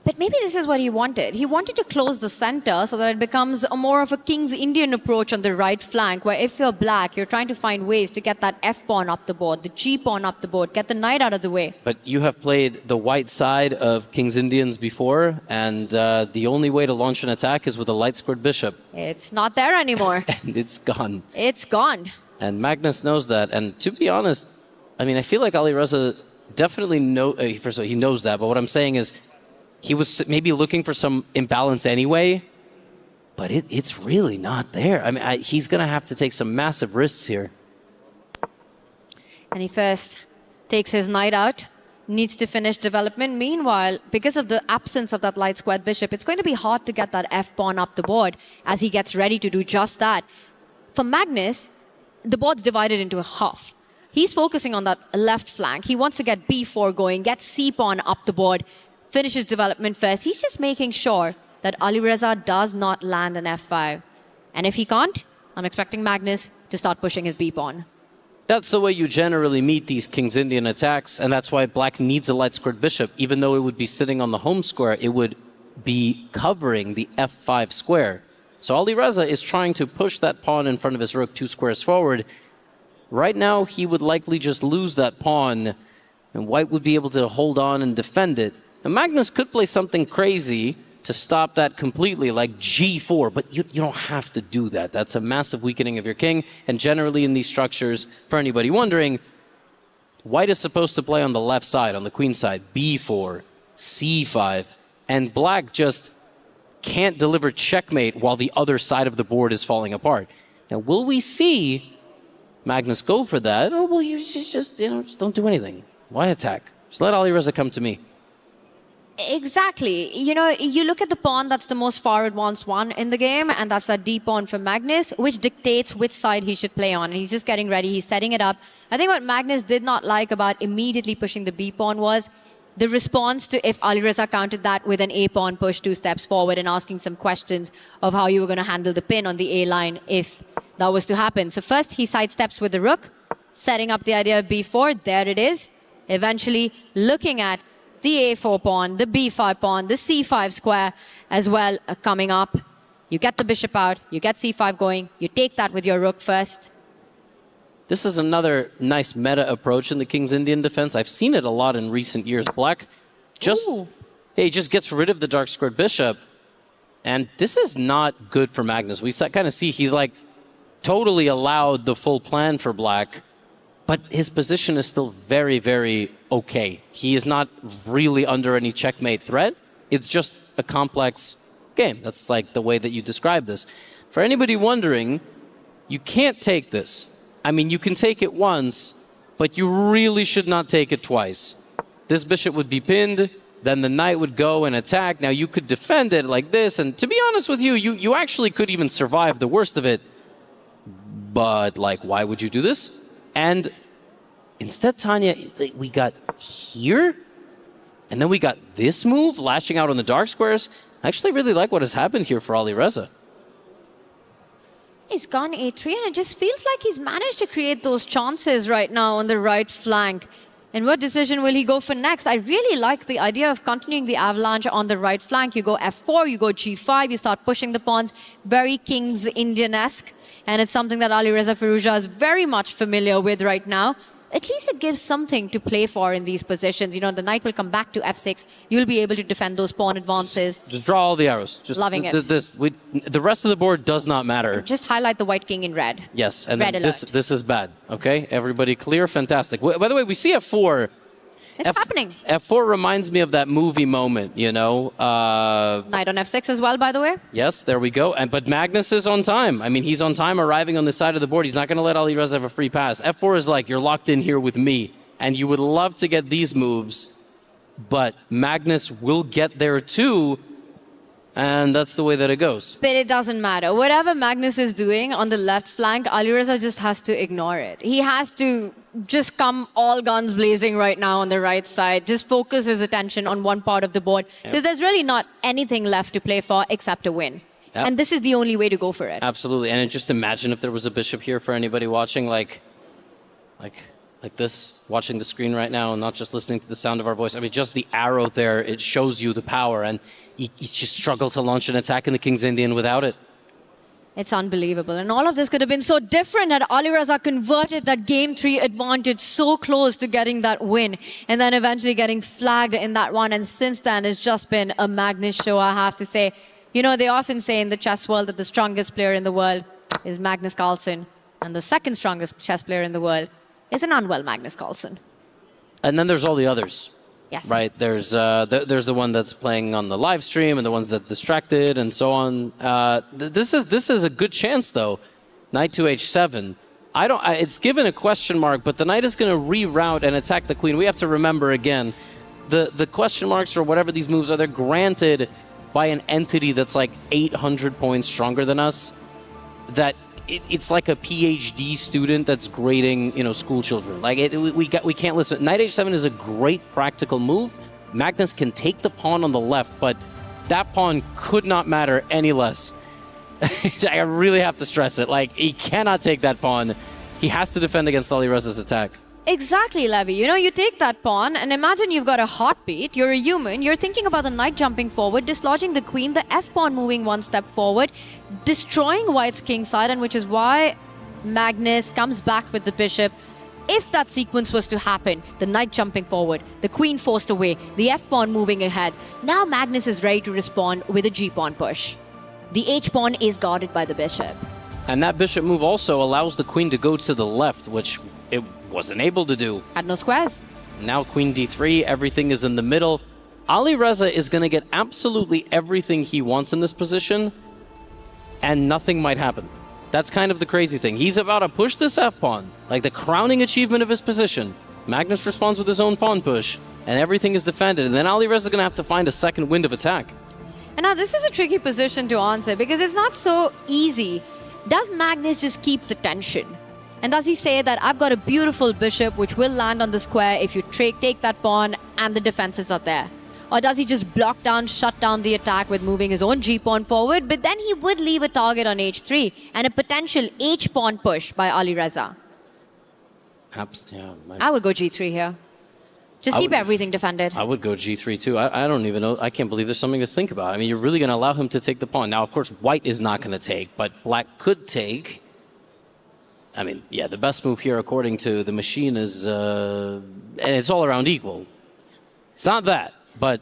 But maybe this is what he wanted. He wanted to close the center so that it becomes a more of a King's Indian approach on the right flank, where if you're black, you're trying to find ways to get that f-pawn up the board, the g-pawn up the board, get the knight out of the way. But you have played the white side of King's Indians before, and the only way to launch an attack is with a light squared bishop. It's not there anymore. And it's gone. It's gone. And Magnus knows that. And to be honest, I mean, I feel like Alireza definitely first of all, he knows that, but what I'm saying is, he was maybe looking for some imbalance anyway, but it's really not there. I mean, he's going to have to take some massive risks here. And he first takes his knight out, needs to finish development. Meanwhile, because of the absence of that light squared bishop, it's going to be hard to get that f-pawn up the board as he gets ready to do just that. For Magnus, the board's divided into a half. He's focusing on that left flank. He wants to get b4 going, get c-pawn up the board, finish his development first. He's just making sure that Alireza does not land an f5. And if he can't, I'm expecting Magnus to start pushing his b-pawn. That's the way you generally meet these King's Indian attacks, and that's why black needs a light squared bishop. Even though it would be sitting on the home square, it would be covering the f5 square. So Alireza is trying to push that pawn in front of his rook 2 squares forward. Right now, he would likely just lose that pawn, and white would be able to hold on and defend it. And Magnus could play something crazy to stop that completely, like g4, but you don't have to do that. That's a massive weakening of your king, and generally in these structures, for anybody wondering, white is supposed to play on the left side, on the queen side, b4, c5, and black just can't deliver checkmate while the other side of the board is falling apart. Now, will we see Magnus go for that, or will you just don't do anything? Why attack? Just let Alireza come to me. Exactly. You know, you look at the pawn that's the most far advanced one in the game, and that's that D pawn for Magnus, which dictates which side he should play on. And he's just getting ready. He's setting it up. I think what Magnus did not like about immediately pushing the B pawn was the response to if Alireza countered that with an A pawn push 2 steps forward and asking some questions of how you were going to handle the pin on the A line if that was to happen. So first he sidesteps with the rook, setting up the idea of B4. There it is. Eventually looking at the A4 pawn, the B5 pawn, the C5 square as well coming up. You get the bishop out, you get C5 going, you take that with your rook first. This is another nice meta approach in the King's Indian defense. I've seen it a lot in recent years. Black just gets rid of the dark squared bishop, and this is not good for Magnus. We kind of see he's like totally allowed the full plan for black, but his position is still very, very okay. He is not really under any checkmate threat. It's just a complex game. That's like the way that you describe this. For anybody wondering, you can't take this. I mean, you can take it once, but you really should not take it twice. This bishop would be pinned, then the knight would go and attack. Now, you could defend it like this, and to be honest with you, you actually could even survive the worst of it. But, like, why would you do this? And instead, Tanya, we got here, and then we got this move, lashing out on the dark squares. I actually really like what has happened here for Alireza. He's gone a3, and it just feels like he's managed to create those chances right now on the right flank. And what decision will he go for next? I really like the idea of continuing the avalanche on the right flank. You go f4, you go g5, you start pushing the pawns. Very King's Indian-esque. And it's something that Alireza Firouzja is very much familiar with right now. At least it gives something to play for in these positions. You know, the knight will come back to f6. You'll be able to defend those pawn advances. Just draw all the arrows. Just loving it. The rest of the board does not matter. Just highlight the white king in red. Yes, and red then alert. this is bad. Okay, everybody clear? Fantastic. By the way, we see f4. It's happening. f4 reminds me of that movie moment, you know. Knight on f6 as well, by the way. Yes, there we go. But Magnus is on time. I mean, he's on time arriving on the side of the board. He's not going to let Alireza have a free pass. f4 is like, you're locked in here with me. And you would love to get these moves. But Magnus will get there too. And that's the way that it goes. But it doesn't matter. Whatever Magnus is doing on the left flank, Alireza just has to ignore it. He has to just come all guns blazing right now on the right side. Just focus his attention on one part of the board. Because there's really not anything left to play for except a win. Yep. And this is the only way to go for it. Absolutely. And just imagine if there was a bishop here for anybody watching, like this, watching the screen right now and not just listening to the sound of our voice. I mean, just the arrow there, it shows you the power. And you just struggle to launch an attack in the King's Indian without it. It's unbelievable. And all of this could have been so different had Alireza converted that game 3 advantage so close to getting that win and then eventually getting flagged in that one. And since then, it's just been a Magnus show, I have to say. You know, they often say in the chess world that the strongest player in the world is Magnus Carlsen, and the second strongest chess player in the world is an unwell Magnus Carlsen. And then there's all the others. Yes. Right, there's the one that's playing on the live stream and the ones that distracted and so on. This is a good chance though. Knight to h7. It's given a question mark, but the knight is going to reroute and attack the queen. We have to remember again, the question marks or whatever these moves are, they're granted by an entity that's like 800 points stronger than us. That it's like a PhD student that's grading, you know, school children. Like we can't listen. Knight h7 is a great practical move. Magnus can take the pawn on the left, but that pawn could not matter any less. I really have to stress it. Like, he cannot take that pawn. He has to defend against Alireza's attack. Exactly, Levy. You know, you take that pawn and imagine you've got a heartbeat, you're a human, you're thinking about the knight jumping forward, dislodging the queen, the f-pawn moving one step forward, destroying white's king side, and which is why Magnus comes back with the bishop. If that sequence was to happen, the knight jumping forward, the queen forced away, the f-pawn moving ahead, now Magnus is ready to respond with a g-pawn push. The h-pawn is guarded by the bishop. And that bishop move also allows the queen to go to the left, which it wasn't able to do. Had no squares. Now queen d3, everything is in the middle. Alireza is going to get absolutely everything he wants in this position, and nothing might happen. That's kind of the crazy thing. He's about to push this f-pawn, like the crowning achievement of his position. Magnus responds with his own pawn push, and everything is defended, and then Alireza is going to have to find a second wind of attack. And now this is a tricky position to answer because it's not so easy. Does Magnus just keep the tension? And does he say that I've got a beautiful bishop which will land on the square if you take that pawn and the defenses are there? Or does he just block down, shut down the attack with moving his own g-pawn forward, but then he would leave a target on h3 and a potential h-pawn push by Alireza? I would go g3 here. Just keep everything defended. I would go g3 too. I don't even know. I can't believe there's something to think about. I mean, you're really going to allow him to take the pawn. Now, of course, white is not going to take, but black could take. I mean, yeah, the best move here, according to the machine, is... and it's all around equal. It's not that, but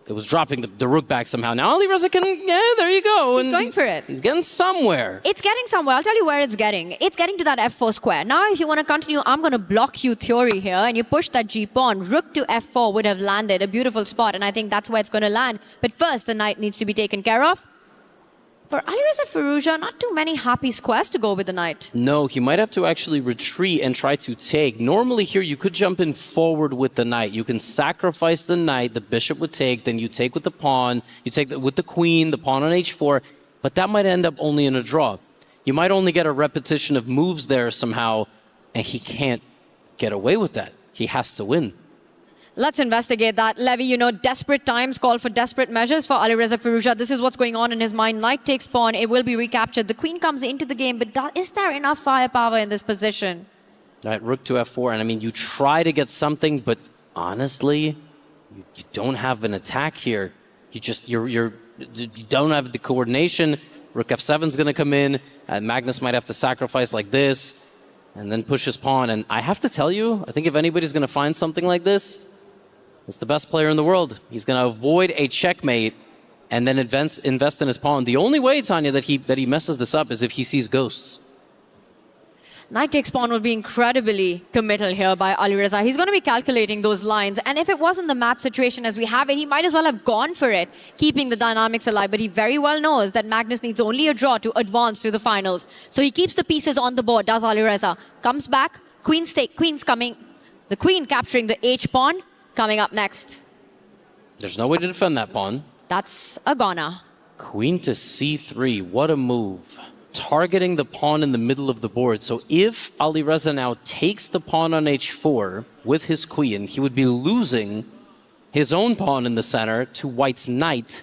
it was dropping the rook back somehow. Now Alireza can... Yeah, there you go. He's going for it. He's getting somewhere. It's getting somewhere. I'll tell you where it's getting. It's getting to that f4 square. Now, if you want to continue, I'm going to block you theory here, and you push that g-pawn. Rook to f4 would have landed a beautiful spot, and I think that's where it's going to land. But first, the knight needs to be taken care of. For Alireza Firouzja, not too many happy squares to go with the knight. No, he might have to actually retreat and try to take. Normally here, you could jump in forward with the knight. You can sacrifice the knight, the bishop would take, then you take with the pawn, you take with the queen, the pawn on h4, but that might end up only in a draw. You might only get a repetition of moves there somehow, and he can't get away with that. He has to win. Let's investigate that. Levy, you know, desperate times call for desperate measures for Alireza Firouzja. This is what's going on in his mind. Knight takes pawn. It will be recaptured. The queen comes into the game, but is there enough firepower in this position? Right, rook to f4, and I mean, you try to get something, but honestly, you don't have an attack here. You don't have the coordination. Rook f7 is going to come in, and Magnus might have to sacrifice like this, and then push his pawn. And I have to tell you, I think if anybody's going to find something like this, it's the best player in the world. He's going to avoid a checkmate and then invest in his pawn. The only way, Tanya, that he messes this up is if he sees ghosts. Knight takes pawn will be incredibly committal here by Alireza. He's going to be calculating those lines. And if it wasn't the match situation as we have it, he might as well have gone for it, keeping the dynamics alive. But he very well knows that Magnus needs only a draw to advance to the finals. So he keeps the pieces on the board, does Alireza. Comes back, queen's coming. The queen capturing the h-pawn. Coming up next. There's no way to defend that pawn. That's a goner. Queen to c3. What a move. Targeting the pawn in the middle of the board. So if Alireza now takes the pawn on h4 with his queen, he would be losing his own pawn in the center to white's knight.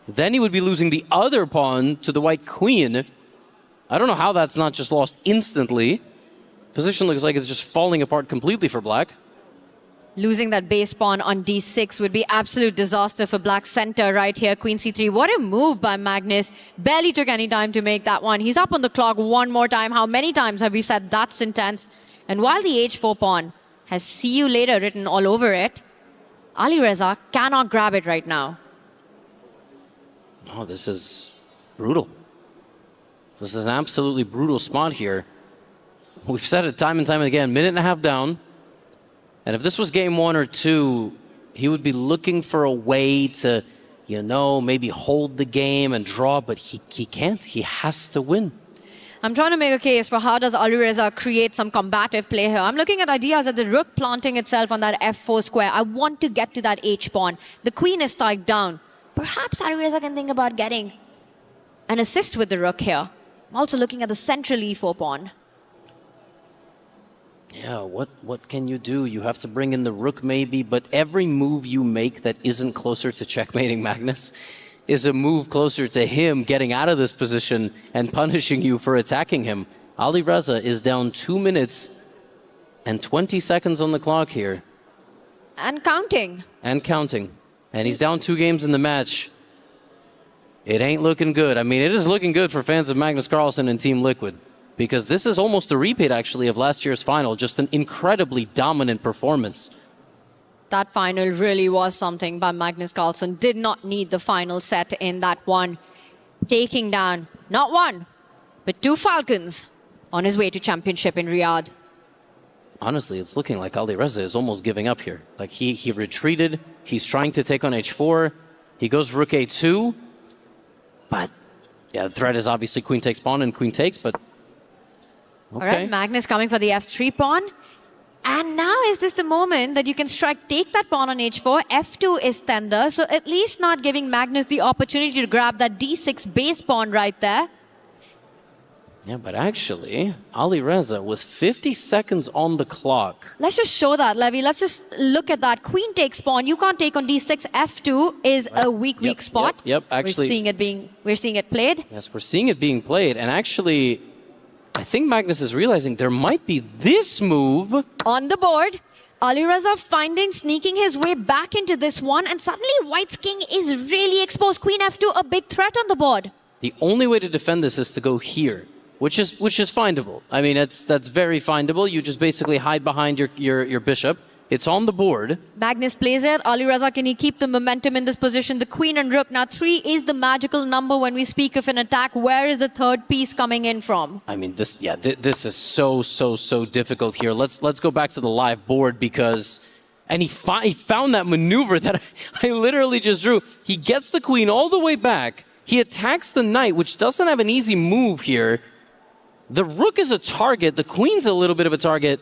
Then he would be losing the other pawn to the white queen. I don't know how that's not just lost instantly. Position looks like it's just falling apart completely for black. Losing that base pawn on d6 would be absolute disaster for black center right here. Queen c3. What a move by Magnus. Barely took any time to make that one. He's up on the clock one more time. How many times have we said that's intense? And while the h4 pawn has see you later written all over it, Alireza cannot grab it right now. Oh, this is brutal. This is an absolutely brutal spot here. We've said it time and time again. Minute and a half down. And if this was game 1 or 2, he would be looking for a way to, you know, maybe hold the game and draw, but he can't. He has to win. I'm trying to make a case for how does Alireza create some combative play here. I'm looking at ideas at the rook planting itself on that f4 square. I want to get to that h-pawn. The queen is tied down. Perhaps Alireza can think about getting an assist with the rook here. I'm also looking at the central e4 pawn. Yeah, what can you do? You have to bring in the rook maybe, but every move you make that isn't closer to checkmating Magnus is a move closer to him getting out of this position and punishing you for attacking him. Alireza is down 2 minutes and 20 seconds on the clock here. And counting. And counting. And he's down 2 games in the match. It ain't looking good. I mean, it is looking good for fans of Magnus Carlsen and Team Liquid, because this is almost a repeat, actually, of last year's final. Just an incredibly dominant performance. That final really was something by Magnus Carlsen. Did not need the final set in that one. Taking down not 1, but 2 Falcons on his way to championship in Riyadh. Honestly, it's looking like Alireza is almost giving up here. Like he retreated. He's trying to take on h4. He goes rook a2. But yeah, the threat is obviously queen takes pawn and queen takes, but okay. All right, Magnus coming for the f3 pawn. And now is this the moment that you can take that pawn on h4. f2 is tender, so at least not giving Magnus the opportunity to grab that d6 base pawn right there. Yeah, but actually, Alireza with 50 seconds on the clock. Let's just show that, Levy. Let's just look at that. Queen takes pawn. You can't take on d6. f2 is a weak spot. Yep, actually. We're seeing it played. Yes, we're seeing it being played. And actually, I think Magnus is realizing there might be this move. On the board, Alireza sneaking his way back into this one, and suddenly White's king is really exposed. Queen f2, a big threat on the board. The only way to defend this is to go here, which is findable. I mean, that's very findable. You just basically hide behind your bishop. It's on the board. Magnus plays it. Alireza, can he keep the momentum in this position? The queen and rook. Now 3 is the magical number when we speak of an attack. Where is the third piece coming in from? I mean, this is so difficult here. Let's go back to the live board, because and he found that maneuver that I literally just drew. He gets the queen all the way back. He attacks the knight, which doesn't have an easy move here. The rook is a target. The queen's a little bit of a target.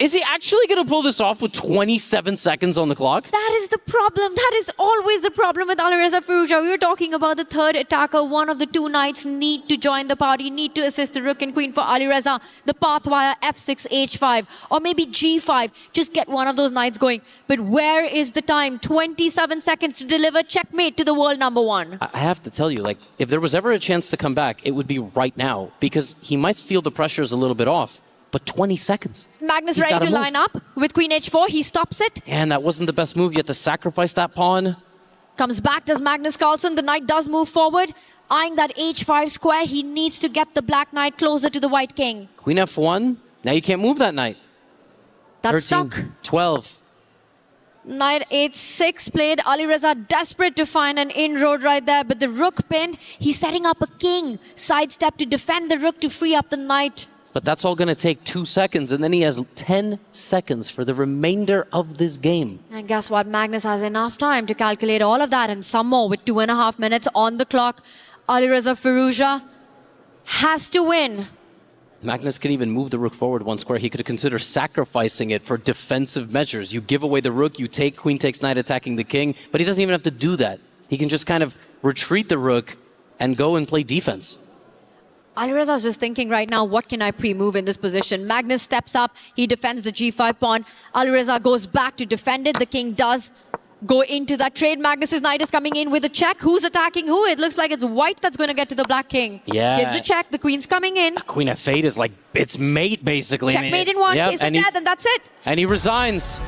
Is he actually going to pull this off with 27 seconds on the clock? That is the problem. That is always the problem with Alireza Firouzja. We were talking about the third attacker. One of the two knights need to join the party, need to assist the rook and queen for Alireza. The path via f6, h5, or maybe g5. Just get one of those knights going. But where is the time? 27 seconds to deliver checkmate to the world number one. I have to tell you, like, if there was ever a chance to come back, it would be right now, because he might feel the pressure's a little bit off. But 20 seconds. Magnus He's ready to line up with queen h4. He stops it. And that wasn't the best move. You had to sacrifice that pawn. Comes back, does Magnus Carlsen. The knight does move forward. Eyeing that h5 square, he needs to get the black knight closer to the white king. Queen f1. Now you can't move that knight. That's 13, stuck. 12. Knight h6 played. Alireza desperate to find an inroad right there, but the rook pinned. He's setting up a king. Sidestep to defend the rook to free up the knight. But that's all going to take 2 seconds, and then he has 10 seconds for the remainder of this game. And guess what? Magnus has enough time to calculate all of that and some more with 2.5 minutes on the clock. Alireza Firouzja has to win. Magnus could even move the rook forward one square. He could consider sacrificing it for defensive measures. You give away the rook, you take queen takes knight attacking the king, but he doesn't even have to do that. He can just kind of retreat the rook and go and play defense. Alireza is just thinking right now, what can I pre-move in this position? Magnus steps up, he defends the g5 pawn. Alireza goes back to defend it. The king does go into that trade. Magnus's knight is coming in with a check. Who's attacking who? It looks like it's white that's going to get to the black king. Yeah. Gives a check, the queen's coming in. Queen f8 is like, it's mate, basically. Checkmate in one, case of death, and that's it. And he resigns.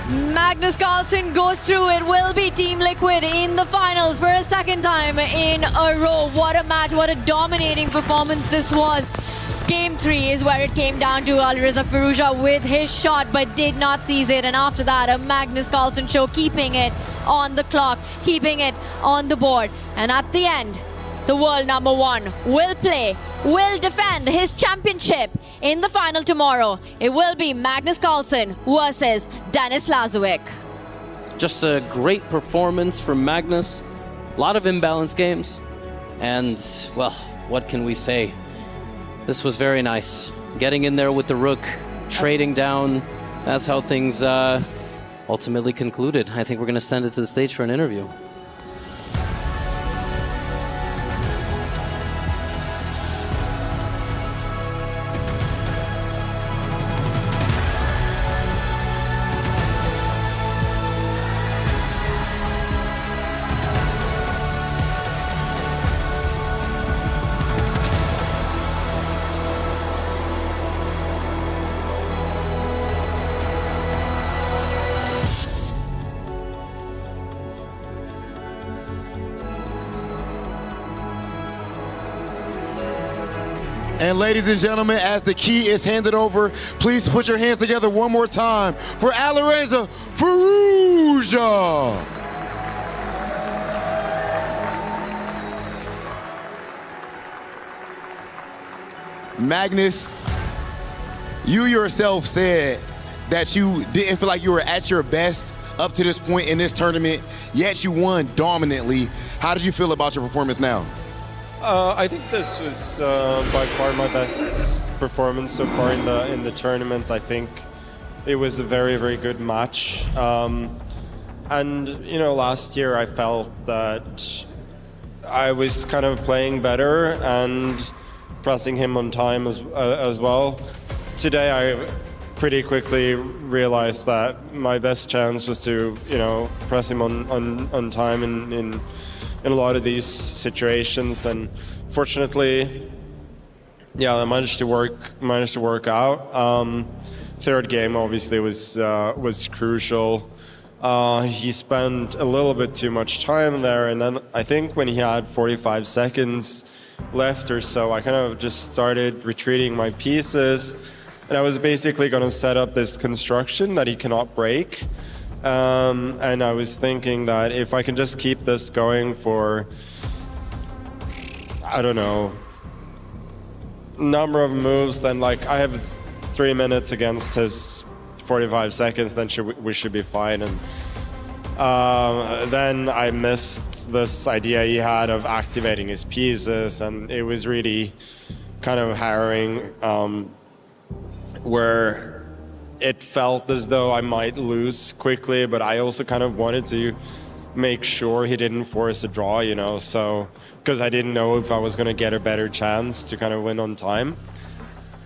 Magnus Carlsen goes through. It will be Team Liquid in the finals for a second time in a row. What a match, what a dominating performance this was. Game 3 is where it came down to Alireza Firouzja with his shot, but did not seize it. And after that, a Magnus Carlsen show, keeping it on the clock, keeping it on the board. And at the end, the world number one will play, will defend his championship in the final tomorrow. It will be Magnus Carlsen versus Denis Lazovic. Just a great performance from Magnus. A lot of imbalanced games. And, well, what can we say? This was very nice. Getting in there with the rook, trading down. That's how things ultimately concluded. I think we're going to send it to the stage for an interview. And ladies and gentlemen, as the key is handed over, please put your hands together one more time for Alireza Firouzja. Magnus, you yourself said that you didn't feel like you were at your best up to this point in this tournament, yet you won dominantly. How did you feel about your performance now? I think this was by far my best performance so far in the tournament. I think it was a very, very good match. And you know, last year I felt that I was kind of playing better and pressing him on time as well. Today I pretty quickly realized that my best chance was to, you know, press him on time in a lot of these situations, and fortunately, yeah, I managed to work out. Third game obviously was crucial. He spent a little bit too much time there, and then I think when he had 45 seconds left or so, I kind of just started retreating my pieces, and I was basically going to set up this construction that he cannot break. And I was thinking that if I can just keep this going for, I don't know, number of moves, then like I have 3 minutes against his 45 seconds, then we should be fine. And Then I missed this idea he had of activating his pieces, and it was really kind of harrowing, where it felt as though I might lose quickly, but I also kind of wanted to make sure he didn't force a draw, you know, so because I didn't know if I was going to get a better chance to kind of win on time.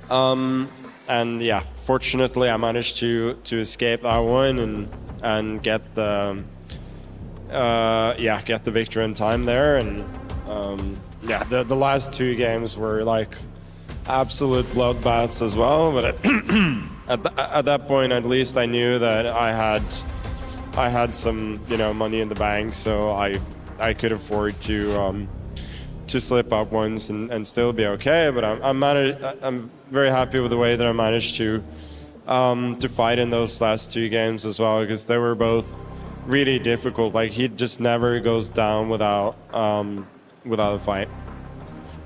And yeah, fortunately I managed to escape that one and get the victory in time there. And the last two games were like absolute bloodbaths as well, but at that point at least I knew that I had some, you know, money in the bank, so I could afford to slip up once and still be okay. But I'm very happy with the way that I managed to fight in those last two games as well, because they were both really difficult. Like, he just never goes down without a fight.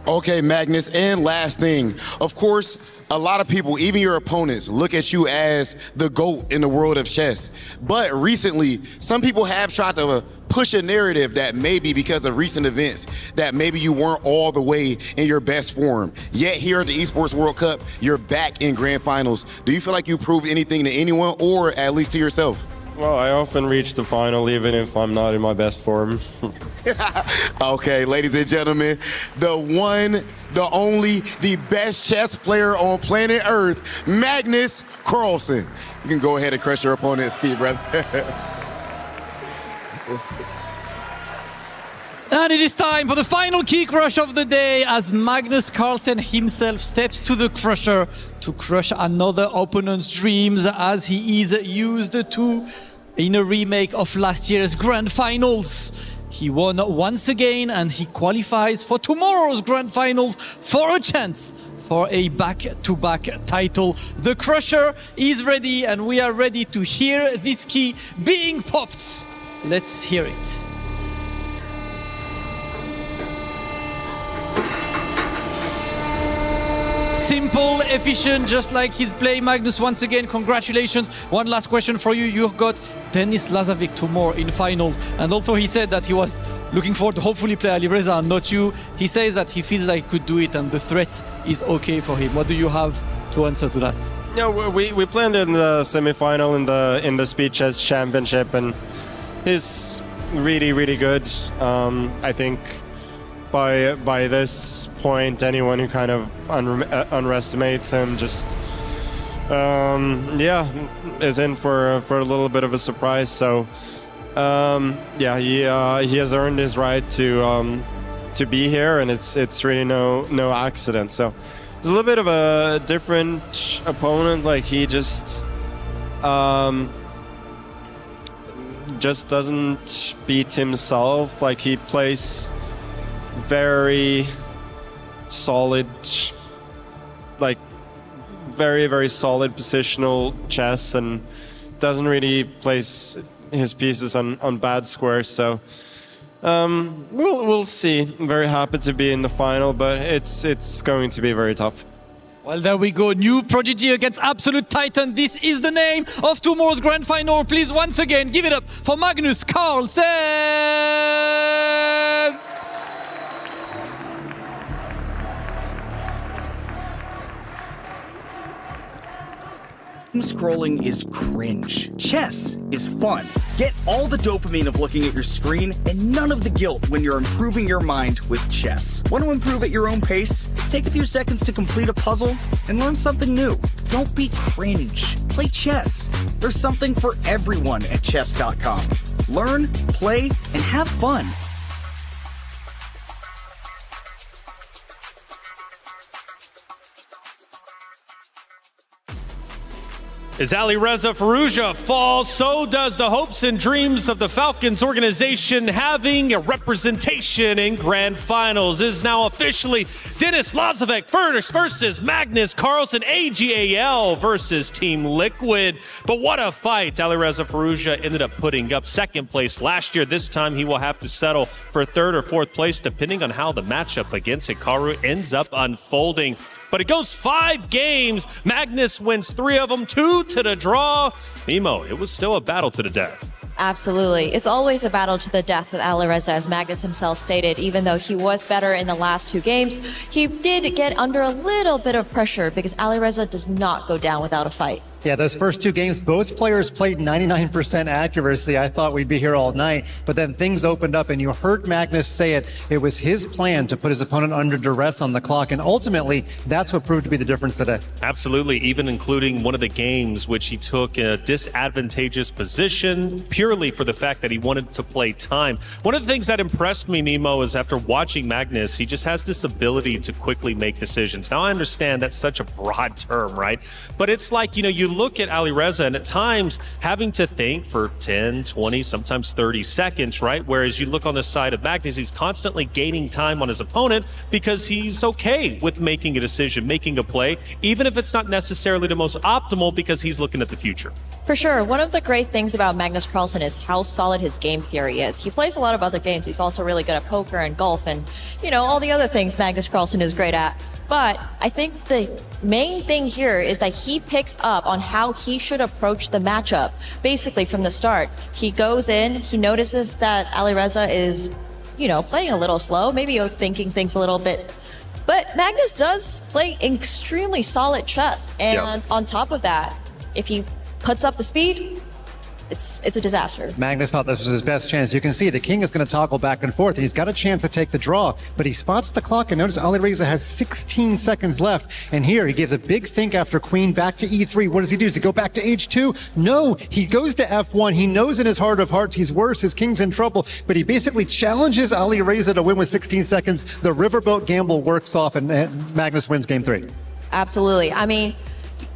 Okay, Magnus, and last thing, of course, a lot of people, even your opponents, look at you as the GOAT in the world of chess. But recently, some people have tried to push a narrative that maybe because of recent events, that maybe you weren't all the way in your best form. Yet here at the Esports World Cup, you're back in grand finals. Do you feel like you proved anything to anyone, or at least to yourself? Well, I often reach the final even if I'm not in my best form. Okay, ladies and gentlemen, the one, the only, the best chess player on planet Earth, Magnus Carlsen. You can go ahead and crush your opponent, Steve, brother. And it is time for the final key crush of the day, as Magnus Carlsen himself steps to the crusher to crush another opponent's dreams, as he is used to in a remake of last year's grand finals. He won once again, and he qualifies for tomorrow's grand finals for a chance for a back-to-back title. The crusher is ready, and we are ready to hear this key being popped. Let's hear it. Simple, efficient, just like his play. Magnus, once again, congratulations. One last question for you. You've got Denis Lazovic tomorrow in finals. And although he said that he was looking forward to hopefully play Alireza and not you, he says that he feels like he could do it and the threat is okay for him. What do you have to answer to that? Yeah, we played in the semi-final in the Speed Chess Championship, and he's really, really good. I think by this point, anyone who kind of underestimates him just is in for a little bit of a surprise. So he has earned his right to be here, and it's really no accident. So it's a little bit of a different opponent. Like, he just doesn't beat himself. Like, he plays very solid, like very, very solid positional chess, and doesn't really place his pieces on bad squares. So we'll see. I'm very happy to be in the final, but it's going to be very tough. Well, there we go. New prodigy against absolute titan. This is the name of tomorrow's grand final. Please, once again, give it up for Magnus Carlsen. Scrolling is cringe. Chess is fun. Get all the dopamine of looking at your screen and none of the guilt when you're improving your mind with chess. Want to improve at your own pace? Take a few seconds to complete a puzzle and learn something new. Don't be cringe. Play chess. There's something for everyone at Chess.com. Learn, play, and have fun. As Alireza Firouzja falls, so does the hopes and dreams of the Falcons organization having a representation in grand finals. It is now officially Denis Lazovic versus Magnus Carlsen, AGAL versus Team Liquid. But what a fight. Alireza Firouzja ended up putting up second place last year. This time he will have to settle for third or fourth place depending on how the matchup against Hikaru ends up unfolding. But it goes 5 games. Magnus wins 3 of them, 2 to the draw. Nemo, it was still a battle to the death. Absolutely. It's always a battle to the death with Alireza, as Magnus himself stated. Even though he was better in the last 2 games, he did get under a little bit of pressure because Alireza does not go down without a fight. Yeah, those first 2 games, both players played 99% accuracy. I thought we'd be here all night, but then things opened up and you heard Magnus say it. It was his plan to put his opponent under duress on the clock, and ultimately, that's what proved to be the difference today. Absolutely, even including one of the games which he took a disadvantageous position purely for the fact that he wanted to play time. One of the things that impressed me, Nemo, is after watching Magnus, he just has this ability to quickly make decisions. Now, I understand that's such a broad term, right? But it's like, you look at Alireza and at times having to think for 10, 20, sometimes 30 seconds, right? Whereas you look on the side of Magnus, he's constantly gaining time on his opponent because he's okay with making a decision, making a play, even if it's not necessarily the most optimal because he's looking at the future. For sure. One of the great things about Magnus Carlsen is how solid his game theory is. He plays a lot of other games. He's also really good at poker and golf and, all the other things Magnus Carlsen is great at. But I think the main thing here is that he picks up on how he should approach the matchup. Basically, from the start, he goes in, he notices that Alireza is, playing a little slow, maybe thinking things a little bit. But Magnus does play extremely solid chess. And on top of that, if he puts up the speed, it's a disaster. Magnus thought this was his best chance. You can see the king is going to toggle back and forth, and he's got a chance to take the draw, but he spots the clock and notice Alireza has 16 seconds left. And here he gives a big think after queen back to e3. What does he do? Does he go back to h2? No, he goes to f1. He knows in his heart of hearts he's worse, his king's in trouble, but he basically challenges Alireza to win with 16 seconds. The riverboat gamble works off, and Magnus wins game 3. Absolutely. I mean,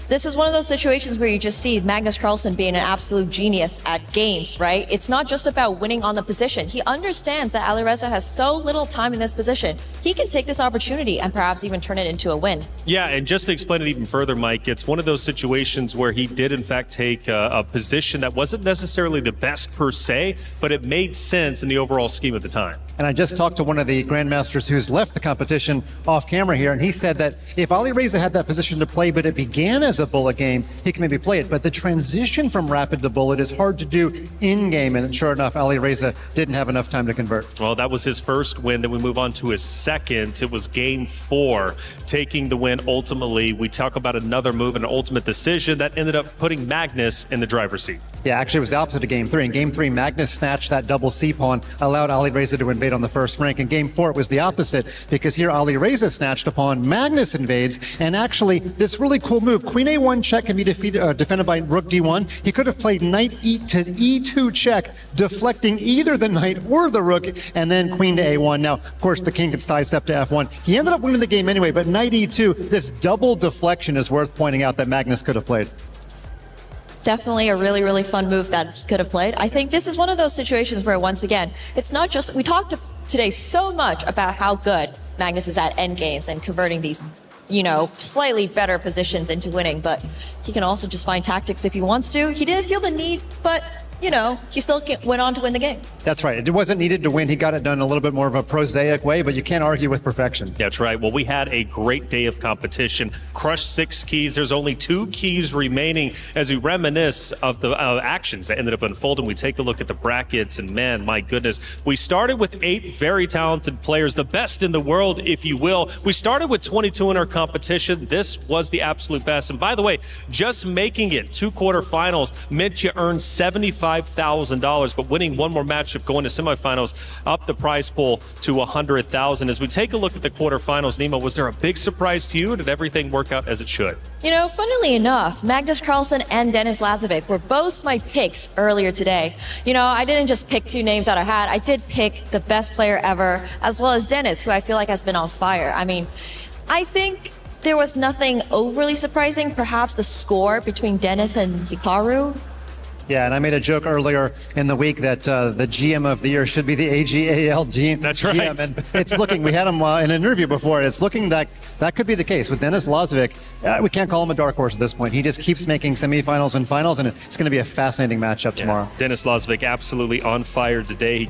this is one of those situations where you just see Magnus Carlsen being an absolute genius at games, right? It's not just about winning on the position. He understands that Alireza has so little time in this position. He can take this opportunity and perhaps even turn it into a win. Yeah, and just to explain it even further, Mike, it's one of those situations where he did, in fact, take a position that wasn't necessarily the best per se, but it made sense in the overall scheme at the time. And I just talked to one of the grandmasters who's left the competition off camera here, and he said that if Alireza had that position to play, but it began as a bullet game, he can maybe play it. But the transition from rapid to bullet is hard to do in-game, and sure enough, Alireza didn't have enough time to convert. Well, that was his first win. Then we move on to his second. It was game 4, taking the win ultimately. We talk about another move, an ultimate decision that ended up putting Magnus in the driver's seat. Yeah, actually it was the opposite of game 3. In game 3, Magnus snatched that double C-pawn, allowed Alireza to invade on the first rank. In game 4, it was the opposite, because here Alireza snatched a pawn, Magnus invades, and actually this really cool move, Queen A1 check can be defended by Rook D1. He could have played Knight E to E2 check, deflecting either the Knight or the Rook, and then Queen to A1. Now, of course, the King could sidestep to F1. He ended up winning the game anyway, but Knight E2, this double deflection is worth pointing out that Magnus could have played. Definitely a really, really fun move that he could have played. I think this is one of those situations where, once again, it's not just, we talked today so much about how good Magnus is at endgames and converting these, slightly better positions into winning, but he can also just find tactics if he wants to. He didn't feel the need, but he still went on to win the game. That's right. It wasn't needed to win. He got it done a little bit more of a prosaic way, but you can't argue with perfection. That's right. Well, we had a great day of competition. Crushed 6 keys. There's only 2 keys remaining as we reminisce of the actions that ended up unfolding. We take a look at the brackets, and man, my goodness. We started with 8 very talented players, the best in the world, if you will. We started with 22 in our competition. This was the absolute best. And by the way, just making it 2 quarterfinals meant you earned $75,000, but winning one more matchup going to semifinals up the prize pool to $100,000. As we take a look at the quarterfinals, Nemo, was there a big surprise to you? Did everything work out as it should? Funnily enough, Magnus Carlsen and Denis Lazovic were both my picks earlier today. I didn't just pick 2 names out of a hat. I did pick the best player ever, as well as Denis, who I feel like has been on fire. I mean, I think there was nothing overly surprising. Perhaps the score between Denis and Hikaru. Yeah, and I made a joke earlier in the week that the GM of the year should be the AGAL GM. That's right. And it's looking, we had him in an interview before, it's looking that could be the case. With Denis Lazovic, we can't call him a dark horse at this point. He just keeps making semifinals and finals, and it's going to be a fascinating matchup tomorrow. Denis Lazovic absolutely on fire today. He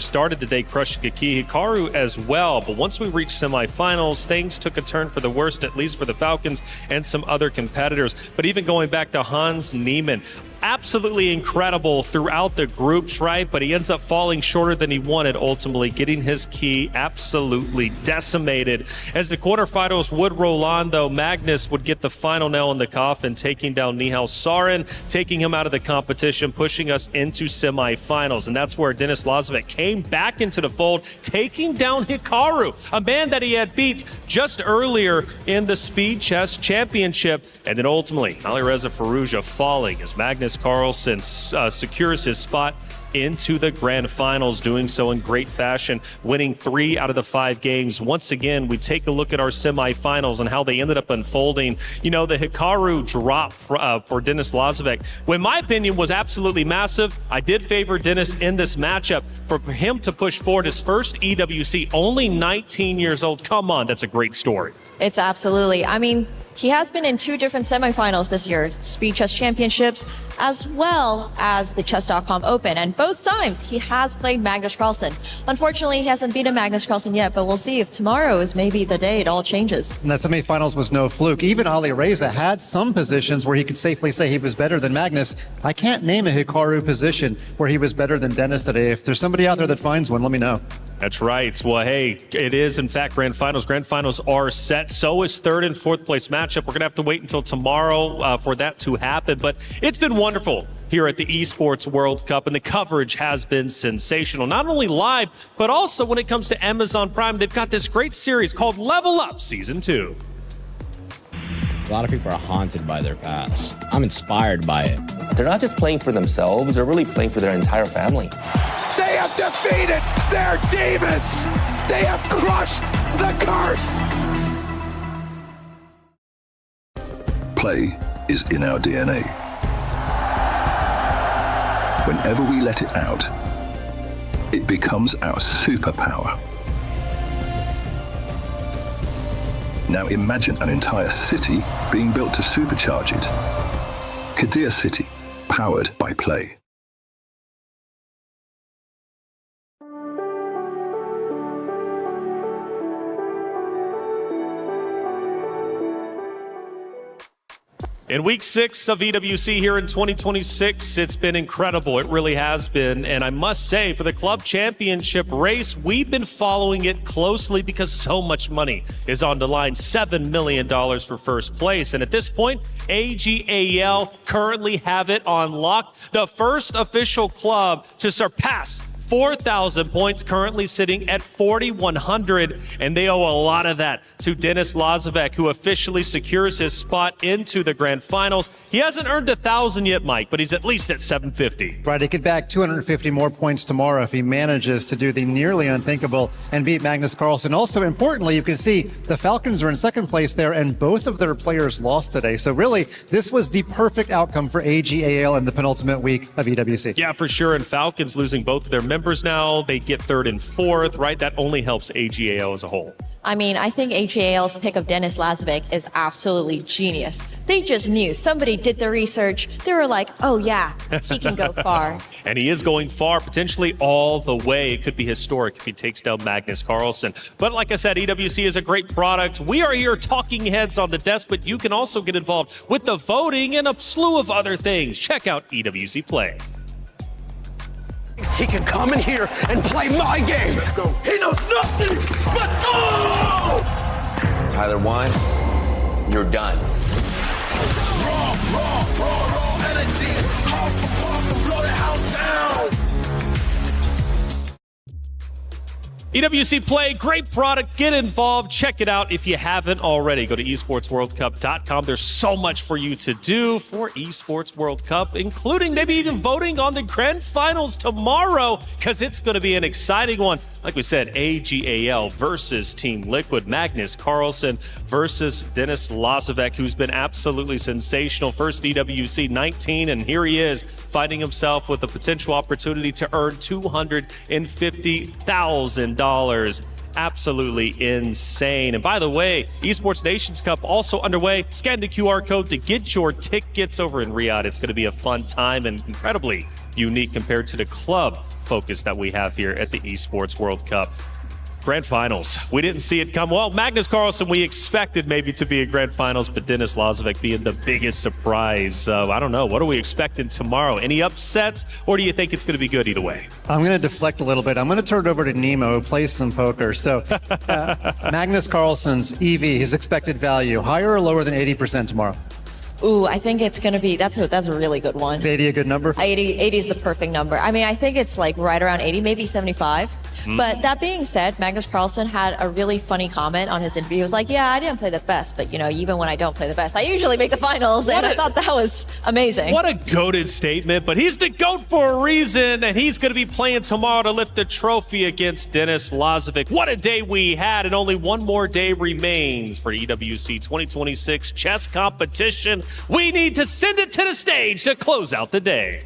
started the day crushing Hikaru as well. But once we reached semifinals, things took a turn for the worst, at least for the Falcons and some other competitors. But even going back to Hans Niemann, absolutely incredible throughout the groups, right? But he ends up falling shorter than he wanted, ultimately getting his key absolutely decimated. As the quarterfinals would roll on, though, Magnus would get the final nail in the coffin, taking down Nihal Sarin, taking him out of the competition, pushing us into semifinals. And that's where Denis Lazovic came back into the fold, taking down Hikaru, a man that he had beat just earlier in the Speed Chess Championship. And then ultimately, Alireza Firouzja falling as Magnus Carlsen secures his spot into the grand finals, doing so in great fashion, winning 3 out of the 5 games. Once again, we take a look at our semifinals and how they ended up unfolding. You know, the Hikaru drop for Denis Lazovic, in my opinion, was absolutely massive. I did favor Denis in this matchup. For him to push forward his first EWC, only 19 years old, come on, that's a great story. It's absolutely. I mean, he has been in 2 different semifinals this year, Speed Chess Championships, as well as the Chess.com Open. And both times he has played Magnus Carlsen. Unfortunately, he hasn't beaten Magnus Carlsen yet, but we'll see if tomorrow is maybe the day it all changes. And that semifinals was no fluke. Even Alireza had some positions where he could safely say he was better than Magnus. I can't name a Hikaru position where he was better than Denis today. If there's somebody out there that finds one, let me know. That's right. Well, hey, it is, in fact, grand finals. Grand finals are set. So is 3rd and 4th place matchup. We're going to have to wait until tomorrow for that to happen. But it's been wonderful here at the Esports World Cup, and the coverage has been sensational. Not only live, but also when it comes to Amazon Prime. They've got this great series called Level Up Season 2. A lot of people are haunted by their past. I'm inspired by it. They're not just playing for themselves, they're really playing for their entire family. They have defeated their demons. They have crushed the curse. Play is in our DNA. Whenever we let it out, it becomes our superpower. Now imagine an entire city being built to supercharge it. Kadir City, powered by play. In week 6 of EWC here in 2026, it's been incredible. It really has been. And I must say, for the club championship race, we've been following it closely because so much money is on the line. $7 million for first place. And at this point, AGAL currently have it on lock. The first official club to surpass 4,000 points, currently sitting at 4,100, and they owe a lot of that to Denis Lazovic, who officially secures his spot into the grand finals. He hasn't earned 1,000 yet, Mike, but he's at least at 750. Right, he could back 250 more points tomorrow if he manages to do the nearly unthinkable and beat Magnus Carlsen. Also, importantly, you can see the Falcons are in 2nd place there, and both of their players lost today. So really, this was the perfect outcome for AGAL in the penultimate week of EWC. Yeah, for sure, and Falcons losing both of their members now. They get 3rd and 4th, right? That only helps AGAL as a whole. I mean, I think AGAL's pick of Denis Lazovic is absolutely genius. They just knew. Somebody did the research. They were like, oh yeah, he can go far. And he is going far, potentially all the way. It could be historic if he takes down Magnus Carlsen. But like I said, EWC is a great product. We are here talking heads on the desk, but you can also get involved with the voting and a slew of other things. Check out EWC Play. He can come in here and play my game. He knows nothing but go! Tyler won, you're done. Raw energy. Off the ball, blow the house down. EWC Play, great product. Get involved. Check it out if you haven't already. Go to esportsworldcup.com. There's so much for you to do for Esports World Cup, including maybe even voting on the grand finals tomorrow, because it's going to be an exciting one. Like we said, AGAL versus Team Liquid. Magnus Carlsen versus Denis Lazovic, who's been absolutely sensational. First EWC 19, and here he is finding himself with the potential opportunity to earn $250,000. Absolutely insane. And by the way, Esports Nations Cup also underway. Scan the QR code to get your tickets over in Riyadh. It's going to be a fun time and incredibly unique compared to the club focus that we have here at the Esports World Cup. Grand Finals. We didn't see it come. Well, Magnus Carlsen, we expected maybe to be a Grand Finals, but Denis Lazovic being the biggest surprise. I don't know. What are we expecting tomorrow? Any upsets, or do you think it's going to be good either way? I'm going to deflect a little bit. I'm going to turn it over to Nemo, who plays some poker. So, Magnus Carlsen's EV, his expected value, higher or lower than 80% tomorrow? Ooh, I think it's going to be, that's a really good one. Is 80 a good number? 80 is the perfect number. I mean, I think it's like right around 80, maybe 75. But that being said, Magnus Carlsen had a really funny comment on his interview. He was like, yeah, I didn't play the best, but even when I don't play the best, I usually make the finals. And I thought that was amazing. What a goated statement, but he's the GOAT for a reason, and he's going to be playing tomorrow to lift the trophy against Denis Lazovic. What a day we had, and only one more day remains for EWC 2026 chess competition. We need to send it to the stage to close out the day.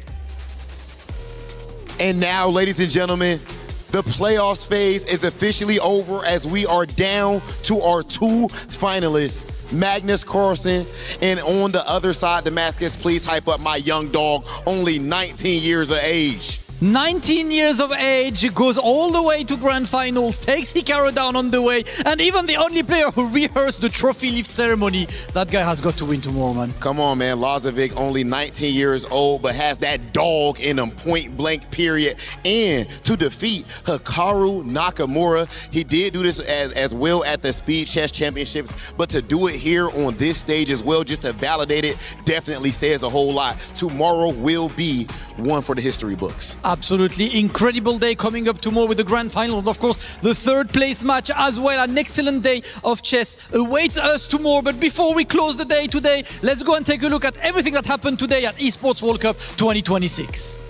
And now, ladies and gentlemen, the playoffs phase is officially over as we are down to our two finalists, Magnus Carlsen, and on the other side, Damascus, please hype up my young dog, only 19 years of age. 19 years of age, goes all the way to grand finals, takes Hikaru down on the way, and even the only player who rehearsed the trophy lift ceremony, that guy has got to win tomorrow, man. Come on, man. Lazovic, only 19 years old, but has that dog in him, point blank, period. And to defeat Hikaru Nakamura, he did do this as well at the Speed Chess Championships, but to do it here on this stage as well, just to validate it, definitely says a whole lot. Tomorrow will be one for the history books. Absolutely incredible day coming up tomorrow with the grand finals, and of course the third place match as well. An excellent day of chess awaits us tomorrow. But before we close the day today, let's go and take a look at everything that happened today at Esports World Cup 2026.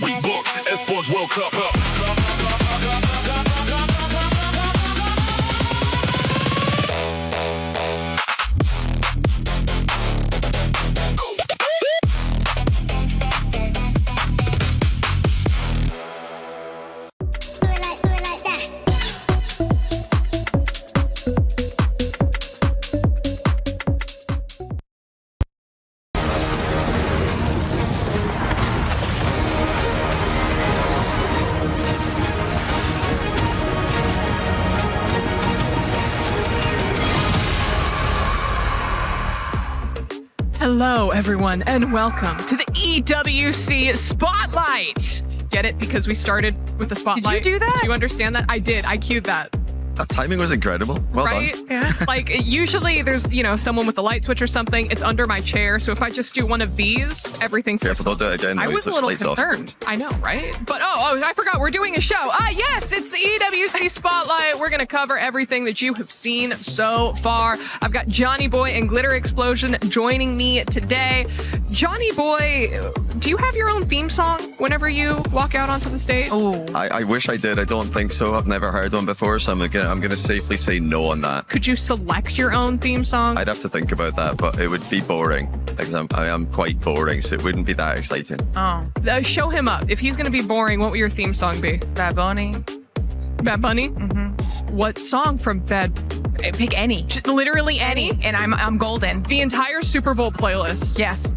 We book Esports World Cup. Hello, everyone, and welcome to the EWC Spotlight. Get it? Because we started with the Spotlight. Did you do that? Do you understand that? I did. I cued that. That timing was incredible. Well right? done. Yeah. Like, usually there's, someone with a light switch or something. It's under my chair. So if I just do one of these, everything flips. Careful, don't do it again. I was a little concerned. I know, right? But, I forgot. We're doing a show. Yes, it's the EWC Spotlight. We're going to cover everything that you have seen so far. I've got Johnny Boy and Glitter Explosion joining me today. Johnny Boy, do you have your own theme song whenever you walk out onto the stage? Oh, I wish I did. I don't think so. I've never heard one before, so I'm gonna safely say no on that. Could you select your own theme song? I'd have to think about that, but it would be boring because I am quite boring, so it wouldn't be that exciting. Oh, show him up. If he's gonna be boring, what will your theme song be? Bad Bunny. Bad Bunny? Mm-hmm. What song from Bad? Pick any. Just literally any? And I'm golden. The entire Super Bowl playlist. Yes.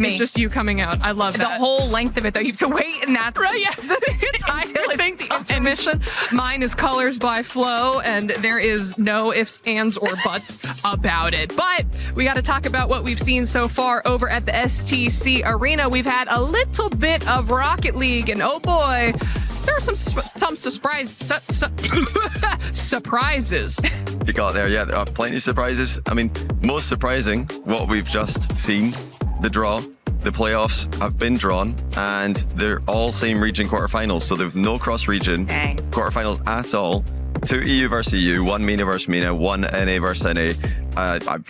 It's just you coming out. I love that. The whole length of it, though. You have to wait, and that's right. Yeah, the entire thing, the intermission. Mine is Colors by Flow, and there is no ifs, ands, or buts about it. But we got to talk about what we've seen so far over at the STC Arena. We've had a little bit of Rocket League, and oh boy, there were some surprises. You got there, yeah. There are plenty of surprises. I mean, most surprising, what we've just seen, the draw. The playoffs have been drawn, and they're all same region quarterfinals, so there's no cross-region quarterfinals at all. 2 EU versus EU, 1 MENA versus MENA, 1 NA versus NA. I'm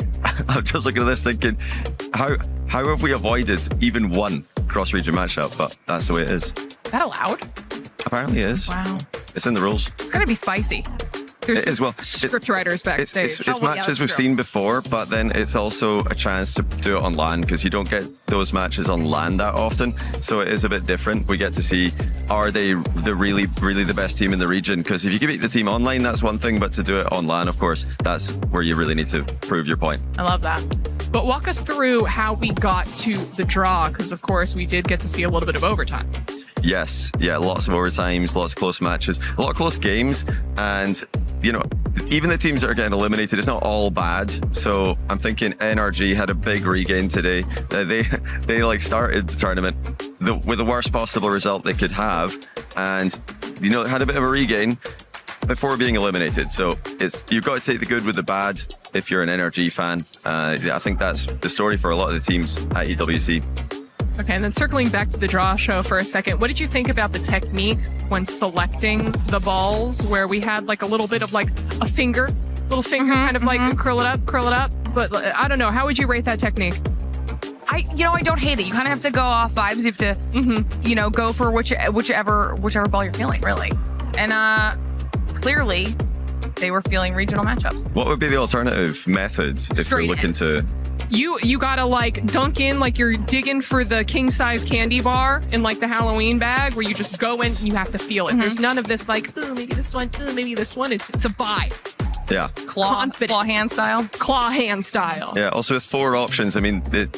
just looking at this thinking, how have we avoided even one cross-region matchup? But that's the way it is. Is that allowed? Apparently it is. Wow. It's in the rules. It's going to be spicy. It is, well, script writers backstage. It's matches we've seen before, but then it's also a chance to do it on LAN, because you don't get those matches on LAN that often. So it is a bit different. We get to see, are they really the best team in the region? Because if you can beat the team online, that's one thing, but to do it on LAN, of course, that's where you really need to prove your point. I love that. But walk us through how we got to the draw, because of course we did get to see a little bit of overtime. Yes, yeah, lots of overtimes, lots of close matches, a lot of close games, and you know, even the teams that are getting eliminated, it's not all bad. So I'm thinking NRG had a big regain today. They like started the tournament with the worst possible result they could have, and you know, had a bit of a regain before being eliminated. So you've got to take the good with the bad if you're an NRG fan. I think that's the story for a lot of the teams at EWC. Okay, and then circling back to the draw show for a second, what did you think about the technique when selecting the balls, where we had like a little bit of like a little finger kind of like curl it up? But I don't know, how would you rate that technique? I don't hate it. You kind of have to go off vibes. You have to, go for whichever ball you're feeling, really. And clearly, they were feeling regional matchups. What would be the alternative methods if you're looking to... You gotta like dunk in like you're digging for the king size candy bar in like the Halloween bag, where you just go in and you have to feel it. There's none of this like, oh, maybe this one, oh, maybe this one. It's a vibe. Yeah. Claw hand style. Claw hand style. Yeah, also with 4 options, I mean, it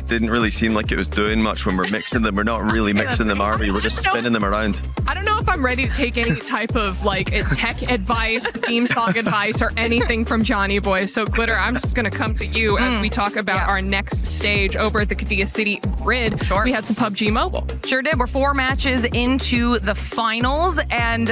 didn't really seem like it was doing much when we're mixing them. We're not really mixing them, are we? We're just spinning them around. I don't know if I'm ready to take any type of like tech advice, theme song advice, or anything from Johnny Boy. So Glitter, I'm just gonna come to you as we talk about our next stage over at the Kadia City Grid. Sure. We had some PUBG Mobile. Sure did. We're 4 matches into the finals, and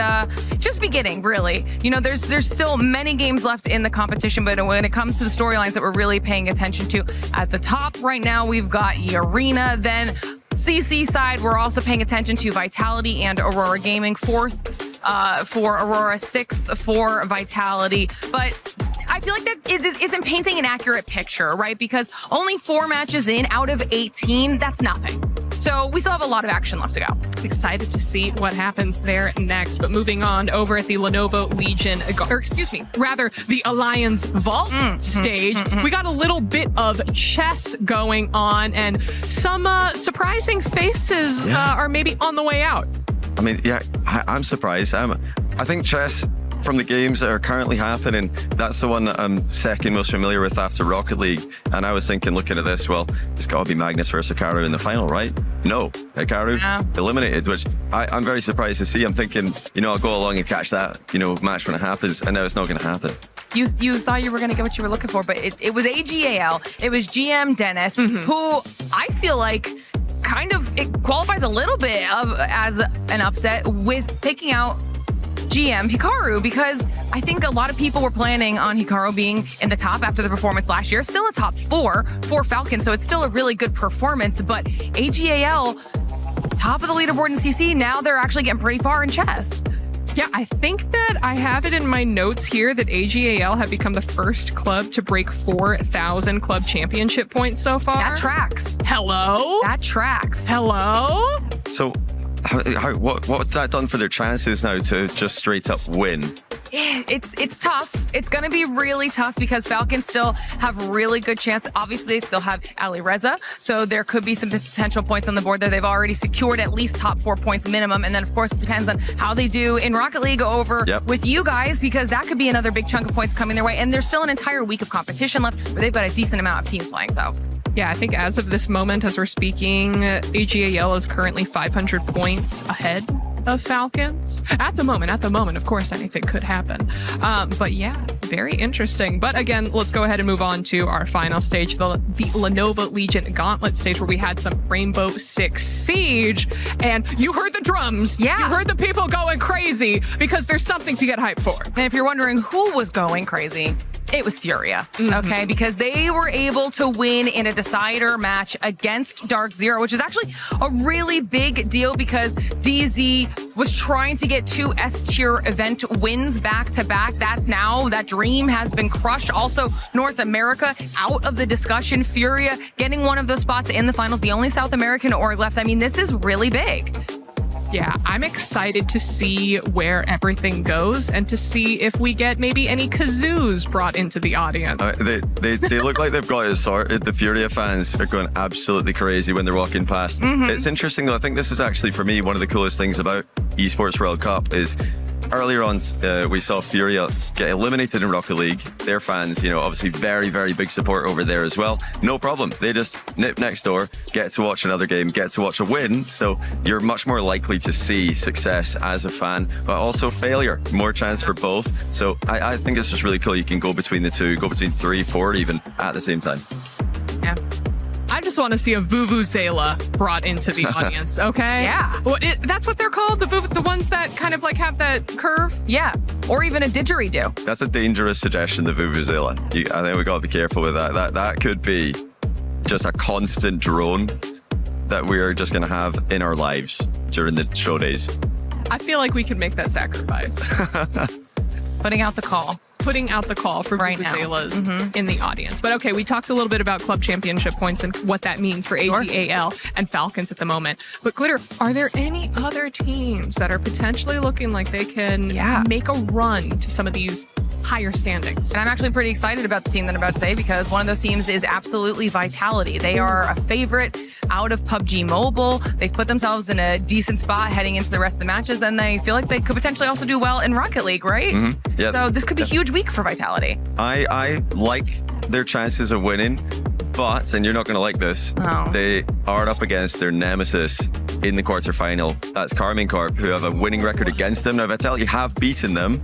just beginning, really. You know, there's still many games left in the competition, but when it comes to the storylines that we're really paying attention to, at the top right now, we've got Arena. Then CC side, we're also paying attention to Vitality and Aurora Gaming. 4th for Aurora, 6th for Vitality. But I feel like that isn't painting an accurate picture, right? Because only 4 matches in out of 18, that's nothing. So we still have a lot of action left to go. Excited to see what happens there next. But moving on over at the Lenovo Legion, the Alliance Vault stage, we got a little bit of chess going on, and some surprising faces are maybe on the way out. I mean, yeah, I'm surprised. I think chess, from the games that are currently happening, that's the one that I'm second most familiar with after Rocket League. And I was thinking, looking at this, well, it's got to be Magnus versus Hikaru in the final, right? No, Hikaru eliminated, which I'm very surprised to see. I'm thinking, I'll go along and catch that, match when it happens, and now it's not going to happen. You thought you were going to get what you were looking for, but it was AGAL. It was GM Dennis, who I feel like it qualifies a little bit as an upset with taking out GM Hikaru, because I think a lot of people were planning on Hikaru being in the top after the performance last year. Still a top 4 for Falcon, so it's still a really good performance. But AGAL, top of the leaderboard in CC, now they're actually getting pretty far in chess. Yeah, I think that I have it in my notes here that AGAL have become the first club to break 4,000 club championship points so far. That tracks. Hello? That tracks. Hello? So what's that done for their chances now to just straight up win? Yeah, it's tough. It's going to be really tough because Falcons still have really good chance. Obviously, they still have Ali Reza, so there could be some potential points on the board there. They've already secured at least top 4 points minimum, and then of course it depends on how they do in Rocket League over with you guys, because that could be another big chunk of points coming their way. And there's still an entire week of competition left where they've got a decent amount of teams playing. So Yeah, I think as of this moment, as we're speaking, AGAL is currently 500 points ahead of Falcons. At the moment, of course, anything could happen. But yeah, very interesting. But again, let's go ahead and move on to our final stage, the Lenovo Legion Gauntlet stage, where we had some Rainbow Six Siege. And you heard the drums. Yeah. You heard the people going crazy because there's something to get hyped for. And if you're wondering who was going crazy, it was Furia, okay? Because they were able to win in a decider match against Dark Zero, which is actually a really big deal because DZ was trying to get 2 S-tier event wins back-to-back. That dream has been crushed. Also, North America out of the discussion. Furia getting one of those spots in the finals, the only South American org left. I mean, this is really big. Yeah, I'm excited to see where everything goes and to see if we get maybe any kazoos brought into the audience. They look like they've got it sorted. The Furia fans are going absolutely crazy when they're walking past. It's interesting though. I think this is actually for me one of the coolest things about Esports World Cup is earlier on we saw Furia get eliminated in Rocket League. Their fans, obviously very, very big support over there as well. No problem. They just nip next door, get to watch another game, get to watch a win. So you're much more likely to see success as a fan, but also failure. More chance for both. So I think it's just really cool. You can go between the two, go between 3, 4 even at the same time. Yeah. I just want to see a Vuvuzela brought into the audience, okay? Yeah. Well, that's what they're called? The ones that kind of like have that curve? Yeah. Or even a didgeridoo. That's a dangerous suggestion, the Vuvuzela. I think we got to be careful with that. That could be just a constant drone that we're just going to have in our lives during the show days. I feel like we could make that sacrifice. Putting out the call. Putting out the call for right Vuvuzelas in the audience. But okay, we talked a little bit about club championship points and what that means for AGAL and Falcons at the moment. But Glitter, are there any other teams that are potentially looking like they can make a run to some of these higher standings? And I'm actually pretty excited about the team that I'm about to say because one of those teams is absolutely Vitality. They are a favorite out of PUBG Mobile. They've put themselves in a decent spot heading into the rest of the matches, and they feel like they could potentially also do well in Rocket League, right? Yeah. So this could be a huge week for Vitality. I like their chances of winning, but, and you're not going to like this, they are up against their nemesis in the quarterfinal. That's Carmine Corp, who have a winning record against them. Now, Vitality have beaten them,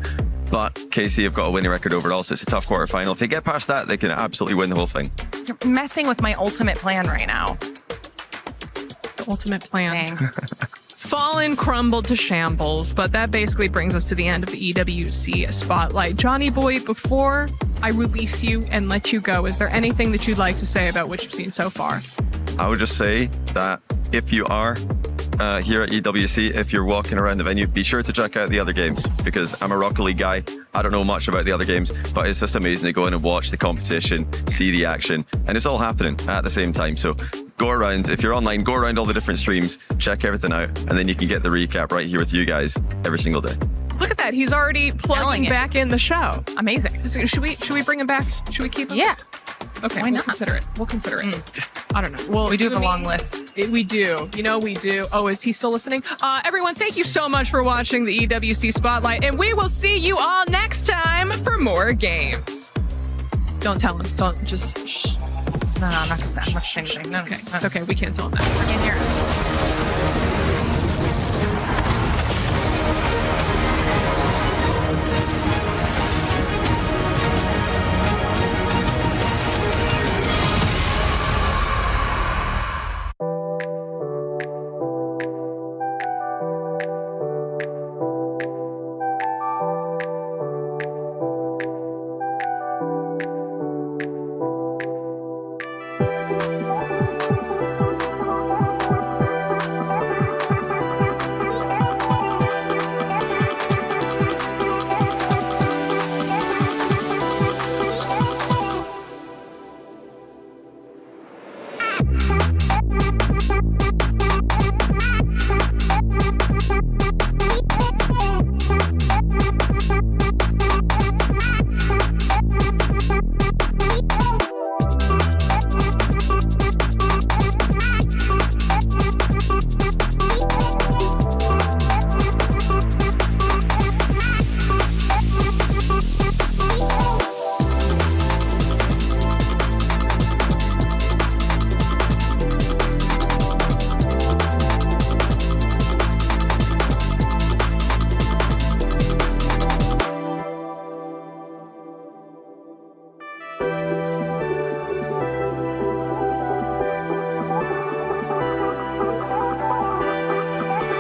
but KC have got a winning record overall, so it's a tough quarterfinal. If they get past that, they can absolutely win the whole thing. You're messing with my ultimate plan right now. The ultimate plan. Fallen crumbled to shambles, but that basically brings us to the end of the EWC Spotlight. Johnny Boy, before I release you and let you go, is there anything that you'd like to say about what you've seen so far? I would just say that if you are here at EWC, if you're walking around the venue, be sure to check out the other games, because I'm a Rocket League guy. I don't know much about the other games, but it's just amazing to go in and watch the competition, see the action, and it's all happening at the same time. So go around, if you're online, go around all the different streams, check everything out, and then you can get the recap right here with you guys every single day. Look at that. He's already plugging back in the show. Amazing. Should we bring him back? Should we keep him? Yeah. Okay, Why not? Consider it. We'll consider it. I don't know. Well, we do have a long list. We do. We do. Oh, is he still listening? Everyone, thank you so much for watching the EWC Spotlight, and we will see you all next time for more games. Don't tell him. Don't just shh. No, I'm not going to say anything. Okay, it's okay. We can't tell him that. We can't hear us.